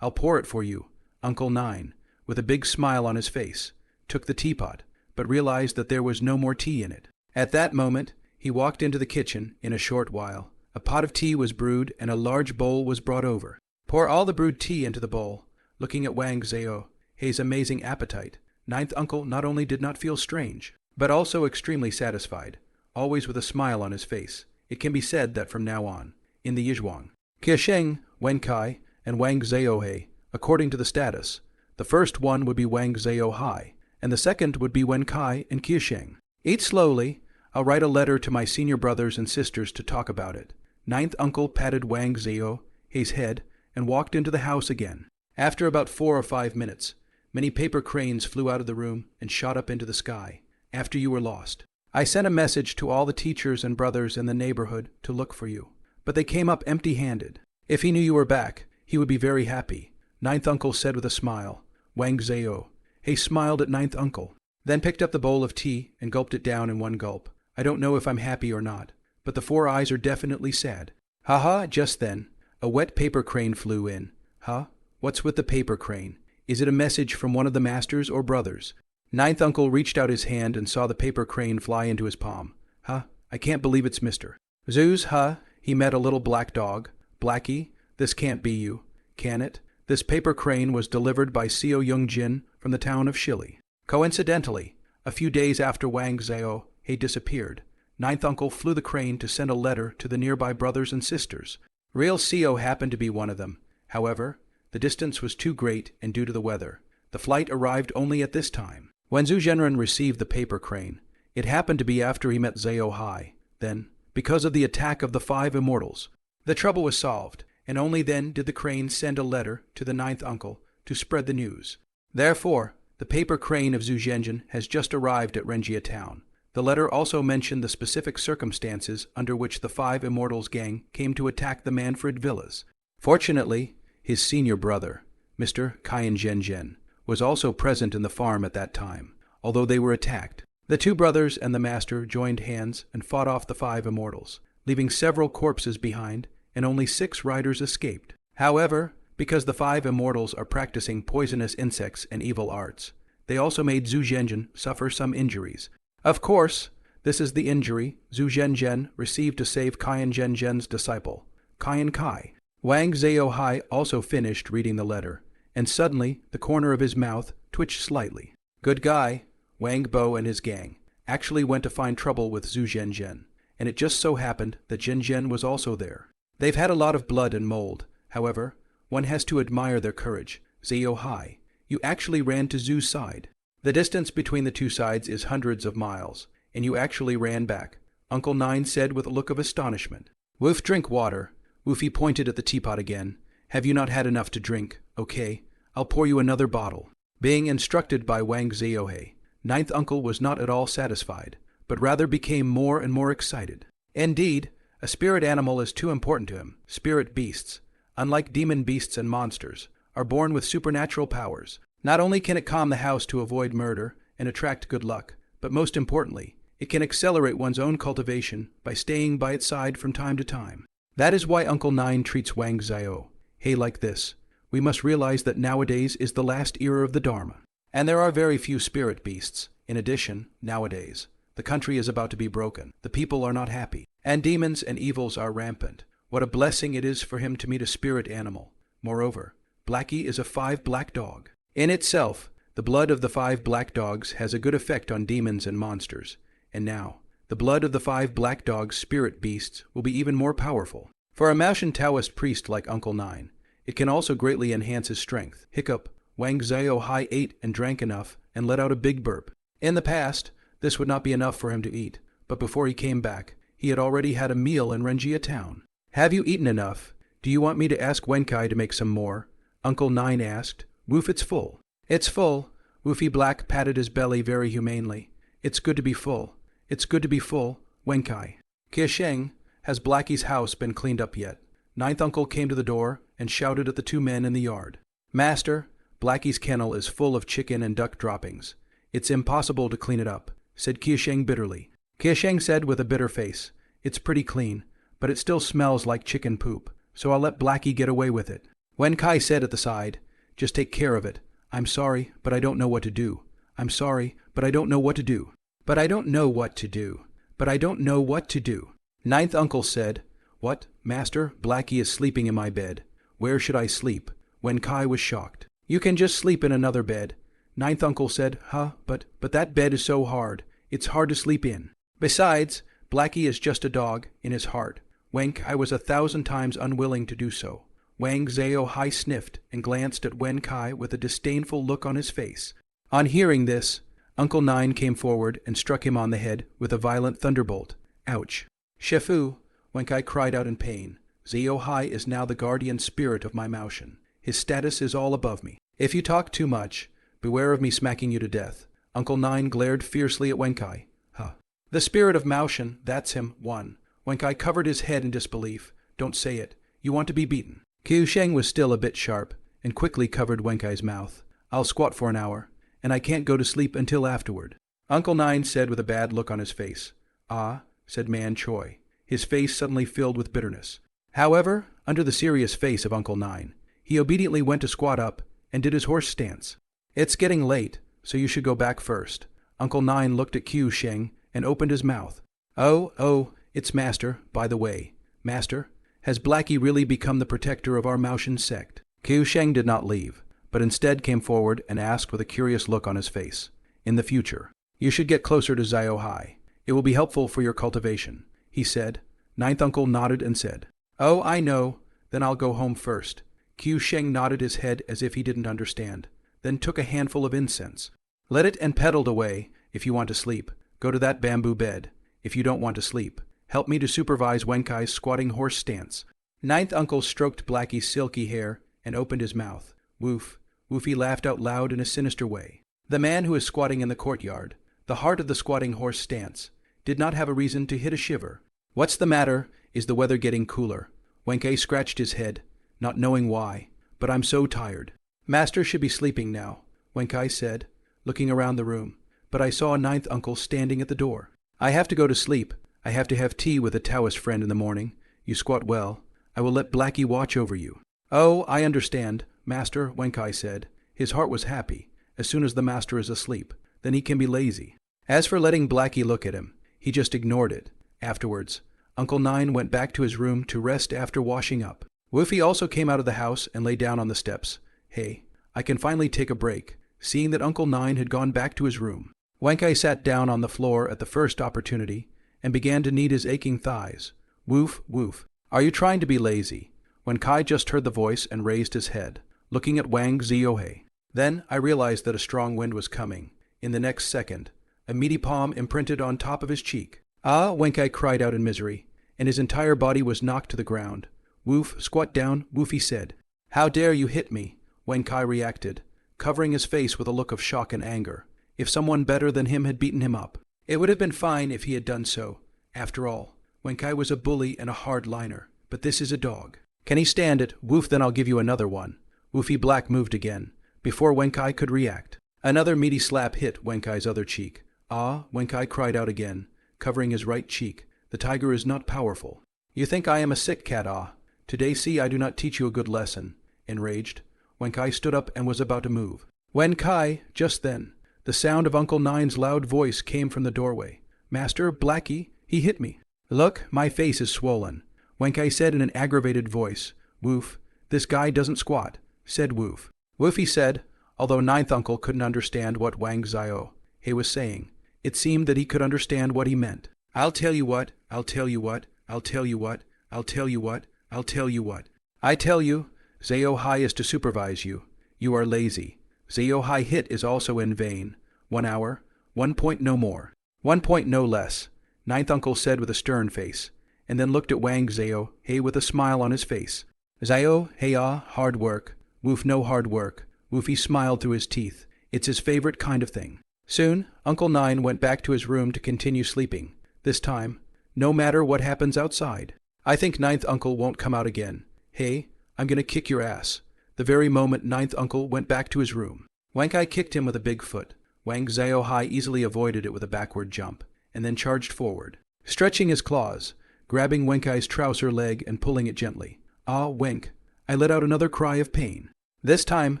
I'll pour it for you. Uncle 9, with a big smile on his face, took the teapot, but realized that there was no more tea in it. At that moment, he walked into the kitchen. In a short while, a pot of tea was brewed and a large bowl was brought over. Pour all the brewed tea into the bowl. Looking at Wang Ziohei's amazing appetite, 9th uncle not only did not feel strange, but also extremely satisfied, always with a smile on his face. It can be said that from now on, in the Yizhuang, Kisheng, Wenkai, and Wang Ziohei, according to the status, the first one would be Wang Ziohei, and the second would be Wenkai and Kisheng. Eat slowly. I'll write a letter to my senior brothers and sisters to talk about it. 9th uncle patted Wang Ziohei's head and walked into the house again. After about 4 or 5 minutes, Many paper cranes flew out of the room and shot up into the sky, after you were lost. I sent a message to all the teachers and brothers in the neighborhood to look for you, but they came up empty-handed. If he knew you were back, he would be very happy, Ninth Uncle said with a smile. Wang Zhao. He smiled at Ninth Uncle, then picked up the bowl of tea and gulped it down in one gulp. I don't know if I'm happy or not, but the four eyes are definitely sad. Ha! Just then, a wet paper crane flew in. Huh? What's with the paper crane? Is it a message from one of the masters or brothers? Ninth Uncle reached out his hand and saw the paper crane fly into his palm. Huh? I can't believe it's Mr. Zeus, huh? He met a little black dog. Blackie, this can't be you. Can it? This paper crane was delivered by Seo Young-jin from the town of Shili. Coincidentally, a few days after Wang Zhao had disappeared, Ninth Uncle flew the crane to send a letter to the nearby brothers and sisters. Real Seo happened to be one of them. However, the distance was too great and due to the weather, the flight arrived only at this time. When Zhu Zhenren received the paper crane, it happened to be after he met Zhao. Then, because of the attack of the 5 immortals, the trouble was solved, and only then did the crane send a letter to the Ninth Uncle to spread the news. Therefore, the paper crane of Zhu Zhenren has just arrived at Renjia town. The letter also mentioned the specific circumstances under which the 5 immortals gang came to attack the Manfred villas. Fortunately, his senior brother, Mr. Kaiyan Zhen, was also present in the farm at that time, although they were attacked. The 2 brothers and the master joined hands and fought off the 5 immortals, leaving several corpses behind, and only 6 riders escaped. However, because the 5 immortals are practicing poisonous insects and evil arts, they also made Zhu Zhenren suffer some injuries. Of course, this is the injury Zhu Zhenren received to save Kaiyan Zhen's disciple, Kaiyan Kai. Wang Zhao also finished reading the letter, and suddenly the corner of his mouth twitched slightly. Good guy, Wang Bo and his gang, actually went to find trouble with Zhu Zhenren, and it just so happened that Zhen was also there. They've had a lot of blood and mold. However, one has to admire their courage. Zhao, you actually ran to Zhu's side. The distance between the 2 sides is hundreds of miles, and you actually ran back, Uncle Nine said with a look of astonishment. Woof, drink water. Woofy pointed at the teapot again. Have you not had enough to drink? Okay, I'll pour you another bottle. Being instructed by Wang Zhao, Ninth Uncle was not at all satisfied, but rather became more and more excited. Indeed, a spirit animal is too important to him. Spirit beasts, unlike demon beasts and monsters, are born with supernatural powers. Not only can it calm the house to avoid murder and attract good luck, but most importantly, it can accelerate one's own cultivation by staying by its side from time to time. That is why Uncle Nine treats Wang Zhao like this. We must realize that nowadays is the last era of the Dharma, and there are very few spirit beasts. In addition, nowadays, the country is about to be broken. The people are not happy, and demons and evils are rampant. What a blessing it is for him to meet a spirit animal. Moreover, Blackie is a 5 black dog. In itself, the blood of the 5 black dogs has a good effect on demons and monsters, and now, the blood of the 5 black dogs' spirit beasts will be even more powerful. For a Maotian Taoist priest like Uncle Nine, it can also greatly enhance his strength. Hiccup, Wang Zhao ate and drank enough and let out a big burp. In the past, this would not be enough for him to eat, but before he came back, he had already had a meal in Renjia town. Have you eaten enough? Do you want me to ask Wenkai to make some more? Uncle Nine asked. Woof, it's full. It's full. Woofy Black patted his belly very humanely. It's good to be full. It's good to be full, Wenkai. Kiasheng, has Blackie's house been cleaned up yet? Ninth Uncle came to the door and shouted at the 2 men in the yard. Master, Blackie's kennel is full of chicken and duck droppings. It's impossible to clean it up, said Kiasheng bitterly. Kiasheng said with a bitter face, It's pretty clean, but it still smells like chicken poop, so I'll let Blackie get away with it. Wenkai said at the side, Just take care of it. I'm sorry, but I don't know what to do. I'm sorry, but I don't know what to do. But I don't know what to do. But I don't know what to do. Ninth Uncle said, What, Master? Blackie is sleeping in my bed. Where should I sleep? Wenkai was shocked. You can just sleep in another bed. Ninth Uncle said, but that bed is so hard. It's hard to sleep in. Besides, Blackie is just a dog in his heart. Wenkai was 1,000 times unwilling to do so. Wang Zhao sniffed and glanced at Wenkai with a disdainful look on his face. On hearing this, Uncle Nine came forward and struck him on the head with a violent thunderbolt. Ouch. Shefu, Wenkai cried out in pain. Zhao is now the guardian spirit of my Maotian. His status is all above me. If you talk too much, beware of me smacking you to death. Uncle Nine glared fiercely at Wenkai. Huh. The spirit of Mansion, that's him, won. Wenkai covered his head in disbelief. Don't say it. You want to be beaten. Qiu Sheng was still a bit sharp, and quickly covered Wenkai's mouth. I'll squat for an hour, and I can't go to sleep until afterward. Uncle Nine said with a bad look on his face. Ah, said Man Choi, his face suddenly filled with bitterness. However, under the serious face of Uncle Nine, he obediently went to squat up and did his horse stance. It's getting late, so you should go back first. Uncle Nine looked at Qiu Sheng and opened his mouth. Oh, it's Master, by the way. Master, has Blackie really become the protector of our Mansion sect? Qiu Sheng did not leave, but instead came forward and asked with a curious look on his face. In the future, you should get closer to Xiao-Hai. It will be helpful for your cultivation, he said. Ninth Uncle nodded and said, Oh, I know. Then I'll go home first. Qiu Sheng nodded his head as if he didn't understand, then took a handful of incense. Let it and pedaled away. If you want to sleep, go to that bamboo bed. If you don't want to sleep, help me to supervise Wenkai's squatting horse stance. Ninth Uncle stroked Blackie's silky hair and opened his mouth. Woof. Woofy laughed out loud in a sinister way. The man who is squatting in the courtyard, the heart of the squatting horse stance, did not have a reason to hit a shiver. What's the matter? Is the weather getting cooler? Wenkai scratched his head, not knowing why, but I'm so tired. Master should be sleeping now, Wenkai said, looking around the room, but I saw Ninth Uncle standing at the door. I have to go to sleep. I have to have tea with a Taoist friend in the morning. You squat well. I will let Blackie watch over you. Oh, I understand, Master, Wenkai said. His heart was happy. As soon as the master is asleep, then he can be lazy. As for letting Blackie look at him, he just ignored it. Afterwards, Uncle Nine went back to his room to rest after washing up. Woofy also came out of the house and lay down on the steps. Hey, I can finally take a break, seeing that Uncle Nine had gone back to his room. Wenkai sat down on the floor at the first opportunity and began to knead his aching thighs. Woof, woof. Are you trying to be lazy? Wenkai just heard the voice and raised his head, looking at Wang Ziohe. Then I realized that a strong wind was coming. In the next second, a meaty palm imprinted on top of his cheek. Ah, Wenkai cried out in misery, and his entire body was knocked to the ground. Woof, squat down, Woofy said. How dare you hit me? Wenkai reacted, covering his face with a look of shock and anger. If someone better than him had beaten him up, it would have been fine if he had done so. After all, Wenkai was a bully and a hard-liner, but this is a dog. Can he stand it? Woof, then I'll give you another one. Woofy Black moved again, before Wenkai could react. Another meaty slap hit Wenkai's other cheek. Ah, Wenkai cried out again, covering his right cheek. The tiger is not powerful. You think I am a sick cat, ah? Today see I do not teach you a good lesson. Enraged, Wenkai stood up and was about to move. Wenkai, just then, the sound of Uncle Nine's loud voice came from the doorway. Master, Blackie, he hit me. Look, my face is swollen, Wenkai said in an aggravated voice. Woof, this guy doesn't squat, said Woof. Woofy said, although Ninth Uncle couldn't understand what Wang Zio-He was saying, it seemed that he could understand what he meant. I'll tell you what, I'll tell you what, I'll tell you what, I'll tell you what, I'll tell you what. I tell you, Xiao-Hai is to supervise you. You are lazy. Xiao-Hai hit is also in vain. 1 hour, 1 point no more. 1 point no less, Ninth Uncle said with a stern face, and then looked at Wang Zio-He with a smile on his face. Zio-He hard work. Woof no hard work. Woofy smiled through his teeth. It's his favorite kind of thing. Soon, Uncle Nine went back to his room to continue sleeping. This time, no matter what happens outside. I think Ninth Uncle won't come out again. Hey, I'm gonna kick your ass. The very moment Ninth Uncle went back to his room, Wenkai kicked him with a big foot. Wang Zio-Hai easily avoided it with a backward jump, and then charged forward, stretching his claws, grabbing Wenkai's trouser leg and pulling it gently. Ah, Wenk! I let out another cry of pain. This time,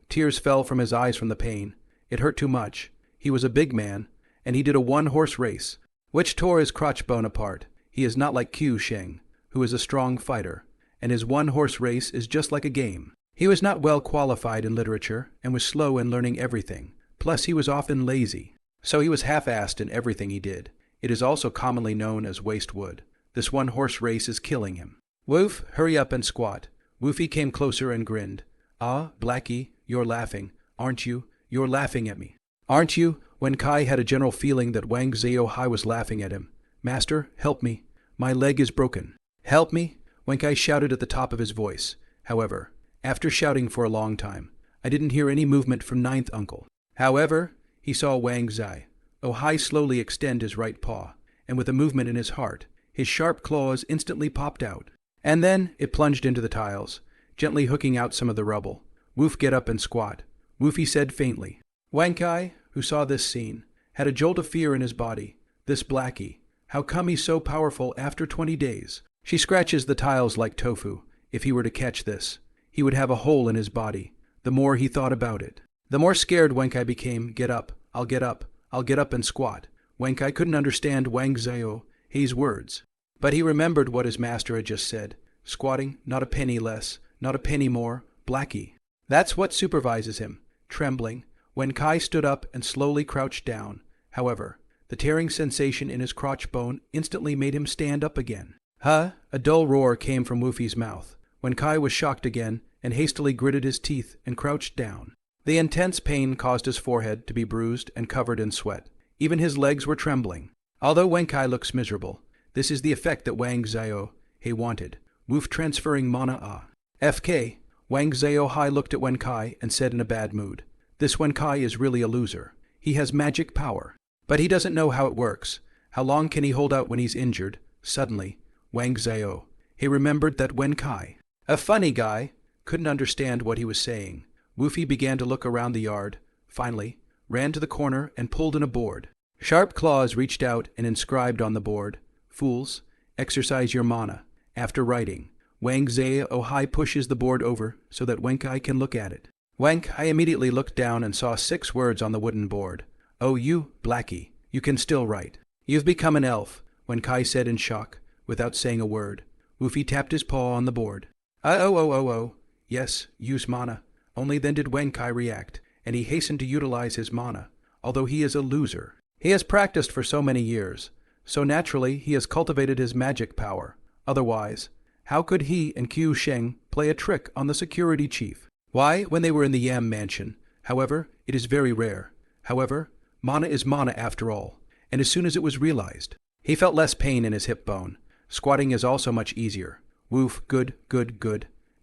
tears fell from his eyes from the pain. It hurt too much. He was a big man, and he did a one-horse race, which tore his crotch bone apart. He is not like Qiu Sheng, who is a strong fighter, and his one-horse race is just like a game. He was not well qualified in literature, and was slow in learning everything. Plus he was often lazy, so he was half-assed in everything he did. It is also commonly known as waste wood. This one-horse race is killing him. Woof, hurry up and squat. Woofy came closer and grinned. Ah, Blackie, you're laughing, aren't you? You're laughing at me. Aren't you? Wenkai had a general feeling that Wang Zio-Hai was laughing at him. Master, help me. My leg is broken. Help me? Wenkai shouted at the top of his voice. However, after shouting for a long time, I didn't hear any movement from Ninth Uncle. However, he saw Wang Zai slowly extend his right paw, and with a movement in his heart, his sharp claws instantly popped out. And then it plunged into the tiles, gently hooking out some of the rubble. "Woof, get up and squat," Woofy said faintly. Wang Kai, who saw this scene, had a jolt of fear in his body. This Blackie, how come he's so powerful after 20 days? She scratches the tiles like tofu. If he were to catch this, he would have a hole in his body. The more he thought about it, the more scared Wang Kai became. "Get up, I'll get up, I'll get up and squat." Wang Kai couldn't understand Wang Zai's words, but he remembered what his master had just said. Squatting, not a penny less, not a penny more, Blackie. That's what supervises him. Trembling, Wen Kai stood up and slowly crouched down. However, the tearing sensation in his crotch bone instantly made him stand up again. "Huh?" A dull roar came from Woofy's mouth. Wen Kai was shocked again and hastily gritted his teeth and crouched down. The intense pain caused his forehead to be bruised and covered in sweat. Even his legs were trembling. Although Wen Kai looks miserable, this is the effect that Wang Zaihe wanted. Woof transferring mana. FK, Wang Zaihe looked at Wen Kai and said in a bad mood, "This Wen Kai is really a loser. He has magic power, but he doesn't know how it works. How long can he hold out when he's injured?" Suddenly, Wang Zaihe remembered that Wen Kai, a funny guy, couldn't understand what he was saying. Woofy began to look around the yard, finally, ran to the corner and pulled in a board. Sharp claws reached out and inscribed on the board, "Fools, exercise your mana." After writing, Wang Zaihe pushes the board over so that Wen Kai can look at it. Wen Kai immediately looked down and saw 6 words on the wooden board. "Oh, you, Blackie, you can still write. You've become an elf," Wen Kai said in shock, without saying a word. Woofy tapped his paw on the board. Oh. Yes, use mana." Only then did Wen Kai react, and he hastened to utilize his mana, although he is a loser. He has practiced for so many years, so naturally he has cultivated his magic power. Otherwise, how could he and Qiu Sheng play a trick on the security chief? Why, when they were in the Yam Mansion. However, it is very rare. However, mana is mana after all, and as soon as it was realized, he felt less pain in his hip bone. Squatting is also much easier. Woof, good.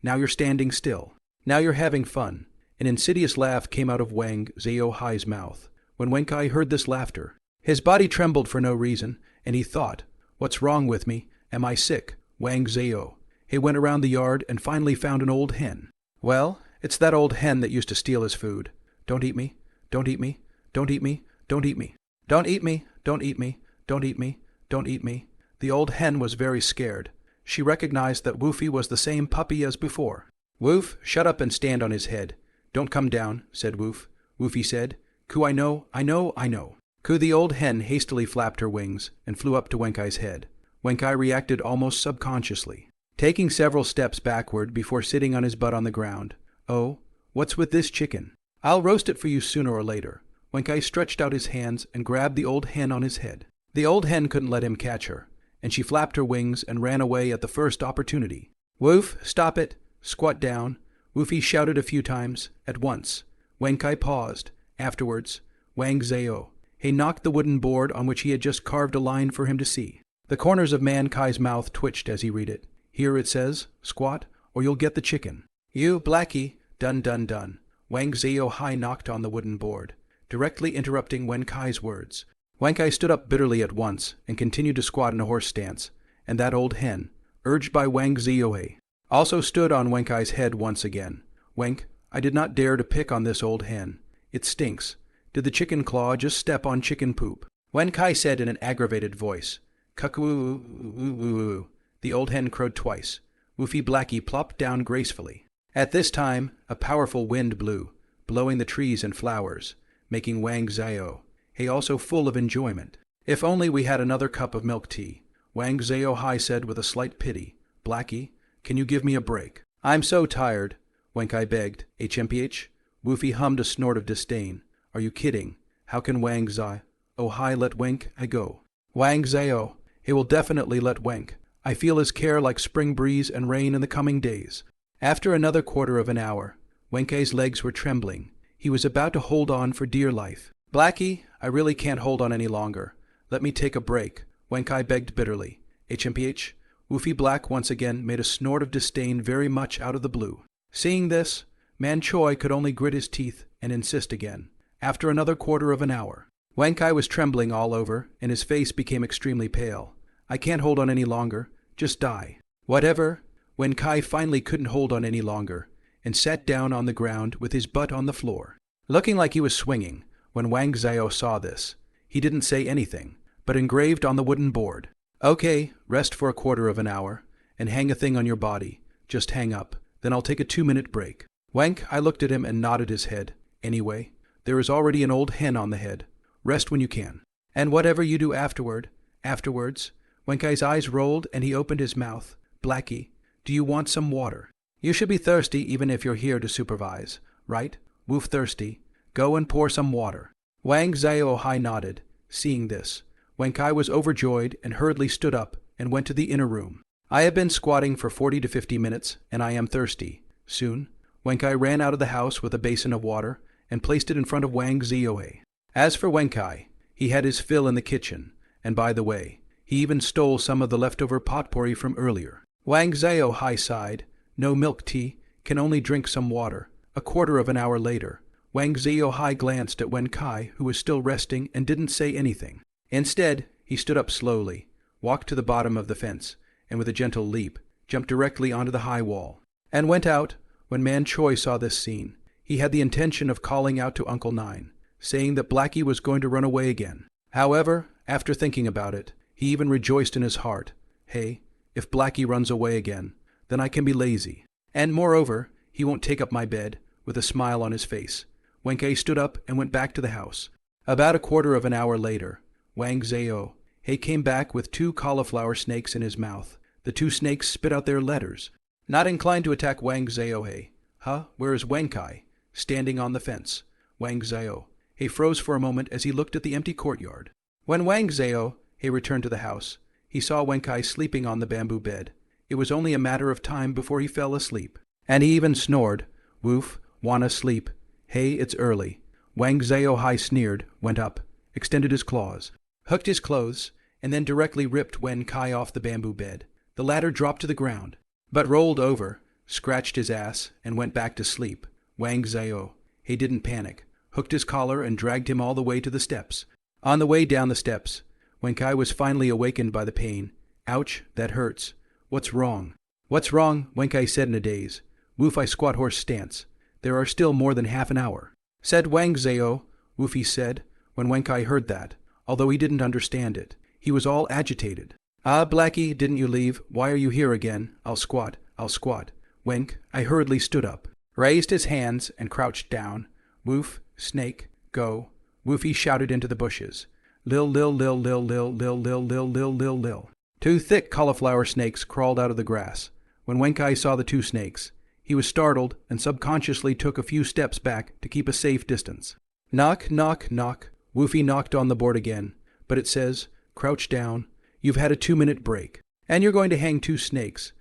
Now you're standing still. Now you're having fun. An insidious laugh came out of Wang Zaihe's mouth. When Wen Kai heard this laughter, his body trembled for no reason, and he thought, "What's wrong with me? Am I sick?" Wang Zaihe. He went around the yard and finally found an old hen. "Well, it's that old hen that used to steal his food. Don't eat me. Don't eat me. Don't eat me. Don't eat me. Don't eat me. Don't eat me. Don't eat me. Don't eat me." The old hen was very scared. She recognized that Woofy was the same puppy as before. "Woof, shut up and stand on his head. Don't come down," said Woof. Woofy said, "Ku, I know. Ku." The old hen hastily flapped her wings and flew up to Wen Kai's head. Wen Kai reacted almost subconsciously, taking several steps backward before sitting on his butt on the ground. "Oh, what's with this chicken? I'll roast it for you sooner or later." Wen Kai stretched out his hands and grabbed the old hen on his head. The old hen couldn't let him catch her, and she flapped her wings and ran away at the first opportunity. "Woof, stop it. Squat down." Woofy shouted a few times, at once. Wen Kai paused. Afterwards, Wang Zaihe knocked the wooden board on which he had just carved a line for him to see. The corners of Man Kai's mouth twitched as he read it. Here it says, "Squat, or you'll get the chicken." "You, Blackie." Dun. Wang Zaihe knocked on the wooden board, directly interrupting Wen Kai's words. Wen Kai stood up bitterly at once and continued to squat in a horse stance, and that old hen, urged by Wang Zaihe, also stood on Wen Kai's head once again. "Wenk, I did not dare to pick on this old hen. It stinks. Did the chicken claw just step on chicken poop?" Wen Kai said in an aggravated voice. "Cuckoo." The old hen crowed twice. Woofy Blackie plopped down gracefully. At this time, a powerful wind blew, blowing the trees and flowers, making Wang Zaihe also full of enjoyment. "If only we had another cup of milk tea," Wang Zaihe said with a slight pity. "Blackie, can you give me a break?" "I'm so tired," Wen Kai begged. "HMPH?" Woofy hummed a snort of disdain. "Are you kidding? How can Wang Zaihe let Wenk go?" "Wang Zaihe, he will definitely let Wenk. I feel his care like spring breeze and rain in the coming days." After another quarter of an hour, Wen Kai's legs were trembling. He was about to hold on for dear life. "Blackie, I really can't hold on any longer. Let me take a break," Wen Kai begged bitterly. HMPH? Woofy Black once again made a snort of disdain very much out of the blue. Seeing this, Man Choi could only grit his teeth and insist again. After another quarter of an hour, Wang Kai was trembling all over, and his face became extremely pale. I can't hold on any longer. Just die. Whatever. Wen Kai finally couldn't hold on any longer, and sat down on the ground with his butt on the floor, looking like he was swinging. When Wang Zhao saw this, he didn't say anything, but engraved on the wooden board, "Okay, rest for a quarter of an hour, and hang a thing on your body. Just hang up, then I'll take a 2-minute break." Wang Kai looked at him and nodded his head. "Anyway, there is already an old hen on the head. Rest when you can. And whatever you do afterwards." Wen Kai's eyes rolled and he opened his mouth. "Blackie, do you want some water? You should be thirsty even if you're here to supervise, right? Woof thirsty. Go and pour some water." Wang Zhao nodded. Seeing this, Wen Kai was overjoyed and hurriedly stood up and went to the inner room. "I have been squatting for 40 to 50 minutes, and I am thirsty." Soon, Wen Kai ran out of the house with a basin of water and placed it in front of Wang Zhao. As for Wen Kai, he had his fill in the kitchen, and by the way, he even stole some of the leftover potpourri from earlier. Wang Zhao sighed. "No milk tea, can only drink some water." A quarter of an hour later, Wang Zhao glanced at Wen Kai, who was still resting, and didn't say anything. Instead, he stood up slowly, walked to the bottom of the fence, and with a gentle leap, jumped directly onto the high wall, and went out. When Man Choi saw this scene, he had the intention of calling out to Uncle Nine, saying that Blackie was going to run away again. However, after thinking about it, he even rejoiced in his heart. "Hey, if Blackie runs away again, then I can be lazy. And moreover, he won't take up my bed," with a smile on his face. Wen Kai stood up and went back to the house. About a quarter of an hour later, Wang Zhao came back with 2 cauliflower snakes in his mouth. The 2 snakes spit out their letters. Not inclined to attack Wang Zhao. Where is Wen Kai? Standing on the fence. Wang Zhao froze for a moment as he looked at the empty courtyard. When Wang Zhao returned to the house, he saw Wen Kai sleeping on the bamboo bed. It was only a matter of time before he fell asleep. And he even snored. "Woof, wanna sleep. Hey, it's early." Wang Zhao sneered, went up, extended his claws, hooked his clothes, and then directly ripped Wen Kai off the bamboo bed. The latter dropped to the ground, but rolled over, scratched his ass, and went back to sleep. Wang Zhao didn't panic, hooked his collar and dragged him all the way to the steps. On the way down the steps, Wen Kai was finally awakened by the pain. "Ouch, that hurts. What's wrong?" "What's wrong?" Wen Kai said in a daze. "Woof, I squat horse stance. There are still more than half an hour," said Wang Zhao. Woofy said. When Wen Kai heard that, although he didn't understand it, he was all agitated. "Ah, Blackie, didn't you leave? Why are you here again? I'll squat. Wenk, I hurriedly stood up, raised his hands, and crouched down. "Woof, snake, go." Woofy shouted into the bushes. "Lil, lil, lil, lil, lil, lil, lil, lil, lil, lil, lil." 2 thick cauliflower snakes crawled out of the grass. When Wen Kai saw the 2 snakes, he was startled and subconsciously took a few steps back to keep a safe distance. Knock, knock, knock. Woofy knocked on the board again, but it says, "Crouch down. You've had a 2-minute break. And you're going to hang 2 snakes."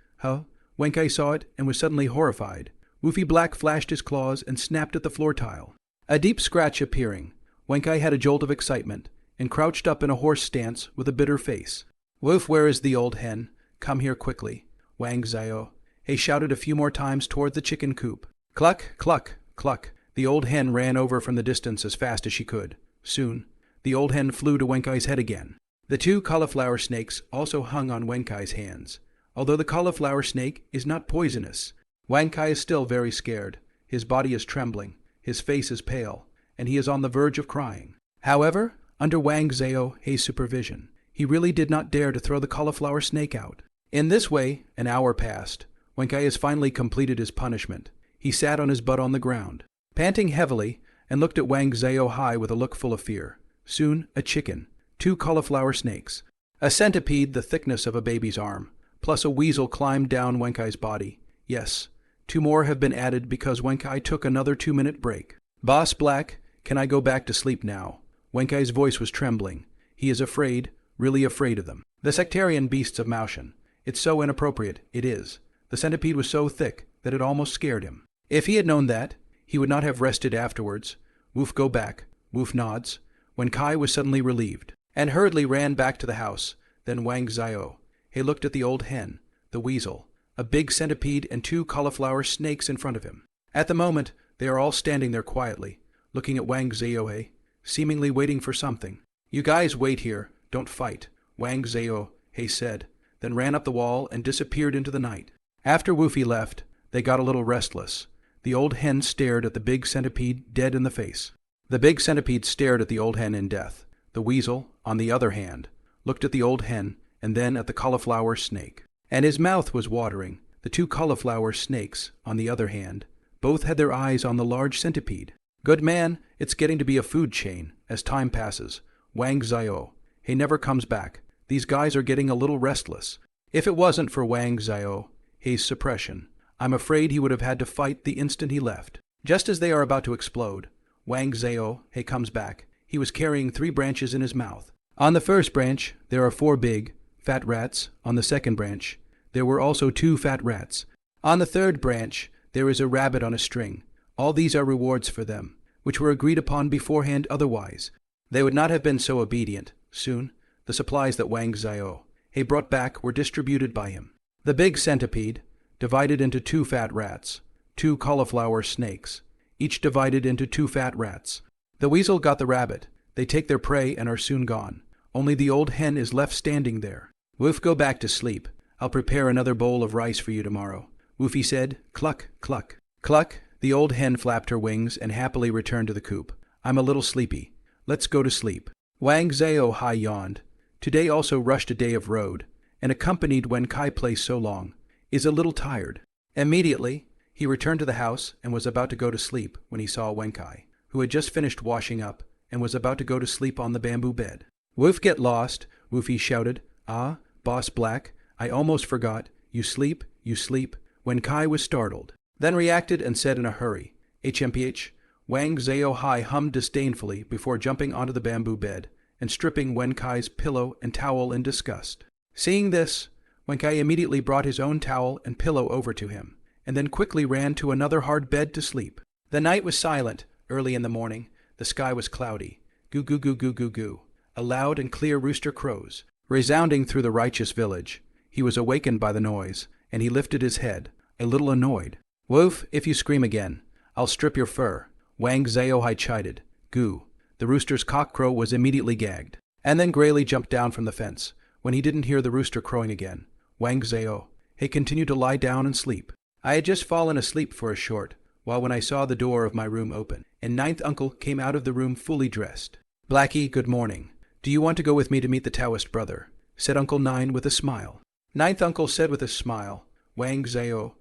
Wen Kai saw it and was suddenly horrified. Woofy Black flashed his claws and snapped at the floor tile. A deep scratch appearing, Wen Kai had a jolt of excitement and crouched up in a horse stance with a bitter face. "Woof, where is the old hen? Come here quickly." Wang Zhao shouted a few more times toward the chicken coop. Cluck, cluck, cluck. The old hen ran over from the distance as fast as she could. Soon, the old hen flew to Wen Kai's head again. The 2 cauliflower snakes also hung on Wen Kai's hands. Although the cauliflower snake is not poisonous, Wen Kai is still very scared. His body is trembling, his face is pale, and he is on the verge of crying. However, under Wang Zhao's supervision, he really did not dare to throw the cauliflower snake out. In this way, an hour passed. Wen Kai has finally completed his punishment. He sat on his butt on the ground, panting heavily, and looked at Wang Zhao with a look full of fear. Soon, a chicken, 2 cauliflower snakes, a centipede the thickness of a baby's arm, plus a weasel climbed down Wen Kai's body. Yes, 2 more have been added because Wen Kai took another 2-minute break. "Boss Black, can I go back to sleep now?" Wen Kai's voice was trembling. He is afraid, really afraid of them. The sectarian beasts of Mansion. It's so inappropriate, it is. The centipede was so thick that it almost scared him. If he had known that, he would not have rested afterwards. Woof, go back. Woof nods. Wen Kai was suddenly relieved, and hurriedly ran back to the house. Then Wang Zhao looked at the old hen, the weasel, a big centipede, and 2 cauliflower snakes in front of him. At the moment, they are all standing there quietly. looking at Wang Zhaohe, seemingly waiting for something. "You guys wait here, don't fight," Wang Zhaohe said, then ran up the wall and disappeared into the night. After Woofy left, they got a little restless. The old hen stared at the big centipede dead in the face. The big centipede stared at the old hen in death. The weasel, on the other hand, looked at the old hen and then at the cauliflower snake. And his mouth was watering. The two cauliflower snakes, on the other hand, both had their eyes on the large centipede. "Good man, it's getting to be a food chain, as time passes. Wang Zhaohe, he never comes back. These guys are getting a little restless. If it wasn't for Wang Zhaohe's suppression, I'm afraid he would have had to fight the instant he left." Just as they are about to explode, Wang Zhaohe comes back. He was carrying 3 branches in his mouth. On the first branch, there are 4 big, fat rats. On the second branch, there were also 2 fat rats. On the third branch, there is a rabbit on a string. All these are rewards for them, which were agreed upon beforehand, otherwise they would not have been so obedient. Soon, the supplies that Wang Zhaohe brought back were distributed by him. The big centipede, divided into 2 fat rats, 2 cauliflower snakes, each divided into 2 fat rats. The weasel got the rabbit. They take their prey and are soon gone. Only the old hen is left standing there. "Woof, go back to sleep. I'll prepare another bowl of rice for you tomorrow," Woofy said. Cluck, cluck. Cluck, the old hen flapped her wings and happily returned to the coop. "I'm a little sleepy. Let's go to sleep." Wang Zhaohe yawned. Today also rushed a day of road, and accompanied when Kai plays so long, is a little tired. Immediately, he returned to the house and was about to go to sleep when he saw Wenkai, who had just finished washing up and was about to go to sleep on the bamboo bed. "Woof, get lost," Woofy shouted. "Ah, Boss Black, I almost forgot. You sleep, you sleep." Wenkai was startled, then reacted and said in a hurry, "HMPH." Wang Zhaohe hummed disdainfully before jumping onto the bamboo bed and stripping Wenkai's pillow and towel in disgust. Seeing this, Wenkai immediately brought his own towel and pillow over to him, and then quickly ran to another hard bed to sleep. The night was silent. Early in the morning, the sky was cloudy. Goo goo goo goo goo goo. A loud and clear rooster crows, resounding through the righteous village. He was awakened by the noise, and he lifted his head, a little annoyed. "Woof, if you scream again, I'll strip your fur," Wang Zhaohe chided. Goo. The rooster's cock-crow was immediately gagged, and then Grayly jumped down from the fence. When he didn't hear the rooster crowing again, Wang Zhaohe continued to lie down and sleep. I had just fallen asleep for a short while when I saw the door of my room open, and Ninth Uncle came out of the room fully dressed. "Blackie, good morning. Do you want to go with me to meet the Taoist brother?" said Uncle Nine with a smile. Ninth Uncle said with a smile. Wang Zhaohe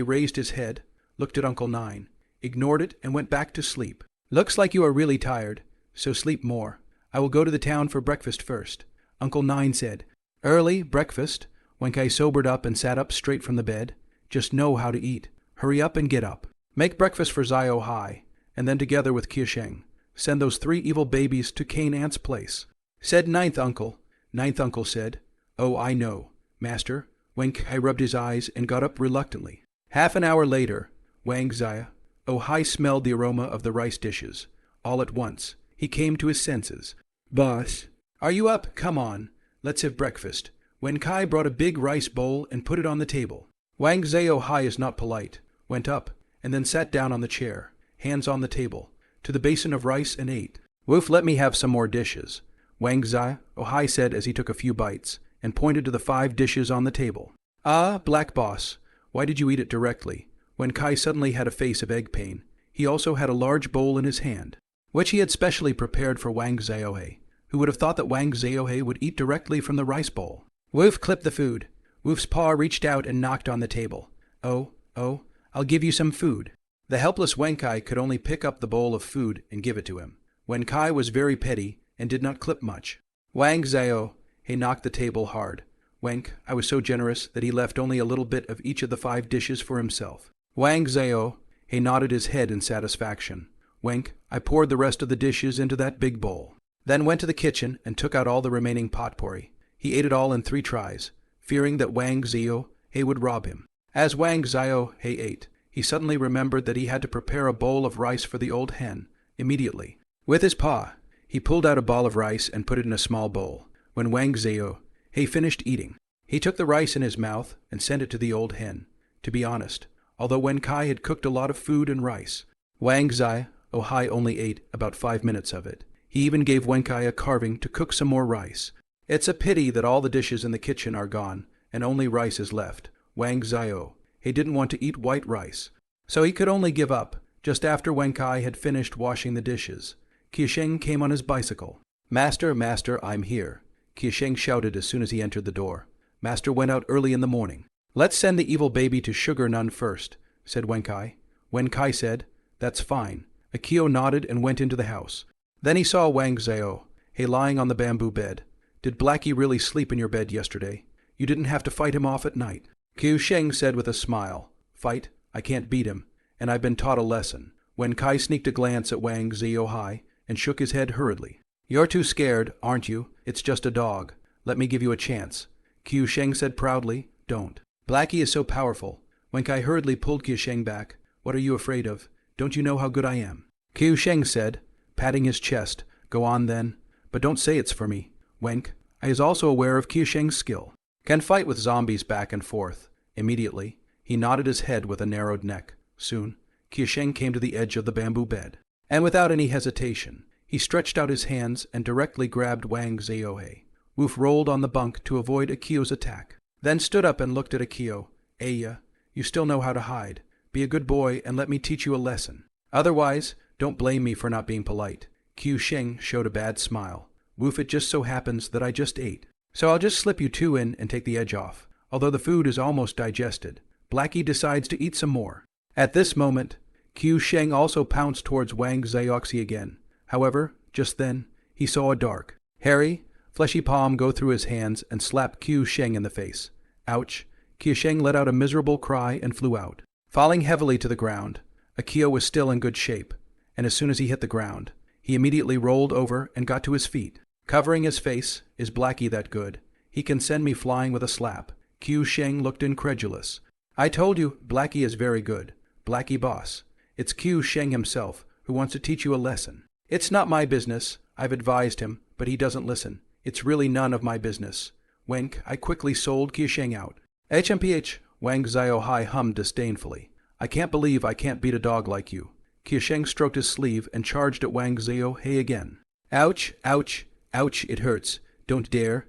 raised his head, looked at Uncle Nine, ignored it, and went back to sleep. "Looks like you are really tired, so sleep more. I will go to the town for breakfast first," Uncle Nine said. "Early breakfast?" Wenkai sobered up and sat up straight from the bed. "Just know how to eat. Hurry up and get up. Make breakfast for Zhaohe, and then together with Kiasheng, send those 3 evil babies to Cane Ant's place," said Ninth Uncle. Ninth Uncle said, "Oh, I know, Master." Wenkai rubbed his eyes and got up reluctantly. Half an hour later, Wang Zhaohe smelled the aroma of the rice dishes. All at once, he came to his senses. "Boss, are you up? Come on, let's have breakfast." Wenkai brought a big rice bowl and put it on the table. Wang Zhaohe is not polite, went up, and then sat down on the chair, hands on the table, to the basin of rice and ate. "Woof, let me have some more dishes," Wang Zhaohe said as he took a few bites, and pointed to the 5 dishes on the table. "Ah, Black Boss, why did you eat it directly?" Wenkai suddenly had a face of egg pain. He also had a large bowl in his hand, which he had specially prepared for Wang Zhaohe, who would have thought that Wang Zhaohe would eat directly from the rice bowl. Woof clipped the food. Woof's paw reached out and knocked on the table. Oh, I'll give you some food." The helpless Wenkai could only pick up the bowl of food and give it to him. Wenkai was very petty and did not clip much. Wang Zhaohe knocked the table hard. Wenk, I was so generous that he left only a little bit of each of the 5 dishes for himself. Wang Zhaohe nodded his head in satisfaction. Wenk, I poured the rest of the dishes into that big bowl, then went to the kitchen and took out all the remaining potpourri. He ate it all in 3 tries, fearing that Wang Zhaohe would rob him. As Wang Zhaohe ate, he suddenly remembered that he had to prepare a bowl of rice for the old hen, immediately. With his paw, he pulled out a ball of rice and put it in a small bowl. When Wang Zhaohe finished eating, he took the rice in his mouth and sent it to the old hen. To be honest, although Wenkai had cooked a lot of food and rice, Wang Zhaohe Oh-hai only ate about 5 minutes of it. He even gave Wenkai a carving to cook some more rice. It's a pity that all the dishes in the kitchen are gone, and only rice is left. Wang Zio. He didn't want to eat white rice, so he could only give up. Just after Wenkai had finished washing the dishes, Qiusheng came on his bicycle. Master, master, I'm here, Qiusheng shouted as soon as he entered the door. Master went out early in the morning. Let's send the evil baby to Sugar Nun first, said Wenkai. Wenkai said, that's fine. Akio nodded and went into the house. Then he saw Wang Zhao, lying on the bamboo bed. Did Blackie really sleep in your bed yesterday? You didn't have to fight him off at night. Qiusheng said with a smile, fight? I can't beat him, and I've been taught a lesson. Wenkai sneaked a glance at Wang Zhao and shook his head hurriedly. You're too scared, aren't you? It's just a dog. Let me give you a chance. Qiusheng said proudly, don't. Blackie is so powerful. Wenkai hurriedly pulled Qiusheng back. What are you afraid of? Don't you know how good I am? Qiusheng said, patting his chest, go on then, but don't say it's for me. Wenk, I is also aware of Qiusheng's skill. Can fight with zombies back and forth. Immediately, he nodded his head with a narrowed neck. Soon, Qiusheng came to the edge of the bamboo bed, and without any hesitation, he stretched out his hands and directly grabbed Wang Zhao. Woof rolled on the bunk to avoid Akio's attack, then stood up and looked at Akio. Aya, you still know how to hide. Be a good boy and let me teach you a lesson. Otherwise, don't blame me for not being polite. Qiusheng showed a bad smile. Woof, it just so happens that I just ate, so I'll just slip you two in and take the edge off. Although the food is almost digested, Blackie decides to eat some more. At this moment, Qiusheng also pounced towards Wang Zhao again. However, just then, he saw a dark, hairy, fleshy palm go through his hands and slap Qiusheng in the face. Ouch! Qiusheng let out a miserable cry and flew out. Falling heavily to the ground, Akio was still in good shape, and as soon as he hit the ground, he immediately rolled over and got to his feet. Covering his face, is Blackie that good? He can send me flying with a slap. Qiusheng looked incredulous. I told you, Blackie is very good. Blackie boss. It's Qiusheng himself who wants to teach you a lesson. It's not my business. I've advised him, but he doesn't listen. It's really none of my business. Wenk, I quickly sold Qiusheng out. HMPH, Wang Zhao hummed disdainfully. I can't believe I can't beat a dog like you. Qiusheng stroked his sleeve and charged at Wang Zhao again. Ouch, ouch, ouch, it hurts. Don't dare,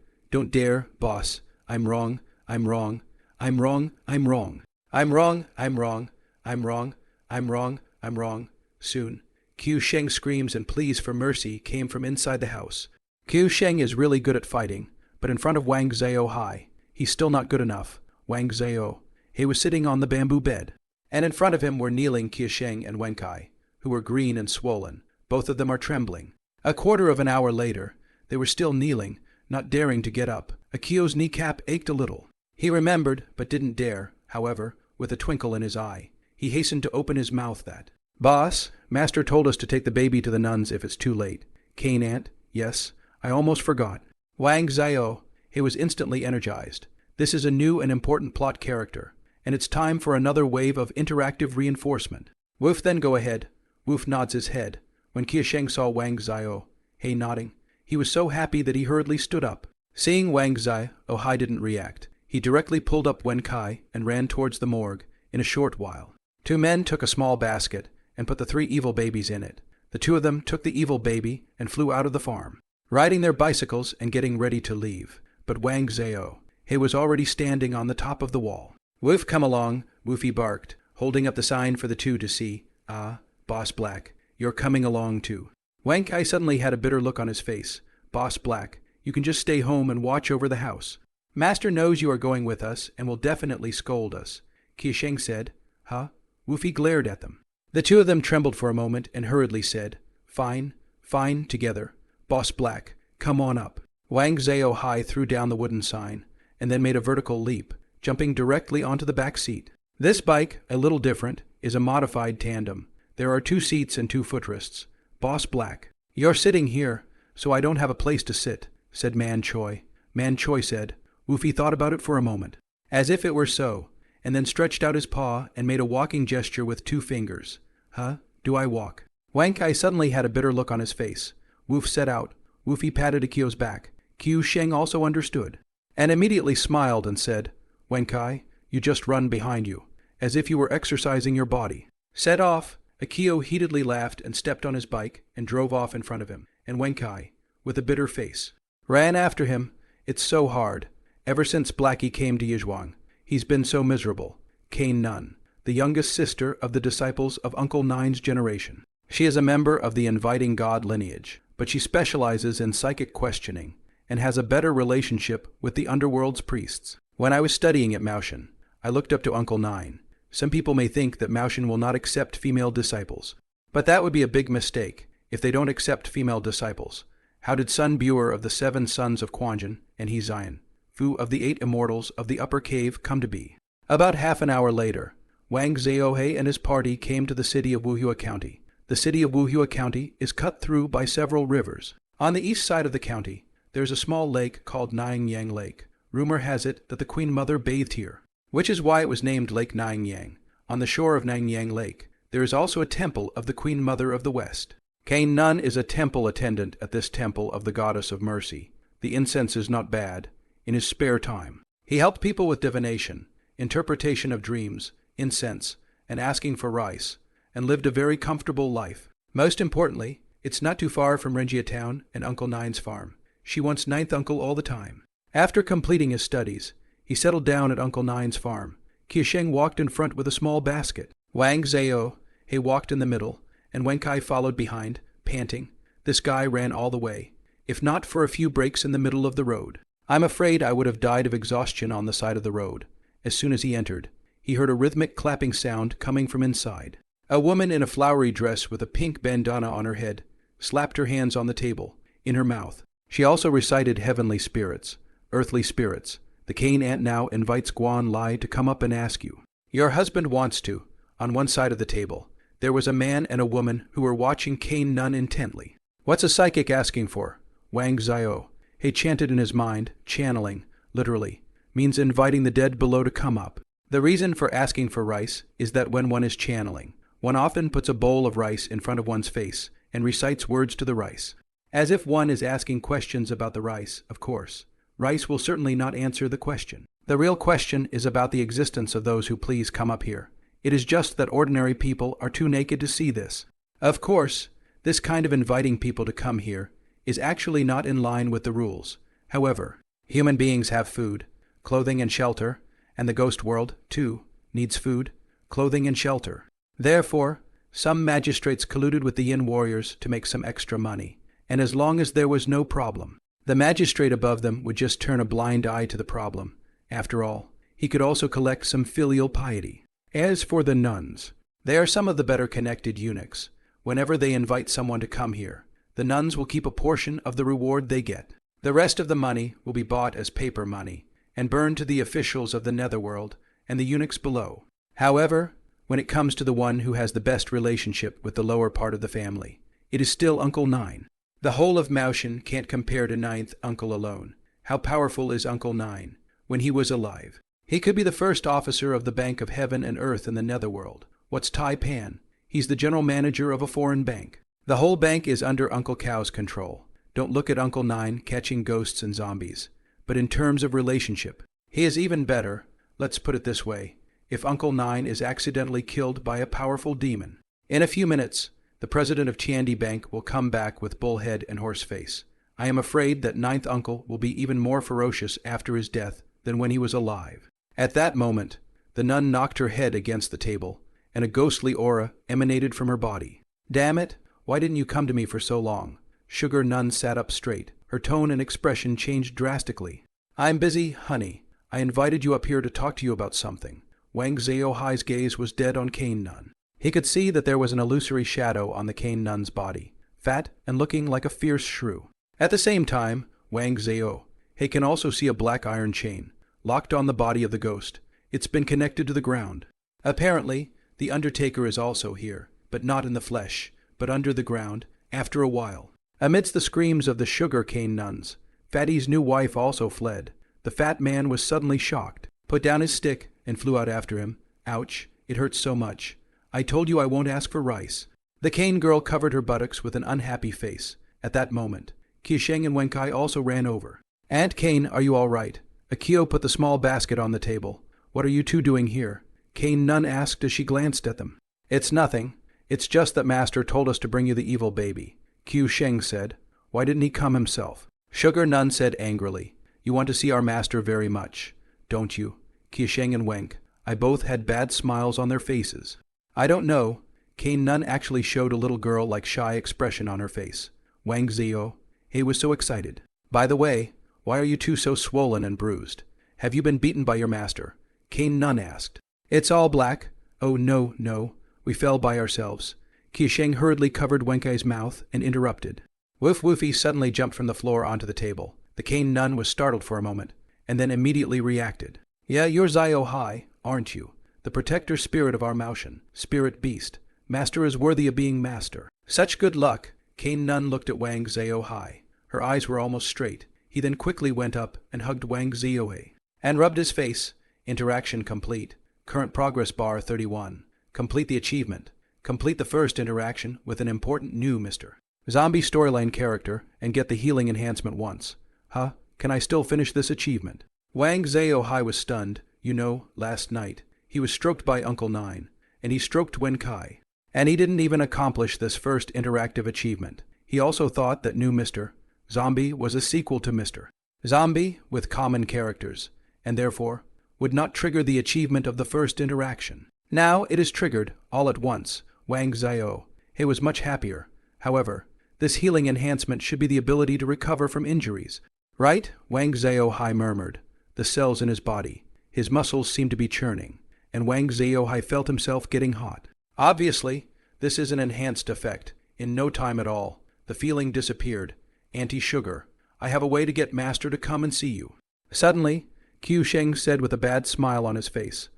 boss. I'm wrong, I'm wrong, I'm wrong, I'm wrong. I'm wrong, I'm wrong, I'm wrong, I'm wrong, I'm wrong. Soon, Qiusheng screams and pleas for mercy came from inside the house. Qiusheng is really good at fighting, but in front of Wang Zhao, he's still not good enough. Wang Zhao, he was sitting on the bamboo bed, and in front of him were kneeling Qiusheng and Wenkai, who were green and swollen. Both of them are trembling. A quarter of an hour later, they were still kneeling, not daring to get up. Akio's kneecap ached a little. He remembered, but didn't dare. However, with a twinkle in his eye, he hastened to open his mouth that, Boss, Master told us to take the baby to the nuns if it's too late. Cane Aunt, yes, I almost forgot. Wang Zhao, he was instantly energized. This is a new and important plot character, and it's time for another wave of interactive reinforcement. Woof, then go ahead. Woof nods his head. When Qiusheng saw Wang Zhao, nodding, he was so happy that he hurriedly stood up. Seeing Wang Zhao, didn't react. He directly pulled up Wenkai and ran towards the morgue. In a short while, two men took a small basket and put the three evil babies in it. The two of them took the evil baby and flew out of the farm, riding their bicycles and getting ready to leave. But Wang Zhao, he was already standing on the top of the wall. Woof, come along, Woofy barked, holding up the sign for the two to see. Ah, Boss Black, you're coming along too. Wenkai suddenly had a bitter look on his face. Boss Black, you can just stay home and watch over the house. Master knows you are going with us and will definitely scold us. Qiusheng said. Huh? Woofy glared at them. The two of them trembled for a moment and hurriedly said, Fine, fine, together. Boss Black, come on up. Wang Zhao threw down the wooden sign and then made a vertical leap, jumping directly onto the back seat. This bike, a little different, is a modified tandem. There are 2 seats and 2 footrests. Boss Black, you're sitting here, so I don't have a place to sit, said Man Choi. Man Choi said. Woofy thought about it for a moment, as if it were so, and then stretched out his paw and made a walking gesture with 2 fingers. Huh? Do I walk? Wenkai suddenly had a bitter look on his face. Woof set out. Woofy patted Akio's back. Qiusheng also understood, and immediately smiled and said, Wenkai, you just run behind you, as if you were exercising your body. Set off. Akio heatedly laughed and stepped on his bike and drove off in front of him, and Wenkai, with a bitter face, ran after him. It's so hard. Ever since Blackie came to Yizhuang, he's been so miserable. Kane Nun, the youngest sister of the disciples of Uncle Nine's generation. She is a member of the Inviting God lineage, but she specializes in psychic questioning and has a better relationship with the underworld's priests. When I was studying at Mansion, I looked up to Uncle Nine. Some people may think that Mansion will not accept female disciples, but that would be a big mistake if they don't accept female disciples. How did Sun Buer of the 7 sons of Quanjin and He Zion, Fu of the 8 immortals of the upper cave, come to be? About half an hour later, Wang Zhaohe and his party came to the city of Wuhua County. The city of Wuhua County is cut through by several rivers. On the east side of the county, there is a small lake called Nanyang Lake. Rumor has it that the Queen Mother bathed here, which is why it was named Lake Nanyang. On the shore of Nanyang Lake, there is also a temple of the Queen Mother of the West. Kane Nun is a temple attendant at this temple of the Goddess of Mercy. The incense is not bad. In his spare time, he helped people with divination, interpretation of dreams, incense, and asking for rice, and lived a very comfortable life. Most importantly, it's not too far from Renjia Town and Uncle Nine's farm. She wants ninth uncle all the time. After completing his studies, he settled down at Uncle Nine's farm. Qiusheng walked in front with a small basket. Wang Zhaohe walked in the middle, and Wenkai followed behind, panting. This guy ran all the way, if not for a few breaks in the middle of the road. I'm afraid I would have died of exhaustion on the side of the road. As soon as he entered, he heard a rhythmic clapping sound coming from inside. A woman in a flowery dress with a pink bandana on her head slapped her hands on the table, in her mouth. She also recited heavenly spirits, earthly spirits. The Kane Ant now invites Guan Lai to come up and ask you. Your husband wants to. On one side of the table, there was a man and a woman who were watching Kane Nun intently. What's a psychic asking for? Wang Zhaohe chanted in his mind. Channeling, literally, means inviting the dead below to come up. The reason for asking for rice is that when one is channeling, one often puts a bowl of rice in front of one's face and recites words to the rice. As if one is asking questions about the rice, of course. Rice will certainly not answer the question. The real question is about the existence of those who please come up here. It is just that ordinary people are too naked to see this. Of course, this kind of inviting people to come here is actually not in line with the rules. However, human beings have food, clothing and shelter, and the ghost world, too, needs food, clothing and shelter. Therefore, some magistrates colluded with the Yin warriors to make some extra money, and as long as there was no problem, the magistrate above them would just turn a blind eye to the problem. After all, he could also collect some filial piety. As for the nuns, they are some of the better connected eunuchs. Whenever they invite someone to come here, the nuns will keep a portion of the reward they get. The rest of the money will be bought as paper money and burned to the officials of the netherworld and the eunuchs below. However, when it comes to the one who has the best relationship with the lower part of the family, it is still Uncle Nine. The whole of Mansion can't compare to ninth uncle alone. How powerful is Uncle Nine when he was alive? He could be the first officer of the Bank of Heaven and Earth in the netherworld. What's Tai Pan? He's the general manager of a foreign bank. The whole bank is under Uncle Cow's control. Don't look at Uncle Nine catching ghosts and zombies, but in terms of relationship. He is even better, let's put it this way, if Uncle Nine is accidentally killed by a powerful demon. In a few minutes, the president of Tiandi Bank will come back with bullhead and horse face. I am afraid that ninth uncle will be even more ferocious after his death than when he was alive. At that moment, the nun knocked her head against the table, and a ghostly aura emanated from her body. Damn it, why didn't you come to me for so long? Sugar Nun sat up straight. Her tone and expression changed drastically. I'm busy, honey. I invited you up here to talk to you about something. Wang Zhaohe's gaze was dead on Kane Nun. He could see that there was an illusory shadow on the Kane Nun's body, fat and looking like a fierce shrew. At the same time, Wang Zhaohe can also see a black iron chain, locked on the body of the ghost. It's been connected to the ground. Apparently, the Undertaker is also here, but not in the flesh, but under the ground, after a while. Amidst the screams of the sugar cane nuns, Fatty's new wife also fled. The fat man was suddenly shocked, put down his stick, and flew out after him. Ouch, it hurts so much. I told you I won't ask for rice. The cane girl covered her buttocks with an unhappy face. At that moment, Qiusheng and Wenkai also ran over. Aunt Kane, are you all right? Akio put the small basket on the table. What are you two doing here? Kane Nun asked as she glanced at them. It's nothing. It's just that Master told us to bring you the evil baby. Qiu Sheng said. Why didn't he come himself? Sugar Nun said angrily. You want to see our master very much, don't you? Qiu Sheng and Wenk, I both had bad smiles on their faces. I don't know. Kane Nun actually showed a little girl like shy expression on her face. Wang Zio, he was so excited. By the way, why are you two so swollen and bruised? Have you been beaten by your master? Kane Nun asked. It's all black. Oh no, no. We fell by ourselves. Qiu Sheng hurriedly covered Wenkai's mouth and interrupted. Woof Woofy suddenly jumped from the floor onto the table. The Kane Nun was startled for a moment, and then immediately reacted. Yeah, you're Zio-High, aren't you? The protector spirit of our Mansion, spirit beast. Master is worthy of being master. Such good luck. Kane Nun looked at Wang Zio-High. Her eyes were almost straight. He then quickly went up and hugged Wang Zio-High and rubbed his face. Interaction complete. Current progress bar 31. Complete the achievement. Complete the first interaction with an important new Mr. Zombie storyline character and get the healing enhancement once. Huh? Can I still finish this achievement? Wang Zio-High was stunned. You know, last night, he was stroked by Uncle Nine, and he stroked Wen Kai. And he didn't even accomplish this first interactive achievement. He also thought that new Mr. Zombie was a sequel to Mr. Zombie with common characters, and therefore would not trigger the achievement of the first interaction. Now it is triggered all at once. Wang Zio. He was much happier. However, this healing enhancement should be the ability to recover from injuries. Right? Wang Zio-High murmured. The cells in his body. His muscles seemed to be churning, and Wang Zio-High felt himself getting hot. Obviously, this is an enhanced effect. In no time at all, the feeling disappeared. Anti-sugar. I have a way to get Master to come and see you. Suddenly, Qiu Sheng said with a bad smile on his face.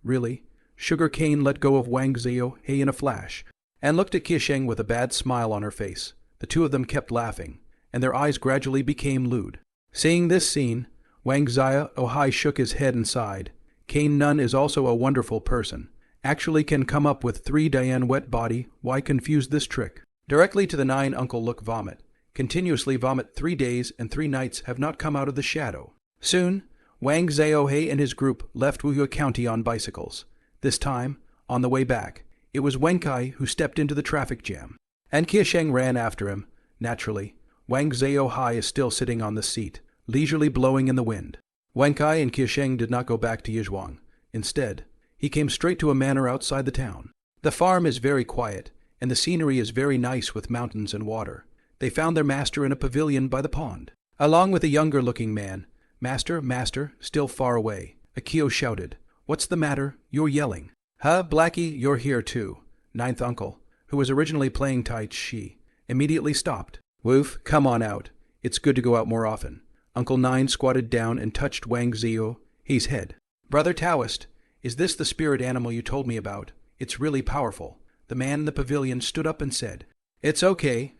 Really? Sugar Cane let go of Wang Zio-High in a flash, and looked at Qiu Sheng with a bad smile on her face. The two of them kept laughing, and their eyes gradually became lewd. Seeing this scene, Wang Zio-High shook his head and sighed. Kane Nun is also a wonderful person. Actually can come up with 3 Diane wet body. Why confuse this trick? Directly to the 9 Uncle Look vomit. Continuously vomit 3 days and 3 nights have not come out of the shadow. Soon, Wang Zio-High and his group left Wuhua County on bicycles. This time, on the way back, it was Wenkai who stepped into the traffic jam. And Qiu Sheng ran after him. Naturally, Wang Zio-High is still sitting on the seat, leisurely blowing in the wind. Wenkai and Qiu Sheng did not go back to Yizhuang. Instead, he came straight to a manor outside the town. The farm is very quiet, and the scenery is very nice with mountains and water. They found their master in a pavilion by the pond, along with a younger-looking man. Master, master, still far away. Akio shouted. What's the matter? You're yelling. Huh, Blackie, you're here too. 9th Uncle, who was originally playing Tai Chi, immediately stopped. Woof, come on out. It's good to go out more often. Uncle Nine squatted down and touched Wang Zio-High's head. Brother Taoist, is this the spirit animal you told me about? It's really powerful. The man in the pavilion stood up and said, It's okay.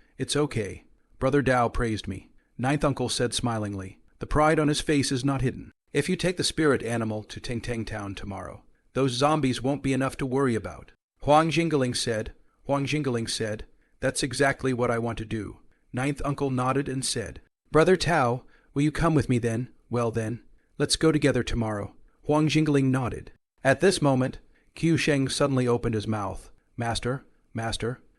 Brother Tao praised me. 9th Uncle said smilingly. The pride on his face is not hidden. If you take the spirit animal to Tang Tang Town tomorrow, those zombies won't be enough to worry about. Huang Jingling said, That's exactly what I want to do. 9th Uncle nodded and said, Brother Tao, will you come with me then? Well then, let's go together tomorrow. Huang Jingling nodded. At this moment, Qiu Sheng suddenly opened his mouth. Master,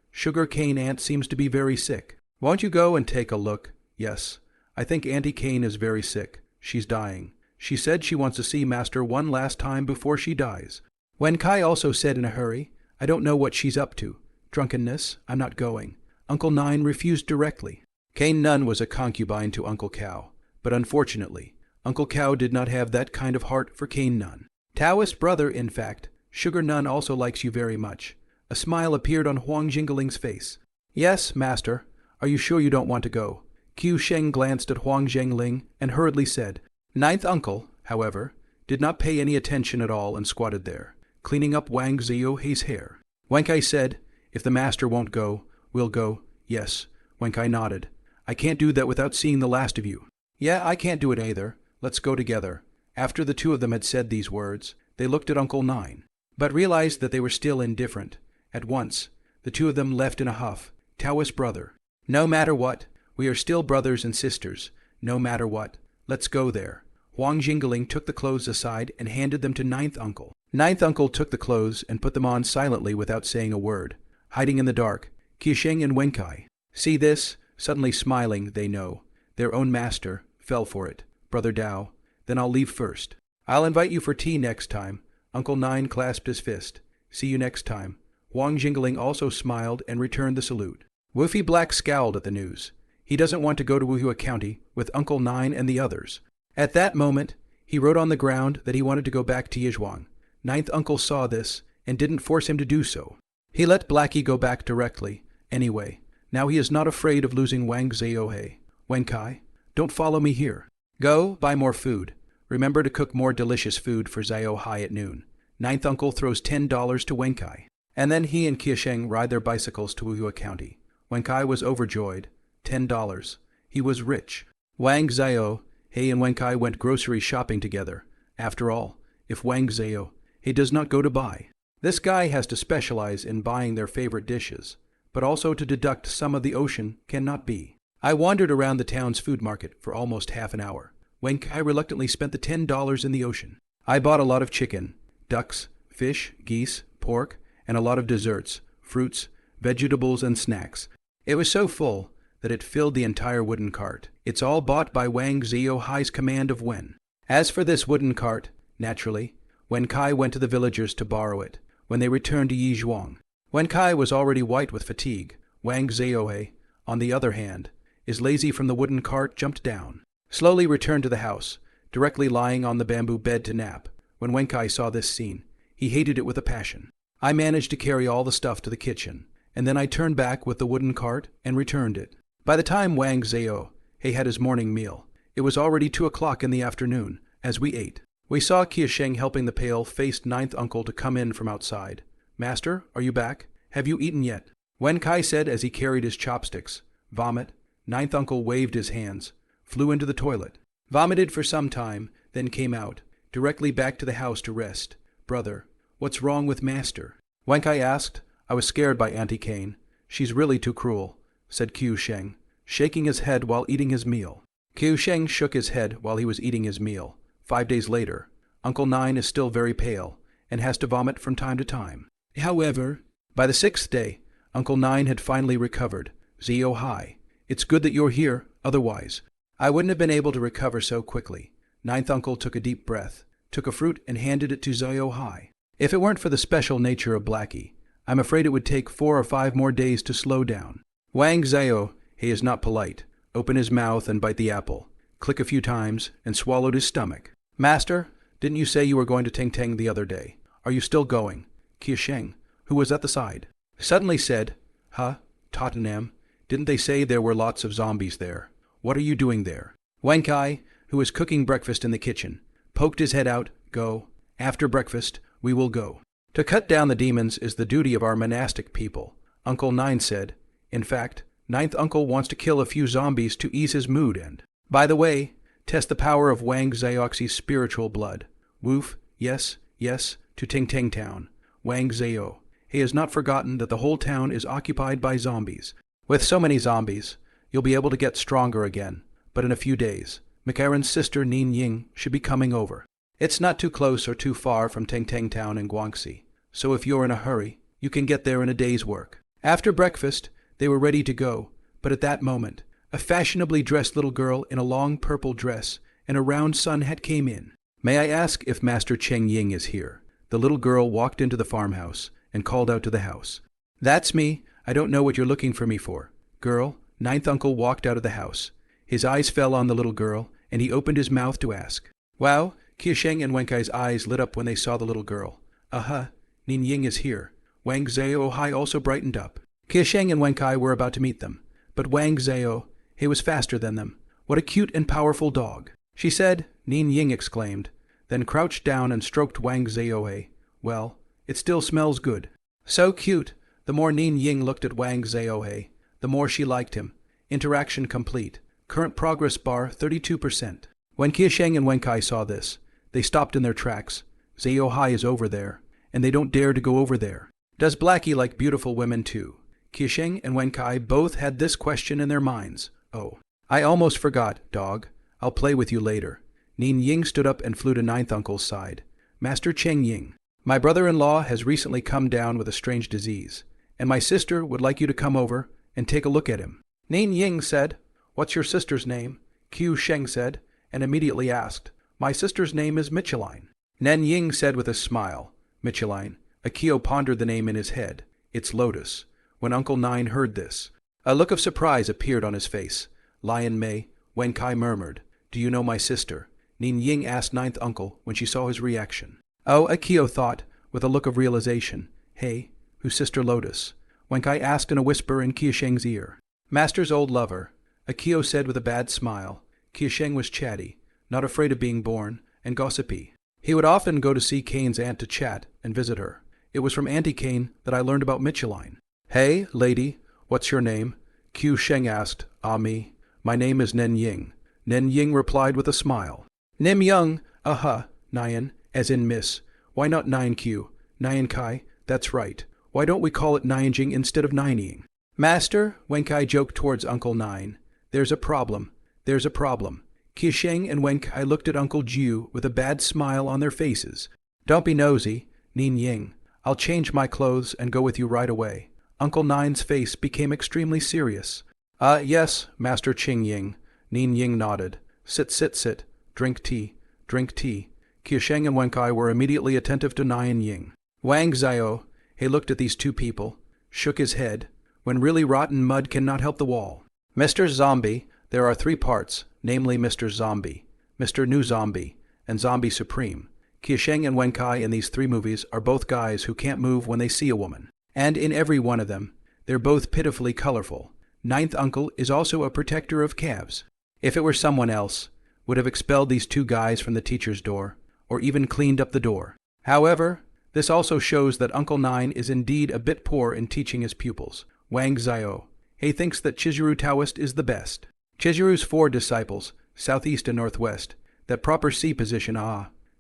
Sugar Cane Ant seems to be very sick. Won't you go and take a look? Yes, I think Auntie Cane is very sick. She's dying. She said she wants to see Master one last time before she dies. Wen Kai also said in a hurry, I don't know what she's up to. Drunkenness, I'm not going. Uncle Nine refused directly. Cane Nun was a concubine to Uncle Cow, but unfortunately, Uncle Cow did not have that kind of heart for Cane Nun. Taoist brother, in fact, Sugar Nun also likes you very much. A smile appeared on Huang Jingling's face. Yes, Master. Are you sure you don't want to go? Qiu Sheng glanced at Huang Jingling and hurriedly said. 9th Uncle, however, did not pay any attention at all and squatted there, cleaning up Wang Zio-High's hair. Wenkai said, If the master won't go, we'll go. Yes. Wenkai nodded. I can't do that without seeing the last of you. Yeah, I can't do it either. Let's go together. After the two of them had said these words, they looked at Uncle Nine, but realized that they were still indifferent. At once, the two of them left in a huff. Taoist brother. No matter what, we are still brothers and sisters. No matter what. Let's go there. Huang Jingling took the clothes aside and handed them to 9th Uncle. Ninth uncle took the clothes and put them on silently without saying a word, hiding in the dark. Qiusheng and Wenkai see this, suddenly smiling. They know their own master fell for it. Brother Dao, then I'll leave first. I'll invite you for tea next time. Uncle Nine clasped his fist. See you next time. Wang Jingling also smiled and returned the salute. Woofy Black scowled at the news. He doesn't want to go to Wuhua County with Uncle Nine and the others. At that moment, he wrote on the ground that he wanted to go back to Yizhuang. Ninth uncle saw this and didn't force him to do so. He let Blackie go back directly. Anyway, now he is not afraid of losing Wang Zhaohe. Wenkai, don't follow me here. Go, buy more food. Remember to cook more delicious food for Zhaohe at noon. Ninth uncle throws $10 to Wenkai. And then he and Qiusheng ride their bicycles to Wuhua County. Wenkai was overjoyed. $10. He was rich. Wang Zhaohe and Wenkai went grocery shopping together. After all, if Wang Zhaohe does not go to buy, this guy has to specialize in buying their favorite dishes, but also to deduct some of the ocean cannot be. I wandered around the town's food market for almost half an hour. Wenkai reluctantly spent the $10 in the ocean. I bought a lot of chicken, ducks, fish, geese, pork, and a lot of desserts, fruits, vegetables, and snacks. It was so full that it filled the entire wooden cart. It's all bought by Wang Zhaohe's command of Wen. As for this wooden cart, naturally, Wenkai went to the villagers to borrow it. When they returned to Yizhuang, Wenkai was already white with fatigue. Wang Zhaohe, on the other hand, is lazy from the wooden cart, jumped down, slowly returned to the house, directly lying on the bamboo bed to nap. When Wenkai saw this scene, he hated it with a passion. I managed to carry all the stuff to the kitchen, and then I turned back with the wooden cart and returned it. By the time Wang Zhaohe had his morning meal, it was already 2 o'clock in the afternoon. As we ate, we saw Qiusheng helping the pale-faced ninth uncle to come in from outside. Master, are you back? Have you eaten yet? Wenkai said as he carried his chopsticks. Vomit. Ninth uncle waved his hands, flew into the toilet, vomited for some time, then came out, directly back to the house to rest. Brother, what's wrong with Master? Wenkai asked. I was scared by Auntie Kane. She's really too cruel, said Qiusheng, shaking his head while eating his meal. Qiusheng shook his head while he was eating his meal. 5 days later, Uncle Nine is still very pale and has to vomit from time to time. However, by the 6th day, Uncle Nine had finally recovered. Zhaohe, it's good that you're here, otherwise I wouldn't have been able to recover so quickly. Ninth uncle took a deep breath, took a fruit and handed it to Zhaohe. If it weren't for the special nature of Blackie, I'm afraid it would take 4 or 5 more days to slow down. Wang Zhaohe is not polite. Open his mouth and bite the apple, click a few times, and swallowed his stomach. Master, didn't you say you were going to Tang Tang the other day? Are you still going? Qiusheng, who was at the side, suddenly said, Huh, Tottenham, didn't they say there were lots of zombies there? What are you doing there? Wenkai, who was cooking breakfast in the kitchen, poked his head out. Go. After breakfast, we will go. To cut down the demons is the duty of our monastic people, Uncle Nine said. In fact, Ninth uncle wants to kill a few zombies to ease his mood and, by the way, test the power of Wang Zhaox's spiritual blood. Woof, yes, to Ting Ting Town. Wang Zhaohe has not forgotten that the whole town is occupied by zombies. With so many zombies, you'll be able to get stronger again, but in a few days, McAaron's sister Nin Ying should be coming over. It's not too close or too far from Ting Ting Town in Guangxi, so if you're in a hurry, you can get there in a day's work. After breakfast, they were ready to go, but at that moment, a fashionably dressed little girl in a long purple dress and a round sun hat came in. May I ask if Master Cheng Ying is here? The little girl walked into the farmhouse and called out to the house. That's me. I don't know what you're looking for me for. Girl, Ninth uncle walked out of the house. His eyes fell on the little girl, and he opened his mouth to ask. Wow, Qiusheng and Wenkai's eyes lit up when they saw the little girl. Nin Ying is here. Wang Zhaohe also brightened up. Qiusheng and Wenkai were about to meet them, but Wang Zhaohe was faster than them. What a cute and powerful dog, she said. Nin Ying exclaimed, then crouched down and stroked Wang Zhaohe. Well, it still smells good. So cute. The more Nin Ying looked at Wang Zhaohe, the more she liked him. Interaction complete. Current progress bar 32%. When Qiusheng and Wenkai saw this, they stopped in their tracks. Zhaohe is over there, and they don't dare to go over there. Does Blackie like beautiful women too? Qiusheng and Wenkai both had this question in their minds. Oh, I almost forgot, dog. I'll play with you later. Nin Ying stood up and flew to Ninth Uncle's side. Master Cheng Ying, My brother-in-law has recently come down with a strange disease, and my sister would like you to come over and take a look at him." Nin Ying said, "What's your sister's name?" Qiu Sheng said, and immediately asked, "My sister's name is Micheline." Nen Ying said with a smile, "Micheline." Akio pondered the name in his head. "It's Lotus." When Uncle Nine heard this, a look of surprise appeared on his face. "Lion Mei," Wen Kai murmured, "do you know my sister?" Nin Ying asked ninth uncle when she saw his reaction. "Oh," Akio thought, with a look of realization. "Hey, who's Sister Lotus?" Wen Kai asked in a whisper in Qiusheng's ear. "Master's old lover," Akio said with a bad smile. Qiusheng was chatty, not afraid of being born, and gossipy. He would often go to see Kane's aunt to chat and visit her. It was from Auntie Kane that I learned about Micheline. "Hey, lady, what's your name?" Qiu Sheng asked. "Ah, me. My name is Nen Ying." Nen Ying replied with a smile. "Nim Young, Nyan, as in miss. Why not Nine Q? Nyan Kai, that's right. Why don't we call it Nyanjing instead of Ninying?" "Master," Wen Kai joked towards Uncle Nine, "there's a problem. There's a problem." Qiusheng and Wen Kai looked at Uncle Jiu with a bad smile on their faces. "Don't be nosy, Nin Ying. I'll change my clothes and go with you right away." Uncle Nine's face became extremely serious. Yes, Master Ching Ying." Nin Ying nodded. Sit, sit, sit. Drink tea. Drink tea." Qiusheng and Wen Kai were immediately attentive to Nian Ying. Wang Zhao, he looked at these two people, shook his head. When really rotten mud cannot help the wall. "Mr. Zombie, there are 3 parts, namely Mr. Zombie, Mr. New Zombie, and Zombie Supreme. Qiusheng and Wen Kai in these 3 movies are both guys who can't move when they see a woman. And in every one of them, they're both pitifully colorful. Ninth uncle is also a protector of calves. If it were someone else, would have expelled these 2 guys from the teacher's door, or even cleaned up the door. However, this also shows that Uncle Nine is indeed a bit poor in teaching his pupils. Wang Zhao, he thinks that Chizuru Taoist is the best. Chizuru's 4 disciples, southeast and northwest, that proper C position,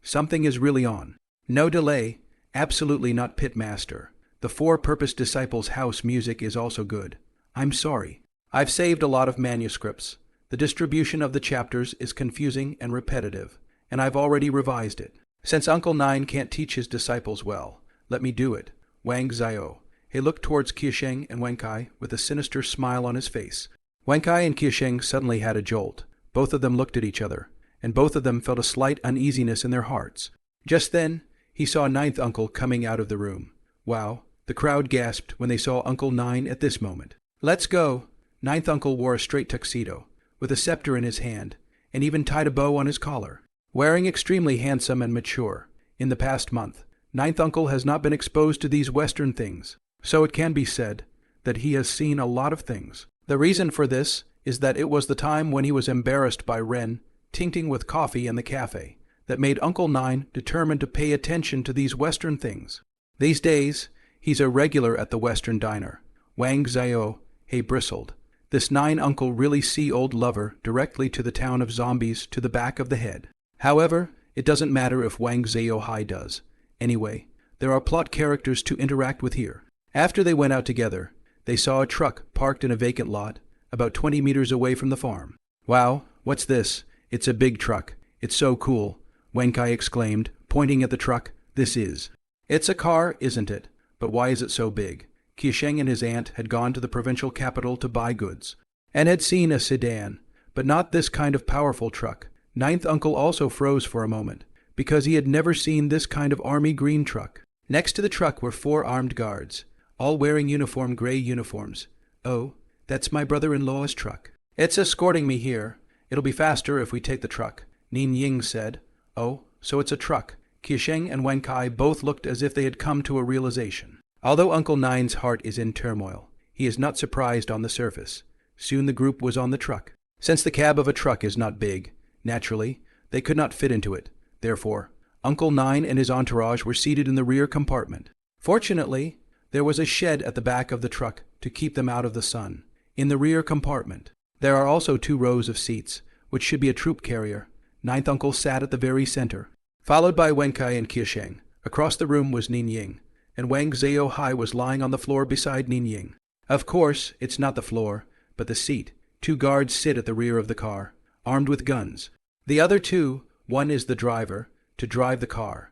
something is really on. No delay, absolutely not pitmaster. The 4-purpose disciples' house music is also good. I'm sorry. I've saved a lot of manuscripts. The distribution of the chapters is confusing and repetitive, and I've already revised it. Since Uncle Nine can't teach his disciples well, let me do it. Wang Zhao. He looked towards Qiusheng and Wen Kai with a sinister smile on his face. Wen Kai and Qiusheng suddenly had a jolt. Both of them looked at each other, and both of them felt a slight uneasiness in their hearts. Just then, he saw ninth uncle coming out of the room. Wow, the crowd gasped when they saw Uncle Nine at this moment. "Let's go." Ninth uncle wore a straight tuxedo, with a scepter in his hand, and even tied a bow on his collar. Wearing extremely handsome and mature. In the past month, ninth uncle has not been exposed to these Western things, so it can be said that he has seen a lot of things. The reason for this is that it was the time when he was embarrassed by Ren tincting with coffee in the cafe that made Uncle Nine determined to pay attention to these Western things. These days, he's a regular at the Western diner. Wang Zhao, he bristled. This Nine uncle really see old lover directly to the town of zombies to the back of the head. However, it doesn't matter if Wang Zhao does. Anyway, there are plot characters to interact with here. After they went out together, they saw a truck parked in a vacant lot about 20 meters away from the farm. "Wow, what's this? It's a big truck. It's so cool," Wen Kai exclaimed, pointing at the truck. "This is." "It's a car, isn't it? But why is it so big?" Qiusheng and his aunt had gone to the provincial capital to buy goods, and had seen a sedan, but not this kind of powerful truck. Ninth uncle also froze for a moment, because he had never seen this kind of army green truck. Next to the truck were 4 armed guards, all wearing uniform gray uniforms. "Oh, that's my brother-in-law's truck. It's escorting me here. It'll be faster if we take the truck," Nin Ying said. "Oh, so it's a truck." Qiusheng and Wen Kai both looked as if they had come to a realization. Although Uncle Nine's heart is in turmoil, he is not surprised on the surface. Soon the group was on the truck. Since the cab of a truck is not big, naturally, they could not fit into it. Therefore, Uncle Nine and his entourage were seated in the rear compartment. Fortunately, there was a shed at the back of the truck to keep them out of the sun. In the rear compartment, there are also 2 rows of seats, which should be a troop carrier. Ninth uncle sat at the very center, followed by Wen Kai and Qiusheng. Across the room was Nin Ying, and Wang Zhao was lying on the floor beside Nin Ying. Of course, it's not the floor, but the seat. 2 guards sit at the rear of the car, armed with guns. The other 2, one is the driver, to drive the car.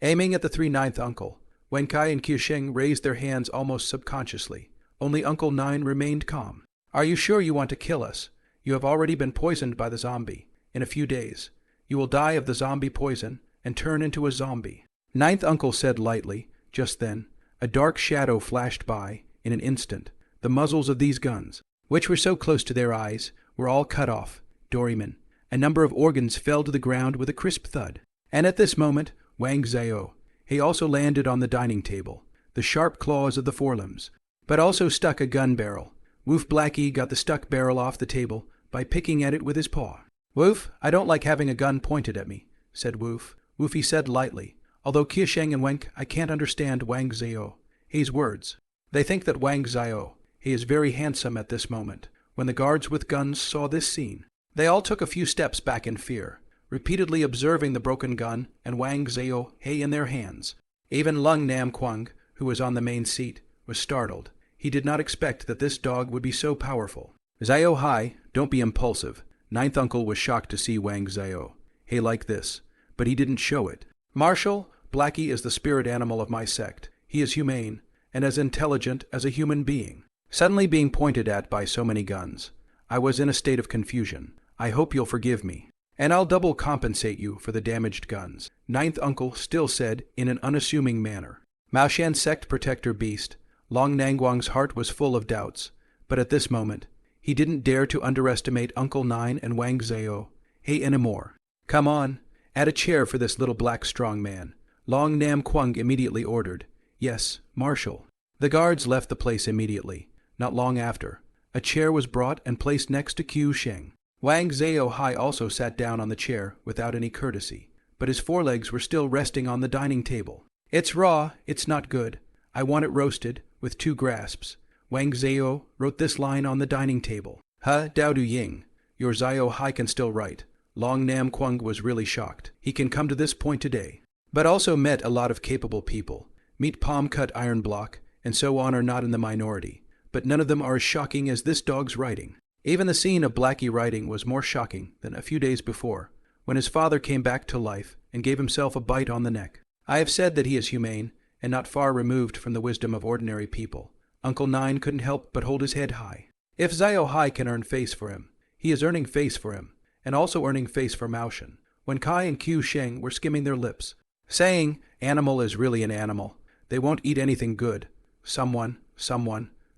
Aiming at the three ninth uncle, Wen Kai and Qiusheng raised their hands almost subconsciously. Only Uncle Nine remained calm. Are you sure you want to kill us? You have already been poisoned by the zombie. In a few days, you will die of the zombie poison and turn into a zombie. Ninth uncle said lightly. Just then, a dark shadow flashed by. In an instant, the muzzles of these guns, which were so close to their eyes, were all cut off. Doryman, a number of organs fell to the ground with a crisp thud. And at this moment, Wang Zhao, he also landed on the dining table, the sharp claws of the forelimbs, but also stuck a gun barrel. Woof Blackie got the stuck barrel off the table by picking at it with his paw. Woof, I don't like having a gun pointed at me, said Woof. Woofy said lightly, although Qiusheng and Wenk, I can't understand Wang Zhao, he's words. They think that Wang Zhao, he is very handsome at this moment. When the guards with guns saw this scene, they all took a few steps back in fear, repeatedly observing the broken gun and Wang Zhao hay in their hands. Even Lung Nam Kwang, who was on the main seat, was startled. He did not expect that this dog would be so powerful. Zhao Hai, don't be impulsive. Ninth uncle was shocked to see Wang Zhao. Hey, like this, but he didn't show it. Marshal, Blackie is the spirit animal of my sect. He is humane, and as intelligent as a human being. Suddenly being pointed at by so many guns, I was in a state of confusion. I hope you'll forgive me, and I'll double compensate you for the damaged guns. Ninth uncle still said in an unassuming manner. Mao Shan's sect protector beast, Long Nangguang's heart was full of doubts, but at this moment, he didn't dare to underestimate Uncle Nine and Wang Zhao. Hey, anymore. Come on, add a chair for this little black strong man. Long Nam Kwang immediately ordered. Yes, Marshal. The guards left the place immediately. Not long after, a chair was brought and placed next to Qiusheng. Wang Zhao Hai also sat down on the chair without any courtesy, but his forelegs were still resting on the dining table. It's raw, it's not good. I want it roasted, with 2 grasps. Wang Zhao wrote this line on the dining table. Ha, Dao Du Ying. Your Zhao Hai can still write. Long Nam Kwang was really shocked. He can come to this point today. But also met a lot of capable people. Meet palm-cut iron block, and so on are not in the minority. But none of them are as shocking as this dog's writing. Even the scene of Blackie writing was more shocking than a few days before, when his father came back to life and gave himself a bite on the neck. I have said that he is humane, and not far removed from the wisdom of ordinary people. Uncle Nine couldn't help but hold his head high. If Zhao Hai can earn face for him, he is earning face for him, and also earning face for Mao Shan. When Kai and Qiusheng were skimming their lips, saying, animal is really an animal, they won't eat anything good. Someone,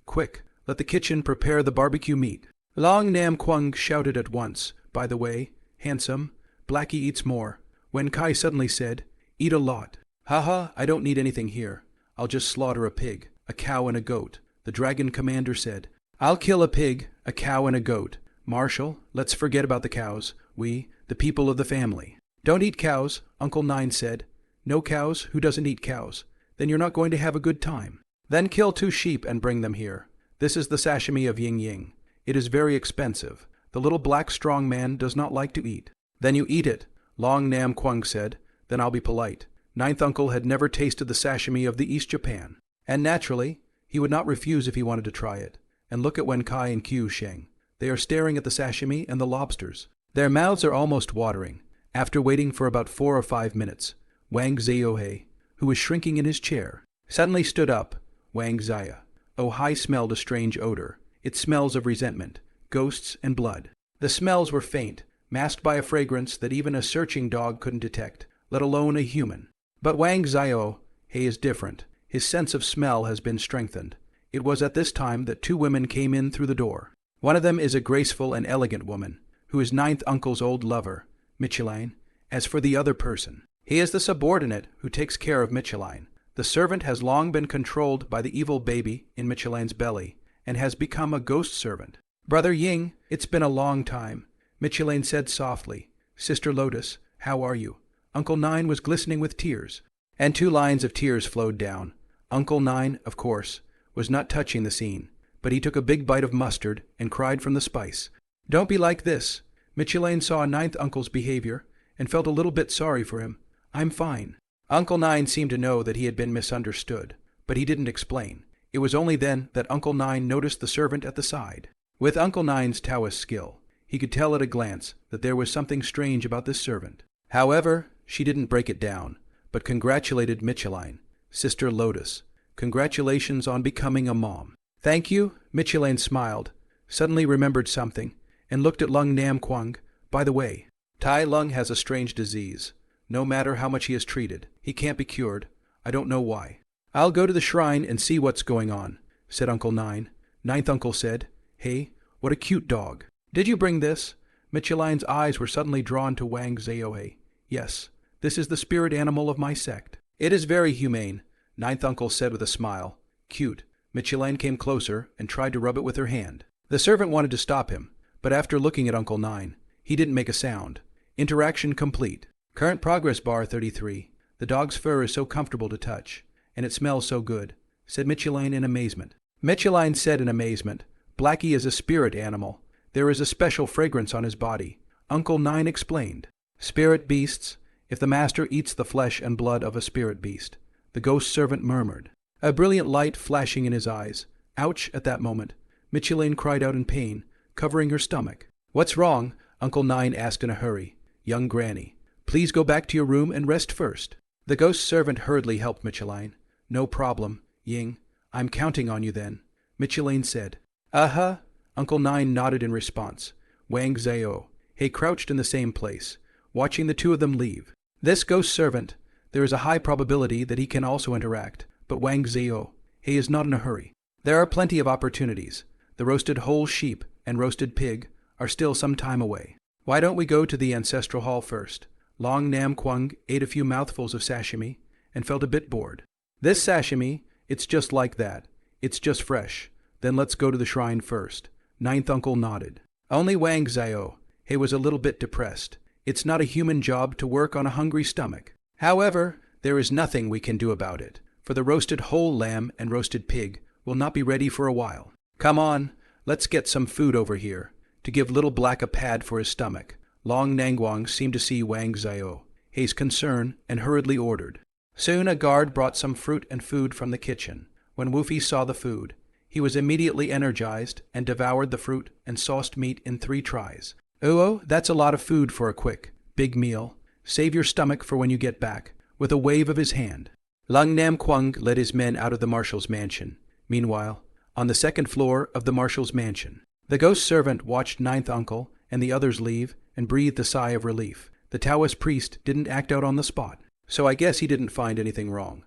quick, let the kitchen prepare the barbecue meat. Long Nam Kwang shouted at once, by the way, handsome, Blackie eats more. When Kai suddenly said, eat a lot. Haha, I don't need anything here. I'll just slaughter a pig, a cow and a goat. The dragon commander said, I'll kill a pig, a cow and a goat. Marshal, let's forget about the cows. We, the people of the family. Don't eat cows, Uncle Nine said. No cows? Who doesn't eat cows? Then you're not going to have a good time. Then kill 2 sheep and bring them here. This is the sashimi of Ying Ying. It is very expensive. The little black strong man does not like to eat. Then you eat it, Long Nam Kwang said. Then I'll be polite. Ninth uncle had never tasted the sashimi of the East Japan, and naturally, he would not refuse if he wanted to try it. And look at Wen Kai and Qiusheng. They are staring at the sashimi and the lobsters. Their mouths are almost watering. After waiting for about 4 or 5 minutes, Wang Zhao, who was shrinking in his chair, suddenly stood up. Wang Zhaya. Oh, Hai smelled a strange odor. It smells of resentment, ghosts, and blood. The smells were faint, masked by a fragrance that even a searching dog couldn't detect, let alone a human. But Wang Zhao, he is different. His sense of smell has been strengthened. It was at this time that 2 women came in through the door. One of them is a graceful and elegant woman, who is Ninth Uncle's old lover, Micheline. As for the other person, he is the subordinate who takes care of Micheline. The servant has long been controlled by the evil baby in Micheline's belly, and has become a ghost servant. Brother Ying, it's been a long time, Micheline said softly. Sister Lotus, how are you? Uncle Nine was glistening with tears, and 2 lines of tears flowed down. Uncle Nine, of course, was not touching the scene, but he took a big bite of mustard and cried from the spice. Don't be like this. Micheline saw Ninth Uncle's behavior and felt a little bit sorry for him. I'm fine. Uncle Nine seemed to know that he had been misunderstood, but he didn't explain. It was only then that Uncle Nine noticed the servant at the side. With Uncle Nine's Taoist skill, he could tell at a glance that there was something strange about this servant. However, she didn't break it down, but congratulated Micheline. Sister Lotus, congratulations on becoming a mom. Thank you, Micheline smiled, suddenly remembered something, and looked at Lung Nam Kwang. By the way, Tai Lung has a strange disease. No matter how much he is treated, he can't be cured. I don't know why. I'll go to the shrine and see what's going on, said Uncle Nine. Ninth Uncle said, Hey, what a cute dog. Did you bring this? Micheline's eyes were suddenly drawn to Wang Zhaohe. Yes, this is the spirit animal of my sect. It is very humane, Ninth Uncle said with a smile. Cute. Micheline came closer and tried to rub it with her hand. The servant wanted to stop him, but after looking at Uncle Nine, he didn't make a sound. Interaction complete. Current progress bar 33. The dog's fur is so comfortable to touch, and it smells so good, said Micheline in amazement. Micheline said in amazement, Blackie is a spirit animal. There is a special fragrance on his body. Uncle Nine explained. Spirit beasts, if the master eats the flesh and blood of a spirit beast, the ghost servant murmured. A brilliant light flashing in his eyes. Ouch! At that moment, Micheline cried out in pain, covering her stomach. What's wrong? Uncle Nine asked in a hurry. Young Granny, please go back to your room and rest first. The ghost servant hurriedly helped Micheline. No problem, Ying. I'm counting on you then, Micheline said. Uh-huh. Uncle Nine nodded in response. Wang Zhaohe crouched in the same place, watching the two of them leave. This ghost servant, there is a high probability that he can also interact, but Wang Zhaohe is not in a hurry. There are plenty of opportunities. The roasted whole sheep and roasted pig are still some time away. Why don't we go to the ancestral hall first? Long Nam Kwang ate a few mouthfuls of sashimi and felt a bit bored. This sashimi, it's just like that. It's just fresh. Then let's go to the shrine first. Ninth Uncle nodded. Only Wang Zhaohe was a little bit depressed. It's not a human job to work on a hungry stomach. However, there is nothing we can do about it, for the roasted whole lamb and roasted pig will not be ready for a while. Come on, let's get some food over here, to give Little Black a pad for his stomach. Long Nangwang seemed to see Wang Zhaohe's concern and hurriedly ordered. Soon a guard brought some fruit and food from the kitchen. When Woofy saw the food, he was immediately energized and devoured the fruit and sauced meat in 3 tries. Oh, that's a lot of food for a quick, big meal. Save your stomach for when you get back, with a wave of his hand. Lung Nam Kwang led his men out of the marshal's mansion. Meanwhile, on the 2nd floor of the marshal's mansion, the ghost servant watched Ninth Uncle and the others leave and breathed a sigh of relief. The Taoist priest didn't act out on the spot, so I guess he didn't find anything wrong.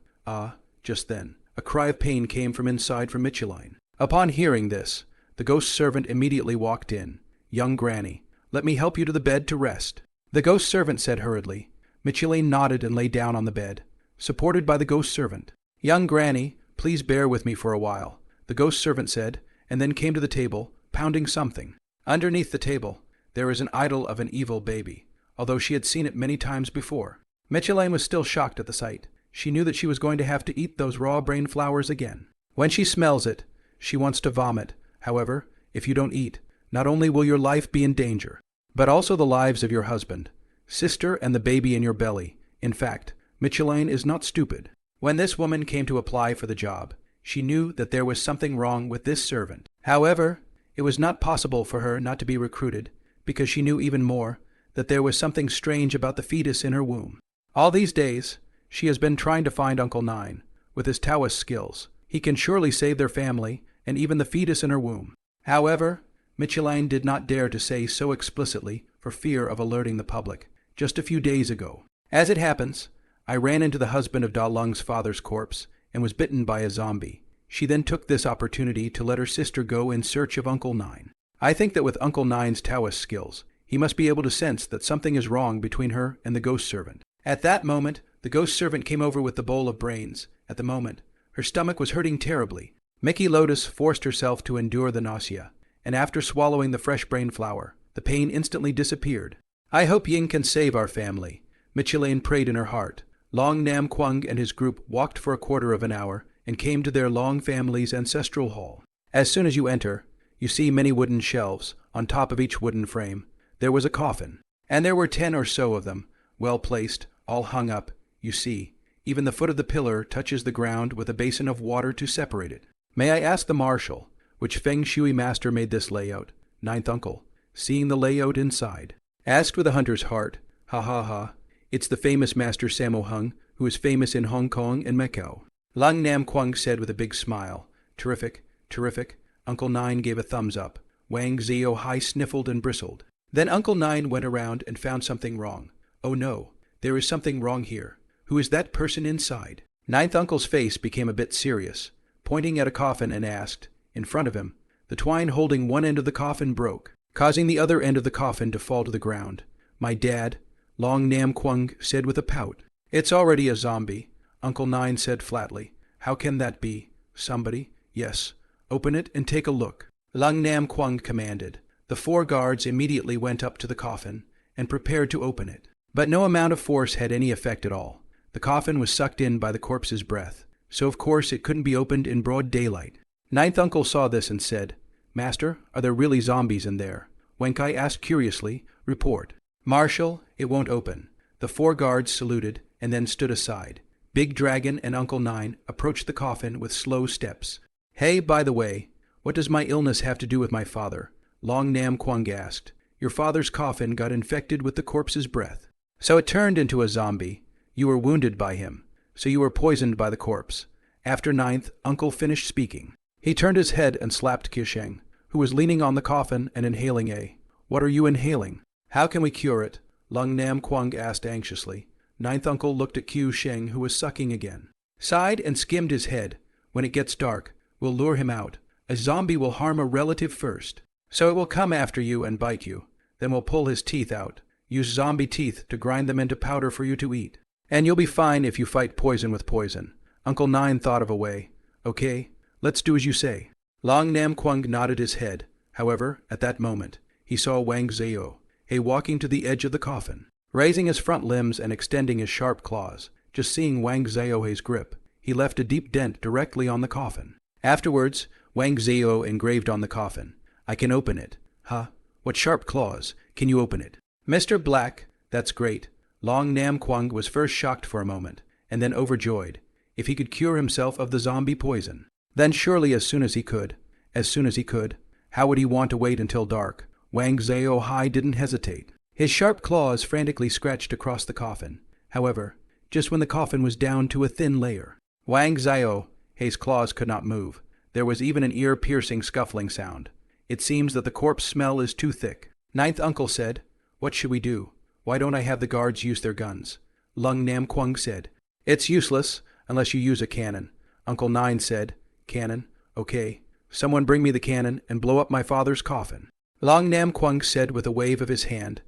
Just then, a cry of pain came from inside from Micheline. Upon hearing this, the ghost servant immediately walked in. Young Granny, let me help you to the bed to rest. The ghost servant said hurriedly. Micheline nodded and lay down on the bed, supported by the ghost servant. Young Granny, please bear with me for a while, the ghost servant said, and then came to the table, pounding something. Underneath the table, there is an idol of an evil baby, although she had seen it many times before. Micheline was still shocked at the sight. She knew that she was going to have to eat those raw brain flowers again. When she smells it, she wants to vomit. However, if you don't eat, not only will your life be in danger, but also the lives of your husband, sister, and the baby in your belly. In fact, Micheline is not stupid. When this woman came to apply for the job, she knew that there was something wrong with this servant. However, it was not possible for her not to be recruited, because she knew even more that there was something strange about the fetus in her womb. All these days, she has been trying to find Uncle Nine. With his Taoist skills, he can surely save their family and even the fetus in her womb. However, Micheline did not dare to say so explicitly for fear of alerting the public. Just a few days ago, as it happens, I ran into the husband of Da Lung's father's corpse and was bitten by a zombie. She then took this opportunity to let her sister go in search of Uncle Nine. I think that with Uncle Nine's Taoist skills, he must be able to sense that something is wrong between her and the ghost servant. At that moment, the ghost servant came over with the bowl of brains. At the moment, her stomach was hurting terribly. Mickey Lotus forced herself to endure the nausea, and after swallowing the fresh brain flour, the pain instantly disappeared. I hope Ying can save our family, Micheline prayed in her heart. Long Nam Kwang and his group walked for a quarter of an hour and came to their Long family's ancestral hall. As soon as you enter, you see many wooden shelves. On top of each wooden frame, there was a coffin, and there were 10 or so of them, well placed, all hung up. You see, even the foot of the pillar touches the ground with a basin of water to separate it. May I ask the marshal, which Feng Shui master made this layout? Ninth Uncle, seeing the layout inside, asked with a hunter's heart. Ha ha ha, it's the famous Master Sammo Hung, who is famous in Hong Kong and Macau. Lung Nam Kwang said with a big smile. Terrific, terrific. Uncle Nine gave a thumbs up. Wang Zio-hai sniffled and bristled. Then Uncle Nine went around and found something wrong. Oh no, there is something wrong here. Who is that person inside? Ninth Uncle's face became a bit serious, pointing at a coffin and asked, in front of him, the twine holding one end of the coffin broke, causing the other end of the coffin to fall to the ground. My dad, Long Nam Kwang said with a pout. It's already a zombie, Uncle Nine said flatly. How can that be? Somebody? Yes. Open it and take a look. Lung Nam Kwang commanded. The 4 guards immediately went up to the coffin and prepared to open it. But no amount of force had any effect at all. The coffin was sucked in by the corpse's breath, so of course it couldn't be opened in broad daylight. Ninth Uncle saw this and said, Master, are there really zombies in there? Wenkai asked curiously, Report. Marshal, it won't open. The 4 guards saluted and then stood aside. Big Dragon and Uncle Nine approached the coffin with slow steps. Hey, by the way, what does my illness have to do with my father? Long Nam Kwang asked. Your father's coffin got infected with the corpse's breath. So it turned into a zombie. You were wounded by him. So you were poisoned by the corpse. After Ninth, Uncle finished speaking. He turned his head and slapped Kisheng, who was leaning on the coffin and inhaling a. What are you inhaling? How can we cure it? Lung Nam Kwang asked anxiously. Ninth Uncle looked at Q Sheng, who was sucking again. Sighed and skimmed his head. When it gets dark, we'll lure him out. A zombie will harm a relative first. So it will come after you and bite you. Then we'll pull his teeth out. Use zombie teeth to grind them into powder for you to eat. And you'll be fine if you fight poison with poison. Uncle Nine thought of a way. Okay, let's do as you say. Long Nam Kwang nodded his head. However, at that moment, he saw Wang Zio-hai walking to the edge of the coffin. Raising his front limbs and extending his sharp claws, just seeing Wang Zio-hai's grip, he left a deep dent directly on the coffin. Afterwards, Wang Zio engraved on the coffin. I can open it. Huh? What sharp claws? Can you open it? Mr. Black, that's great. Long Nam Kwang was first shocked for a moment, and then overjoyed. If he could cure himself of the zombie poison, then surely as soon as he could. As soon as he could. How would he want to wait until dark? Wang Zio-hai didn't hesitate. His sharp claws frantically scratched across the coffin. However, just when the coffin was down to a thin layer, Wang Zio-hai's claws could not move. There was even an ear-piercing scuffling sound. It seems that the corpse smell is too thick. Ninth Uncle said, What should we do? Why don't I have the guards use their guns? Lung Nam Kwang said, It's useless unless you use a cannon. Uncle Nine said, Cannon? Okay. Someone bring me the cannon and blow up my father's coffin. Long Nam Kwang said with a wave of his hand.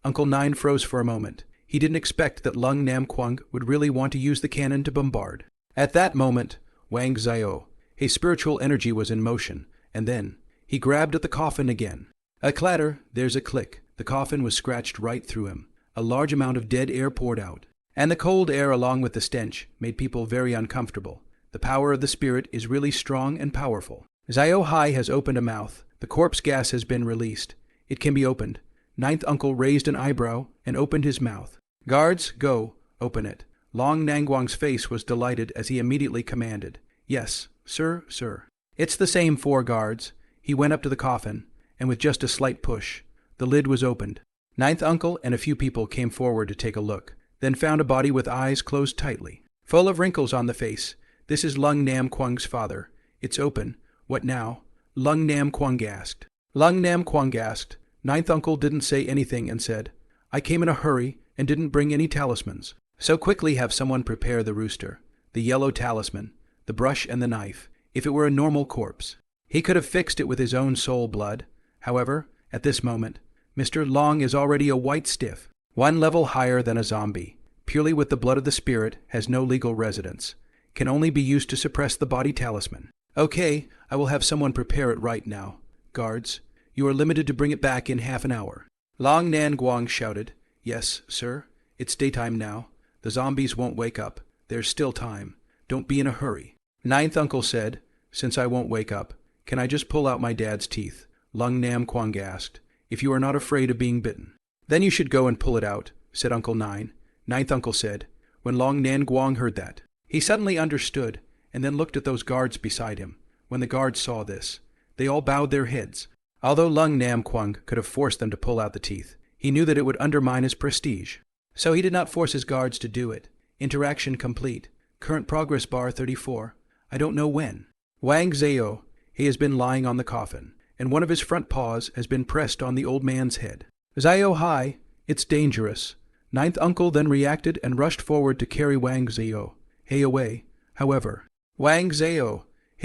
Uncle Nine froze for a moment. He didn't expect that Lung Nam Kwang would really want to use the cannon to bombard. At that moment, Wang Zio, his spiritual energy was in motion, and then he grabbed at the coffin again. A clatter, there's a click. The coffin was scratched right through him. A large amount of dead air poured out, and the cold air along with the stench made people very uncomfortable. The power of the spirit is really strong and powerful. Zio-hai has opened a mouth. The corpse gas has been released. It can be opened. Ninth Uncle raised an eyebrow and opened his mouth. Guards, go, open it. Long Nangwang's face was delighted as he immediately commanded. Yes, sir, sir. It's the same 4 guards. He went up to the coffin, and with just a slight push, the lid was opened. Ninth Uncle and a few people came forward to take a look, then found a body with eyes closed tightly, full of wrinkles on the face. This is Lung Nam Kwang's father. It's open. What now? Lung Nam Kwang asked. Lung Nam Kwang asked. Ninth Uncle didn't say anything and said, I came in a hurry and didn't bring any talismans. So quickly have someone prepare the rooster, the yellow talisman, the brush and the knife. If it were a normal corpse, he could have fixed it with his own soul blood. However, at this moment, Mr. Long is already a white stiff, 1 level higher than a zombie, purely with the blood of the spirit, has no legal residence, can only be used to suppress the body talisman. Okay, I will have someone prepare it right now. Guards, you are limited to bring it back in half an hour. Long Nan Guang shouted, Yes, sir. It's daytime now. The zombies won't wake up. There's still time. Don't be in a hurry. Ninth Uncle said, Since I won't wake up, can I just pull out my dad's teeth? Lung Nam Kwang asked, If you are not afraid of being bitten. Then you should go and pull it out, said Uncle Nine. Ninth Uncle said, When Long Nan Guang heard that, he suddenly understood, and then looked at those guards beside him. When the guards saw this, they all bowed their heads. Although Lung Nam Kwang could have forced them to pull out the teeth, he knew that it would undermine his prestige. So he did not force his guards to do it. Interaction complete. Current progress bar 34. I don't know when. Wang Zhao, he has been lying on the coffin, and one of his front paws has been pressed on the old man's head. Zhao, it's dangerous. Ninth uncle then reacted and rushed forward to carry Wang Zhao away. However, Wang Zhao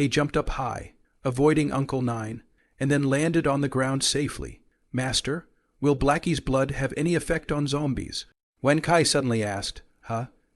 jumped up high, avoiding Uncle Nine, and then landed on the ground safely. Master, will Blackie's blood have any effect on zombies? Wen Kai suddenly asked.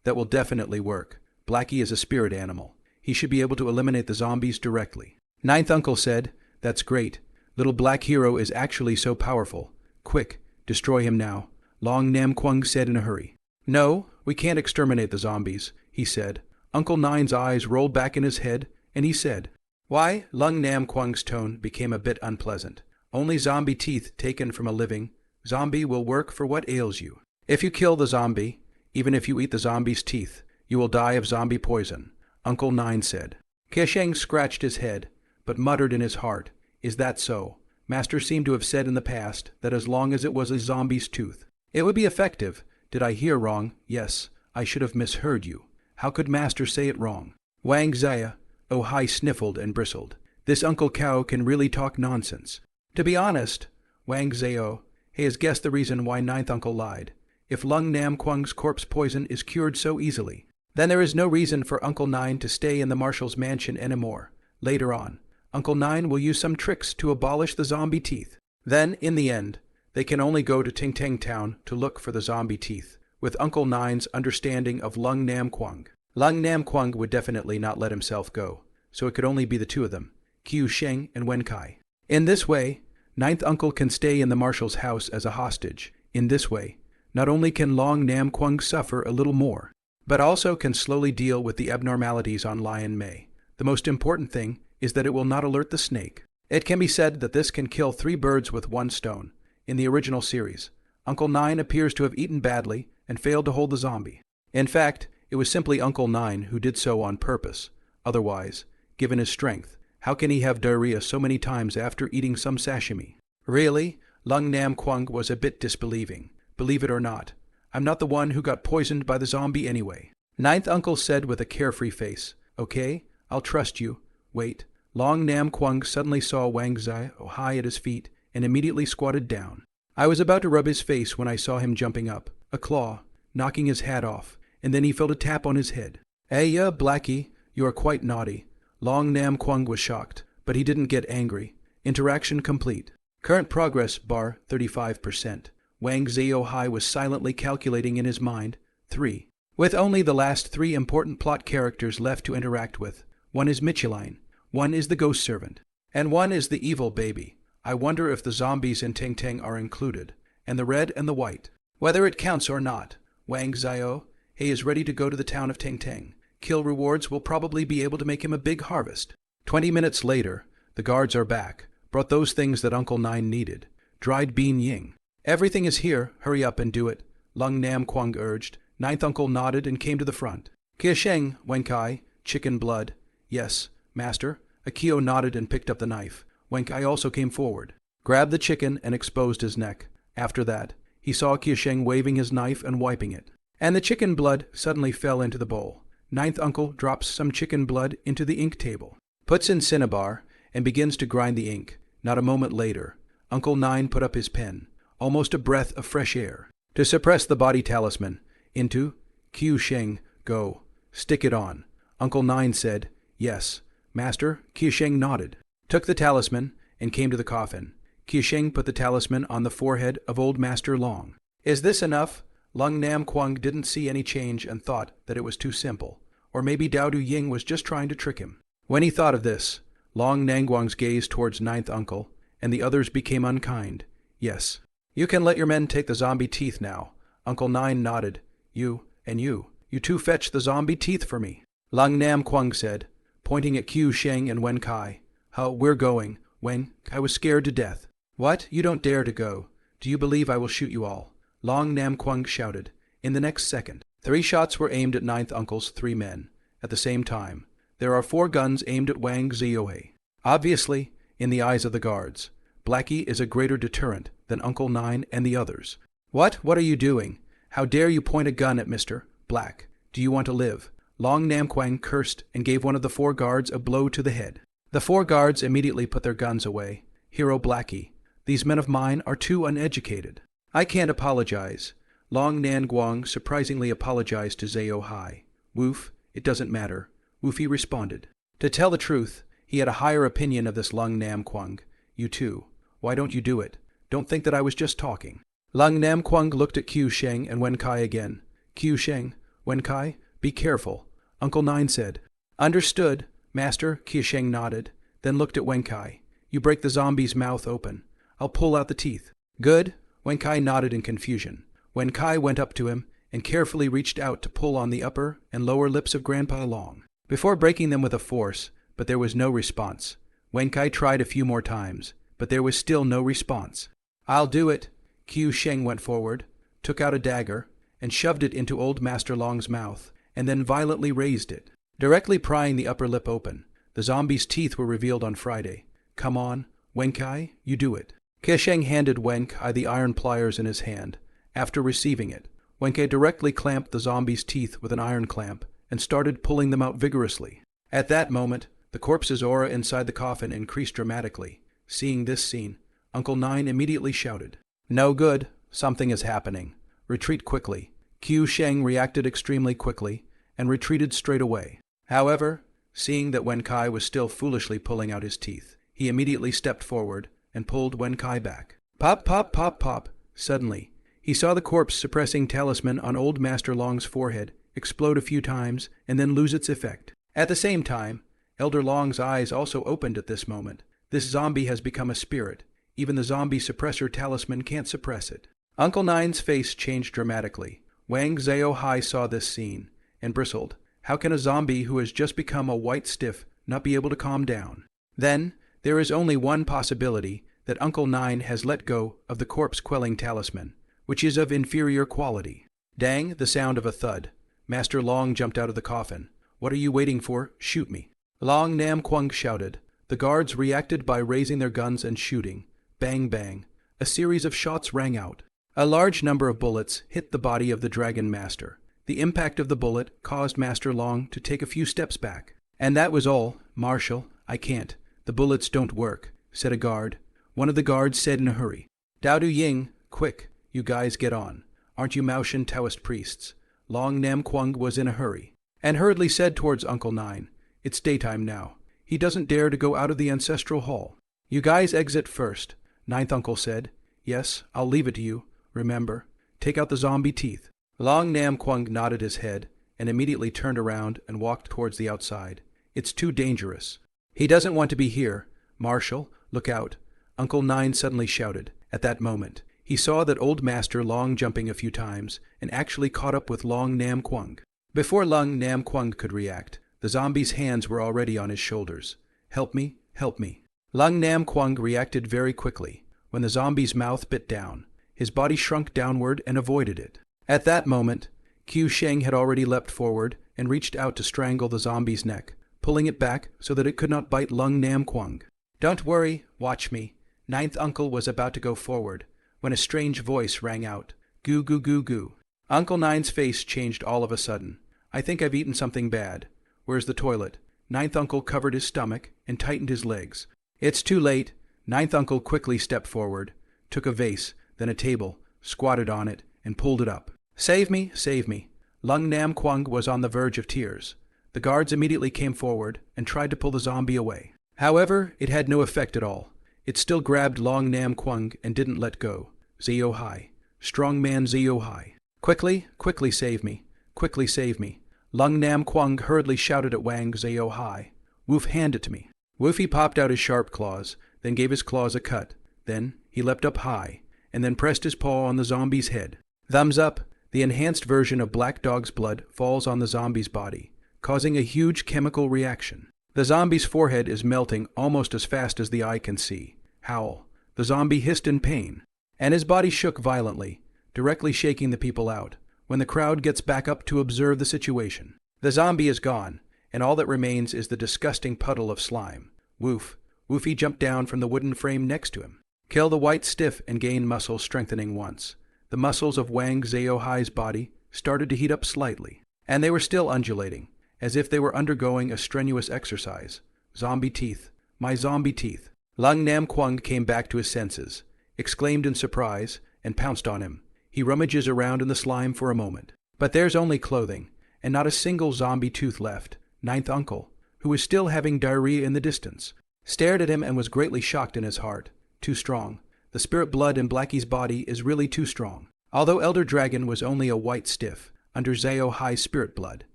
That will definitely work. Blackie is a spirit animal. He should be able to eliminate the zombies directly. Ninth uncle said, That's great. Little black hero is actually so powerful. Quick, destroy him now. Long Nam Kwang said in a hurry. No, we can't exterminate the zombies, he said. Uncle Nine's eyes rolled back in his head, and he said, Why? Lung Nam Kwang's tone became a bit unpleasant. Only zombie teeth taken from a living zombie will work for what ails you. If you kill the zombie, even if you eat the zombie's teeth, you will die of zombie poison, Uncle Nine said. Keisheng scratched his head, but muttered in his heart, Is that so? Master seemed to have said in the past that as long as it was a zombie's tooth, it would be effective. Did I hear wrong? Yes, I should have misheard you. How could Master say it wrong? Wang Zaya, Hai sniffled and bristled. This Uncle Cow can really talk nonsense. To be honest, Wang Zhao, he has guessed the reason why Ninth Uncle lied. If Lung Nam Kwang's corpse poison is cured so easily, then there is no reason for Uncle Nine to stay in the Marshal's mansion anymore. Later on, Uncle Nine will use some tricks to abolish the zombie teeth. Then, in the end, they can only go to Tang Tang Town to look for the zombie teeth, with Uncle Nine's understanding of Lung Nam Kwang. Lung Nam Kwang would definitely not let himself go, so it could only be the two of them, Qiu Sheng and Wen Kai. In this way, Ninth Uncle can stay in the Marshal's house as a hostage. In this way, not only can Long Nam Kwang suffer a little more, but also can slowly deal with the abnormalities on Lion Mei. The most important thing is that it will not alert the snake. It can be said that this can kill 3 birds with 1 stone. In the original series, Uncle Nine appears to have eaten badly and failed to hold the zombie. In fact, it was simply Uncle Nine who did so on purpose. Otherwise, given his strength, how can he have diarrhea so many times after eating some sashimi? Really, Lung Nam Kwang was a bit disbelieving. Believe it or not, I'm not the one who got poisoned by the zombie anyway. Ninth Uncle said with a carefree face, Okay, I'll trust you. Wait. Long Nam Kwang suddenly saw Wang Zai high at his feet and immediately squatted down. I was about to rub his face when I saw him jumping up, a claw, knocking his hat off, and then he felt a tap on his head. Blackie, you are quite naughty. Long Nam Kwang was shocked, but he didn't get angry. Interaction complete. Current progress bar 35%. Wang Zhao was silently calculating in his mind 3. With only the last 3 important plot characters left to interact with. One is Micheline, one is the ghost servant, and one is the evil baby. I wonder if the zombies in Tang Tang are included, and the red and the white. Whether it counts or not, Wang Zhao, he is ready to go to the town of Tang Tang. Kill rewards will probably be able to make him a big harvest. 20 minutes later, the guards are back, brought those things that Uncle Nine needed. Dried bean ying. Everything is here, hurry up and do it, Lung Nam Kwang urged. Ninth Uncle nodded and came to the front. Kia Sheng, Wen Kai, chicken blood. Yes, master. Akio nodded and picked up the knife. Wen Kai also came forward, grabbed the chicken and exposed his neck. After that, he saw Kia Sheng waving his knife and wiping it. And the chicken blood suddenly fell into the bowl. Ninth Uncle drops some chicken blood into the ink table, puts in cinnabar, and begins to grind the ink. Not a moment later, Uncle Nine put up his pen, almost a breath of fresh air, to suppress the body talisman. Into Qiu Sheng, go. Stick it on. Uncle Nine said, Yes. Master, Qiu Sheng nodded, took the talisman, and came to the coffin. Qiu Sheng put the talisman on the forehead of Old Master Long. Is this enough? Lung Nam Kwang didn't see any change and thought that it was too simple. Or maybe Dao Du Ying was just trying to trick him. When he thought of this, Long Nangguang's gaze towards Ninth Uncle, and the others became unkind. Yes. You can let your men take the zombie teeth now. Uncle Nine nodded. You two fetch the zombie teeth for me. Lung Nam Kwang said, pointing at Qiu Sheng and Wen Kai. We're going. Wen Kai was scared to death. What? You don't dare to go. Do you believe I will shoot you all? Long Nam Kwang shouted. In the next second, 3 shots were aimed at Ninth Uncle's 3 men. At the same time, there are 4 guns aimed at Wang Ziohe. Obviously, in the eyes of the guards, Blackie is a greater deterrent than Uncle Nine and the others. What are you doing? How dare you point a gun at Mr. Black? Do you want to live? Long Nam Quang cursed and gave one of the 4 guards a blow to the head. The 4 guards immediately put their guns away. Hero Blackie, these men of mine are too uneducated. I can't apologize. Long Nan Guang surprisingly apologized to Zao-hai. Woof, it doesn't matter. Woofy responded. To tell the truth, he had a higher opinion of this Lung Nam Quang. You too. Why don't you do it? Don't think that I was just talking. Lung Nam Quang looked at Qiu Sheng and Wen Kai again. Qiu Sheng, Wen Kai, be careful. Uncle Nine said. Understood, Master. Qiu Sheng nodded, then looked at Wen Kai. You break the zombie's mouth open. I'll pull out the teeth. Good. Wen Kai nodded in confusion. Wen Kai went up to him and carefully reached out to pull on the upper and lower lips of Grandpa Long, before breaking them with a force, but there was no response. Wen Kai tried a few more times, but there was still no response. I'll do it. Qiu Sheng went forward, took out a dagger, and shoved it into Old Master Long's mouth, and then violently raised it, directly prying the upper lip open. The zombie's teeth were revealed on Friday. Come on, Wen Kai, you do it. Qiu Sheng handed Wen Kai the iron pliers in his hand. After receiving it, Wen Kai directly clamped the zombie's teeth with an iron clamp and started pulling them out vigorously. At that moment, the corpse's aura inside the coffin increased dramatically. Seeing this scene, Uncle Nine immediately shouted, No good, something is happening. Retreat quickly. Qiu Sheng reacted extremely quickly and retreated straight away. However, seeing that Wen Kai was still foolishly pulling out his teeth, he immediately stepped forward and pulled Wen Kai back. Pop, pop, pop, pop. Suddenly, he saw the corpse-suppressing talisman on Old Master Long's forehead explode a few times and then lose its effect. At the same time, Elder Long's eyes also opened at this moment. This zombie has become a spirit. Even the zombie suppressor talisman can't suppress it. Uncle Nine's face changed dramatically. Wang Zao-hai saw this scene and bristled. How can a zombie who has just become a white stiff not be able to calm down? Then, there is only one possibility, that Uncle Nine has let go of the corpse-quelling talisman, which is of inferior quality. Dang, the sound of a thud. Master Long jumped out of the coffin. What are you waiting for? Shoot me. Long Nam Quang shouted. The guards reacted by raising their guns and shooting. Bang, bang. A series of shots rang out. A large number of bullets hit the body of the Dragon Master. The impact of the bullet caused Master Long to take a few steps back. And that was all. Marshal, I can't. The bullets don't work, said a guard. One of the guards said in a hurry. Dao Du Ying, quick, you guys get on. Aren't you Maoshan Taoist priests? Long Nam Quang was in a hurry, and hurriedly said towards Uncle Nine, It's daytime now. He doesn't dare to go out of the ancestral hall. You guys exit first. Ninth Uncle said. Yes, I'll leave it to you. Remember, take out the zombie teeth. Long Nam Quang nodded his head and immediately turned around and walked towards the outside. It's too dangerous. He doesn't want to be here. Marshal, look out. Uncle Nine suddenly shouted. At that moment, he saw that Old Master Long jumping a few times and actually caught up with Long Nam Quang. Before Long Nam Quang could react, the zombie's hands were already on his shoulders. Help me, help me. Long Nam Quang reacted very quickly. When the zombie's mouth bit down, his body shrunk downward and avoided it. At that moment, Qiu Sheng had already leapt forward and reached out to strangle the zombie's neck, pulling it back so that it could not bite Long Nam Quang. Don't worry, watch me. Ninth Uncle was about to go forward, when a strange voice rang out. Goo goo goo goo. Uncle Nine's face changed all of a sudden. I think I've eaten something bad. Where's the toilet? Ninth Uncle covered his stomach and tightened his legs. It's too late. Ninth Uncle quickly stepped forward, took a vase, then a table, squatted on it, and pulled it up. Save me, save me. Lung Nam Quang was on the verge of tears. The guards immediately came forward and tried to pull the zombie away. However, it had no effect at all. It still grabbed Long Nam Quang and didn't let go. Zao-hai. Strong man Zao-hai. Quickly, quickly save me. Quickly save me. Lung Nam Quang hurriedly shouted at Wang Zao-hai. Woof, hand it to me. Woofy popped out his sharp claws, then gave his claws a cut. Then he leapt up high, and then pressed his paw on the zombie's head. Thumbs up. The enhanced version of Black Dog's blood falls on the zombie's body, causing a huge chemical reaction. The zombie's forehead is melting almost as fast as the eye can see. Howl. The zombie hissed in pain, and his body shook violently, directly shaking the people out, when the crowd gets back up to observe the situation. The zombie is gone, and all that remains is the disgusting puddle of slime. Woof. Woofy jumped down from the wooden frame next to him. Kill the white stiff and gain muscle strengthening once. The muscles of Wang Zao-hai's body started to heat up slightly. and they were still undulating, as if they were undergoing a strenuous exercise. Zombie teeth. My zombie teeth. Lung Nam Kwang came back to his senses, exclaimed in surprise, and pounced on him. He rummages around in the slime for a moment. But there's only clothing, and not a single zombie tooth left. Ninth uncle, who was still having diarrhea in the distance, stared at him and was greatly shocked in his heart. Too strong. The spirit blood in Blackie's body is really too strong. Although Elder Dragon was only a white stiff, under High spirit blood,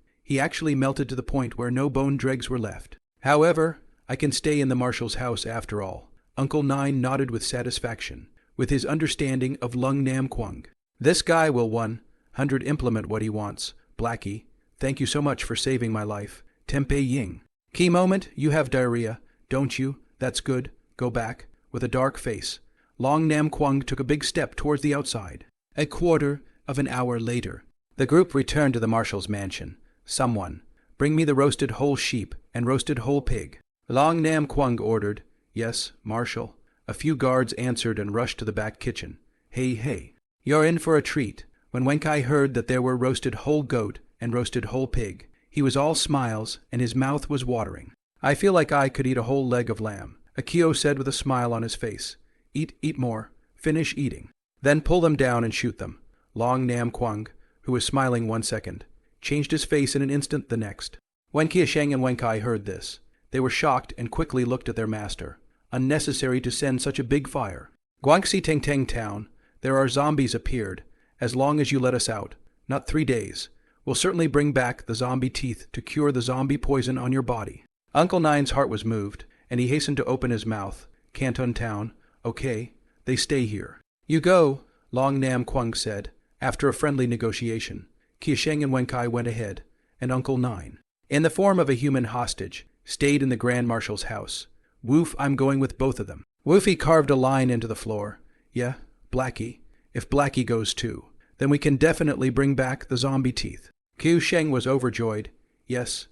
he actually melted to the point where no bone dregs were left. However, I can stay in the marshal's house after all. Uncle Nine nodded with satisfaction, with his understanding of Lung Nam Kwang. This guy will 100 implement what he wants. Blackie, thank you so much for saving my life. Tempeh Ying. Key moment, you have diarrhea, don't you? That's good. Go back. With a dark face, Long Nam Kwang took a big step towards the outside. A quarter of an hour later, the group returned to the marshal's mansion. Someone, bring me the roasted whole sheep and roasted whole pig. Long Nam Kwang ordered. Yes, Marshal. A few guards answered and rushed to the back kitchen. Hey, you're in for a treat. When Wenkai heard that there were roasted whole goat and roasted whole pig, he was all smiles and his mouth was watering. I feel like I could eat a whole leg of lamb, Akio said with a smile on his face. Eat more. Finish eating. Then pull them down and shoot them. Long Nam Kwang, who was smiling 1 second, changed his face in an instant the next. Wen Qiasheng and Wenkai heard this. They were shocked and quickly looked at their master. Unnecessary to send such a big fire. Guangxi Tang Tang town, there are zombies appeared. As long as you let us out. Not 3 days. We'll certainly bring back the zombie teeth to cure the zombie poison on your body. Uncle Nine's heart was moved, and he hastened to open his mouth. Canton town. Okay, they stay here. You go, Long Nam Kwang said, after a friendly negotiation. Qiasheng and Wenkai went ahead, and Uncle Nine, in the form of a human hostage, stayed in the Grand Marshal's house. Woof, I'm going with both of them. Woofy carved a line into the floor. Yeah, Blackie. If Blackie goes too, then we can definitely bring back the zombie teeth. Qiasheng was overjoyed. Yes,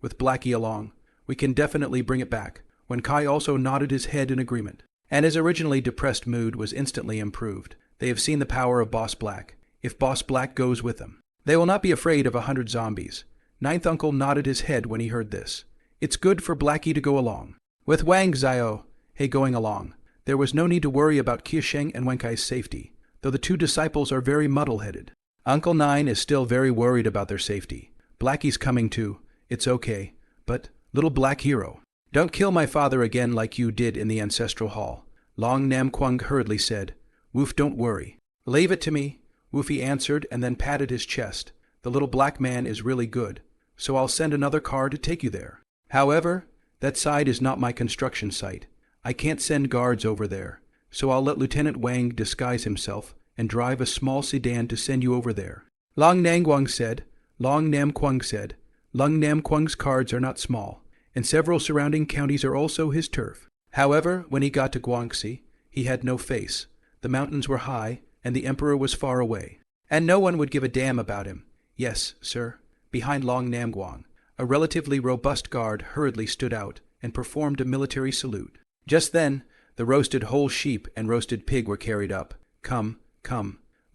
with Blackie along. We can definitely bring it back. When Kai also nodded his head in agreement, and his originally depressed mood was instantly improved. They have seen the power of Boss Black. If Boss Black goes with them, they will not be afraid of 100 zombies. Ninth Uncle nodded his head when he heard this. It's good for Blackie to go along. With Wang Xiao, going along, there was no need to worry about Qiasheng and Wenkai's safety, though the two disciples are very muddle-headed. Uncle Nine is still very worried about their safety. Blackie's coming too. It's okay. But, little black hero, don't kill my father again like you did in the ancestral hall. Long Nam Kwang hurriedly said. Woof, don't worry. Leave it to me, Woofy answered and then patted his chest. The little black man is really good, so I'll send another car to take you there. However, that side is not my construction site. I can't send guards over there, so I'll let Lieutenant Wang disguise himself and drive a small sedan to send you over there. Long Nam Kwang said. Long Nam Kwang said. Lung Nam Kwang's cards are not small, and several surrounding counties are also his turf. However, when he got to Guangxi, he had no face. The mountains were high, and the emperor was far away, and no one would give a damn about him. Yes, sir. Behind Long Nam Kwang, a relatively robust guard hurriedly stood out and performed a military salute. Just then, the roasted whole sheep and roasted pig were carried up. Come,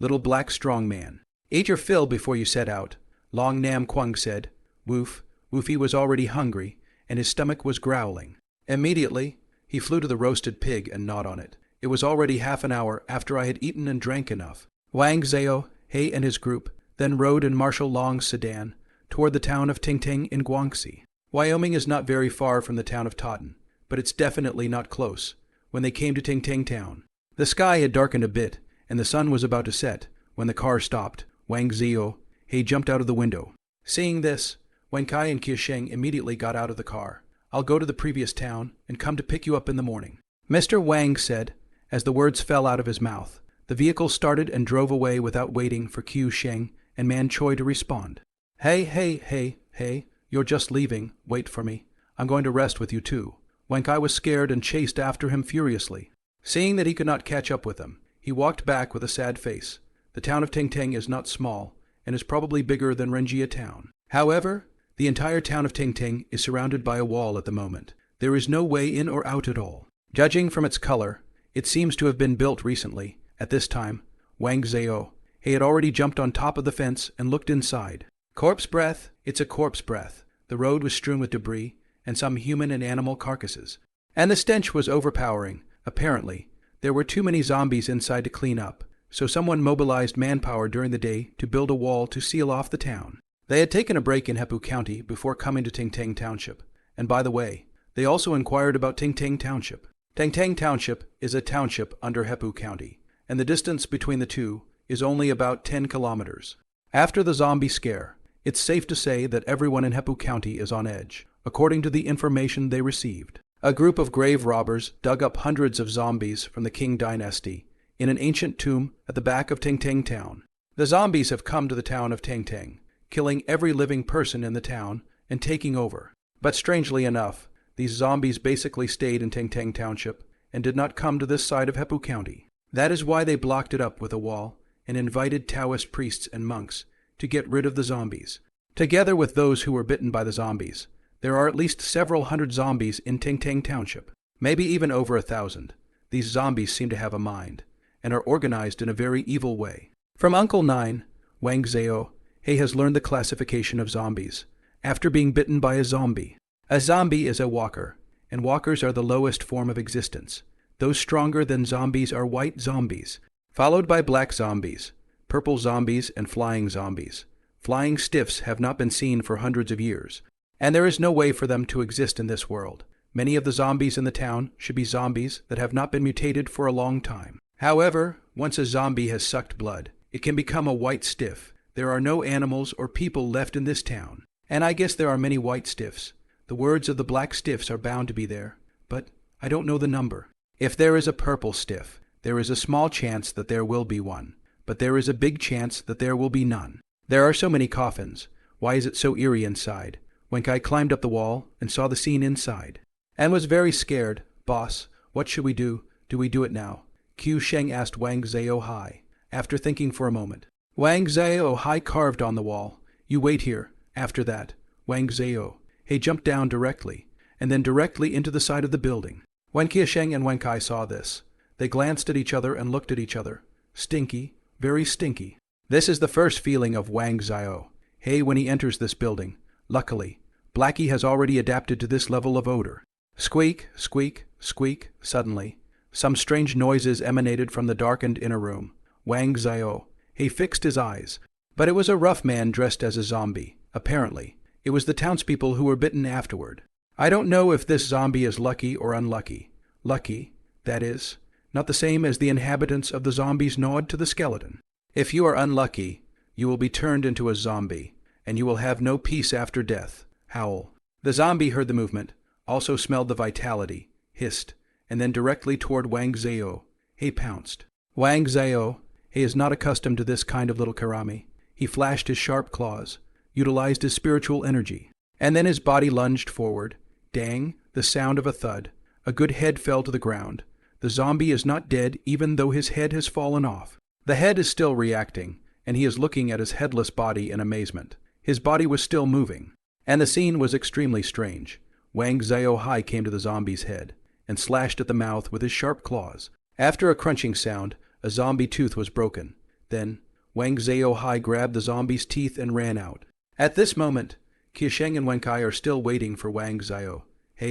little black strong man. Eat your fill before you set out, Long Nam Kwang said. Woofy was already hungry, and his stomach was growling. Immediately, he flew to the roasted pig and gnawed on it. It was already half an hour after I had eaten and drank enough. Wang Xiao, and his group then rode in Marshal Long's sedan toward the town of Tingting in Guangxi. Wyoming is not very far from the town of Totten, but it's definitely not close. When they came to Tingting town, the sky had darkened a bit, and the sun was about to set. When the car stopped, Wang Xiao, jumped out of the window. Seeing this, Wenkai and Qiasheng immediately got out of the car. I'll go to the previous town and come to pick you up in the morning, Mr. Wang said, as the words fell out of his mouth. The vehicle started and drove away without waiting for Qiasheng and Man Choi to respond. Hey, you're just leaving. Wait for me. I'm going to rest with you too. Wenkai was scared and chased after him furiously. Seeing that he could not catch up with him, he walked back with a sad face. The town of Tingting is not small, and is probably bigger than Renjia town. However, the entire town of Tingting is surrounded by a wall at the moment. There is no way in or out at all. Judging from its color, it seems to have been built recently. At this time, Wang Xiao, He had already jumped on top of the fence and looked inside. Corpse breath, it's a corpse breath. The road was strewn with debris and some human and animal carcasses. And the stench was overpowering. Apparently, there were too many zombies inside to clean up, so someone mobilized manpower during the day to build a wall to seal off the town. They had taken a break in Heppu County before coming to Tang Tang Township. And by the way, they also inquired about Tang Tang Township. Tang Tang Township is a township under Heppu County, and the distance between the two is only about 10 kilometers. After the zombie scare, it's safe to say that everyone in Heppu County is on edge, according to the information they received. A group of grave robbers dug up hundreds of zombies from the Qing dynasty in an ancient tomb at the back of Tang Tang Town. The zombies have come to the town of Tang Tang, killing every living person in the town and taking over. But strangely enough, these zombies basically stayed in Tang Tang Township and did not come to this side of Heppu County. That is why they blocked it up with a wall and invited Taoist priests and monks to get rid of the zombies. Together with those who were bitten by the zombies, there are at least several hundred zombies in Tang Tang Township, maybe even over 1,000. These zombies seem to have a mind, and are organized in a very evil way. From Uncle Nine, Wang Zhao, he has learned the classification of zombies, after being bitten by a zombie. A zombie is a walker, and walkers are the lowest form of existence. Those stronger than zombies are white zombies, followed by black zombies, purple zombies, and flying zombies. Flying stiffs have not been seen for hundreds of years, and there is no way for them to exist in this world. Many of the zombies in the town should be zombies that have not been mutated for a long time. However, once a zombie has sucked blood, it can become a white stiff. There are no animals or people left in this town, and I guess there are many white stiffs. The words of the black stiffs are bound to be there, but I don't know the number. If there is a purple stiff, there is a small chance that there will be one, but there is a big chance that there will be none. There are so many coffins. Why is it so eerie inside? Wenkai climbed up the wall and saw the scene inside, and was very scared. Boss, what should we do? Do we do it now? Qiu Sheng asked Wang Zhao, after thinking for a moment. Wang Zhao carved on the wall. You wait here. After that, Wang Zhao, he jumped down directly, and then directly into the side of the building. When Qiu Sheng and Wenkai saw this, they glanced at each other and looked at each other. Stinky, very stinky. This is the first feeling of Wang Zhao. Hey, when he enters this building. Luckily, Blackie has already adapted to this level of odor. Squeak, squeak, squeak. Suddenly, some strange noises emanated from the darkened inner room. Wang Zhao, he fixed his eyes, but it was a rough man dressed as a zombie. Apparently, it was the townspeople who were bitten afterward. I don't know if this zombie is lucky or unlucky. Lucky, that is, not the same as the inhabitants of the zombie's nod to the skeleton. If you are unlucky, you will be turned into a zombie, and you will have no peace after death. Howl. The zombie heard the movement, also smelled the vitality, hissed, and then directly toward Wang Zhao. He pounced. Wang Zhao, he is not accustomed to this kind of little karami. He flashed his sharp claws, utilized his spiritual energy, and then his body lunged forward. Dang, the sound of a thud. A good head fell to the ground. The zombie is not dead even though his head has fallen off. The head is still reacting, and he is looking at his headless body in amazement. His body was still moving, and the scene was extremely strange. Wang Zhao came to the zombie's head and slashed at the mouth with his sharp claws. After a crunching sound, a zombie tooth was broken. Then, Wang Zhao grabbed the zombie's teeth and ran out. At this moment, Qiu Sheng and Wenkai are still waiting for Wang Zhao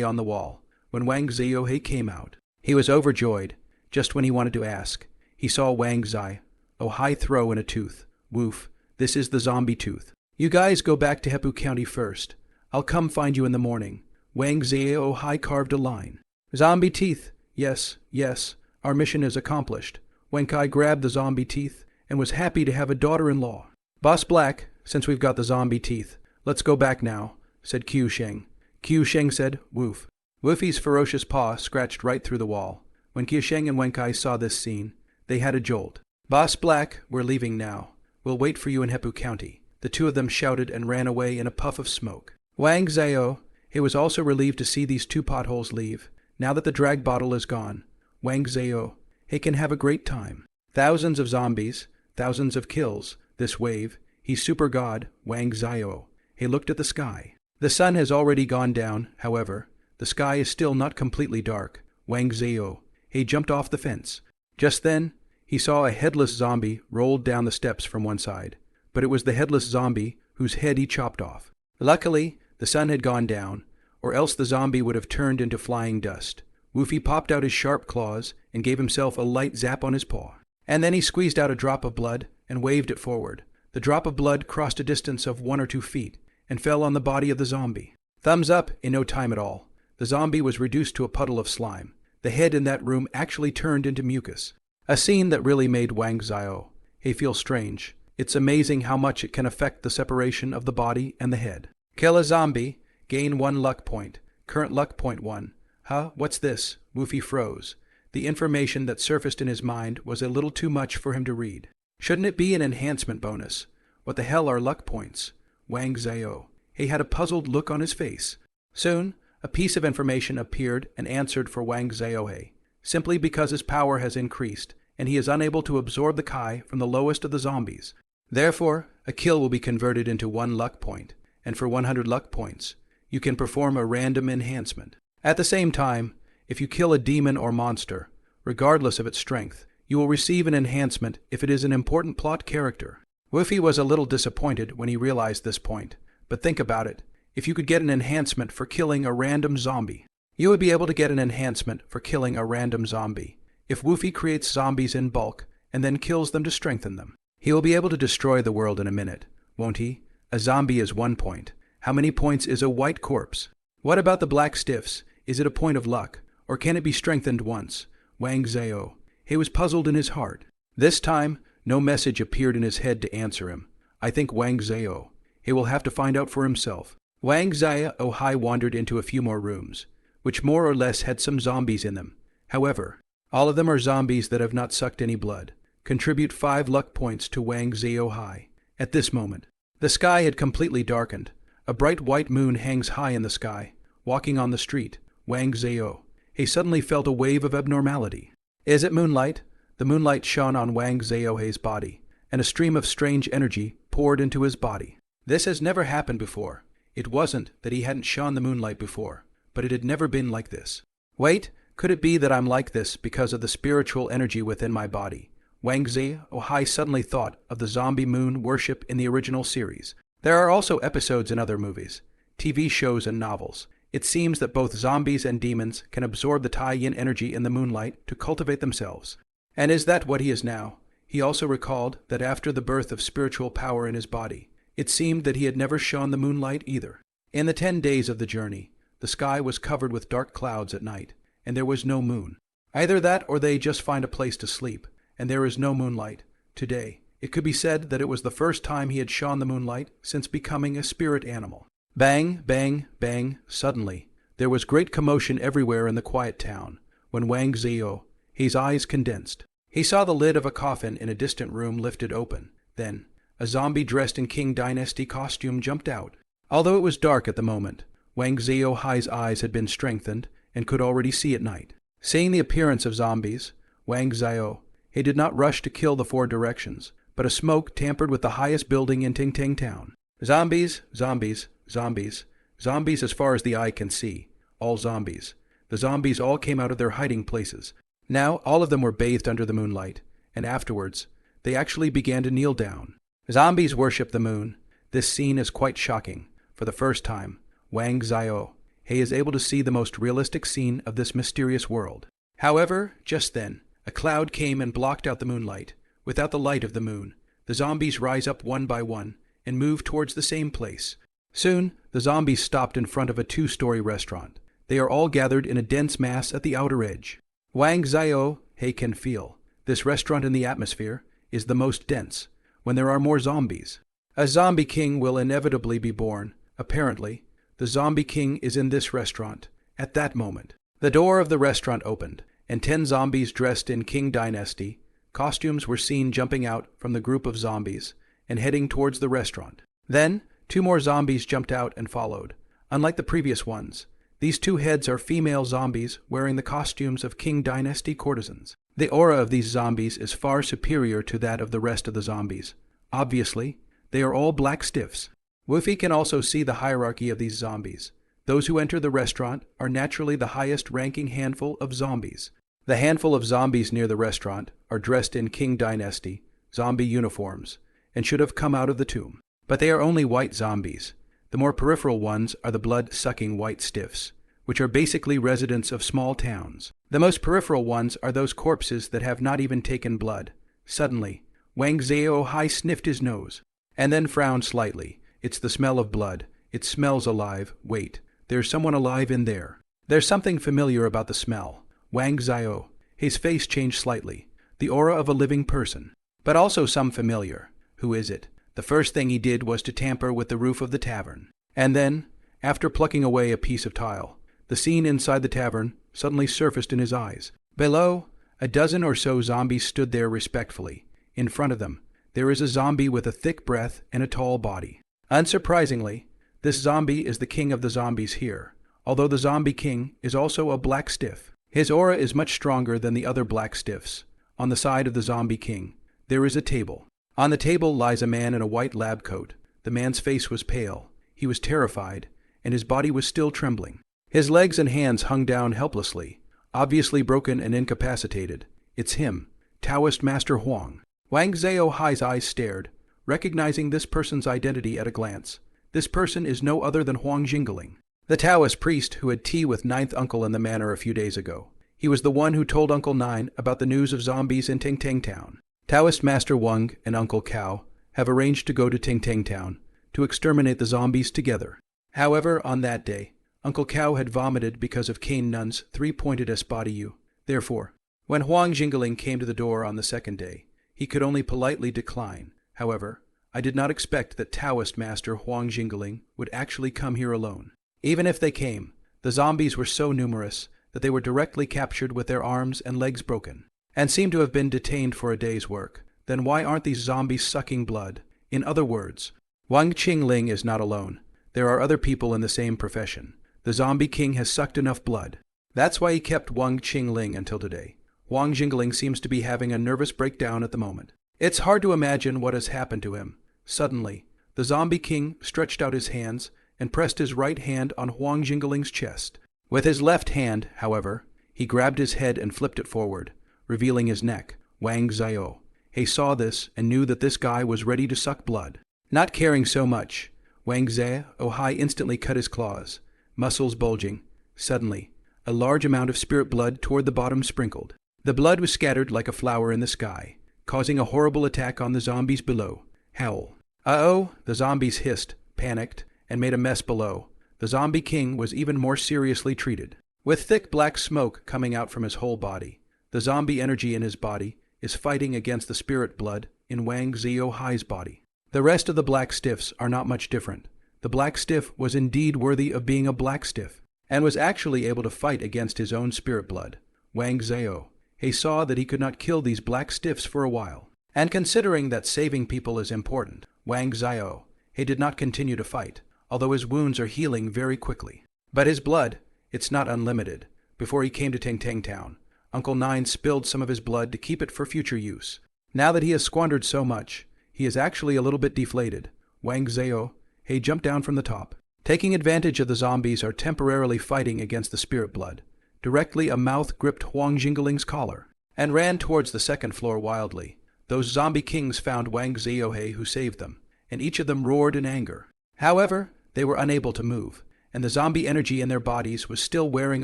on the wall. When Wang Zhao came out, he was overjoyed. Just when he wanted to ask, he saw Wang Zhao throw in a tooth. Woof, this is the zombie tooth. You guys go back to Heppu County first. I'll come find you in the morning. Wang Zhao carved a line. Zombie teeth. Yes, yes, our mission is accomplished. Wenkai grabbed the zombie teeth and was happy to have a daughter-in-law. Boss Black, since we've got the zombie teeth, let's go back now, said Qiu Sheng. Qiu Sheng said, woof. Woofy's ferocious paw scratched right through the wall. When Qiu Sheng and Wenkai saw this scene, they had a jolt. Boss Black, we're leaving now. We'll wait for you in Heppu County. The two of them shouted and ran away in a puff of smoke. Wang Zhao, he was also relieved to see these two potholes leave. Now that the drag bottle is gone, Wang Zhao, he can have a great time. Thousands of zombies, thousands of kills, this wave. He's super god, Wang Zhao. He looked at the sky. The sun has already gone down, however. The sky is still not completely dark. Wang Zhao, he jumped off the fence. Just then, He saw a headless zombie rolled down the steps from one side, but it was the headless zombie whose head he chopped off. Luckily, the sun had gone down, or else the zombie would have turned into flying dust. Woofy popped out his sharp claws and gave himself a light zap on his paw. And then he squeezed out a drop of blood and waved it forward. The drop of blood crossed a distance of 1 or 2 feet and fell on the body of the zombie. Thumbs up in no time at all. The zombie was reduced to a puddle of slime. The head in that room actually turned into mucus. A scene that really made Wang Zhao feel strange. It's amazing how much it can affect the separation of the body and the head. Kill a zombie, gain 1 luck point. Current luck point 1. Huh? What's this? Woofy froze. The information that surfaced in his mind was a little too much for him to read. Shouldn't it be an enhancement bonus? What the hell are luck points? Wang Zhao. He had a puzzled look on his face. Soon, a piece of information appeared and answered for Wang Zhao. Simply because his power has increased, and he is unable to absorb the Kai from the lowest of the zombies. Therefore, a kill will be converted into 1 luck point, and for 100 luck points, you can perform a random enhancement. At the same time, if you kill a demon or monster, regardless of its strength, you will receive an enhancement if it is an important plot character. Woofy was a little disappointed when he realized this point, but think about it. If you could get an enhancement for killing a random zombie, you would be able to get an enhancement for killing a random zombie. If Woofy creates zombies in bulk and then kills them to strengthen them, he will be able to destroy the world in a minute, won't he? A zombie is 1 point. How many points is a white corpse? What about the black stiffs? Is it a point of luck, or can it be strengthened once? Wang Zhao. He was puzzled in his heart. This time, no message appeared in his head to answer him. I think Wang Zhao. He will have to find out for himself. Wang Zhao wandered into a few more rooms, which more or less had some zombies in them. However, all of them are zombies that have not sucked any blood. Contribute 5 luck points to Wang Zhao. At this moment, the sky had completely darkened. A bright white moon hangs high in the sky. Walking on the street, Wang Zhao. He suddenly felt a wave of abnormality. Is it moonlight? The moonlight shone on Wang Zhao's body, and a stream of strange energy poured into his body. This has never happened before. It wasn't that he hadn't shone the moonlight before, but it had never been like this. Wait, could it be that I'm like this because of the spiritual energy within my body? Wang Zhao suddenly thought of the zombie moon worship in the original series. There are also episodes in other movies, TV shows and novels. It seems that both zombies and demons can absorb the Tai-yin energy in the moonlight to cultivate themselves. And is that what he is now? He also recalled that after the birth of spiritual power in his body, it seemed that he had never shone the moonlight either. In the 10 days of the journey, the sky was covered with dark clouds at night, and there was no moon. Either that or they just find a place to sleep, and there is no moonlight. Today, it could be said that it was the first time he had shone the moonlight since becoming a spirit animal. Bang, bang, bang. Suddenly, there was great commotion everywhere in the quiet town. When Wang Zhao, his eyes condensed. He saw the lid of a coffin in a distant room lifted open. Then, a zombie dressed in Qing Dynasty costume jumped out. Although it was dark at the moment, Wang Zhao's eyes had been strengthened and could already see at night. Seeing the appearance of zombies, Wang Zhao, he did not rush to kill the 4 directions, but a smoke tampered with the highest building in Ting Ting Town. Zombies, zombies, zombies, zombies as far as the eye can see. All zombies. The zombies all came out of their hiding places. Now all of them were bathed under the moonlight, and afterwards, they actually began to kneel down. Zombies worship the moon. This scene is quite shocking. For the first time, Wang Zhao, he is able to see the most realistic scene of this mysterious world. However, just then, a cloud came and blocked out the moonlight. Without the light of the moon, the zombies rise up one by one and move towards the same place. Soon, the zombies stopped in front of a 2-story restaurant. They are all gathered in a dense mass at the outer edge. Wang Zhao, he can feel. This restaurant in the atmosphere is the most dense when there are more zombies. A zombie king will inevitably be born. Apparently, the zombie king is in this restaurant. At that moment, the door of the restaurant opened, and 10 zombies dressed in Qing Dynasty costumes were seen jumping out from the group of zombies and heading towards the restaurant. Then, 2 more zombies jumped out and followed. Unlike the previous ones, these 2 heads are female zombies wearing the costumes of Qing Dynasty courtesans. The aura of these zombies is far superior to that of the rest of the zombies. Obviously, they are all black stiffs. Woofy can also see the hierarchy of these zombies. Those who enter the restaurant are naturally the highest ranking handful of zombies. The handful of zombies near the restaurant are dressed in King Dynasty zombie uniforms and should have come out of the tomb. But they are only white zombies. The more peripheral ones are the blood-sucking white stiffs, which are basically residents of small towns. The most peripheral ones are those corpses that have not even taken blood. Suddenly, Wang Zhao sniffed his nose, and then frowned slightly. It's the smell of blood. It smells alive. Wait, there's someone alive in there. There's something familiar about the smell. Wang Zhao, his face changed slightly. The aura of a living person. But also some familiar. Who is it? The first thing he did was to tamper with the roof of the tavern. And then, after plucking away a piece of tile, the scene inside the tavern suddenly surfaced in his eyes. Below, a dozen or so zombies stood there respectfully. In front of them, there is a zombie with a thick breath and a tall body. Unsurprisingly, this zombie is the king of the zombies here, although the zombie king is also a black stiff. His aura is much stronger than the other black stiffs. On the side of the zombie king, there is a table. On the table lies a man in a white lab coat. The man's face was pale. He was terrified, and his body was still trembling. His legs and hands hung down helplessly, obviously broken and incapacitated. It's him, Taoist Master Huang. Wang Zhao's eyes stared, recognizing this person's identity at a glance. This person is no other than Huang Jingling, the Taoist priest who had tea with Ninth Uncle in the manor a few days ago. He was the one who told Uncle Nine about the news of zombies in Tang Tang Town. Taoist Master Wang and Uncle Cao have arranged to go to Tang Tang Town to exterminate the zombies together. However, on that day, Uncle Cao had vomited because of Cane Nun's three-pointed Espadiu. Therefore, when Huang Jingling came to the door on the second day, he could only politely decline. However, I did not expect that Taoist Master Huang Jingling would actually come here alone. Even if they came, the zombies were so numerous that they were directly captured with their arms and legs broken, and seem to have been detained for a day's work. Then why aren't these zombies sucking blood? In other words, Wang Qingling is not alone. There are other people in the same profession. The zombie king has sucked enough blood. That's why he kept Wang Qingling until today. Huang Jingling seems to be having a nervous breakdown at the moment. It's hard to imagine what has happened to him. Suddenly, the zombie king stretched out his hands and pressed his right hand on Huang Jingling's chest. With his left hand, however, he grabbed his head and flipped it forward, revealing his neck. Wang Zhao. He saw this and knew that this guy was ready to suck blood. Not caring so much, Wang Zhao instantly cut his claws, muscles bulging. Suddenly, a large amount of spirit blood toward the bottom sprinkled. The blood was scattered like a flower in the sky, causing a horrible attack on the zombies below. Howl. Uh-oh, the zombies hissed, panicked, and made a mess below. The zombie king was even more seriously treated. With thick black smoke coming out from his whole body, the zombie energy in his body is fighting against the spirit blood in Wang Zhao's body. The rest of the black stiffs are not much different. The black stiff was indeed worthy of being a black stiff, and was actually able to fight against his own spirit blood. Wang Zhao. He saw that he could not kill these black stiffs for a while. And considering that saving people is important, Wang Zhao, he did not continue to fight, although his wounds are healing very quickly. But his blood, it's not unlimited. Before he came to Tang Tang Town, Uncle Nine spilled some of his blood to keep it for future use. Now that he has squandered so much, he is actually a little bit deflated. Wang Zhao, he jumped down from the top. Taking advantage of the zombies are temporarily fighting against the spirit blood. Directly a mouth gripped Huang Jingling's collar and ran towards the second floor wildly. Those zombie kings found Wang Zhao who saved them, and each of them roared in anger. However, they were unable to move, and the zombie energy in their bodies was still wearing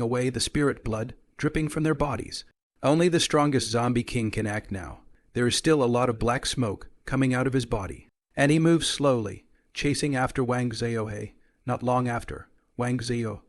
away the spirit blood dripping from their bodies. Only the strongest zombie king can act now. There is still a lot of black smoke coming out of his body, and he moves slowly, chasing after Wang Zhao. Not long after, Wang Zhao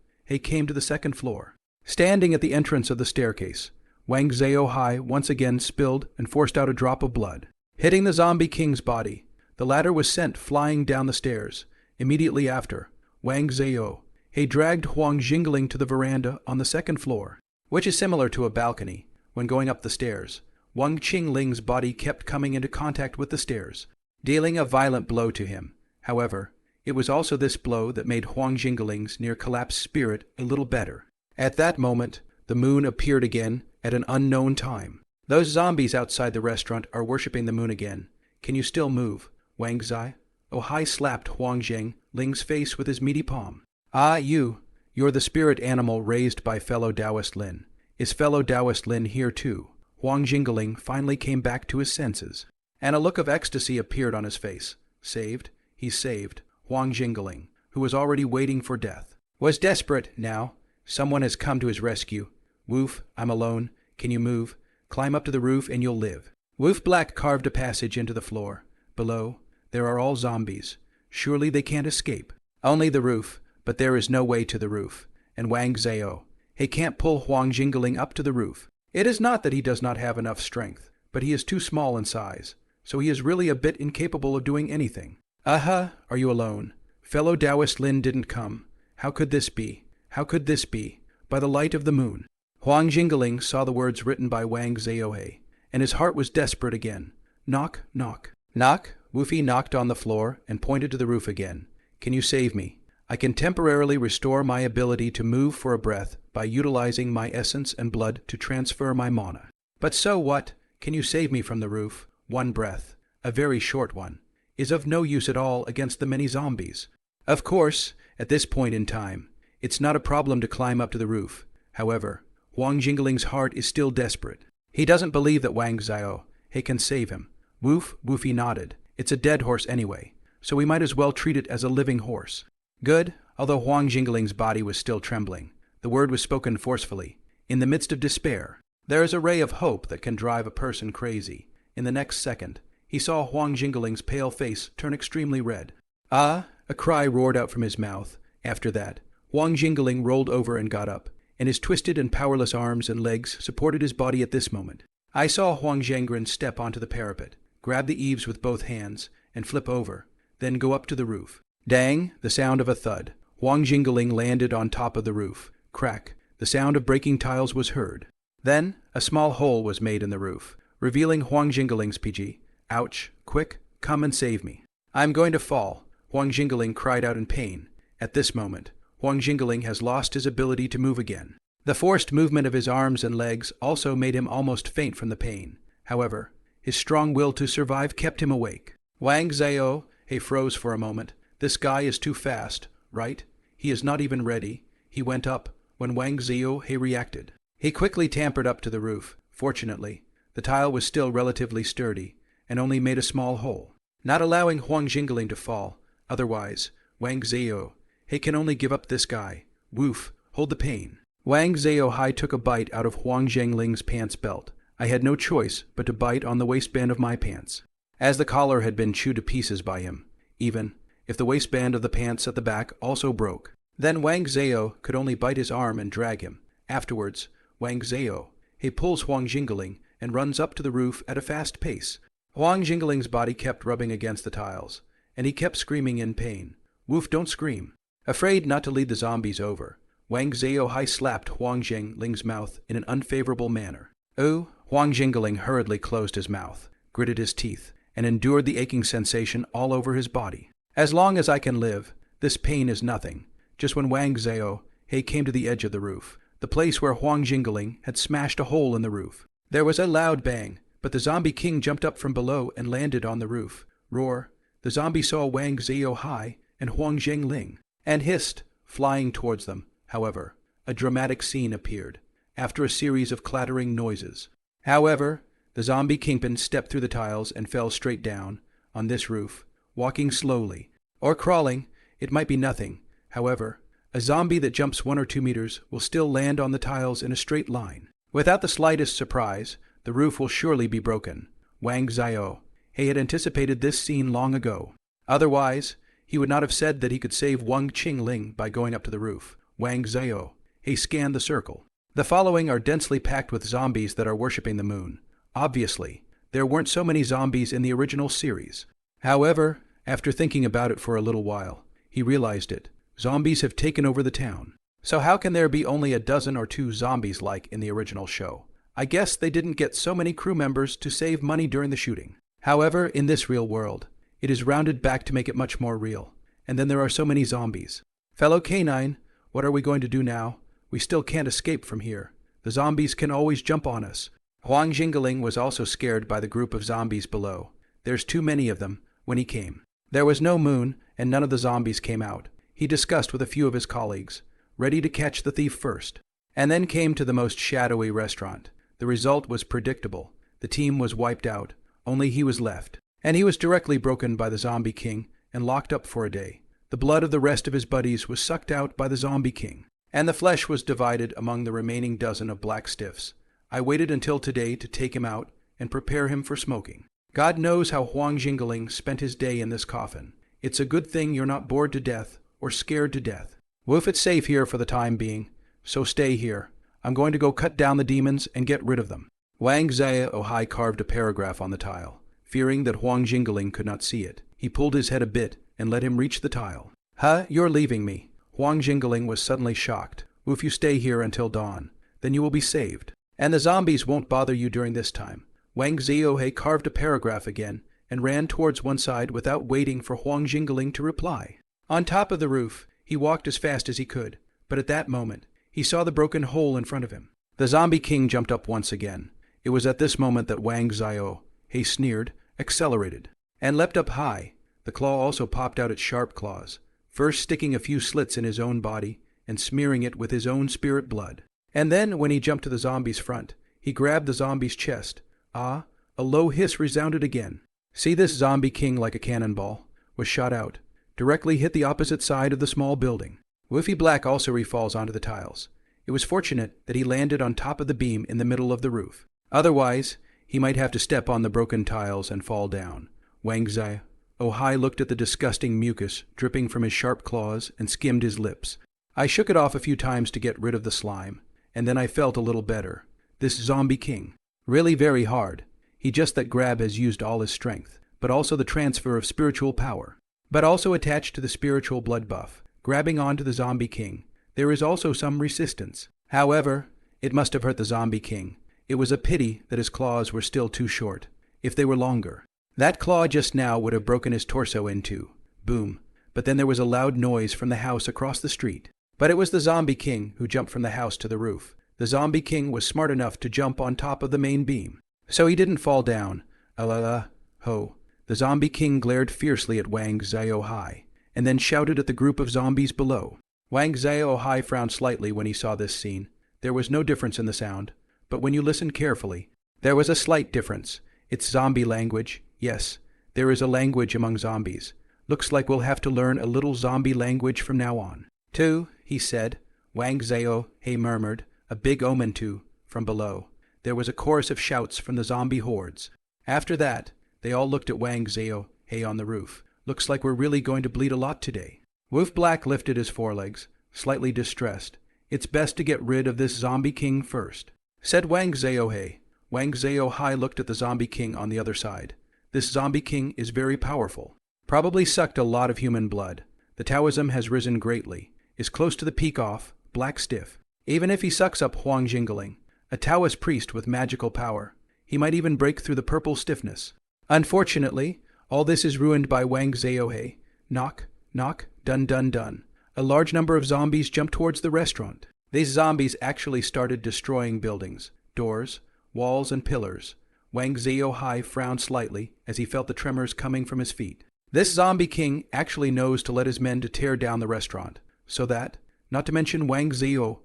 came to the second floor. Standing at the entrance of the staircase, Wang Zhao once again spilled and forced out a drop of blood. Hitting the zombie king's body, the latter was sent flying down the stairs. Immediately after, Wang Zhao dragged Huang Jingling to the veranda on the second floor, which is similar to a balcony. When going up the stairs, Wang Qingling's body kept coming into contact with the stairs, dealing a violent blow to him. However, it was also this blow that made Huang Jingling's near-collapsed spirit a little better. At that moment, the moon appeared again at an unknown time. Those zombies outside the restaurant are worshipping the moon again. Can you still move, Wang Zai? Hai slapped Huang Jingling's face with his meaty palm. Ah, you're the spirit animal raised by fellow Taoist Lin. Is fellow Taoist Lin here too? Huang Jingling finally came back to his senses, and a look of ecstasy appeared on his face. Saved? He's saved. Huang Jingling, who was already waiting for death, was desperate now. Someone has come to his rescue. Woof, I'm alone. Can you move? Climb up to the roof and you'll live. Woof Black carved a passage into the floor. Below, there are all zombies. Surely they can't escape. Only the roof, but there is no way to the roof. And Wang Zhao, he can't pull Huang Jingling up to the roof. It is not that he does not have enough strength, but he is too small in size, so he is really a bit incapable of doing anything. Aha, are you alone? Fellow Taoist Lin didn't come. How could this be? How could this be? By the light of the moon. Huang Jingling saw the words written by Wang Zhao, and his heart was desperate again. Knock, knock. Knock. Woofy knocked on the floor and pointed to the roof again. Can you save me? I can temporarily restore my ability to move for a breath by utilizing my essence and blood to transfer my mana. But so what? Can you save me from the roof? One breath, a very short one, is of no use at all against the many zombies. Of course, at this point in time, it's not a problem to climb up to the roof. However, Huang Jingling's heart is still desperate. He doesn't believe that Wang Zhao can save him. Woofy nodded. It's a dead horse anyway, so we might as well treat it as a living horse. Good, although Huang Jingling's body was still trembling. The word was spoken forcefully. In the midst of despair, there is a ray of hope that can drive a person crazy. In the next second, he saw Huang Jingling's pale face turn extremely red. Ah! A cry roared out from his mouth. After that, Huang Jingling rolled over and got up, and his twisted and powerless arms and legs supported his body at this moment. I saw Huang Zhengren step onto the parapet, grab the eaves with both hands, and flip over, then go up to the roof. Dang! The sound of a thud. Huang Jingling landed on top of the roof. Crack! The sound of breaking tiles was heard. Then, a small hole was made in the roof, revealing Huang Jingling's PG. Ouch! Quick, come and save me. I'm going to fall. Huang Jingling cried out in pain. At this moment, Huang Jingling has lost his ability to move again. The forced movement of his arms and legs also made him almost faint from the pain. However, his strong will to survive kept him awake. Wang Zhao froze for a moment. This guy is too fast, right? He is not even ready. He went up when Wang Zhao reacted. He quickly tampered up to the roof. Fortunately, the tile was still relatively sturdy and only made a small hole, not allowing Huang Jingling to fall. Otherwise, Wang Zhao can only give up this guy. Woof, hold the pain. Wang Zhao took a bite out of Huang Jingling's pants belt. I had no choice but to bite on the waistband of my pants, as the collar had been chewed to pieces by him, even if the waistband of the pants at the back also broke. Then Wang Zhao could only bite his arm and drag him. Afterwards, Wang Zhao pulls Huang Jingling and runs up to the roof at a fast pace. Huang Jingling's body kept rubbing against the tiles, and he kept screaming in pain. Woof, don't scream. Afraid not to lead the zombies over, Wang Zhao slapped Huang Jingling's mouth in an unfavorable manner. Oh, Huang Jingling hurriedly closed his mouth, gritted his teeth, and endured the aching sensation all over his body. As long as I can live, this pain is nothing. Just when Wang Zhao came to the edge of the roof, the place where Huang Jingling had smashed a hole in the roof, there was a loud bang, but the zombie king jumped up from below and landed on the roof. Roar! The zombie saw Wang Zhao and Huang Jingling, and hissed, flying towards them. However, a dramatic scene appeared, after a series of clattering noises. However, the zombie kingpin stepped through the tiles and fell straight down, on this roof, walking slowly, or crawling. It might be nothing. However, a zombie that jumps 1 or 2 meters will still land on the tiles in a straight line. Without the slightest surprise, the roof will surely be broken. Wang Zhao had anticipated this scene long ago. Otherwise, he would not have said that he could save Wang Jingling by going up to the roof. Wang Zhao scanned the circle. The following are densely packed with zombies that are worshipping the moon. Obviously, there weren't so many zombies in the original series. However, after thinking about it for a little while, he realized it. Zombies have taken over the town. So how can there be only 1 or 2 zombies like in the original show? I guess they didn't get so many crew members to save money during the shooting. However, in this real world, it is rounded back to make it much more real. And then there are so many zombies. Fellow Canine, what are we going to do now? We still can't escape from here. The zombies can always jump on us. Huang Jingling was also scared by the group of zombies below. There's too many of them when he came. There was no moon, and none of the zombies came out. He discussed with a few of his colleagues, ready to catch the thief first. and then came to the most shadowy restaurant. The result was predictable. The team was wiped out. Only he was left. And he was directly broken by the Zombie King and locked up for a day. The blood of the rest of his buddies was sucked out by the Zombie King, and the flesh was divided among the remaining dozen of black stiffs. I waited until today to take him out and prepare him for smoking. God knows how Huang Jingling spent his day in this coffin. It's a good thing you're not bored to death or scared to death. Woof, it's safe here for the time being, so stay here. I'm going to go cut down the demons and get rid of them. Wang Zhao carved a paragraph on the tile. Fearing that Huang Jingling could not see it, he pulled his head a bit and let him reach the tile. Huh, you're leaving me. Huang Jingling was suddenly shocked. If you stay here until dawn, then you will be saved. And the zombies won't bother you during this time. Wang Zhao carved a paragraph again and ran towards one side without waiting for Huang Jingling to reply. On top of the roof, he walked as fast as he could, but at that moment, he saw the broken hole in front of him. The Zombie King jumped up once again. It was at this moment that Wang Zhao sneered, accelerated, and leapt up high. The claw also popped out its sharp claws, first sticking a few slits in his own body and smearing it with his own spirit blood. And then, when he jumped to the zombie's front, he grabbed the zombie's chest. Ah, a low hiss resounded again. See, this Zombie King, like a cannonball, was shot out, directly hit the opposite side of the small building. Woofy Black also refalls onto the tiles. It was fortunate that he landed on top of the beam in the middle of the roof. Otherwise, he might have to step on the broken tiles and fall down. Wang Zai looked at the disgusting mucus dripping from his sharp claws and skimmed his lips. I shook it off a few times to get rid of the slime, and then I felt a little better. This Zombie King, really very hard. He just that grab has used all his strength, but also the transfer of spiritual power. But also attached to the spiritual blood buff, grabbing onto the Zombie King, there is also some resistance. However, it must have hurt the Zombie King. It was a pity that his claws were still too short. If they were longer, that claw just now would have broken his torso in two. Boom. But then there was a loud noise from the house across the street. But it was the Zombie King who jumped from the house to the roof. The Zombie King was smart enough to jump on top of the main beam, so he didn't fall down. Ho. The Zombie King glared fiercely at Wang Zhao, and then shouted at the group of zombies below. Wang Zhao frowned slightly when he saw this scene. There was no difference in the sound, but when you listened carefully, there was a slight difference. It's zombie language. Yes, there is a language among zombies. Looks like we'll have to learn a little zombie language from now on. Two, he said. Wang Zhao murmured, a big omen too, from below. There was a chorus of shouts from the zombie hordes. After that, they all looked at Wang Zhao on the roof. Looks like we're really going to bleed a lot today. Wolf Black lifted his forelegs, slightly distressed. It's best to get rid of this Zombie King first, said Wang Zhao. Wang Zhao looked at the Zombie King on the other side. This Zombie King is very powerful. Probably sucked a lot of human blood. The Taoism has risen greatly. Is close to the peak off, black stiff. Even if he sucks up Huang Jingling, a Taoist priest with magical power, he might even break through the purple stiffness. Unfortunately, all this is ruined by Wang Zhao. Knock, knock, dun dun dun. A large number of zombies jumped towards the restaurant. These zombies actually started destroying buildings, doors, walls, and pillars. Wang Zhao frowned slightly as he felt the tremors coming from his feet. This Zombie King actually knows to let his men to tear down the restaurant, so that, not to mention Wang Zhao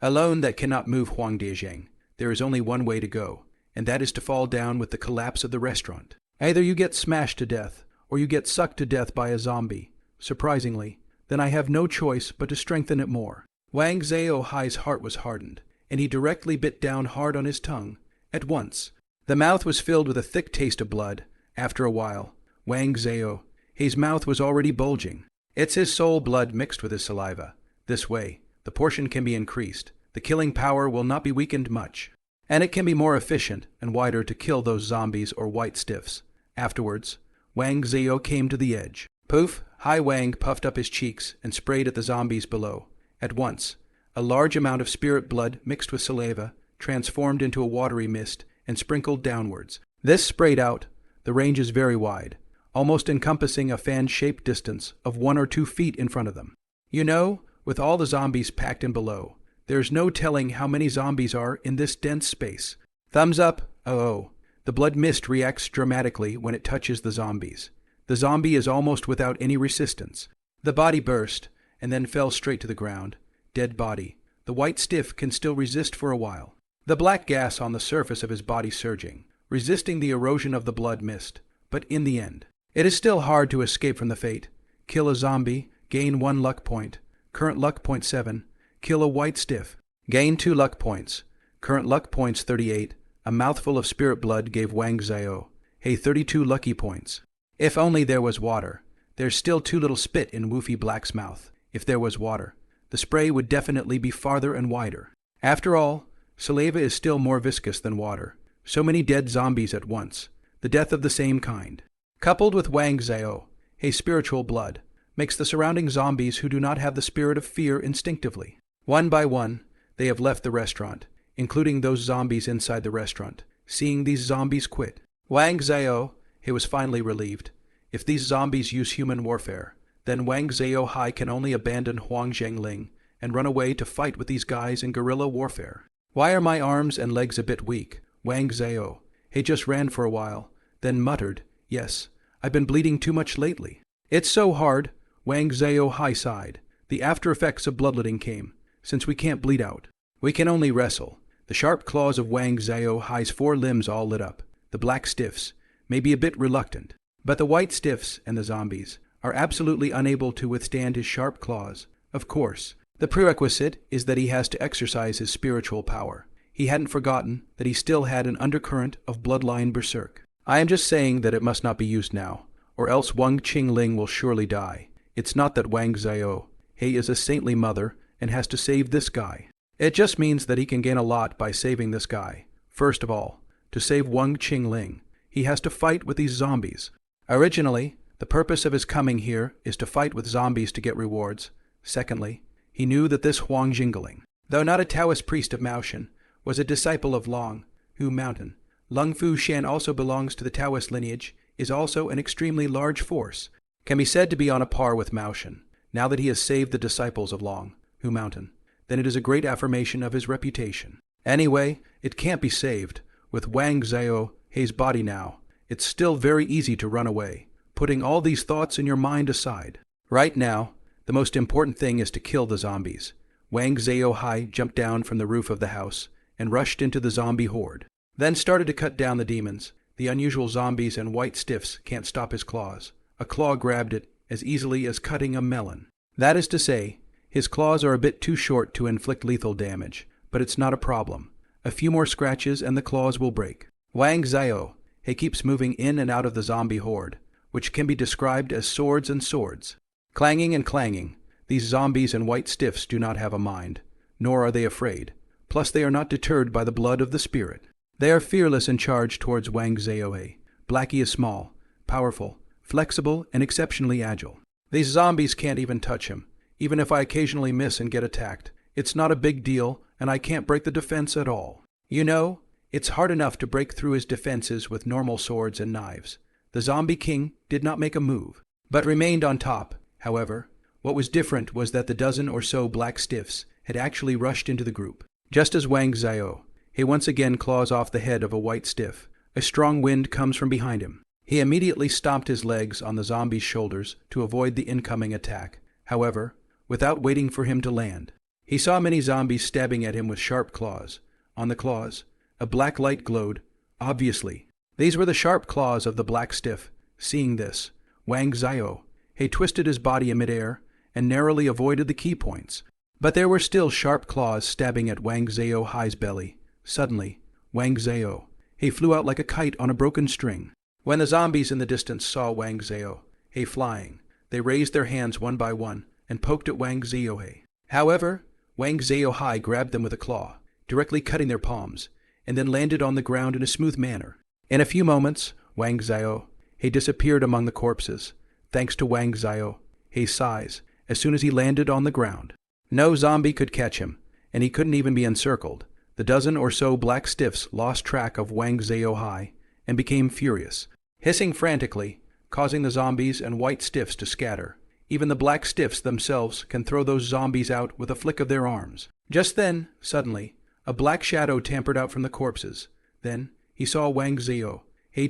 alone that cannot move Huang Diazhang. There is only one way to go, and that is to fall down with the collapse of the restaurant. Either you get smashed to death, or you get sucked to death by a zombie. Surprisingly, then I have no choice but to strengthen it more. Wang Zhao's heart was hardened, and he directly bit down hard on his tongue. At once, the mouth was filled with a thick taste of blood. After a while, Wang Zhao's mouth was already bulging. It's his soul blood mixed with his saliva. This way, the portion can be increased. The killing power will not be weakened much, and it can be more efficient and wider to kill those zombies or white stiffs. Afterwards, Wang Zhao came to the edge. Poof! Wang puffed up his cheeks and sprayed at the zombies below. At once, a large amount of spirit blood mixed with saliva transformed into a watery mist and sprinkled downwards. This sprayed out. The range is very wide, almost encompassing a fan-shaped distance of 1 or 2 feet in front of them. You know, with all the zombies packed in below, there's no telling how many zombies are in this dense space. Thumbs up. The blood mist reacts dramatically when it touches the zombies. The zombie is almost without any resistance. The body burst, and then fell straight to the ground. Dead body. the white stiff can still resist for a while. The black gas on the surface of his body surging, resisting the erosion of the blood mist. But in the end, it is still hard to escape from the fate. Kill a zombie, gain 1 luck point, current luck point 7. Kill a white stiff, gain 2 luck points, current luck points 38. A mouthful of spirit blood gave Wang Zhao 32 lucky points. If only there was water. There's still too little spit in Woofy Black's mouth. If there was water, the spray would definitely be farther and wider. After all, saliva is still more viscous than water. So many dead zombies at once. The death of the same kind, coupled with Wang Zhao, spiritual blood, makes the surrounding zombies who do not have the spirit of fear instinctively. One by one, they have left the restaurant, including those zombies inside the restaurant. Seeing these zombies quit, Wang Zhao, he was finally relieved. If these zombies use human warfare, then Wang Zhao can only abandon Huang Zhengling and run away to fight with these guys in guerrilla warfare. Why are my arms and legs a bit weak? Wang Zhao, he just ran for a while, then muttered, yes, I've been bleeding too much lately. It's so hard. Wang Zhao sighed. The after effects of bloodletting came. Since we can't bleed out, we can only wrestle. The sharp claws of Wang Zhao's 4 limbs all lit up. The black stiffs may be a bit reluctant, but the white stiffs and the zombies are absolutely unable to withstand his sharp claws. Of course, the prerequisite is that he has to exercise his spiritual power. He hadn't forgotten that he still had an undercurrent of bloodline berserk. I am just saying that it must not be used now, or else Wang Qingling will surely die. It's not that Wang Zhao, he is a saintly mother and has to save this guy. It just means that he can gain a lot by saving this guy. First of all, to save Wang Qingling, he has to fight with these zombies. Originally, the purpose of his coming here is to fight with zombies to get rewards. Secondly, he knew that this Huang Jingling, though not a Taoist priest of Maoshan, was a disciple of Long, Hu Mountain. Lung Fu Shan also belongs to the Taoist lineage, is also an extremely large force, can be said to be on a par with Maoshan. Now that he has saved the disciples of Long, Hu Mountain, then it is a great affirmation of his reputation. Anyway, it can't be saved. With Wang Zhao, his body now, it's still very easy to run away, putting all these thoughts in your mind aside. Right now, the most important thing is to kill the zombies. Wang Zhao jumped down from the roof of the house and rushed into the zombie horde, then started to cut down the demons. The unusual zombies and white stiffs can't stop his claws. A claw grabbed it as easily as cutting a melon. That is to say, his claws are a bit too short to inflict lethal damage, but it's not a problem. A few more scratches and the claws will break. Wang Zhao, he keeps moving in and out of the zombie horde, which can be described as swords and swords. Clanging and clanging, these zombies and white stiffs do not have a mind, nor are they afraid. Plus they are not deterred by the blood of the spirit. They are fearless and charged towards Wang Zhao. Blackie is small, powerful, flexible, and exceptionally agile. These zombies can't even touch him. Even if I occasionally miss and get attacked, it's not a big deal, and I can't break the defense at all. You know, it's hard enough to break through his defenses with normal swords and knives. The zombie king did not make a move, but remained on top. However, what was different was that the dozen or so black stiffs had actually rushed into the group. Just as Wang Zhao, he once again claws off the head of a white stiff. A strong wind comes from behind him. He immediately stomped his legs on the zombie's shoulders to avoid the incoming attack. However, without waiting for him to land, he saw many zombies stabbing at him with sharp claws. On the claws, a black light glowed. Obviously, these were the sharp claws of the black stiff. Seeing this, Wang Zhao, he twisted his body in midair and narrowly avoided the key points. But there were still sharp claws stabbing at Wang Zhao's belly. Suddenly, Wang Zhao, he flew out like a kite on a broken string. When the zombies in the distance saw Wang Zhao, he flying, they raised their hands one by one and poked at Wang Zhao. However, Wang Zhao grabbed them with a claw, directly cutting their palms, and then landed on the ground in a smooth manner. In a few moments, Wang Zhao, he disappeared among the corpses. Thanks to Wang Zhao, his size, as soon as he landed on the ground. No zombie could catch him, and he couldn't even be encircled. The dozen or so black stiffs lost track of Wang Zhao and became furious, hissing frantically, causing the zombies and white stiffs to scatter. Even the black stiffs themselves can throw those zombies out with a flick of their arms. Just then, suddenly, a black shadow tampered out from the corpses. Then he saw Wang Zhao,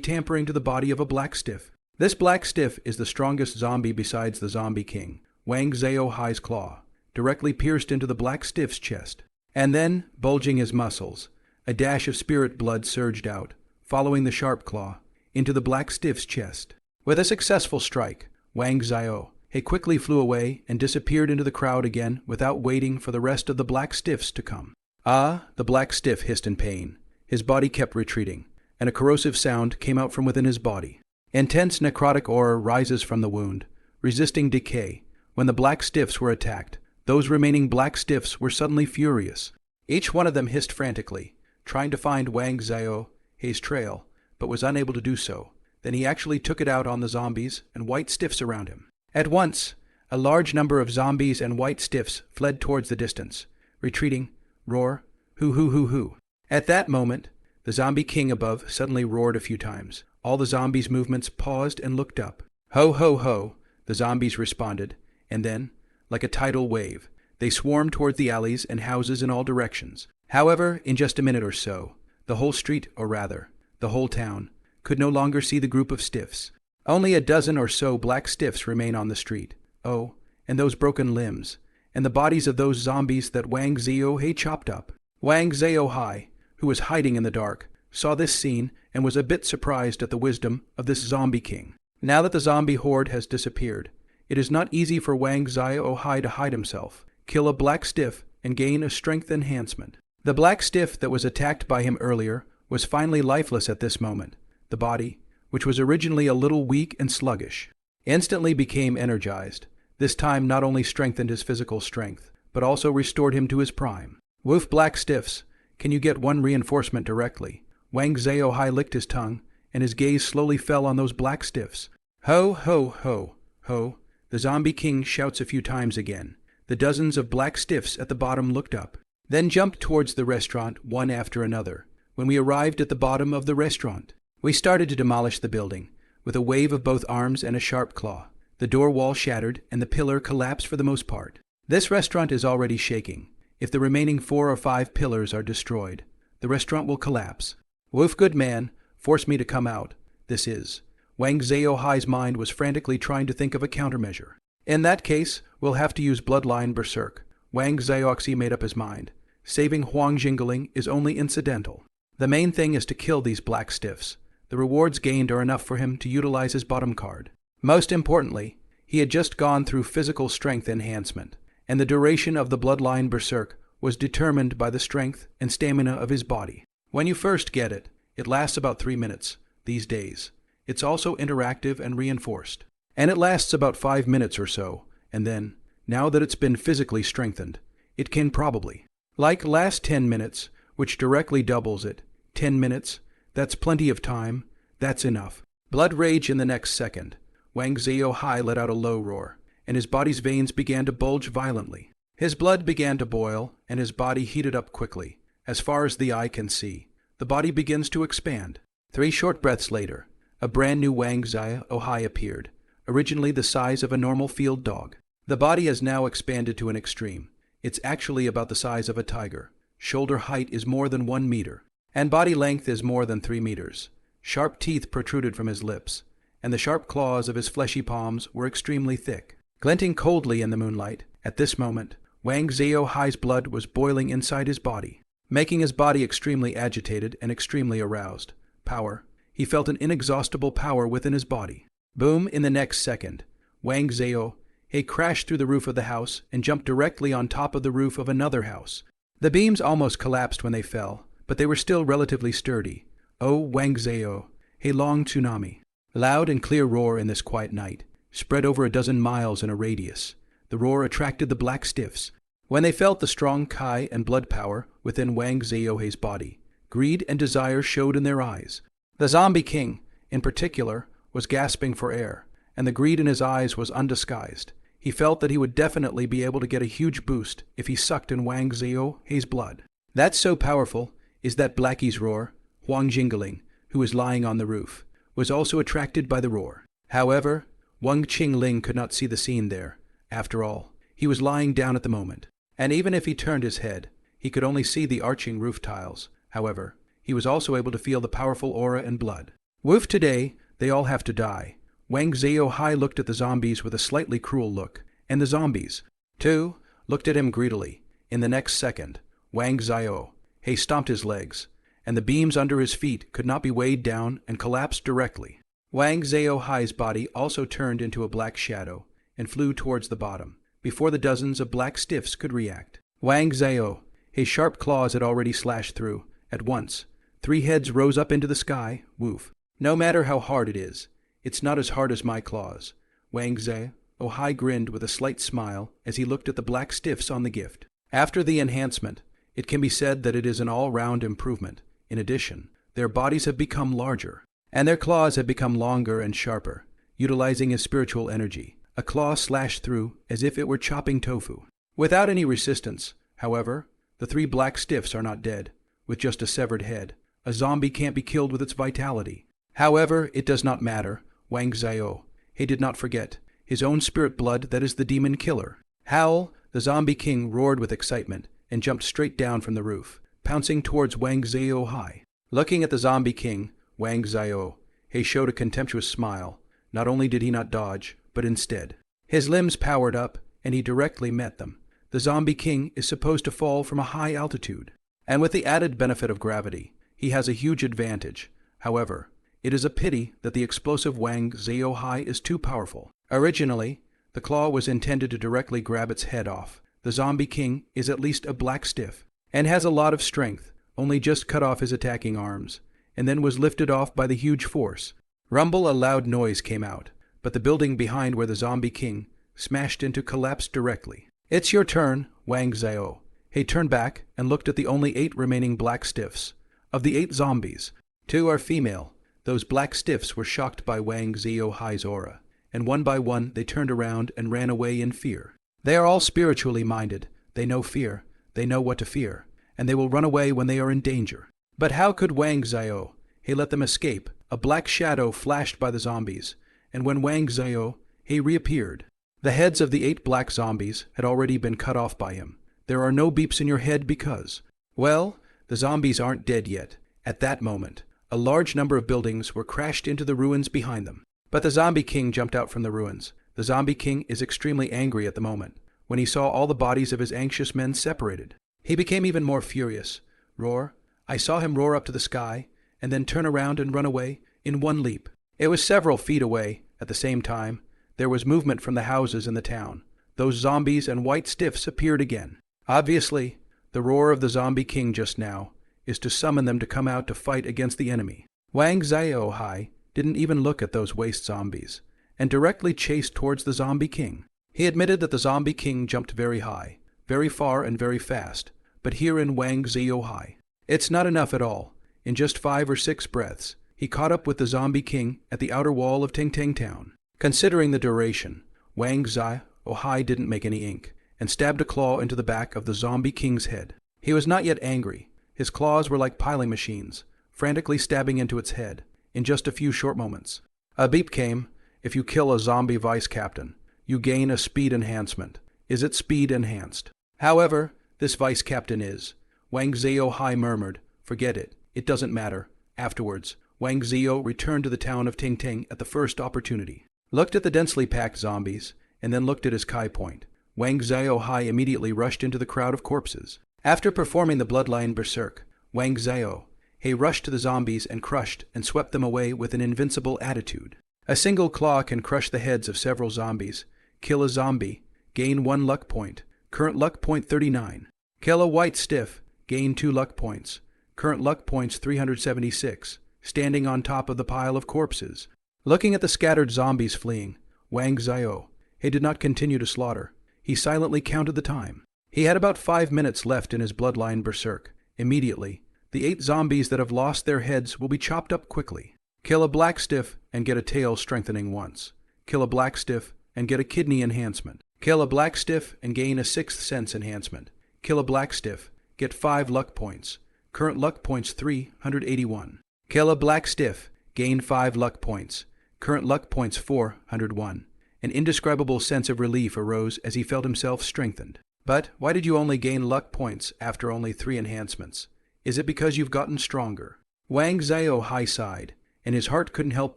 tampering to the body of a black stiff. This black stiff is the strongest zombie besides the zombie king, Wang Zhao's claw. directly pierced into the black stiff's chest. And then, bulging his muscles, a dash of spirit blood surged out, following the sharp claw, into the black stiff's chest. With a successful strike, Wang Zhao-he quickly flew away and disappeared into the crowd again without waiting for the rest of the black stiffs to come. Ah, the black stiff hissed in pain. His body kept retreating, and a corrosive sound came out from within his body. Intense necrotic aura rises from the wound, resisting decay. When the black stiffs were attacked, those remaining black stiffs were suddenly furious. Each one of them hissed frantically, trying to find Wang Zhao-he's trail, but was unable to do so. Then he actually took it out on the zombies and white stiffs around him. At once, a large number of zombies and white stiffs fled towards the distance, retreating, roar, hoo hoo hoo hoo. At that moment, the zombie king above suddenly roared a few times. All the zombies' movements paused and looked up. Ho ho ho, the zombies responded, and then, like a tidal wave, they swarmed toward the alleys and houses in all directions. However, in just a minute or so, the whole street, or rather, the whole town, could no longer see the group of stiffs. Only a dozen or so black stiffs remain on the street. Oh, and those broken limbs, and the bodies of those zombies that Wang Zhao-he chopped up. Wang Zhao-hi, who was hiding in the dark, saw this scene and was a bit surprised at the wisdom of this zombie king. Now that the zombie horde has disappeared, it is not easy for Wang Zhao-hi to hide himself, kill a black stiff, and gain a strength enhancement. The black stiff that was attacked by him earlier was finally lifeless at this moment. The body, which was originally a little weak and sluggish, instantly became energized. This time not only strengthened his physical strength, but also restored him to his prime. Woof, black stiffs, can you get one reinforcement directly? Wang Zhao-hi licked his tongue, and his gaze slowly fell on those black stiffs. Ho, ho, ho, ho. The zombie king shouts a few times again. The dozens of black stiffs at the bottom looked up, then jumped towards the restaurant one after another. When we arrived at the bottom of the restaurant, we started to demolish the building, with a wave of both arms and a sharp claw. The door wall shattered, and the pillar collapsed for the most part. This restaurant is already shaking. If the remaining 4 or 5 pillars are destroyed, the restaurant will collapse. Woof, good man, force me to come out. This is. Wang Zhao-hi's mind was frantically trying to think of a countermeasure. In that case, we'll have to use Bloodline Berserk. Wang Zhao-hi made up his mind. Saving Huang Jingling is only incidental. The main thing is to kill these black stiffs. The rewards gained are enough for him to utilize his bottom card. Most importantly, he had just gone through physical strength enhancement, and the duration of the Bloodline Berserk was determined by the strength and stamina of his body. When you first get it, it lasts about 3 minutes, these days. It's also interactive and reinforced. And it lasts about 5 minutes or so, and then, now that it's been physically strengthened, it can probably, last 10 minutes, which directly doubles it. 10 minutes, that's plenty of time, that's enough. Blood rage in the next second. Wang Zhao-hi let out a low roar, and his body's veins began to bulge violently. His blood began to boil, and his body heated up quickly. As far as the eye can see, the body begins to expand. 3 short breaths later, a brand new Wang Zhao-hi appeared, originally the size of a normal field dog. The body has now expanded to an extreme. It's actually about the size of a tiger. Shoulder height is more than 1 meter, and body length is more than 3 meters. Sharp teeth protruded from his lips, and the sharp claws of his fleshy palms were extremely thick. Glinting coldly in the moonlight, at this moment, Wang Zhao-hi's blood was boiling inside his body, making his body extremely agitated and extremely aroused. Power. He felt an inexhaustible power within his body. Boom, in the next second, Wang Zhao-hi crashed through the roof of the house and jumped directly on top of the roof of another house. The beams almost collapsed when they fell, but they were still relatively sturdy. Oh, Wang Zhao-hi, long tsunami. Loud and clear roar in this quiet night, spread over a dozen miles in a radius. The roar attracted the black stiffs. When they felt the strong Kai and blood power within Wang Zhao-hi's body, greed and desire showed in their eyes. The zombie king, in particular, was gasping for air, and the greed in his eyes was undisguised. He felt that he would definitely be able to get a huge boost if he sucked in Wang Zhao-hi's blood. That's so powerful is that Blackie's roar, Huang Jingling, who was lying on the roof, was also attracted by the roar. However, Wang Qingling could not see the scene there. After all, he was lying down at the moment, and even if he turned his head, he could only see the arching roof tiles. However, he was also able to feel the powerful aura and blood. Woof, today, they all have to die. Wang Zhao-hi looked at the zombies with a slightly cruel look, and the zombies, too, looked at him greedily. In the next second, Wang Zhao-He stomped his legs, and the beams under his feet could not be weighed down and collapsed directly. Wang Zhao-Hi's body also turned into a black shadow and flew towards the bottom, before the dozens of black stiffs could react. Wang Zhao-Hi's sharp claws had already slashed through. At once, 3 heads rose up into the sky. Woof. No matter how hard it is, it's not as hard as my claws. Wang Zhao-Hi grinned with a slight smile as he looked at the black stiffs on the gift. After the enhancement, it can be said that it is an all-round improvement. In addition, their bodies have become larger, and their claws have become longer and sharper, utilizing his spiritual energy. A claw slashed through as if it were chopping tofu. Without any resistance, however, the 3 black stiffs are not dead. With just a severed head, a zombie can't be killed with its vitality. However, it does not matter. Wang Zhao-He did not forget his own spirit blood that is the demon killer. Howl, the zombie king roared with excitement and jumped straight down from the roof, pouncing towards Wang Zhao-Hi. Looking at the zombie king, Wang Zhao-He showed a contemptuous smile. Not only did he not dodge, but instead, his limbs powered up and he directly met them. The zombie king is supposed to fall from a high altitude, and with the added benefit of gravity, he has a huge advantage. However, it is a pity that the explosive Wang Zhao-Hi is too powerful. Originally, the claw was intended to directly grab its head off. The zombie king is at least a black stiff, and has a lot of strength, only just cut off his attacking arms, and then was lifted off by the huge force. Rumble, a loud noise came out, but the building behind where the zombie king smashed into collapsed directly. It's your turn, Wang Zhao-He turned back and looked at the only 8 remaining black stiffs. Of the 8 zombies, 2 are female. Those black stiffs were shocked by Wang Zhao-Hi's aura, and one by one they turned around and ran away in fear. They are all spiritually minded. They know fear. They know what to fear, and they will run away when they are in danger. But how could Wang Zhao-He let them escape? A black shadow flashed by the zombies, and when Wang Zhao-He reappeared, the heads of the 8 black zombies had already been cut off by him. There are no beeps in your head because, well, the zombies aren't dead yet. At that moment, a large number of buildings were crashed into the ruins behind them. But the zombie king jumped out from the ruins. The zombie king is extremely angry at the moment, when he saw all the bodies of his anxious men separated. He became even more furious. Roar. I saw him roar up to the sky, and then turn around and run away in one leap. It was several feet away. At the same time, there was movement from the houses in the town. Those zombies and white stiffs appeared again. Obviously, the roar of the zombie king just now is to summon them to come out to fight against the enemy. Wang Zhao-Hi didn't even look at those waste zombies, and directly chased towards the zombie king. He admitted that the zombie king jumped very high, very far and very fast, but here in Wang Zhao-Hi, it's not enough at all. In just 5 or 6 breaths, he caught up with the zombie king at the outer wall of Tang Tang town. Considering the duration, Wang Zhao-Hi didn't make any ink, and stabbed a claw into the back of the zombie king's head. He was not yet angry. His claws were like piling machines, frantically stabbing into its head, in just a few short moments. A beep came. If you kill a zombie vice captain, you gain a speed enhancement. Is it speed enhanced? However, this vice captain is. Wang Zhao-Hi murmured, forget it. It doesn't matter. Afterwards, Wang Zhao returned to the town of Tang Tang at the first opportunity, looked at the densely packed zombies, and then looked at his Kai point. Wang Zhao-Hi immediately rushed into the crowd of corpses. After performing the bloodline berserk, Wang Zhao-Hi rushed to the zombies and crushed and swept them away with an invincible attitude. A single claw can crush the heads of several zombies. Kill a zombie, gain 1 luck point, current luck point 39. Kill a white stiff, gain 2 luck points, current luck points 376, standing on top of the pile of corpses. Looking at the scattered zombies fleeing, Wang Zhao-Hi did not continue to slaughter. He silently counted the time. He had about 5 minutes left in his bloodline berserk. Immediately, the 8 zombies that have lost their heads will be chopped up quickly. Kill a black stiff and get a tail strengthening once. Kill a black stiff and get a kidney enhancement. Kill a black stiff and gain a 6th sense enhancement. Kill a black stiff, get 5 luck points. Current luck points 381. Kill a black stiff, gain 5 luck points. Current luck points 401. An indescribable sense of relief arose as he felt himself strengthened. But why did you only gain luck points after only 3 enhancements? Is it because you've gotten stronger? Wang Zhao-Hi sighed, and his heart couldn't help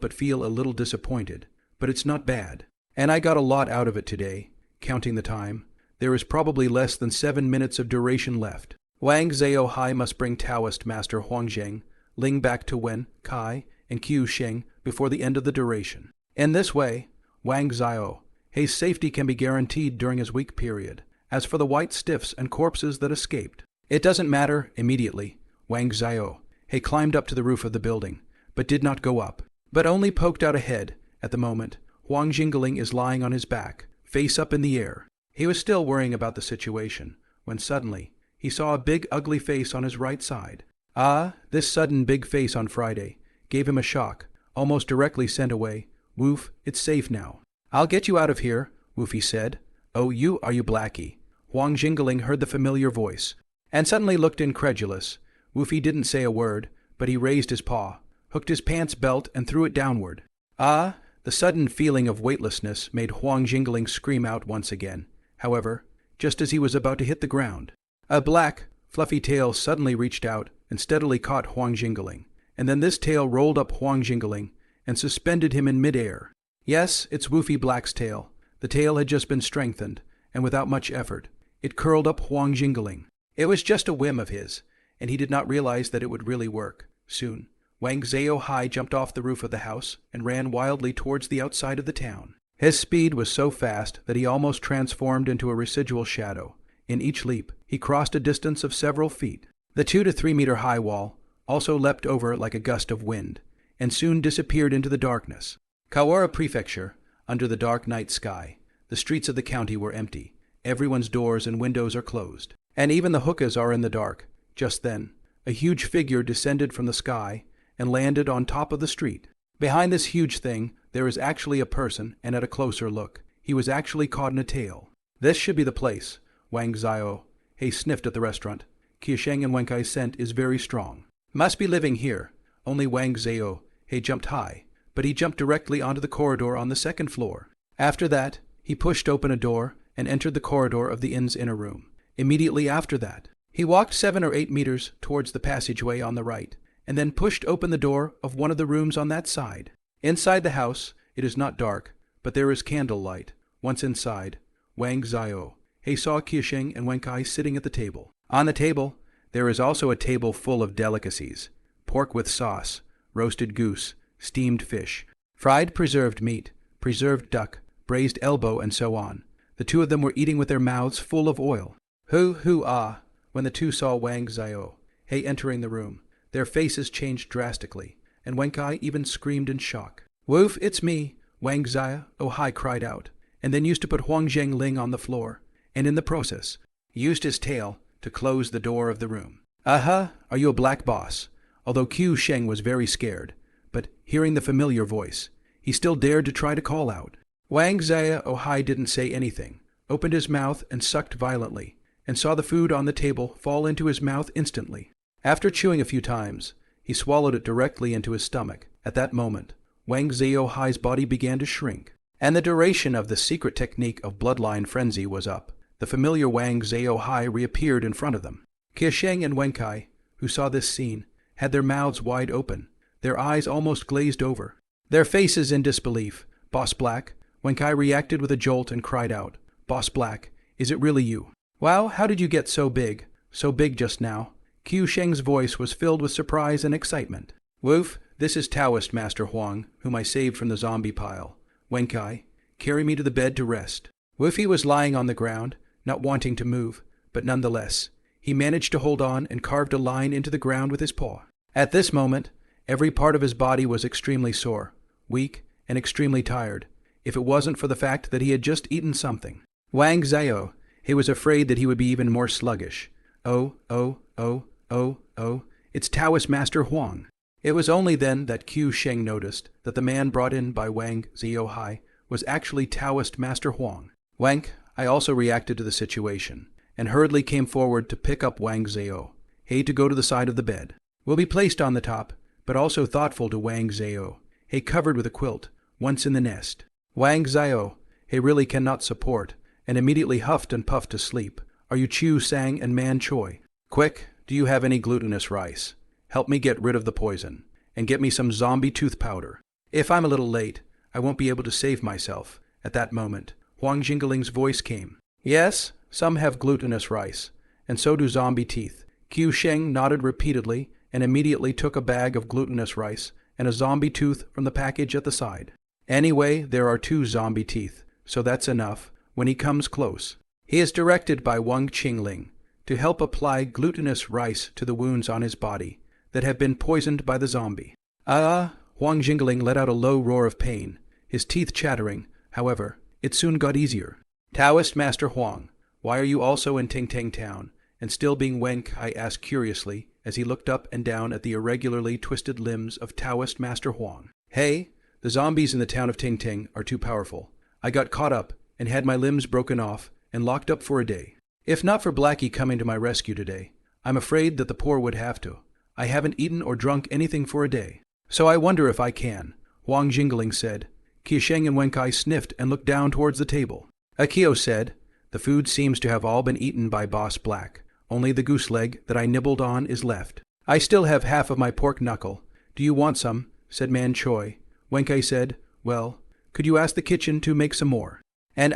but feel a little disappointed. But it's not bad. And I got a lot out of it today. Counting the time, There is probably less than 7 minutes of duration left. Wang Zhao must bring Taoist Master Huang Zheng, Ling back to Wen, Kai, and Qiu Sheng before the end of the duration. In this way, Wang Zhao's safety can be guaranteed during his weak period. As for the white stiffs and corpses that escaped, it doesn't matter immediately. Wang Zhao climbed up to the roof of the building, but did not go up, but only poked out a head. At the moment, Huang Jingling is lying on his back, face up in the air. He was still worrying about the situation, when suddenly, he saw a big ugly face on his right side. This sudden big face on Friday gave him a shock, almost directly sent away. Woof, it's safe now. I'll get you out of here, Woofy said. Oh, are you Blackie? Huang Jingling heard the familiar voice, and suddenly looked incredulous. Woofy didn't say a word, but he raised his paw, hooked his pants belt, and threw it downward. The sudden feeling of weightlessness made Huang Jingling scream out once again. However, just as he was about to hit the ground, a black, fluffy tail suddenly reached out and steadily caught Huang Jingling, and then this tail rolled up Huang Jingling and suspended him in midair. Yes, it's Woofy Black's tail. The tail had just been strengthened, and without much effort, it curled up Huang Jingling. It was just a whim of his, and he did not realize that it would really work. Soon, Wang Zhao jumped off the roof of the house and ran wildly towards the outside of the town. His speed was so fast that he almost transformed into a residual shadow. In each leap, he crossed a distance of several feet. The 2 to 3 meter high wall also leapt over like a gust of wind, and soon disappeared into the darkness. Kawara Prefecture, under the dark night sky, the streets of the county were empty. Everyone's doors and windows are closed, and even the hookahs are in the dark. Just then, a huge figure descended from the sky and landed on top of the street. Behind this huge thing, there is actually a person, and at a closer look, he was actually caught in a tail. This should be the place. Wang Zhao sniffed at the restaurant. Qiusheng and Wenkai's scent is very strong. Must be living here. Only Wang Zhao jumped high, but he jumped directly onto the corridor on the second floor. After that, he pushed open a door and entered the corridor of the inn's inner room. Immediately after that, he walked 7 or 8 meters towards the passageway on the right, and then pushed open the door of one of the rooms on that side. Inside the house, it is not dark, but there is candlelight. Once inside, Wang Zhao saw Qiusheng and Wenkai sitting at the table. On the table, there is also a table full of delicacies: pork with sauce, roasted goose, steamed fish, fried preserved meat, preserved duck, braised elbow, and so on. The two of them were eating with their mouths full of oil. Hoo-hoo-ah! When the two saw Wang Zhao entering the room, their faces changed drastically, and Wenkai even screamed in shock. Woof, it's me, Wang Zhao cried out, and then used to put Huang Zhengling on the floor, and in the process, used his tail to close the door of the room. Are you a black boss? Although Qiu Sheng was very scared, but hearing the familiar voice, he still dared to try to call out. Wang Zhao didn't say anything, opened his mouth and sucked violently, and saw the food on the table fall into his mouth instantly. After chewing a few times, he swallowed it directly into his stomach. At that moment, Wang Zhao's body began to shrink, and the duration of the secret technique of bloodline frenzy was up. The familiar Wang Zhao reappeared in front of them. Qiusheng and Wenkai, who saw this scene, had their mouths wide open, their eyes almost glazed over, their faces in disbelief. Boss Black, Wenkai reacted with a jolt and cried out, Boss Black, is it really you? Wow, how did you get so big just now? Qiu Sheng's voice was filled with surprise and excitement. Woof, this is Taoist Master Huang, whom I saved from the zombie pile. Wenkai, carry me to the bed to rest. Woofy was lying on the ground, not wanting to move, but nonetheless, he managed to hold on and carved a line into the ground with his paw. At this moment, every part of his body was extremely sore, weak, and extremely tired, if it wasn't for the fact that he had just eaten something. Wang Zhao, he was afraid that he would be even more sluggish. Oh, it's Taoist Master Huang. It was only then that Qiu Sheng noticed that the man brought in by Wang Zhao was actually Taoist Master Huang. Wank, I also reacted to the situation, and hurriedly came forward to pick up Wang Zhao, to go to the side of the bed. Will be placed on the top, but also thoughtful to Wang Zhao, covered with a quilt, once in the nest. Wang Zhao, really cannot support, and immediately huffed and puffed to sleep. Are you Chu Sang and Man Choi? Quick, do you have any glutinous rice? Help me get rid of the poison, and get me some zombie tooth powder. If I'm a little late, I won't be able to save myself. At that moment, Huang Jingling's voice came. Yes, Some have glutinous rice, and so do zombie teeth. Qiu Sheng nodded repeatedly and immediately took a bag of glutinous rice and a zombie tooth from the package at the side. Anyway, there are 2 zombie teeth, so that's enough. When he comes close, he is directed by Wang Qingling to help apply glutinous rice to the wounds on his body that have been poisoned by the zombie. Huang Jingling let out a low roar of pain, his teeth chattering. However, it soon got easier. Taoist Master Huang, why are you also in Tang Tang Town? And still being Wen Kai asked curiously as he looked up and down at the irregularly twisted limbs of Taoist Master Huang. Hey, the zombies in the town of Tang Tang are too powerful. I got caught up and had my limbs broken off and locked up for a day. If not for Blackie coming to my rescue today, I'm afraid that the poor would have to. I haven't eaten or drunk anything for a day. So I wonder if I can, Huang Jingling said. Qisheng and Wenkai sniffed and looked down towards the table. Akio said, the food seems to have all been eaten by Boss Black. Only the goose leg that I nibbled on is left. I still have half of my pork knuckle. Do you want some? Said Man Choi. Wenkai said, well, could you ask the kitchen to make some more? And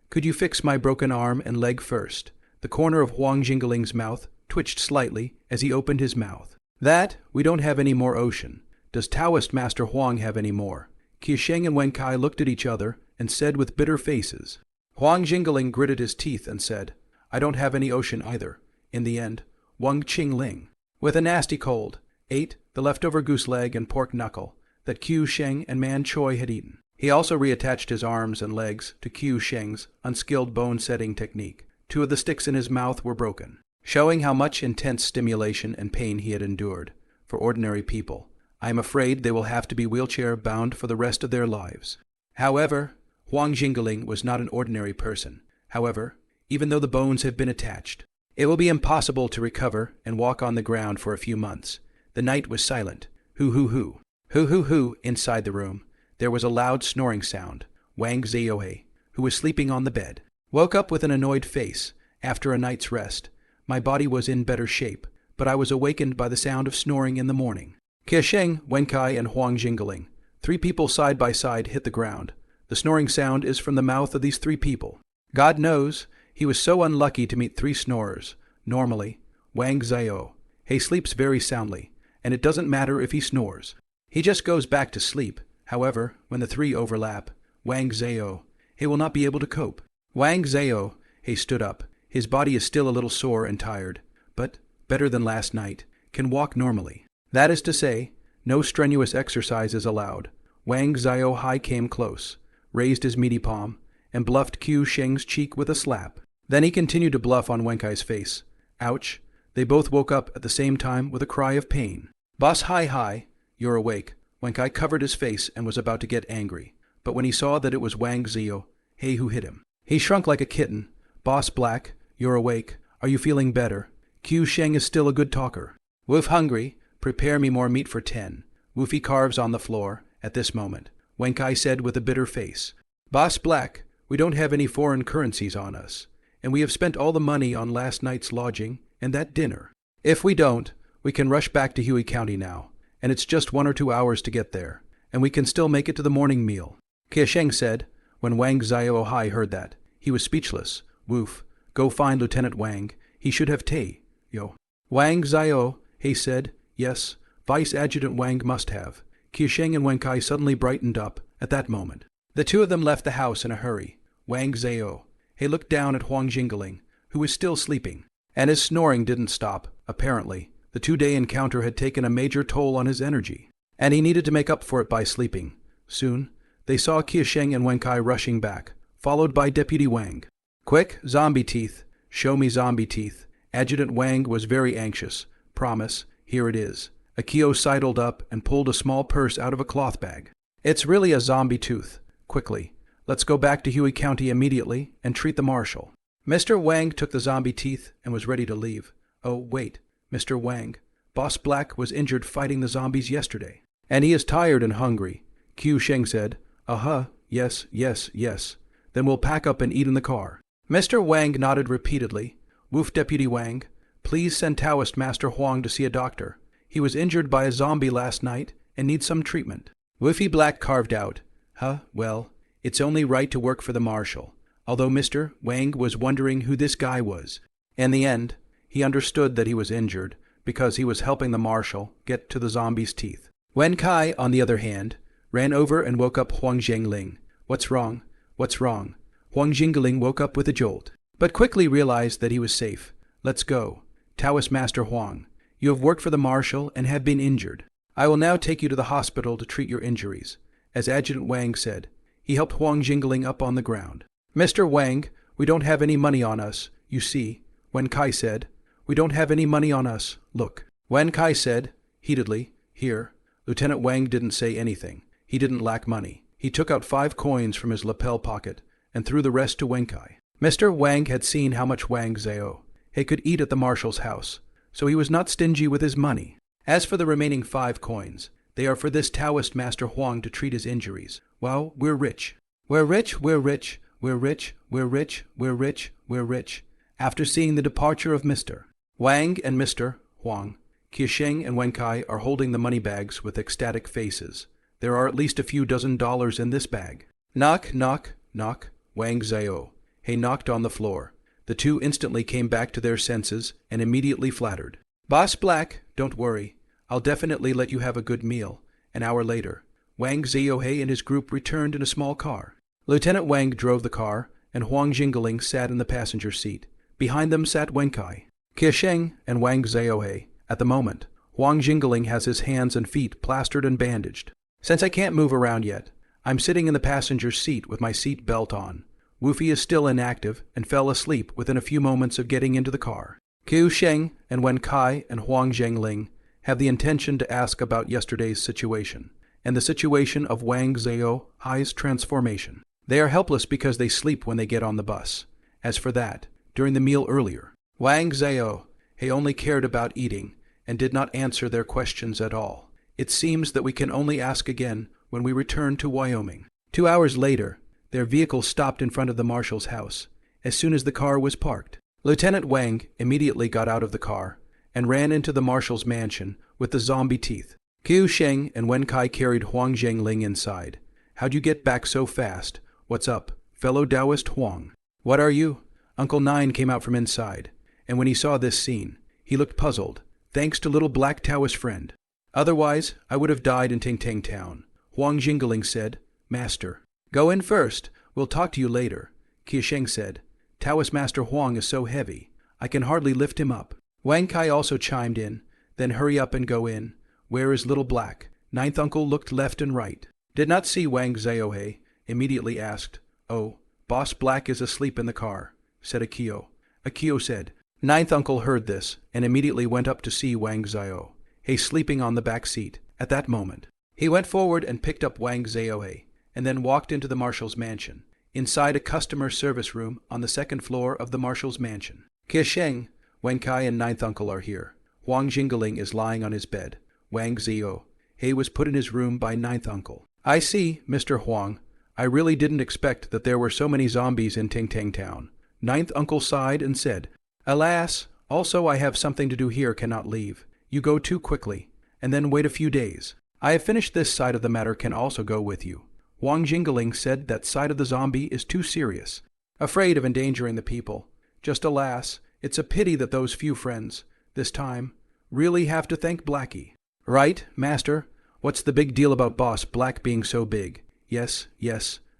could you fix my broken arm and leg first? The corner of Huang Jingling's mouth twitched slightly as he opened his mouth. That, we don't have any more ocean. Does Taoist Master Huang have any more? Qisheng and Wenkai looked at each other and said with bitter faces. Huang Jingling gritted his teeth and said, I don't have any ocean either. In the end, Wang Qingling, with a nasty cold, ate the leftover goose leg and pork knuckle that Qiu Sheng and Man Choi had eaten. He also reattached his arms and legs to Qiu Sheng's unskilled bone-setting technique. 2 of the sticks in his mouth were broken, showing how much intense stimulation and pain he had endured. For ordinary people, I am afraid they will have to be wheelchair-bound for the rest of their lives. However, Huang Jingling was not an ordinary person. However, even though the bones have been attached, it will be impossible to recover and walk on the ground for a few months. The night was silent. Hoo-hoo-hoo. Hoo-hoo-hoo. Inside the room, there was a loud snoring sound. Wang Ziohe, who was sleeping on the bed, woke up with an annoyed face. After a night's rest, my body was in better shape, but I was awakened by the sound of snoring in the morning. Qisheng, Wenkai, and Huang Jingling, 3 people side by side, hit the ground. The snoring sound is from the mouth of these 3 people. God knows, he was so unlucky to meet 3 snorers. Normally, Wang Zio, he sleeps very soundly, and it doesn't matter if he snores. He just goes back to sleep. However, when the 3 overlap, Wang Zio, he will not be able to cope. Wang Zio, he stood up. His body is still a little sore and tired, but better than last night, can walk normally. That is to say, no strenuous exercise is allowed. Wang Zio Hai came close, raised his meaty palm, and bluffed Qiu Sheng's cheek with a slap. Then he continued to bluff on Wenkai's face. Ouch! They both woke up at the same time with a cry of pain. Boss Hai, you're awake. Wenkai covered his face and was about to get angry, but when he saw that it was Wang Zio, he who hit him, he shrunk like a kitten. Boss Black, you're awake. Are you feeling better? Qiu Sheng is still a good talker. Woof hungry. Prepare me more meat for 10. Woofy carves on the floor at this moment. Wenkai said with a bitter face. Boss Black, we don't have any foreign currencies on us, and we have spent all the money on last night's lodging and that dinner. If we don't, we can rush back to Huey County now, and it's just 1 or 2 hours to get there, and we can still make it to the morning meal. Qisheng said. When Wang Zio Hai heard that, he was speechless. Woof, go find Lieutenant Wang. He should have yo. Wang Zio, he said. Yes, Vice Adjutant Wang must have. Qisheng and Wenkai suddenly brightened up at that moment. The 2 of them left the house in a hurry. Wang Zio, he looked down at Huang Jingling, who was still sleeping, and his snoring didn't stop. Apparently, the 2-day encounter had taken a major toll on his energy, and he needed to make up for it by sleeping. Soon, they saw Qisheng and Wenkai rushing back, followed by Deputy Wang. Quick, zombie teeth. Show me zombie teeth. Adjutant Wang was very anxious. Promise, here it is. Akio sidled up and pulled a small purse out of a cloth bag. It's really a zombie tooth. Quickly, let's go back to Huey County immediately and treat the marshal. Mr. Wang took the zombie teeth and was ready to leave. Oh, wait, Mr. Wang. Boss Black was injured fighting the zombies yesterday, and he is tired and hungry. Qiu Sheng said, yes. Then we'll pack up and eat in the car. Mr. Wang nodded repeatedly. Woof, Deputy Wang. Please send Taoist Master Huang to see a doctor. He was injured by a zombie last night and needs some treatment. Woofy Black carved out. Well, it's only right to work for the marshal. although Mr. Wang was wondering who this guy was. In the end, he understood that he was injured because he was helping the marshal get to the zombie's teeth. Wen Kai, on the other hand, ran over and woke up Huang Zhengling. What's wrong? What's wrong? Huang Zhengling woke up with a jolt, but quickly realized that he was safe. Let's go. Taoist Master Huang, you have worked for the marshal and have been injured. I will now take you to the hospital to treat your injuries. As Adjutant Wang said, he helped Huang Zhengling up on the ground. Mr. Wang, we don't have any money on us, you see, Wen Kai said. We don't have any money on us, look. Wen Kai said, heatedly, here. Lieutenant Wang didn't say anything. He didn't lack money. He took out 5 coins from his lapel pocket and threw the rest to Wen Kai. Mr. Wang had seen how much Wang Zhao he could eat at the marshal's house, so he was not stingy with his money. As for the remaining 5 coins, they are for this Taoist Master Huang to treat his injuries. Well, we're rich. We're rich, we're rich, we're rich, we're rich, we're rich, we're rich. After seeing the departure of Mr. Wang and Mr. Huang, Qiusheng and Wen Kai are holding the money bags with ecstatic faces. There are at least a few dozen dollars in this bag. Knock, knock, knock. Wang Zhao he knocked on the floor. The two instantly came back to their senses and immediately flattered. Boss Black, don't worry. I'll definitely let you have a good meal. An hour later, Wang Zhao and his group returned in a small car. Lieutenant Wang drove the car, and Huang Zhengling sat in the passenger seat. Behind them sat Wen Kai, Qiusheng, and Wang Zhao. At the moment, Huang Zhengling has his hands and feet plastered and bandaged. Since I can't move around yet, I'm sitting in the passenger seat with my seat belt on. Woofy is still inactive and fell asleep within a few moments of getting into the car. Qiusheng and Wen Kai and Huang Zhengling have the intention to ask about yesterday's situation and the situation of Wang Zhao's transformation. They are helpless because they sleep when they get on the bus. As for that, during the meal earlier, Wang Zhao he only cared about eating and did not answer their questions at all. It seems that we can only ask again when we return to Wyoming. 2 hours later, their vehicle stopped in front of the marshal's house. As soon as the car was parked, Lieutenant Wang immediately got out of the car and ran into the marshal's mansion with the zombie teeth. Qiusheng and Wen Kai carried Huang Zhengling inside. How'd you get back so fast? What's up, fellow Taoist Huang? What are you? Uncle Nine came out from inside, and when he saw this scene, he looked puzzled, thanks to little black Taoist friend. Otherwise, I would have died in Tang Tang Town. Huang Zhengling said, Master, go in first. We'll talk to you later. Qiusheng said, Taoist Master Huang is so heavy, I can hardly lift him up. Wen Kai also chimed in, then hurry up and go in. Where is little black? Ninth uncle looked left and right. Did not see Wang Zhao, immediately asked, Oh, Boss Black is asleep in the car, said Akio. Akio said, Ninth uncle heard this and immediately went up to see Wang Zhao, sleeping on the back seat. At that moment, he went forward and picked up Wang Zhao, and then walked into the marshal's mansion, inside a customer service room on the 2nd floor of the marshal's mansion. Qiusheng, Wen Kai and Ninth uncle are here. Huang Zhengling is lying on his bed. Wang Zhao was put in his room by Ninth uncle. I see, Mr. Huang. I really didn't expect that there were so many zombies in Tang Tang Town. Ninth uncle sighed and said, Alas, also I have something to do here, cannot leave. You go too quickly, and then wait a few days. I have finished this side of the matter, can also go with you. Huang Zhengling said that side of the zombie is too serious, afraid of endangering the people. Just alas, it's a pity that those few friends, this time, really have to thank Blackie. Right, Master? What's the big deal about Boss Black being so big? Yes,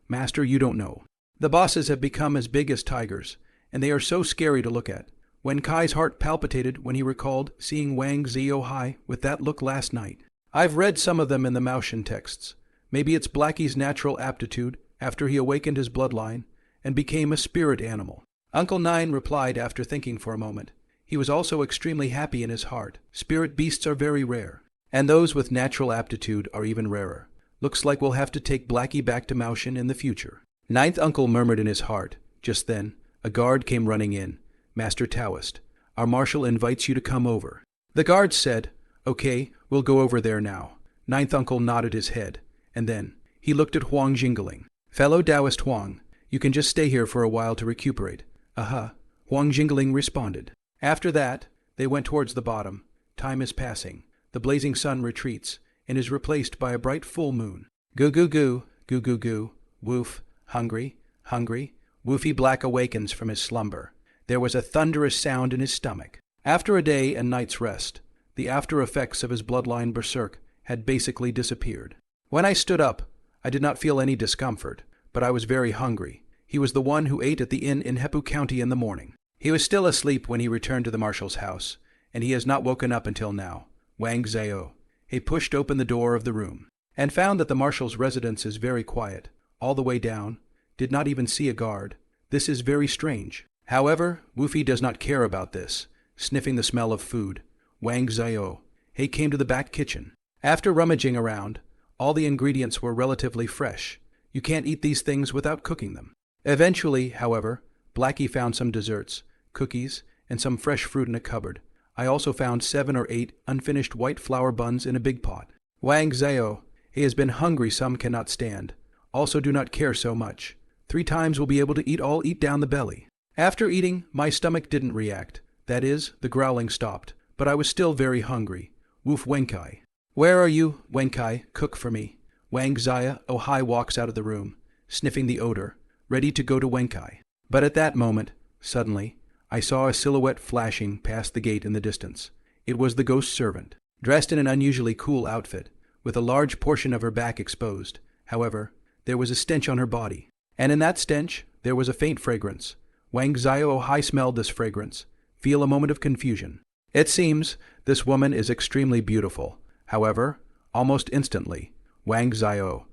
Master, you don't know. The bosses have become as big as tigers, and they are so scary to look at. Wen Kai's heart palpitated when he recalled seeing Wang Zhao with that look last night. I've read some of them in the Manhwa texts. Maybe it's Blackie's natural aptitude after he awakened his bloodline and became a spirit animal. Uncle Nine replied after thinking for a moment. He was also extremely happy in his heart. Spirit beasts are very rare, and those with natural aptitude are even rarer. Looks like we'll have to take Blackie back to Manhwa in the future. Ninth uncle murmured in his heart. Just then, a guard came running in. Master Taoist, our marshal invites you to come over. The guard said, Okay, we'll go over there now. Ninth uncle nodded his head, and then he looked at Huang Zhengling. Fellow Taoist Huang, you can just stay here for a while to recuperate. Aha, Huang Zhengling responded. After that, they went towards the bottom. Time is passing. The blazing sun retreats and is replaced by a bright full moon. Goo goo goo, goo goo goo, woof, hungry, hungry, Woofy Black awakens from his slumber. There was a thunderous sound in his stomach. After a day and night's rest, the after effects of his bloodline berserk had basically disappeared. When I stood up, I did not feel any discomfort, but I was very hungry. He was the one who ate at the inn in Heppu County in the morning. He was still asleep when he returned to the marshal's house, and he has not woken up until now. Wang Zhao. He pushed open the door of the room, and found that the marshal's residence is very quiet, all the way down, did not even see a guard. This is very strange. However, Woofy does not care about this. Sniffing the smell of food, Wang Zhao. He came to the back kitchen. After rummaging around, all the ingredients were relatively fresh. You can't eat these things without cooking them. Eventually, however, Blackie found some desserts, cookies, and some fresh fruit in a cupboard. I also found 7 or 8 unfinished white flour buns in a big pot. Wang Zhao. He has been hungry some cannot stand. Also do not care so much. 3 times will be able to eat down the belly. After eating, my stomach didn't react. That is, the growling stopped, but I was still very hungry. Woof Wenkai. Where are you, Wenkai? Cook for me. Wang Zhao walks out of the room, sniffing the odor, ready to go to Wenkai. But at that moment, suddenly, I saw a silhouette flashing past the gate in the distance. It was the ghost servant, dressed in an unusually cool outfit, with a large portion of her back exposed. However, there was a stench on her body, and in that stench, there was a faint fragrance. Wang Zhao smelled this fragrance. Feel a moment of confusion. It seems this woman is extremely beautiful. However, almost instantly, Wang Zhao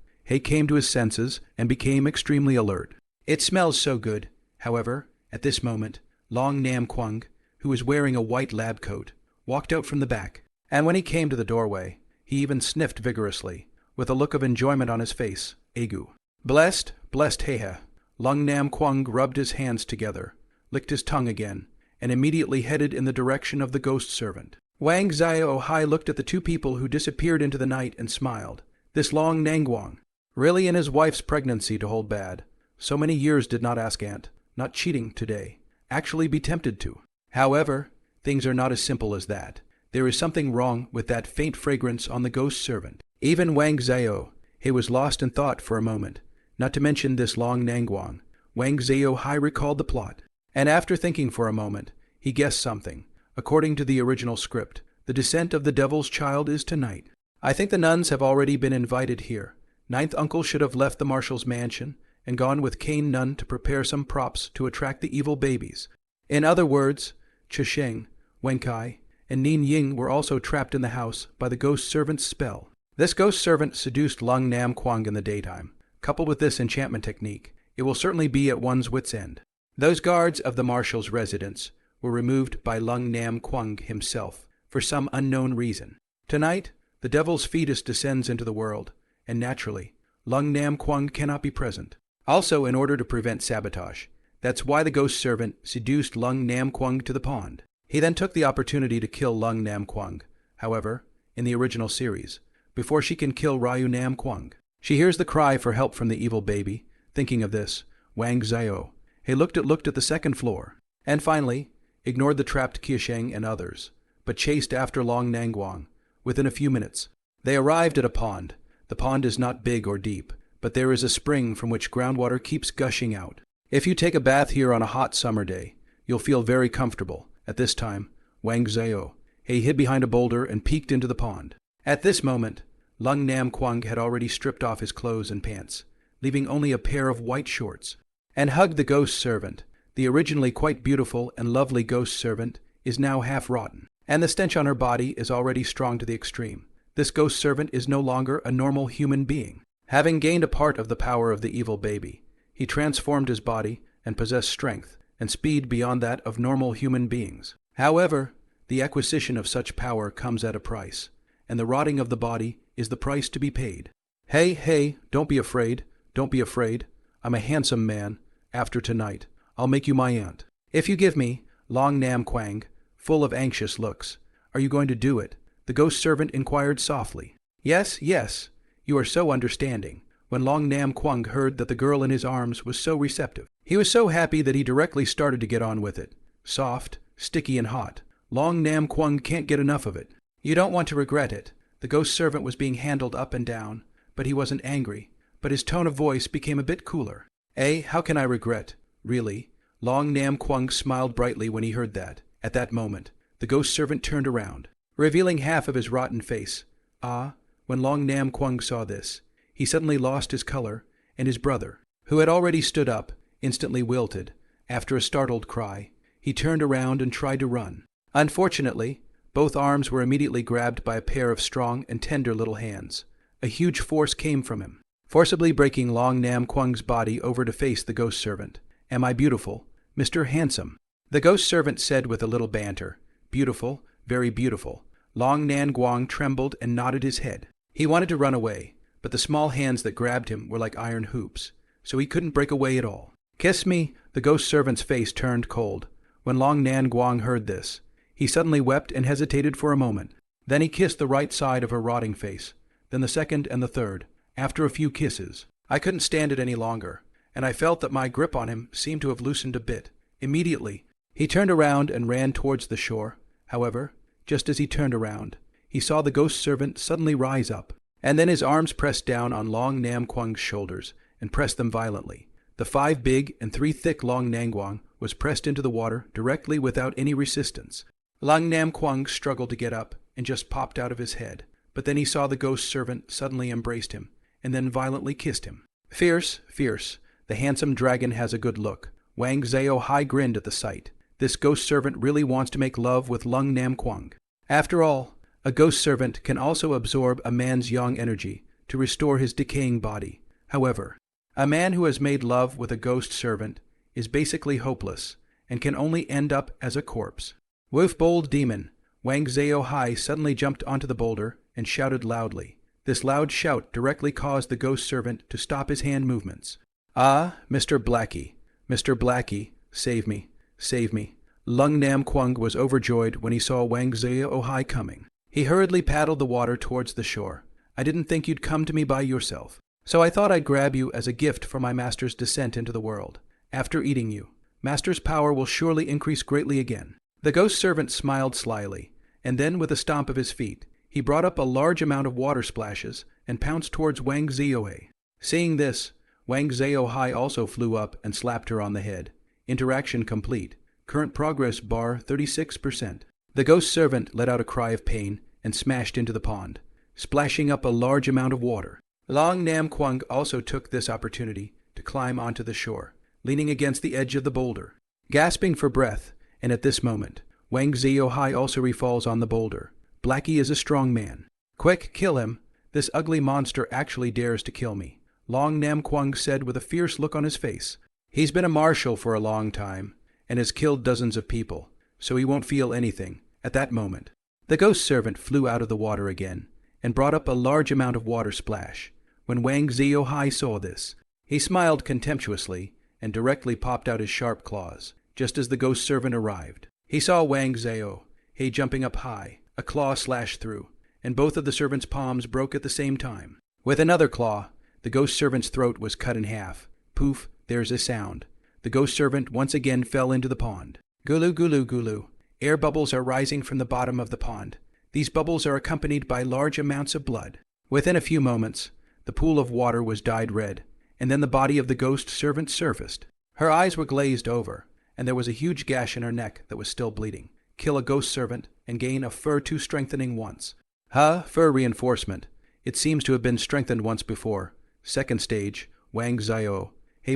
came to his senses and became extremely alert. It smells so good. However, at this moment, Long Nam Kwang, who was wearing a white lab coat, walked out from the back, and when he came to the doorway, he even sniffed vigorously, with a look of enjoyment on his face. Egu. Blessed Heha. Long Nam Kwang rubbed his hands together, licked his tongue again, and immediately headed in the direction of the ghost servant. Wang Zhao looked at the 2 people who disappeared into the night and smiled. This Long Nangwang, really in his wife's pregnancy to hold bad. So many years did not ask aunt, not cheating today, actually be tempted to. However, things are not as simple as that. There is something wrong with that faint fragrance on the ghost servant. Even Wang Zhao, he was lost in thought for a moment, not to mention this Long Nangwang. Wang Zhao recalled the plot, and after thinking for a moment, he guessed something. According to the original script, the descent of the devil's child is tonight. I think the nuns have already been invited here. 9th uncle should have left the marshal's mansion and gone with Kane Nun to prepare some props to attract the evil babies. In other words, Chisheng, Wenkai, and Nin Ying were also trapped in the house by the ghost servant's spell. This ghost servant seduced Lung Nam Kwang in the daytime. Coupled with this enchantment technique, it will certainly be at one's wit's end. Those guards of the marshal's residence were removed by Lung Nam Kwang himself for some unknown reason. Tonight, the devil's fetus descends into the world, and naturally, Lung Nam Kwang cannot be present. Also, in order to prevent sabotage, that's why the ghost servant seduced Lung Nam Kwang to the pond. He then took the opportunity to kill Lung Nam Kwang. However, in the original series, before she can kill Ryu Nam Kwang, she hears the cry for help from the evil baby. Thinking of this, Wang Zhao looked at the second floor, and finally, ignored the trapped Kiesheng and others, but chased after Long Nangwang. Within a few minutes, they arrived at a pond. The pond is not big or deep, but there is a spring from which groundwater keeps gushing out. If you take a bath here on a hot summer day, you'll feel very comfortable. At this time, Wang Zhao hid behind a boulder and peeked into the pond. At this moment, Lung Nam Kwang had already stripped off his clothes and pants, leaving only a pair of white shorts, and hugged the ghost servant. The originally quite beautiful and lovely ghost servant is now half rotten, and the stench on her body is already strong to the extreme. This ghost servant is no longer a normal human being. Having gained a part of the power of the evil baby, he transformed his body and possessed strength and speed beyond that of normal human beings. However, the acquisition of such power comes at a price, and the rotting of the body is the price to be paid. Hey, don't be afraid. Don't be afraid. I'm a handsome man. After tonight, I'll make you my aunt. If you give me, Long Nam Kwang, full of anxious looks. Are you going to do it? The ghost servant inquired softly. Yes, you are so understanding. When Long Nam Kwang heard that the girl in his arms was so receptive, he was so happy that he directly started to get on with it. Soft, sticky, and hot. Long Nam Kwang can't get enough of it. You don't want to regret it. The ghost servant was being handled up and down, but he wasn't angry, but his tone of voice became a bit cooler. How can I regret? Really? Long Nam Kwang smiled brightly when he heard that. At that moment, the ghost servant turned around, revealing half of his rotten face. When Long Nam Kwang saw this, he suddenly lost his color, and his brother, who had already stood up, instantly wilted. After a startled cry, he turned around and tried to run. Unfortunately, both arms were immediately grabbed by a pair of strong and tender little hands. A huge force came from him, forcibly breaking Long Nam Kwang's body over to face the ghost servant. "Am I beautiful, Mr. Handsome?" The ghost servant said with a little banter. "Beautiful, very beautiful." Long Nam Kwang trembled and nodded his head. He wanted to run away, but the small hands that grabbed him were like iron hoops, so he couldn't break away at all. "Kiss me." The ghost servant's face turned cold. When Long Nam Kwang heard this, he suddenly wept and hesitated for a moment. Then he kissed the right side of her rotting face, then the second and the third. After a few kisses, I couldn't stand it any longer, and I felt that my grip on him seemed to have loosened a bit. Immediately, he turned around and ran towards the shore. However, just as he turned around, he saw the ghost servant suddenly rise up, and then his arms pressed down on Long Nam Kwang's shoulders and pressed them violently. The 5 big and 3 thick Long Nam Kwang was pressed into the water directly without any resistance. Long Nam Kwang struggled to get up and just popped out of his head, but then he saw the ghost servant suddenly embraced him and then violently kissed him. "Fierce, fierce. The handsome dragon has a good look." Wang Zhao grinned at the sight. This ghost servant really wants to make love with Long Nam Kwang. After all, a ghost servant can also absorb a man's yang energy to restore his decaying body. However, a man who has made love with a ghost servant is basically hopeless and can only end up as a corpse. "Wolf bold demon!" Wang Zhao suddenly jumped onto the boulder and shouted loudly. This loud shout directly caused the ghost servant to stop his hand movements. Mr. Blackie, Mr. Blackie, save me, save me." Long Nam Kwang was overjoyed when he saw Wang Zhao coming. He hurriedly paddled the water towards the shore. "I didn't think you'd come to me by yourself, so I thought I'd grab you as a gift for my master's descent into the world. After eating you, master's power will surely increase greatly again." The ghost servant smiled slyly, and then with a stomp of his feet, he brought up a large amount of water splashes and pounced towards Wang Zhao. Seeing this, Wang Zhao also flew up and slapped her on the head. Interaction complete. Current progress bar 36%. The ghost servant let out a cry of pain and smashed into the pond, splashing up a large amount of water. Long Nam Kwang also took this opportunity to climb onto the shore, leaning against the edge of the boulder, gasping for breath, and at this moment, Wang Zhao also refalls on the boulder. "Blackie is a strong man. Quick, kill him. This ugly monster actually dares to kill me," Long Nam Kwang said with a fierce look on his face. "He's been a marshal for a long time, and has killed dozens of people, so he won't feel anything." At that moment, the ghost servant flew out of the water again, and brought up a large amount of water splash. When Wang Zhao saw this, he smiled contemptuously, and directly popped out his sharp claws. Just as the ghost servant arrived, he saw Wang Zhao jumping up high. A claw slashed through, and both of the servant's palms broke at the same time. With another claw, the ghost servant's throat was cut in half. Poof, there's a sound. The ghost servant once again fell into the pond. Gulu gulu gulu. Air bubbles are rising from the bottom of the pond. These bubbles are accompanied by large amounts of blood. Within a few moments, the pool of water was dyed red, and then the body of the ghost servant surfaced. Her eyes were glazed over, and there was a huge gash in her neck that was still bleeding. Kill a ghost servant and gain a fur 2 strengthening once. Fur reinforcement. It seems to have been strengthened once before. Second stage, Wang Zhao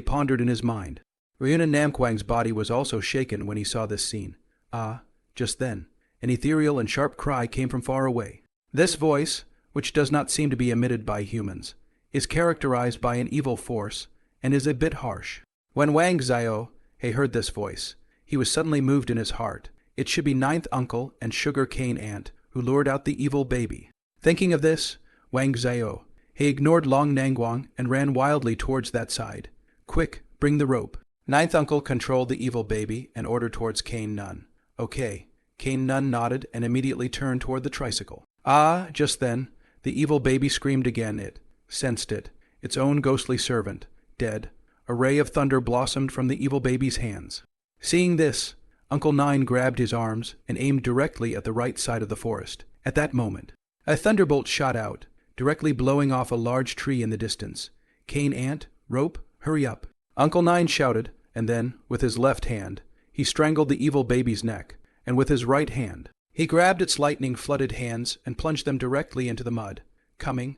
pondered in his mind. Ryunan Namquang's body was also shaken when he saw this scene. Just then, an ethereal and sharp cry came from far away. This voice, which does not seem to be emitted by humans, is characterized by an evil force and is a bit harsh. When Wang Zhao heard this voice, he was suddenly moved in his heart. It should be ninth uncle and sugar cane aunt who lured out the evil baby. Thinking of this, Wang Zhao ignored Long Nam Kwang and ran wildly towards that side. "Quick, bring the rope." Ninth uncle controlled the evil baby and ordered towards Cane Nun. "Okay." Cane Nun nodded and immediately turned toward the tricycle. Just then, the evil baby screamed again. It sensed it, its own ghostly servant, dead. A ray of thunder blossomed from the evil baby's hands. Seeing this, Uncle Nine grabbed his arms and aimed directly at the right side of the forest. At that moment, a thunderbolt shot out, directly blowing off a large tree in the distance. "Cane Ant, rope, hurry up." Uncle Nine shouted, and then, with his left hand, he strangled the evil baby's neck, and with his right hand, he grabbed its lightning-flooded hands and plunged them directly into the mud. Coming,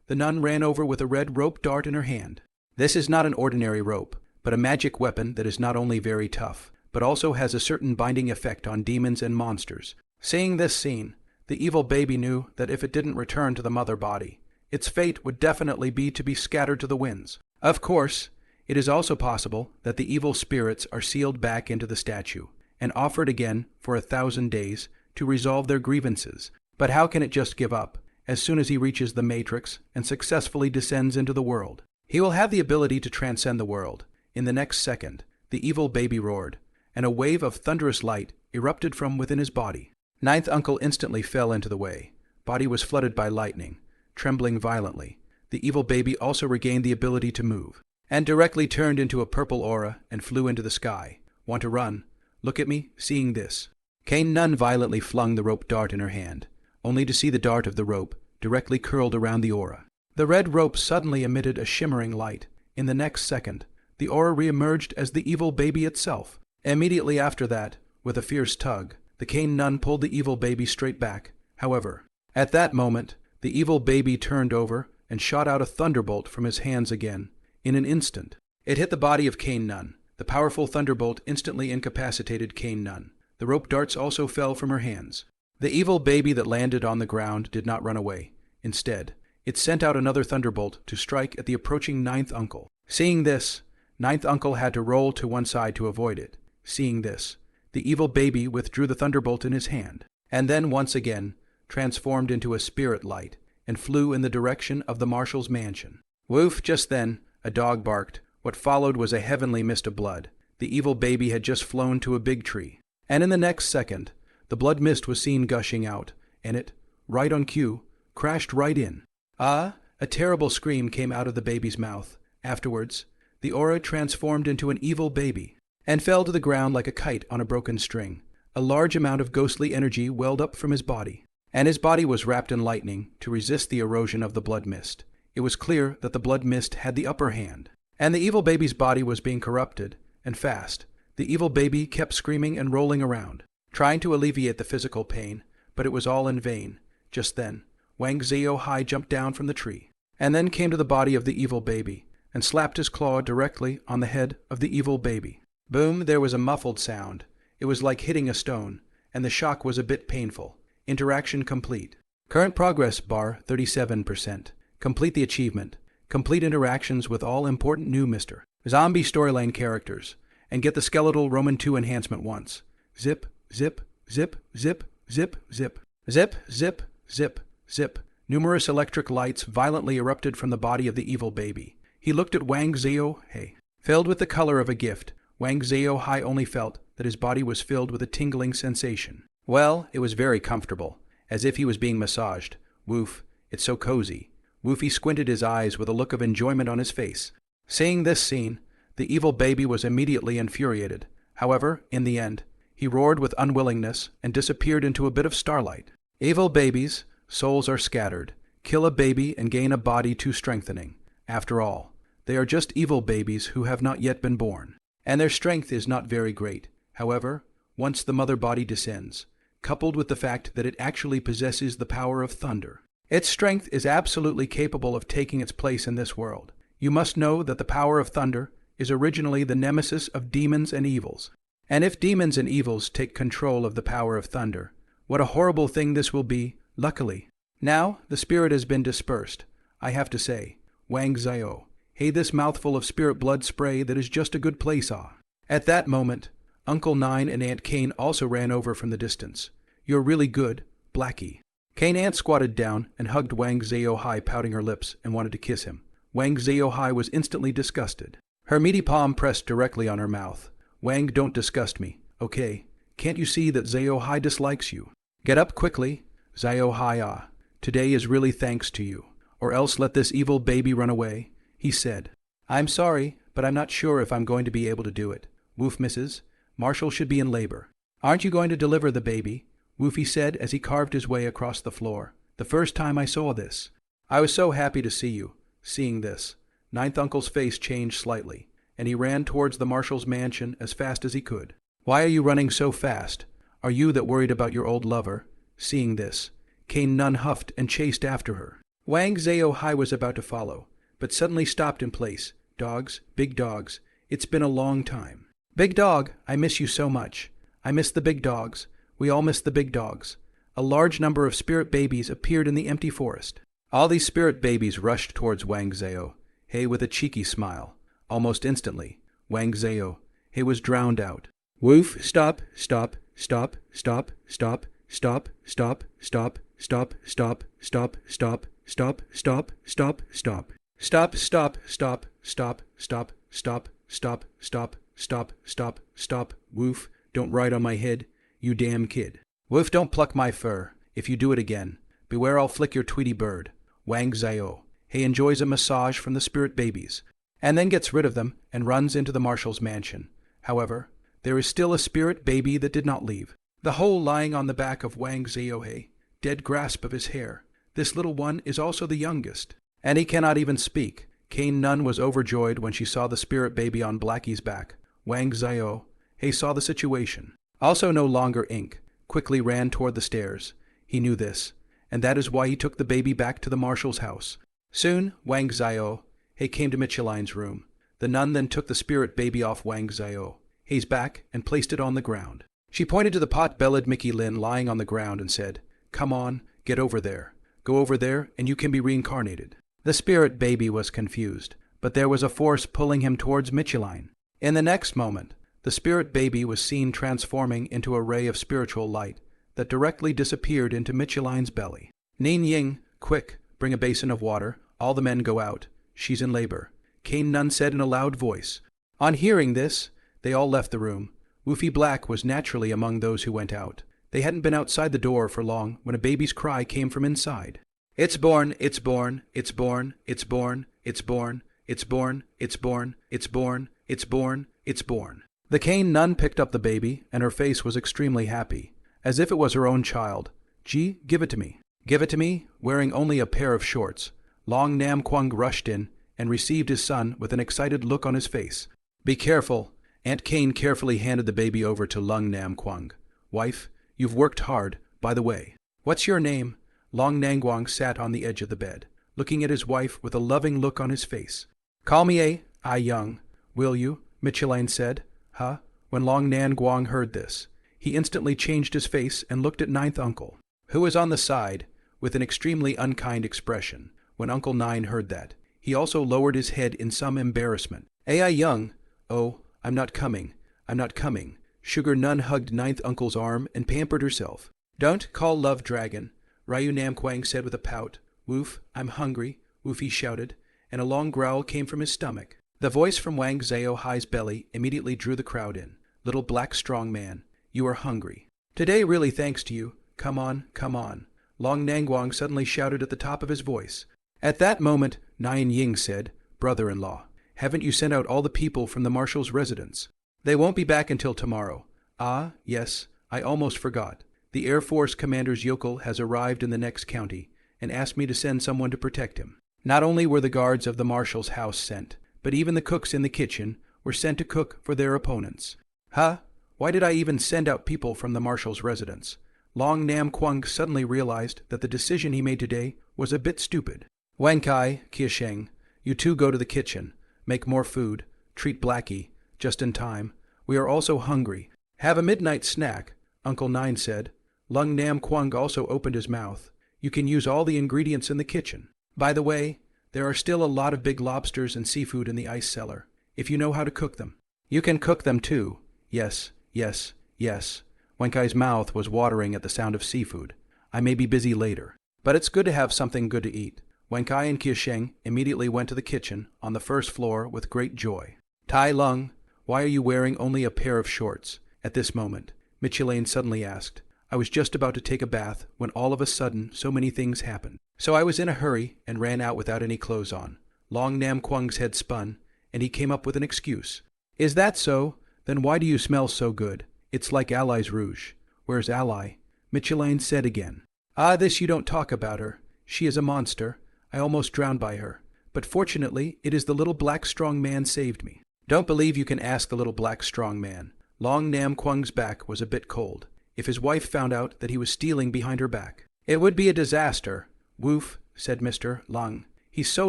the nun ran over with a red rope dart in her hand. This is not an ordinary rope, but a magic weapon that is not only very tough, but also has a certain binding effect on demons and monsters. Seeing this scene, the evil baby knew that if it didn't return to the mother body, its fate would definitely be to be scattered to the winds. Of course, it is also possible that the evil spirits are sealed back into the statue and offered again for 1,000 days to resolve their grievances. But how can it just give up as soon as he reaches the matrix and successfully descends into the world? He will have the ability to transcend the world. In the next second, the evil baby roared, and a wave of thunderous light erupted from within his body. Ninth uncle instantly fell into the way. Body was flooded by lightning. Trembling violently, the evil baby also regained the ability to move, and directly turned into a purple aura and flew into the sky. Want to run? Look at me, seeing this. Cain Nun violently flung the rope dart in her hand, only to see the dart of the rope directly curled around the aura. The red rope suddenly emitted a shimmering light. In the next second, the aura re-emerged as the evil baby itself. Immediately after that, with a fierce tug, the Cain Nun pulled the evil baby straight back. However, at that moment, the evil baby turned over and shot out a thunderbolt from his hands again. In an instant, it hit the body of Cain Nun. The powerful thunderbolt instantly incapacitated Cain Nun. The rope darts also fell from her hands. The evil baby that landed on the ground did not run away. Instead, it sent out another thunderbolt to strike at the approaching ninth uncle. Seeing this, ninth uncle had to roll to one side to avoid it. Seeing this, the evil baby withdrew the thunderbolt in his hand, and then once again transformed into a spirit light and flew in the direction of the marshal's mansion. Woof! Just then, a dog barked. What followed was a heavenly mist of blood. The evil baby had just flown to a big tree, and in the next second, the blood mist was seen gushing out, and it, right on cue, crashed right in. Ah! A terrible scream came out of the baby's mouth. Afterwards, the aura transformed into an evil baby and fell to the ground like a kite on a broken string. A large amount of ghostly energy welled up from his body, and his body was wrapped in lightning to resist the erosion of the blood mist. It was clear that the blood mist had the upper hand, and the evil baby's body was being corrupted, and fast. The evil baby kept screaming and rolling around, trying to alleviate the physical pain, but it was all in vain. Just then, Manhwa jumped down from the tree, and then came to the body of the evil baby, and slapped his claw directly on the head of the evil baby. Boom! There was a muffled sound. It was like hitting a stone, and the shock was a bit painful. Interaction complete. Current progress bar 37%. Complete the achievement. Complete interactions with all important new Mr. Zombie storyline characters, and get the skeletal Roman 2 enhancement once. Zip, zip, zip, zip, zip, zip. Zip, zip, zip, zip. Numerous electric lights violently erupted from the body of the evil baby. He looked at Manhwa. Filled with the color of a gift, Manhwa only felt that his body was filled with a tingling sensation. Well, it was very comfortable, as if he was being massaged. Woof, it's so cozy. Woofy squinted his eyes with a look of enjoyment on his face. Seeing this scene, the evil baby was immediately infuriated. However, in the end, he roared with unwillingness and disappeared into a bit of starlight. Evil babies, souls are scattered. Kill a baby and gain a body too strengthening. After all, they are just evil babies who have not yet been born, and their strength is not very great. However, once the mother body descends, coupled with the fact that it actually possesses the power of thunder, its strength is absolutely capable of taking its place in this world. You must know that the power of thunder is originally the nemesis of demons and evils. And if demons and evils take control of the power of thunder, what a horrible thing this will be, luckily. Now, the spirit has been dispersed. I have to say, Manhwa, hey, this mouthful of spirit blood spray that is just a good place, ah. At that moment, Uncle Nine and Aunt Cain also ran over from the distance. You're really good, Blackie. Cain Aunt squatted down and hugged Manhwa, pouting her lips, and wanted to kiss him. Manhwa was instantly disgusted. Her meaty palm pressed directly on her mouth. Wang, don't disgust me, okay? Can't you see that Zio-Hai dislikes you? Get up quickly, Zio-Hai, ah. Today is really thanks to you. Or else let this evil baby run away, he said. I'm sorry, but I'm not sure if I'm going to be able to do it. Woof, Mrs. Marshall should be in labor. Aren't you going to deliver the baby? Woofy said as he carved his way across the floor. The first time I saw this. I was so happy to see you. Seeing this, Ninth Uncle's face changed slightly, and he ran towards the marshal's mansion as fast as he could. "Why are you running so fast? Are you that worried about your old lover?" Seeing this, Kane Nun huffed and chased after her. Wang Zhao was about to follow, but suddenly stopped in place. "Dogs, big dogs, it's been a long time." "Big dog, I miss you so much. I miss the big dogs. We all miss the big dogs." A large number of spirit babies appeared in the empty forest. All these spirit babies rushed towards Wang Zhao with a cheeky smile. Almost instantly, Wang Zhao was drowned out. "Woof, stop, stop, stop, stop, stop, stop, stop, stop, stop, stop, stop, stop, stop, stop, stop, stop. Stop, stop, stop, stop, stop, stop, stop, stop, stop, stop, stop. Woof, don't ride on my head, you damn kid. Woof, don't pluck my fur. If you do it again, beware I'll flick your Tweety bird." Wang Zhao enjoys a massage from the spirit babies, and then gets rid of them and runs into the marshal's mansion. However, there is still a spirit baby that did not leave. The whole lying on the back of Wang Zhao, dead grasp of his hair. This little one is also the youngest, and he cannot even speak. Kane Nun was overjoyed when she saw the spirit baby on Blackie's back. Wang Zhao saw the situation. Also no longer ink, quickly ran toward the stairs. He knew this, and that is why he took the baby back to the marshal's house. Soon, Wang Zhao came to Micheline's room. The nun then took the spirit baby off Wang Zhao's back and placed it on the ground. She pointed to the pot-bellied Mickey Lin lying on the ground and said, "Come on, get over there. Go over there and you can be reincarnated." The spirit baby was confused, but there was a force pulling him towards Micheline. In the next moment, the spirit baby was seen transforming into a ray of spiritual light that directly disappeared into Micheline's belly. "Nin Ying, quick, bring a basin of water. All the men go out. She's in labor," Kane Nun said in a loud voice. On hearing this, they all left the room. Woofy Black was naturally among those who went out. They hadn't been outside the door for long when a baby's cry came from inside. "It's born, it's born, it's born, it's born, it's born, it's born, it's born, it's born, it's born, it's born." The Kane Nun picked up the baby, and her face was extremely happy, as if it was her own child. "Gee, give it to me." "Give it to me," wearing only a pair of shorts. Long Nam Kwang rushed in and received his son with an excited look on his face. "Be careful." Aunt Kane carefully handed the baby over to Lung Nam Kwang. "Wife, you've worked hard, by the way. What's your name?" Long Nangwang sat on the edge of the bed, looking at his wife with a loving look on his face. "Call me I Young, will you?" Micheline said. "Huh?" When Long Nangwang heard this, he instantly changed his face and looked at Ninth Uncle, who was on the side, with an extremely unkind expression. When Uncle Nine heard that, he also lowered his head in some embarrassment. "I Young, oh, I'm not coming, I'm not coming." Sugar Nun hugged Ninth Uncle's arm and pampered herself. "Don't call Love Dragon," Ryu Namquang said with a pout. "Woof, I'm hungry," Woofy shouted, and a long growl came from his stomach. The voice from Wang Zhao's belly immediately drew the crowd in. "Little black strong man, you are hungry. Today really thanks to you. Come on, come on." Long Nangwang suddenly shouted at the top of his voice. At that moment, Nyan Ying said, "Brother-in-law, haven't you sent out all the people from the marshal's residence? They won't be back until tomorrow." "Ah, yes, I almost forgot. The Air Force Commander's yokel has arrived in the next county and asked me to send someone to protect him." Not only were the guards of the marshal's house sent, but even the cooks in the kitchen were sent to cook for their opponents. "Huh? Why did I even send out people from the marshal's residence?" Long Nam Kwang suddenly realized that the decision he made today was a bit stupid. "Wang Kai, Kia Sheng, you two go to the kitchen. Make more food. Treat Blackie. Just in time. We are also hungry. Have a midnight snack," Uncle Nine said. Lung Nam Kwang also opened his mouth. "You can use all the ingredients in the kitchen. By the way, there are still a lot of big lobsters and seafood in the ice cellar, if you know how to cook them. You can cook them too." "Yes, yes, yes." Wenkai's mouth was watering at the sound of seafood. "I may be busy later, but it's good to have something good to eat." Wenkai and Kiasheng immediately went to the kitchen on the first floor with great joy. "Tai Lung, why are you wearing only a pair of shorts?" At this moment, Micheline suddenly asked. "I was just about to take a bath when all of a sudden so many things happened. So I was in a hurry and ran out without any clothes on." Long Nam Kwang's head spun, and he came up with an excuse. "Is that so? Then why do you smell so good? It's like Ally's rouge." "Where's Ally?" Micheline said again. "Ah, this you don't talk about her. She is a monster. I almost drowned by her. But fortunately, it is the little black strong man saved me." Don't believe you can ask the little black strong man. Long Nam Kwang's back was a bit cold. If his wife found out that he was stealing behind her back, it would be a disaster. Woof, said Mr. Lung. He's so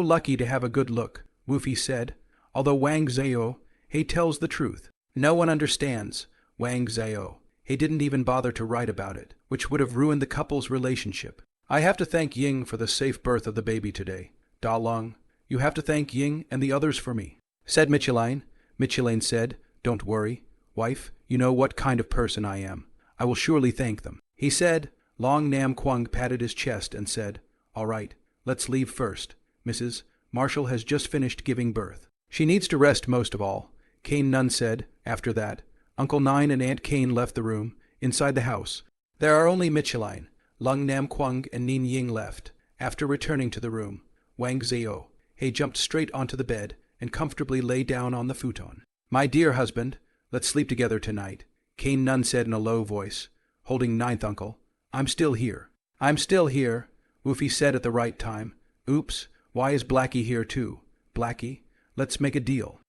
lucky to have a good look, Woofy said, although Wang Zhao, he tells the truth. No one understands Wang Zhao. He didn't even bother to write about it, which would have ruined the couple's relationship. I have to thank Ying for the safe birth of the baby today. Da Long, you have to thank Ying and the others for me, said Micheline. Micheline said, Don't worry, wife, you know what kind of person I am. I will surely thank them. He said. Long Nam Kwang patted his chest and said, All right, let's leave first. Mrs. Marshall has just finished giving birth. She needs to rest most of all. Kane Nun said. After that, Uncle Nine and Aunt Kane left the room. Inside the house, there are only Micheline, Lung Nam Kwang, and Nin Ying left. After returning to the room, Wang Zhao, he jumped straight onto the bed and comfortably lay down on the futon. My dear husband, let's sleep together tonight, Kane Nun said in a low voice, holding Ninth Uncle. I'm still here. I'm still here, Woofy said at the right time. Oops, why is Blackie here too? Blackie, let's make a deal.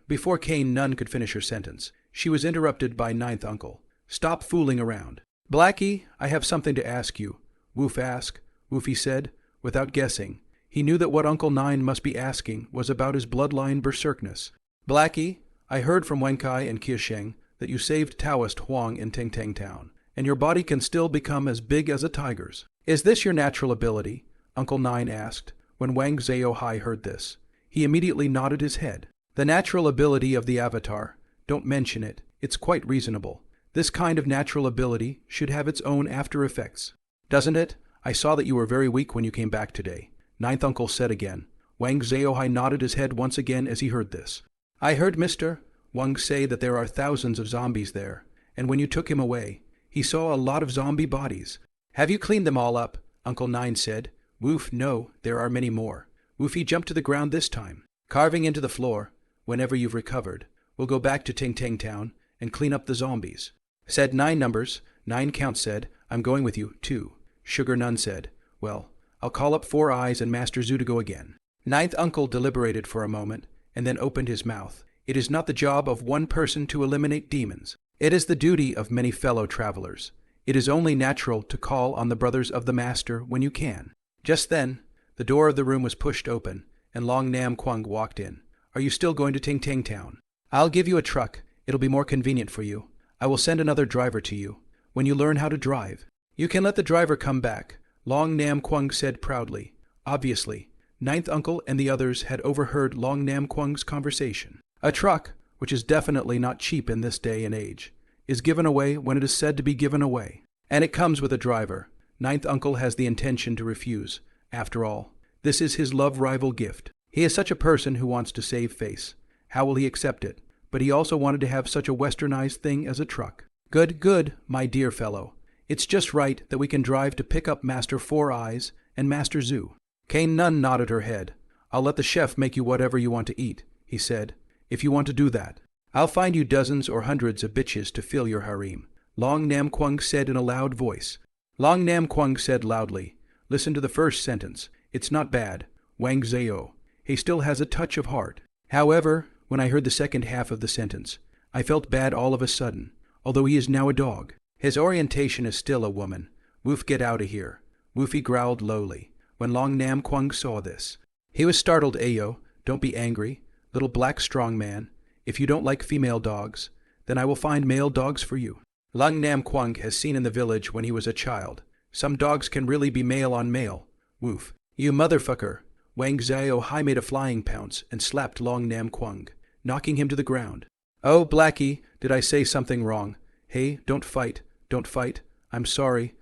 Before Kane Nun could finish her sentence, she was interrupted by Ninth Uncle. Stop fooling around. Blackie, I have something to ask you. Woof asked, Woofy said, without guessing. He knew that what Uncle Nine must be asking was about his bloodline berserkness. Blackie, I heard from Wenkai and Kiasheng that you saved Taoist Huang in Tang Tang Town, and your body can still become as big as a tiger's. Is this your natural ability? Uncle Nine asked. When Wang Zhao heard this, he immediately nodded his head. The natural ability of the Avatar. Don't mention it. It's quite reasonable. This kind of natural ability should have its own after effects. Doesn't it? I saw that you were very weak when you came back today, Ninth Uncle said again. Wang Zhao nodded his head once again as he heard this. I heard Mr. Wang say that there are thousands of zombies there, and when you took him away, he saw a lot of zombie bodies. Have you cleaned them all up? Uncle Nine said. Woof, no, there are many more. Woofy jumped to the ground this time, carving into the floor. Whenever you've recovered, we'll go back to Ting Tang Town and clean up the zombies. Said 9 numbers. 9 Count said, I'm going with you, too. Sugar Nun said, Well, I'll call up 4 Eyes and Master Zhu to go again. Ninth Uncle deliberated for a moment, and then opened his mouth. It is not the job of one person to eliminate demons. It is the duty of many fellow travelers. It is only natural to call on the brothers of the Master when you can. Just then, the door of the room was pushed open, and Long Nam Kwang walked in. Are you still going to Ting Tang Town? I'll give you a truck. It'll be more convenient for you. I will send another driver to you. When you learn how to drive, you can let the driver come back, Long Nam Kwang said proudly. Obviously, Ninth Uncle and the others had overheard Long Nam Kwang's conversation. A truck, which is definitely not cheap in this day and age, is given away when it is said to be given away. And it comes with a driver. Ninth Uncle has the intention to refuse. After all, this is his love rival gift. He is such a person who wants to save face. How will he accept it? But he also wanted to have such a westernized thing as a truck. Good, my dear fellow. It's just right that we can drive to pick up Master 4 Eyes and Master Zhu. Kane Nun nodded her head. I'll let the chef make you whatever you want to eat, he said, if you want to do that. I'll find you dozens or hundreds of bitches to fill your harem, Long Nam Kwang said in a loud voice. Long Nam Kwang said loudly, Listen to the first sentence. It's not bad. Wang Zhao. He still has a touch of heart. However, when I heard the second half of the sentence, I felt bad all of a sudden, although he is now a dog. His orientation is still a woman. Woof, get out of here. Woofy growled lowly. When Long Nam Kwang saw this, he was startled. Ayo, don't be angry, little black strong man. If you don't like female dogs, then I will find male dogs for you. Long Nam Kwang has seen in the village when he was a child. Some dogs can really be male on male. Woof. You motherfucker. Wang Zhao made a flying pounce and slapped Long Nam Kwang, knocking him to the ground. Oh, Blackie, did I say something wrong? Hey, don't fight. Don't fight. I'm sorry.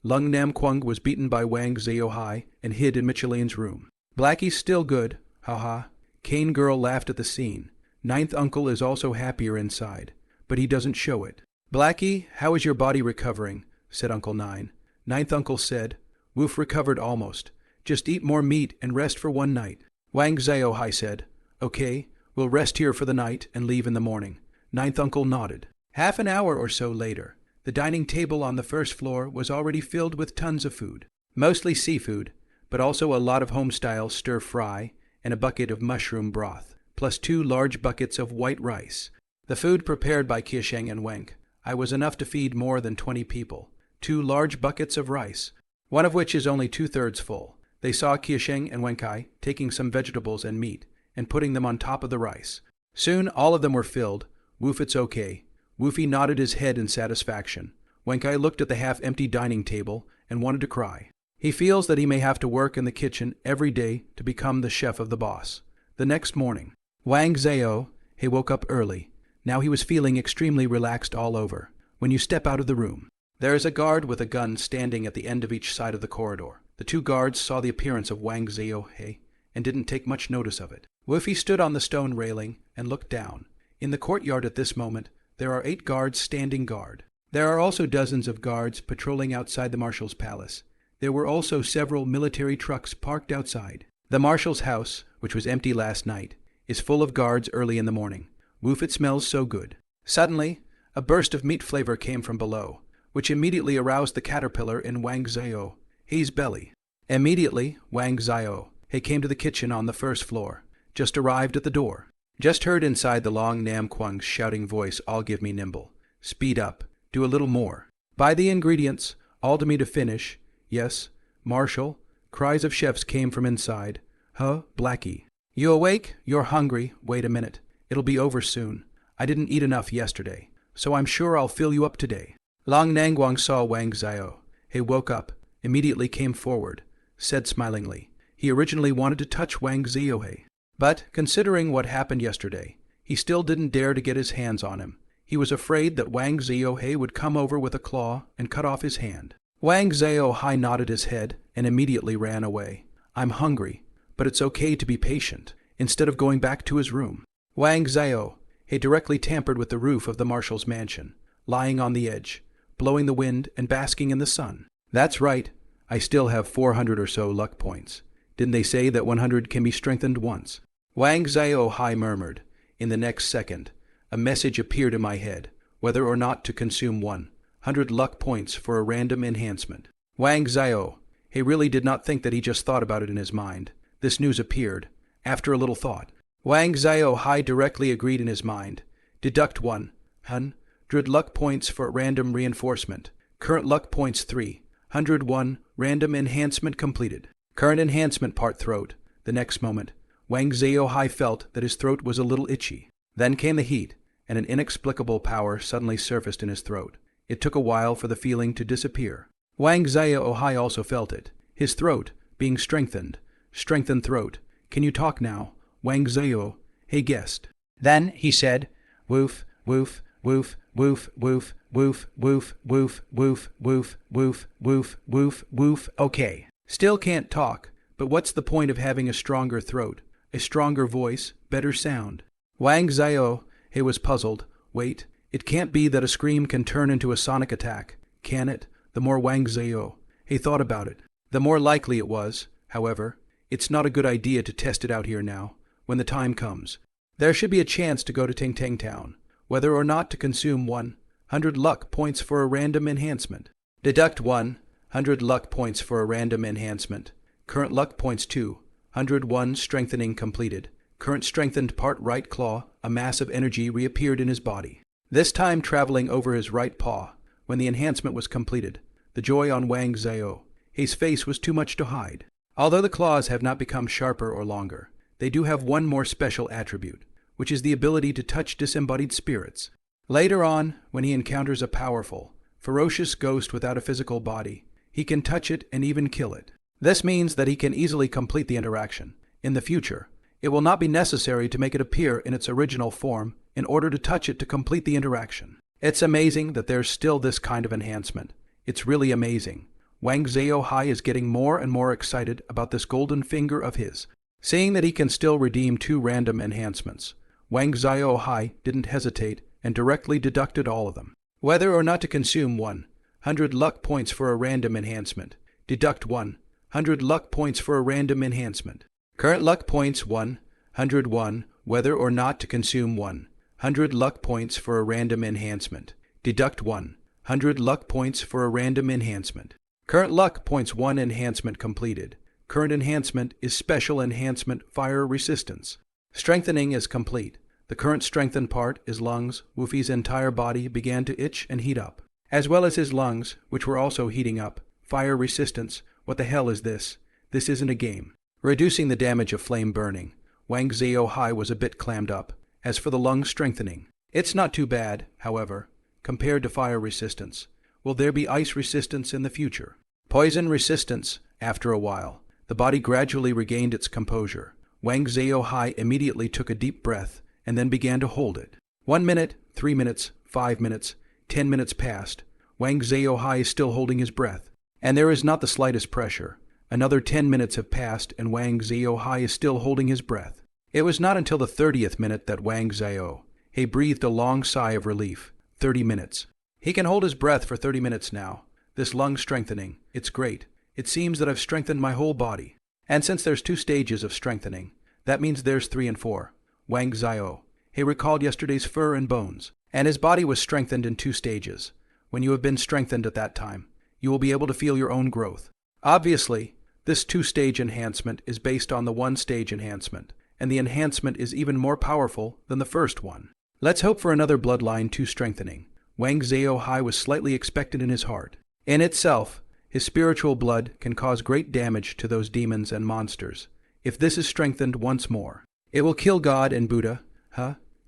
Long Nam Kwang was beaten by Wang Zhao and hid in Micheline's room. Blackie's still good. Haha. Kane Girl laughed at the scene. Ninth Uncle is also happier inside, but he doesn't show it. Blackie, how is your body recovering? Said Uncle Nine. Ninth Uncle said, Woof recovered almost. Just eat more meat and rest for one night. Wang Zhao said, Okay, we'll rest here for the night and leave in the morning. Ninth Uncle nodded. Half an hour or so later, the dining table on the first floor was already filled with tons of food. Mostly seafood, but also a lot of home-style stir-fry and a bucket of mushroom broth. plus 2 large buckets of white rice. The food prepared by Kiasheng and Wenk was enough to feed more than 20 people. 2 large buckets of rice, one of which is only 2/3 full. They saw Kiasheng and Wenkai taking some vegetables and meat and putting them on top of the rice. Soon all of them were filled. Woof, it's okay. Woofy nodded his head in satisfaction. Wenkai looked at the half-empty dining table and wanted to cry. He feels that he may have to work in the kitchen every day to become the chef of the boss. The next morning, Wang Zhao, he woke up early. Now he was feeling extremely relaxed all over. When you step out of the room, there is a guard with a gun standing at the end of each side of the corridor. The 2 guards saw the appearance of Wang Zhao and didn't take much notice of it. Woofy stood on the stone railing and looked down. In the courtyard at this moment, there are 8 guards standing guard. There are also dozens of guards patrolling outside the marshal's palace. There were also several military trucks parked outside. The marshal's house, which was empty last night, is full of guards early in the morning. Woof, it smells so good. Suddenly, a burst of meat flavor came from below, which immediately aroused the caterpillar in Wang Zhao's belly. Immediately, Wang Zhao came to the kitchen on the first floor, just arrived at the door. Just heard inside the Long Nam Kwang's shouting voice, "I'll give me nimble. Speed up. Do a little more. Buy the ingredients, all to me to finish. Yes, Marshal." Cries of chefs came from inside. "Huh, Blackie. You awake? You're hungry. Wait a minute. It'll be over soon. I didn't eat enough yesterday, so I'm sure I'll fill you up today." Long Nangguang saw Wang Zhao. He woke up, immediately came forward, said smilingly. He originally wanted to touch Wang Zhao, but considering what happened yesterday, he still didn't dare to get his hands on him. He was afraid that Wang Zhao would come over with a claw and cut off his hand. Wang Zhao nodded his head and immediately ran away. "I'm hungry, but it's okay to be patient," instead of going back to his room. Wang Zhao directly tampered with the roof of the marshal's mansion, lying on the edge, blowing the wind and basking in the sun. "That's right. I still have 400 or so luck points. Didn't they say that 100 can be strengthened once?" Wang Zhao murmured. In the next second, a message appeared in my head, whether or not to consume 100 luck points for a random enhancement. Wang Zhao, he really did not think that he just thought about it in his mind. This news appeared, after a little thought. Wang Zhao directly agreed in his mind. Deduct 100 luck points for random reinforcement. Current luck points 301. Random enhancement completed. Current enhancement part throat. The next moment, Wang Zhao felt that his throat was a little itchy. Then came the heat, and an inexplicable power suddenly surfaced in his throat. It took a while for the feeling to disappear. Wang Zhao also felt it. His throat being strengthened. Strengthened throat. "Can you talk now?" Wang Zhao guessed. Then he said, "Woof, woof, woof, woof, woof, woof, woof, woof, woof, woof, woof, woof, woof, woof." Okay. Still can't talk, but what's the point of having a stronger throat, a stronger voice, better sound? Wang Zhao was puzzled. Wait, it can't be that a scream can turn into a sonic attack, can it? The more Wang Zhao thought about it, the more likely it was. However, it's not a good idea to test it out here now. When the time comes, there should be a chance to go to Tang Tang Town, whether or not to consume 100 luck points for a random enhancement. Deduct 100 luck points for a random enhancement. Current luck points 201. Strengthening completed. Current strengthened part right claw. A mass of energy reappeared in his body, this time traveling over his right paw. When the enhancement was completed, the joy on Wang Zhao, his face was too much to hide. Although the claws have not become sharper or longer, they do have one more special attribute, which is the ability to touch disembodied spirits. Later on, when he encounters a powerful, ferocious ghost without a physical body, he can touch it and even kill it. This means that he can easily complete the interaction. In the future, it will not be necessary to make it appear in its original form in order to touch it to complete the interaction. It's amazing that there's still this kind of enhancement. It's really amazing. Wang Zhao is getting more and more excited about this golden finger of his. Seeing that he can still redeem 2 random enhancements, Wang Zhao didn't hesitate and directly deducted all of them. Whether or not to consume 100 luck points for a random enhancement. Deduct 100 luck points for a random enhancement. Current luck points 101. Whether or not to consume 100 luck points for a random enhancement. Deduct 100 luck points for a random enhancement. Current luck points 1 enhancement completed. Current enhancement is special enhancement fire resistance. Strengthening is complete. The current strengthened part is lungs. Woofie's entire body began to itch and heat up, as well as his lungs, which were also heating up. Fire resistance. What the hell is this? This isn't a game. Reducing the damage of flame burning. Wang Zhao was a bit clammed up. As for the lung strengthening, it's not too bad, however, compared to fire resistance. Will there be ice resistance in the future? Poison resistance. After a while, the body gradually regained its composure. Wang Zhao immediately took a deep breath and then began to hold it. 1 minute, 3 minutes, 5 minutes, 10 minutes passed. Wang Zhao is still holding his breath, and there is not the slightest pressure. Another 10 minutes have passed, and Wang Zhao is still holding his breath. It was not until the 30th minute that Wang Zhao breathed a long sigh of relief. 30 minutes. He can hold his breath for 30 minutes now. This lung strengthening, it's great. It seems that I've strengthened my whole body. And since there's 2 stages of strengthening, that means there's 3 and 4. Wang Zhao recalled yesterday's fur and bones, and his body was strengthened in 2 stages. When you have been strengthened at that time, you will be able to feel your own growth. Obviously, this 2-stage enhancement is based on the 1-stage enhancement, and the enhancement is even more powerful than the first one. Let's hope for another bloodline 2 strengthening. Wang Zhao was slightly expectant in his heart. In itself, his spiritual blood can cause great damage to those demons and monsters. If this is strengthened once more, it will kill God and Buddha.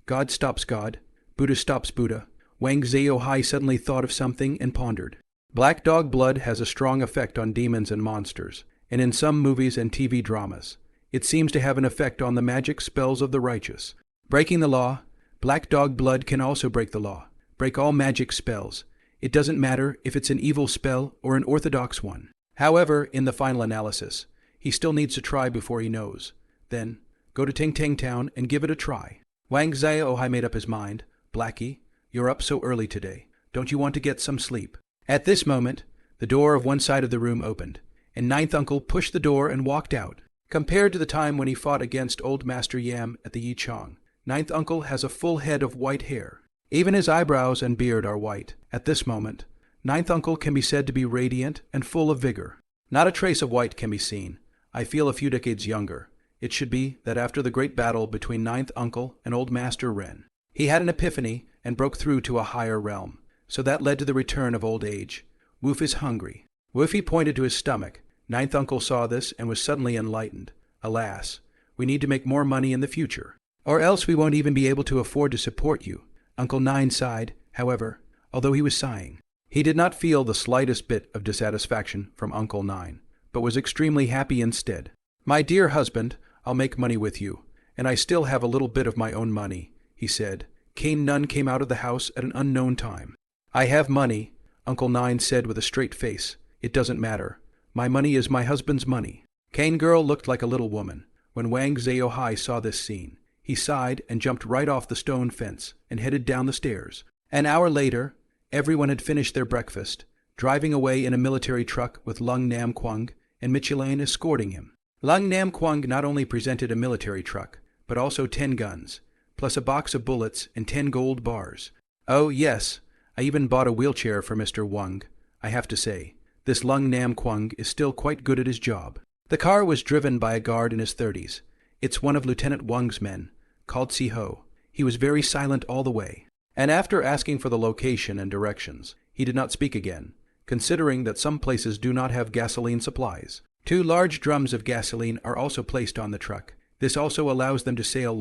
God stops God. Buddha stops Buddha. Wang Zhao suddenly thought of something and pondered. Black dog blood has a strong effect on demons and monsters, and in some movies and TV dramas, it seems to have an effect on the magic spells of the righteous. Breaking the law, black dog blood can also break the law, break all magic spells. It doesn't matter if it's an evil spell or an orthodox one. However, in the final analysis, he still needs to try before he knows. Then, go to Tang Tang Town and give it a try. Wang Zhao made up his mind. Blackie, you're up so early today. Don't you want to get some sleep? At this moment, the door of one side of the room opened, and Ninth Uncle pushed the door and walked out. Compared to the time when he fought against Old Master Yam at the Yichang, Ninth Uncle has a full head of white hair. Even his eyebrows and beard are white. At this moment, Ninth Uncle can be said to be radiant and full of vigor. Not a trace of white can be seen. I feel a few decades younger. It should be that after the great battle between Ninth Uncle and Old Master Ren, he had an epiphany and broke through to a higher realm. So that led to the return of old age. Woof is hungry. Woofy pointed to his stomach. Ninth Uncle saw this and was suddenly enlightened. Alas, we need to make more money in the future, or else we won't even be able to afford to support you. Uncle Nine sighed, however, although he was sighing. He did not feel the slightest bit of dissatisfaction from Uncle Nine, but was extremely happy instead. My dear husband, I'll make money with you, and I still have a little bit of my own money, he said. Kane Nun came out of the house at an unknown time. I have money, Uncle Nine said with a straight face. It doesn't matter. My money is my husband's money. Kane Girl looked like a little woman. When Wang Zhao saw this scene, he sighed and jumped right off the stone fence and headed down the stairs. An hour later, everyone had finished their breakfast, driving away in a military truck with Lung Nam Kwang and Michelin escorting him. Lung Nam Kwang not only presented a military truck, but also 10 guns, plus a box of bullets and 10 gold bars. Oh, yes, I even bought a wheelchair for Mr. Wang. I have to say, this Lung Nam Kwang is still quite good at his job. The car was driven by a guard in his 30s. It's one of Lieutenant Wang's men, called Si-ho. He was very silent all the way, and after asking for the location and directions, he did not speak again, considering that some places do not have gasoline supplies. 2 large drums of gasoline are also placed on the truck. This also allows them to sail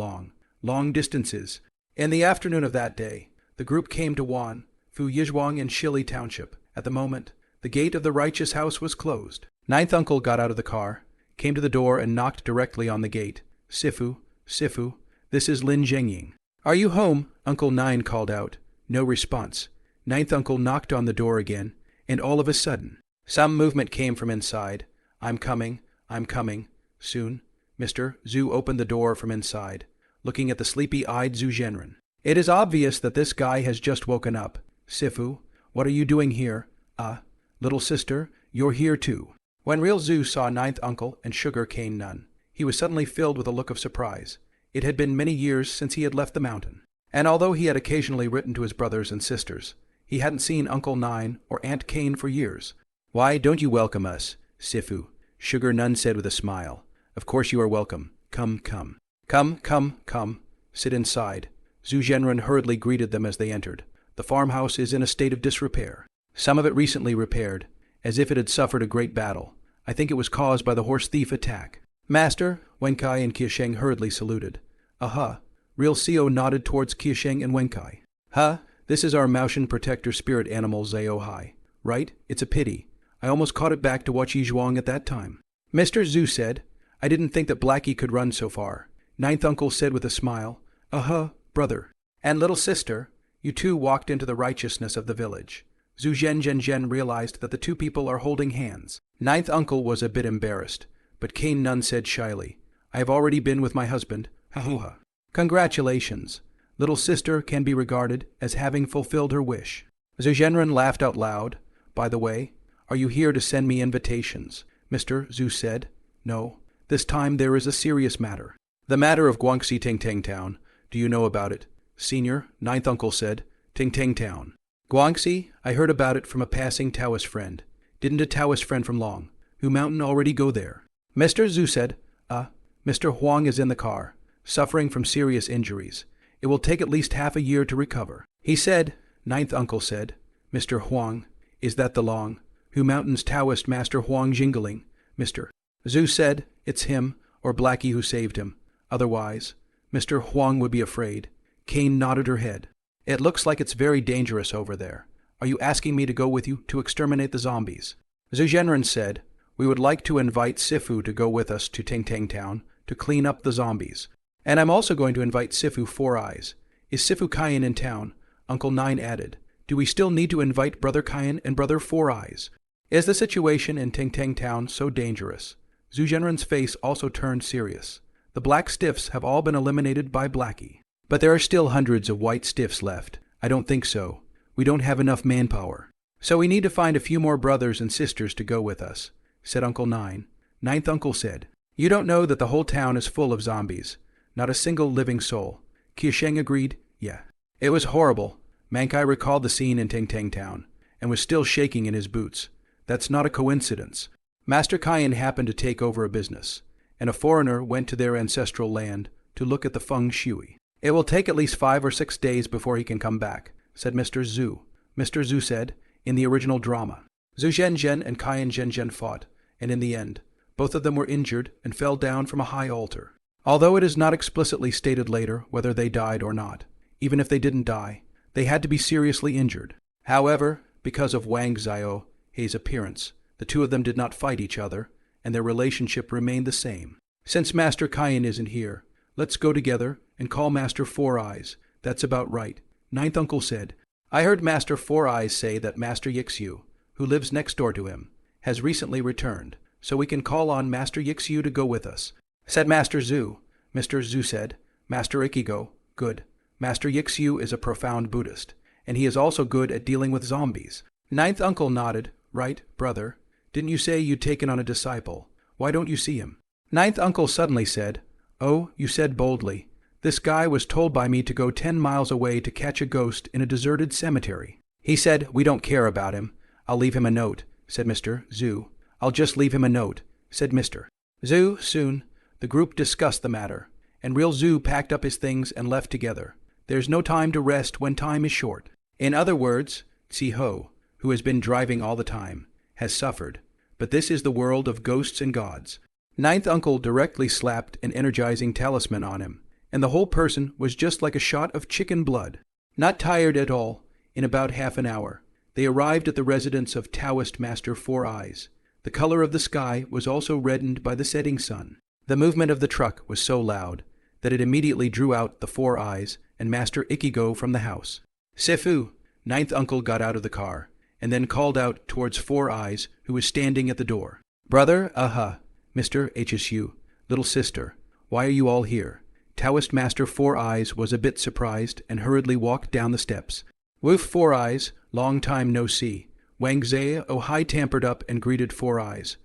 long distances. In the afternoon of that day, the group came to Wan, Fu Yizhuang and Shili Township. At the moment, the gate of the righteous house was closed. Ninth Uncle got out of the car, came to the door and knocked directly on the gate. Sifu, this is Lin Zhengying. Are you home? Uncle Nine called out. No response. Ninth Uncle knocked on the door again, and all of a sudden, some movement came from inside. I'm coming. Soon. Mr. Zhu opened the door from inside, looking at the sleepy-eyed Zhu Zhenren. It is obvious that this guy has just woken up. Sifu, what are you doing here? Little sister, you're here too. When real Zhu saw Ninth Uncle and Sugar Cane Nun, he was suddenly filled with a look of surprise. It had been many years since he had left the mountain, and although he had occasionally written to his brothers and sisters, he hadn't seen Uncle Nine or Aunt Cane for years. Why don't you welcome us, Sifu? Sugar Nun said with a smile. Of course you are welcome. Come. Come, come, come. Sit inside. Zhu Zhenren hurriedly greeted them as they entered. The farmhouse is in a state of disrepair. Some of it recently repaired, as if it had suffered a great battle. I think it was caused by the horse thief attack. Master, Wenkai and Qiusheng hurriedly saluted. Aha. Real Seo nodded towards Qiusheng and Wenkai. Huh? This is our Maotian protector spirit animal Zhao. Right? It's a pity. I almost caught it back to watch Yizhuang at that time. Mr. Zhu said, I didn't think that Blackie could run so far. Ninth uncle said with a smile, brother. And little sister, you two walked into the righteousness of the village. Zhu Zhen realized that the two people are holding hands. Ninth uncle was a bit embarrassed, but Kane Nun said shyly, I have already been with my husband. Ha. Congratulations. Little sister can be regarded as having fulfilled her wish. Zhu Zhenren laughed out loud. By the way, are you here to send me invitations? Mr. Zhu said. No. This time there is a serious matter. The matter of Guangxi Tang Town. Do you know about it? Senior, Ninth uncle said. Tang Town. Guangxi, I heard about it from a passing Taoist friend. Didn't a Taoist friend from Long, who mountain already go there? Mr. Zhu said, Mr. Huang is in the car, suffering from serious injuries. It will take at least half a year to recover. He said, Ninth uncle said, Mr. Huang, is that the Long, who mountain's Taoist master Huang Jingling? Mr. Zhu said, it's him, or Blackie who saved him. Otherwise, Mr. Huang would be afraid. Kane nodded her head. It looks like it's very dangerous over there. Are you asking me to go with you to exterminate the zombies? Zhu Zhenren said, we would like to invite Sifu to go with us to Tang Town to clean up the zombies. And I'm also going to invite Sifu Four Eyes. Is Sifu Kaiyan in town? Uncle Nine added. Do we still need to invite Brother Kaiyan and Brother Four Eyes? Is the situation in Tang Town so dangerous? Zhu Zhenren's face also turned serious. The black stiffs have all been eliminated by Blackie. But there are still hundreds of white stiffs left. I don't think so. We don't have enough manpower. So we need to find a few more brothers and sisters to go with us, said Uncle Nine. Ninth uncle said, you don't know that the whole town is full of zombies. Not a single living soul. Qiusheng agreed, yeah. It was horrible. Mankai recalled the scene in Tang Town, and was still shaking in his boots. That's not a coincidence. Master Kaiyan happened to take over a business, and a foreigner went to their ancestral land to look at the feng shui. It will take at least 5 or 6 days before he can come back, said Mr. Zhu. Mr. Zhu said, in the original drama. Zhu Zhen and Kaiyan Zhen fought, and in the end, both of them were injured and fell down from a high altar. Although it is not explicitly stated later whether they died or not, even if they didn't die, they had to be seriously injured. However, because of Wang Zhao's appearance, the two of them did not fight each other, and their relationship remained the same. Since Master Kaiyan isn't here, let's go together and call Master Four Eyes. That's about right. Ninth uncle said, I heard Master Four Eyes say that Master Yixiu, who lives next door to him, has recently returned, so we can call on Master Yixiu to go with us, said Master Zhu. Mr. Zhu said, Master Ikigo, good. Master Yixiu is a profound Buddhist, and he is also good at dealing with zombies. Ninth uncle nodded, right, brother. Didn't you say you'd taken on a disciple? Why don't you see him? Ninth uncle suddenly said, oh, you said boldly. This guy was told by me to go 10 miles away to catch a ghost in a deserted cemetery. He said, we don't care about him. I'll leave him a note, said Mr. Zhu. I'll just leave him a note, said Mr. Zhu. Soon, the group discussed the matter, and real Zhu packed up his things and left together. There's no time to rest when time is short. In other words, Zi-Ho, who has been driving all the time, has suffered, but this is the world of ghosts and gods. Ninth uncle directly slapped an energizing talisman on him, and the whole person was just like a shot of chicken blood. Not tired at all, in about half an hour, they arrived at the residence of Taoist Master Four Eyes. The color of the sky was also reddened by the setting sun. The movement of the truck was so loud that it immediately drew out the Four Eyes and Master Ikigo from the house. Sifu, Ninth uncle got out of the car, and then called out towards Four Eyes, who was standing at the door. Brother, Mr. Hsu, little sister, why are you all here? Taoist Master Four Eyes was a bit surprised and hurriedly walked down the steps. Woof Four Eyes, long time no see. Wang Zhao tampered up and greeted Four Eyes.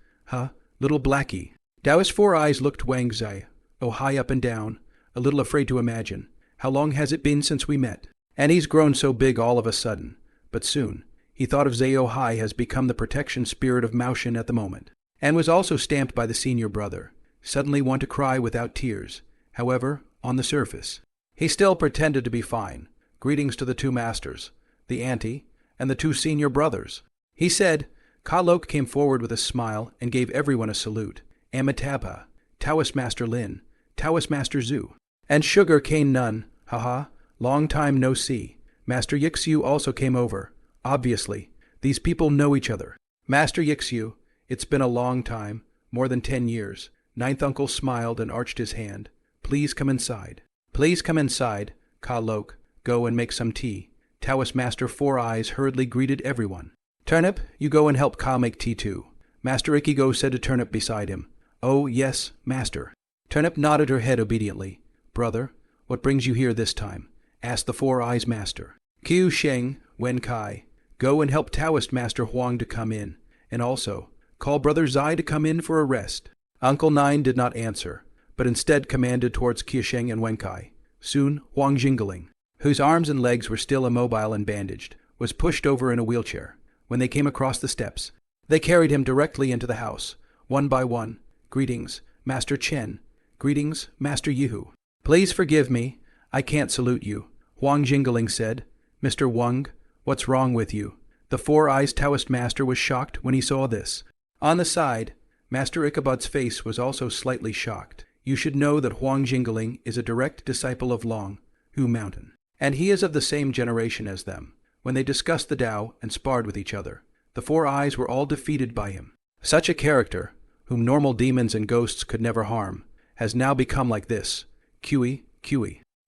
Little Blackie. Taoist Four Eyes looked Wang Zhao up and down, a little afraid to imagine. How long has it been since we met? And he's grown so big all of a sudden. But soon, he thought of Zhao has become the protection spirit of Maotian at the moment, and was also stamped by the senior brother. Suddenly want to cry without tears. however, on the surface. He still pretended to be fine. Greetings to the two masters, the auntie, and the two senior brothers. He said. Ka Lok came forward with a smile and gave everyone a salute. Amitabha, Taoist Master Lin, Taoist Master Zhu, and Sugar Cane Nun, haha, long time no see. Master Yixiu also came over. Obviously, these people know each other. Master Yixiu, it's been a long time, more than 10 years. Ninth Uncle smiled and arched his hand. Please come inside. Please come inside, Ka Lok. Go and make some tea. Taoist Master Four Eyes hurriedly greeted everyone. Turnip, you go and help Ka make tea too. Master Ikigo said to Turnip beside him. Oh, yes, Master. Turnip nodded her head obediently. Brother, what brings you here this time? Asked the Four Eyes Master. Qiu Sheng, Wen Kai, go and help Taoist Master Huang to come in, and also call Brother Zai to come in for a rest. Uncle Nine did not answer, but instead commanded towards Qiu Sheng and Wen Kai. Soon, Huang Jingling, whose arms and legs were still immobile and bandaged, was pushed over in a wheelchair. When they came across the steps, they carried him directly into the house, one by one. Greetings, Master Chen. Greetings, Master Yihu. Please forgive me, I can't salute you, Huang Jingling said. Mr. Wang, what's wrong with you? The Four Eyes Taoist Master was shocked when he saw this. On the side, Master Ichabod's face was also slightly shocked. You should know that Huang Jingling is a direct disciple of Long, Hu Mountain, and he is of the same generation as them. When they discussed the Tao and sparred with each other, the Four Eyes were all defeated by him. Such a character, whom normal demons and ghosts could never harm, has now become like this. Kui.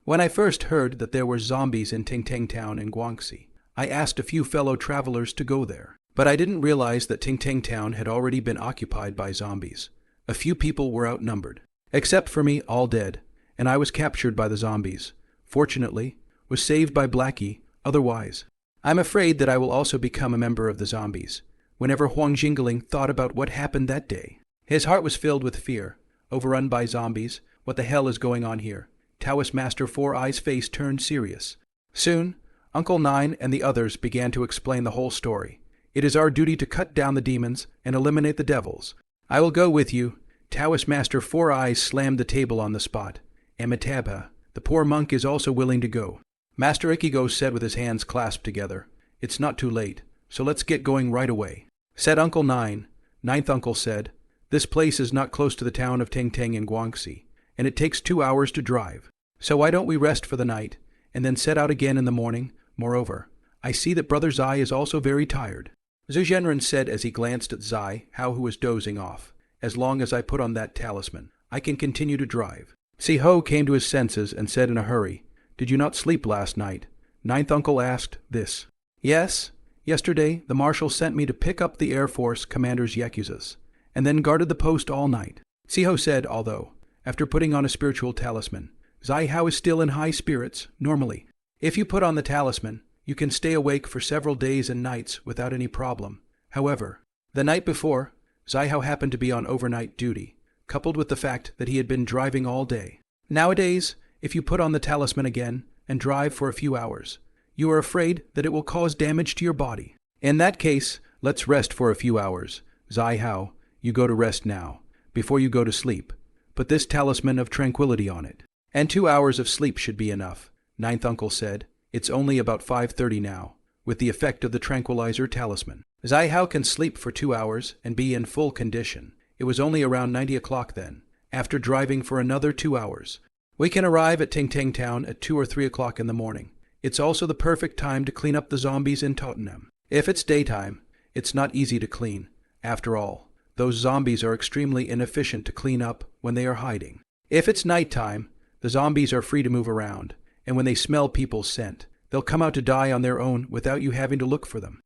When I first heard that there were zombies in Tang Tang Town in Guangxi, I asked a few fellow travelers to go there. But I didn't realize that Tang Tang Town had already been occupied by zombies. A few people were outnumbered. Except for me, all dead, and I was captured by the zombies. Fortunately, was saved by Blackie, otherwise. I'm afraid that I will also become a member of the zombies. Whenever Huang Jingling thought about what happened that day, his heart was filled with fear. Overrun by zombies, what the hell is going on here? Taoist Master Four Eyes' face turned serious. Soon, Uncle Nine and the others began to explain the whole story. It is our duty to cut down the demons and eliminate the devils. I will go with you. Taoist Master Four Eyes slammed the table on the spot. Amitabha, the poor monk, is also willing to go. Master Ikigo said with his hands clasped together. It's not too late, so let's get going right away. Said Uncle Nine. Ninth Uncle said, this place is not close to the town of Tang Tang in Guangxi, and it takes 2 hours to drive. So why don't we rest for the night, and then set out again in the morning? Moreover, I see that Brother Zai is also very tired. Zhu Zhenren said as he glanced at Zai, who was dozing off. As long as I put on that talisman, I can continue to drive. Si Ho came to his senses and said in a hurry, Did you not sleep last night? Ninth Uncle asked this. Yes. Yesterday, the Marshal sent me to pick up the Air Force Commander's Yakuzas, and then guarded the post all night. Si Ho said, although, after putting on a spiritual talisman, Zai Hao is still in high spirits, normally. If you put on the talisman, you can stay awake for several days and nights without any problem. However, the night before, Zai Hao happened to be on overnight duty, coupled with the fact that he had been driving all day. Nowadays, if you put on the talisman again and drive for a few hours, you are afraid that it will cause damage to your body. In that case, let's rest for a few hours. Zai Hao, you go to rest now, before you go to sleep. Put this talisman of tranquility on it. And 2 hours of sleep should be enough, Ninth Uncle said. It's only about 5:30 now, with the effect of the tranquilizer talisman. Zai Hao can sleep for 2 hours and be in full condition. It was only around 90 o'clock then, after driving for another 2 hours. We can arrive at Tang Tang Town at 2 or 3 o'clock in the morning. It's also the perfect time to clean up the zombies in Tottenham. If it's daytime, it's not easy to clean. After all, those zombies are extremely inefficient to clean up when they are hiding. If it's nighttime, the zombies are free to move around, and when they smell people's scent, they'll come out to die on their own without you having to look for them.